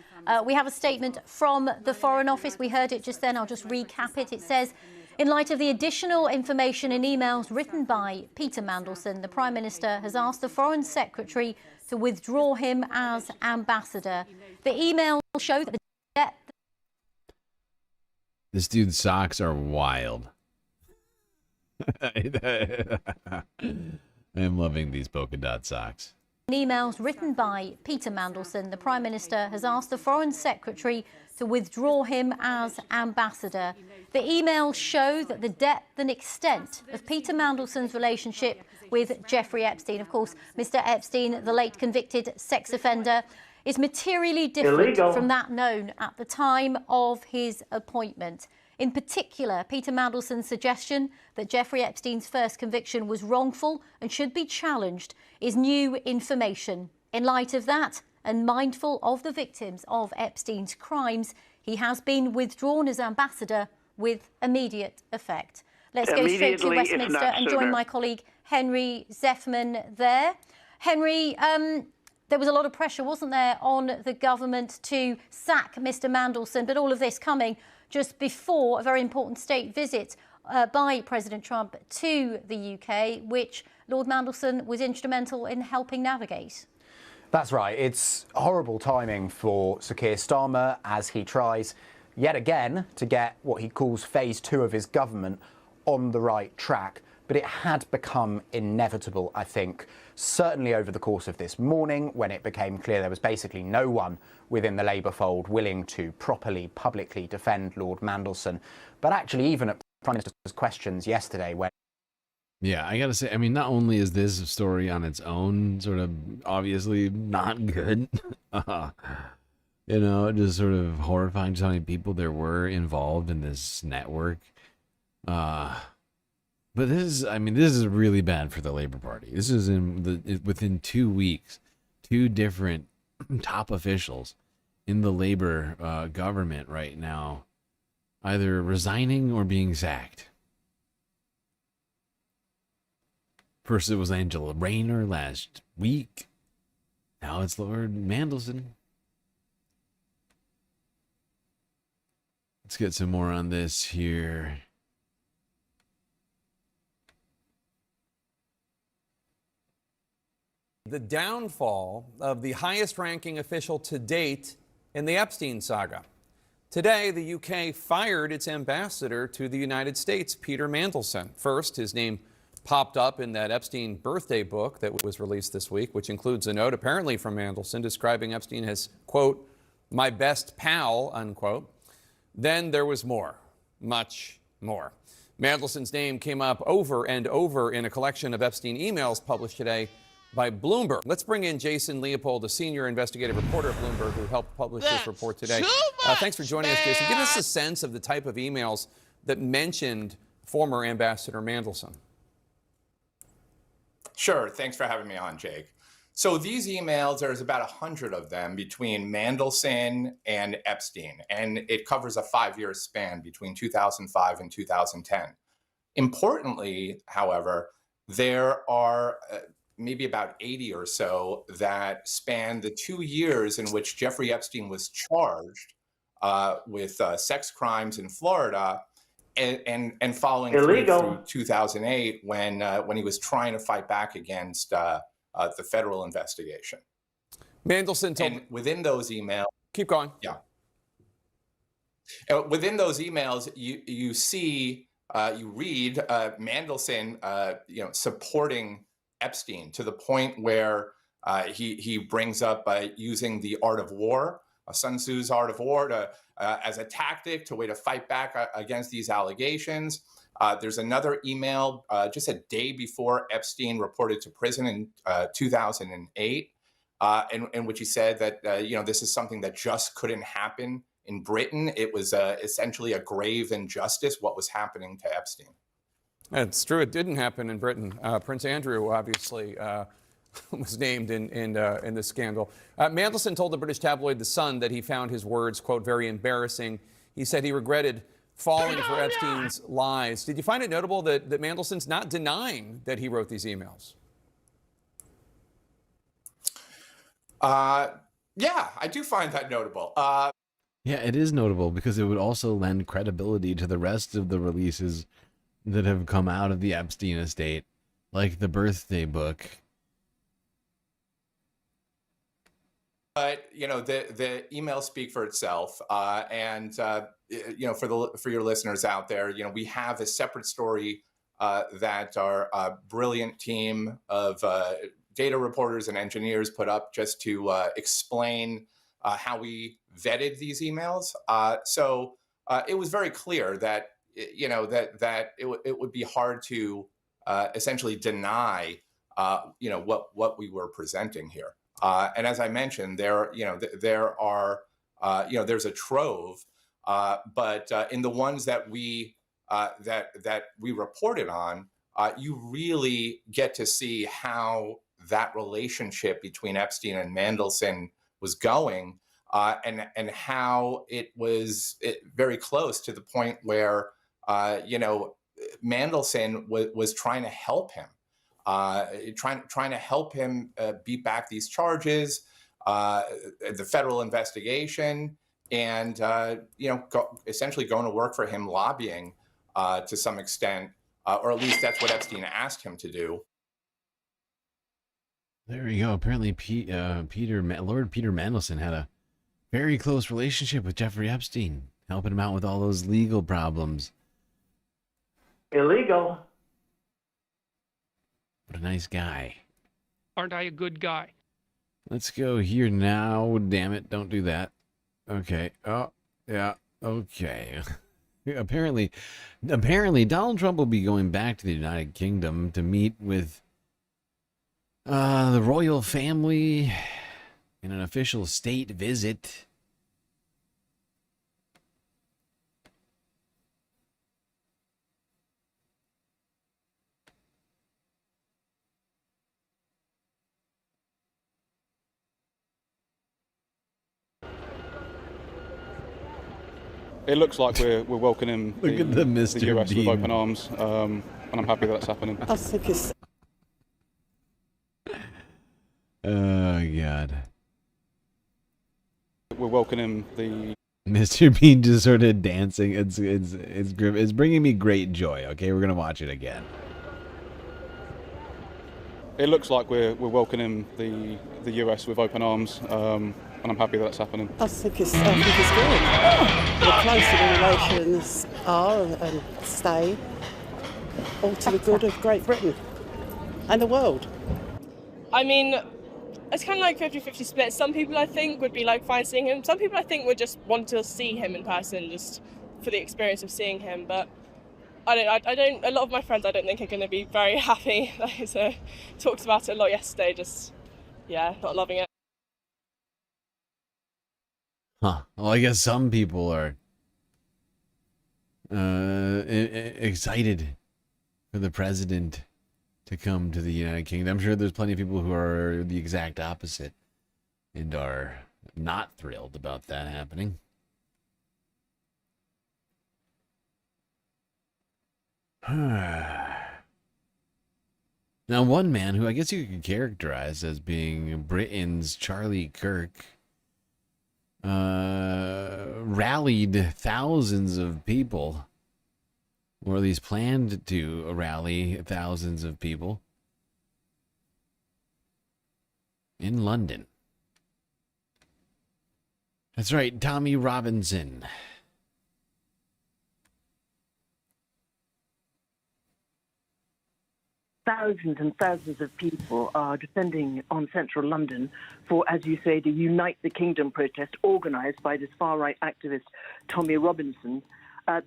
We have a statement from the Foreign Office. We heard it just then. I'll just recap it. It says, in light of the additional information in emails written by Peter Mandelson, the Prime Minister has asked the Foreign Secretary to withdraw him as ambassador. The emails show that the depth. This dude's socks are wild. I am loving these polka dot socks. In emails written by Peter Mandelson, the Prime Minister has asked the Foreign Secretary to withdraw him as ambassador. The emails show that the depth and extent of Peter Mandelson's relationship with Jeffrey Epstein, of course, Mr. Epstein, the late convicted sex offender, is materially different from that known at the time of his appointment. In particular, Peter Mandelson's suggestion that Jeffrey Epstein's first conviction was wrongful and should be challenged is new information. In light of that, and mindful of the victims of Epstein's crimes, he has been withdrawn as ambassador with immediate effect. Let's go straight to Westminster and join my colleague Henry Zeffman there. Henry, there was a lot of pressure, wasn't there, on the government to sack Mr. Mandelson, but all of this coming just before a very important state visit by President Trump to the UK, which Lord Mandelson was instrumental in helping navigate. That's right. It's horrible timing for Sir Keir Starmer as he tries yet again to get what he calls phase 2 of his government on the right track. But it had become inevitable, I think, certainly over the course of this morning when it became clear there was basically no one within the Labour fold willing to properly, publicly defend Lord Mandelson. But actually, even at Prime Minister's questions yesterday, when Yeah, I gotta say, I mean, not only is this story on its own sort of obviously not good, you know, just sort of horrifying just how many people there were involved in this network. But this is, I mean, this is really bad for the Labour Party. This is within 2 weeks, 2 different top officials in the Labour government right now, either resigning or being sacked. First it was Angela Rayner last week. Now it's Lord Mandelson. Let's get some more on this here. The downfall of the highest-ranking official to date in the Epstein saga. Today, the UK fired its ambassador to the United States, Peter Mandelson. First, his name popped up in that Epstein birthday book that was released this week, which includes a note apparently from Mandelson describing Epstein as, quote, my best pal, unquote. Then there was more, much more. Mandelson's name came up over and over in a collection of Epstein emails published today by Bloomberg. Let's bring in Jason Leopold, a senior investigative reporter at Bloomberg who helped publish this report today. Thanks for joining us, Jason. Give us a sense of the type of emails that mentioned former Ambassador Mandelson. Sure. Thanks for having me on, Jake. So these emails, there's about 100 of them between Mandelson and Epstein, and it covers a 5-year span between 2005 and 2010. Importantly, however, there are maybe about 80 or so that span the 2 years in which Jeffrey Epstein was charged with sex crimes in Florida and following through 2008 when he was trying to fight back against the federal investigation. Mandelson told and within those emails, keep going. Yeah. Within those emails, you see, you read Mandelson, supporting Epstein to the point where he brings up using the art of war, Sun Tzu's art of war, as a tactic to way to fight back against these allegations. There's another email just a day before Epstein reported to prison in 2008, in which he said that this is something that just couldn't happen in Britain. It was essentially a grave injustice what was happening to Epstein. It's true. It didn't happen in Britain. Prince Andrew obviously was named in this scandal. Mandelson told the British tabloid The Sun that he found his words, quote, very embarrassing. He said he regretted falling for Epstein's lies. Did you find it notable that Mandelson's not denying that he wrote these emails? Yeah, I do find that notable. Yeah, it is notable because it would also lend credibility to the rest of the releases that have come out of the Epstein estate, like the birthday book. But you know, the emails speak for itself, and you know, for your listeners out there, you know, we have a separate story that our brilliant team of data reporters and engineers put up just to explain how we vetted these emails. So it was very clear that you know that it would be hard to essentially deny you know what we were presenting here. And as I mentioned, there are there's a trove, but in the ones that we reported on, you really get to see how that relationship between Epstein and Mandelson was going, and how it was very close to the point where Mandelson was trying to help him. Trying to help him beat back these charges, the federal investigation, and essentially going to work for him, lobbying to some extent, or at least that's what Epstein asked him to do. There you go. Apparently, Lord Peter Mandelson had a very close relationship with Jeffrey Epstein, helping him out with all those legal problems. Illegal. What a nice guy. Aren't I a good guy? Let's go here now. Damn it, don't do that. Okay. Oh, yeah. Okay. Apparently Donald Trump will be going back to the United Kingdom to meet with the royal family in an official state visit. It looks like we're welcoming Look at the Mr. the US Bean. with open arms, and I'm happy that's happening. I think it's... Oh, God. We're welcoming the... Mr. Bean just sort of dancing. It's bringing me great joy. Okay, we're going to watch it again. It looks like we're welcoming the US with open arms, and I'm happy that's happening. I think it's good. The closer the relations are and stay, all to the good of Great Britain and the world. I mean, it's kind of like 50-50 split. Some people I think would be like fine seeing him. Some people I think would just want to see him in person just for the experience of seeing him. But I don't. A lot of my friends I don't think are going to be very happy. So talked about it a lot yesterday. Just not loving it. Huh. Well, I guess some people are excited for the president to come to the United Kingdom. I'm sure there's plenty of people who are the exact opposite and are not thrilled about that happening. Now, one man who I guess you could characterize as being Britain's Charlie Kirk rallied thousands of people, or at least planned to rally thousands of people in London. That's right, Tommy Robinson. Thousands and thousands of people are descending on central London for, as you say, the Unite the Kingdom protest organised by this far-right activist, Tommy Robinson.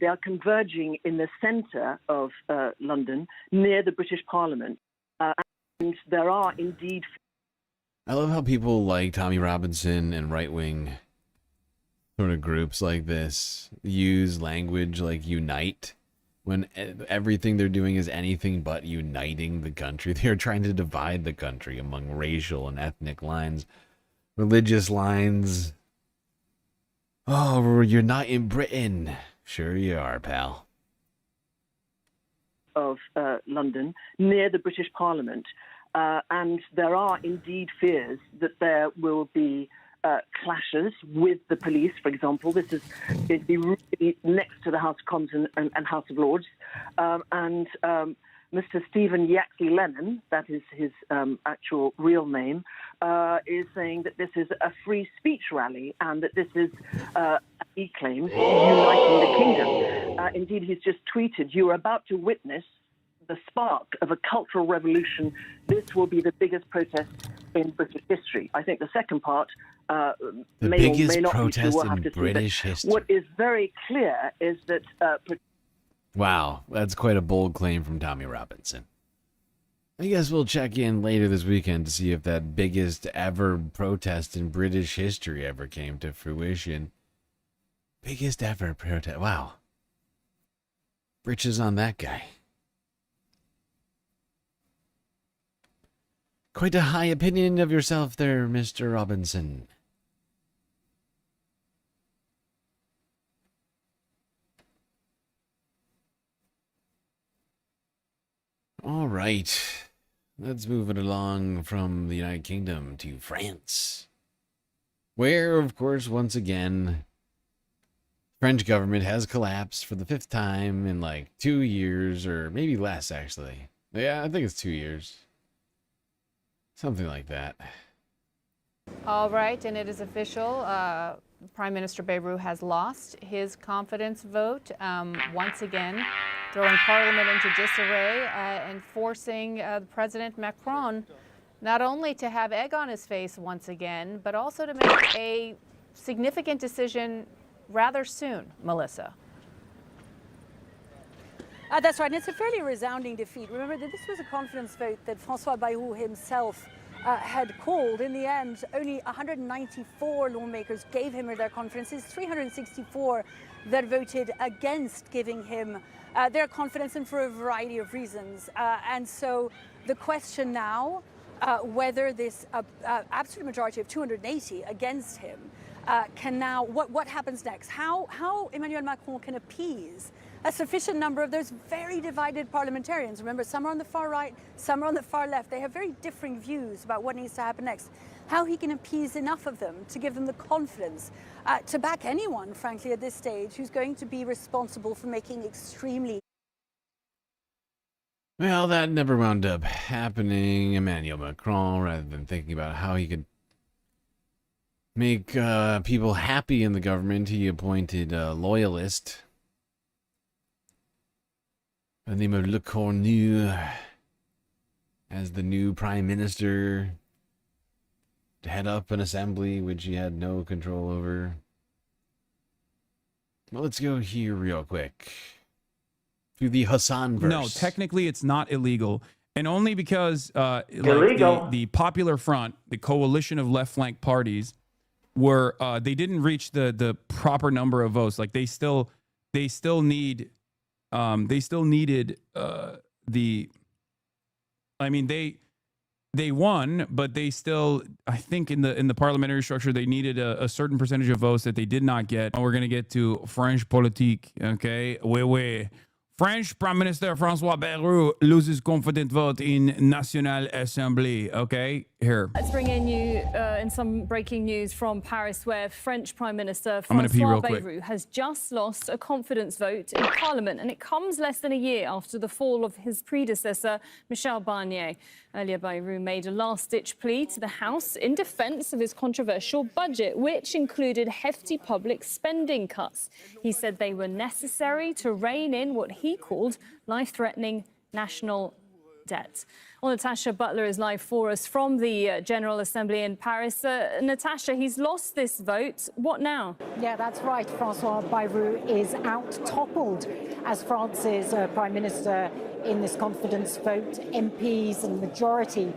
They are converging in the centre of London, near the British Parliament. And there are indeed... I love how people like Tommy Robinson and right-wing sort of groups like this use language like unite when everything they're doing is anything but uniting the country. They're trying to divide the country among racial and ethnic lines, religious lines. Oh, you're not in Britain. Sure you are, pal. Of London, near the British Parliament. And there are indeed fears that there will be clashes with the police, for example. This is really next to the House of Commons and House of Lords. And Mr. Stephen Yaxley Lennon, that is his actual real name, is saying that this is a free speech rally and that this is, he claims, uniting the kingdom. Indeed, he's just tweeted, "You are about to witness the spark of a cultural revolution. This will be the biggest protest in British history." I think the second part may or may not be true. We'll have to see. British history. What is very clear is that... Wow, that's quite a bold claim from Tommy Robinson. I guess we'll check in later this weekend to see if that biggest ever protest in British history ever came to fruition. Biggest ever protest. Wow. Britches on that guy. Quite a high opinion of yourself there, Mr. Robinson. All right. Let's move it along from the United Kingdom to France, where, of course, once again, French government has collapsed for the 5th time in like 2 years, or maybe less, actually. Yeah, I think it's 2 years. Something like that. All right, and it is official. Prime Minister Bayrou has lost his confidence vote once again, throwing Parliament into disarray and forcing President Macron not only to have egg on his face once again, but also to make a significant decision rather soon. Melissa. That's right, and it's a fairly resounding defeat. Remember that this was a confidence vote that François Bayrou himself had called. In the end, only 194 lawmakers gave him their confidence. It's 364 that voted against giving him their confidence, and for a variety of reasons. And so the question now, whether this absolute majority of 280 against him can now, what happens next? How Emmanuel Macron can appease a sufficient number of those very divided parliamentarians. Remember, some are on the far right, some are on the far left. They have very differing views about what needs to happen next. How he can appease enough of them to give them the confidence to back anyone, frankly, at this stage, who's going to be responsible for making extremely... Well, that never wound up happening. Emmanuel Macron, rather than thinking about how he could make people happy in the government, he appointed a loyalist by the name of Le Cornu as the new prime minister to head up an assembly which he had no control over. Well, let's go here real quick to the Hassan verse. No, technically it's not illegal, and only because the Popular Front, the coalition of left flank parties, were they didn't reach the proper number of votes. Like they still needed the. I mean they won, but they still, I think in the parliamentary structure, they needed a certain percentage of votes that they did not get. And we're gonna get to French politique, okay? Oui. French Prime Minister François Bayrou loses confident vote in National Assembly. Okay, here. Let's bring in in some breaking news from Paris, where French Prime Minister François Bayrou has just lost a confidence vote in Parliament, and it comes less than a year after the fall of his predecessor, Michel Barnier. Earlier, Bayrou made a last-ditch plea to the House in defence of his controversial budget, which included hefty public spending cuts. He said they were necessary to rein in what he called life-threatening national debt. Well, Natasha Butler is live for us from the General Assembly in Paris. Natasha, he's lost this vote. What now? Yeah, that's right. Francois Bayrou is out-toppled as France's Prime Minister in this confidence vote. MPs and majority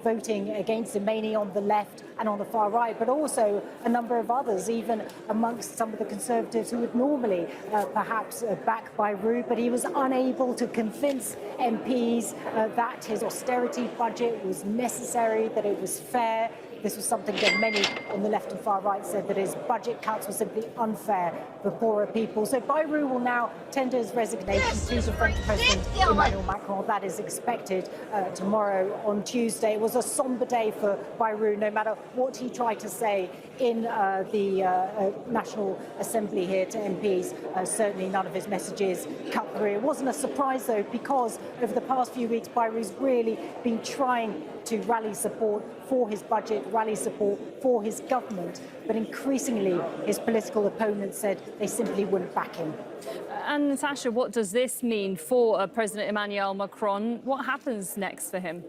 voting against him, mainly on the left and on the far right, but also a number of others, even amongst some of the Conservatives who would normally perhaps back Bayrou, but he was unable to convince MPs that his austerity budget was necessary, that it was fair. This was something that many on the left and far right said, that his budget cuts were simply unfair for poorer people. So Bayrou will now tender his resignation to the French President Emmanuel Macron. That is expected tomorrow on Tuesday. It was a somber day for Bayrou, no matter what he tried to say in the National Assembly here to MPs. Certainly none of his messages cut through. It wasn't a surprise, though, because over the past few weeks, Bayrou's really been trying to rally support for his budget, rally support for his government, but increasingly his political opponents said they simply wouldn't back him. And Natasha, what does this mean for President Emmanuel Macron? What happens next for him?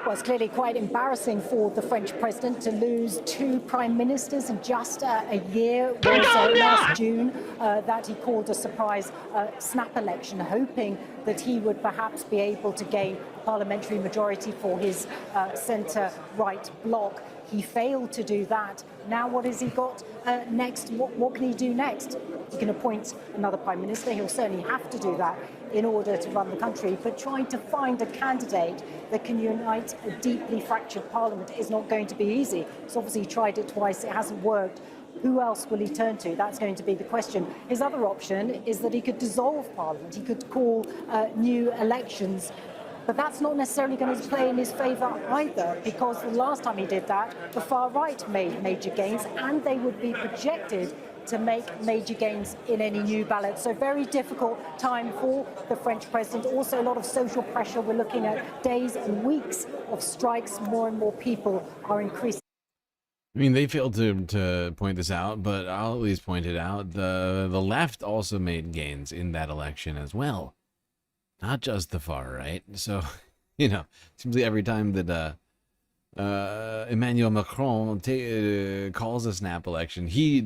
Well, it's clearly quite embarrassing for the French president to lose two prime ministers in just a year. It was last June that he called a surprise snap election, hoping that he would perhaps be able to gain parliamentary majority for his centre-right bloc. He failed to do that. Now what has he got next? What can he do next? He can appoint another prime minister. He'll certainly have to do that in order to run the country. But trying to find a candidate that can unite a deeply fractured parliament is not going to be easy. So obviously he tried it twice. It hasn't worked. Who else will he turn to? That's going to be the question. His other option is that he could dissolve parliament. He could call new elections. But that's not necessarily going to play in his favour either, because the last time he did that, the far right made major gains, and they would be projected to make major gains in any new ballot. So very difficult time for the French president. Also a lot of social pressure. We're looking at days and weeks of strikes. More and more people are increasing. I mean, they failed to point this out, but I'll at least point it out. The left also made gains in that election as well. Not just the far right. So, you know, seems like every time that Emmanuel Macron calls a snap election, his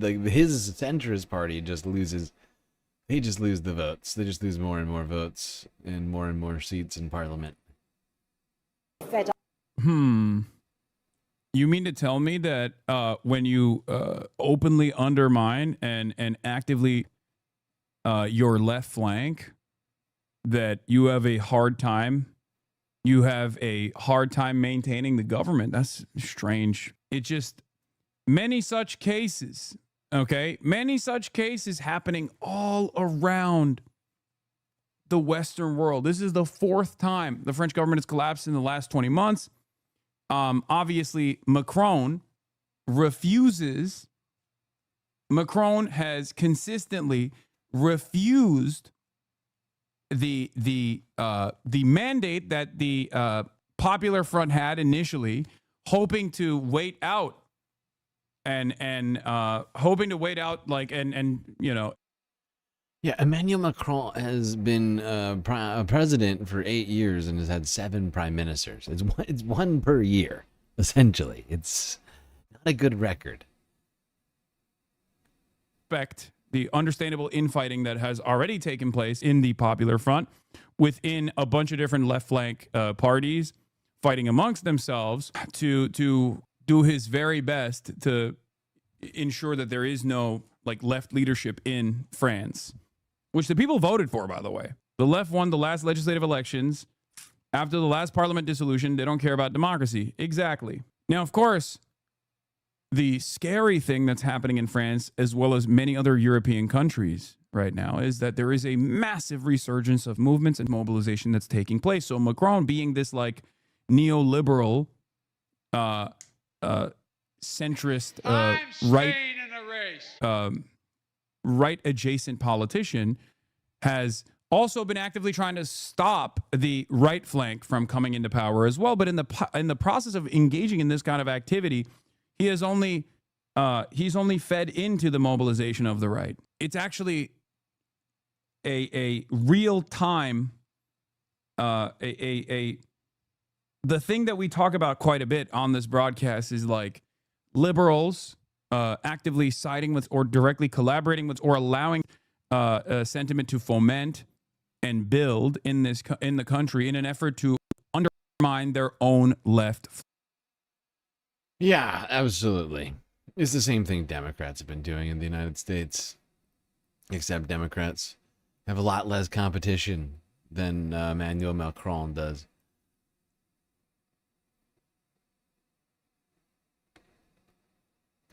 centrist party just loses. They just lose the votes. They just lose more and more votes and more seats in parliament. You mean to tell me that when you openly undermine and actively your left flank, that you have a hard time maintaining the government? That's strange. It just, many such cases, okay? Many such cases happening all around the Western world. This is the fourth time the French government has collapsed in the last 20 months. Obviously, Macron has consistently refused the mandate that the Popular Front had initially, hoping to wait out and you know. Yeah, Emmanuel Macron has been president for 8 years and has had 7 prime ministers. It's one per year, essentially. It's not a good record. Respect the understandable infighting that has already taken place in the Popular Front within a bunch of different left flank parties fighting amongst themselves to do his very best to ensure that there is no left leadership in France, which the people voted for, by the way. The left won the last legislative elections. After the last parliament dissolution, they don't care about democracy. Exactly. Now, of course, the scary thing that's happening in France, as well as many other European countries right now, is that there is a massive resurgence of movements and mobilization that's taking place. So Macron, being this neoliberal, centrist, right adjacent politician, has also been actively trying to stop the right flank from coming into power as well. But in the process of engaging in this kind of activity, he's only fed into the mobilization of the right. It's actually a real-time the thing that we talk about quite a bit on this broadcast is like liberals actively siding with or directly collaborating with or allowing a sentiment to foment and build in the country in an effort to undermine their own left. Yeah, absolutely. It's the same thing Democrats have been doing in the United States, except Democrats have a lot less competition than Emmanuel Macron does.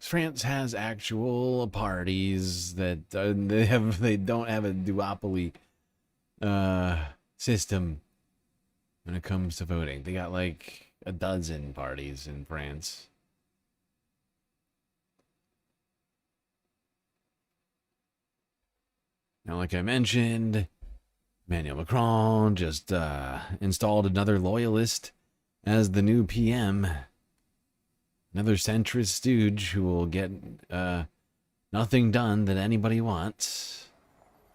France has actual parties that they don't have a duopoly system when it comes to voting. They got like a dozen parties in France. Now, like I mentioned, Emmanuel Macron just installed another loyalist as the new PM. Another centrist stooge who will get nothing done that anybody wants.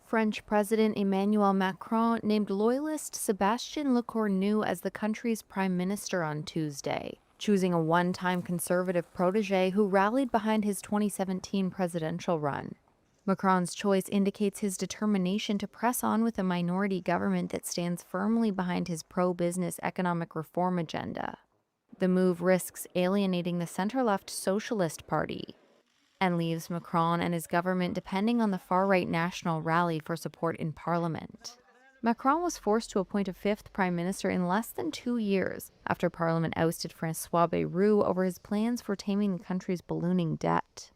French President Emmanuel Macron named loyalist Sébastien Lecornu as the country's prime minister on Tuesday, choosing a one-time conservative protege who rallied behind his 2017 presidential run. Macron's choice indicates his determination to press on with a minority government that stands firmly behind his pro-business economic reform agenda. The move risks alienating the center-left Socialist Party and leaves Macron and his government depending on the far-right National Rally for support in Parliament. Macron was forced to appoint a fifth prime minister in less than 2 years after Parliament ousted François Bayrou over his plans for taming the country's ballooning debt.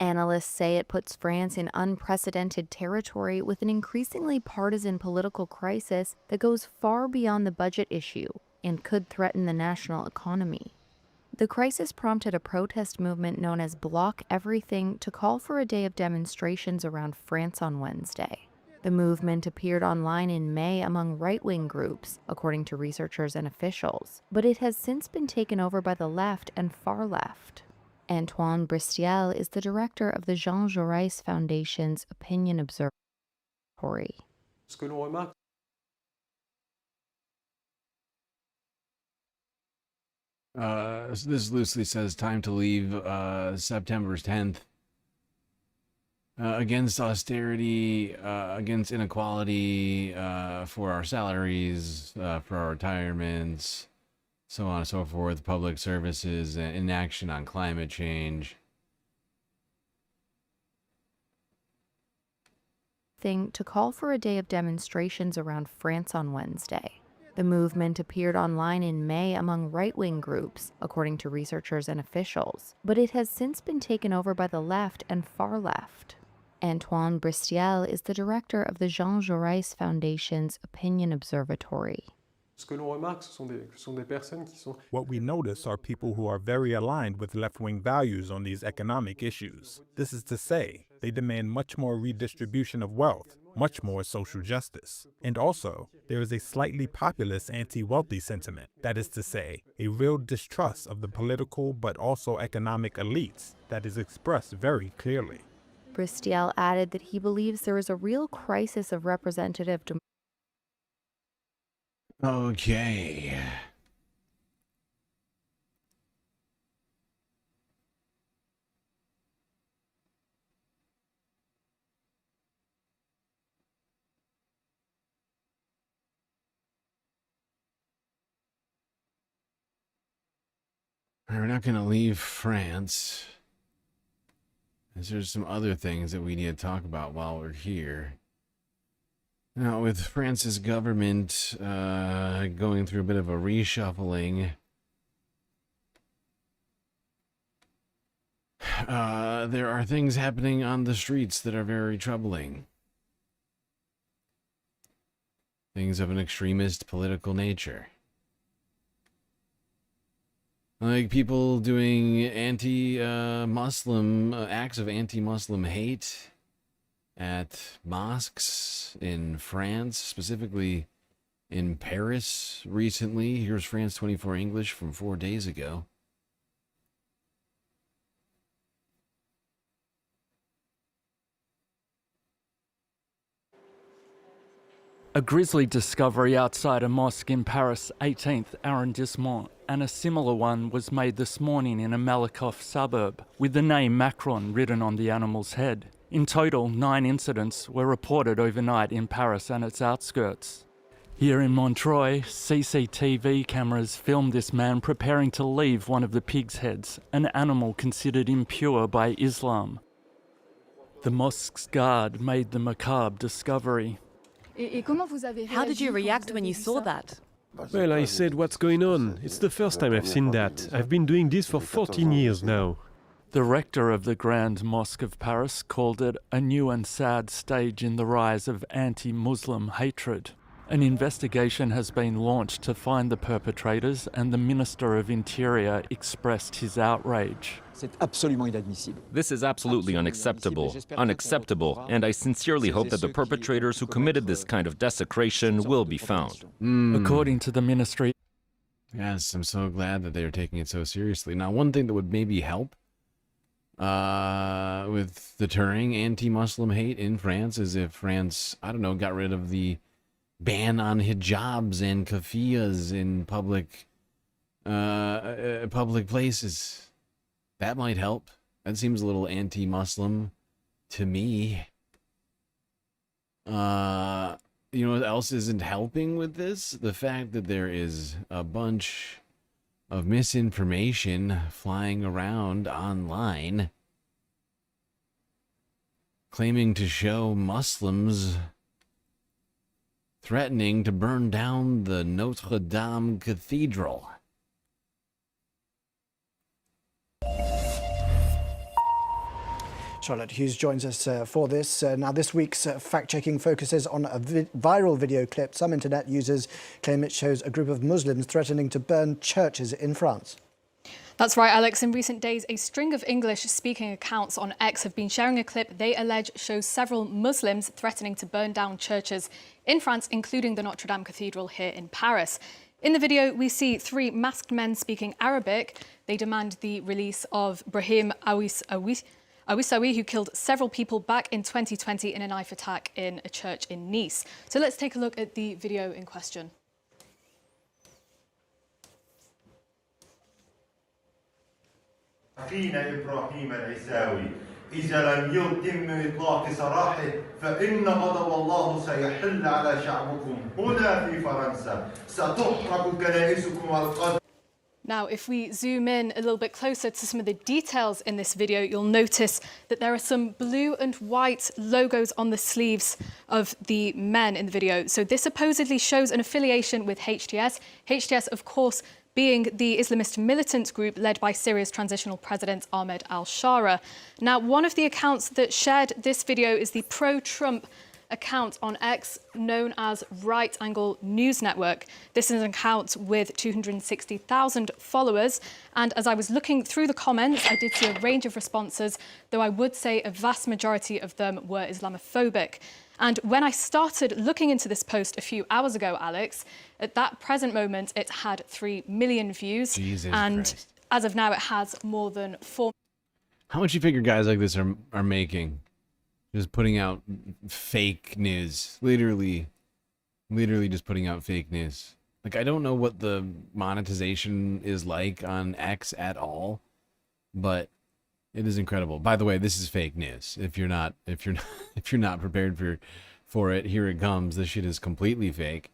Analysts say it puts France in unprecedented territory with an increasingly partisan political crisis that goes far beyond the budget issue and could threaten the national economy. The crisis prompted a protest movement known as Block Everything to call for a day of demonstrations around France on Wednesday. The movement appeared online in May among right-wing groups, according to researchers and officials, but it has since been taken over by the left and far left. Antoine Bristiel is the director of the Jean Jaurès Foundation's Opinion Observatory. This loosely says time to leave September 10th. Against austerity, against inequality, for our salaries, for our retirements, so on and so forth, public services, and inaction on climate change. To call for a day of demonstrations around France on Wednesday. The movement appeared online in May among right-wing groups, according to researchers and officials, but it has since been taken over by the left and far left. Antoine Bristiel is the director of the Jean Jaurès Foundation's Opinion Observatory. What we notice are people who are very aligned with left-wing values on these economic issues. This is to say, they demand much more redistribution of wealth, much more social justice. And also, there is a slightly populist anti-wealthy sentiment. That is to say, a real distrust of the political but also economic elites that is expressed very clearly. Bristiel added that he believes there is a real crisis of representative democracy. Okay. We're not going to leave France, as there's some other things that we need to talk about while we're here. Now, with France's government going through a bit of a reshuffling, there are things happening on the streets that are very troubling. Things of an extremist political nature. Like people doing anti-Muslim acts of anti-Muslim hate at mosques in France, specifically in Paris recently. Here's France 24 English from 4 days ago. A grisly discovery outside a mosque in Paris' 18th arrondissement, and a similar one was made this morning in a Malakoff suburb, with the name Macron written on the animal's head. In total, 9 incidents were reported overnight in Paris and its outskirts. Here in Montreuil, CCTV cameras filmed this man preparing to leave one of the pig's heads, an animal considered impure by Islam. The mosque's guard made the macabre discovery. How did you react when you saw that? Well, I said, what's going on? It's the first time I've seen that. I've been doing this for 14 years now. The rector of the Grand Mosque of Paris called it a new and sad stage in the rise of anti-Muslim hatred. An investigation has been launched to find the perpetrators, and the Minister of Interior expressed his outrage. This is absolutely unacceptable, and I sincerely hope that the perpetrators who committed this kind of desecration will be found. According to the ministry. Yes, I'm so glad that they're taking it so seriously. Now, one thing that would maybe help with deterring anti-Muslim hate in France is if France, I don't know, got rid of the ban on hijabs and kafiyas in public places. That might help. That seems a little anti-Muslim to me. You know what else isn't helping with this? The fact that there is a bunch of misinformation flying around online claiming to show Muslims threatening to burn down the Notre Dame Cathedral. Charlotte Hughes joins us for this. Now, this week's fact-checking focuses on a viral video clip. Some internet users claim it shows a group of Muslims threatening to burn churches in France. That's right, Alex. In recent days, a string of English-speaking accounts on X have been sharing a clip they allege shows several Muslims threatening to burn down churches in France, including the Notre Dame Cathedral here in Paris. In the video, we see 3 masked men speaking Arabic. They demand the release of Brahim Awissawi, who killed several people back in 2020 in a knife attack in a church in Nice. So let's take a look at the video in question. أخينا إبراهيم العيساوي إذا لم يتم إطلاق سراحه فإن غضب الله سيحل على شعبكم هنا في فرنسا ستحرق كنائسكم والقدر. Now, if we zoom in a little bit closer to some of the details in this video, you'll notice that there are some blue and white logos on the sleeves of the men in the video. So this supposedly shows an affiliation with HTS. HTS, of course, being the Islamist militant group led by Syria's transitional president Ahmed al-Shara. Now, one of the accounts that shared this video is the pro-Trump account on X known as Right Angle News Network. This is an account with 260,000 followers. And as I was looking through the comments, I did see a range of responses, though I would say a vast majority of them were Islamophobic. And when I started looking into this post a few hours ago, Alex, at that present moment, it had 3 million views. Jesus and Christ. As of now, it has more than 4. How much you figure guys like this are making? Just putting out fake news. Literally just putting out fake news. Like, I don't know what the monetization is like on X at all, but it is incredible. By the way, this is fake news. If you're not prepared for it, here it comes. This shit is completely fake.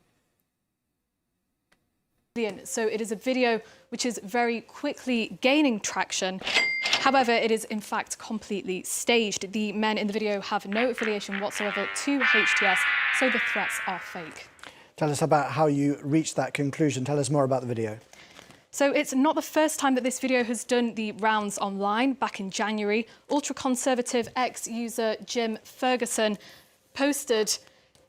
So it is a video which is very quickly gaining traction. However, it is in fact completely staged. The men in the video have no affiliation whatsoever to HTS, so the threats are fake. Tell us about how you reached that conclusion. Tell us more about the video. So it's not the first time that this video has done the rounds online. Back in January, ultra-conservative ex-user Jim Ferguson posted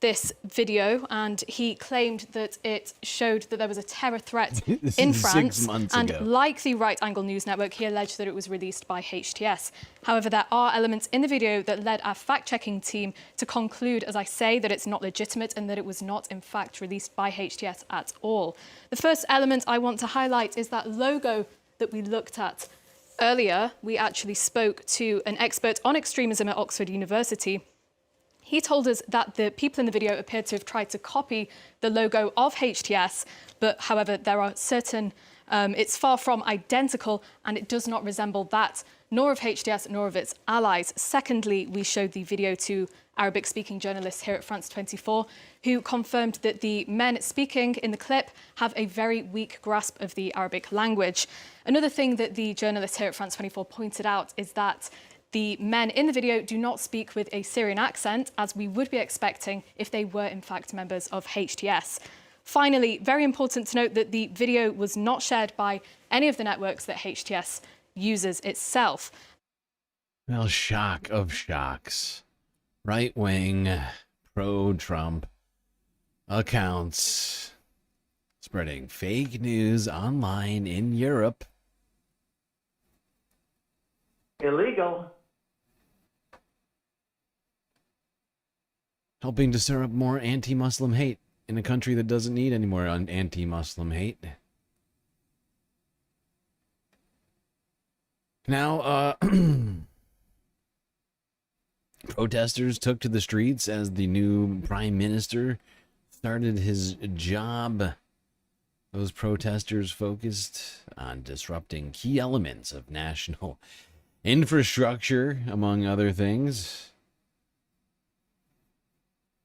this video, and he claimed that it showed that there was a terror threat in France. 6 months and ago. like the Right Angle News Network, he alleged that it was released by HTS. However, there are elements in the video that led our fact-checking team to conclude, as I say, that it's not legitimate and that it was not, in fact, released by HTS at all. The first element I want to highlight is that logo that we looked at earlier. We actually spoke to an expert on extremism at Oxford University. He told us that the people in the video appeared to have tried to copy the logo of HTS, but however, there are certain, it's far from identical and it does not resemble that, nor of HTS nor of its allies. Secondly, we showed the video to Arabic-speaking journalists here at France 24, who confirmed that the men speaking in the clip have a very weak grasp of the Arabic language. Another thing that the journalists here at France 24 pointed out is that the men in the video do not speak with a Syrian accent, as we would be expecting if they were in fact members of HTS. Finally, very important to note that the video was not shared by any of the networks that HTS uses itself. Well, shock of shocks. Right-wing, pro-Trump accounts spreading fake news online in Europe. Illegal. Helping to stir up more anti-Muslim hate in a country that doesn't need any more anti-Muslim hate. Now, protesters took to the streets as the new prime minister started his job. Those protesters focused on disrupting key elements of national infrastructure, among other things.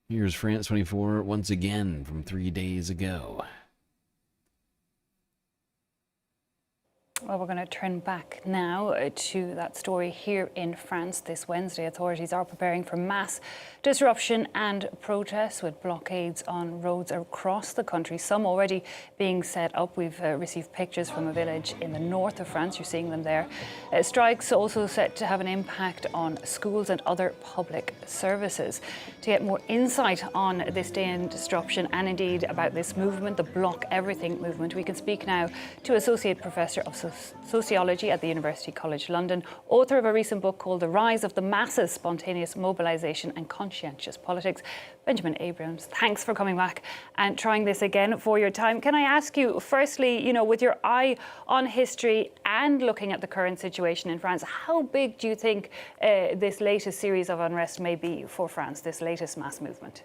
Here's France 24 once again from 3 days ago. Well, we're going to turn back now to that story here in France. This Wednesday, authorities are preparing for mass disruption and protests with blockades on roads across the country, some already being set up. We've received pictures from a village in the north of France. You're seeing them there. Strikes also set to have an impact on schools and other public services. To get more insight on this day in disruption and indeed about this movement, the Block Everything movement, we can speak now to Associate Professor of Sociology at the University College London, author of a recent book called The Rise of the Masses, Spontaneous Mobilization and Conscientious Politics, Benjamin Abrams. Thanks for coming back and trying this again for your time. Can I ask you, firstly, you know, with your eye on history and looking at the current situation in France, how big do you think this latest series of unrest may be for France, this latest mass movement?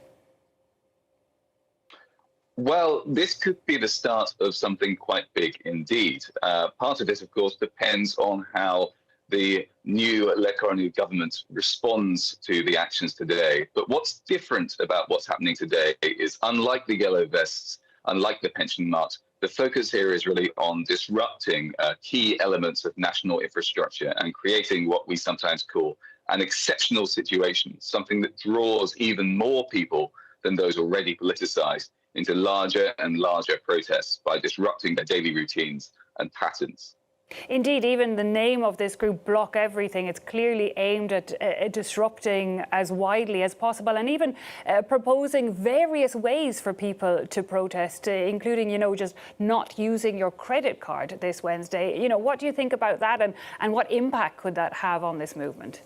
Well, this could be the start of something quite big indeed. Part of it, of course, depends on how the new Le Cornu government responds to the actions today. But what's different about what's happening today is, unlike the yellow vests, unlike the pension march, the focus here is really on disrupting key elements of national infrastructure and creating what we sometimes call an exceptional situation, something that draws even more people than those already politicized into larger and larger protests by disrupting their daily routines and patterns. Indeed, even the name of this group, Block Everything, it's clearly aimed at disrupting as widely as possible and even proposing various ways for people to protest, including, you know, just not using your credit card this Wednesday. You know, what do you think about that and what impact could that have on this movement?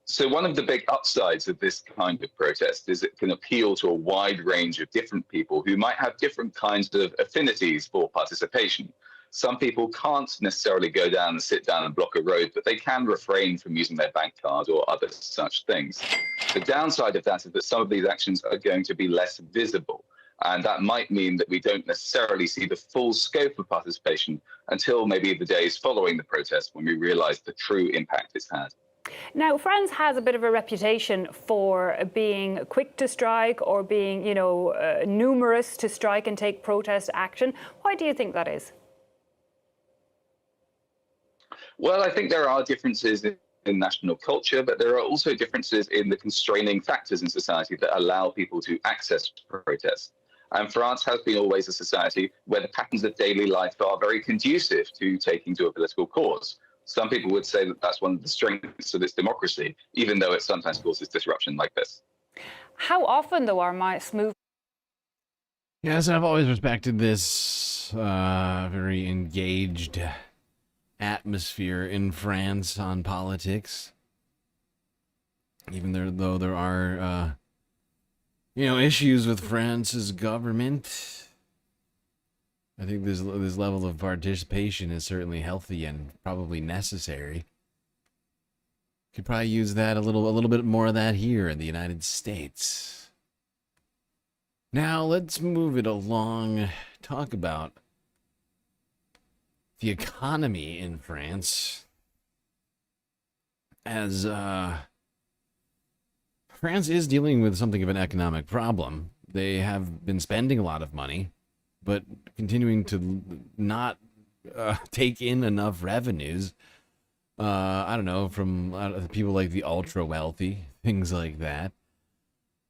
So one of the big upsides of this kind of protest is it can appeal to a wide range of different people who might have different kinds of affinities for participation. Some people can't necessarily go down and sit down and block a road, but they can refrain from using their bank card or other such things. The downside of that is that some of these actions are going to be less visible. And that might mean that we don't necessarily see the full scope of participation until maybe the days following the protest, when we realize the true impact it's had. Now, France has a bit of a reputation for being quick to strike or being, you know, numerous to strike and take protest action. Why do you think that is? Well, I think there are differences in national culture, but there are also differences in the constraining factors in society that allow people to access protest. And France has been always a society where the patterns of daily life are very conducive to taking to a political cause. Some people would say that that's one of the strengths of its democracy, even though it sometimes causes disruption like this. How often, though, are mass movements? Yes, I've always respected this very engaged atmosphere in France on politics. Even though there are, you know, issues with France's government, I think this level of participation is certainly healthy and probably necessary. Could probably use that a little bit more of that here in the United States. Now let's move it along. Talk about the economy in France. As France is dealing with something of an economic problem. They have been spending a lot of money, but continuing to not take in enough revenues. I don't know, from people like the ultra wealthy, things like that.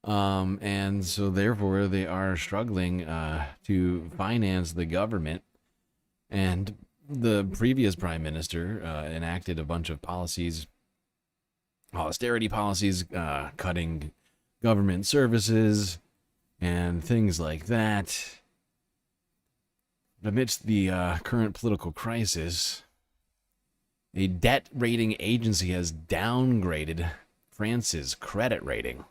And so therefore they are struggling to finance the government. And the previous prime minister enacted a bunch of policies, austerity policies, cutting government services and things like that. Amidst the current political crisis, a debt rating agency has downgraded France's credit rating.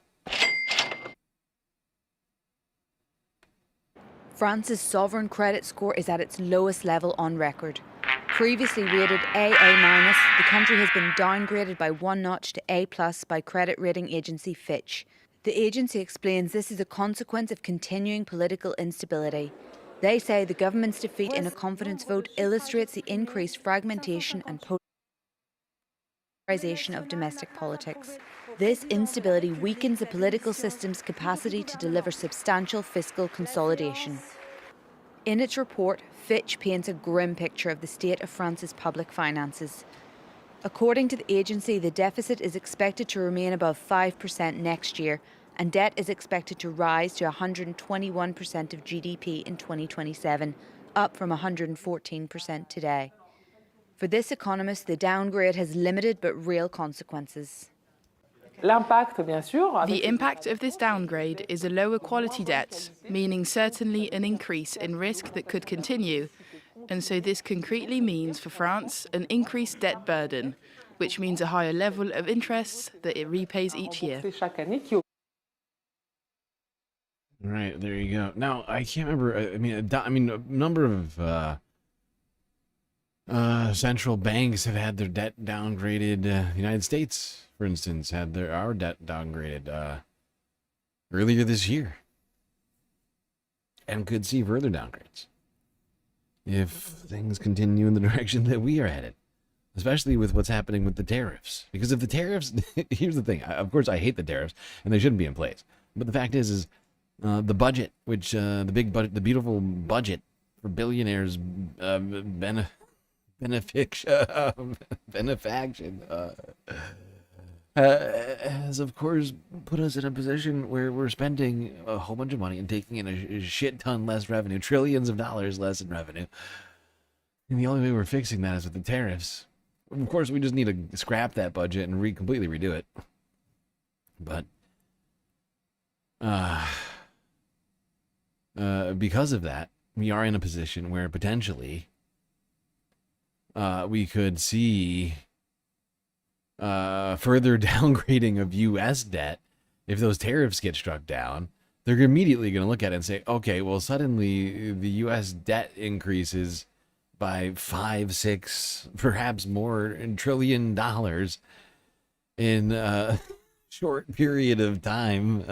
France's sovereign credit score is at its lowest level on record. Previously rated AA-, the country has been downgraded by one notch to A+ by credit rating agency Fitch. The agency explains this is a consequence of continuing political instability. They say the government's defeat in a confidence vote illustrates the increased fragmentation and polarization of domestic politics. This instability weakens the political system's capacity to deliver substantial fiscal consolidation. In its report, Fitch paints a grim picture of the state of France's public finances. According to the agency, the deficit is expected to remain above 5% next year, and debt is expected to rise to 121% of GDP in 2027, up from 114% today. For this economist, the downgrade has limited but real consequences. The impact of this downgrade is a lower quality debt, meaning certainly an increase in risk that could continue. And so this concretely means for France an increased debt burden, which means a higher level of interest that it repays each year. Right, there you go. Now, I can't remember, a number of central banks have had their debt downgraded. The United States, for instance, had our debt downgraded earlier this year, and could see further downgrades if things continue in the direction that we are headed, especially with what's happening with the tariffs. Because if the tariffs, here's the thing, of course I hate the tariffs, and they shouldn't be in place. But the fact is the budget, which the big budget, the beautiful budget for billionaires, benefaction, has of course put us in a position where we're spending a whole bunch of money and taking in a shit ton less revenue, trillions of dollars less in revenue. And the only way we're fixing that is with the tariffs. Of course, we just need to scrap that budget and completely redo it. But because of that, we are in a position where potentially we could see further downgrading of U.S. debt. If those tariffs get struck down, they're immediately going to look at it and say, okay, well, suddenly the U.S. debt increases by 5, 6, perhaps more $1 trillion in a short period of time.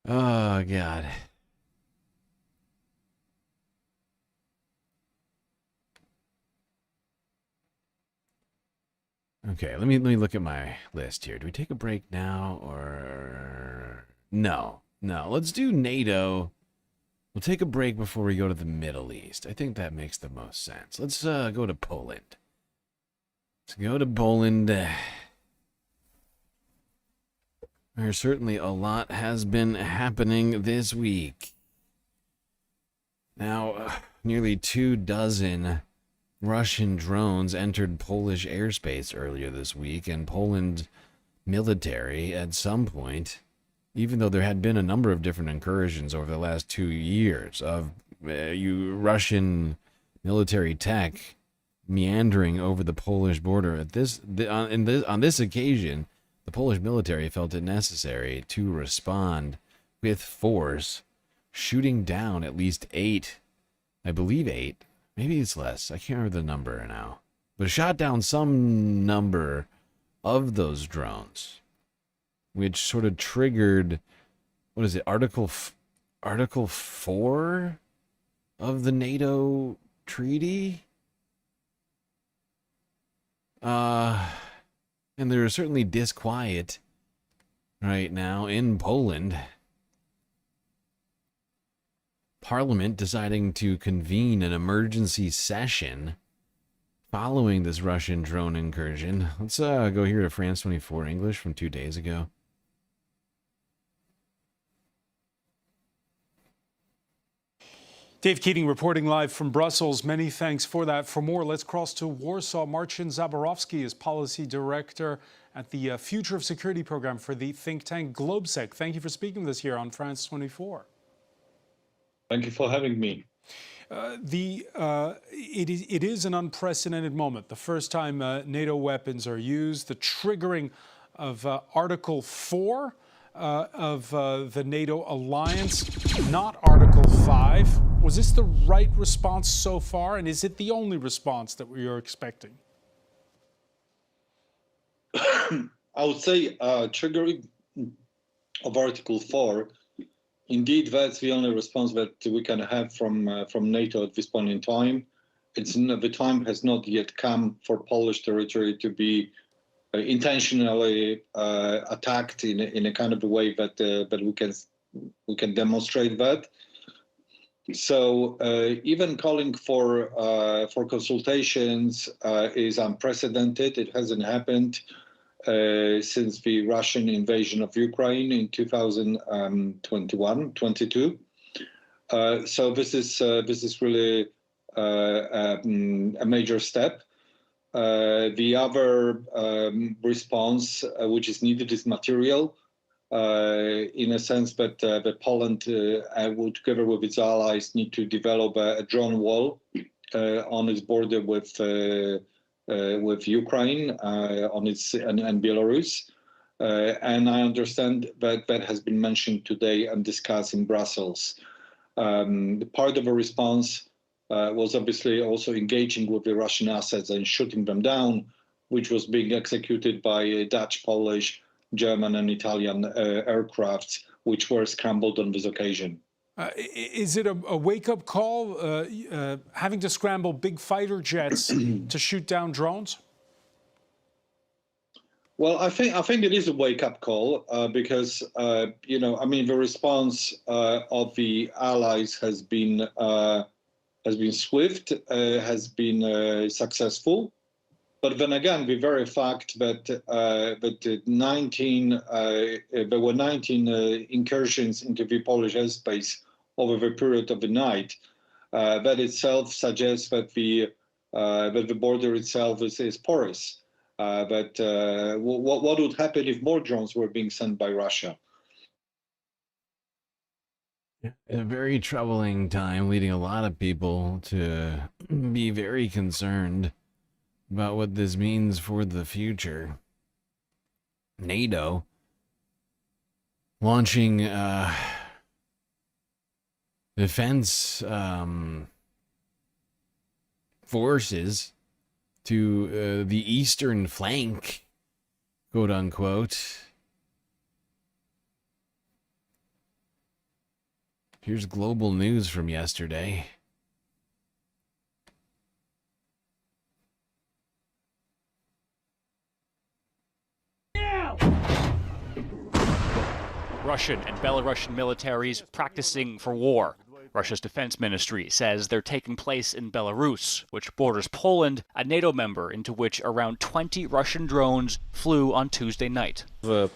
Oh, God. Okay, let me look at my list here. Do we take a break now or no? Let's do NATO. We'll take a break before we go to the Middle East. I think that makes the most sense. Let's go to Poland. Let's go to Poland. There's certainly a lot has been happening this week. Now, nearly 24 Russian drones entered Polish airspace earlier this week, and Poland military at some point, even though there had been a number of different incursions over the last 2 years of Russian military tech meandering over the Polish border, on this occasion, the Polish military felt it necessary to respond with force, shooting down at least 8, I believe 8, maybe it's less, I can't remember the number now, but shot down some number of those drones, which sort of triggered, what is it, Article 4 of the NATO treaty? And there is certainly disquiet right now in Poland. Parliament deciding to convene an emergency session following this Russian drone incursion. Let's go here to France 24 English from 2 days ago. Dave Keating reporting live from Brussels. Many thanks for that. For more, let's cross to Warsaw. Marcin Zaborowski is policy director at the Future of Security program for the think tank Globsec. Thank you for speaking with us here on France 24. Thank you for having me. It is an unprecedented moment. The first time NATO weapons are used, the triggering of Article 4 of the NATO alliance, not Article 5. Was this the right response so far, and is it the only response that we are expecting? I would say triggering of Article 4, indeed, that's the only response that we can have from NATO at this point in time. The time has not yet come for Polish territory to be intentionally attacked in a kind of a way that we can demonstrate that. So even calling for consultations is unprecedented. It hasn't happened since the Russian invasion of Ukraine in 2022. So this is really a major step. The other response which is needed is material. In a sense that Poland would, together with its allies, need to develop a drone wall on its border with Ukraine, and Belarus. And I understand that that has been mentioned today and discussed in Brussels. Part of a response was obviously also engaging with the Russian assets and shooting them down, which was being executed by Dutch, Polish, German and Italian aircrafts, which were scrambled on this occasion. Is it a wake-up call, having to scramble big fighter jets to shoot down drones? Well, I think it is a wake-up call because the response of the allies has been swift, has been successful. But then again, the very fact that there were 19 incursions into the Polish airspace over the period of the night, that itself suggests that the border itself is porous. What would happen if more drones were being sent by Russia? A very troubling time, leading a lot of people to be very concerned about what this means for the future. NATO launching defense forces to the eastern flank, quote unquote. Here's global news from yesterday. Russian and Belarusian militaries practicing for war. Russia's defense ministry says they're taking place in Belarus, which borders Poland, a NATO member into which around 20 Russian drones flew on Tuesday night. On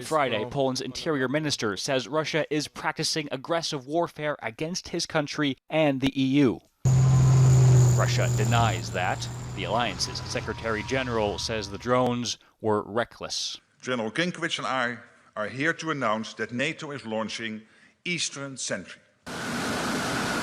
Friday, Poland's interior minister says Russia is practicing aggressive warfare against his country and the EU. Russia denies that. The alliance's Secretary General says the drones were reckless. General Kinkowicz and I are here to announce that NATO is launching Eastern Sentry.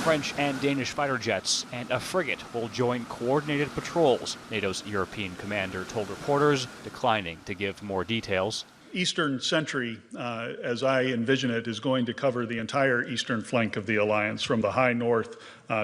French and Danish fighter jets and a frigate will join coordinated patrols, NATO's European commander told reporters, declining to give more details. eastern sentry, as I envision it, is going to cover the entire eastern flank of the alliance, from the high north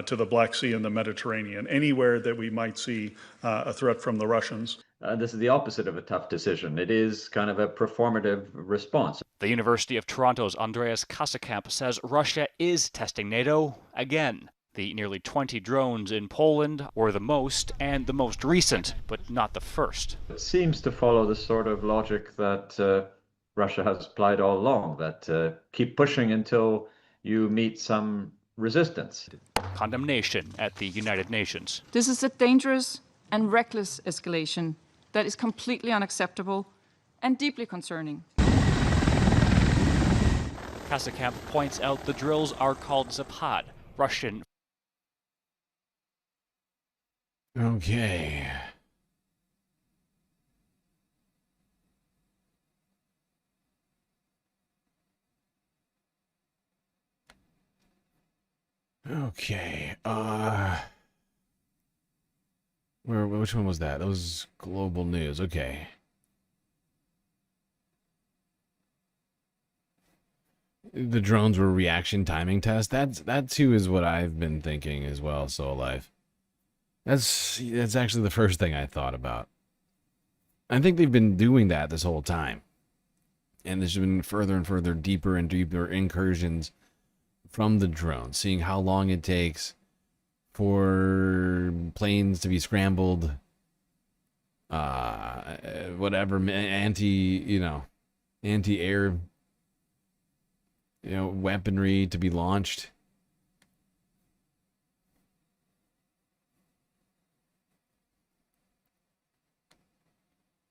to the Black Sea and the Mediterranean, anywhere that we might see a threat from the Russians. This is the opposite of a tough decision. It is kind of a performative response. The University of Toronto's Andreas Kassekamp says Russia is testing NATO again. The nearly 20 drones in Poland were the most and the most recent, but not the first. It seems to follow the sort of logic that Russia has applied all along, that keep pushing until you meet some resistance. Condemnation at the United Nations. This is a dangerous and reckless escalation that is completely unacceptable and deeply concerning. Kassekamp points out the drills are called Zapad, Russian. Okay. Okay. Which one was that? That was global news. Okay. The drones were reaction timing test. That too is what I've been thinking as well. So alive. That's actually the first thing I thought about. I think they've been doing that this whole time. And there's been further and further, deeper and deeper incursions from the drone, seeing how long it takes for planes to be scrambled, whatever, anti-air, weaponry to be launched.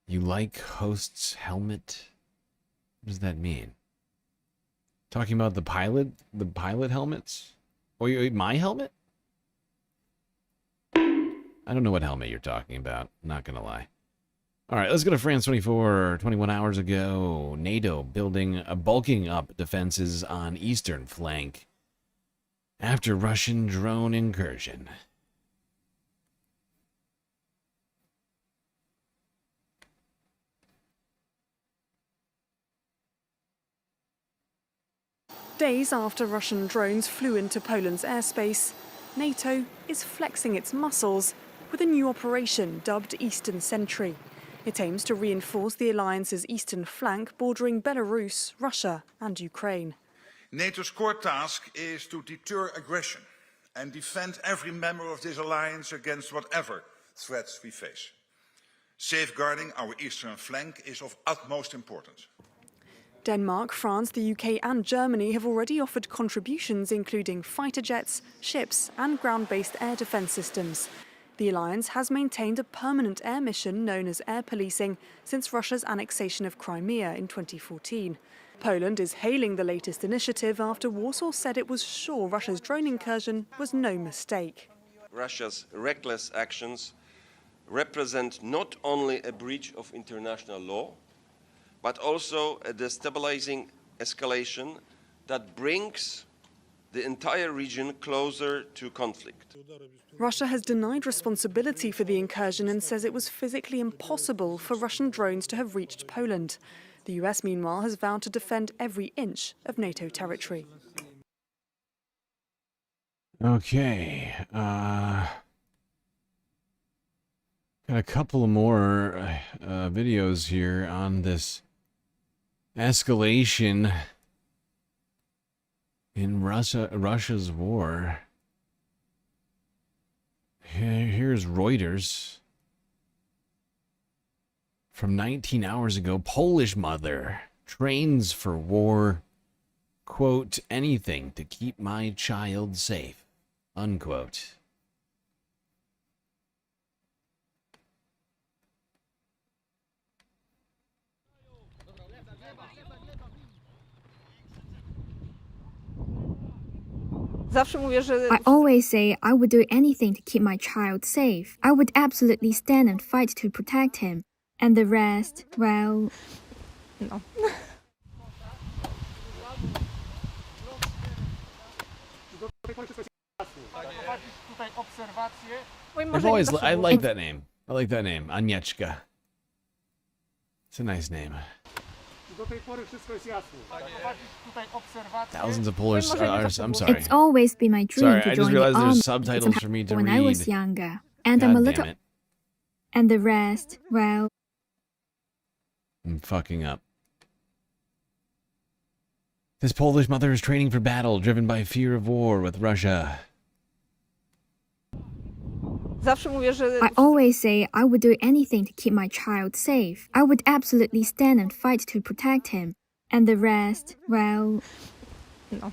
You like host's helmet? What does that mean? Talking about the pilot helmets? Wait, my helmet? I don't know what helmet you're talking about. Not gonna lie. All right, let's go to France 21 hours ago. NATO bulking up defenses on eastern flank after Russian drone incursion. Days after Russian drones flew into Poland's airspace, NATO is flexing its muscles with a new operation dubbed Eastern Sentry. It aims to reinforce the alliance's eastern flank bordering Belarus, Russia and Ukraine. NATO's core task is to deter aggression and defend every member of this alliance against whatever threats we face. Safeguarding our eastern flank is of utmost importance. Denmark, France, the UK and Germany have already offered contributions including fighter jets, ships and ground-based air defence systems. The alliance has maintained a permanent air mission known as air policing since Russia's annexation of Crimea in 2014. Poland is hailing the latest initiative after Warsaw said it was sure Russia's drone incursion was no mistake. Russia's reckless actions represent not only a breach of international law, but also a destabilizing escalation that brings the entire region closer to conflict. Russia has denied responsibility for the incursion and says it was physically impossible for Russian drones to have reached Poland. The US, meanwhile, has vowed to defend every inch of NATO territory. Okay. Got a couple of more videos here on this escalation in Russia's war. Here's Reuters from 19 hours ago. Polish mother trains for war. Quote, anything to keep my child safe. Unquote. I always say I would do anything to keep my child safe. I would absolutely stand and fight to protect him. And the rest, well, no. I like that name. I like that name, Agnieszka. It's a nice name. Thousands of polars. I'm sorry. It's always been my dream Sorry, to I join just the realized army. there's subtitles for me to when read. I was younger, and God I'm a damn little. it. And the rest, well. I'm fucking up. This Polish mother is training for battle, driven by fear of war with Russia. I always say I would do anything to keep my child safe. I would absolutely stand and fight to protect him. And the rest, well. No.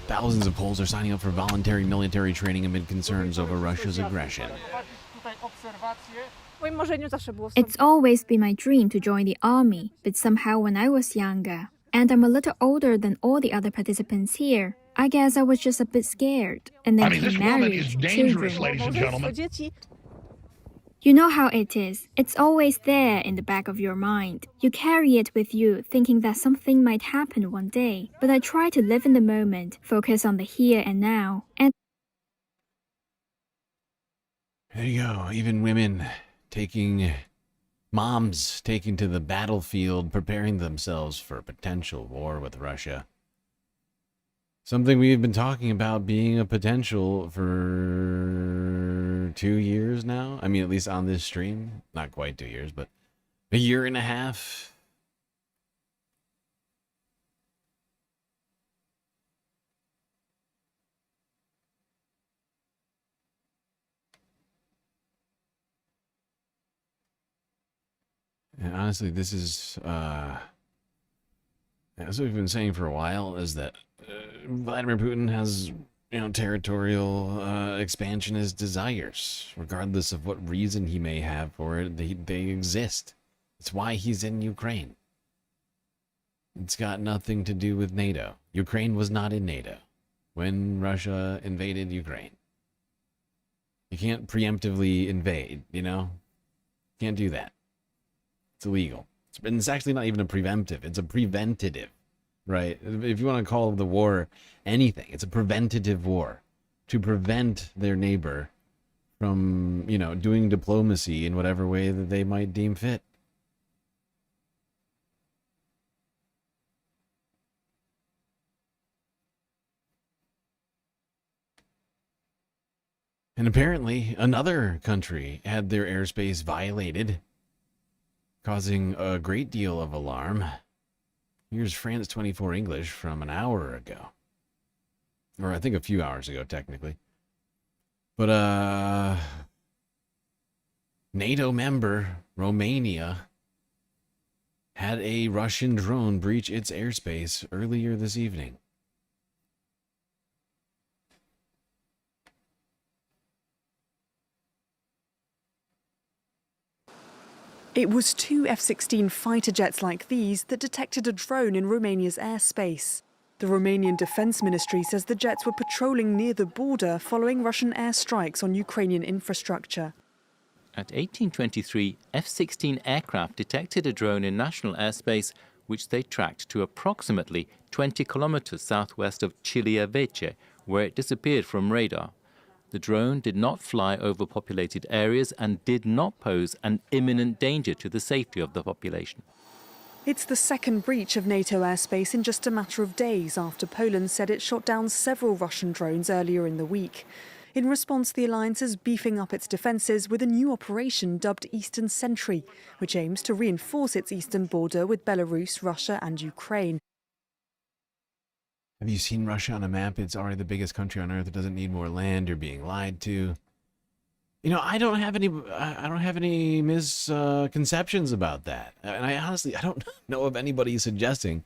Thousands of Poles are signing up for voluntary military training amid concerns over Russia's aggression. It's always been my dream to join the army, but somehow when I was younger, and I'm a little older than all the other participants here, I guess I was just a bit scared. And then came marriage, children. ladies and gentlemen. You know how it is. It's always there in the back of your mind. You carry it with you, thinking that something might happen one day. But I try to live in the moment, focus on the here and now, and There you go. Even women moms taking to the battlefield, preparing themselves for a potential war with Russia. Something we've been talking about being a potential for 2 years now. I mean, at least on this stream. Not quite 2 years, but a year and a half. And honestly, this is, as we've been saying for a while, is that Vladimir Putin has, territorial expansionist desires, regardless of what reason he may have for it. They exist. It's why he's in Ukraine. It's got nothing to do with NATO. Ukraine was not in NATO when Russia invaded Ukraine. You can't preemptively invade, Can't do that. It's illegal. It's actually not even a preemptive. It's a preventative, right? If you want to call the war anything, it's a preventative war to prevent their neighbor from, doing diplomacy in whatever way that they might deem fit. And apparently another country had their airspace violated, causing a great deal of alarm. Here's France 24 English from an hour ago. Or I think a few hours ago, technically. But, NATO member Romania had a Russian drone breach its airspace earlier this evening. It was 2 F-16 fighter jets like these that detected a drone in Romania's airspace. The Romanian Defence Ministry says the jets were patrolling near the border following Russian airstrikes on Ukrainian infrastructure. At 18:23, F-16 aircraft detected a drone in national airspace, which they tracked to approximately 20 kilometers southwest of Chileavece, where it disappeared from radar. The drone did not fly over populated areas and did not pose an imminent danger to the safety of the population. It's the second breach of NATO airspace in just a matter of days after Poland said it shot down several Russian drones earlier in the week. In response, the alliance is beefing up its defences with a new operation dubbed Eastern Sentry, which aims to reinforce its eastern border with Belarus, Russia and Ukraine. Have you seen Russia on a map? It's already the biggest country on earth. It doesn't need more land. You're being lied to. I don't have any misconceptions about that. And I honestly don't know of anybody suggesting,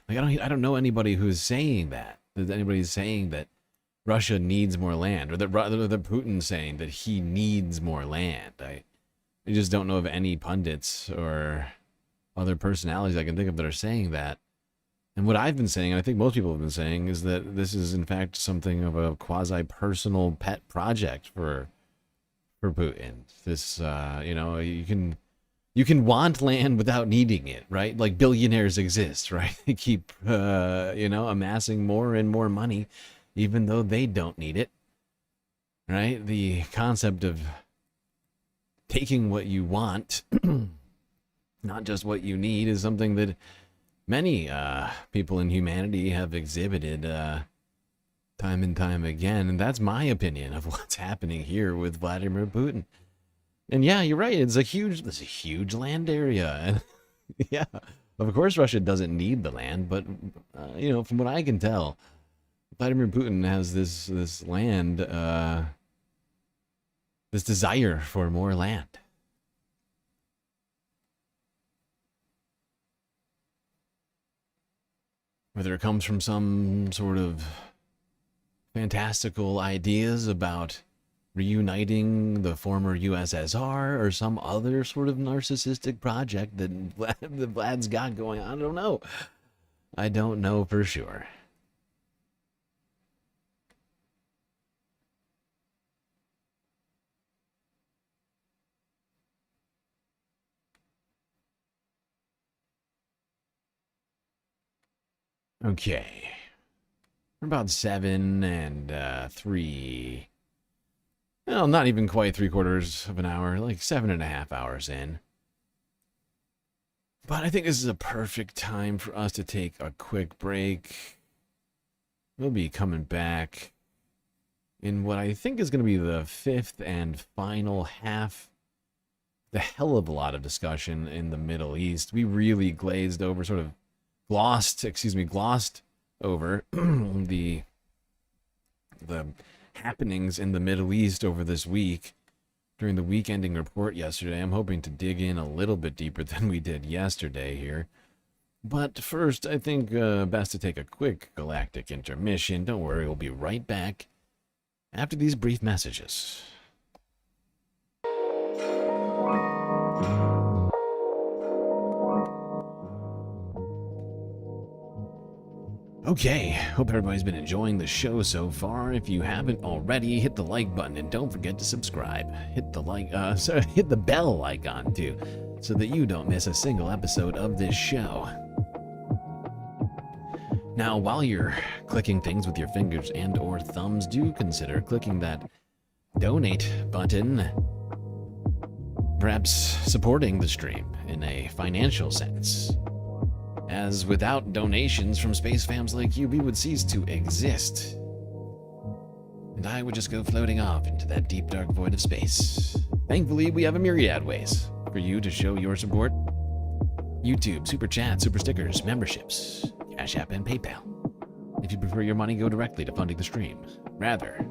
I don't know anybody who's saying that. That anybody's saying that Russia needs more land, or that Putin's saying that he needs more land. I just don't know of any pundits or other personalities I can think of that are saying that. And what I've been saying, and I think most people have been saying, is that this is in fact something of a quasi-personal pet project for Putin. This, you can want land without needing it, right? Like billionaires exist, right? They keep, amassing more and more money, even though they don't need it, right? The concept of taking what you want not just what you need, is something that many people in humanity have exhibited time and time again. And that's my opinion of what's happening here with Vladimir Putin. And yeah, you're right. It's a huge land area. And yeah, of course, Russia doesn't need the land. But, you know, from what I can tell, Vladimir Putin has this land, this desire for more land. Whether it comes from some sort of fantastical ideas about reuniting the former USSR or some other sort of narcissistic project that Vlad's got going on, I don't know. I don't know for sure. Okay. We're about 7 and 3. Well, not even quite 3/4 of an hour, like 7.5 hours in. But I think this is a perfect time for us to take a quick break. We'll be coming back in what I think is going to be the 5th and final half. The hell of a lot of discussion in the Middle East. We really glazed over, sort of glossed over the happenings in the Middle East over this week during the week-ending report yesterday. I'm hoping to dig in a little bit deeper than we did yesterday here. But first, I think best to take a quick galactic intermission. Don't worry, we'll be right back after these brief messages. Okay, hope everybody's been enjoying the show so far. If you haven't already, hit the like button and don't forget to subscribe. Hit the bell icon too, so that you don't miss a single episode of this show. Now, while you're clicking things with your fingers and or thumbs, do consider clicking that donate button. Perhaps supporting the stream in a financial sense. As without donations from space fams like you, we would cease to exist. And I would just go floating off into that deep dark void of space. Thankfully, we have a myriad ways for you to show your support. YouTube, Super Chat, Super Stickers, memberships, Cash App, and PayPal. If you prefer your money go directly to funding the stream, rather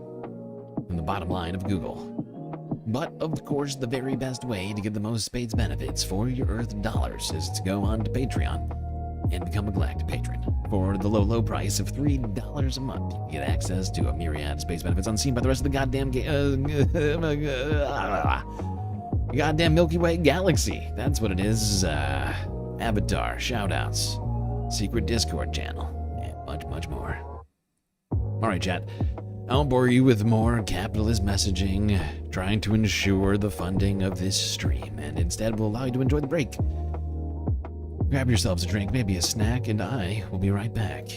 than the bottom line of Google. But, of course, the very best way to get the most space benefits for your Earth dollars is to go on to Patreon and become a Galactic patron. For the low price of $3 a month, you get access to a myriad of space benefits unseen by the rest of the goddamn Milky Way galaxy. That's what it is. Avatar, shoutouts, secret Discord channel, and much more. Alright, chat. I won't bore you with more capitalist messaging, trying to ensure the funding of this stream, and instead will allow you to enjoy the break. Grab yourselves a drink, maybe a snack, and I will be right back.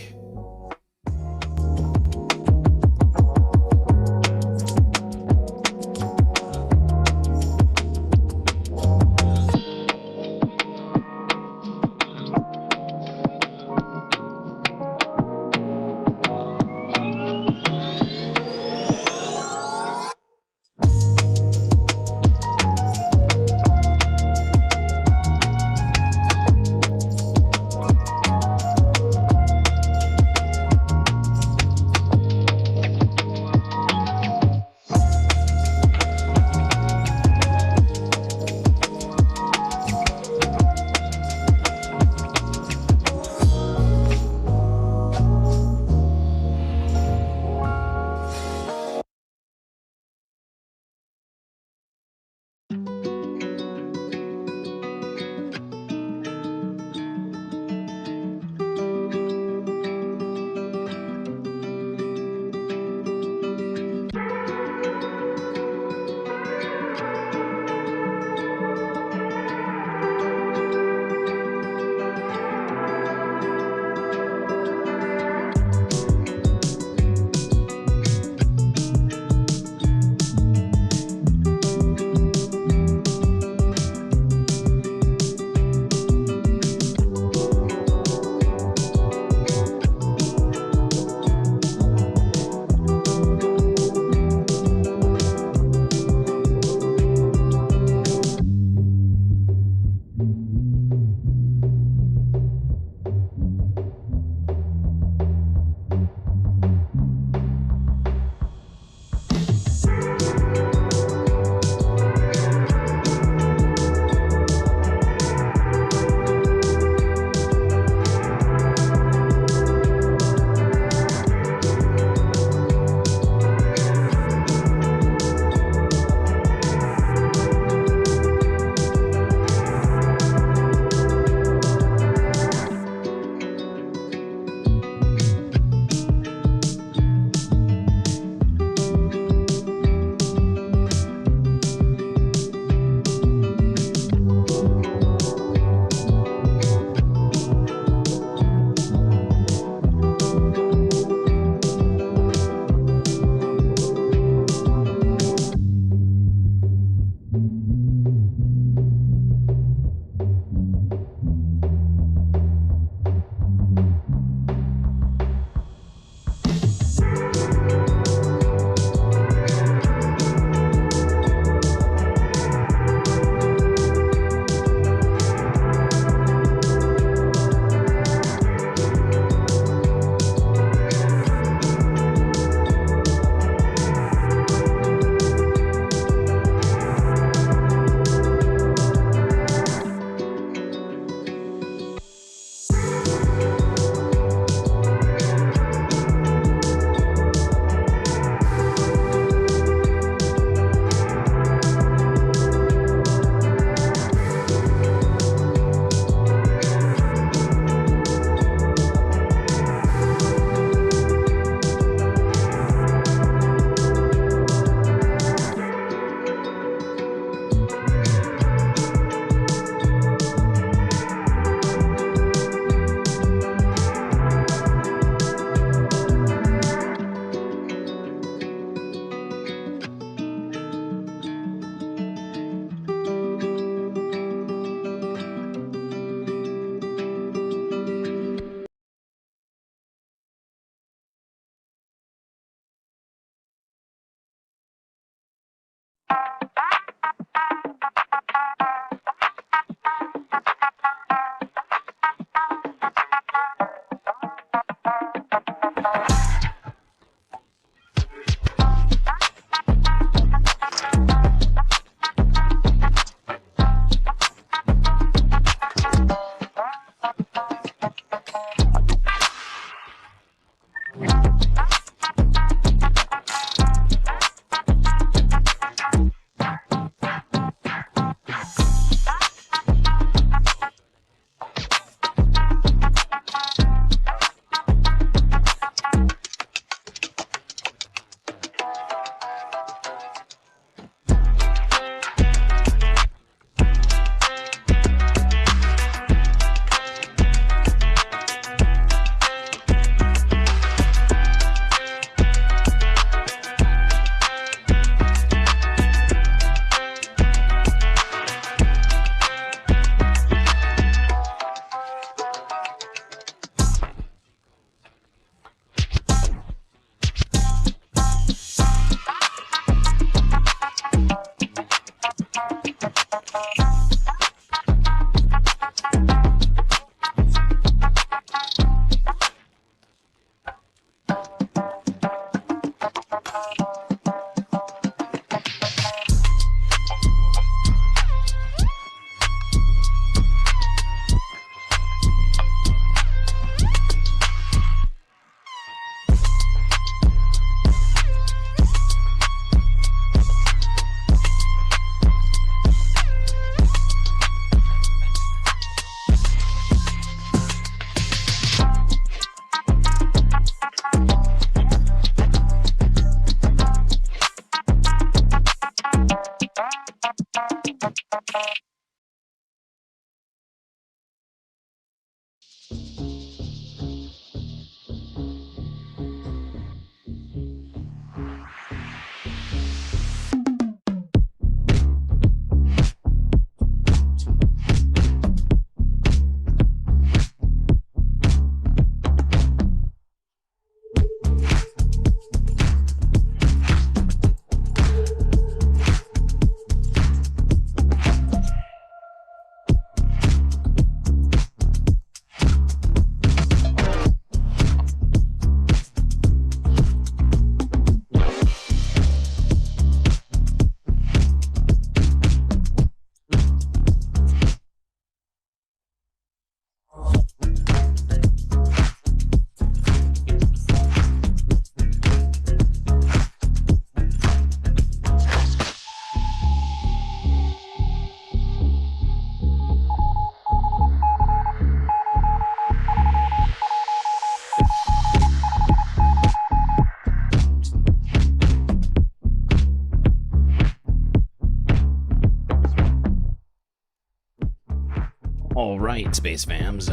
All right, Space Fams.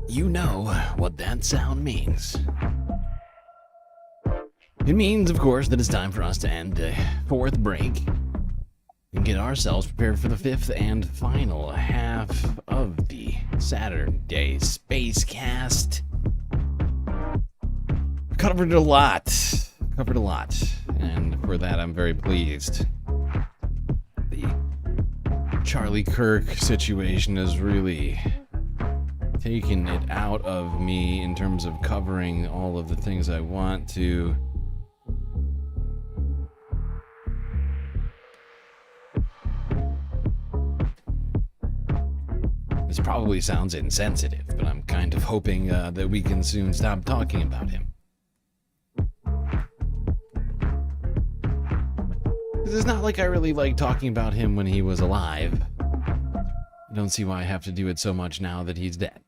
You know what that sound means. It means, of course, that it's time for us to end the fourth break and get ourselves prepared for the fifth and final half of the Saturday Spacecast. Covered a lot, and for that I'm very pleased. The Charlie Kirk situation has really taken it out of me in terms of covering all of the things I want to. This probably sounds insensitive, but I'm kind of hoping that we can soon stop talking about him. It's not like I really like talking about him when he was alive. I don't see why I have to do it so much now that he's dead.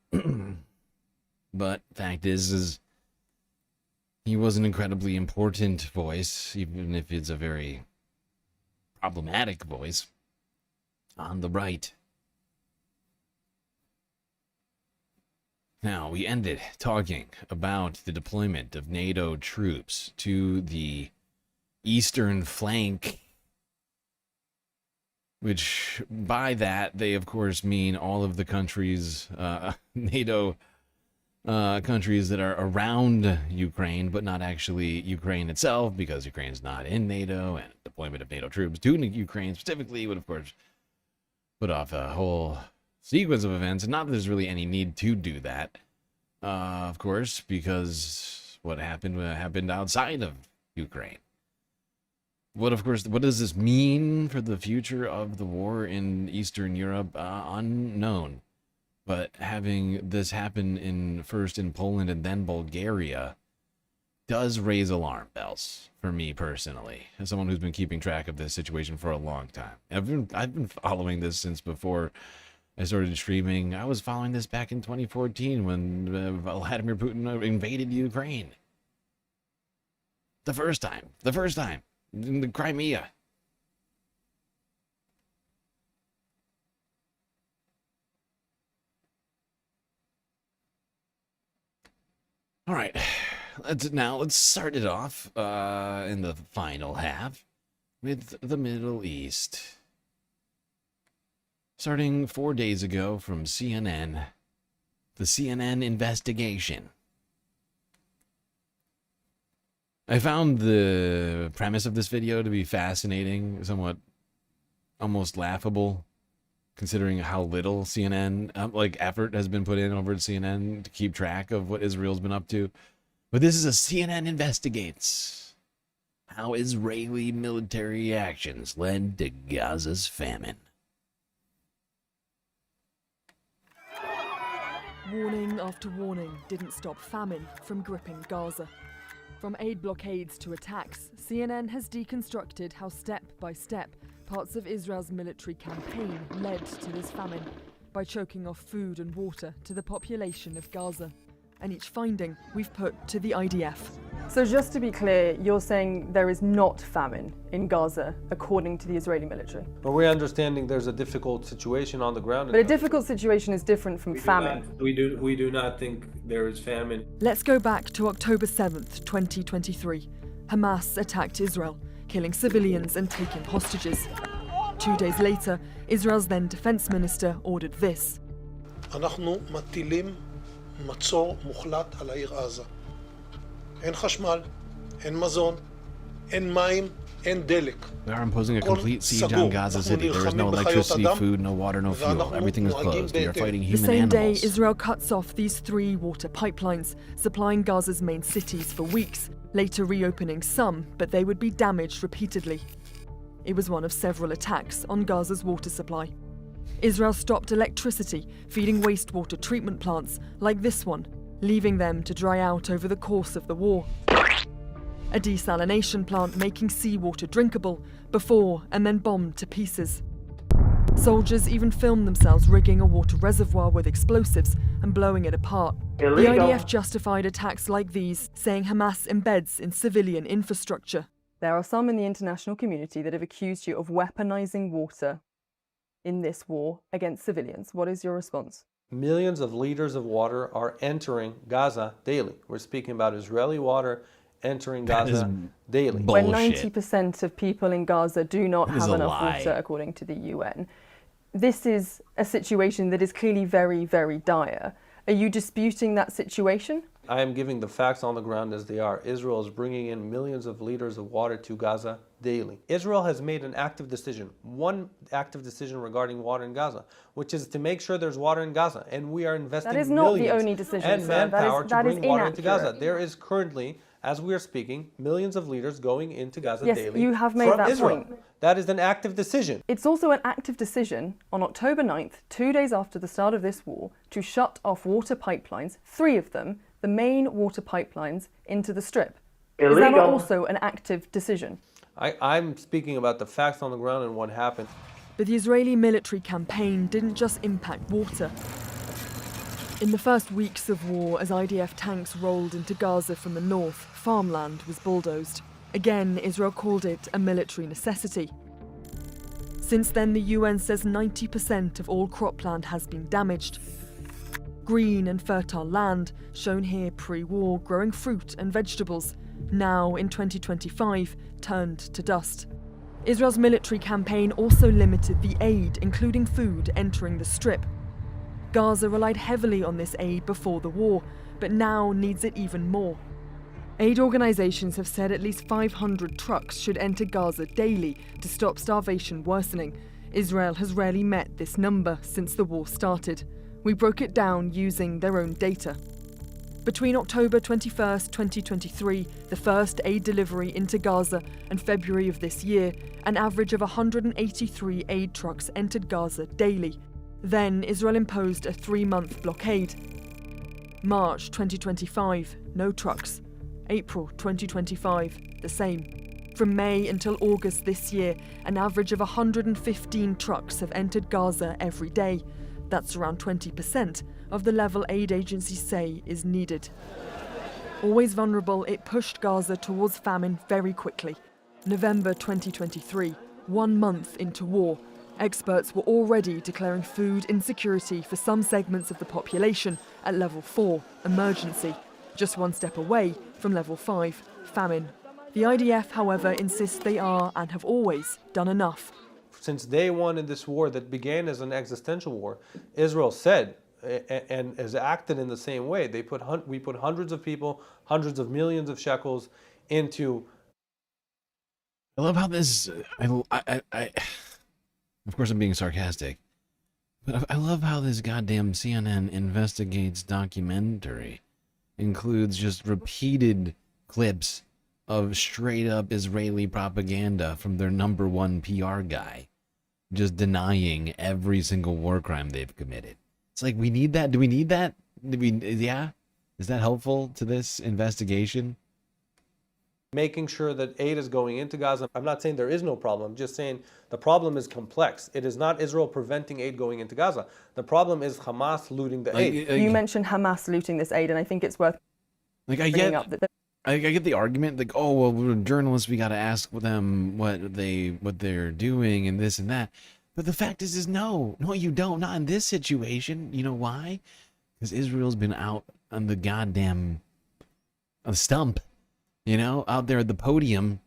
But fact is he was an incredibly important voice, even if it's a very problematic voice on the right. Now, we ended talking about the deployment of NATO troops to the eastern flank, which by that they of course mean all of the countries, NATO countries that are around Ukraine, but not actually Ukraine itself, because Ukraine's not in NATO, and deployment of NATO troops to Ukraine specifically would of course put off a whole sequence of events, and not that there's really any need to do that, of course, because what happened outside of Ukraine. What does this mean for the future of the war in Eastern Europe? Unknown. But having this happen first in Poland and then Bulgaria does raise alarm bells for me personally, as someone who's been keeping track of this situation for a long time. I've been following this since before I started streaming. I was following this back in 2014 when Vladimir Putin invaded Ukraine. The first time. In the Crimea. All right, let's start it off in the final half with the Middle East. Starting 4 days ago from CNN, the CNN investigation. I found the premise of this video to be fascinating, somewhat almost laughable, considering how little CNN, effort has been put in over at CNN to keep track of what Israel's been up to. But this is a CNN investigates how Israeli military actions led to Gaza's famine. Warning after warning didn't stop famine from gripping Gaza. From aid blockades to attacks, CNN has deconstructed how step by step parts of Israel's military campaign led to this famine by choking off food and water to the population of Gaza. and each finding we've put to the IDF. So just to be clear, you're saying there is not famine in Gaza, according to the Israeli military? But we're understanding there's a difficult situation on the ground. But a difficult situation is different from famine. We do not think there is famine. Let's go back to October 7th, 2023. Hamas attacked Israel, killing civilians and taking hostages. 2 days later, Israel's then defense minister ordered this. אנחנו מטילים מצור מוחלט על העיר עזה. אין חשמל, אין מזון, אין מים, אין דלק. We are imposing a complete siege on Gaza City. There is no electricity, food, no water, no fuel. Everything is closed. We are fighting human The same animals. day, Israel cuts off these 3 water pipelines, supplying Gaza's main cities for weeks, later reopening some, but they would be damaged repeatedly. It was one of several attacks on Gaza's water supply. Israel stopped electricity, feeding wastewater treatment plants like this one, leaving them to dry out over the course of the war. A desalination plant making seawater drinkable before and then bombed to pieces. Soldiers even filmed themselves rigging a water reservoir with explosives and blowing it apart. Illegal. The IDF justified attacks like these, saying Hamas embeds in civilian infrastructure. There are some in the international community that have accused you of weaponizing water in this war against civilians. What is your response? Millions of liters of water are entering Gaza daily. We're speaking about Israeli water entering Gaza daily. When 90% of people in Gaza do not That is have a enough lie. water, according to the UN. This is a situation that is clearly very, very dire. Are you disputing that situation? I am giving the facts on the ground as they are. Israel is bringing in millions of liters of water to Gaza daily. Israel has made an active decision, one active decision regarding water in Gaza, which is to make sure there's water in Gaza. And we are investing That is not the millions only decision, and sir. manpower That to is bring water into Gaza. inaccurate. There is currently, as we are speaking, millions of liters going into Gaza Yes, daily you have made from that Israel. point. That is an active decision. It's also an active decision on October 9th, 2 days after the start of this war, to shut off water pipelines, 3 of them, the main water pipelines, into the Strip. Is that not Illegal. also an active decision? I'm speaking about the facts on the ground and what happened. But the Israeli military campaign didn't just impact water. In the first weeks of war, as IDF tanks rolled into Gaza from the north, farmland was bulldozed. Again, Israel called it a military necessity. Since then, the UN says 90% of all cropland has been damaged. Green and fertile land, shown here pre-war, growing fruit and vegetables, now in 2025 turned to dust. Israel's military campaign also limited the aid, including food, entering the Strip. Gaza relied heavily on this aid before the war, but now needs it even more. Aid organisations have said at least 500 trucks should enter Gaza daily to stop starvation worsening. Israel has rarely met this number since the war started. We broke it down using their own data. Between October 21st, 2023, the first aid delivery into Gaza, and February of this year, an average of 183 aid trucks entered Gaza daily. Then Israel imposed a 3-month blockade. March 2025, no trucks. April 2025, the same. From May until August this year, an average of 115 trucks have entered Gaza every day. That's around 20% of the level aid agencies say is needed. Always vulnerable, it pushed Gaza towards famine very quickly. November 2023, 1 month into war, experts were already declaring food insecurity for some segments of the population at level 4, emergency, just one step away from level 5, famine. The IDF, however, insists they are and have always done enough. Since day one in this war that began as an existential war, Israel said and has acted in the same way. We put hundreds of people, hundreds of millions of shekels into. I love how this. Of course, I'm being sarcastic, but I love how this goddamn CNN Investigates documentary includes just repeated clips of straight up Israeli propaganda from their #1 PR guy, just denying every single war crime they've committed. It's like, we need that. Do we need that? Yeah? Is that helpful to this investigation? making sure that aid is going into Gaza. I'm not saying there is no problem. I'm just saying the problem is complex. It is not Israel preventing aid going into Gaza. The problem is Hamas looting the aid. You mentioned Hamas looting this aid, and I think it's worth bringing up that. I get the argument, like, oh well, we're journalists, we got to ask them what they're doing and this and that. But the fact is no, you don't. Not in this situation. You know why? Because Israel's been out on the goddamn stump, out there at the podium,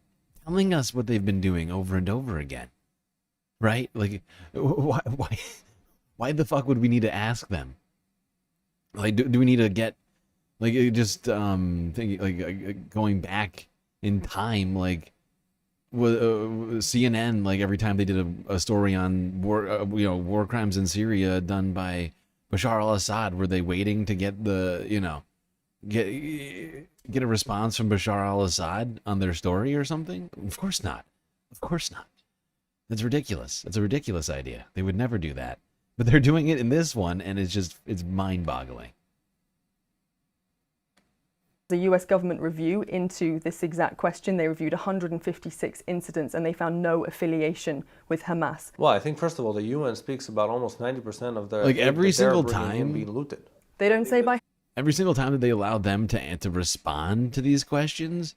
telling us what they've been doing over and over again, right? Like, why the fuck would we need to ask them? Like, do we need to get? Like, just thinking, like going back in time, like CNN, like every time they did a story on war crimes in Syria done by Bashar al-Assad, were they waiting to get get a response from Bashar al-Assad on their story or something? Of course not. Of course not. That's ridiculous. That's a ridiculous idea. They would never do that, but they're doing it in this one, and it's mind-boggling. The US government review into this exact question. They reviewed 156 incidents and they found no affiliation with Hamas. Well, I think first of all, the UN speaks about almost 90% of their every single time being looted. They don't say by every single time that they allow them to respond to these questions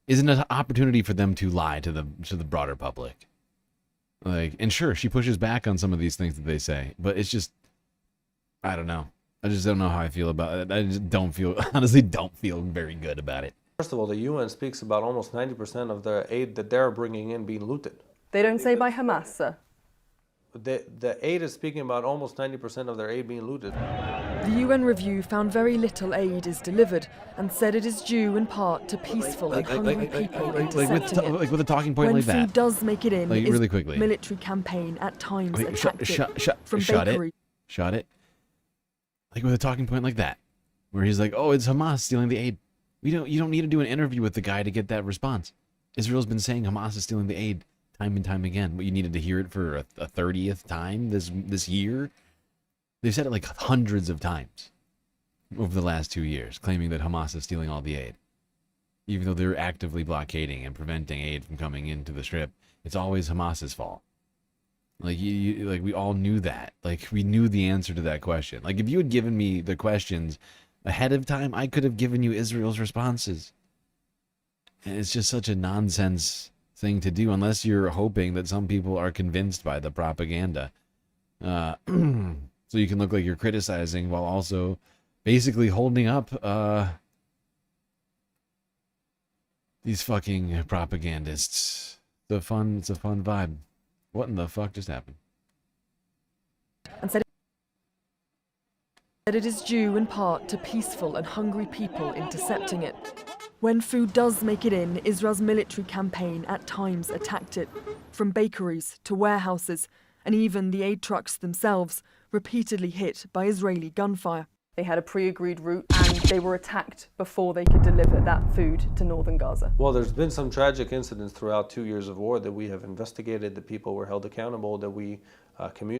isn't an opportunity for them to lie to the broader public. Like, and sure, she pushes back on some of these things that they say, but it's just, I don't know. I just don't know how I feel about it. I just honestly don't feel very good about it. First of all, the UN speaks about almost 90% of the aid that they're bringing in being looted. They don't say by Hamas, sir. The aid is speaking about almost 90% of their aid being looted. The UN review found very little aid is delivered and said it is due in part to peaceful and hungry people intercepting it. Like with a talking point like that. When food does make it in, really quickly. Military campaign at times attacked from shut bakery. it. Like with a talking point like that, where he's like, "Oh, it's Hamas stealing the aid." You don't need to do an interview with the guy to get that response. Israel's been saying Hamas is stealing the aid time and time again, but you needed to hear it for a 30th time this year. They've said it like hundreds of times over the last 2 years, claiming that Hamas is stealing all the aid, even though they're actively blockading and preventing aid from coming into the Strip. It's always Hamas's fault. Like like we all knew that. Like we knew the answer to that question. Like if you had given me the questions ahead of time, I could have given you Israel's responses. And it's just such a nonsense thing to do, unless you're hoping that some people are convinced by the propaganda. So you can look like you're criticizing while also basically holding up these fucking propagandists. It's a fun vibe. What in the fuck just happened? And said that it is due in part to peaceful and hungry people intercepting it. When food does make it in, Israel's military campaign at times attacked it, from bakeries to warehouses, and even the aid trucks themselves, repeatedly hit by Israeli gunfire. They had a pre-agreed route and they were attacked before they could deliver that food to northern Gaza. Well, there's been some tragic incidents throughout 2 years of war that we have investigated, that people were held accountable, that we communicated.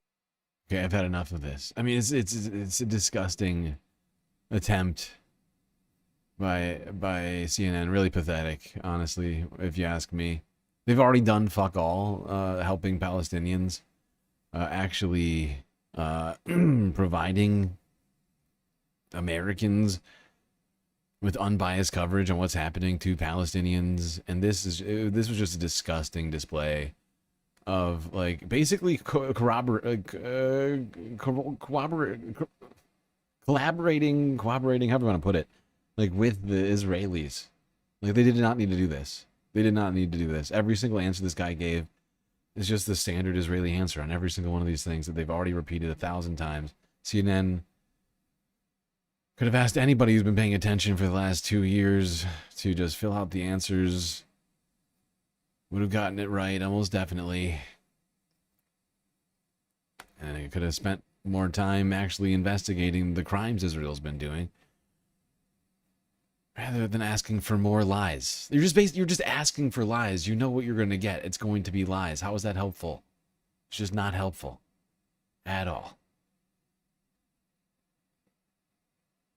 Okay, I've had enough of this. I mean, it's a disgusting attempt by CNN. Really pathetic, honestly, if you ask me. They've already done fuck all, helping Palestinians, actually providing Americans with unbiased coverage on what's happening to Palestinians, and this was just a disgusting display of, like, basically collaborating, however you want to put it, like, with the Israelis. Like, they did not need to do this. They did not need to do this. Every single answer this guy gave is just the standard Israeli answer on every single one of these things that they've already repeated 1,000 times. CNN could have asked anybody who's been paying attention for the last 2 years to just fill out the answers. Would have gotten it right, almost definitely. And it could have spent more time actually investigating the crimes Israel's been doing, rather than asking for more lies. You're just asking for lies. You know what you're going to get. It's going to be lies. How is that helpful? It's just not helpful at all.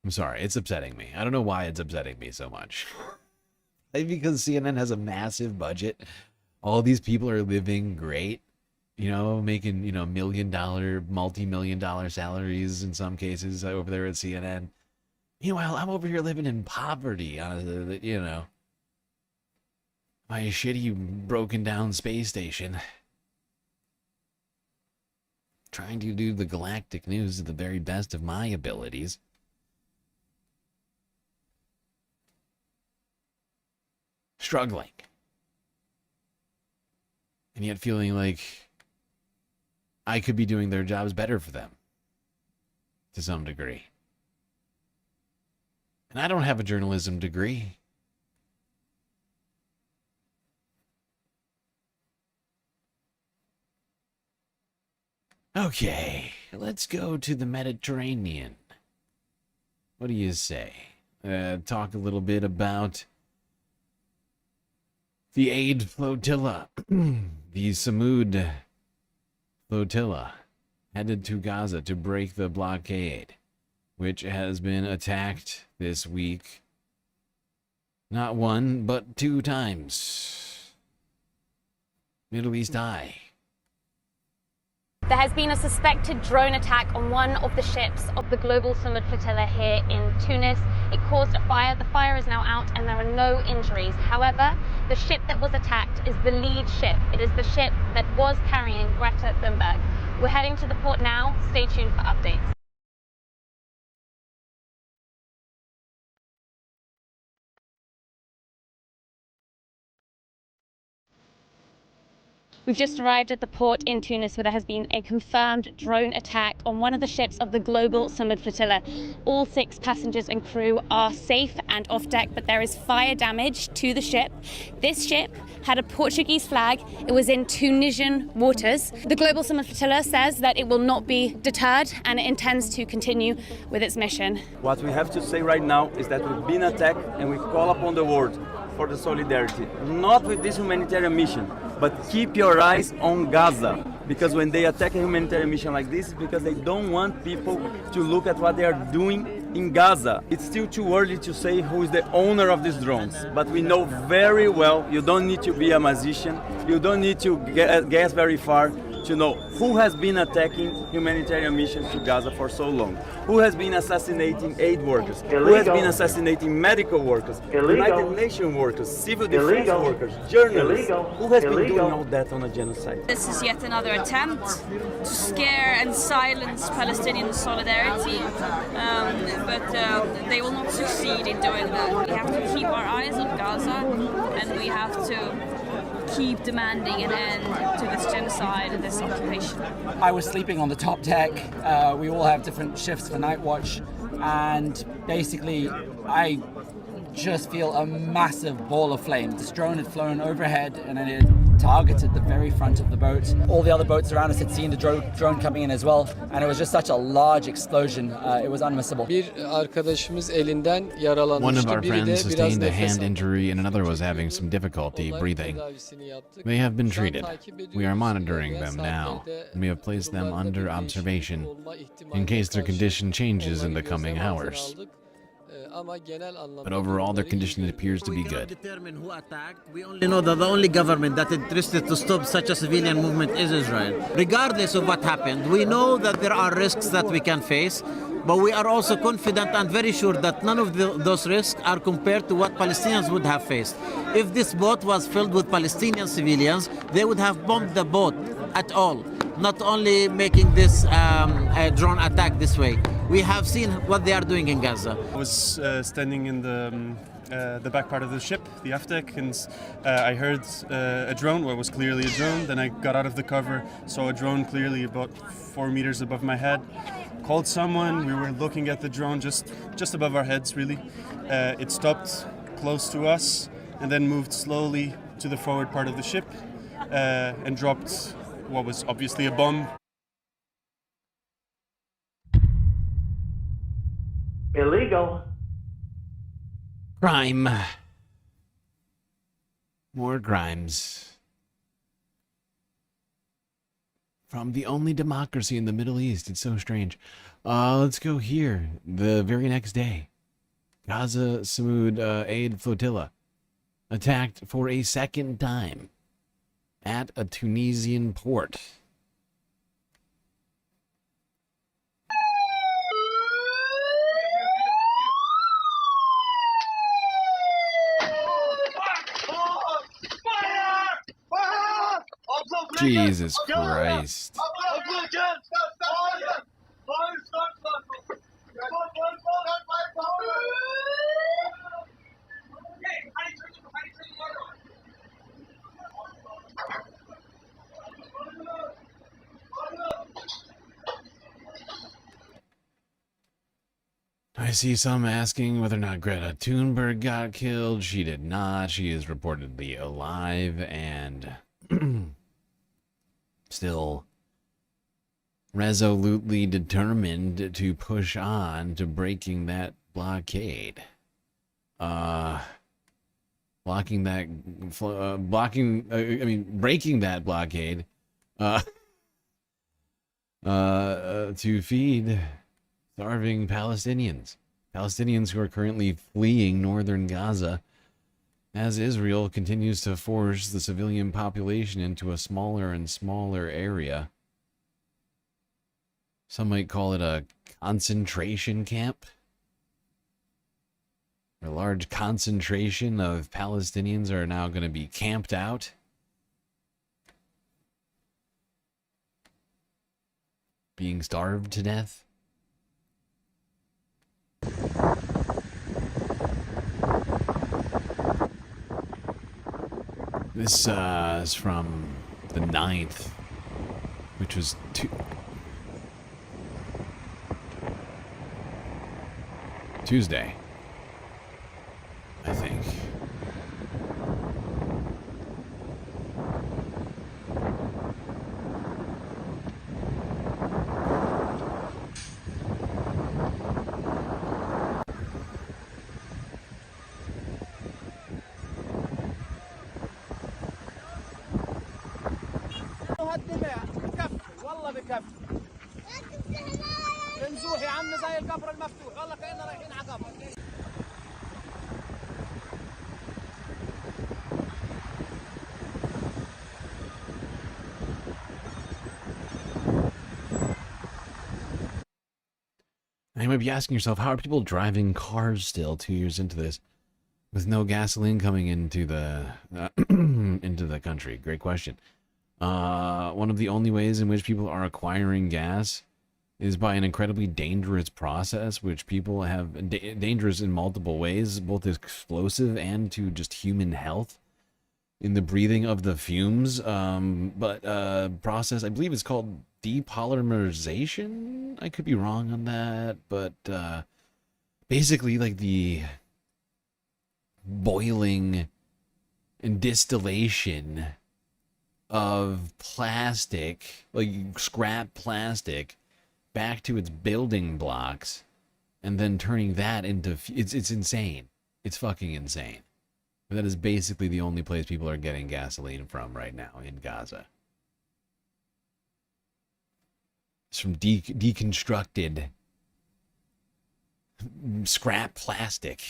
I'm sorry, it's upsetting me. I don't know why it's upsetting me so much. because CNN has a massive budget. All these people are living great, making, $1 million, multi-million-dollar salaries in some cases over there at CNN. Meanwhile, I'm over here living in poverty, my shitty broken down space station. Trying to do the galactic news to the very best of my abilities. Struggling. And yet feeling like I could be doing their jobs better for them. To some degree. And I don't have a journalism degree. Okay, let's go to the Mediterranean. What do you say? Talk a little bit about the aid flotilla. The Samud flotilla headed to Gaza to break the blockade, which has been attacked this week. Not one, but 2 times. Middle East Eye. There has been a suspected drone attack on one of the ships of the global Samud flotilla here in Tunis. It caused a fire. The fire is now out and there are no injuries. However, the ship that was attacked is the lead ship. It is the ship that was carrying Greta Thunberg. We're heading to the port now. Stay tuned for updates. We've just arrived at the port in Tunis where there has been a confirmed drone attack on one of the ships of the global Samud flotilla. All 6 passengers and crew are safe and off deck, but there is fire damage to the ship. This ship had a Portuguese flag. It was in Tunisian waters. The global Samud flotilla says that it will not be deterred and it intends to continue with its mission. What we have to say right now is that we've been attacked and we call upon the world for the solidarity, not with this humanitarian mission, but keep your eyes on Gaza, because when they attack a humanitarian mission like this, it's because they don't want people to look at what they are doing in Gaza. It's still too early to say who is the owner of these drones, but we know very well, you don't need to be a magician, you don't need to guess very far to know who has been attacking humanitarian missions to Gaza for so long, who has been assassinating aid workers, who has been assassinating medical workers, United Nations workers, civil defense workers, journalists, who has been doing all that on a genocide. This is yet another attempt to scare and silence Palestinian solidarity, but they will not succeed in doing that. We have to keep our eyes on Gaza, and we have to keep demanding an end to this genocide and this occupation. I was sleeping on the top deck. We all have different shifts for night watch, and basically I just feel a massive ball of flame. This drone had flown overhead and then it targeted the very front of the boat. All the other boats around us had seen the drone coming in as well, and it was just such a large explosion. It was unmissable. One of our friends sustained a hand injury and another was having some difficulty breathing. They have been treated. We are monitoring them now, and we have placed them under observation in case their condition changes in the coming hours. But overall, their condition appears to be good. We only know that the only government that is interested to stop such a civilian movement is Israel. Regardless of what happened, we know that there are risks that we can face, but we are also confident and very sure that none of those risks are compared to what Palestinians would have faced. If this boat was filled with Palestinian civilians, they would have bombed the boat at all, not only making this drone attack this way. We have seen what they are doing in Gaza. I was standing in the back part of the ship, the aft deck, and I heard a drone, well, it was clearly a drone. Then I got out of the cover, saw a drone clearly about 4 meters above my head, called someone. We were looking at the drone just above our heads, really. It stopped close to us and then moved slowly to the forward part of the ship and dropped what was obviously a bomb. Illegal. Crime. More crimes. From the only democracy in the Middle East. It's so strange. Let's go here. The very next day. Gaza Samud aid flotilla attacked for a second time at a Tunisian port. Jesus Christ. I see some asking whether or not Greta Thunberg got killed. She did not. She is reportedly alive and still resolutely determined to push on to breaking that blockade. Breaking that blockade to feed starving Palestinians who are currently fleeing northern Gaza as Israel continues to force the civilian population into a smaller and smaller area. Some might call it a concentration camp. A large concentration of Palestinians are now going to be camped out. Being starved to death. This is from the 9th, which was Tuesday, I think. You might be asking yourself, how are people driving cars still 2 years into this with no gasoline coming into the into the country? Great question. One of the only ways in which people are acquiring gas is by an incredibly dangerous process, which people have dangerous in multiple ways, both explosive and to just human health in the breathing of the fumes. Process, I believe it's called depolymerization. I could be wrong on that, but basically like the boiling and distillation of plastic, like scrap plastic, back to its building blocks, and then turning that into it's insane. It's fucking insane. But that is basically the only place people are getting gasoline from right now in Gaza. It's from deconstructed scrap plastic.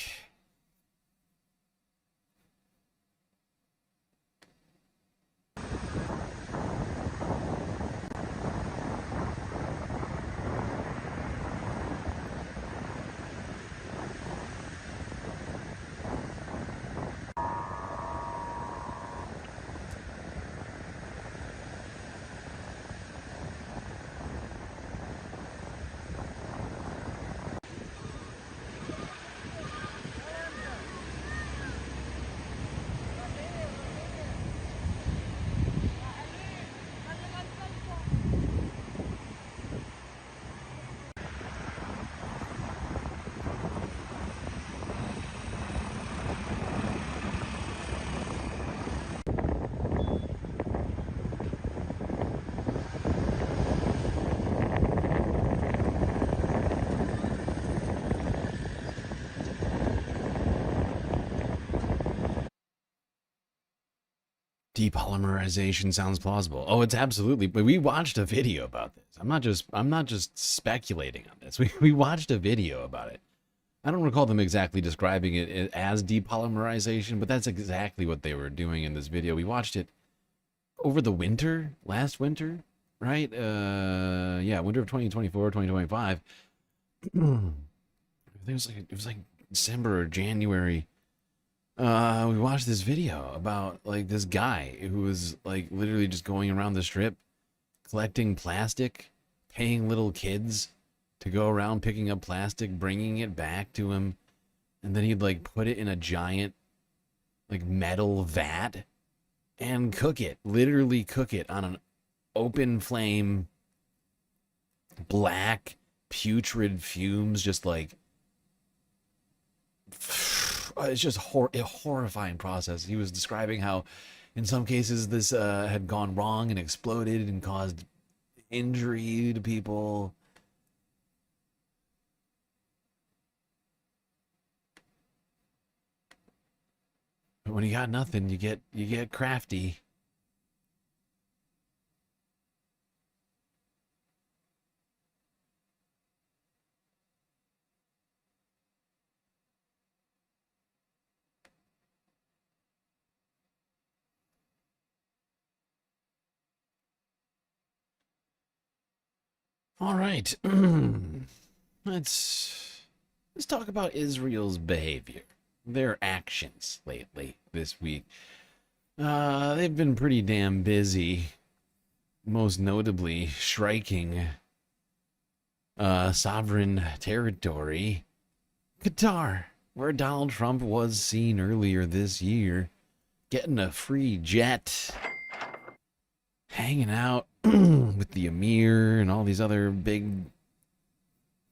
Depolymerization sounds plausible. Oh, it's absolutely. But we watched a video about this. I'm not just speculating on this. We watched a video about it. I don't recall them exactly describing it as depolymerization, but that's exactly what they were doing in this video. We watched it over the winter, last winter, right? Yeah, winter of 2024, 2025. It was like December or January. We watched this video about like this guy who was like literally just going around the strip collecting plastic, paying little kids to go around picking up plastic, bringing it back to him, and then he'd like put it in a giant like metal vat and cook it, literally cook it on an open flame, black putrid fumes, just like it's just a horrifying process. He was describing how in some cases this had gone wrong and exploded and caused injury to people. But when you got nothing, you get crafty. All right. Let's talk about Israel's behavior, their actions lately this week. They've been pretty damn busy, most notably striking sovereign territory, Qatar, where Donald Trump was seen earlier this year, getting a free jet, hanging out with the Emir and all these other big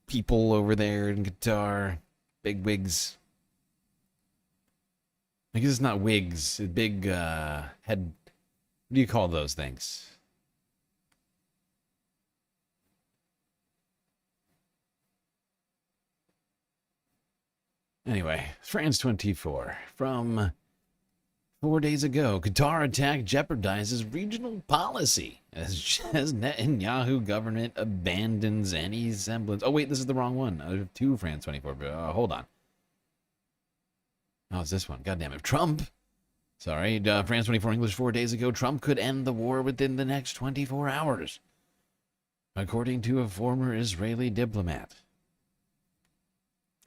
people over there in Qatar, big wigs. I guess it's not wigs, big head. What do you call those things? Anyway, France 24 from 4 days ago. Qatar attack jeopardizes regional policy as Netanyahu government abandons any semblance. Oh wait, this is the wrong one. I have two France 24. Hold on. Oh, it's this one. God damn it. Trump. Sorry, France 24 English 4 days ago. Trump could end the war within the next 24 hours, according to a former Israeli diplomat.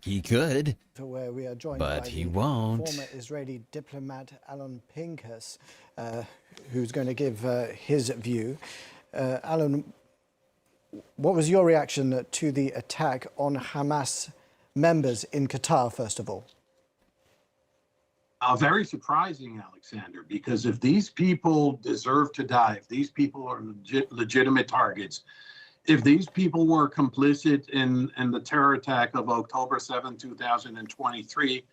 He could, where we are joined but by he the won't. Former Israeli diplomat Alan Pinkus, who's going to give his view. Alan, what was your reaction to the attack on Hamas members in Qatar, first of all? Very surprising, Alexander, because if these people deserve to die, if these people are legitimate targets, if these people were complicit in the terror attack of October 7, 2023,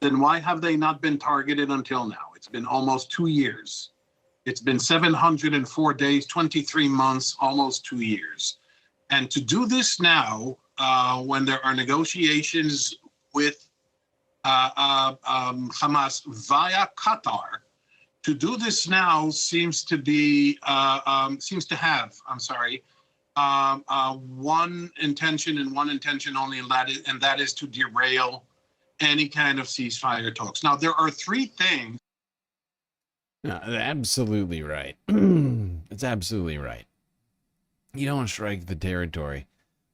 then why have they not been targeted until now? It's been almost 2 years. It's been 704 days, 23 months, almost 2 years. And to do this now, when there are negotiations with Hamas via Qatar, to do this now seems to have one intention and one intention only, and that is to derail any kind of ceasefire talks. Now, there are three things. Absolutely right. It's absolutely right. You don't strike the territory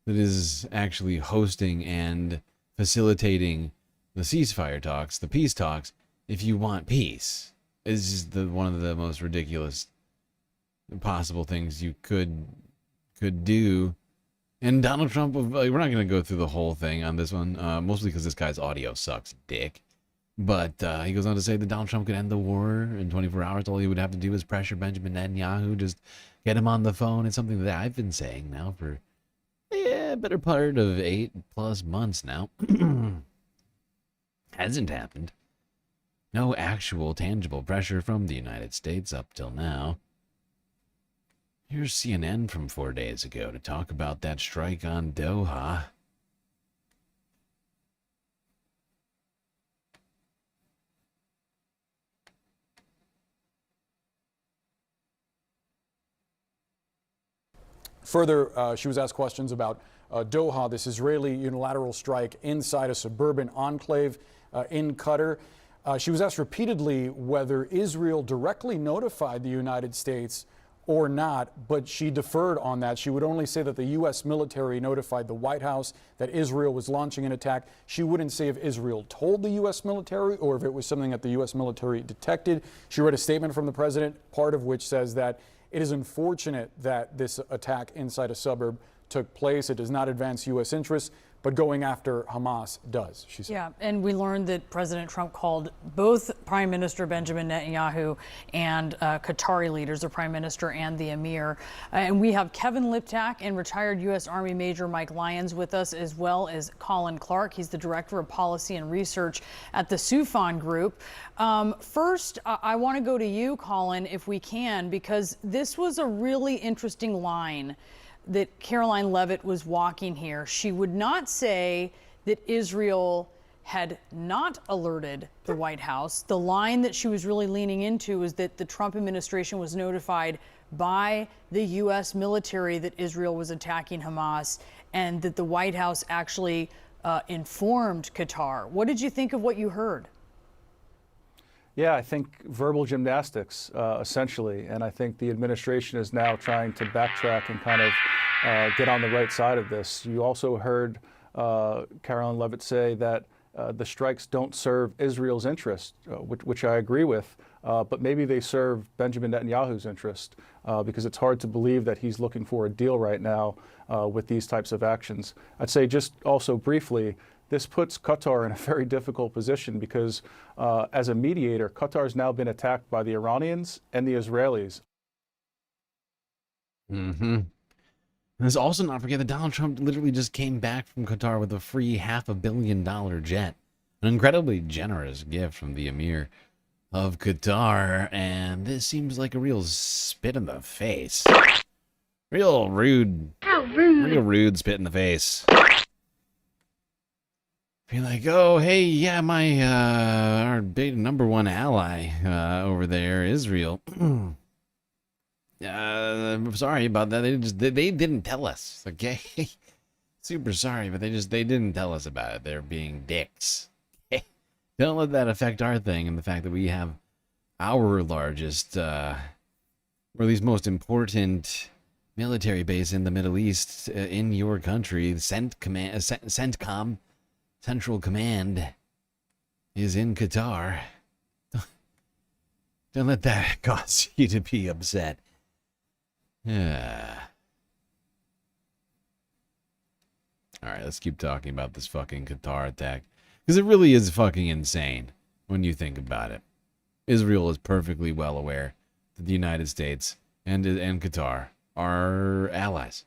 that is actually hosting and facilitating the ceasefire talks, the peace talks, if you want peace. It's just one of the most ridiculous possible things you could do. And Donald Trump, we're not going to go through the whole thing on this one, mostly because this guy's audio sucks dick. But he goes on to say that Donald Trump could end the war in 24 hours. All he would have to do is pressure Benjamin Netanyahu, just get him on the phone. It's something that I've been saying now for a better part of 8+ months now. Hasn't happened. No actual tangible pressure from the United States up till now. Here's CNN from 4 days ago to talk about that strike on Doha. Further, she was asked questions about Doha, this Israeli unilateral strike inside a suburban enclave in Qatar. She was asked repeatedly whether Israel directly notified the United States or not, but she deferred on that. She would only say that the U.S. military notified the White House that Israel was launching an attack. She wouldn't say if Israel told the U.S. military or if it was something that the U.S. military detected. She read a statement from the president, part of which says that it is unfortunate that this attack inside a suburb took place. It does not advance U.S. interests, but going after Hamas does, she said. Yeah, and we learned that President Trump called both Prime Minister Benjamin Netanyahu and Qatari leaders, the Prime Minister and the Emir. And we have Kevin Liptak and retired U.S. Army Major Mike Lyons with us, as well as Colin Clark. He's the Director of Policy and Research at the Soufan Group. First, I want to go to you, Colin, if we can, because this was a really interesting line that Caroline Leavitt was walking here. She would not say that Israel had not alerted the White House. The line that she was really leaning into was that the Trump administration was notified by the U.S. military that Israel was attacking Hamas, and that the White House actually informed Qatar. What did you think of what you heard? Yeah, I think verbal gymnastics, essentially. And I think the administration is now trying to backtrack and kind of get on the right side of this. You also heard Caroline Leavitt say that the strikes don't serve Israel's interest, which I agree with, but maybe they serve Benjamin Netanyahu's interest, because it's hard to believe that he's looking for a deal right now with these types of actions. I'd say just also briefly, this puts Qatar in a very difficult position because as a mediator, Qatar's now been attacked by the Iranians and the Israelis. Mm-hmm. Let's also not forget that Donald Trump literally just came back from Qatar with a free $500 million jet. An incredibly generous gift from the Emir of Qatar, and this seems like a real spit in the face. Real rude. How rude. Real rude spit in the face. Be like, oh, hey, yeah, my, our big number one ally over there, Israel. I'm sorry about that. They didn't tell us, okay? Super sorry, but they didn't tell us about it. They're being dicks. Don't let that affect our thing and the fact that we have our largest, or at least most important military base in the Middle East in your country. CENTCOM, Central Command, is in Qatar. Don't let that cause you to be upset. Yeah. All right, let's keep talking about this fucking Qatar attack, because it really is fucking insane when you think about it. Israel is perfectly well aware that the United States and Qatar are allies,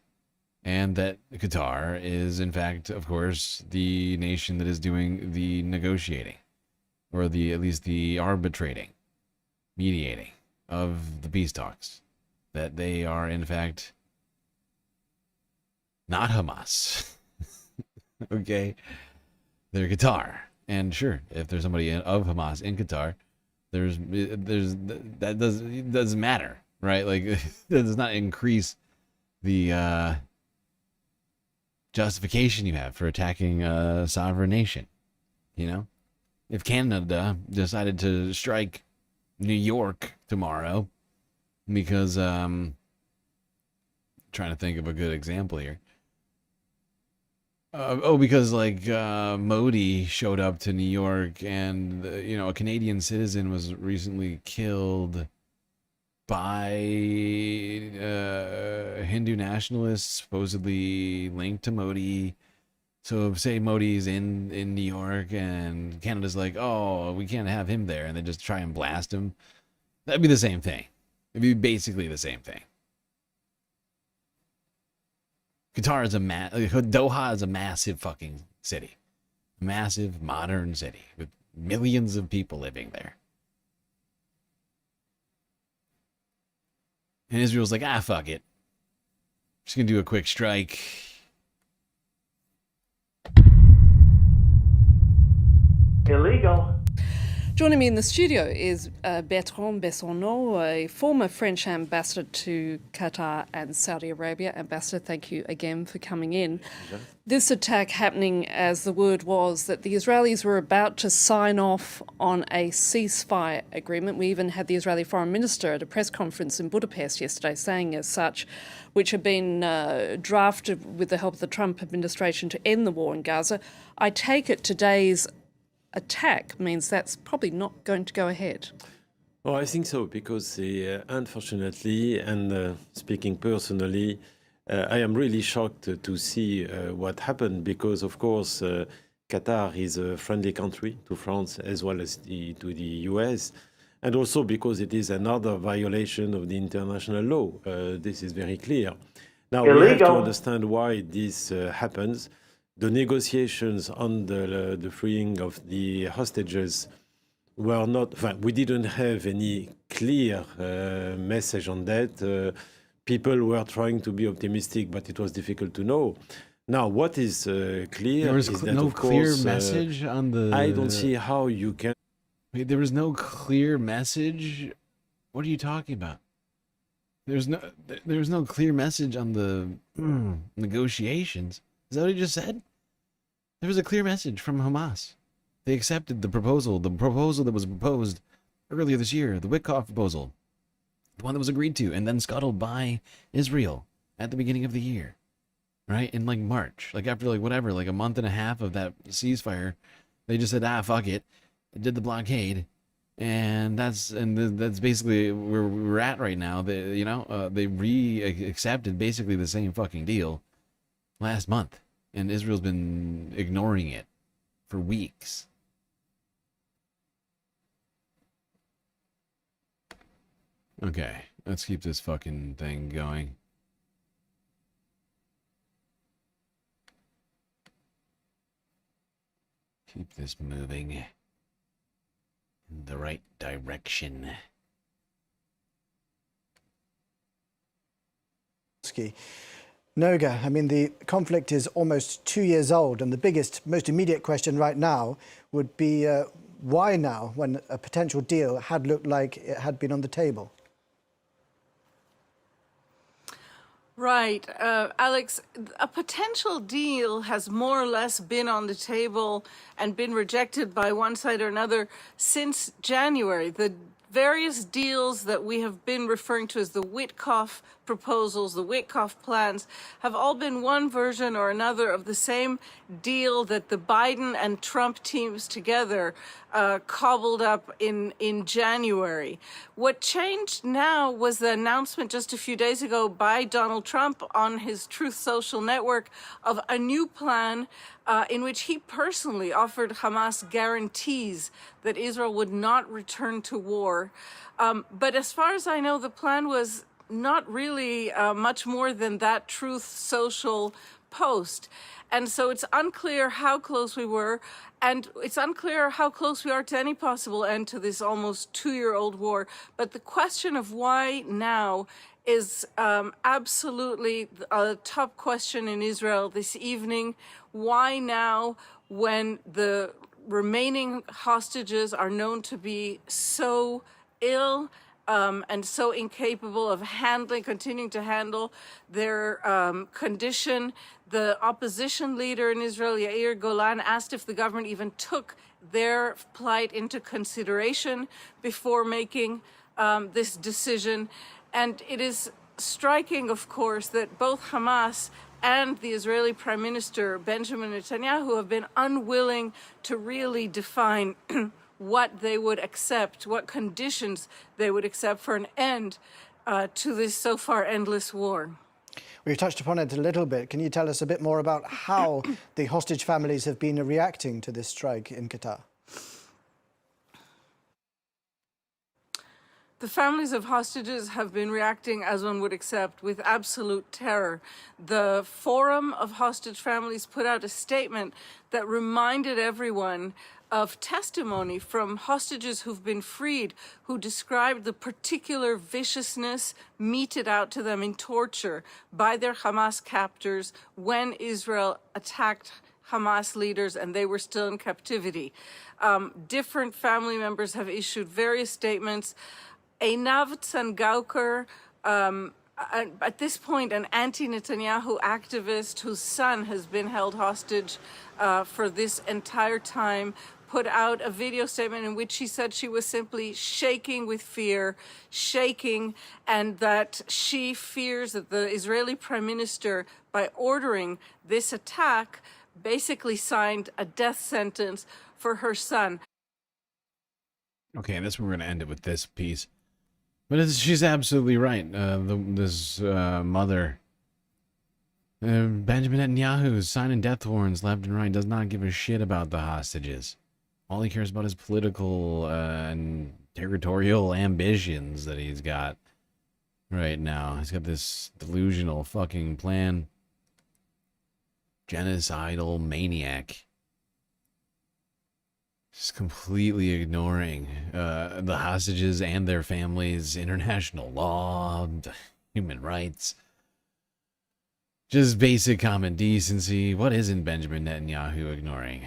and that Qatar is, in fact, of course, the nation that is doing the negotiating, or at least the arbitrating, mediating of the peace talks. That they are, in fact, not Hamas. Okay? They're Qatar. And sure, if there's somebody of Hamas in Qatar, that doesn't matter, right? Like, that does not increase the justification you have for attacking a sovereign nation. You know? If Canada decided to strike New York tomorrow, because trying to think of a good example here. Because like Modi showed up to New York, and a Canadian citizen was recently killed by Hindu nationalists supposedly linked to Modi. So say Modi's in New York, and Canada's like, oh, we can't have him there, and they just try and blast him. That'd be the same thing. It'd be basically the same thing. Qatar is Doha is a massive fucking city. Massive modern city with millions of people living there. And Israel's like, fuck it. Just gonna do a quick strike. Illegal. Joining me in the studio is Bertrand Bessonneau, a former French ambassador to Qatar and Saudi Arabia. Ambassador, thank you again for coming in. This attack happening as the word was that the Israelis were about to sign off on a ceasefire agreement. We even had the Israeli foreign minister at a press conference in Budapest yesterday saying as such, which had been drafted with the help of the Trump administration to end the war in Gaza. I take it today's attack means that's probably not going to go ahead. Well, I think so, because unfortunately, and speaking personally, I am really shocked to see what happened, because, of course, Qatar is a friendly country to France as well as to the US, and also because it is another violation of the international law. This is very clear. Now, we have to understand why this happens. The negotiations on the freeing of the hostages were not, we didn't have any clear message on that. People were trying to be optimistic, but it was difficult to know. Now, what is clear there was is that, no of clear course, message on the... I don't see how you can... Wait, there was no clear message? What are you talking about? There was no clear message on the negotiations. Is that what he just said? There was a clear message from Hamas. They accepted the proposal that was proposed earlier this year, the Witkoff proposal, the one that was agreed to and then scuttled by Israel at the beginning of the year, right? In like March, like after like whatever, like a month and a half of that ceasefire, they just said, fuck it, did the blockade, and that's basically where we're at right now. They, they accepted basically the same fucking deal last month. And Israel's been ignoring it for weeks. Okay, let's keep this fucking thing going. Keep this moving in the right direction. Noga, I mean, the conflict is almost 2 years old, and the biggest, most immediate question right now would be why now, when a potential deal had looked like it had been on the table? Right. Alex, a potential deal has more or less been on the table and been rejected by one side or another since January. The various deals that we have been referring to as the Witkoff proposals, the Witkoff plans, have all been one version or another of the same deal that the Biden and Trump teams together cobbled up in January. What changed now was the announcement just a few days ago by Donald Trump on his Truth Social network of a new plan in which he personally offered Hamas guarantees that Israel would not return to war. But as far as I know, the plan was not really much more than that Truth Social post. And so it's unclear how close we were, and it's unclear how close we are to any possible end to this almost 2-year-old war. But the question of why now is absolutely a top question in Israel this evening. Why now, when the remaining hostages are known to be so ill and so incapable of continuing to handle their condition? The opposition leader in Israel, Yair Golan, asked if the government even took their plight into consideration before making this decision. And it is striking, of course, that both Hamas and the Israeli Prime Minister, Benjamin Netanyahu, have been unwilling to really define what they would accept, what conditions they would accept for an end to this so far endless war. We've touched upon it a little bit. Can you tell us a bit more about how the hostage families have been reacting to this strike in Qatar? The families of hostages have been reacting, as one would accept, with absolute terror. The Forum of Hostage Families put out a statement that reminded everyone of testimony from hostages who've been freed, who described the particular viciousness meted out to them in torture by their Hamas captors when Israel attacked Hamas leaders and they were still in captivity. Different family members have issued various statements. Einav Tsangauker, at this point, an anti-Netanyahu activist whose son has been held hostage for this entire time, put out a video statement in which she said she was simply shaking with fear, and that she fears that the Israeli Prime Minister, by ordering this attack, basically signed a death sentence for her son. Okay, and that's where we're going to end it with this piece. But she's absolutely right. This mother, Benjamin Netanyahu, is signing death warrants left and right, does not give a shit about the hostages. All he cares about is political and territorial ambitions that he's got right now. He's got this delusional fucking plan. Genocidal maniac. Just completely ignoring the hostages and their families, international law, human rights. Just basic common decency. What isn't Benjamin Netanyahu ignoring?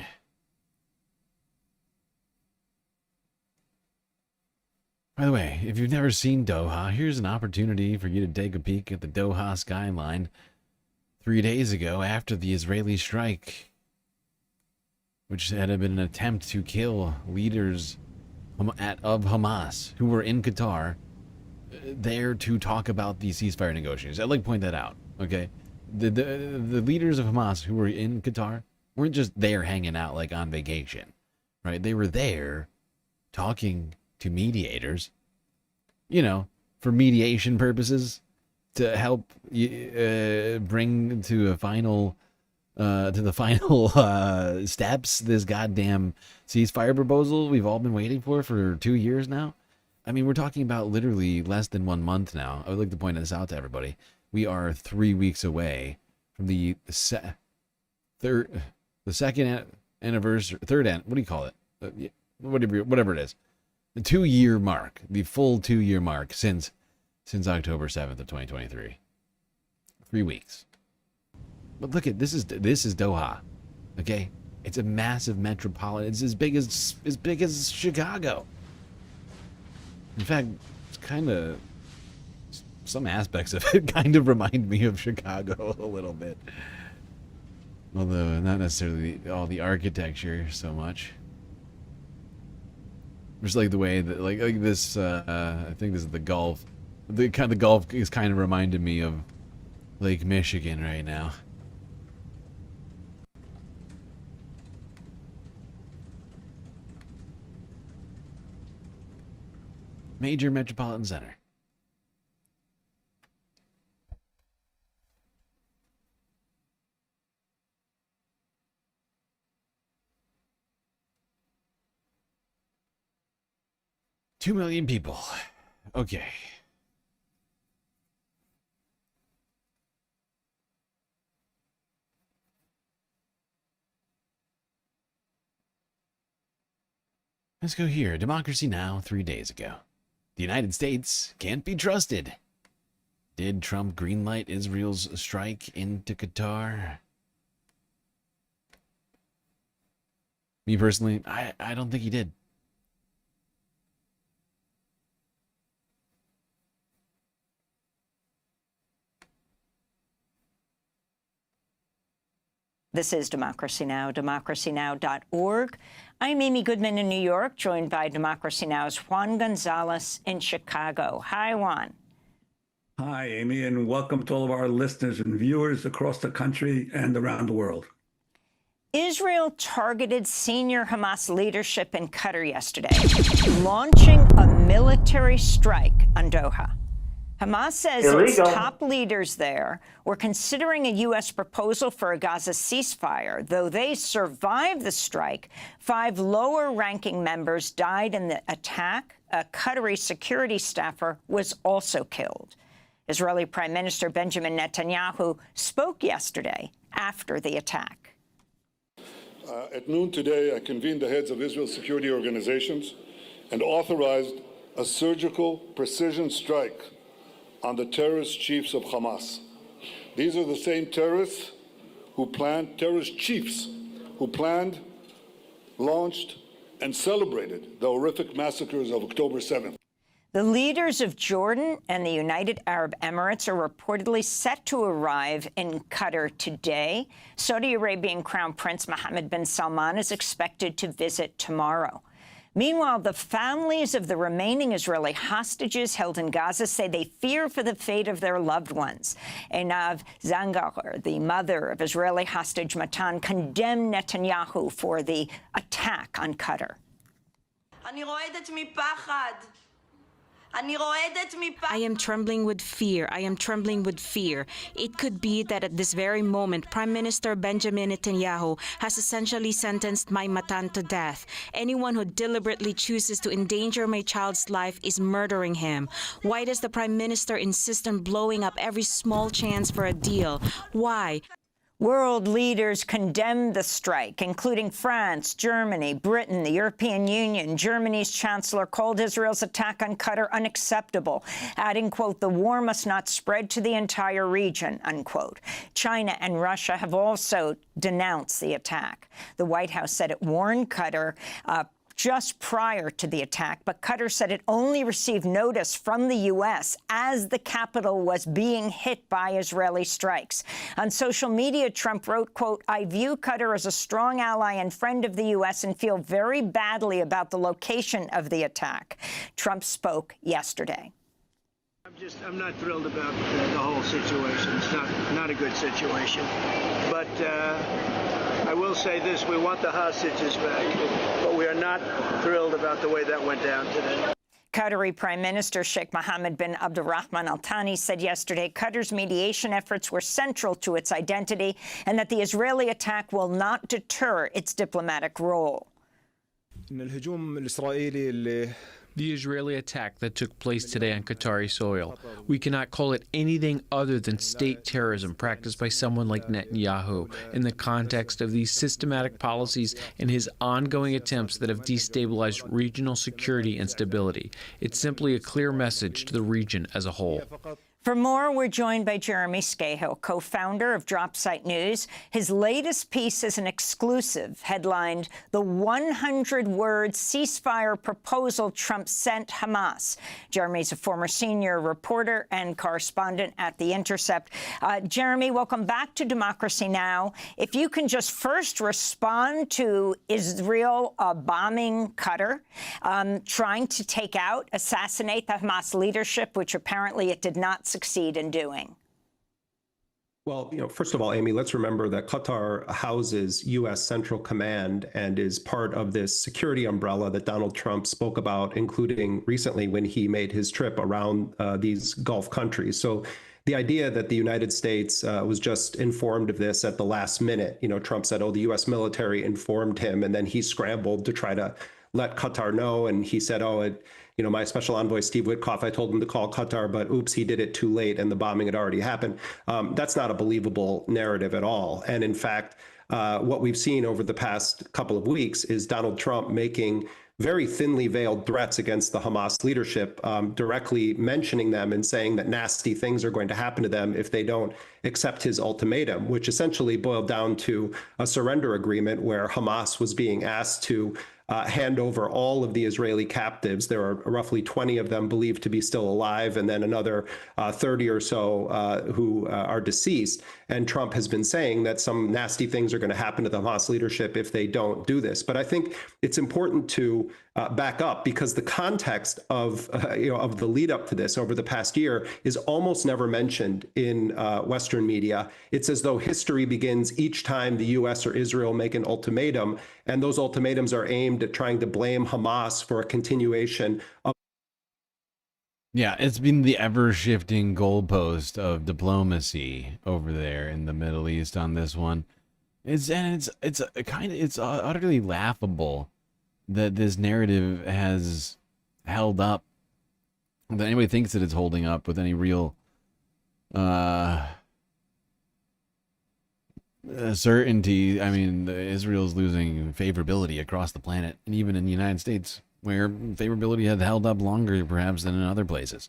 By the way, if you've never seen Doha, here's an opportunity for you to take a peek at the Doha skyline 3 days ago after the Israeli strike, which had been an attempt to kill leaders of Hamas who were in Qatar there to talk about the ceasefire negotiations. I'd like to point that out, okay? The leaders of Hamas who were in Qatar weren't just there hanging out like on vacation, right? They were there talking to mediators, you know, for mediation purposes, to help bring to a final to the final steps this goddamn ceasefire proposal we've all been waiting for 2 years now. I mean, we're talking about literally less than 1 month now. I would like to point this out to everybody. We are 3 weeks away from the second anniversary, what do you call it? Whatever it is. The 2-year mark, the full 2-year mark since October 7th of 2023. 3 weeks. But look at this is Doha, okay? It's a massive metropolitan. It's as big as Chicago. In fact, it's kind of, some aspects of it kind of remind me of Chicago a little bit, although not necessarily all the architecture so much. Just like the way that like this. I think this is the Gulf. The Gulf is kind of reminding me of Lake Michigan right now. Major metropolitan center. $2 million people. Okay. Let's go here. Democracy Now! 3 days ago. The United States can't be trusted. Did Trump greenlight Israel's strike into Qatar? Me personally, I don't think he did. This is Democracy Now!, democracynow.org. I'm Amy Goodman in New York, joined by Democracy Now!'s Juan Gonzalez in Chicago. Hi, Juan. Hi, Amy, and welcome to all of our listeners and viewers across the country and around the world. Israel targeted senior Hamas leadership in Qatar yesterday, launching a military strike on Doha. Hamas says its top leaders there were considering a U.S. proposal for a Gaza ceasefire. Though they survived the strike, 5 lower-ranking members died in the attack. A Qatari security staffer was also killed. Israeli Prime Minister Benjamin Netanyahu spoke yesterday after the attack. At noon today, I convened the heads of Israel's security organizations and authorized a surgical precision strike on the terrorist chiefs of Hamas. These are the same terrorists who planned, terrorist chiefs who planned, launched, and celebrated the horrific massacres of October 7th. The leaders of Jordan and the United Arab Emirates are reportedly set to arrive in Qatar today. Saudi Arabian Crown Prince Mohammed bin Salman is expected to visit tomorrow. Meanwhile, the families of the remaining Israeli hostages held in Gaza say they fear for the fate of their loved ones. Einav Zangar, the mother of Israeli hostage Matan, condemned Netanyahu for the attack on Qatar. I am trembling with fear. I am trembling with fear. It could be that at this very moment, Prime Minister Benjamin Netanyahu has essentially sentenced my Matan to death. Anyone who deliberately chooses to endanger my child's life is murdering him. Why does the Prime Minister insist on blowing up every small chance for a deal? Why? World leaders condemned the strike, including France, Germany, Britain, the European Union. Germany's chancellor called Israel's attack on Qatar unacceptable, adding, quote, the war must not spread to the entire region, unquote. China and Russia have also denounced the attack. The White House said it warned Qatar just prior to the attack, but Qatar said it only received notice from the U.S. as the capital was being hit by Israeli strikes. On social media, Trump wrote, quote, I view Qatar as a strong ally and friend of the U.S. and feel very badly about the location of the attack. Trump spoke yesterday. I'm not thrilled about the whole situation. It's not a good situation. But I will say this, we want the hostages back, but we are not thrilled about the way that went down today. Qatari Prime Minister Sheikh Mohammed bin Abdulrahman Al Thani said yesterday Qatar's mediation efforts were central to its identity and that the Israeli attack will not deter its diplomatic role. The Israeli attack that took place today on Qatari soil, we cannot call it anything other than state terrorism practiced by someone like Netanyahu in the context of these systematic policies and his ongoing attempts that have destabilized regional security and stability. It's simply a clear message to the region as a whole. For more, we're joined by Jeremy Scahill, co-founder of Dropsite News. His latest piece is an exclusive headlined, The 100-Word Ceasefire Proposal Trump Sent Hamas. Jeremy's a former senior reporter and correspondent at The Intercept. Jeremy, welcome back to Democracy Now! If you can just first respond to Israel bombing Qatar, trying to take out, assassinate the Hamas leadership, which apparently it did not succeed in doing. Well, first of all, Amy, let's remember that Qatar houses U.S. Central Command and is part of this security umbrella that Donald Trump spoke about, including recently when he made his trip around these Gulf countries. So the idea that the United States was just informed of this at the last minute, Trump said, oh, the U.S. military informed him, and then he scrambled to try to let Qatar know. And he said, oh, my special envoy, Steve Witkoff, I told him to call Qatar, but oops, he did it too late and the bombing had already happened. That's not a believable narrative at all. And in fact, what we've seen over the past couple of weeks is Donald Trump making very thinly veiled threats against the Hamas leadership, directly mentioning them and saying that nasty things are going to happen to them if they don't accept his ultimatum, which essentially boiled down to a surrender agreement where Hamas was being asked to hand over all of the Israeli captives. There are roughly 20 of them believed to be still alive, and then another 30 or so who are deceased. And Trump has been saying that some nasty things are going to happen to the Hamas leadership if they don't do this. But I think it's important to back up, because the context of the lead up to this over the past year is almost never mentioned in Western media. It's as though history begins each time the U.S. or Israel make an ultimatum, and those ultimatums are aimed at trying to blame Hamas for a continuation of. Yeah, it's been the ever-shifting goalpost of diplomacy over there in the Middle East on this one. It's utterly laughable that this narrative has held up, that anybody thinks that it's holding up with any real certainty. I mean, Israel's losing favorability across the planet, and even in the United States, where favorability had held up longer perhaps than in other places.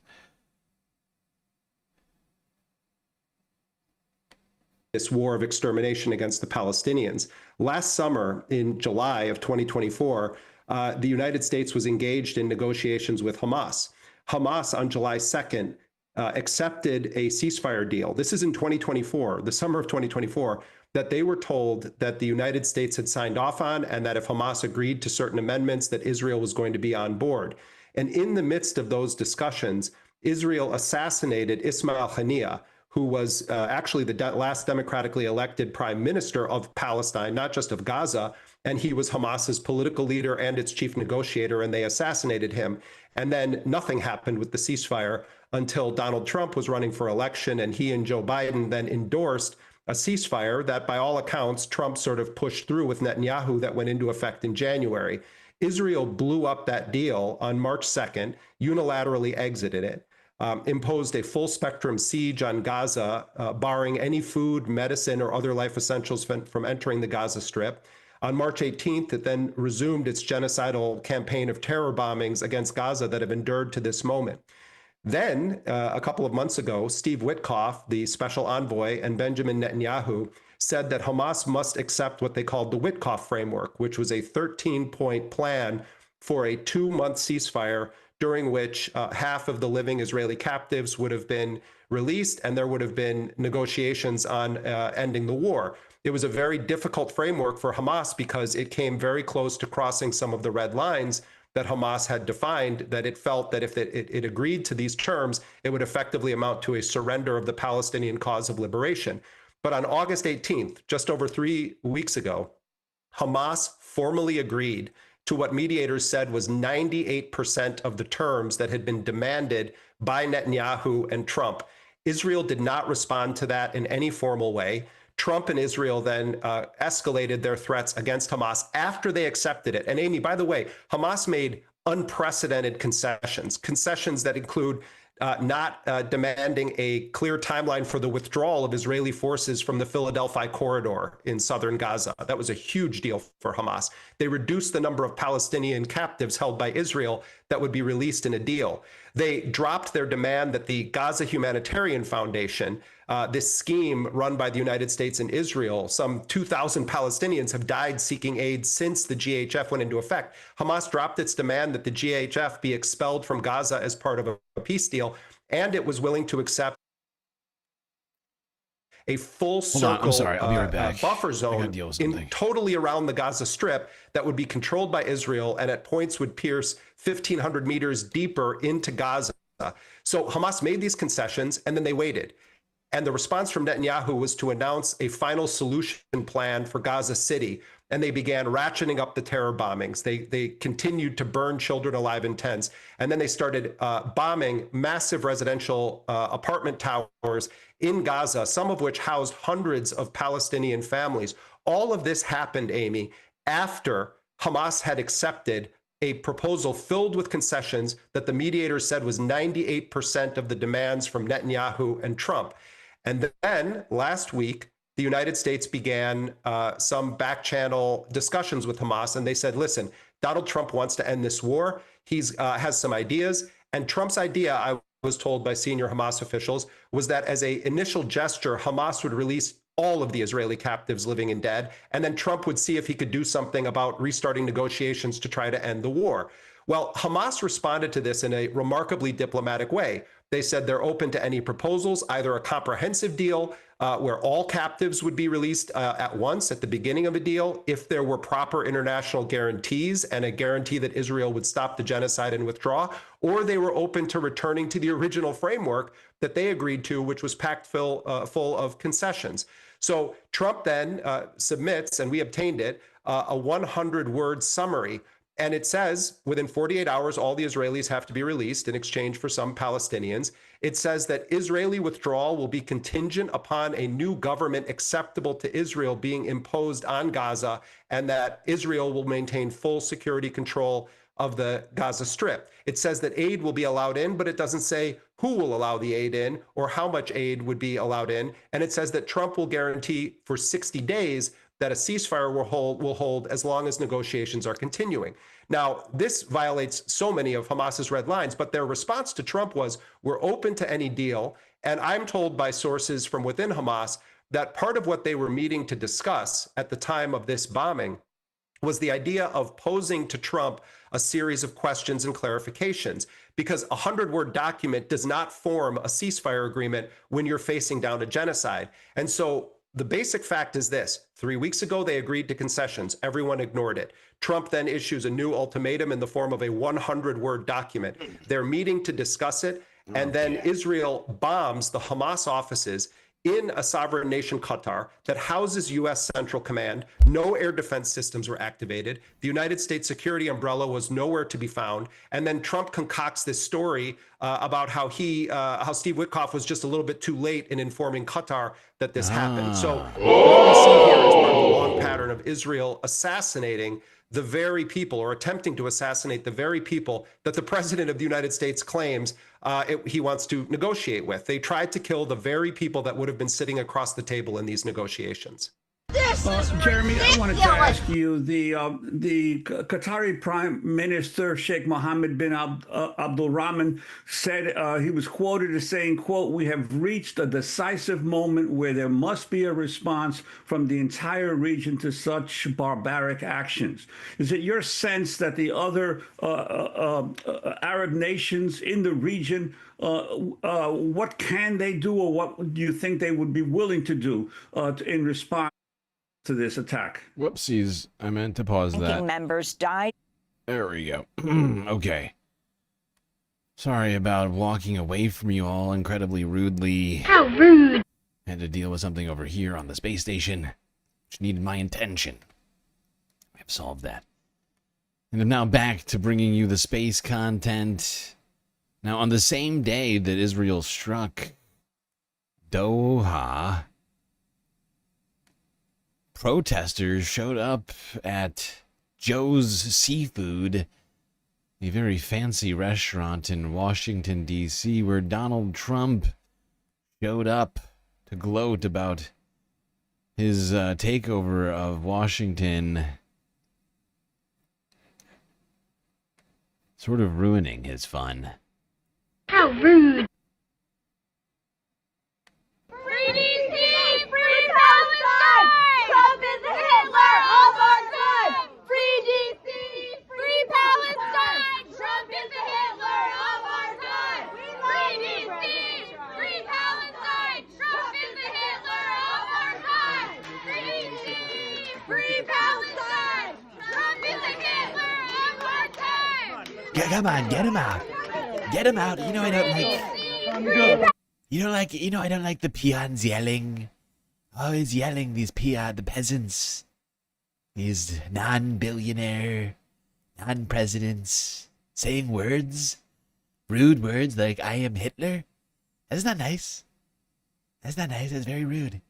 this war of extermination against the Palestinians. Last summer, in July of 2024, the United States was engaged in negotiations with Hamas. Hamas, on July 2nd, accepted a ceasefire deal. This is in 2024, the summer of 2024, that they were told that the United States had signed off on, and that if Hamas agreed to certain amendments, that Israel was going to be on board. And in the midst of those discussions, Israel assassinated Ismail Haniyeh, who was actually the last democratically elected prime minister of Palestine, not just of Gaza, and he was Hamas's political leader and its chief negotiator, and they assassinated him. And then nothing happened with the ceasefire until Donald Trump was running for election, and he and Joe Biden then endorsed a ceasefire that, by all accounts, Trump sort of pushed through with Netanyahu that went into effect in January. Israel blew up that deal on March 2nd, unilaterally exited it, imposed a full spectrum siege on Gaza, barring any food, medicine, or other life essentials from entering the Gaza Strip. On March 18th, it then resumed its genocidal campaign of terror bombings against Gaza that have endured to this moment. Then, a couple of months ago, Steve Witkoff, the special envoy, and Benjamin Netanyahu said that Hamas must accept what they called the Witkoff framework, which was a 13-point plan for a 2-month ceasefire during which half of the living Israeli captives would have been released, and there would have been negotiations on ending the war. It was a very difficult framework for Hamas because it came very close to crossing some of the red lines that Hamas had defined, that it felt that if it agreed to these terms, it would effectively amount to a surrender of the Palestinian cause of liberation. But on August 18th, just over 3 weeks ago, Hamas formally agreed to what mediators said was 98% of the terms that had been demanded by Netanyahu and Trump. Israel did not respond to that in any formal way. Trump and Israel then escalated their threats against Hamas after they accepted it. And Amy, by the way, Hamas made unprecedented concessions that include not demanding a clear timeline for the withdrawal of Israeli forces from the Philadelphia corridor in southern Gaza. That was a huge deal for Hamas. They reduced the number of Palestinian captives held by Israel that would be released in a deal. They dropped their demand that the Gaza Humanitarian Foundation, this scheme run by the United States and Israel, some 2,000 Palestinians have died seeking aid since the GHF went into effect. Hamas dropped its demand that the GHF be expelled from Gaza as part of a peace deal, and it was willing to accept a full circle buffer zone totally around the Gaza Strip that would be controlled by Israel and at points would pierce 1,500 meters deeper into Gaza. So Hamas made these concessions and then they waited. And the response from Netanyahu was to announce a final solution plan for Gaza City. And they began ratcheting up the terror bombings. They continued to burn children alive in tents. And then they started bombing massive residential apartment towers in Gaza, some of which housed hundreds of Palestinian families. All of this happened, Amy, after Hamas had accepted a proposal filled with concessions that the mediators said was 98% of the demands from Netanyahu and Trump. And then last week, the United States began some back-channel discussions with Hamas, and they said, listen, Donald Trump wants to end this war. He has some ideas, and Trump's idea, I was told by senior Hamas officials, was that as an initial gesture, Hamas would release all of the Israeli captives living and dead, and then Trump would see if he could do something about restarting negotiations to try to end the war. Well, Hamas responded to this in a remarkably diplomatic way. They said they're open to any proposals, either a comprehensive deal where all captives would be released at once at the beginning of a deal, if there were proper international guarantees and a guarantee that Israel would stop the genocide and withdraw, or they were open to returning to the original framework that they agreed to, which was packed full of concessions. So Trump then submits, and we obtained it, a 100-word summary. And it says within 48 hours, all the Israelis have to be released in exchange for some Palestinians. It says that Israeli withdrawal will be contingent upon a new government acceptable to Israel being imposed on Gaza, and that Israel will maintain full security control of the Gaza Strip. It says that aid will be allowed in, but it doesn't say who will allow the aid in or how much aid would be allowed in. And it says that Trump will guarantee for 60 days that a ceasefire will hold as long as negotiations are continuing. Now, this violates so many of Hamas's red lines, but their response to Trump was, we're open to any deal. And I'm told by sources from within Hamas that part of what they were meeting to discuss at the time of this bombing was the idea of posing to Trump a series of questions and clarifications, because a 100-word document does not form a ceasefire agreement when you're facing down a genocide. And so the basic fact is this: 3 weeks ago, they agreed to concessions. Everyone ignored it. Trump then issues a new ultimatum in the form of a 100-word document. They're meeting to discuss it. And then Israel bombs the Hamas offices in a sovereign nation, Qatar, that houses U.S. Central Command. No air defense systems were activated. The United States security umbrella was nowhere to be found. And then Trump concocts this story about how Steve Witkoff was just a little bit too late in informing Qatar that this happened. So what we see here is part of a long pattern of Israel assassinating the very people, or attempting to assassinate the very people that the president of the United States claims he wants to negotiate with. They tried to kill the very people that would have been sitting across the table in these negotiations. Jeremy, I wanted to ask you, the Qatari Prime Minister Sheikh Mohammed bin Abdul Rahman said, he was quoted as saying, quote, "We have reached a decisive moment where there must be a response from the entire region to such barbaric actions." Is it your sense that the other Arab nations in the region, what can they do, or what do you think they would be willing to do in response to this attack? Whoopsies. I meant to pause that. Members died. There we go. Okay. Sorry about walking away from you all incredibly rudely. How rude! Had to deal with something over here on the space station, which needed my attention. I've solved that. And I'm now back to bringing you the space content. Now, on the same day that Israel struck Doha, protesters showed up at Joe's Seafood, a very fancy restaurant in Washington, D.C., where Donald Trump showed up to gloat about his takeover of Washington, sort of ruining his fun. How rude! Come on, get him out. Get him out. You know I don't like the peons yelling. Always yelling, the peasants. These non-billionaire, non-presidents saying words, rude words like "I am Hitler." That's not nice. That's not nice. That's very rude.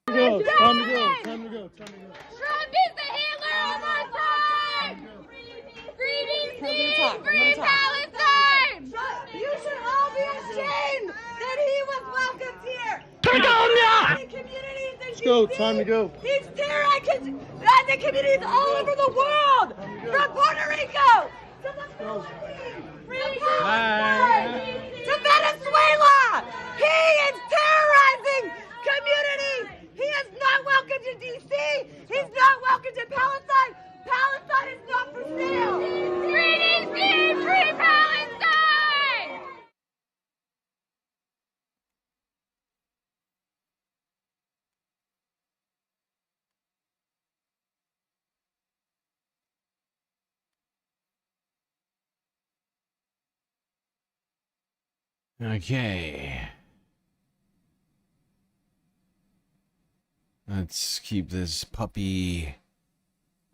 Time to go. Time to go. Time to go. Trump is the Hitler of our time. Free Palestine! You should all be ashamed that he was welcomed here. Let's go. Time to go. He's terrorizing the communities all over the world, from Puerto Rico to the Philippines, to Venezuela. He is terrorizing communities. He is not welcome to D.C. He's not welcome to Palestine. Palestine is not for sale. Free D.C. Free Palestine. Okay. Let's keep this puppy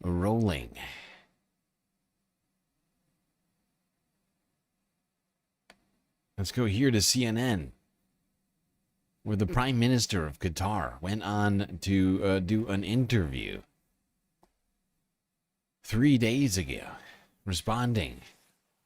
rolling. Let's go here to CNN, where the Prime Minister of Qatar went on to do an interview 3 days ago, responding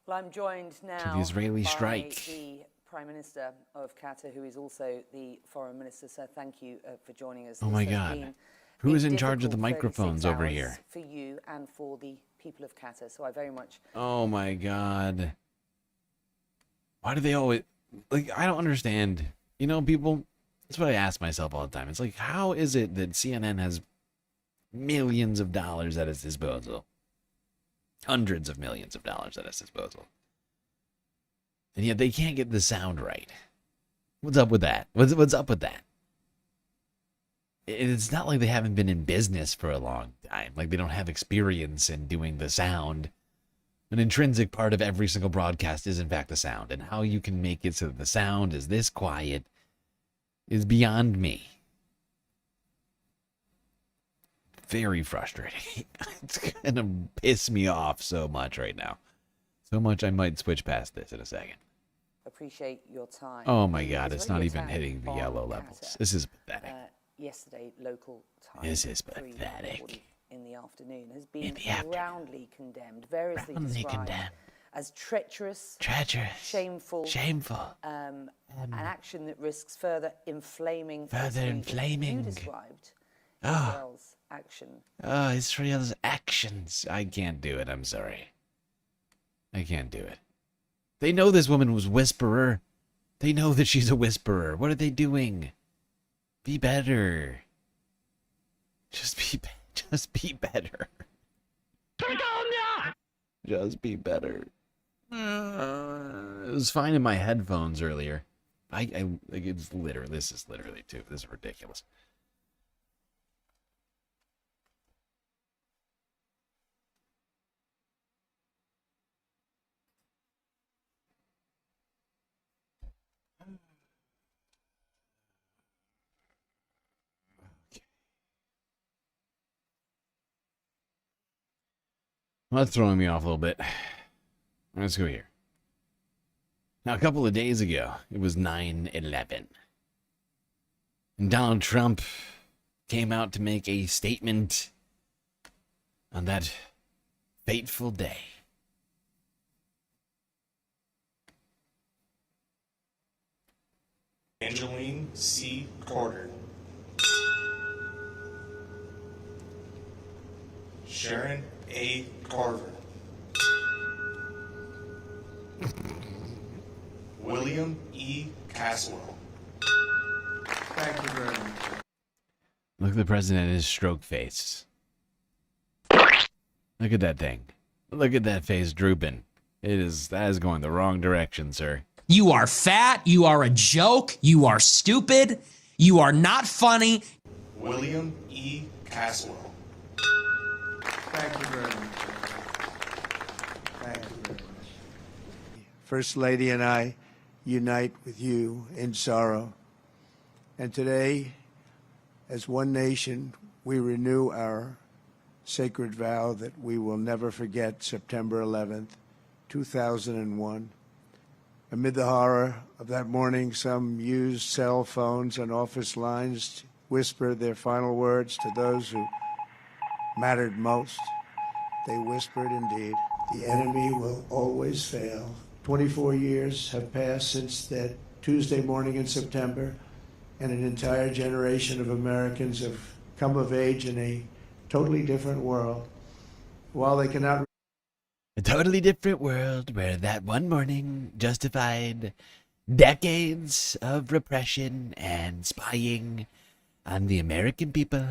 Well, I'm joined now to the Israeli by strike. the Prime Minister of Qatar, who is also the Foreign Minister. So thank you for joining us. Oh my This has God. been Who a is in charge of the difficult 36 microphones over hours here? for you and for the people of Qatar. So I very much Oh my God. Why do they always, like, I don't understand. You know, people, That's what I ask myself all the time. It's like, how is it that CNN has millions of dollars at its disposal? Hundreds of millions of dollars at its disposal. And yet they can't get the sound right. What's up with that? What's up with that? It's not like they haven't been in business for a long time. Like they don't have experience in doing the sound. An intrinsic part of every single broadcast is, in fact, the sound. And how you can make it so that the sound is this quiet is beyond me. Very frustrating. It's going to piss me off so much right now. So much I might switch past this in a second. Appreciate your time. Oh my God, it's not even hitting the yellow levels. This is pathetic. Yesterday, local time. This is pathetic. In the afternoon has been roundly condemned, variously described as treacherous, shameful, an action that risks further inflaming. You described Israel's action. Oh, Israel's actions. I can't do it. I'm sorry. I can't do it. They know this woman was whisperer. They know that she's a whisperer. What are they doing? Be better. Just be better. Just be better. Just be better. It was fine in my headphones earlier. Like it's literally, this is ridiculous. Well, that's throwing me off a little bit. Let's go here. Now, a couple of days ago, it was 9/11. And Donald Trump came out to make a statement on that fateful day. Angeline C. Carter. Sharon A. Carver. William E. Caswell. Thank you very much. Look at the president in his stroke face. Look at that thing. Look at that face drooping. That is going the wrong direction, sir. You are fat. You are a joke. You are stupid. You are not funny. William E. Caswell. Thank you very much. Thank you very much. First Lady and I unite with you in sorrow. And today, as one nation, we renew our sacred vow that we will never forget September 11th, 2001. Amid the horror of that morning, some used cell phones and office lines to whisper their final words to those who mattered most. They whispered indeed, the enemy will always fail. 24 years have passed since that Tuesday morning in September, and an entire generation of Americans have come of age in a totally different world. While they cannot... A totally different world where that one morning justified decades of repression and spying on the American people.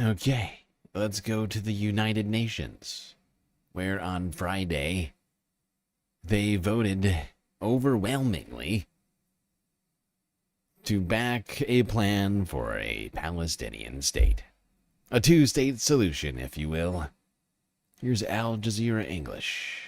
Okay, let's go to the United Nations, where on Friday they voted overwhelmingly to back a plan for a Palestinian state. A two-state solution, if you will. Here's Al Jazeera English.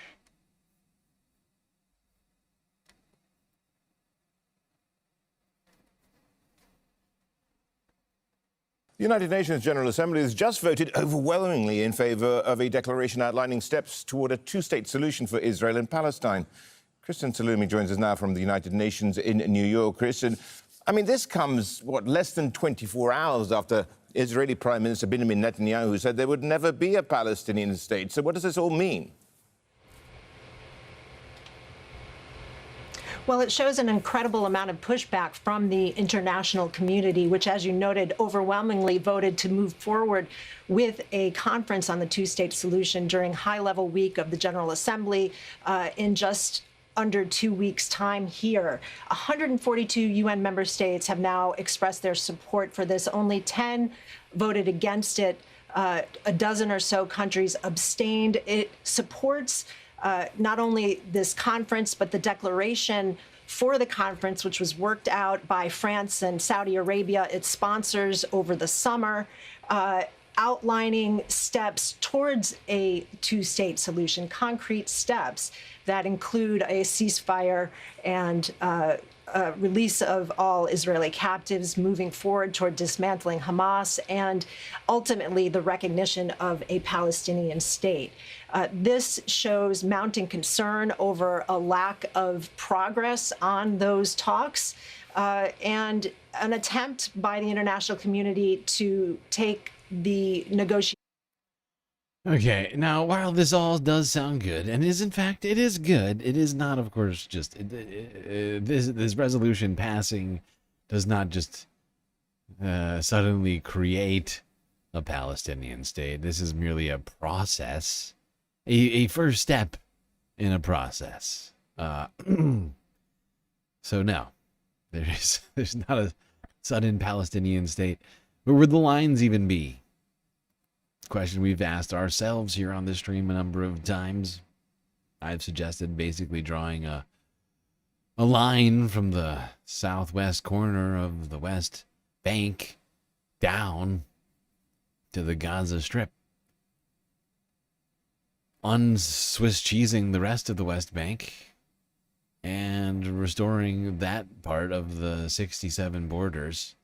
The United Nations General Assembly has just voted overwhelmingly in favor of a declaration outlining steps toward a two-state solution for Israel and Palestine. Kristen Salumi joins us now from the United Nations in New York. Kristen, I mean, this comes, less than 24 hours after Israeli Prime Minister Benjamin Netanyahu said there would never be a Palestinian state. So what does this all mean? Well, it shows an incredible amount of pushback from the international community, which, as you noted, overwhelmingly voted to move forward with a conference on the two-state solution during high-level week of the General Assembly in just under 2 weeks' time here. 142 UN member states have now expressed their support for this. Only 10 voted against it. A dozen or so countries abstained. It supports not only this conference, but the declaration for the conference, which was worked out by France and Saudi Arabia, its sponsors, over the summer, outlining steps towards a two-state solution, concrete steps that include a ceasefire and release of all Israeli captives, moving forward toward dismantling Hamas, and ultimately the recognition of a Palestinian state. This shows mounting concern over a lack of progress on those talks and an attempt by the international community to take the negotiation. Okay, now while this all does sound good, and is in fact it is good, it is not, of course, just this resolution passing does not just suddenly create a Palestinian state. This is merely a process, a first step in a process. So no, there's not a sudden Palestinian state. Where would the lines even be? Question we've asked ourselves here on this stream a number of times. I've suggested basically drawing a line from the southwest corner of the West Bank down to the Gaza Strip, un-Swiss cheesing the rest of the West Bank and restoring that part of the 67 borders,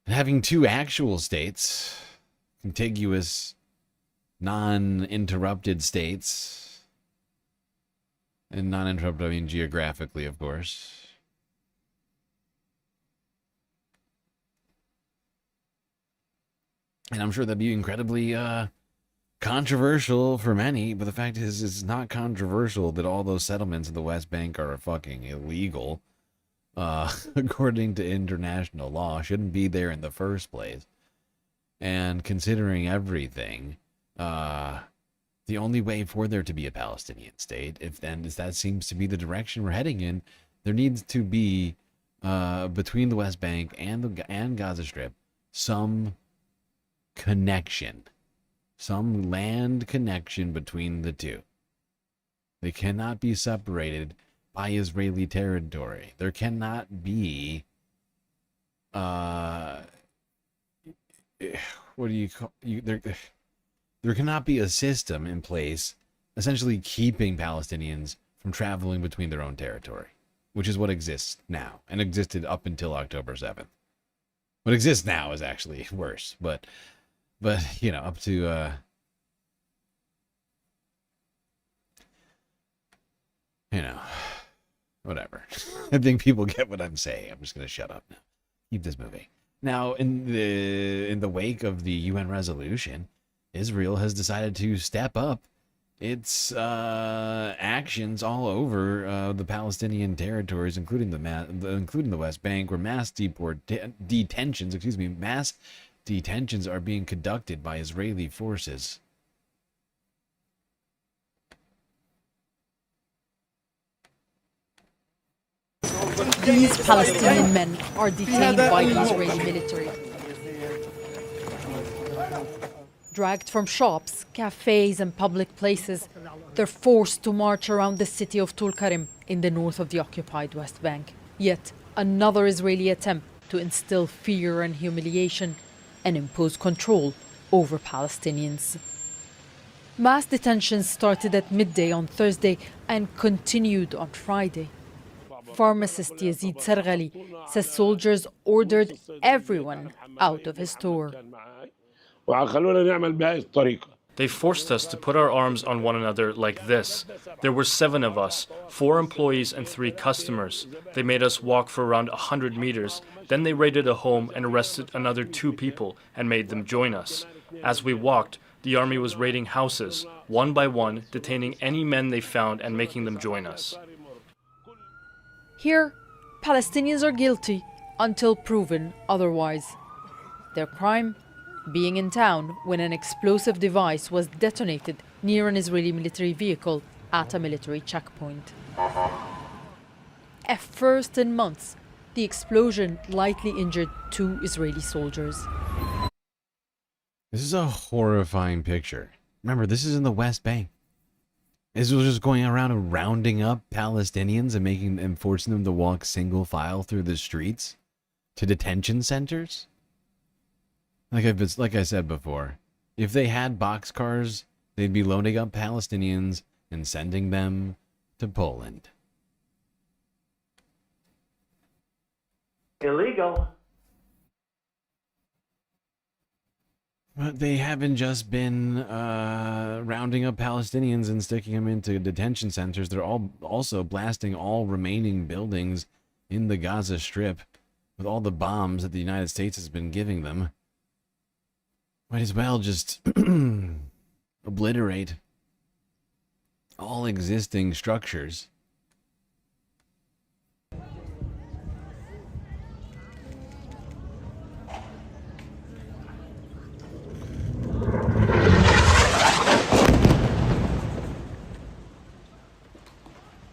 and having two actual states, contiguous, non-interrupted states. And non-interrupted, I mean geographically, of course. And I'm sure that'd be incredibly controversial for many, but the fact is, it's not controversial that all those settlements in the West Bank are fucking illegal. According to international law, shouldn't be there in the first place. And considering everything, the only way for there to be a Palestinian state, if that seems to be the direction we're heading in, there needs to be between the West Bank and Gaza Strip some connection, some land connection between the two. They cannot be separated by Israeli territory. There cannot be what do you call there cannot be a system in place essentially keeping Palestinians from traveling between their own territory, which is what exists now and existed up until October 7th. What exists now is actually worse, but you know, up to you know, whatever. I think people get what I'm saying. I'm just going to shut up now. Keep this moving. Now, in the wake of the UN resolution, Israel has decided to step up its actions all over the Palestinian territories, including the West Bank, where mass detentions are being conducted by Israeli forces. These Palestinian men are detained by the Israeli military. Dragged from shops, cafes and public places, they're forced to march around the city of Tulkarem in the north of the occupied West Bank. Yet another Israeli attempt to instill fear and humiliation and impose control over Palestinians. Mass detentions started at midday on Thursday and continued on Friday. Pharmacist Yazid Sarghali says soldiers ordered everyone out of his store. They forced us to put our arms on one another like this. There were 7 of us, 4 employees and 3 customers. They made us walk for around 100 meters. Then they raided a home and arrested another 2 people and made them join us. As we walked, the army was raiding houses, one by one, detaining any men they found and making them join us. Here, Palestinians are guilty until proven otherwise. Their crime? Being in town when an explosive device was detonated near an Israeli military vehicle at a military checkpoint. A first in months, the explosion lightly injured 2 Israeli soldiers. This is a horrifying picture. Remember, this is in the West Bank. Israel just going around and rounding up Palestinians and forcing them to walk single file through the streets to detention centers. Like I said before, if they had boxcars, they'd be loading up Palestinians and sending them to Poland. Illegal. But they haven't just been rounding up Palestinians and sticking them into detention centers. They're also blasting all remaining buildings in the Gaza Strip with all the bombs that the United States has been giving them. Might as well just obliterate all existing structures.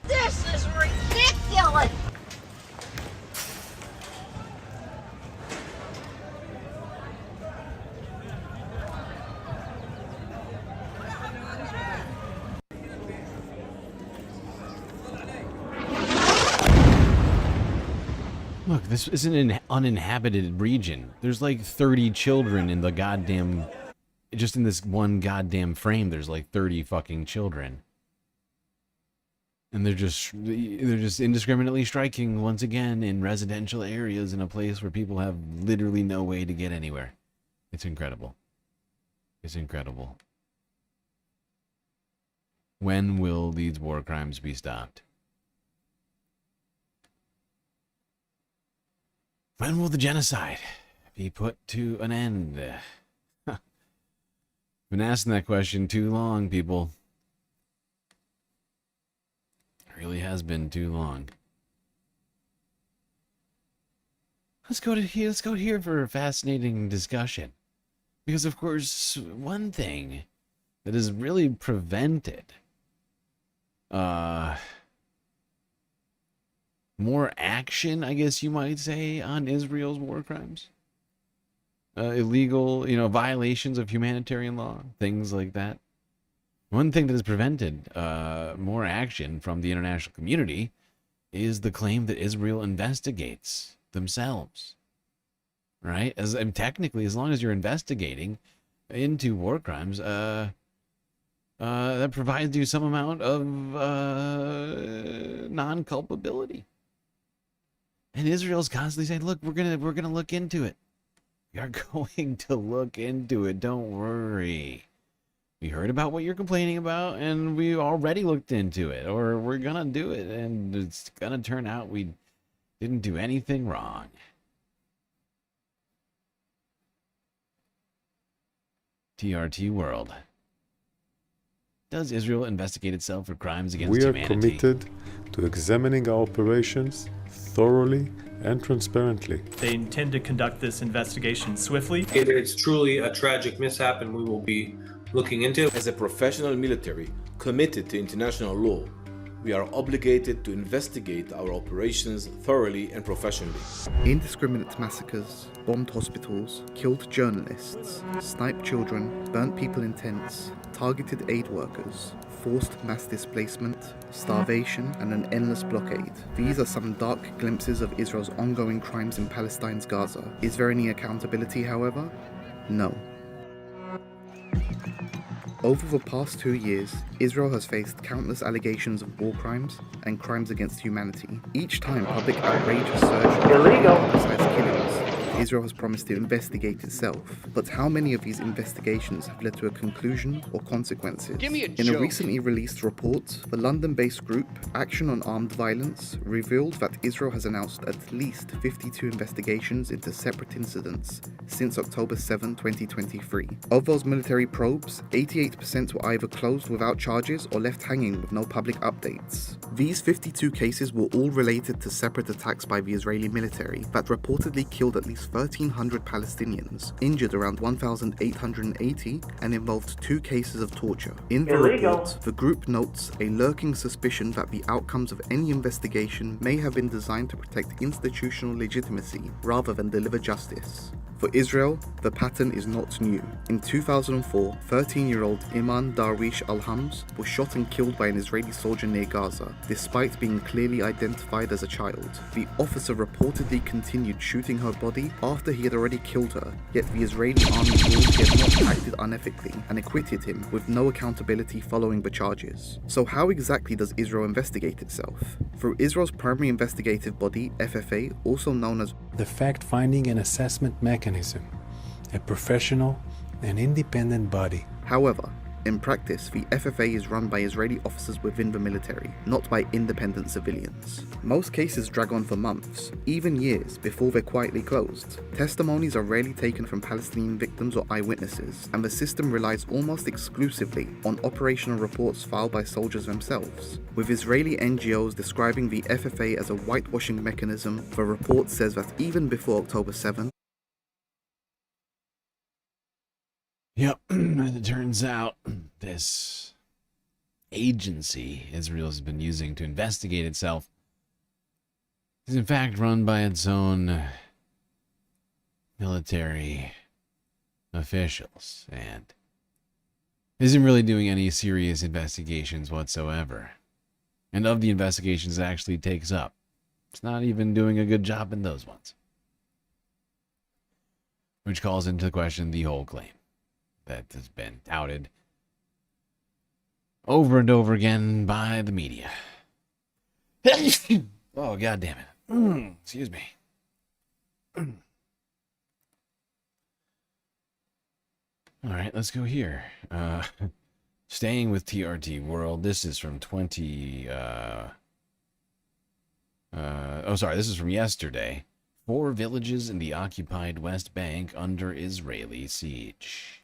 This is ridiculous! Look, this isn't an uninhabited region. There's like 30 children in the goddamn... Just in this one goddamn frame, there's like 30 fucking children. And they're just indiscriminately striking once again in residential areas in a place where people have literally no way to get anywhere. It's incredible. It's incredible. When will these war crimes be stopped? When will the genocide be put to an end? Been asking that question too long, people. It really has been too long. Let's go here for a fascinating discussion. Because of course, one thing that has really prevented more action, I guess you might say, on Israel's war crimes. Illegal, violations of humanitarian law, things like that. One thing that has prevented more action from the international community is the claim that Israel investigates themselves. Right? And technically, as long as you're investigating into war crimes, that provides you some amount of non-culpability. And Israel's constantly saying, look, we're gonna look into it. We are going to look into it. Don't worry. We heard about what you're complaining about, and we already looked into it, or we're gonna do it, and it's gonna turn out we didn't do anything wrong. TRT World. Does Israel investigate itself for crimes against humanity? We are committed to examining our operations thoroughly and transparently. They intend to conduct this investigation swiftly. It's truly a tragic mishap, and we will be looking into it. As a professional military committed to international law, we are obligated to investigate our operations thoroughly and professionally. Indiscriminate massacres, bombed hospitals, killed journalists, sniped children, burnt people in tents, targeted aid workers, forced mass displacement, starvation, and an endless blockade. These are some dark glimpses of Israel's ongoing crimes in Palestine's Gaza. Is there any accountability, however? No. Over the past 2 years, Israel has faced countless allegations of war crimes and crimes against humanity. Each time public outrage has surged besides killings, Israel has promised to investigate itself. But how many of these investigations have led to a conclusion or consequences? In a recently released report, the London-based group Action on Armed Violence revealed that Israel has announced at least 52 investigations into separate incidents since October 7, 2023. Of those military probes, 88% were either closed without charges or left hanging with no public updates. These 52 cases were all related to separate attacks by the Israeli military that reportedly killed at least 1,300 Palestinians, injured around 1,880, and involved 2 cases of torture. In the report, the group notes a lurking suspicion that the outcomes of any investigation may have been designed to protect institutional legitimacy rather than deliver justice. For Israel, the pattern is not new. In 2004, 13-year-old Iman Darwish Al-Hams was shot and killed by an Israeli soldier near Gaza, despite being clearly identified as a child. The officer reportedly continued shooting her body after he had already killed her, yet the Israeli army ruled he had not acted unethically and acquitted him with no accountability following the charges. So how exactly does Israel investigate itself? Through Israel's primary investigative body, FFA, also known as the Fact-Finding and Assessment Mechanism, a professional and independent body. However, in practice, the FFA is run by Israeli officers within the military, not by independent civilians. Most cases drag on for months, even years, before they're quietly closed. Testimonies are rarely taken from Palestinian victims or eyewitnesses, and the system relies almost exclusively on operational reports filed by soldiers themselves. With Israeli NGOs describing the FFA as a whitewashing mechanism, the report says that even before October 7, Yep, as it turns out, this agency Israel has been using to investigate itself is in fact run by its own military officials and isn't really doing any serious investigations whatsoever. And of the investigations it actually takes up, it's not even doing a good job in those ones. Which calls into question the whole claim that has been touted over and over again by the media. Oh, God damn it. Excuse me. All right, let's go here. Staying with TRT World, this is from this is from yesterday. 4 villages in the occupied West Bank under Israeli siege.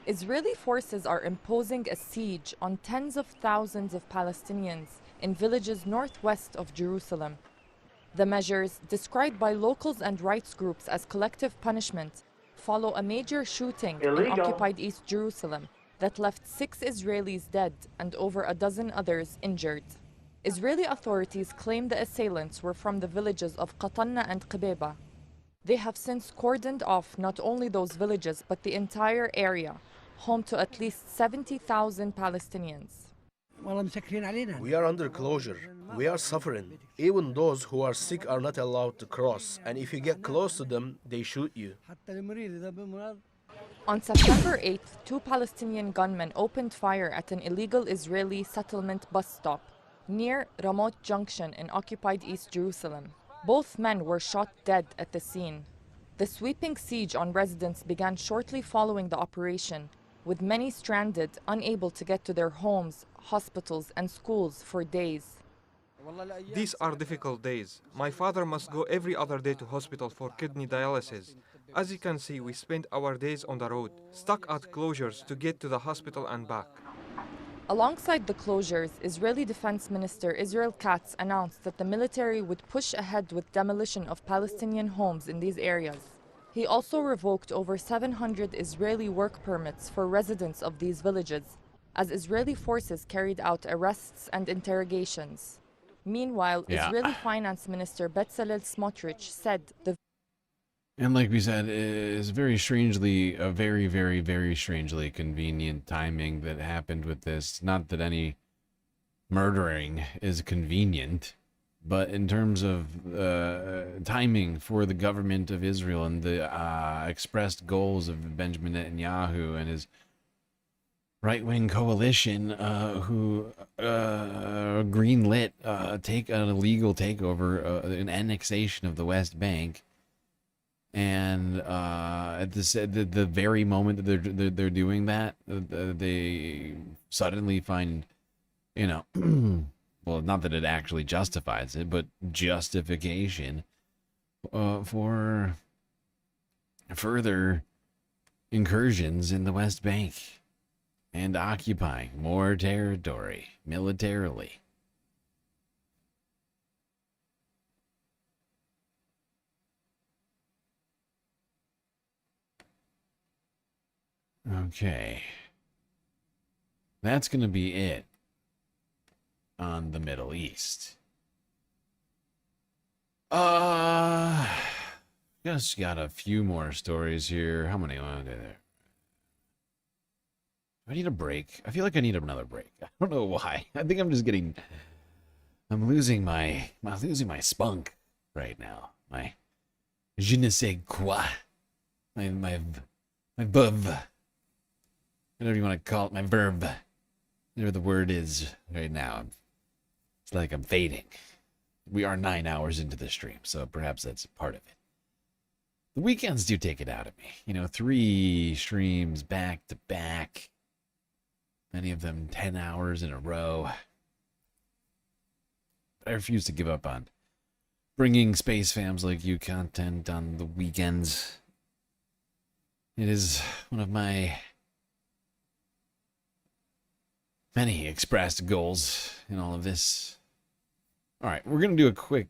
Israeli forces are imposing a siege on tens of thousands of Palestinians in villages northwest of Jerusalem. The measures, described by locals and rights groups as collective punishment, follow a major shooting in occupied East Jerusalem that left 6 Israelis dead and over a dozen others injured. Israeli authorities claim the assailants were from the villages of Qatanna and Qibeba. They have since cordoned off not only those villages but the entire area, home to at least 70,000 Palestinians. We are under closure. We are suffering. Even those who are sick are not allowed to cross, and if you get close to them, they shoot you. On September 8th, 2 Palestinian gunmen opened fire at an illegal Israeli settlement bus stop near Ramot Junction in occupied East Jerusalem. Both men were shot dead at the scene. The sweeping siege on residents began shortly following the operation, with many stranded, unable to get to their homes, hospitals, and schools for days. These are difficult days. My father must go every other day to hospital for kidney dialysis. As you can see, we spend our days on the road, stuck at closures to get to the hospital and back. Alongside the closures, Israeli Defense Minister Israel Katz announced that the military would push ahead with demolition of Palestinian homes in these areas. He also revoked over 700 Israeli work permits for residents of these villages, as Israeli forces carried out arrests and interrogations. Meanwhile, Israeli Finance Minister Bezalel Smotrich said And like we said, it's very strangely, a very, very, very strangely convenient timing that happened with this. Not that any murdering is convenient, but in terms of timing for the government of Israel and the expressed goals of Benjamin Netanyahu and his right-wing coalition who greenlit take an illegal takeover, an annexation of the West Bank. And at the very moment that they're doing that, they suddenly find, well, not that it actually justifies it, but justification for further incursions in the West Bank and occupying more territory militarily. Okay. That's going to be it on the Middle East. Just got a few more stories here. How many are there? Do I need a break? I feel like I need another break. I don't know why. I think I'm just getting... I'm losing my spunk right now. My je ne sais quoi. My verb. Whatever you want to call it, my verb. Whatever the word is right now. It's like I'm fading. We are 9 hours into the stream, so perhaps that's part of it. The weekends do take it out of me. You know, 3 streams back to back. Many of them 10 hours in a row. But I refuse to give up on bringing space fams like you content on the weekends. It is one of my many expressed goals in all of this. All right, we're going to do a quick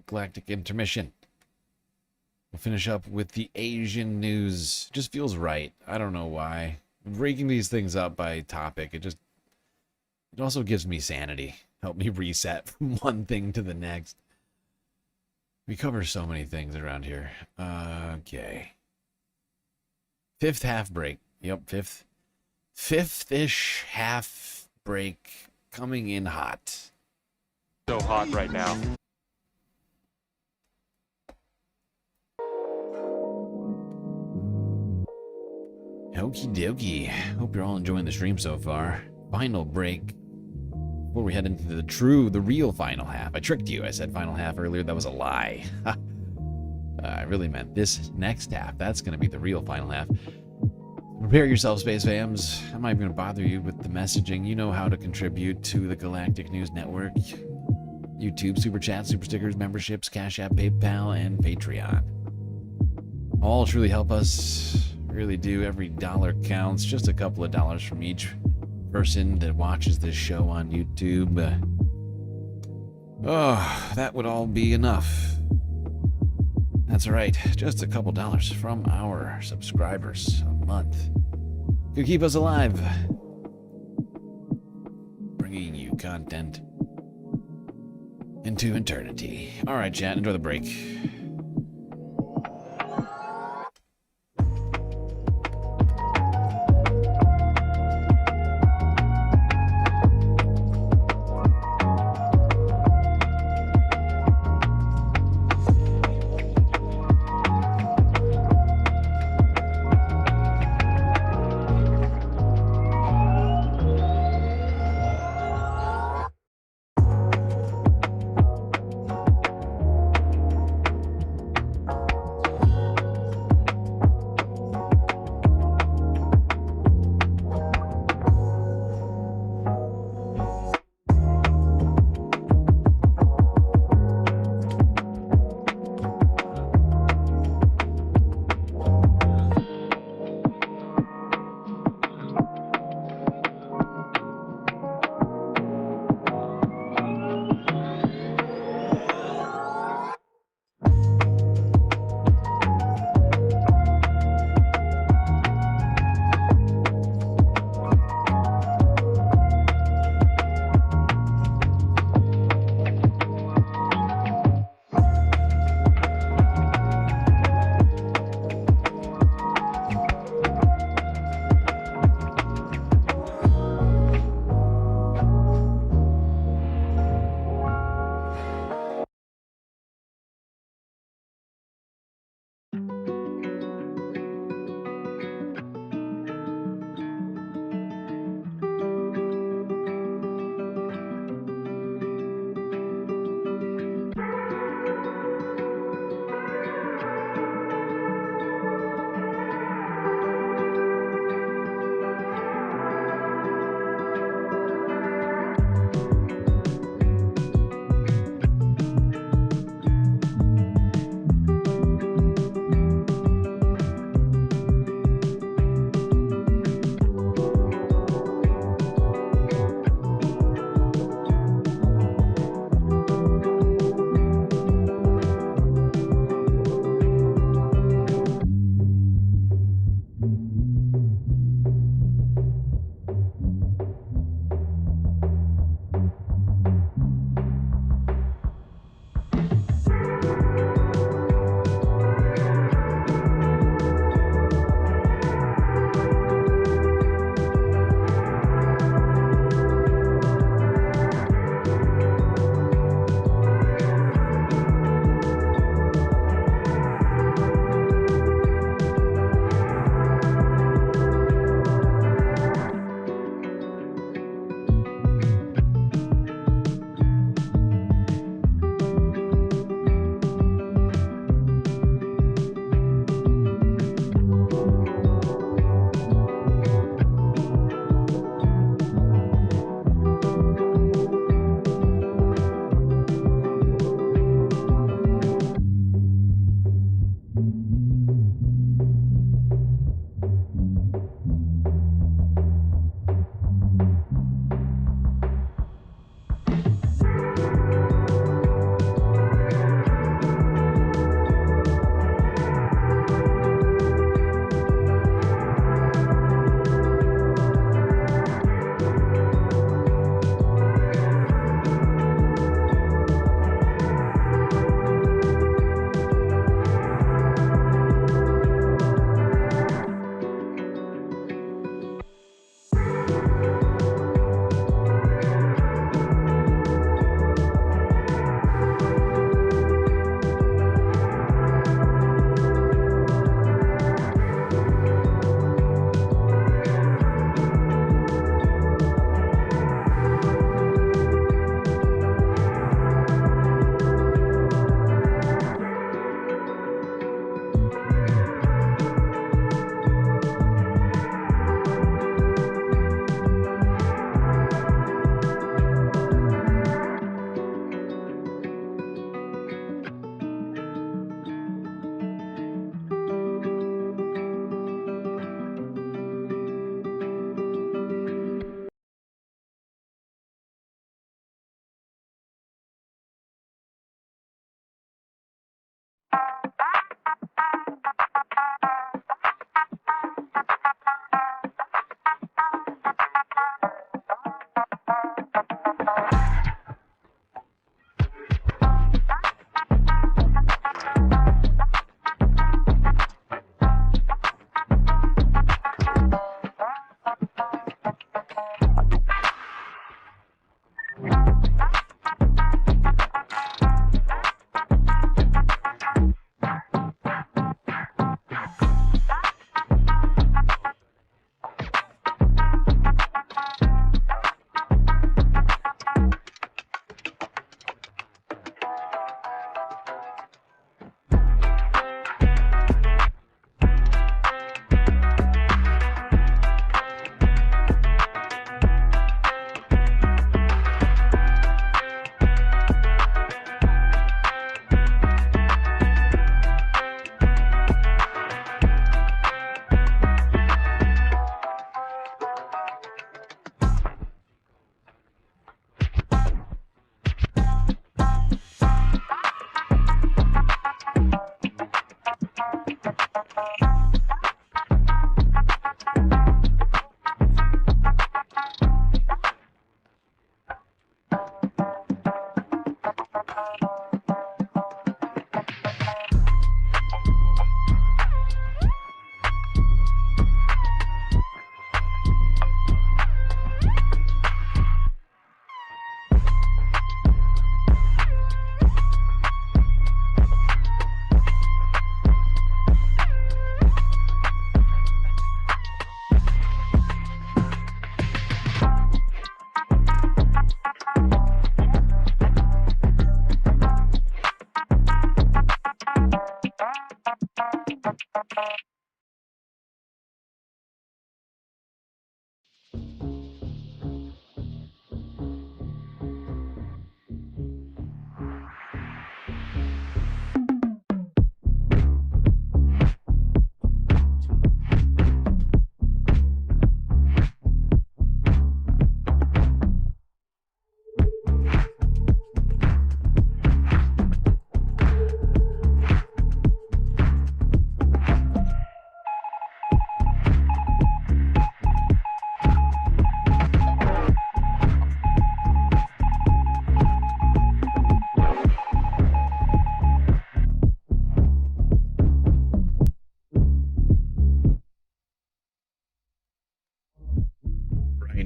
galactic intermission. We'll finish up with the Asian news. Just feels right. I don't know why. Breaking these things up by topic, it also gives me sanity. Help me reset from one thing to the next. We cover so many things around here. Okay. 5th half break. Yep, 5th-ish half break coming in hot. So hot right now. Okie dokie. Hope you're all enjoying the stream so far. Final break. Before we head into the real final half. I tricked you. I said final half earlier. That was a lie. I really meant this next half. That's going to be the real final half. Prepare yourself, Space Fams. I'm not even going to bother you with the messaging. You know how to contribute to the Galactic News Network. YouTube, Super Chat, Super Stickers, memberships, Cash App, PayPal, and Patreon. All truly help us. Really do. Every dollar counts. Just a couple of dollars from each person that watches this show on YouTube. That would all be enough. That's right. Just a couple dollars from our subscribers a month. Could keep us alive. Bringing you content into eternity. All right, chat. Enjoy the break.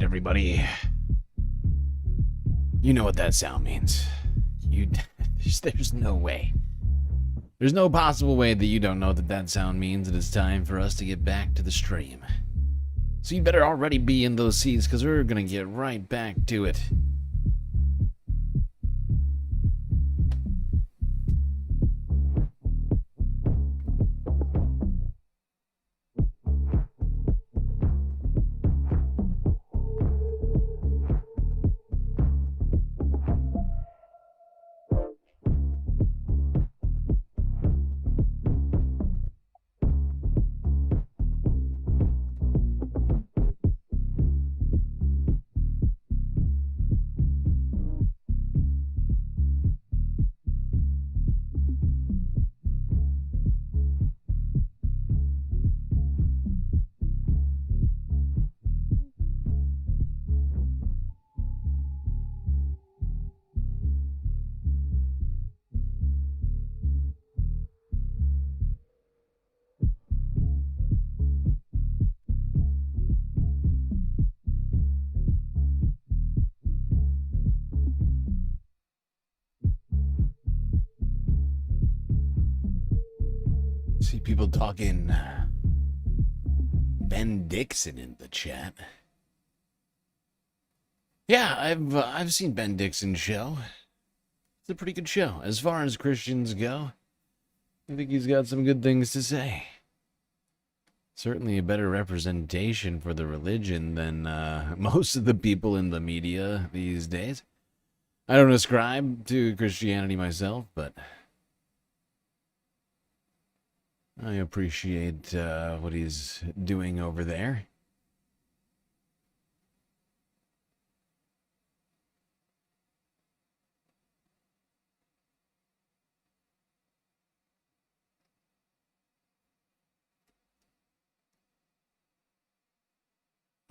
Everybody, you know what that sound means. There's no way. There's no possible way that you don't know what that sound means. It is time for us to get back to the stream. So you better already be in those seats, because we're gonna get right back to it. See people talking Ben Dixon in the chat. Yeah, I've seen Ben Dixon's show. It's a pretty good show. As far as Christians go, I think he's got some good things to say. Certainly a better representation for the religion than most of the people in the media these days. I don't ascribe to Christianity myself, but I appreciate what he's doing over there.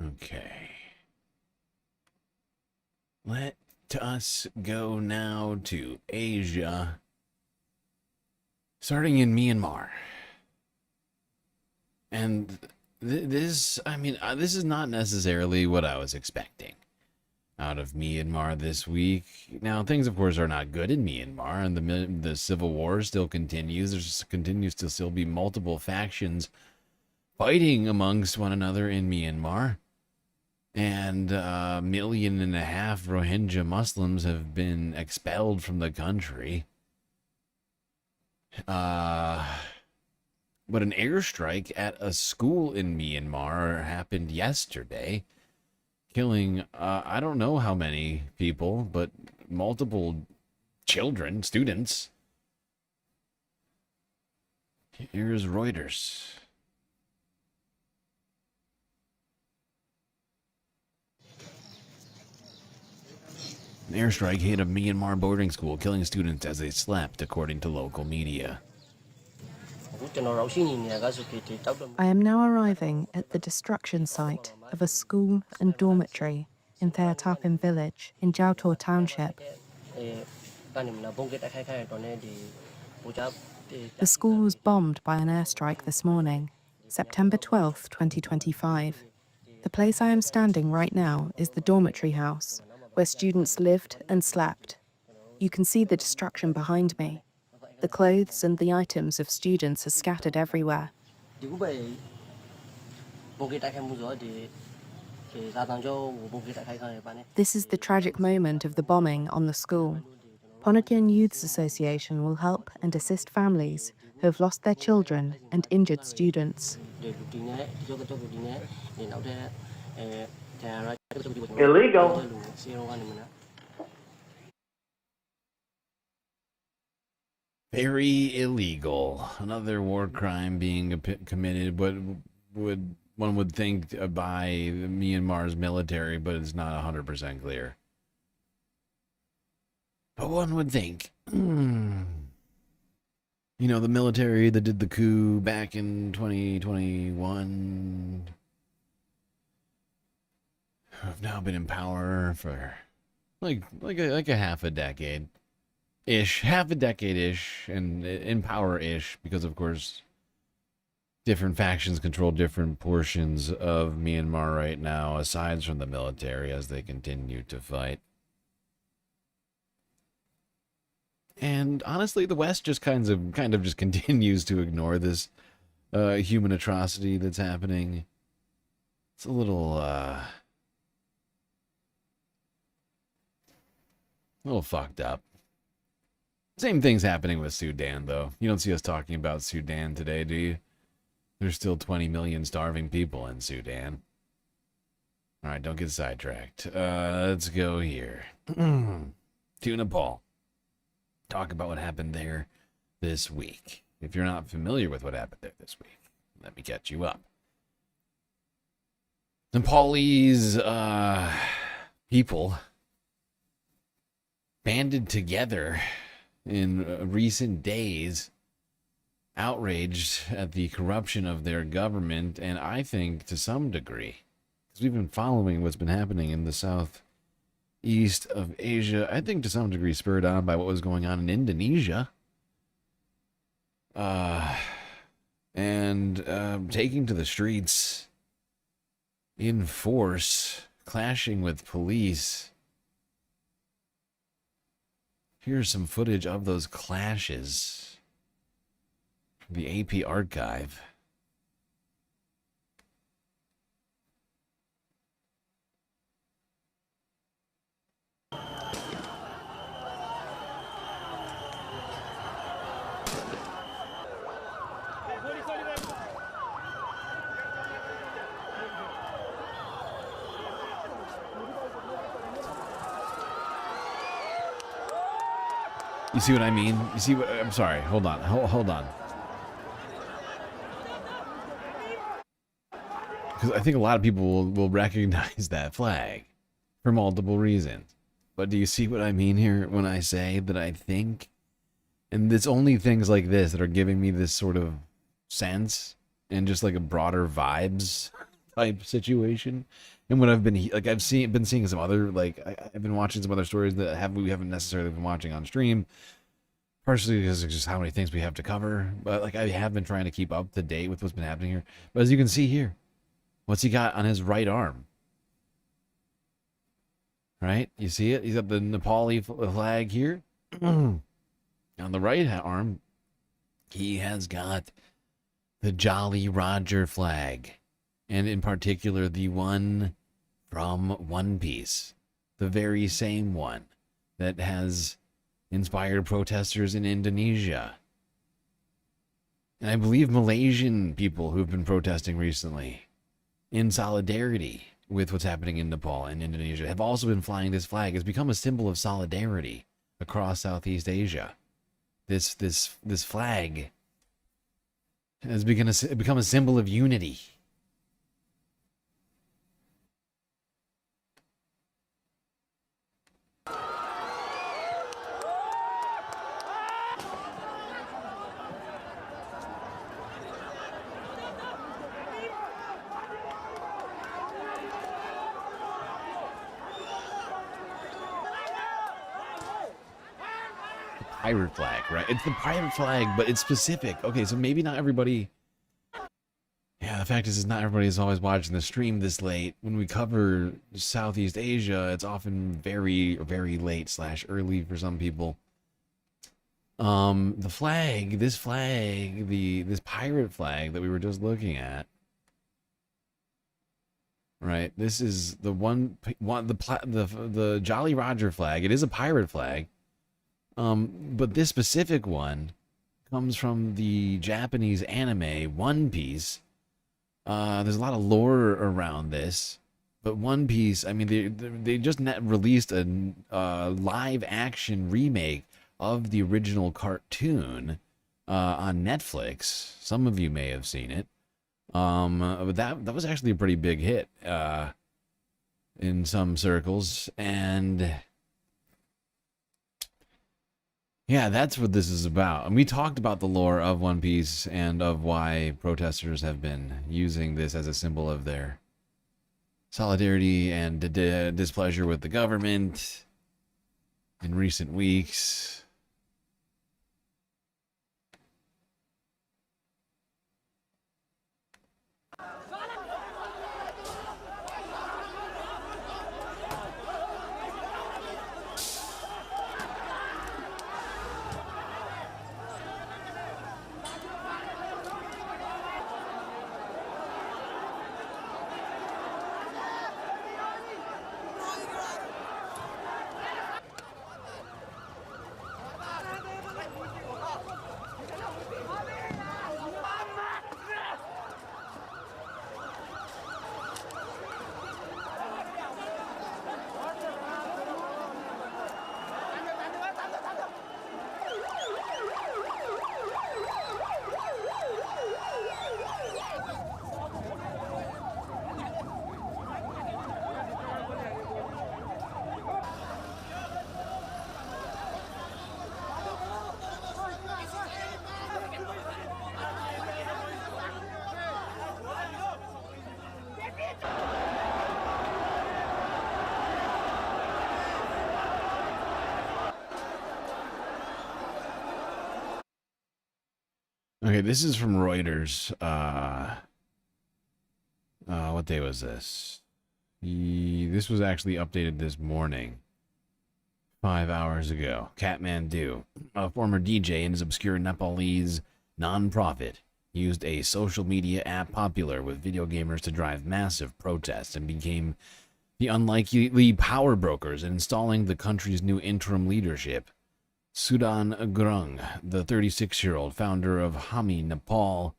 Okay. Let us go now to Asia, starting in Myanmar. And this is not necessarily what I was expecting out of Myanmar this week. Now, things, of course, are not good in Myanmar, and the civil war still continues. There continues to still be multiple factions fighting amongst one another in Myanmar. And 1.5 million Rohingya Muslims have been expelled from the country. But an airstrike at a school in Myanmar happened yesterday, killing, I don't know how many people, but multiple children, students. Here's Reuters. An airstrike hit a Myanmar boarding school, killing students as they slept, according to local media. I am now arriving at the destruction site of a school and dormitory in Theatapin village in Jiaotou township. The school was bombed by an airstrike this morning, September 12th, 2025. The place I am standing right now is the dormitory house, where students lived and slept. You can see the destruction behind me. The clothes and the items of students are scattered everywhere. This is the tragic moment of the bombing on the school. Ponetian Youths Association will help and assist families who have lost their children and injured students. Illegal. Very illegal. Another war crime being committed, but one would think by Myanmar's military, but it's not 100% clear. But one would think. You know, the military that did the coup back in 2021 have now been in power for like a half a decade. Half a decade-ish, and in power-ish, because of course different factions control different portions of Myanmar right now, aside from the military, as they continue to fight. And honestly, the West just kind of just continues to ignore this human atrocity that's happening. It's a little fucked up. Same thing's happening with Sudan, though. You don't see us talking about Sudan today, do you? There's still 20 million starving people in Sudan. All right, don't get sidetracked. Let's go here. To Nepal. Talk about what happened there this week. If you're not familiar with what happened there this week, let me catch you up. Nepalese people banded together in recent days, outraged at the corruption of their government, and I think to some degree, because we've been following what's been happening in the southeast of Asia, I think to some degree spurred on by what was going on in Indonesia, and taking to the streets in force, clashing with police. Here's some footage of those clashes from the AP archive. You see what I mean? You see what? I'm sorry. Hold on. Hold on. Because I think a lot of people will recognize that flag for multiple reasons. But do you see what I mean here when I say that I think? And it's only things like this that are giving me this sort of sense and just like a broader vibes type situation. And what I've been like, been seeing some other, like, I've been watching some other stories that we haven't necessarily been watching on stream, partially because of just how many things we have to cover. But like, I have been trying to keep up to date with what's been happening here. But as you can see here, what's he got on his right arm? Right? You see it? He's got the Nepali flag here. On the right arm, he has got the Jolly Roger flag. And in particular, the one from One Piece. The very same one that has inspired protesters in Indonesia. And I believe Malaysian people who've been protesting recently in solidarity with what's happening in Nepal and Indonesia have also been flying this flag. It's become a symbol of solidarity across Southeast Asia. This flag has become a symbol of unity. pirate flag, right? It's the pirate flag, but it's specific. Okay, so maybe not everybody... Yeah, the fact is not everybody is always watching the stream this late. When we cover Southeast Asia, it's often very, very late / early for some people. The flag, this pirate flag that we were just looking at, right? This is the Jolly Roger flag. It is a pirate flag, but this specific one comes from the Japanese anime One Piece. There's a lot of lore around this, but One Piece, I mean, they just released a live action remake of the original cartoon on Netflix. Some of you may have seen it. But that was actually a pretty big hit in some circles, and yeah, that's what this is about. And we talked about the lore of One Piece and of why protesters have been using this as a symbol of their solidarity and displeasure with the government in recent weeks. Okay, this is from Reuters. What day was this? This was actually updated this morning, 5 hours ago. Kathmandu, a former DJ in his obscure Nepalese non-profit, used a social media app popular with video gamers to drive massive protests and became the unlikely power brokers in installing the country's new interim leadership. Sudan Grung, the 36-year-old founder of Hami Nepal,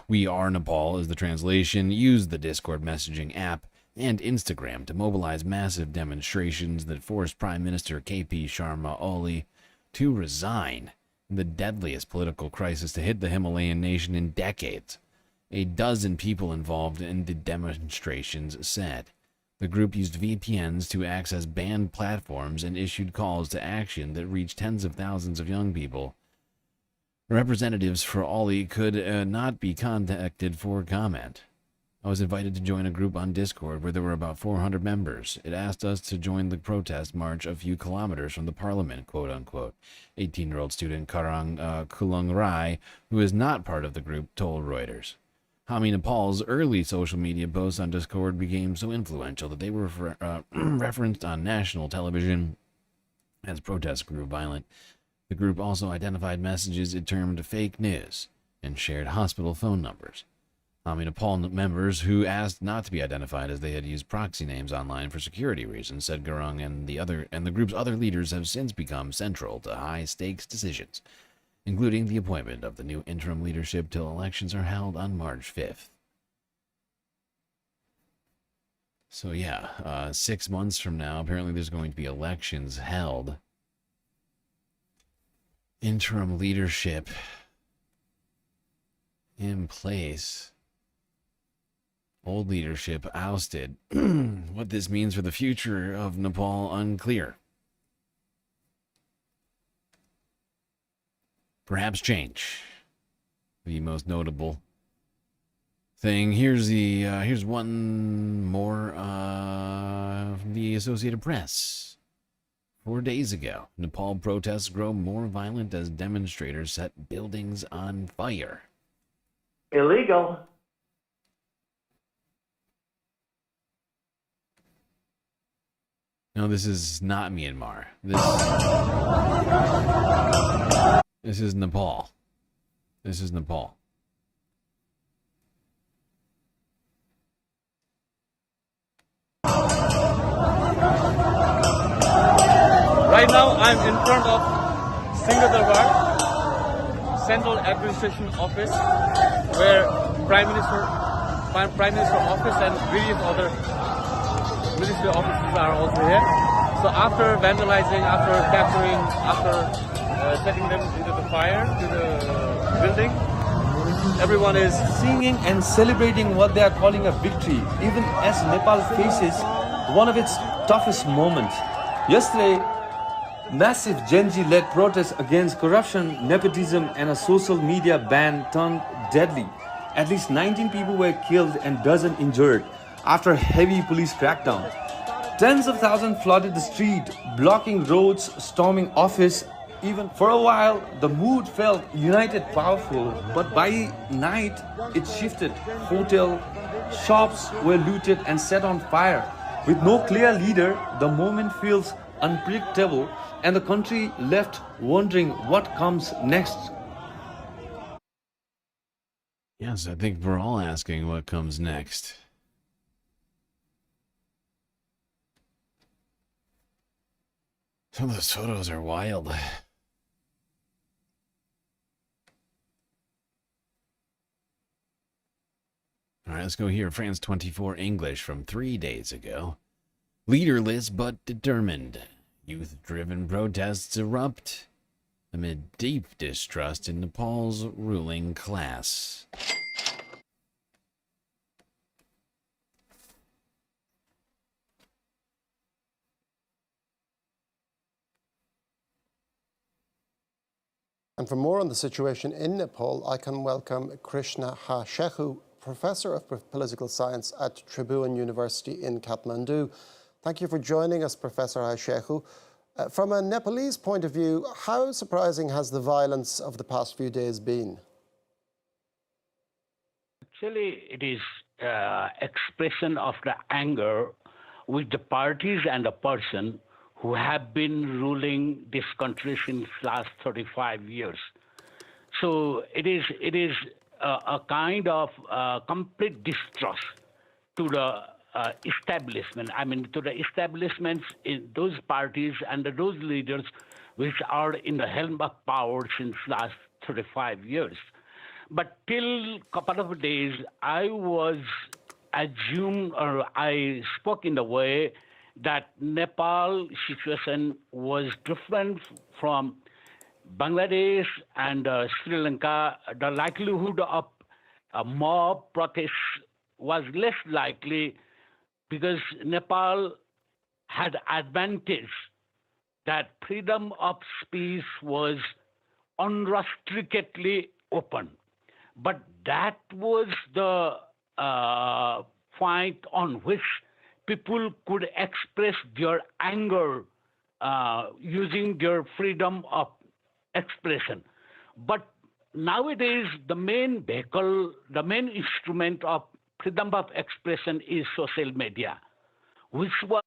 We Are Nepal is the translation, used the Discord messaging app and Instagram to mobilize massive demonstrations that forced Prime Minister KP Sharma Oli to resign in the deadliest political crisis to hit the Himalayan nation in decades. A dozen people involved in the demonstrations said. The group used VPNs to access banned platforms and issued calls to action that reached tens of thousands of young people. Representatives for Oli could not be contacted for comment. I was invited to join a group on Discord where there were about 400 members. It asked us to join the protest march a few kilometers from the parliament, quote-unquote. 18-year-old student Karang Kulung Rai, who is not part of the group, told Reuters. Hami Nepal's early social media posts on Discord became so influential that they were referenced on national television as protests grew violent. The group also identified messages it termed fake news and shared hospital phone numbers. Hami Nepal members who asked not to be identified as they had used proxy names online for security reasons, said Garung, and the group's other leaders have since become central to high-stakes decisions, including the appointment of the new interim leadership till elections are held on March 5th. So yeah, 6 months from now, apparently there's going to be elections held. Interim leadership in place. Old leadership ousted. What this means for the future of Nepal, unclear. Perhaps change. The most notable thing. Here's one more from the Associated Press 4 days ago, Nepal protests grow more violent as demonstrators set buildings on fire. Illegal. No, this is not Myanmar. This is Nepal. This is Nepal. Right now, I'm in front of Singapore Central Administration Office, where Prime Minister Office and various other military officers are also here. So after vandalizing, after capturing, after setting them into the fire to the building, everyone is singing and celebrating what they are calling a victory, even as Nepal faces one of its toughest moments. Yesterday, massive Gen Z-led protests against corruption, nepotism, and a social media ban turned deadly. At least 19 people were killed and dozens injured after a heavy police crackdown. Tens of thousands flooded the street, blocking roads, storming office. Even for a while, the mood felt united, powerful, but by night, it shifted. Hotel, shops were looted and set on fire. With no clear leader, the moment feels unpredictable, and the country left wondering what comes next. Yes, I think we're all asking what comes next. Some of those photos are wild. All right, let's go here. France 24 English from 3 days ago. Leaderless but determined. Youth-driven protests erupt amid deep distrust in Nepal's ruling class. And for more on the situation in Nepal, I can welcome Krishna Shehu, Professor of Political Science at Tribhuvan University in Kathmandu. Thank you for joining us, Professor Shehu. From a Nepalese point of view, how surprising has the violence of the past few days been? Actually, it is expression of the anger with the parties and the person who have been ruling this country since last 35 years. So it is a kind of complete distrust to the establishment. I mean, to the establishments in those parties and those leaders which are in the helm of power since last 35 years. But till couple of days, I spoke in the way that Nepal situation was different from Bangladesh and Sri Lanka. The likelihood of a mob protest was less likely because Nepal had advantage that freedom of speech was unrestrictedly open. But that was the point on which people could express their anger using their freedom of expression. But nowadays, the main vehicle, the main instrument of freedom of expression is social media, which was...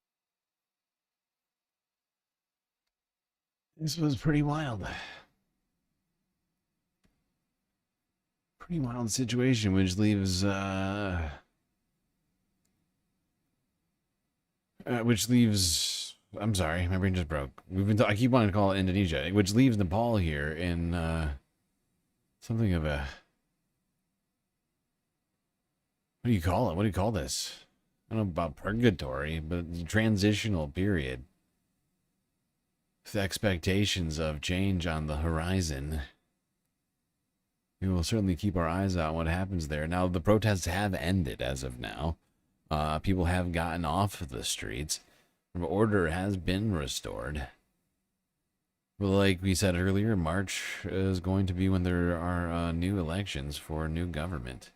This was pretty wild. Pretty wild situation, which leaves I'm sorry, my brain just broke. I keep wanting to call it Indonesia, which leaves Nepal here in something of a, what do you call it? What do you call this? I don't know about purgatory, but transitional period. With expectations of change on the horizon. We will certainly keep our eyes out on what happens there. Now, the protests have ended as of now. People have gotten off the streets. Order has been restored. But like we said earlier, March is going to be when there are new elections for a new government.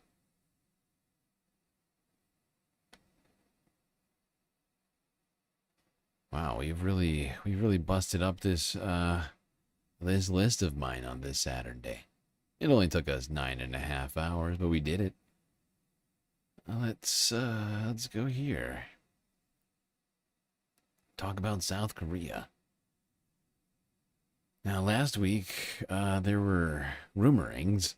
Wow, we've really busted up this this list of mine on this Saturday. It only took us 9.5 hours, but we did it. Let's go here. Talk about South Korea. Now, last week, there were rumorings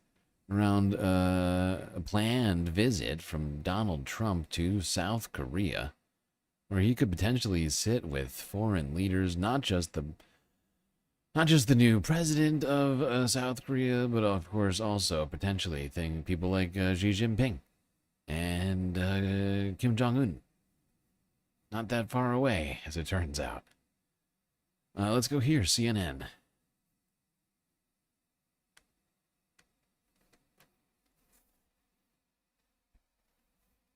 around a planned visit from Donald Trump to South Korea, where he could potentially sit with foreign leaders, not just the new president of South Korea, but of course also potentially people like Xi Jinping and Kim Jong-un. Not that far away, as it turns out. Let's go here, CNN.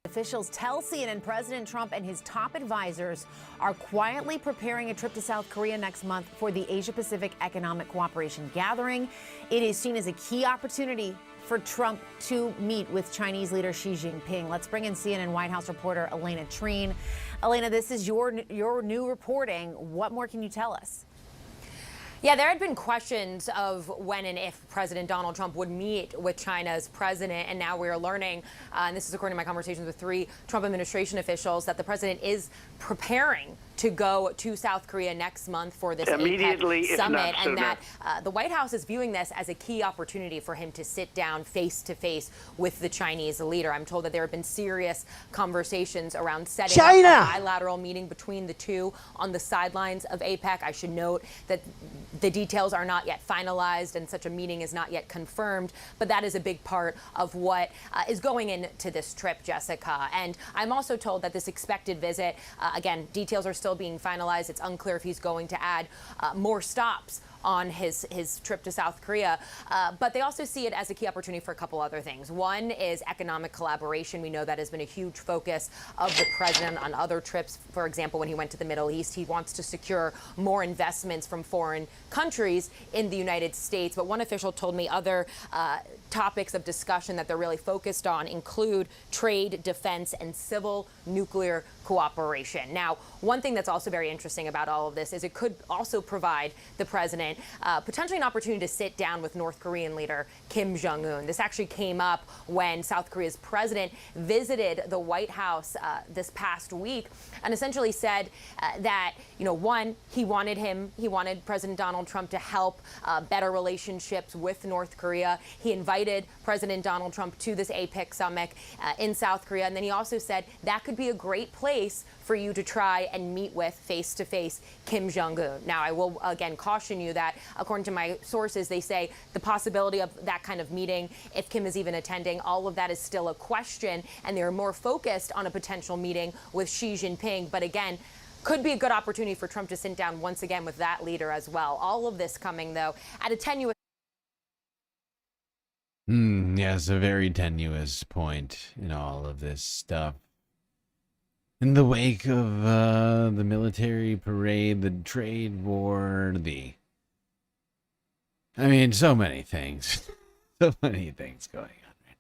Officials tell CNN President Trump and his top advisors are quietly preparing a trip to South Korea next month for the Asia-Pacific Economic Cooperation Gathering. It is seen as a key opportunity for Trump to meet with Chinese leader Xi Jinping. Let's bring in CNN White House reporter Elena Treen. Elena, this is your new reporting. What more can you tell us? Yeah, there had been questions of when and if President Donald Trump would meet with China's president, and now we are learning, and this is according to my conversations with 3 Trump administration officials, that the president is preparing to go to South Korea next month for this APEC summit, and that the White House is viewing this as a key opportunity for him to sit down face-to-face with the Chinese leader. I'm told that there have been serious conversations around setting up a bilateral meeting between the two on the sidelines of APEC. I should note that the details are not yet finalized and such a meeting is not yet confirmed, but that is a big part of what is going into this trip, Jessica. And I'm also told that this expected visit, again, details are still being finalized. It's unclear if he's going to add more stops on his trip to South Korea. But they also see it as a key opportunity for a couple other things. One is economic collaboration. We know that has been a huge focus of the president on other trips. For example, when he went to the Middle East, he wants to secure more investments from foreign countries in the United States. But one official told me other topics of discussion that they're really focused on include trade, defense, and civil nuclear cooperation. Now, one thing that's also very interesting about all of this is it could also provide the president potentially an opportunity to sit down with North Korean leader Kim Jong-un. This actually came up when South Korea's president visited the White House this past week and essentially said that, one, he wanted President Donald Trump to help better relationships with North Korea. He invited President Donald Trump to this APEC summit in South Korea. And then he also said that could be a great place for you to try and meet with face-to-face Kim Jong-un. Now, I will again caution you that according to my sources, they say the possibility of that kind of meeting, if Kim is even attending, all of that is still a question, and they're more focused on a potential meeting with Xi Jinping. But again, could be a good opportunity for Trump to sit down once again with that leader as well. All of this coming, though, at a tenuous... Yes, a very tenuous point in all of this stuff. In the wake of the military parade, the trade war, so many things. So many things going on right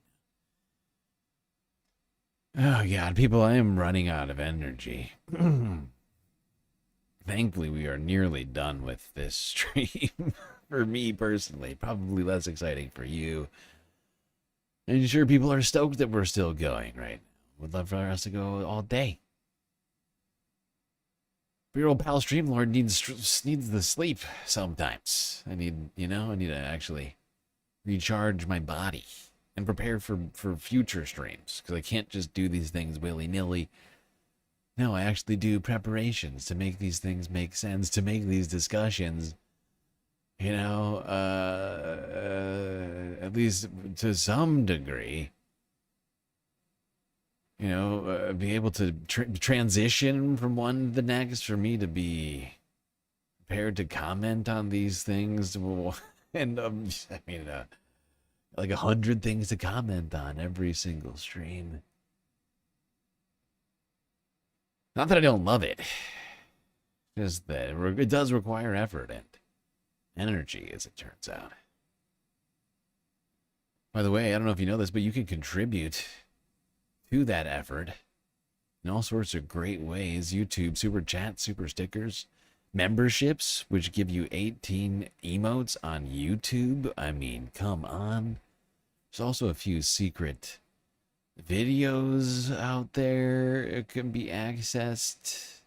now. Oh, God, people, I am running out of energy. Thankfully, we are nearly done with this stream. For me, personally. Probably less exciting for you. I'm sure people are stoked that we're still going, right? Would love for us to go all day. But your old pal StreamLord needs the sleep sometimes. I need to actually recharge my body and prepare for future streams. Because I can't just do these things willy-nilly. No, I actually do preparations to make these things make sense, to make these discussions, at least to some degree, be able to transition from one to the next, for me to be prepared to comment on these things. And like 100 things to comment on every single stream. Not that I don't love it, just that it does require effort and energy, as it turns out. By the way, I don't know if you know this, but you can contribute to that effort in all sorts of great ways. YouTube, super chat, super stickers, memberships, which give you 18 emotes on YouTube. I mean, come on. There's also a few secret videos out there. It can be accessed.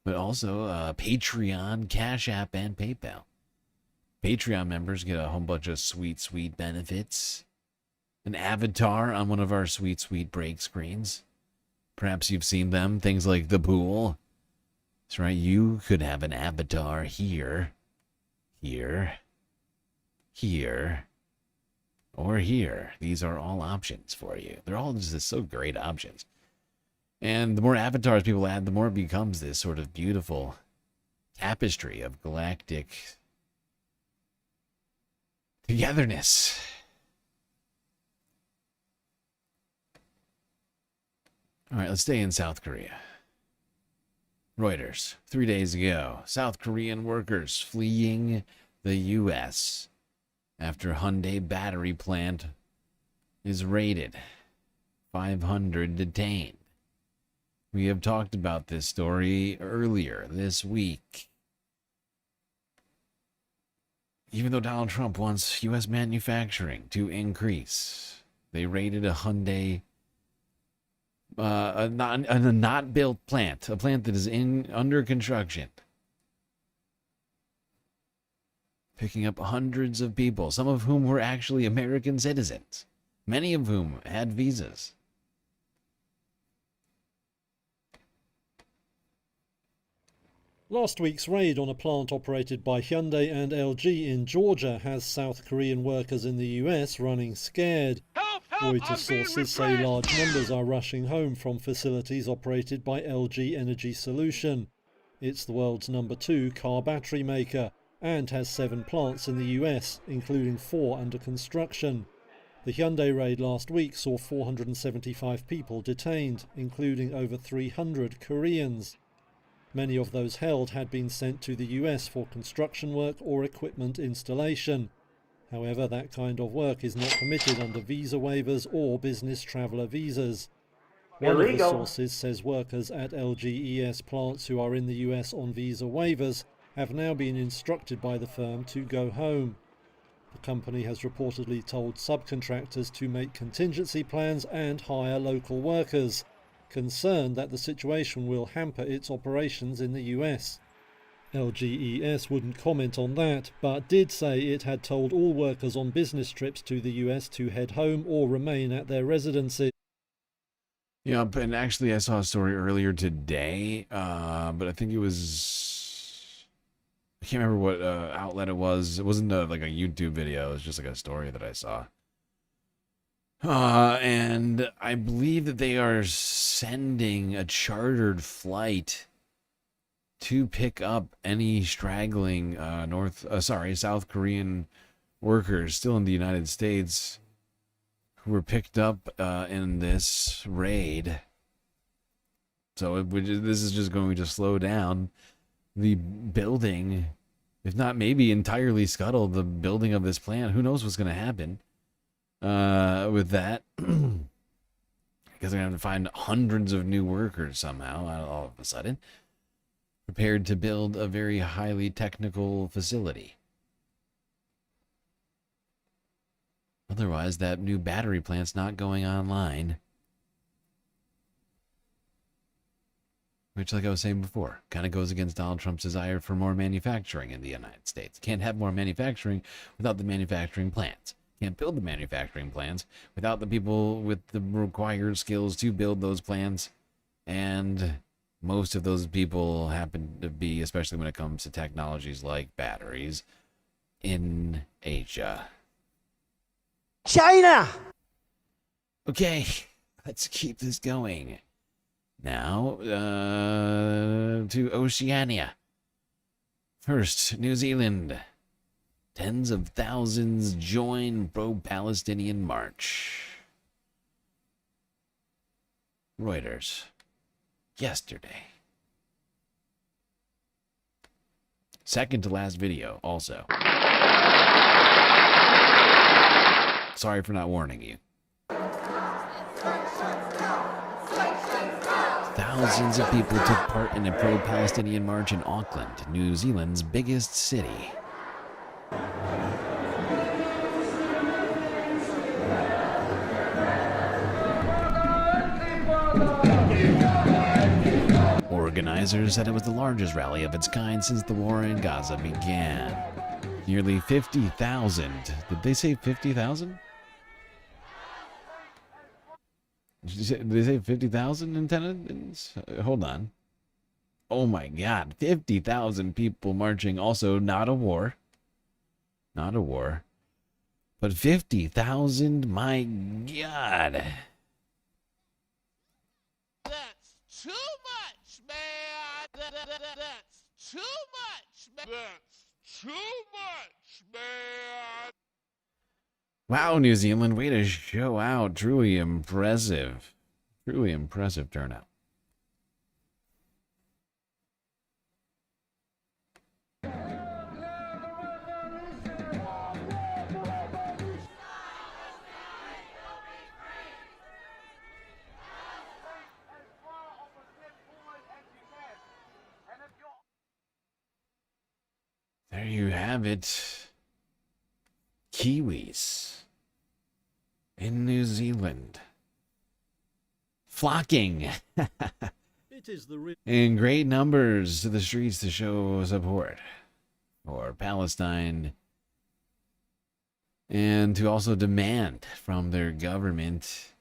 But also Patreon, Cash App, and PayPal. Patreon members get a whole bunch of sweet, sweet benefits. An avatar on one of our sweet, sweet break screens. Perhaps you've seen them. Things like the pool. That's right. You could have an avatar here, here, here, or here. These are all options for you. They're all just so great options. And the more avatars people add, the more it becomes this sort of beautiful tapestry of galactic togetherness. All right, let's stay in South Korea. Reuters, 3 days ago, South Korean workers fleeing the U.S. after Hyundai battery plant is raided. 500 detained. We have talked about this story earlier this week. Even though Donald Trump wants U.S. manufacturing to increase, they raided a Hyundai, a not built plant, a plant that is under construction, picking up hundreds of people, some of whom were actually American citizens, many of whom had visas. Last week's raid on a plant operated by Hyundai and LG in Georgia has South Korean workers in the US running scared. Reuters sources say large numbers are rushing home from facilities operated by LG Energy Solution. It's the world's #2 car battery maker and has 7 plants in the US, including 4 under construction. The Hyundai raid last week saw 475 people detained, including over 300 Koreans. Many of those held had been sent to the US for construction work or equipment installation. However, that kind of work is not permitted under visa waivers or business traveller visas. One of the sources says workers at LGES plants who are in the US on visa waivers have now been instructed by the firm to go home. The company has reportedly told subcontractors to make contingency plans and hire local workers, concerned that the situation will hamper its operations in the US. LGES wouldn't comment on that, but did say it had told all workers on business trips to the US to head home or remain at their residency. Yep, and actually I saw a story earlier today, but I think it was... I can't remember what outlet it was. It wasn't like a YouTube video, it was just like a story that I saw. And I believe that they are sending a chartered flight to pick up any straggling South Korean workers still in the United States who were picked up in this raid. So this is just going to slow down the building, if not maybe entirely scuttle the building of this plant. Who knows what's going to happen with that? Because they're going to have to find hundreds of new workers somehow all of a sudden, prepared to build a very highly technical facility. Otherwise, that new battery plant's not going online. Which, like I was saying before, kind of goes against Donald Trump's desire for more manufacturing in the United States. Can't have more manufacturing without the manufacturing plants. Can't build the manufacturing plants without the people with the required skills to build those plants. And most of those people happen to be, especially when it comes to technologies like batteries, in Asia. China! Okay, let's keep this going. Now, to Oceania. First, New Zealand. Tens of thousands join pro-Palestinian march. Reuters. Yesterday. Second to last video, also. Sorry for not warning you. Thousands of people took part in a pro-Palestinian march in Auckland, New Zealand's biggest city. Organizers said it was the largest rally of its kind since the war in Gaza began. Nearly 50,000. Did they say 50,000? Did they say 50,000 in attendance? Hold on. Oh my God. 50,000 people marching. Also, not a war. Not a war. But 50,000? My God. That's too much, man. That's too much, man. That's too much, man. Wow, New Zealand, way to show out. Truly impressive. Truly impressive turnout. There you have it. Kiwis in New Zealand flocking in great numbers to the streets to show support for Palestine and to also demand from their government,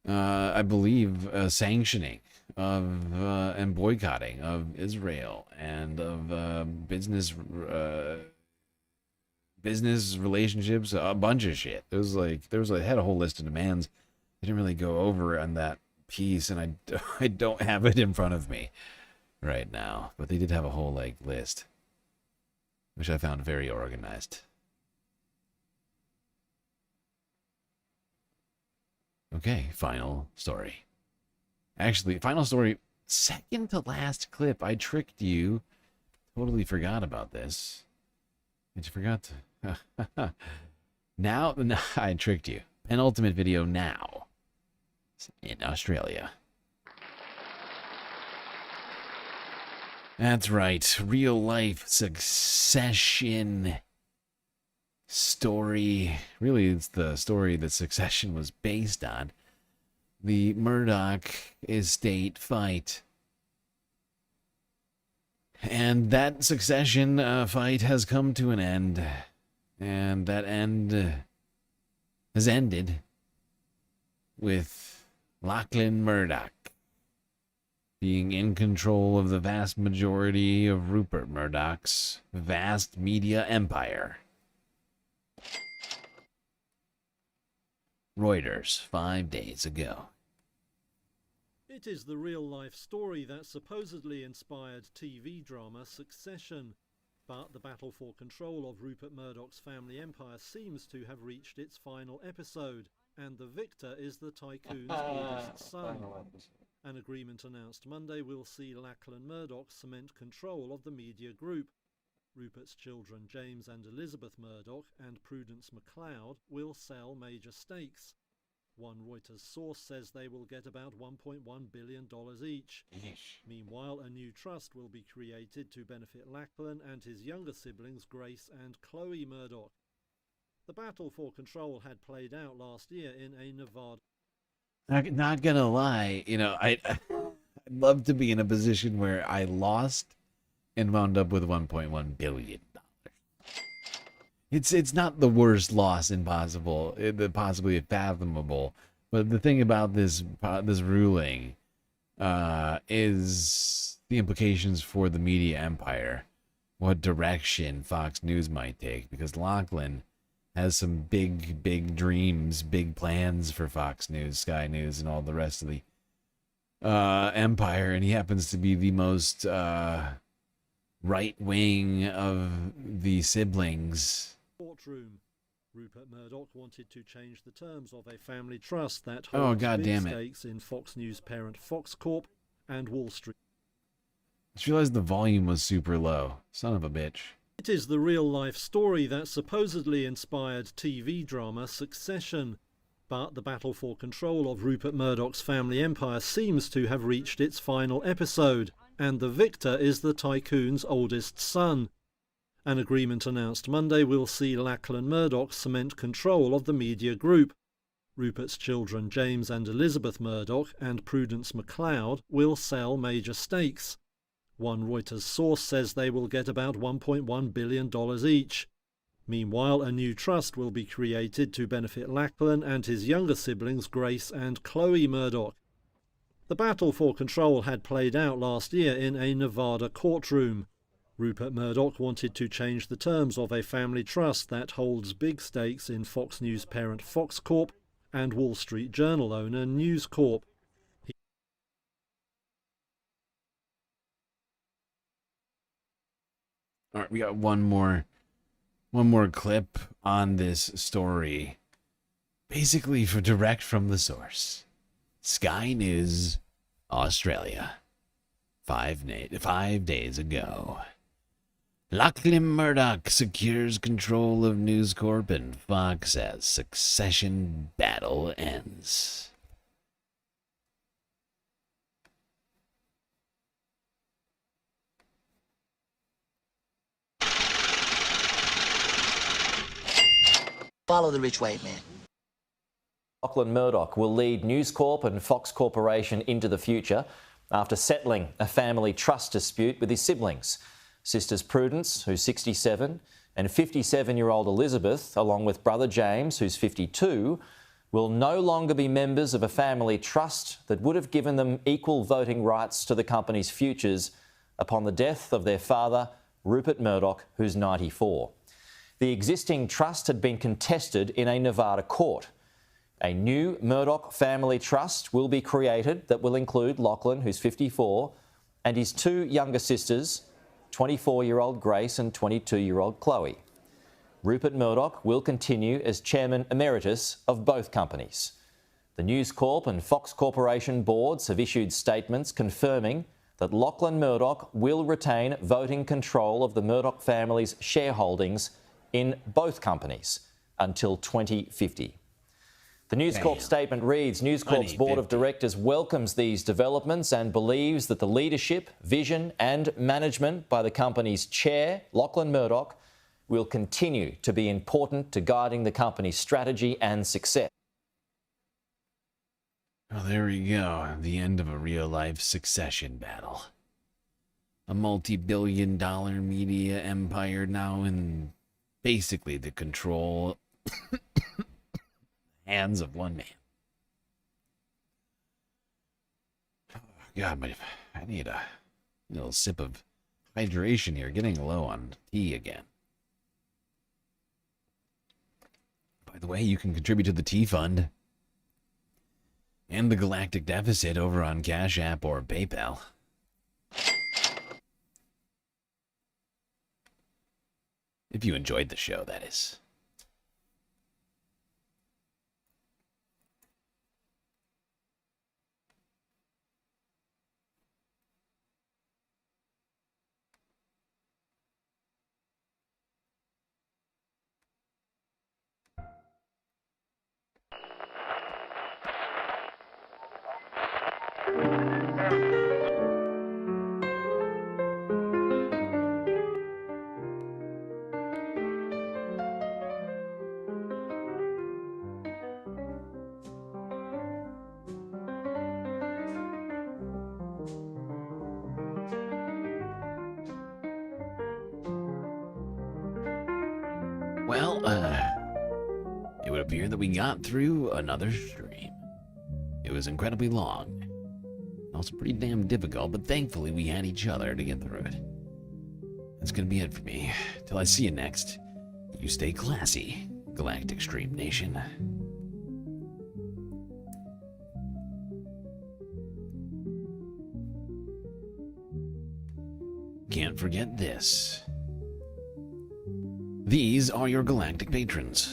I believe, sanctioning of and boycotting of Israel and of business relationships, a bunch of shit. It was like had a whole list of demands. I didn't really go over on that piece, and I don't have it in front of me right now, but they did have a whole list, which I found very organized. Okay, final story. Actually, final story, second to last clip. I tricked you. Totally forgot about this. You forgot to... Now, I tricked you. Penultimate video now. It's in Australia. That's right. Real life succession story. Really, it's the story that Succession was based on. The Murdoch estate fight. And that succession fight has come to an end. And that end has ended with Lachlan Murdoch being in control of the vast majority of Rupert Murdoch's vast media empire. Reuters, 5 days ago. It is the real-life story that supposedly inspired TV drama Succession. But the battle for control of Rupert Murdoch's family empire seems to have reached its final episode, and the victor is the tycoon's oldest son. An agreement announced Monday will see Lachlan Murdoch cement control of the media group. Rupert's children James and Elizabeth Murdoch and Prudence MacLeod will sell major stakes. One Reuters source says they will get about $1.1 billion each. Meanwhile, a new trust will be created to benefit Lachlan and his younger siblings Grace and Chloe Murdoch. The battle for control had played out last year in a Nevada. Not gonna lie, I'd love to be in a position where I lost and wound up with $1.1 billion. It's not the worst loss impossible, possibly fathomable. But the thing about this ruling is the implications for the media empire, what direction Fox News might take, because Lachlan has some big dreams, big plans for Fox News, Sky News, and all the rest of the empire, and he happens to be the most right wing of the siblings. Courtroom. Rupert Murdoch wanted to change the terms of a family trust that Oh, holds God big damn it. stakes in Fox News parent Fox Corp and Wall Street. I just realized the volume was super low. Son of a bitch. It is the real-life story that supposedly inspired TV drama Succession. But the battle for control of Rupert Murdoch's family empire seems to have reached its final episode, and the victor is the tycoon's oldest son. An agreement announced Monday will see Lachlan Murdoch cement control of the media group. Rupert's children James and Elizabeth Murdoch and Prudence MacLeod will sell major stakes. One Reuters source says they will get about $1.1 billion each. Meanwhile, a new trust will be created to benefit Lachlan and his younger siblings Grace and Chloe Murdoch. The battle for control had played out last year in a Nevada courtroom. Rupert Murdoch wanted to change the terms of a family trust that holds big stakes in Fox News parent Fox Corp and Wall Street Journal owner News Corp. All right, we got one more clip on this story, basically direct from the source. Sky News, Australia, 5 days ago. Lachlan Murdoch secures control of News Corp and Fox as succession battle ends. Follow the rich white man. Lachlan Murdoch will lead News Corp and Fox Corporation into the future after settling a family trust dispute with his siblings. Sisters Prudence, who's 67, and 57-year-old Elizabeth, along with brother James, who's 52, will no longer be members of a family trust that would have given them equal voting rights to the company's futures upon the death of their father, Rupert Murdoch, who's 94. The existing trust had been contested in a Nevada court. A new Murdoch family trust will be created that will include Lachlan, who's 54, and his two younger sisters, 24-year-old Grace and 22-year-old Chloe. Rupert Murdoch will continue as chairman emeritus of both companies. The News Corp and Fox Corporation boards have issued statements confirming that Lachlan Murdoch will retain voting control of the Murdoch family's shareholdings in both companies until 2050. The News Corp statement reads, News Corp's board of directors welcomes these developments and believes that the leadership, vision and management by the company's chair, Lachlan Murdoch, will continue to be important to guiding the company's strategy and success. Well, there we go. The end of a real-life succession battle. A multi-billion-dollar media empire now in basically the control hands of one man. Oh, God, but I need a little sip of hydration here. Getting low on tea again. By the way, you can contribute to the Tea Fund and the Galactic Deficit over on Cash App or PayPal. If you enjoyed the show, that is. Well, it would appear that we got through another stream. It was incredibly long. Also pretty damn difficult, but thankfully we had each other to get through it. That's gonna be it for me. Till I see you next, you stay classy, Galactic Stream Nation. Can't forget this. These are your galactic patrons.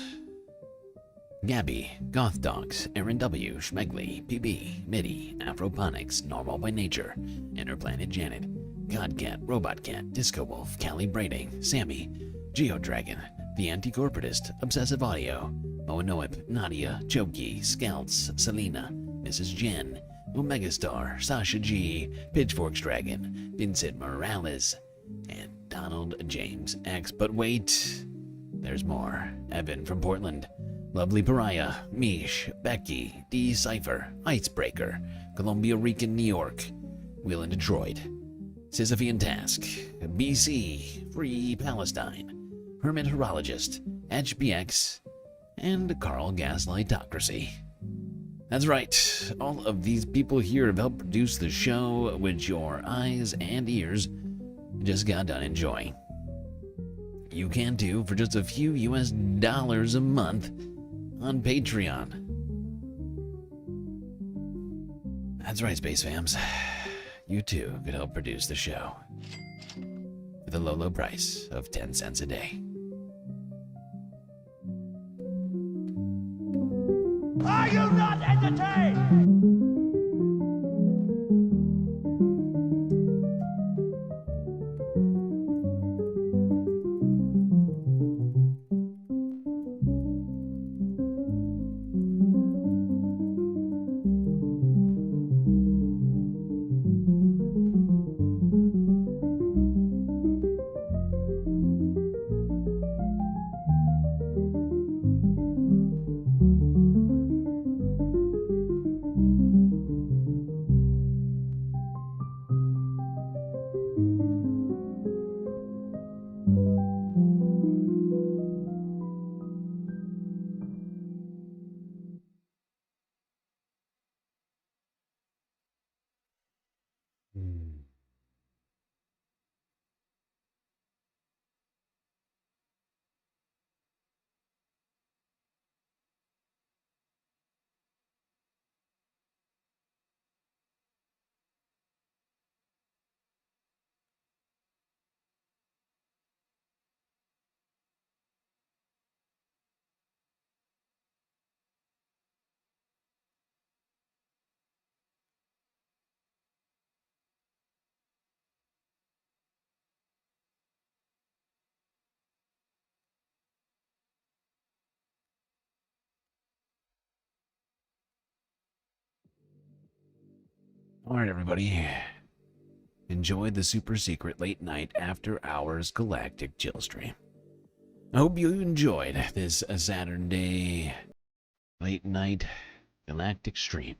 Gabby, Goth Dogs, Aaron W, Schmegley, PB, Mitty, Afroponics, Normal by Nature, Interplanet Janet, Godcat, Robot Cat, Disco Wolf, Callie Braiding, Sammy, Geodragon, The Anti-Corporatist, Obsessive Audio, Moanoip, Nadia, Choki, Scouts, Selena, Mrs. Jen, Omegastar, Sasha G, Pitchforks Dragon, Vincent Morales, and Donald James X. But wait, there's more. Evan from Portland, Lovely Pariah, Mish, Becky, D. Cypher, Icebreaker, Columbia Rican, New York, Will in Detroit, Sisyphean Task, BC, Free Palestine, Hermit Horologist, HBX, and Carl Gaslightocracy. That's right, all of these people here have helped produce the show which your eyes and ears just got done enjoying. You can too for just a few US dollars a month on Patreon. That's right, Space Fams. You too could help produce the show for the low, low price of 10 cents a day. Are you not entertained? All right, everybody. Enjoy the super secret late night after hours galactic chill stream. I hope you enjoyed this Saturday late night galactic stream.